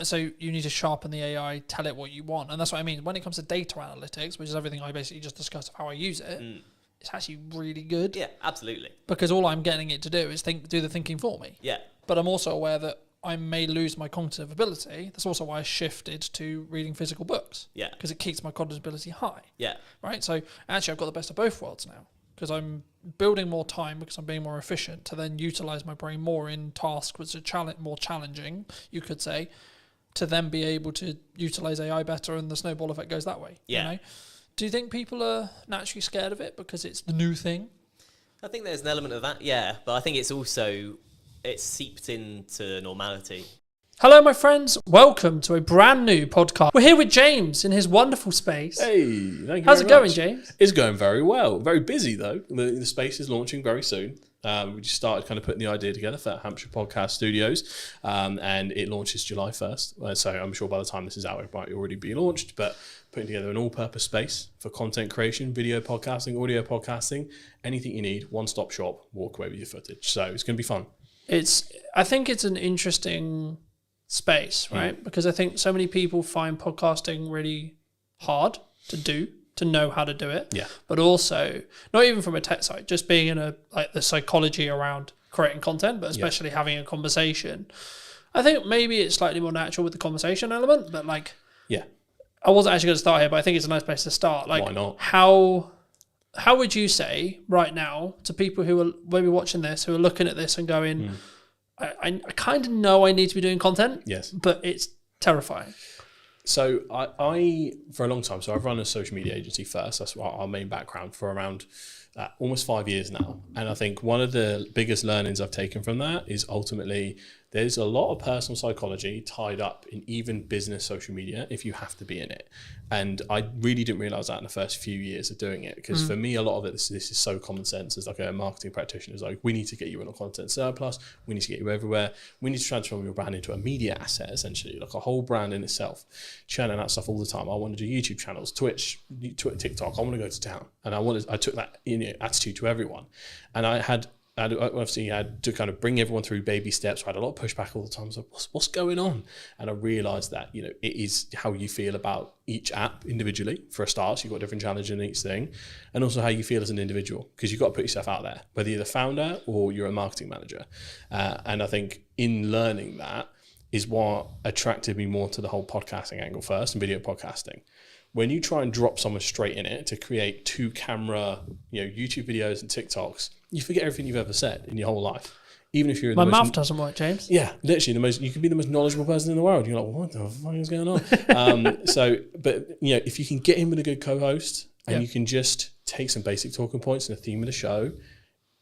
So you need to sharpen the AI, tell it what you want, and that's what I mean. When it comes to data analytics, which is everything I basically just discussed of how I use it, it's actually really good. Yeah, absolutely. Because all I'm getting it to do is do the thinking for me. Yeah. But I'm also aware that I may lose my cognitive ability. That's also why I shifted to reading physical books. Yeah. Because it keeps my cognitive ability high. Yeah. Right? So actually I've got the best of both worlds now. Because I'm building more time because I'm being more efficient to then utilize my brain more in tasks which are more challenging, you could say, to then be able to utilize AI better, and the snowball effect goes that way. Yeah. You know? Do you think people are naturally scared of it because it's the new thing? I think there's an element of that, yeah. But I think it's seeped into normality. Hello, my friends. Welcome to a brand new podcast. We're here with James in his wonderful space. Hey, thank you. How's it very going, much. James? It's going very well. Very busy though. The space is launching very soon. We just started kind of putting the idea together for Hampshire Podcast Studios, and it launches July 1st. So I'm sure by the time this is out, it might already be launched. But putting together an all-purpose space for content creation, video podcasting, audio podcasting, anything you need, one-stop shop. Walk away with your footage. So it's going to be fun. I think it's an interesting space, right? Because I think so many people find podcasting really hard to do, to know how to do it. Yeah. But also, not even from a tech side, just being in the psychology around creating content, but especially having a conversation. I think maybe it's slightly more natural with the conversation element, but I wasn't actually going to start here, but I think it's a nice place to start. Like, why not? How would you say right now to people who are maybe watching this, who are looking at this and going, I kind of know I need to be doing content, yes, but it's terrifying. So I for a long time, so I've run a social media agency first. That's our main background for around almost 5 years now. And I think one of the biggest learnings I've taken from that is ultimately there's a lot of personal psychology tied up in even business social media if you have to be in it. And I really didn't realize that in the first few years of doing it, because for me, a lot of it, this is so common sense. As like a marketing practitioner, is like, we need to get you in a content surplus. We need to get you everywhere. We need to transform your brand into a media asset, essentially, like a whole brand in itself. Churning out stuff all the time. I want to do YouTube channels, Twitch, TikTok. I want to go to town. And I took that attitude to everyone. And I obviously had to kind of bring everyone through baby steps. I had a lot of pushback all the time. I was like, what's going on? And I realized that, it is how you feel about each app individually. For a start, so you've got different challenges in each thing. And also how you feel as an individual, because you've got to put yourself out there, whether you're the founder or you're a marketing manager. And I think in learning that is what attracted me more to the whole podcasting angle first, and video podcasting. When you try and drop someone straight in it to create 2-camera, YouTube videos and TikToks, you forget everything you've ever said in your whole life. Even if you're my mouth doesn't work, James. Yeah, literally you can be the most knowledgeable person in the world. You're like, what the fuck is going on? But if you can get in with a good co-host and you can just take some basic talking points and a theme of the show,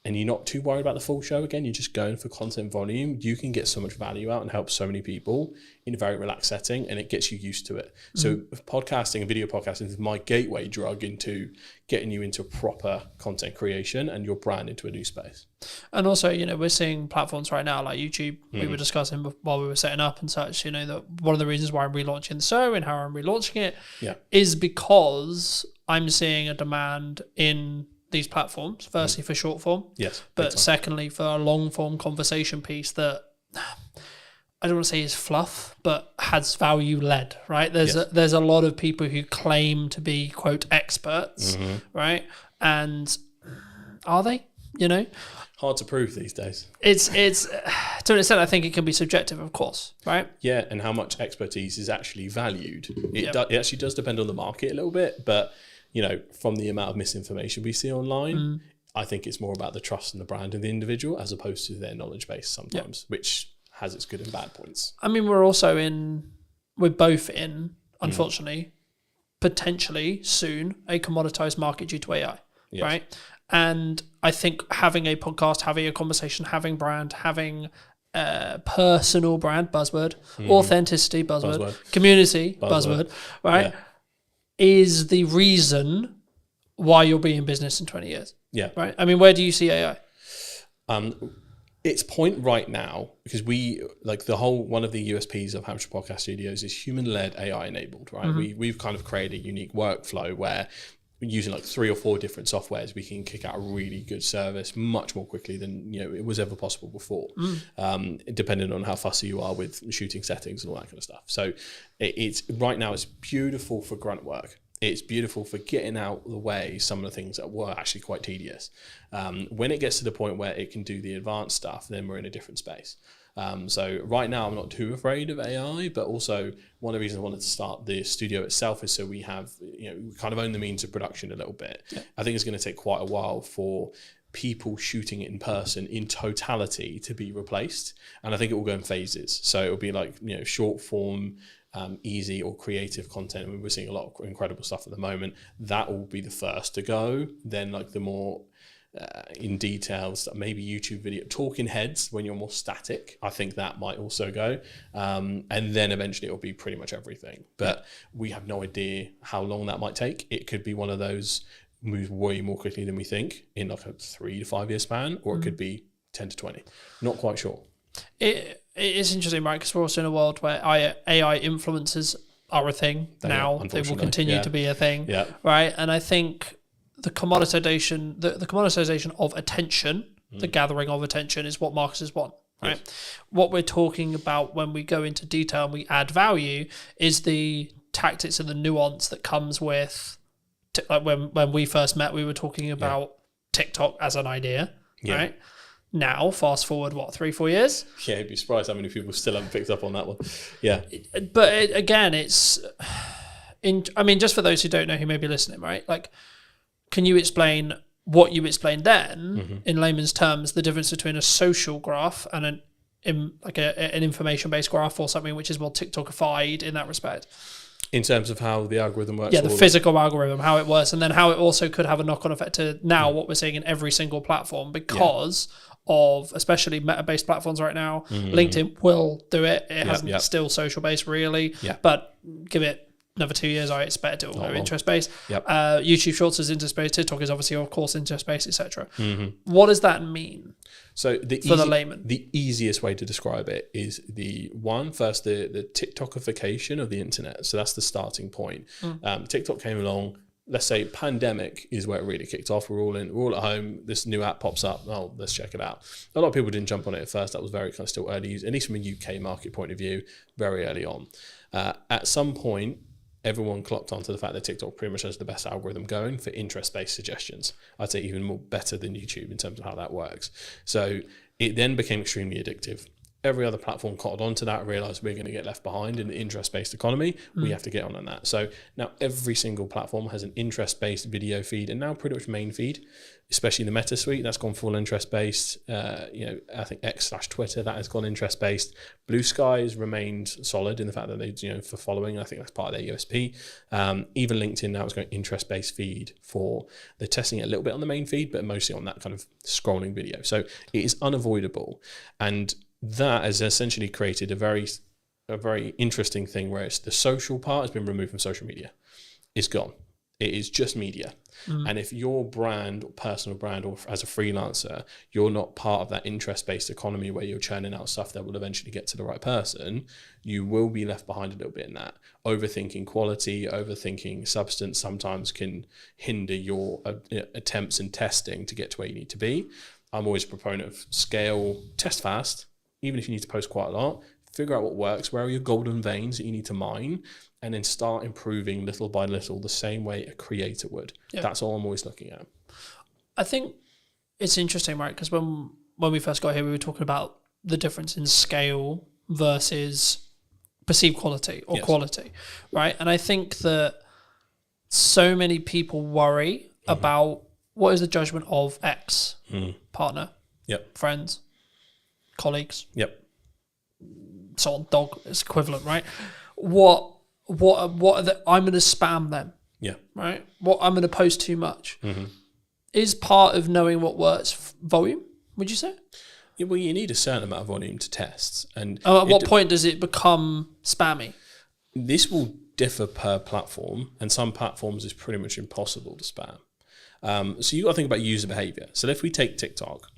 and you're not too worried about the full show, again, you're just going for content volume, you can get so much value out and help so many people in a very relaxed setting, and it gets you used to it. So podcasting and video podcasting is my gateway drug into getting you into proper content creation and your brand into a new space. And also, we're seeing platforms right now like YouTube. We were discussing while we were setting up and such, that one of the reasons why I'm relaunching the show and how I'm relaunching it is because I'm seeing a demand in these platforms, firstly for short form, but secondly for a long form conversation piece that I don't want to say is fluff, but has value led, right? There's a lot of people who claim to be quote experts, right? And are they? Hard to prove these days. It's to an extent, I think it can be subjective, of course, right? Yeah, and how much expertise is actually valued. It actually does depend on the market a little bit, but from the amount of misinformation we see online, I think it's more about the trust and the brand of the individual as opposed to their knowledge base sometimes, which has its good and bad points. I mean, we're both in, unfortunately, potentially soon, a commoditized market due to AI, right? And I think having a podcast, having a conversation, having brand, having personal brand, buzzword, authenticity, buzzword, community, buzzword, right? Is the reason why you'll be in business in 20 years. Yeah. Right. I mean, where do you see AI? Its point right now, because we like the whole one of the USPs of Hampshire Podcast Studios is human-led AI enabled, right? We've kind of created a unique workflow where using like 3 or 4 different softwares, we can kick out a really good service much more quickly than it was ever possible before, depending on how fussy you are with shooting settings and all that kind of stuff. So it's right now it's beautiful for grunt work. It's beautiful for getting out of the way some of the things that were actually quite tedious. When it gets to the point where it can do the advanced stuff, then we're in a different space. So right now I'm not too afraid of AI, but also one of the reasons I wanted to start the studio itself is so we have, we kind of own the means of production a little bit. Yeah. I think it's going to take quite a while for people shooting it in person in totality to be replaced. And I think it will go in phases. So it will be like, short form, easy or creative content. I mean, we're seeing a lot of incredible stuff at the moment. That will be the first to go. Then like the more in details, maybe YouTube video, talking heads when you're more static. I think that might also go. And then eventually it'll be pretty much everything. But we have no idea how long that might take. It could be one of those moves way more quickly than we think in like a 3 to 5 year span, or it could be 10 to 20. Not quite sure. It is interesting, right? Because we're also in a world where AI influencers are a thing now. They will continue to be a thing, right? And I think the commoditization, the commoditization of attention, the gathering of attention, is what marketers want, right? Yes. What we're talking about when we go into detail and we add value is the tactics and the nuance that comes with. Like when we first met, we were talking about TikTok as an idea, right? Now, fast forward, 3-4 years? Yeah, you'd be surprised how many people still haven't picked up on that one. Yeah. But again, it's... just for those who don't know, who may be listening, right? Like, can you explain what you explained then, in layman's terms, the difference between a social graph and an information-based graph, or something which is more TikTokified in that respect? In terms of how the algorithm works? Yeah, the physical algorithm, how it works, and then how it also could have a knock-on effect to now what we're seeing in every single platform because of especially meta-based platforms right now. LinkedIn will do it. It hasn't still social-based really, but give it another 2 years, I expect it will go interest-based. YouTube Shorts is interest-based. TikTok is obviously, of course, interest-based, etc. What does that mean? So for the layman, the easiest way to describe it is the TikTokification of the internet. So that's the starting point. TikTok came along. Let's say pandemic is where it really kicked off. We're all at home. This new app pops up. Oh, let's check it out. A lot of people didn't jump on it at first. That was very kind of still early, at least from a UK market point of view, very early on. At some point, everyone clocked onto the fact that TikTok pretty much has the best algorithm going for interest-based suggestions. I'd say even more better than YouTube in terms of how that works. So it then became extremely addictive. Every other platform caught on to that, realized we're going to get left behind in the interest-based economy. We have to get on that. So now every single platform has an interest-based video feed, and now pretty much main feed, especially the Meta suite, that's gone full interest-based. I think X/Twitter, that has gone interest-based. Blue Sky has remained solid in the fact that they, for following, I think that's part of their USP. Even LinkedIn now is going interest-based feed they're testing it a little bit on the main feed, but mostly on that kind of scrolling video. So it is unavoidable. And that has essentially created a very interesting thing where it's the social part has been removed from social media. It's gone. It is just media. And if your brand or personal brand or as a freelancer, you're not part of that interest-based economy where you're churning out stuff that will eventually get to the right person, you will be left behind a little bit in that. Overthinking quality, overthinking substance sometimes can hinder your attempts and testing to get to where you need to be. I'm always a proponent of scale, test fast. Even if you need to post quite a lot, figure out what works, where are your golden veins that you need to mine, and then start improving little by little the same way a creator would. Yeah. That's all I'm always looking at. I think it's interesting, right? Because when we first got here, we were talking about the difference in scale versus perceived quality or quality, right? And I think that so many people worry about what is the judgment of X partner, friends, colleagues, so on, dog is equivalent, right? What are the, I'm going to spam them, right? What I'm going to post too much is part of knowing what works. Volume, would you say? Yeah, well, you need a certain amount of volume to test, and at what point does it become spammy? This will differ per platform, and some platforms is pretty much impossible to spam. So you got to think about user behavior. So if we take TikTok,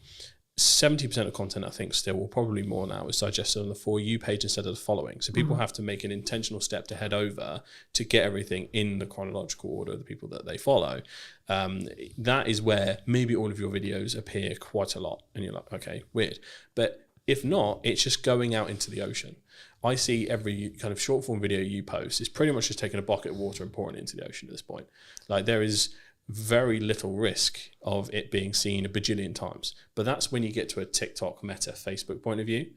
70% of content, I think still, or probably more now, is digested on the For You page instead of the following. So people have to make an intentional step to head over to get everything in the chronological order of the people that they follow. That is where maybe all of your videos appear quite a lot. And you're like, okay, weird. But if not, it's just going out into the ocean. I see every kind of short form video you post is pretty much just taking a bucket of water and pouring it into the ocean at this point. Like, there is very little risk of it being seen a bajillion times. But that's when you get to a TikTok, Meta, Facebook point of view.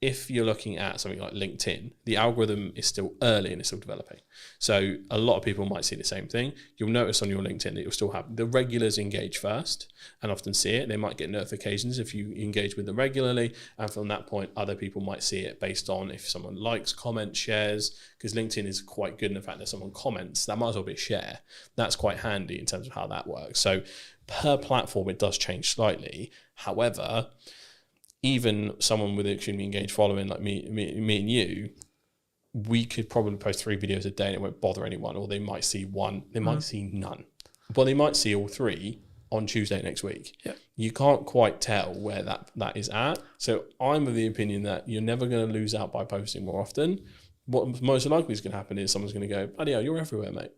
If you're looking at something like LinkedIn, the algorithm is still early and it's still developing. So a lot of people might see the same thing. You'll notice on your LinkedIn that you'll still have the regulars engage first and often see it. They might get notifications if you engage with them regularly. And from that point, other people might see it based on if someone likes, comments, shares, because LinkedIn is quite good in the fact that someone comments, that might as well be a share. That's quite handy in terms of how that works. So per platform, it does change slightly. However, even someone with an extremely engaged following like me and you, we could probably post 3 videos a day and it won't bother anyone, or they might see one, they might see none, but they might see all 3 on Tuesday next week. Yeah. You can't quite tell where that is at. So I'm of the opinion that you're never going to lose out by posting more often. What most likely is going to happen is someone's going to go, bloody hell, you're everywhere, mate.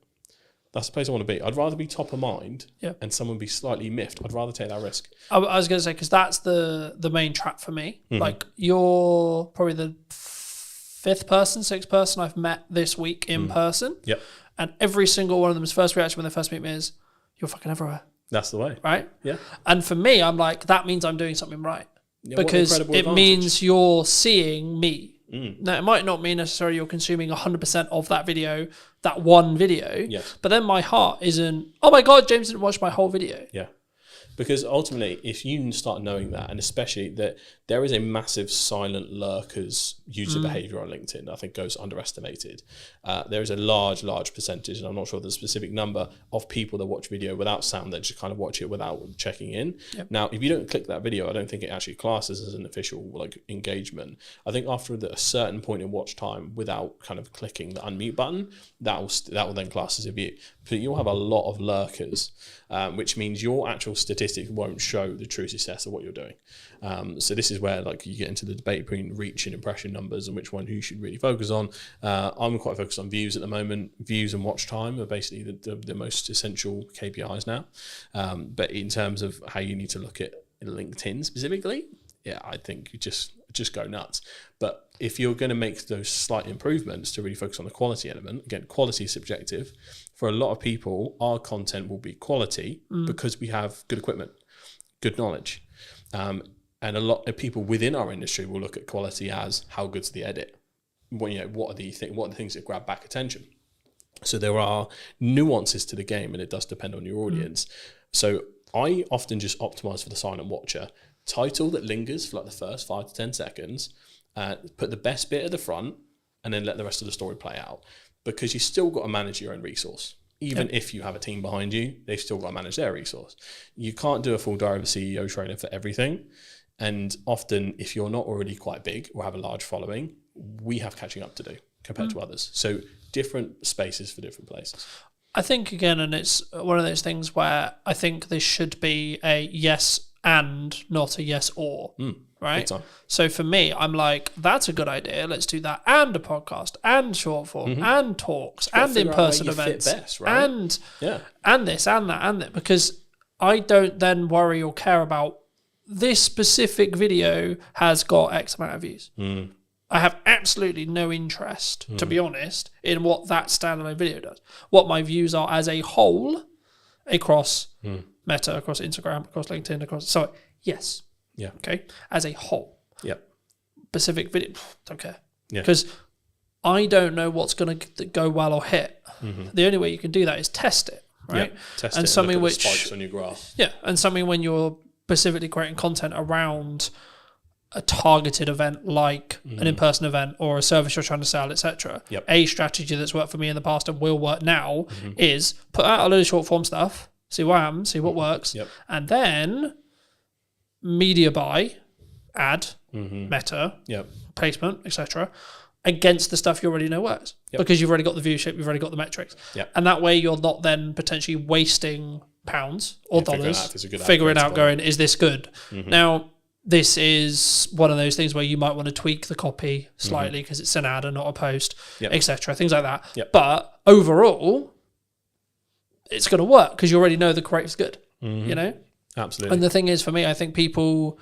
That's the place I want to be. I'd rather be top of mind and someone be slightly miffed. I'd rather take that risk. I was going to say, because that's the main trap for me. Like, you're probably the 5th person, 6th person I've met this week in person. Yep. And every single one of them's first reaction when they first meet me is, you're fucking everywhere. That's the way. Right? Yeah. And for me, I'm like, that means I'm doing something right. Yeah, because it means you're seeing me. Now, it might not mean necessarily you're consuming 100% of that video, that one video, but then my heart isn't, oh my God, James didn't watch my whole video. Yeah. Because ultimately, if you start knowing that, and especially that there is a massive silent lurkers user behavior on LinkedIn, I think goes underestimated. There is a large percentage, and I'm not sure the specific number, of people that watch video without sound, that just kind of watch it without checking in. Yep. Now, if you don't click that video, I don't think it actually classes as an official like engagement. I think after a certain point in watch time, without kind of clicking the unmute button, that will then class as a view. But you'll have a lot of lurkers, which means your actual statistics won't show the true success of what you're doing. So this is where like you get into the debate between reach and impression numbers and which one you should really focus on. I'm quite focused on views at the moment. Views and watch time are basically the most essential KPIs now. But in terms of how you need to look at LinkedIn specifically, yeah, I think you just go nuts. But if you're going to make those slight improvements to really focus on the quality element, again, quality is subjective. For a lot of people, our content will be quality because we have good equipment, good knowledge. And a lot of people within our industry will look at quality as how good's the edit. What are the things that grab back attention? So there are nuances to the game, and it does depend on your audience. So I often just optimize for the silent watcher. Title that lingers for like the first 5 to 10 seconds, put the best bit at the front, and then let the rest of the story play out. Because you still got to manage your own resource. Even if you have a team behind you, they've still got to manage their resource. You can't do a full Diary of a CEO trailer for everything. And often, if you're not already quite big or have a large following, we have catching up to do compared to others. So different spaces for different places. I think, again, and it's one of those things where I think this should be a yes and not a yes or. Right? So for me, I'm like, that's a good idea. Let's do that. And a podcast, and short form, and talks, and in-person events, best, right? and this, and that, and that. Because I don't then worry or care about this specific video has got X amount of views. I have absolutely no interest, to be honest, in what that standalone video does. What my views are as a whole across Meta, across Instagram, across LinkedIn, across... So, yes. Yeah. Okay. As a whole. Yep. Specific video, don't care. Yeah. Because I don't know what's going to go well or hit. The only way you can do that is test it, right? Yep. Test and it something and look at which the spikes on your graph. Yeah, and something when you're specifically creating content around a targeted event like an in-person event or a service you're trying to sell, etc. Yep. A strategy that's worked for me in the past and will work now is put out a load of short form stuff, see what happens, see what works, and then media buy, ad, meta, placement, etc. against the stuff you already know works because you've already got the viewership, you've already got the metrics. And that way you're not then potentially wasting pounds or Yeah, figuring dollars, out if it's a good ad figuring out, creative going, is this good? Now, this is one of those things where you might want to tweak the copy slightly because it's an ad and not a post, etc. Things like that. Yep. But overall, it's going to work because you already know the creative's good. You know, Absolutely. And the thing is, for me, I think people,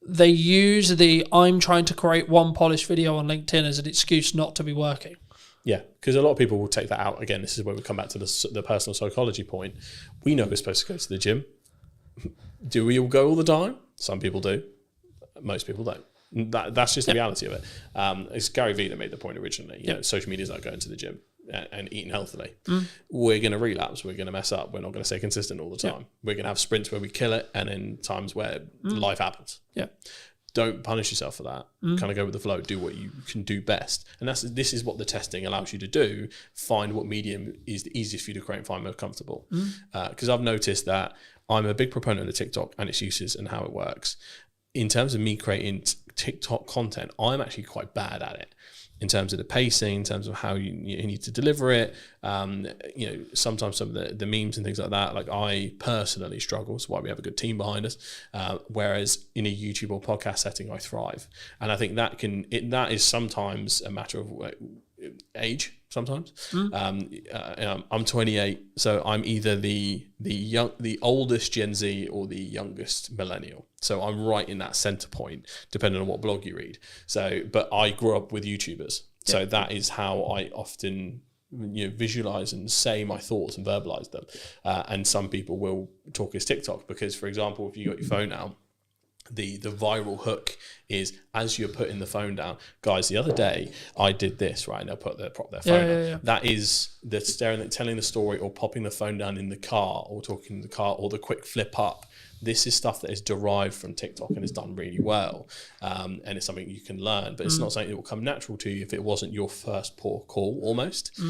they use the I'm trying to create one polished video on LinkedIn as an excuse not to be working. Yeah, because a lot of people will take that out. Again, this is where we come back to the personal psychology point. We know we're supposed to go to the gym. Do we all go all the time? Some people do. Most people don't. That's just the reality of it. It's Gary Vee that made the point originally. You know, social media is like going to the gym and eating healthily. We're going to relapse. We're going to mess up. We're not going to stay consistent all the time. We're going to have sprints where we kill it and then times where life happens. Yeah. Don't punish yourself for that. Kind of go with the flow. Do what you can do best. And this is what the testing allows you to do. Find what medium is the easiest for you to create and find most comfortable. Because I've noticed that I'm a big proponent of TikTok and its uses and how it works. In terms of me creating TikTok content, I'm actually quite bad at it. In terms of the pacing, in terms of how you need to deliver it, you know, sometimes some of the memes and things like that, like I personally struggle. That's why we have a good team behind us. Whereas in a YouTube or podcast setting, I thrive, and I think that is sometimes a matter of age. Sometimes I'm 28, so I'm either the oldest Gen Z or the youngest millennial. So I'm right in that center point, depending on what blog you read. So, but I grew up with YouTubers, so that is how I often visualize and say my thoughts and verbalize them. And some people will talk as TikTok because, for example, if you got your phone out, the viral hook is as you're putting the phone down. Guys, the other day I did this, right? And they'll prop their phone down. That is the telling the story or popping the phone down in the car or talking in the car or the quick flip up. This is stuff that is derived from TikTok and is done really well. And it's something you can learn, but it's not something that will come natural to you if it wasn't your first port of call almost.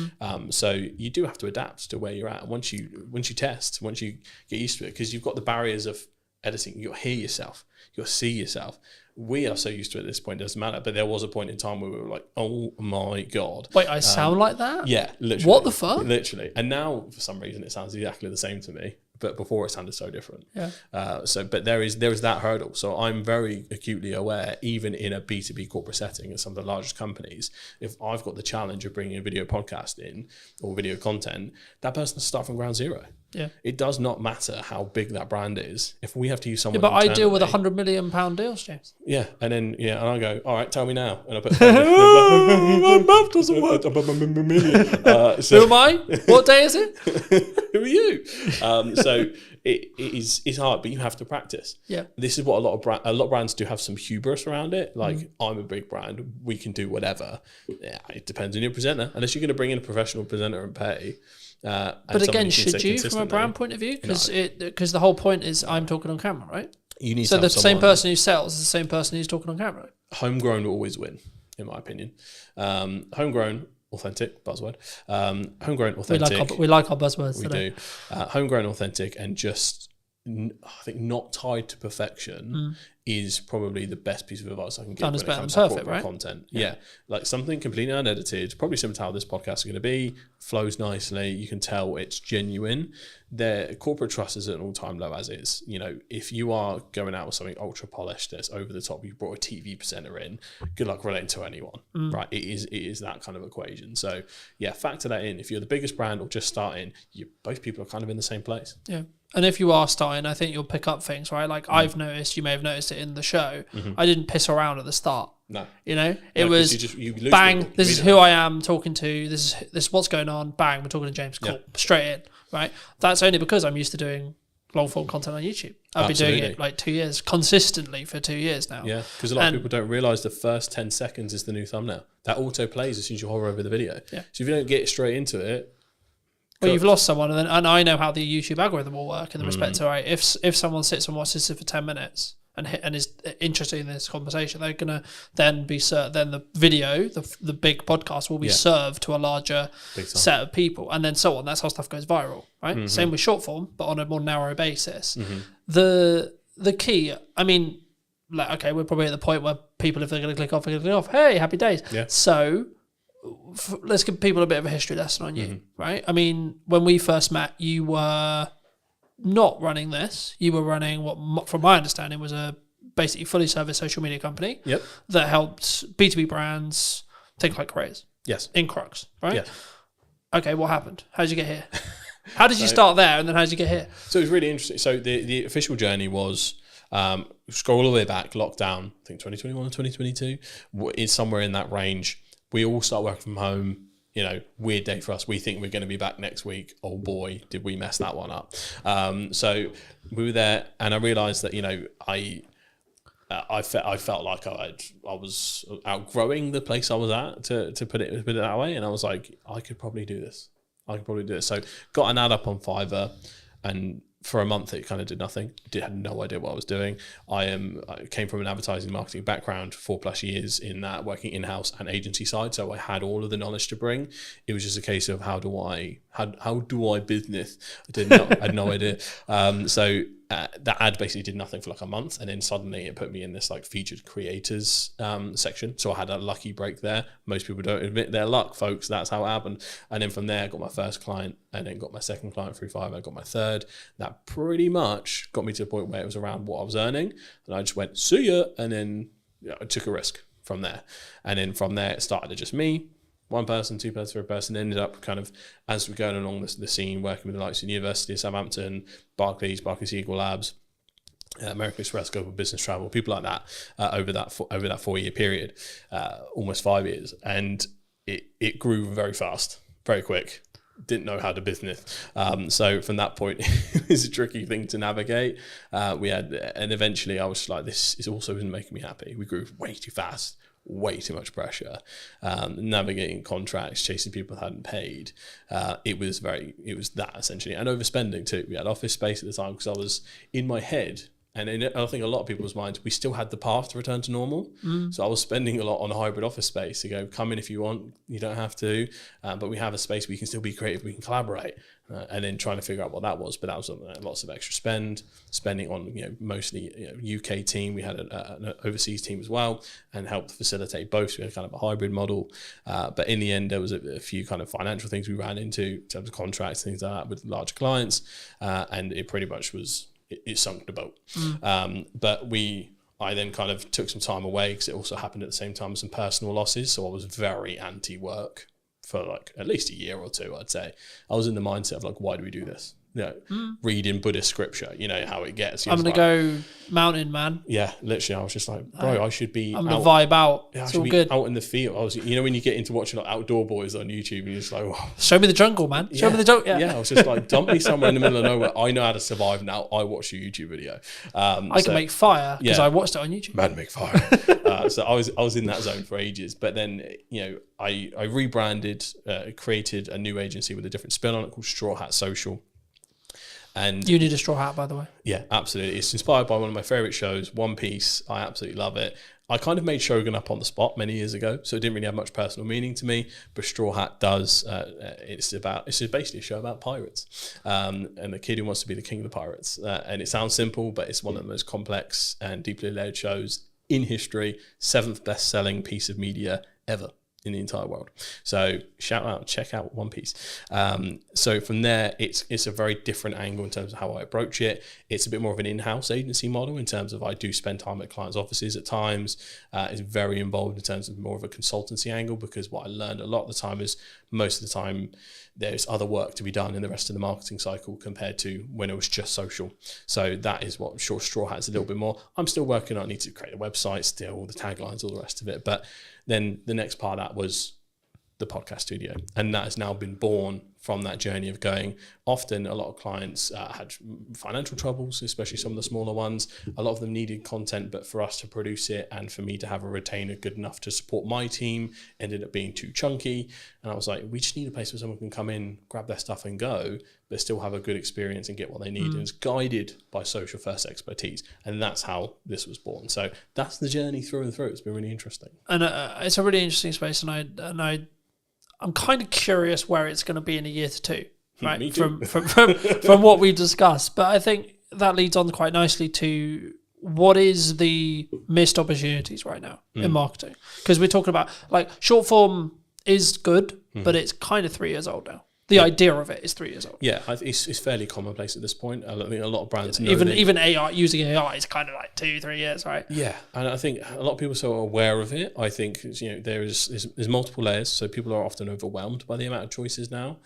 So you do have to adapt to where you're at. Once you test, once you get used to it, because you've got the barriers of editing, you'll hear yourself, you'll see yourself. We are so used to it at this point, it doesn't matter. But there was a point in time where we were like, oh my God. Wait, I sound like that? Yeah, literally. What the fuck? Literally. And now, for some reason, it sounds exactly the same to me. But before it sounded so different. Yeah. But there is that hurdle. So I'm very acutely aware, even in a B2B corporate setting at some of the largest companies, if I've got the challenge of bringing a video podcast in or video content, that person has to start from ground zero. Yeah. It does not matter how big that brand is. If we have to use someone, but I deal with £100 million deals, James. Yeah, and then and I go, all right, tell me now, and I put. My math doesn't work. Who am I? What day is it? Who are you? So it's hard, but you have to practice. Yeah. This is what a lot of brands do have some hubris around it. Like I'm a big brand, we can do whatever. Yeah, it depends on your presenter. Unless you're going to bring in a professional presenter and pay. But again, should you, from a brand point of view? Because the whole point is I'm talking on camera, right? You need so the same person who sells is the same person who's talking on camera. Homegrown will always win, in my opinion. Homegrown, authentic, buzzword. Homegrown, authentic. We like our buzzwords. We do. Homegrown, authentic, and just I think not tied to perfection is probably the best piece of advice I can give when it comes to corporate content. Yeah, like something completely unedited, probably similar to how this podcast is going to be, flows nicely. You can tell it's genuine. Their corporate trust is at an all-time low as is. You know, if you are going out with something ultra polished that's over the top, you brought a TV presenter in, good luck relating to anyone, right? It is that kind of equation. So yeah, factor that in. If you're the biggest brand or just starting, both people are kind of in the same place. Yeah. And if you are starting, I think you'll pick up things, right? Like I've noticed, you may have noticed it in the show. I didn't piss around at the start. No. You know, it was bang, this is who I am talking to. This is what's going on. Bang, we're talking to James. Cool. Straight in, right? That's only because I'm used to doing long form content on YouTube. I've been doing it like 2 years, consistently for 2 years now. Yeah, because a lot of people don't realise the first 10 seconds is the new thumbnail. That auto plays as soon as you hover over the video. Yeah. So if you don't get straight into it, well, you've lost someone, and I know how the YouTube algorithm will work in the respect to, right, if someone sits and watches this for 10 minutes and is interested in this conversation, they're gonna then be then the video, the big podcast will be served to a larger set of people, and then so on. That's how stuff goes viral, right? Same with short form, but on a more narrow basis. The key, I mean, like, okay, we're probably at the point where people, if they're going to click off, they're going to click off. Hey, happy days. Yeah. So let's give people a bit of a history lesson on you, right? I mean, when we first met, you were not running this. You were running what, from my understanding, was a basically fully serviced social media company. Yep. That helped B2B brands take like careers. Yes. In Crocs, right? Yes. Okay, what happened? How did you get here? How did you start there, and then how did you get here? So it was really interesting. So the official journey was scroll all the way back, lockdown, I think 2021 or 2022, is somewhere in that range. We all start working from home. You know, weird day for us. We think we're going to be back next week. Oh boy, did we mess that one up. So we were there, and I realised that, you know, I felt like I was outgrowing the place I was at, to put it that way, and I was like, I could probably do this. So got an ad up on Fiverr, and for a month it kind of did nothing. Had no idea what I was doing. I came from an advertising marketing background, 4+ years in that, working in-house and agency side, so I had all of the knowledge to bring. It was just a case of how do I business? I had no idea. So that ad basically did nothing for like a month, and then suddenly it put me in this like featured creators section. So I had a lucky break there. Most people don't admit their luck, folks. That's how it happened. And then from there I got my first client, and then got my second client through Fiverr. I got my third. That pretty much got me to the point where it was around what I was earning, and I just went, see ya, and then I took a risk from there. And then from there it started to just me, one person, two person, third person. Ended up kind of, as we're going along the scene, working with the likes of the University of Southampton, Barclays Eagle Labs, American Express, Global Business Travel, people like that, over that 4-year period, almost 5 years, and it grew very fast, very quick. Didn't know how to business, so from that point it was a tricky thing to navigate. And eventually I was like, this is also isn't making me happy. We grew way too fast. Way too much pressure, navigating contracts, chasing people that hadn't paid. It was that essentially, and overspending too. We had office space at the time because I was in my head, and I think a lot of people's minds, we still had the path to return to normal. So I was spending a lot on hybrid office space to go, come in if you want, you don't have to, but we have a space where you can still be creative, we can collaborate. And then trying to figure out what that was, but that was lots of extra spending on, you know, mostly, you know, UK team. We had an overseas team as well, and helped facilitate both. So we had kind of a hybrid model, but in the end there was a few kind of financial things we ran into in terms of contracts, things like that with large clients, and it pretty much was it sunk the boat. But I then kind of took some time away because it also happened at the same time as some personal losses, so I was very anti-work for like at least a year or two, I'd say. I was in the mindset of like, why do we do this? You know, reading Buddhist scripture, you know how it gets. I'm going to go mountain, man. Yeah, literally, I was just like, bro, I should be I'm going to vibe out. Yeah, it's all good. Out in the field. I was, you know, when you get into watching like Outdoor Boys on YouTube, and you're just like, oh. Show me the jungle, man. Show me the jungle. Yeah, I was just like, dump me somewhere in the middle of nowhere. I know how to survive now. I watch your YouTube video. I can make fire because I watched it on YouTube. Man, make fire. So I was in that zone for ages, but then, you know, I rebranded, created a new agency with a different spin on it called Straw Hat Social. And you need a straw hat, by the way. Yeah, absolutely. It's inspired by one of my favorite shows, One Piece. I absolutely love it. I kind of made Shogun up on the spot many years ago, so it didn't really have much personal meaning to me. But Straw Hat does. It's basically a show about pirates, and the kid who wants to be the king of the pirates. And it sounds simple, but it's one of the most complex and deeply layered shows in history. 7th best-selling piece of media ever in the entire world. So check out One Piece. So from there, it's a very different angle in terms of how I approach it. It's a bit more of an in-house agency model in terms of I do spend time at clients' offices at times. It's very involved in terms of more of a consultancy angle, because what I learned a lot of the time is most of the time there's other work to be done in the rest of the marketing cycle compared to when it was just social. So that is what Straw Hat is a little bit more. I'm still working on, I need to create a website still, the taglines, all the rest of it. But then the next part of that was the podcast studio. And that has now been born from that journey of going. Often a lot of clients had financial troubles, especially some of the smaller ones. A lot of them needed content, but for us to produce it and for me to have a retainer good enough to support my team ended up being too chunky. And I was like, we just need a place where someone can come in, grab their stuff and go, but still have a good experience and get what they need. And it's guided by social first expertise. And that's how this was born. So that's the journey through and through. It's been really interesting. And it's a really interesting space. And I'm kind of curious where it's going to be in a year to two, right? Me too. From what we've discussed. But I think that leads on quite nicely to what is the missed opportunities right now in marketing? Because we're talking about like short form is good, but it's kind of 3 years old now. The idea of it is 3 years old. Yeah, it's fairly commonplace at this point. I think a lot of brands know even AI, using AI is kind of like 2-3 years, right? Yeah, and I think a lot of people are so aware of it. I think there's multiple layers, so people are often overwhelmed by the amount of choices now.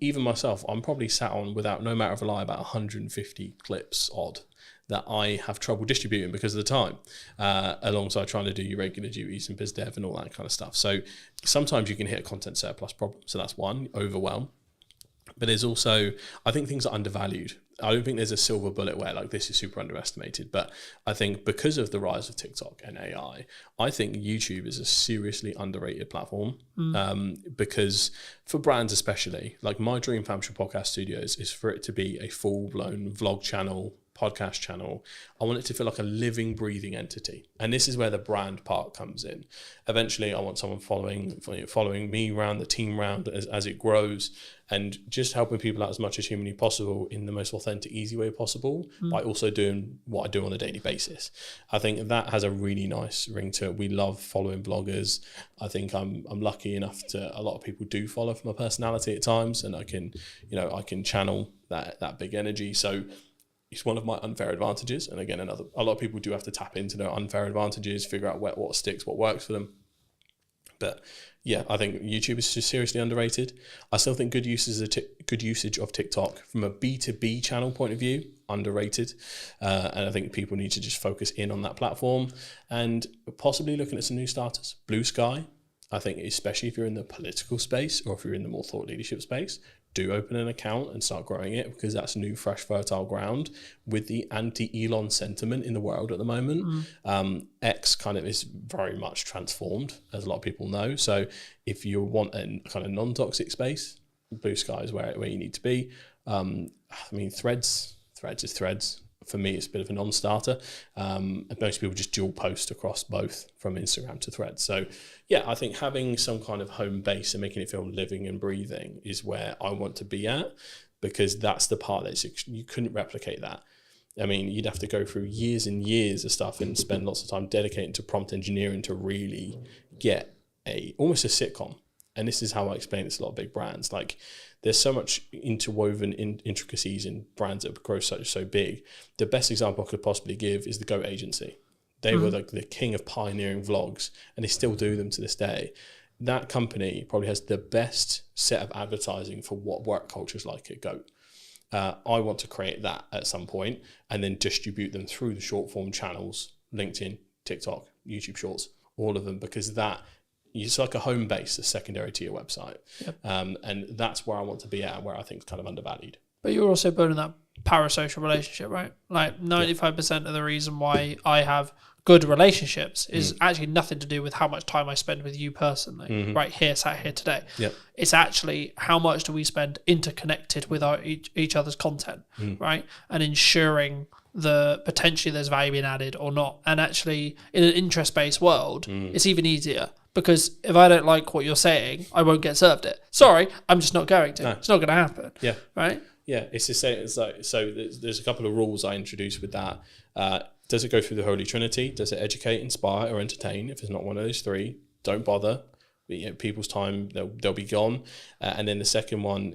Even myself, I'm probably sat on, without no matter of a lie, about 150 clips odd that I have trouble distributing because of the time, alongside trying to do your regular duties and biz dev and all that kind of stuff. So sometimes you can hit a content surplus problem. So that's one, overwhelm. But there's also, I think things are undervalued. I don't think there's a silver bullet where like this is super underestimated. But I think because of the rise of TikTok and AI, I think YouTube is a seriously underrated platform. Because for brands especially, like my dream for Hampshire Podcast Studios is for it to be a full-blown vlog channel, podcast channel. I want it to feel like a living, breathing entity. And this is where the brand part comes in. Eventually, I want someone following me around, the team around as it grows, and just helping people out as much as humanly possible in the most authentic, easy way possible, by also doing what I do on a daily basis. I think that has a really nice ring to it. We love following bloggers. I think I'm lucky enough to, a lot of people do follow for my personality at times, and I can channel that big energy. So it's one of my unfair advantages. And again, a lot of people do have to tap into their unfair advantages, figure out what sticks, what works for them. But yeah, I think YouTube is just seriously underrated. I still think good usage of TikTok from a B2B channel point of view, underrated. And I think people need to just focus in on that platform and possibly looking at some new starters. Blue Sky, I think, especially if you're in the political space or if you're in the more thought leadership space, do open an account and start growing it, because that's new, fresh, fertile ground with the anti-Elon sentiment in the world at the moment. X kind of is very much transformed, as a lot of people know. So if you want a kind of non-toxic space, Blue Sky is where you need to be. I mean, Threads is Threads. For me, it's a bit of a non-starter. Most people just dual post across both from Instagram to Threads. So yeah, I think having some kind of home base and making it feel living and breathing is where I want to be at, because that's the part you couldn't replicate that. I mean, you'd have to go through years and years of stuff and spend lots of time dedicating to prompt engineering to really get almost a sitcom. And this is how I explain it to a lot of big brands. Like, there's so much interwoven intricacies in brands that grow so big. The best example I could possibly give is the Goat Agency. They were like the king of pioneering vlogs, and they still do them to this day. That company probably has the best set of advertising for what work culture is like at Goat. I want to create that at some point and then distribute them through the short form channels, LinkedIn, TikTok, YouTube Shorts, all of them, because it's like a home base, a secondary to your website. Yep. And that's where I want to be at, where I think it's kind of undervalued. But you're also building that parasocial relationship, right? Like 95% of the reason why I have good relationships is actually nothing to do with how much time I spend with you personally, right here, sat here today. Yep. It's actually how much do we spend interconnected with each other's content, right? And ensuring potentially there's value being added or not. And actually, in an interest-based world, it's even easier. Because if I don't like what you're saying, I won't get served it. Sorry, I'm just not going to. No. It's not going to happen. Yeah. Right? Yeah. It's the same. It's like, so there's a couple of rules I introduced with that. Does it go through the Holy Trinity? Does it educate, inspire, or entertain? If it's not one of those three, don't bother. People's time, they'll be gone. And then the second one,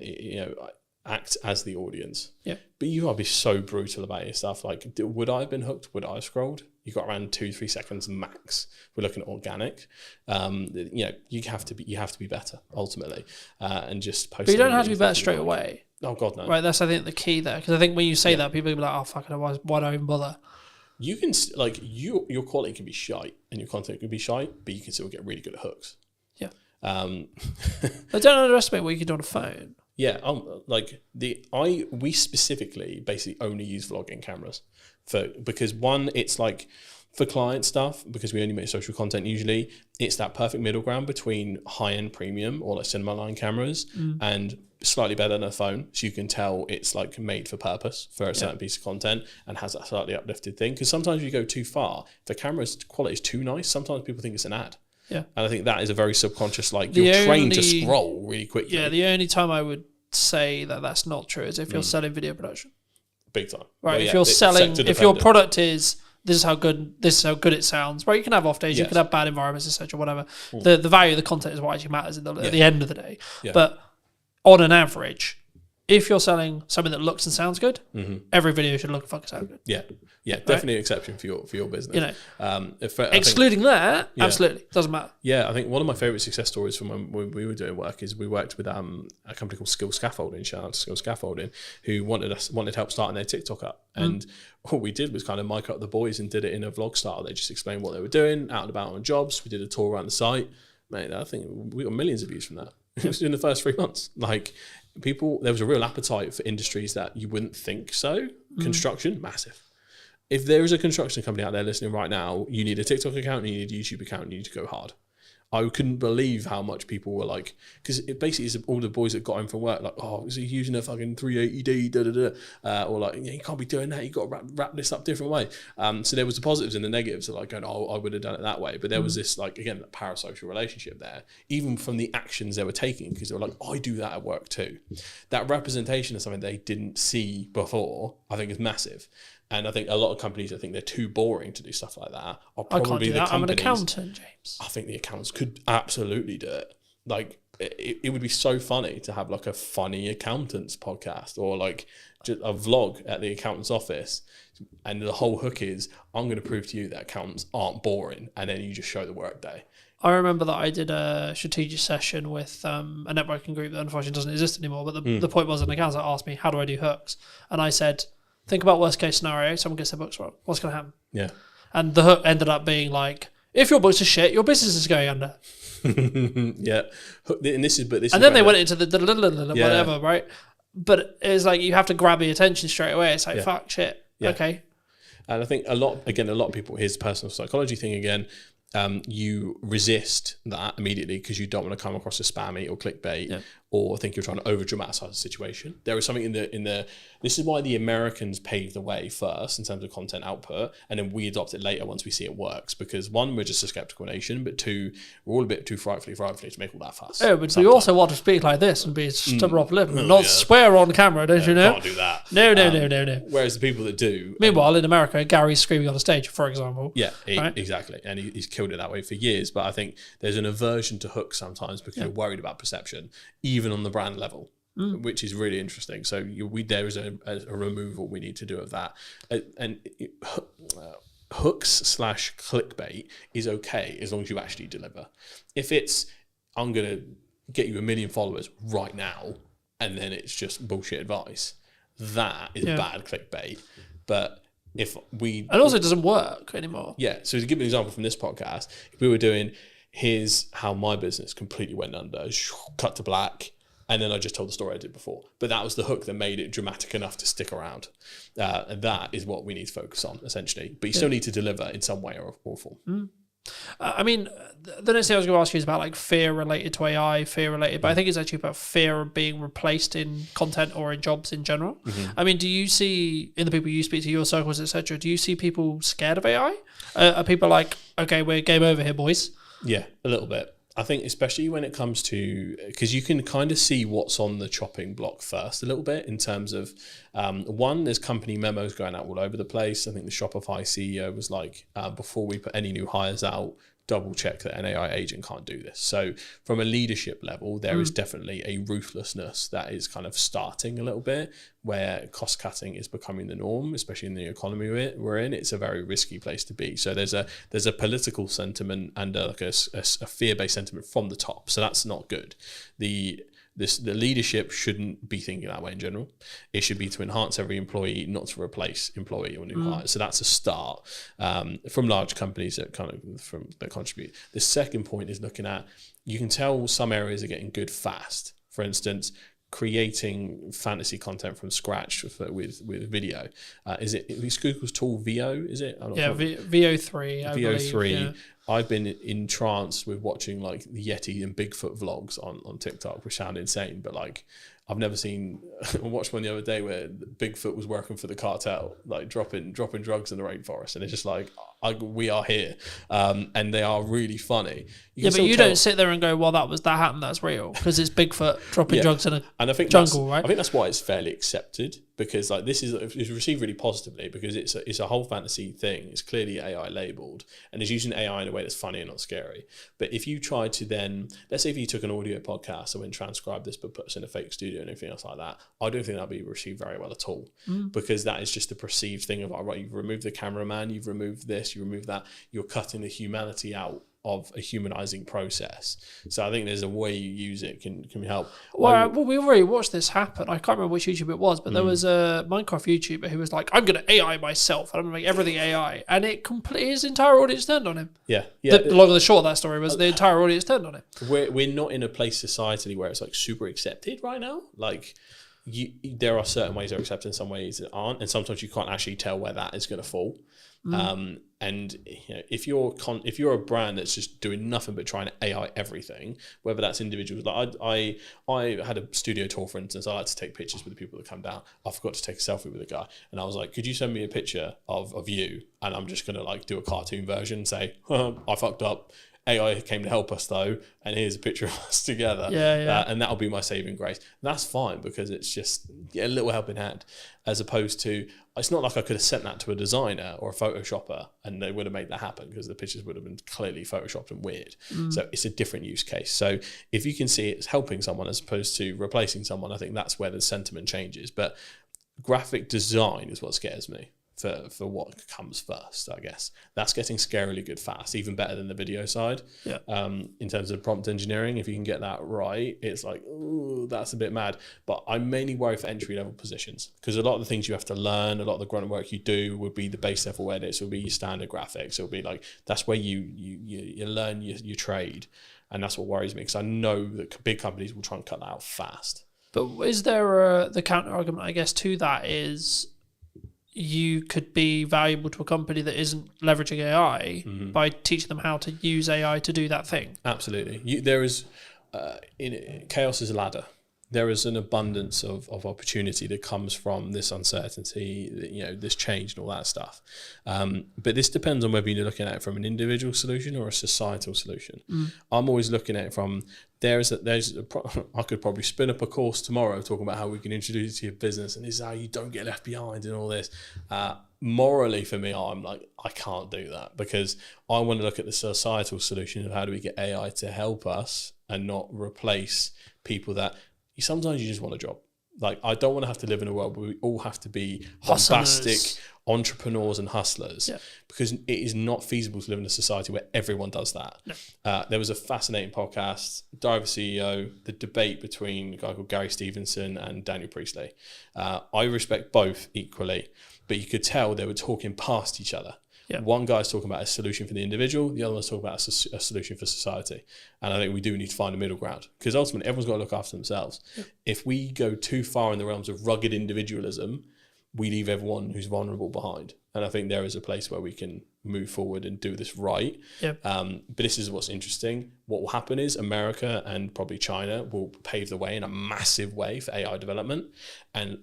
act as the audience. Yeah. But you gotta be so brutal about your stuff. Like, would I have been hooked? Would I have scrolled? You got around 2-3 seconds max. We're looking at organic. You have to be better ultimately, and just post. But you don't have to be better straight away. Oh God, no. Right, that's I think the key there, because I think when you say that, people will be like, "Oh fuck it, why do I even bother?" You can your quality can be shite and your content can be shite, but you can still get really good at hooks. Yeah. I don't underestimate what you can do on a phone. Yeah, we specifically basically only use vlogging cameras because one, it's like for client stuff, because we only make social content usually, it's that perfect middle ground between high-end premium or like cinema line cameras and slightly better than a phone, so you can tell it's like made for purpose for a certain piece of content and has that slightly uplifted thing. Because sometimes if you go too far, if the camera's quality is too nice, sometimes people think it's an ad. Yeah. And I think that is a very subconscious, you're trained to scroll really quickly. Yeah, the only time I would say that that's not true is if you're selling video production. Big time. Right, if you're selling, if your product is, this is how good it sounds, right? You can have off days, you can have bad environments, etc., whatever. The value of the content is what actually matters at the end of the day. Yeah. But on an average, if you're selling something that looks and sounds good, every video should look and fucking sound good. Yeah, definitely an exception for your business. You know, excluding that, absolutely doesn't matter. Yeah, I think one of my favorite success stories from when we were doing work is we worked with a company called Skill Scaffolding, shout out to Skill Scaffolding, who wanted help starting their TikTok up, and what we did was kind of mic up the boys and did it in a vlog style. They just explained what they were doing, out and about on jobs. We did a tour around the site, mate. I think we got millions of views from that. It was in the first 3 months. Like, people, there was a real appetite for industries that you wouldn't think so. Construction, massive. If there is a construction company out there listening right now, you need a TikTok account and you need a YouTube account and you need to go hard. I couldn't believe how much people were like, because it basically is all the boys that got him from work, like, oh, is he using a fucking 380D, or like, yeah, you can't be doing that, you got to wrap this up different way. So there was the positives and the negatives of like going, oh, I would have done it that way. But there was this, like, again, parasocial relationship there, even from the actions they were taking, because they were like, I do that at work too. That representation of something they didn't see before, I think is massive. And I think a lot of companies, I think they're too boring to do stuff like that. Are probably I can't do the that. I'm an companies, accountant, James. I think the accountants could absolutely do it. Like, it would be so funny to have like a funny accountants podcast, or like just a vlog at the accountant's office. And the whole hook is, I'm going to prove to you that accountants aren't boring. And then you just show the work day. I remember that I did a strategic session with a networking group that unfortunately doesn't exist anymore. But the point was, an accountant asked me, how do I do hooks? And I said, think about worst case scenario, someone gets their books wrong. What's going to happen? Yeah. And the hook ended up being like, if your books are shit, your business is going under. Yeah. And then they went into the whatever, right? But it's like, you have to grab the attention straight away. It's like, fuck, shit. Yeah. Okay. And I think a lot of people, here's the personal psychology thing again, you resist that immediately because you don't want to come across as spammy or clickbait, or think you're trying to over dramatize the situation. There is something in the this is why the Americans paved the way first in terms of content output, and then we adopt it later once we see it works, because one, we're just a skeptical nation, but two, we're all a bit too frightfully to make all that fuss. Oh, but we also want to speak like this and be stubborn off lip and not swear on camera, don't you know? Can't do that. No. Whereas the people that do, meanwhile in America, Gary's screaming on the stage, for example. Yeah, right? Exactly, and he's killed it that way for years. But I think there's an aversion to hooks sometimes because you're worried about perception, even on the brand level, which is really interesting. So there is a removal we need to do of that, and hooks / clickbait is okay as long as you actually deliver. If it's, I'm gonna get you 1 million followers right now, and then it's just bullshit advice, that is bad clickbait. But if we... And also it doesn't work anymore. Yeah. So to give an example from this podcast, if we were doing, here's how my business completely went under, cut to black, and then I just told the story I did before. But that was the hook that made it dramatic enough to stick around. And that is what we need to focus on, essentially. But you still need to deliver in some way or form. I mean, the next thing I was going to ask you is about like fear related to AI, but I think it's actually about fear of being replaced in content or in jobs in general. I mean, do you see in the people you speak to, your circles, etc., do you see people scared of AI? Are people like, okay, we're game over here, boys? Yeah, a little bit. I think especially when it comes to, because you can kind of see what's on the chopping block first a little bit in terms of, one, there's company memos going out all over the place. I think the Shopify CEO was like, before we put any new hires out, double check that an AI agent can't do this. So from a leadership level, there is definitely a ruthlessness that is kind of starting a little bit, where cost cutting is becoming the norm, especially in the economy we're in. It's a very risky place to be. So there's a political sentiment and like a fear-based sentiment from the top. So that's not good. The leadership shouldn't be thinking that way in general. It should be to enhance every employee, not to replace employee or new hires. So that's a start from large companies that contribute. The second point is looking at, you can tell some areas are getting good fast. For instance, creating fantasy content from scratch with video. Is Google's tool VO? Is it? I'm not sure. VO3. VO3. Yeah. I've been entranced with watching like the Yeti and Bigfoot vlogs on TikTok, which sound insane, but like I've never seen. I watched one the other day where Bigfoot was working for the cartel, like dropping drugs in the rainforest, and it's just like we are here, and they are really funny. But you don't sit there and go, "Well, that happened. That's real," because it's Bigfoot dropping drugs in a jungle, right? I think that's why it's fairly accepted because like this is it's received really positively because it's a whole fantasy thing. It's clearly AI labeled and it's using AI in a way that's funny and not scary. But if you try to then, let's say if you took an audio podcast and went transcribe this but put us in a fake studio and everything else like that, I don't think that'd be received very well at all, because that is just the perceived thing of, all right, you've removed the cameraman, you've removed this, you removed that, you're cutting the humanity out of a humanizing process. So I think there's a way you use it can help. Well, we already watched this happen. I can't remember which YouTube it was, but there was a Minecraft YouTuber who was like, I'm going to AI myself and I'm going to make everything AI. And it completely, his entire audience turned on him. Yeah. The long and the short of that story was the entire audience turned on him. We're not in a place societally where it's like super accepted right now. Like there are certain ways that are accepted and some ways that aren't. And sometimes you can't actually tell where that is going to fall. And you know, if you're a brand that's just doing nothing but trying to AI everything, whether that's individuals, like I had a studio tour, for instance. I like to take pictures with the people that come down. I forgot to take a selfie with a guy, and I was like, "Could you send me a picture of you?" And I'm just gonna like do a cartoon version, and say, "I fucked up. AI came to help us though, and here's a picture of us together." And that'll be my saving grace. And that's fine because it's just a little helping hand, as opposed to, it's not like I could have sent that to a designer or a photoshopper and they would have made that happen because the pictures would have been clearly photoshopped and weird. So it's a different use case. So if you can see it's helping someone as opposed to replacing someone, I think that's where the sentiment changes. But graphic design is what scares me. For what comes first, I guess. That's getting scarily good fast, even better than the video side. In terms of prompt engineering, if you can get that right, it's like, ooh, that's a bit mad. But I mainly worry for entry-level positions because a lot of the things you have to learn, a lot of the grunt work you do would be the base level edits, will be your standard graphics. It'll be like, that's where you learn your trade. And that's what worries me because I know that big companies will try and cut that out fast. But is there the counter argument, I guess, to that is, you could be valuable to a company that isn't leveraging AI by teaching them how to use AI to do that thing. Absolutely. There is, chaos is a ladder. There is an abundance of opportunity that comes from this uncertainty, you know, this change and all that stuff. But this depends on whether you're looking at it from an individual solution or a societal solution. I'm always looking at it from, I could probably spin up a course tomorrow talking about how we can introduce it to your business and this is how you don't get left behind and all this. Morally for me, I'm like, I can't do that because I want to look at the societal solution of how do we get AI to help us and not replace people that sometimes you just want a job. Like, I don't want to have to live in a world where we all have to be bombastic entrepreneurs and hustlers because it is not feasible to live in a society where everyone does that. There was a fascinating podcast, Diver CEO, the debate between a guy called Gary Stevenson and Daniel Priestley. I respect both equally, but you could tell they were talking past each other. One guy's talking about a solution for the individual, the other one's talking about a solution for society. And I think we do need to find a middle ground because ultimately everyone's got to look after themselves. If we go too far in the realms of rugged individualism, we leave everyone who's vulnerable behind. And I think there is a place where we can move forward and do this right. But this is what's interesting. What will happen is America and probably China will pave the way in a massive way for AI development. And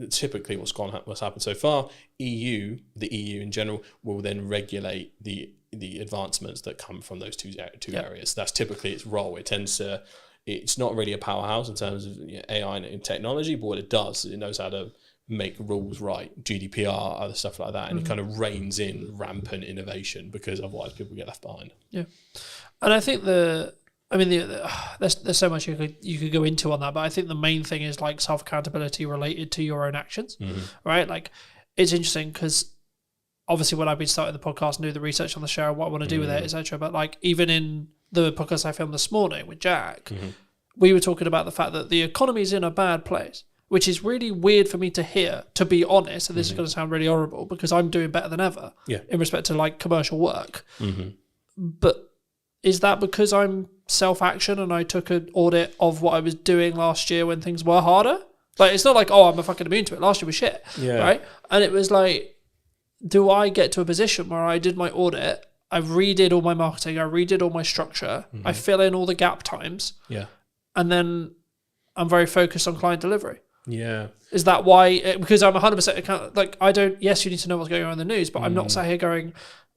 typically what's happened so far, the EU in general will then regulate the advancements that come from those two areas. That's typically its role. It's not really a powerhouse in terms of AI and technology, but what it does, it knows how to make rules right, GDPR, other stuff like that, and it kind of reins in rampant innovation because otherwise people get left behind. And I think there's so much you could go into on that, but I think the main thing is like self accountability related to your own actions, right? Like, it's interesting because obviously when I've been starting the podcast and do the research on the show, what I want to do with it, etc. But like, even in the podcast I filmed this morning with Jack, we were talking about the fact that the economy is in a bad place, which is really weird for me to hear, to be honest. And this is going to sound really horrible because I'm doing better than ever in respect to like commercial work. But is that because I'm self-action and I took an audit of what I was doing last year when things were harder? Like, it's not like, oh, I'm fucking immune to it. Last year was shit, right? And it was like, do I get to a position where I did my audit, I redid all my marketing, I redid all my structure, I fill in all the gap times, and then I'm very focused on client delivery? Is that why? Because I'm 100% account. Like, I don't. Yes, you need to know what's going on in the news, but I'm not sat here going,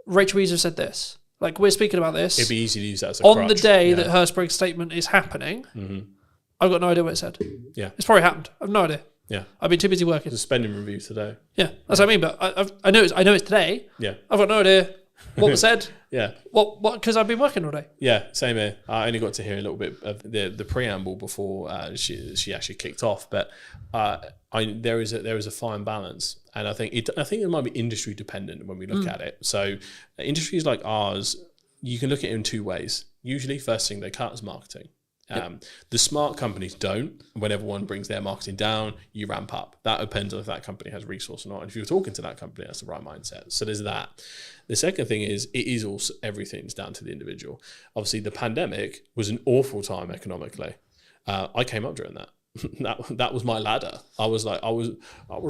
Rachel Weezer said this. Like, we're speaking about this. It'd be easy to use that as a on crutch. The day that her Spriggs statement is happening. I've got no idea what it said. It's probably happened. I've no idea. Yeah. I've been too busy working. There's a spending review today. Yeah, that's what I mean. But I know it's today. Yeah. I've got no idea what was said. Yeah. What? Because I've been working all day. Yeah, same here. I only got to hear a little bit of the preamble before she actually kicked off, but there is a fine balance, and I think it might be industry dependent when we look at it. So industries like ours, you can look at it in two ways. Usually, first thing they cut is marketing. The smart companies don't. When everyone brings their marketing down, you ramp up. That depends on if that company has resource or not. And if you're talking to that company, that's the right mindset. So there's that. The second thing is, it is also, everything's down to the individual. Obviously, the pandemic was an awful time economically. I came up during that. That was my ladder. I was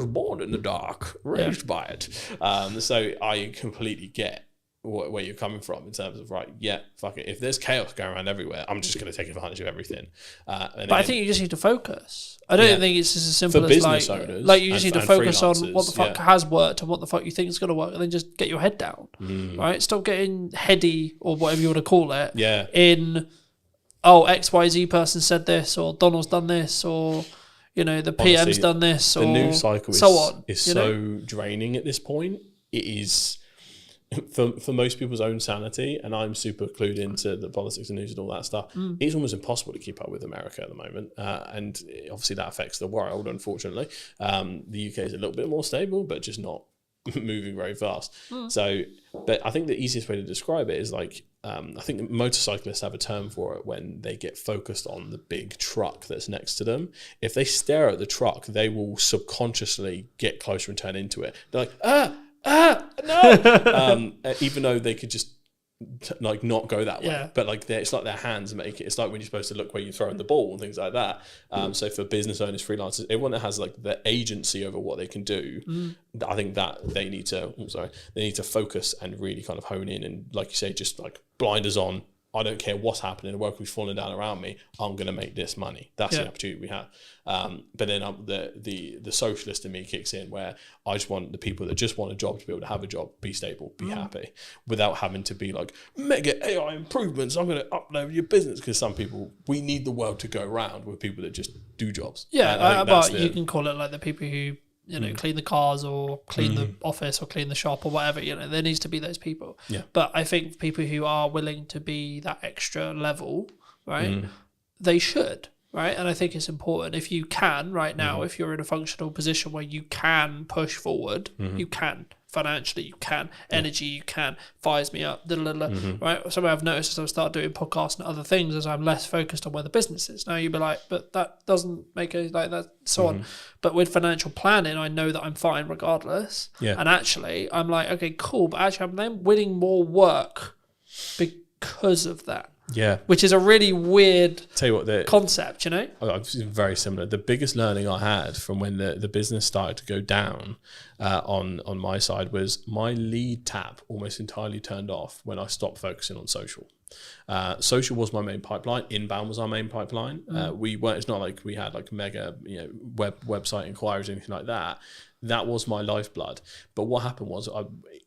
born in the dark, raised by it. So I completely get where you're coming from in terms of, right, yeah, fuck it. If there's chaos going around everywhere, I'm just going to take advantage of everything. But I think you just need to focus. I don't think it's just as simple for as business owners, like you just need to focus on what the fuck yeah. has worked and what the fuck you think is going to work, and then just get your head down, right? Stop getting heady or whatever you want to call it. Yeah. In XYZ person said this, or Donald's done this, or the PM's Honestly, done this, or the news cycle so on. Is so draining at this point. It is. For most people's own sanity, and I'm super clued into the politics and news and all that stuff, it's almost impossible to keep up with America at the moment. And obviously that affects the world, unfortunately. The UK is a little bit more stable, but just not moving very fast. So, but I think the easiest way to describe it is like, I think the motorcyclists have a term for it when they get focused on the big truck that's next to them. If they stare at the truck, they will subconsciously get closer and turn into it. They're like, no! Even though they could just not go that way, but it's like their hands make it. It's like when you're supposed to look where you're throwing the ball and things like that. So for business owners, freelancers, everyone that has like the agency over what they can do, I think that they need to focus and really kind of hone in and, like you say, just like blinders on. I don't care what's happening. The world will be falling down around me. I'm going to make this money. That's the opportunity we have. But then the socialist in me kicks in, where I just want the people that just want a job to be able to have a job, be stable, be happy, without having to be like, mega AI improvements, I'm going to upload your business. Because some people, we need the world to go round with people that just do jobs. Yeah, but you can call it like the people who clean the cars or clean the office or clean the shop or whatever. There needs to be those people. Yeah. But I think people who are willing to be that extra level, right, they should, right? And I think it's important if you can right now, if you're in a functional position where you can push forward, you can. Financially, you can. Energy, you can. Fires me up. Right? Something I've noticed as I've started doing podcasts and other things is I'm less focused on where the business is. Now you'd be like, but that doesn't make it like that, so on. But with financial planning, I know that I'm fine regardless. Yeah. And actually, I'm like, okay, cool. But actually, I'm then winning more work because of that. Yeah. Which is a really weird Tell you what, concept, I've seen very similar. The biggest learning I had from when the business started to go down on my side was my lead tap almost entirely turned off when I stopped focusing on social. Social was my main pipeline. Inbound was our main pipeline. It's not like we had like mega website inquiries or anything like that. That was my lifeblood. But what happened was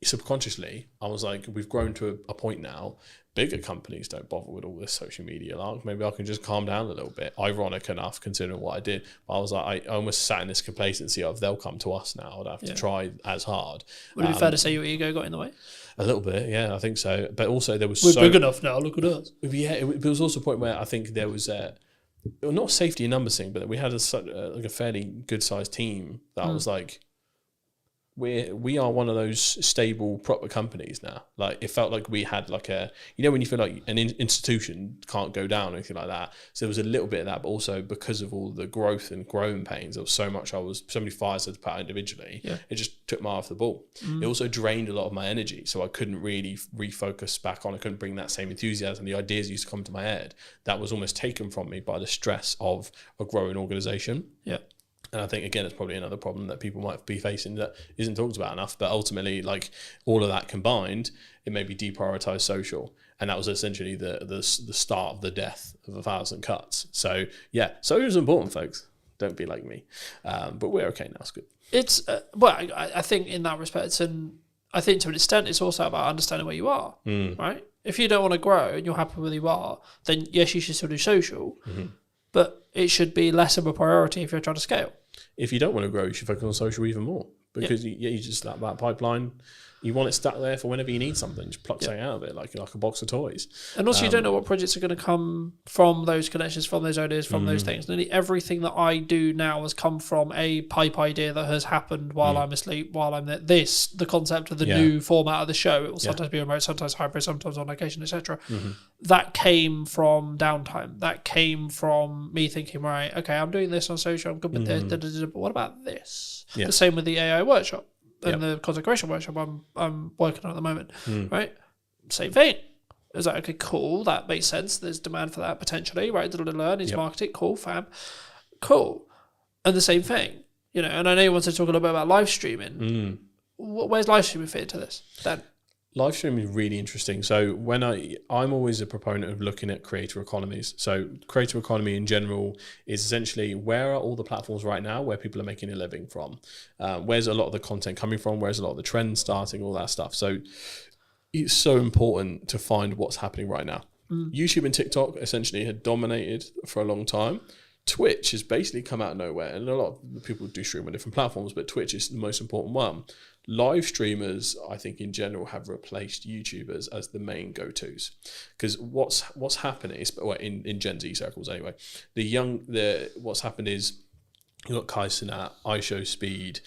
subconsciously I was like, we've grown to a point now. Bigger companies don't bother with all this social media. Like, maybe I can just calm down a little bit. Ironic enough, considering what I did. But I was like, I almost sat in this complacency of they'll come to us now. I don't have to try as hard. Would it be fair to say your ego got in the way? A little bit, yeah, I think so. But also there was we're big enough now. Look at us. Yeah, it was also a point where I think there was not safety in numbers thing, but we had a fairly good sized team that I was like, we are one of those stable proper companies now. Like it felt like we had like when you feel like an institution can't go down or anything like that. So there was a little bit of that, but also because of all the growth and growing pains, there was so many fires to put out individually. Yeah. It just took my eye off the ball. It also drained a lot of my energy, so I couldn't really refocus back on. I couldn't bring that same enthusiasm. The ideas used to come to my head. That was almost taken from me by the stress of a growing organization. Yeah. And I think, again, it's probably another problem that people might be facing that isn't talked about enough. But ultimately, like all of that combined, it made me deprioritize social. And that was essentially the start of the death of 1,000 cuts. So, yeah, social is important, folks. Don't be like me. But we're okay now. It's good. It's, I think in that respect, and I think to an extent, it's also about understanding where you are, right? If you don't want to grow and you're happy where you are, then yes, you should still do social. But it should be less of a priority if you're trying to scale. If you don't want to grow, you should focus on social even more, because you just that pipeline. You want it stuck there for whenever you need something. Just pluck something out of it, like a box of toys. And also, you don't know what projects are going to come from those connections, from those ideas, from those things. Nearly everything that I do now has come from a pipe idea that has happened while I'm asleep, while I'm there. The concept of the new format of the show. It will sometimes be remote, sometimes hybrid, sometimes on location, etc. That came from downtime. That came from me thinking, right, okay, I'm doing this on social, I'm good with this, but what about this? The same with the AI workshop. And the content creation workshop I'm working on at the moment, right? Same thing. It's like, okay, cool, that makes sense. There's demand for that potentially, right? Needs marketing, cool, fab, cool. And the same thing, and I know you want to talk a little bit about live streaming. Where's live streaming fit into this, Dan? Live streaming is really interesting. So when I'm always a proponent of looking at creator economies. So creator economy in general is essentially, where are all the platforms right now where people are making a living from? Where's a lot of the content coming from? Where's a lot of the trends starting? All that stuff. So it's so important to find what's happening right now. YouTube and TikTok essentially had dominated for a long time. Twitch has basically come out of nowhere, and a lot of people do stream on different platforms, but Twitch is the most important one. Live streamers, I think in general, have replaced YouTubers as the main go-tos, because what's happening is, well, in Gen Z circles anyway, what's happened is, you've got Kai Cenat, iShowSpeed,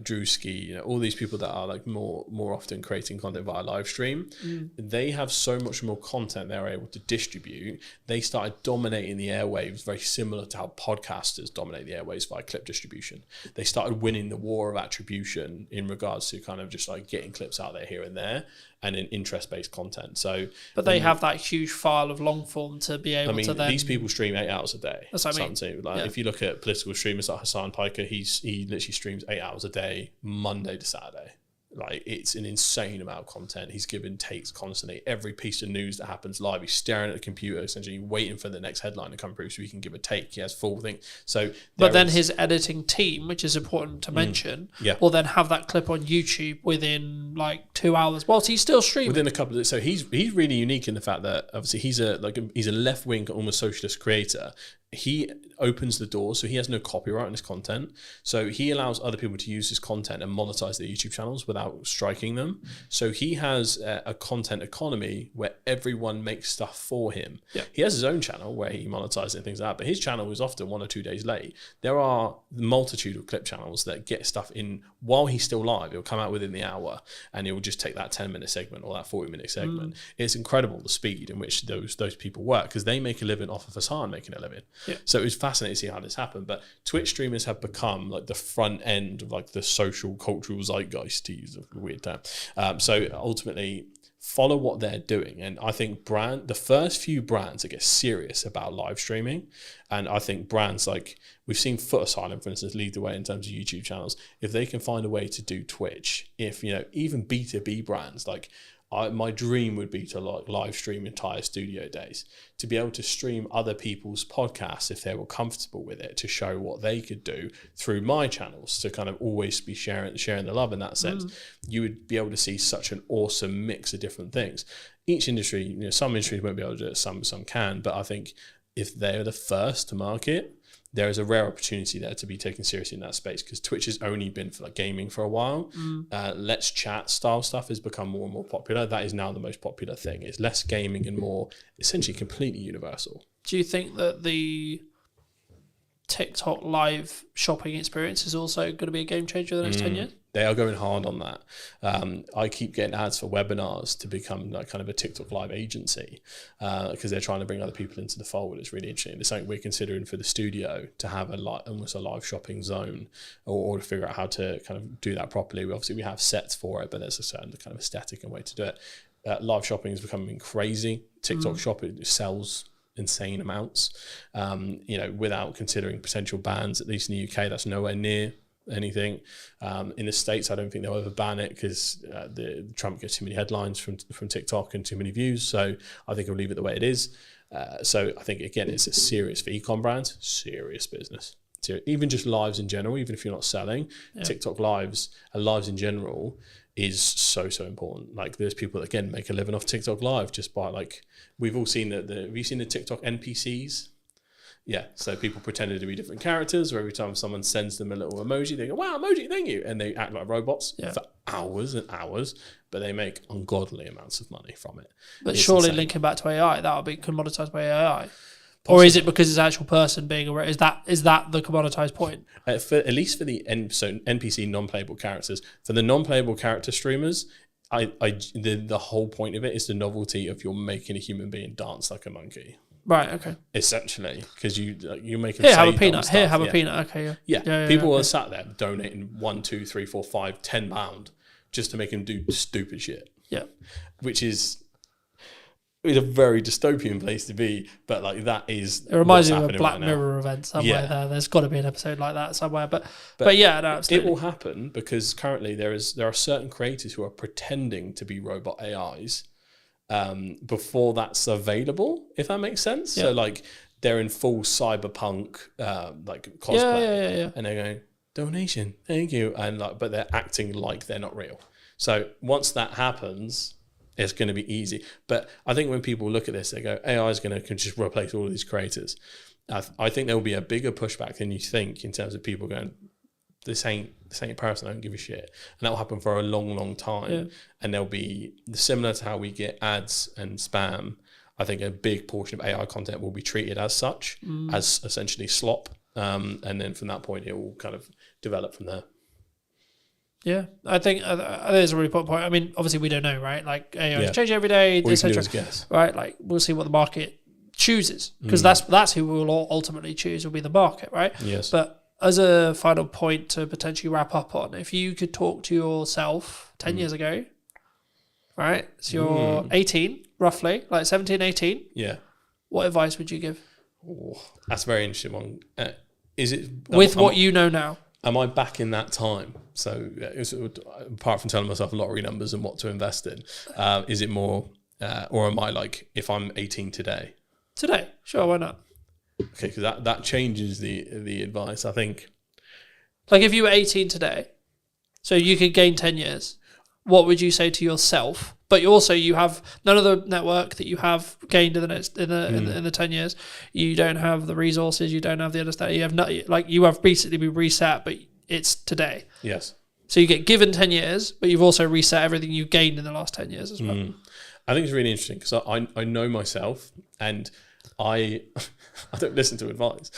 Drewski, all these people that are like more often creating content via live stream. They have so much more content they're able to distribute. They started dominating the airwaves, very similar to how podcasters dominate the airwaves via clip distribution. They started winning the war of attribution in regards to kind of just like getting clips out there here and there, and in interest-based content. But they have that huge file of long form to be able to then... these people stream 8 hours a day. That's what I mean. If you look at political streamers like Hassan Piker, he literally streams 8 hours a day, Monday to Saturday. Like, it's an insane amount of content. He's giving takes constantly. Every piece of news that happens live, he's staring at the computer, essentially waiting for the next headline to come through so he can give a take. He has full thing. But then his editing team, which is important to mention, will then have that clip on YouTube within like 2 hours, whilst he's still streaming. Within a couple of... So he's really unique in the fact that obviously he's a left-wing, almost socialist creator. He opens the door, so he has no copyright on his content. So he allows other people to use his content and monetize their YouTube channels without striking them. So he has a content economy where everyone makes stuff for him. He has his own channel where he monetizes and things like that, but his channel is often 1 or 2 days late. There are a multitude of clip channels that get stuff in while he's still live. It'll come out within the hour, and it will just take that 10-minute segment or that 40-minute segment. It's incredible the speed in which those people work, because they make a living off of Hassan making a living. So it was fascinating to see how this happened. But Twitch streamers have become like the front end of like the social cultural zeitgeist, to use a weird term. So ultimately, follow what they're doing. And I think the first few brands that get serious about live streaming, and I think brands like, we've seen Foot Asylum, for instance, lead the way in terms of YouTube channels. If they can find a way to do Twitch, even B2B brands, like, my dream would be to live stream entire studio days, to be able to stream other people's podcasts if they were comfortable with it, to show what they could do through my channels, to kind of always be sharing the love in that sense. You would be able to see such an awesome mix of different things. Each industry, some industries won't be able to do it, some can, but I think if they're the first to market, there is a rare opportunity there to be taken seriously in that space, because Twitch has only been for like gaming for a while. Let's Chat style stuff has become more and more popular. That is now the most popular thing. It's less gaming and more essentially completely universal. Do you think that the TikTok live shopping experience is also going to be a game changer in the next 10 years? They are going hard on that. I keep getting ads for webinars to become like kind of a TikTok live agency, because they're trying to bring other people into the fold. It's really interesting. It's something we're considering for the studio, to have almost a live shopping zone, or to figure out how to kind of do that properly. Obviously, we have sets for it, but there's a certain kind of aesthetic and way to do it. Live shopping is becoming crazy. TikTok shop, it sells insane amounts, without considering potential bans. At least in the UK, that's nowhere near anything. In the States, I don't think they'll ever ban it, because Trump gets too many headlines from TikTok and too many views. So I think he'll leave it the way it is. So I think, again, it's a serious, for e-com brands, serious business. Even just lives in general, even if you're not selling, TikTok lives and lives in general is so important. Like, there's people that, again, make a living off TikTok live just by, like, we've all seen have you seen the TikTok NPCs? Yeah, so people pretended to be different characters, or every time someone sends them a little emoji, they go, wow, emoji, thank you. And they act like robots for hours and hours, but they make ungodly amounts of money from it. But It's surely insane. linking back to AI, that'll be commoditized by AI. Or is it because it's actual person being aware? Is that the commoditized point? At least for the NPC non-playable characters, for the non-playable character streamers, the whole point of it is the novelty of you're making a human being dance like a monkey. Right. Okay. Essentially, because you make them Here, say have a dumb peanut. stuff, Here, have a yeah. peanut. Okay. Yeah. People are sat there donating £1, £2, £3, £4, £5, £10 just to make them do stupid shit. Yeah. Which is a very dystopian place to be, but like that is. It reminds me what's of a happening Black right now. Mirror event somewhere. Yeah. There's got to be an episode like that somewhere. But yeah, no, absolutely. It will happen because currently there are certain creators who are pretending to be robot AIs before that's available, if that makes sense. Yeah. So like they're in full cyberpunk like cosplay, Yeah. and they're going donation, thank you, and like, but they're acting like they're not real. So once that happens, it's going to be easy. But I think when people look at this, they go, AI is going to just replace all of these creators. I think there will be a bigger pushback than you think in terms of people going, this ain't a person, I don't give a shit. And that will happen for a long, long time. Yeah. And there'll be, similar to how we get ads and spam, I think a big portion of AI content will be treated as such, as essentially slop. And then from that point, it will kind of develop from there. Yeah, I think there's a really important point. I mean, obviously we don't know, right? Like AI is changing every day, All you can do etc. is guess. Right? Like we'll see what the market chooses, because that's who will ultimately choose will be the market, right? Yes. But as a final point to potentially wrap up on, if you could talk to yourself 10 years ago, right? So you're 18, roughly, like 17, 18. Yeah. What advice would you give? Oh, that's a very interesting one. Is it with what you know now? Am I back in that time? So apart from telling myself lottery numbers and what to invest in, is it more, or am I like, if I'm 18 today? Today, sure, why not? Okay, because that changes the advice, I think. Like if you were 18 today, so you could gain 10 years, what would you say to yourself? But you have none of the network that you have gained in the 10 years. You don't have the resources. You don't have the understanding. You have not, like you have basically been reset, but it's today. Yes. So you get given 10 years, but you've also reset everything you gained in the last 10 years as well. I think it's really interesting because I know myself, and I don't listen to advice.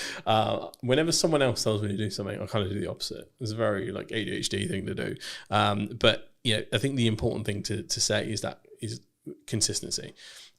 Whenever someone else tells me to do something, I kind of do the opposite. It's a very like ADHD thing to do. But I think the important thing to say is consistency.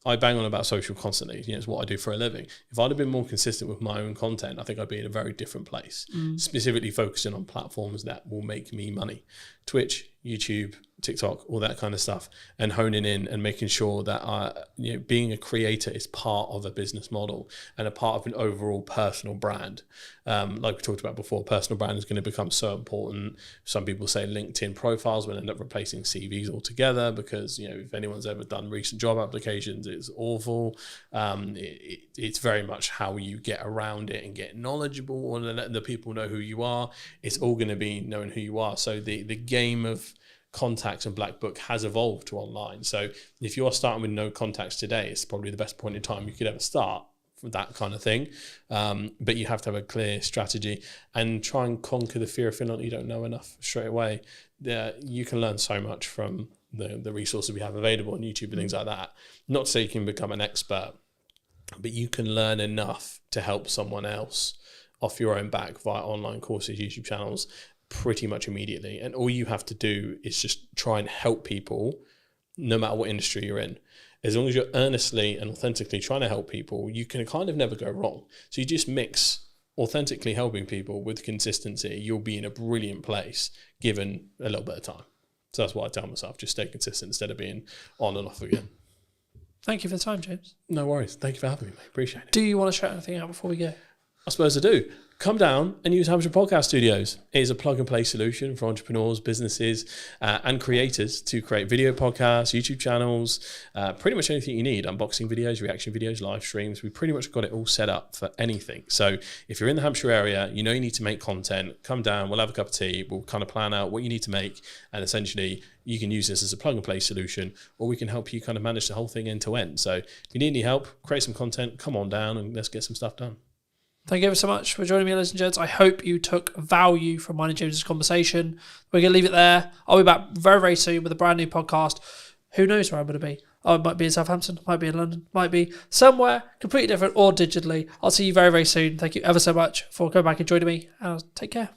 I bang on about social constantly. It's what I do for a living. If I'd have been more consistent with my own content, I think I'd be in a very different place. Specifically focusing on platforms that will make me money. Twitch, YouTube, TikTok, all that kind of stuff, and honing in and making sure that being a creator is part of a business model and a part of an overall personal brand. Like we talked about before, personal brand is going to become so important. Some people say LinkedIn profiles will end up replacing CVs altogether because if anyone's ever done recent job applications, it's awful. It's very much how you get around it and get knowledgeable and letting the people know who you are. It's all going to be knowing who you are. So the game of contacts and black book has evolved to online. So if you are starting with no contacts today, it's probably the best point in time you could ever start for that kind of thing. But you have to have a clear strategy and try and conquer the fear of feeling like you don't know enough straight away. You can learn so much from the resources we have available on YouTube and things like that. Not to say you can become an expert, but you can learn enough to help someone else off your own back via online courses, YouTube channels, pretty much immediately. And all you have to do is just try and help people no matter what industry you're in. As long as you're earnestly and authentically trying to help people, you can kind of never go wrong. So you just mix authentically helping people with consistency, you'll be in a brilliant place given a little bit of time. So that's what I tell myself, just stay consistent instead of being on and off again. Thank you for the time, James. No worries. Thank you for having me, mate. Appreciate it. Do you want to shout anything out before we go? I suppose I do. Come down and use Hampshire Podcast Studios. It is a plug-and-play solution for entrepreneurs, businesses, and creators to create video podcasts, YouTube channels, pretty much anything you need. Unboxing videos, reaction videos, live streams. We pretty much got it all set up for anything. So if you're in the Hampshire area, you need to make content, come down, we'll have a cup of tea, we'll kind of plan out what you need to make, and essentially you can use this as a plug-and-play solution, or we can help you kind of manage the whole thing end to end. So if you need any help, create some content, come on down and let's get some stuff done. Thank you ever so much for joining me, ladies and gents. I hope you took value from mine and James's conversation. We're going to leave it there. I'll be back very, very soon with a brand new podcast. Who knows where I'm going to be? Oh, it might be in Southampton, might be in London, might be somewhere completely different or digitally. I'll see you very, very soon. Thank you ever so much for coming back and joining me. And take care.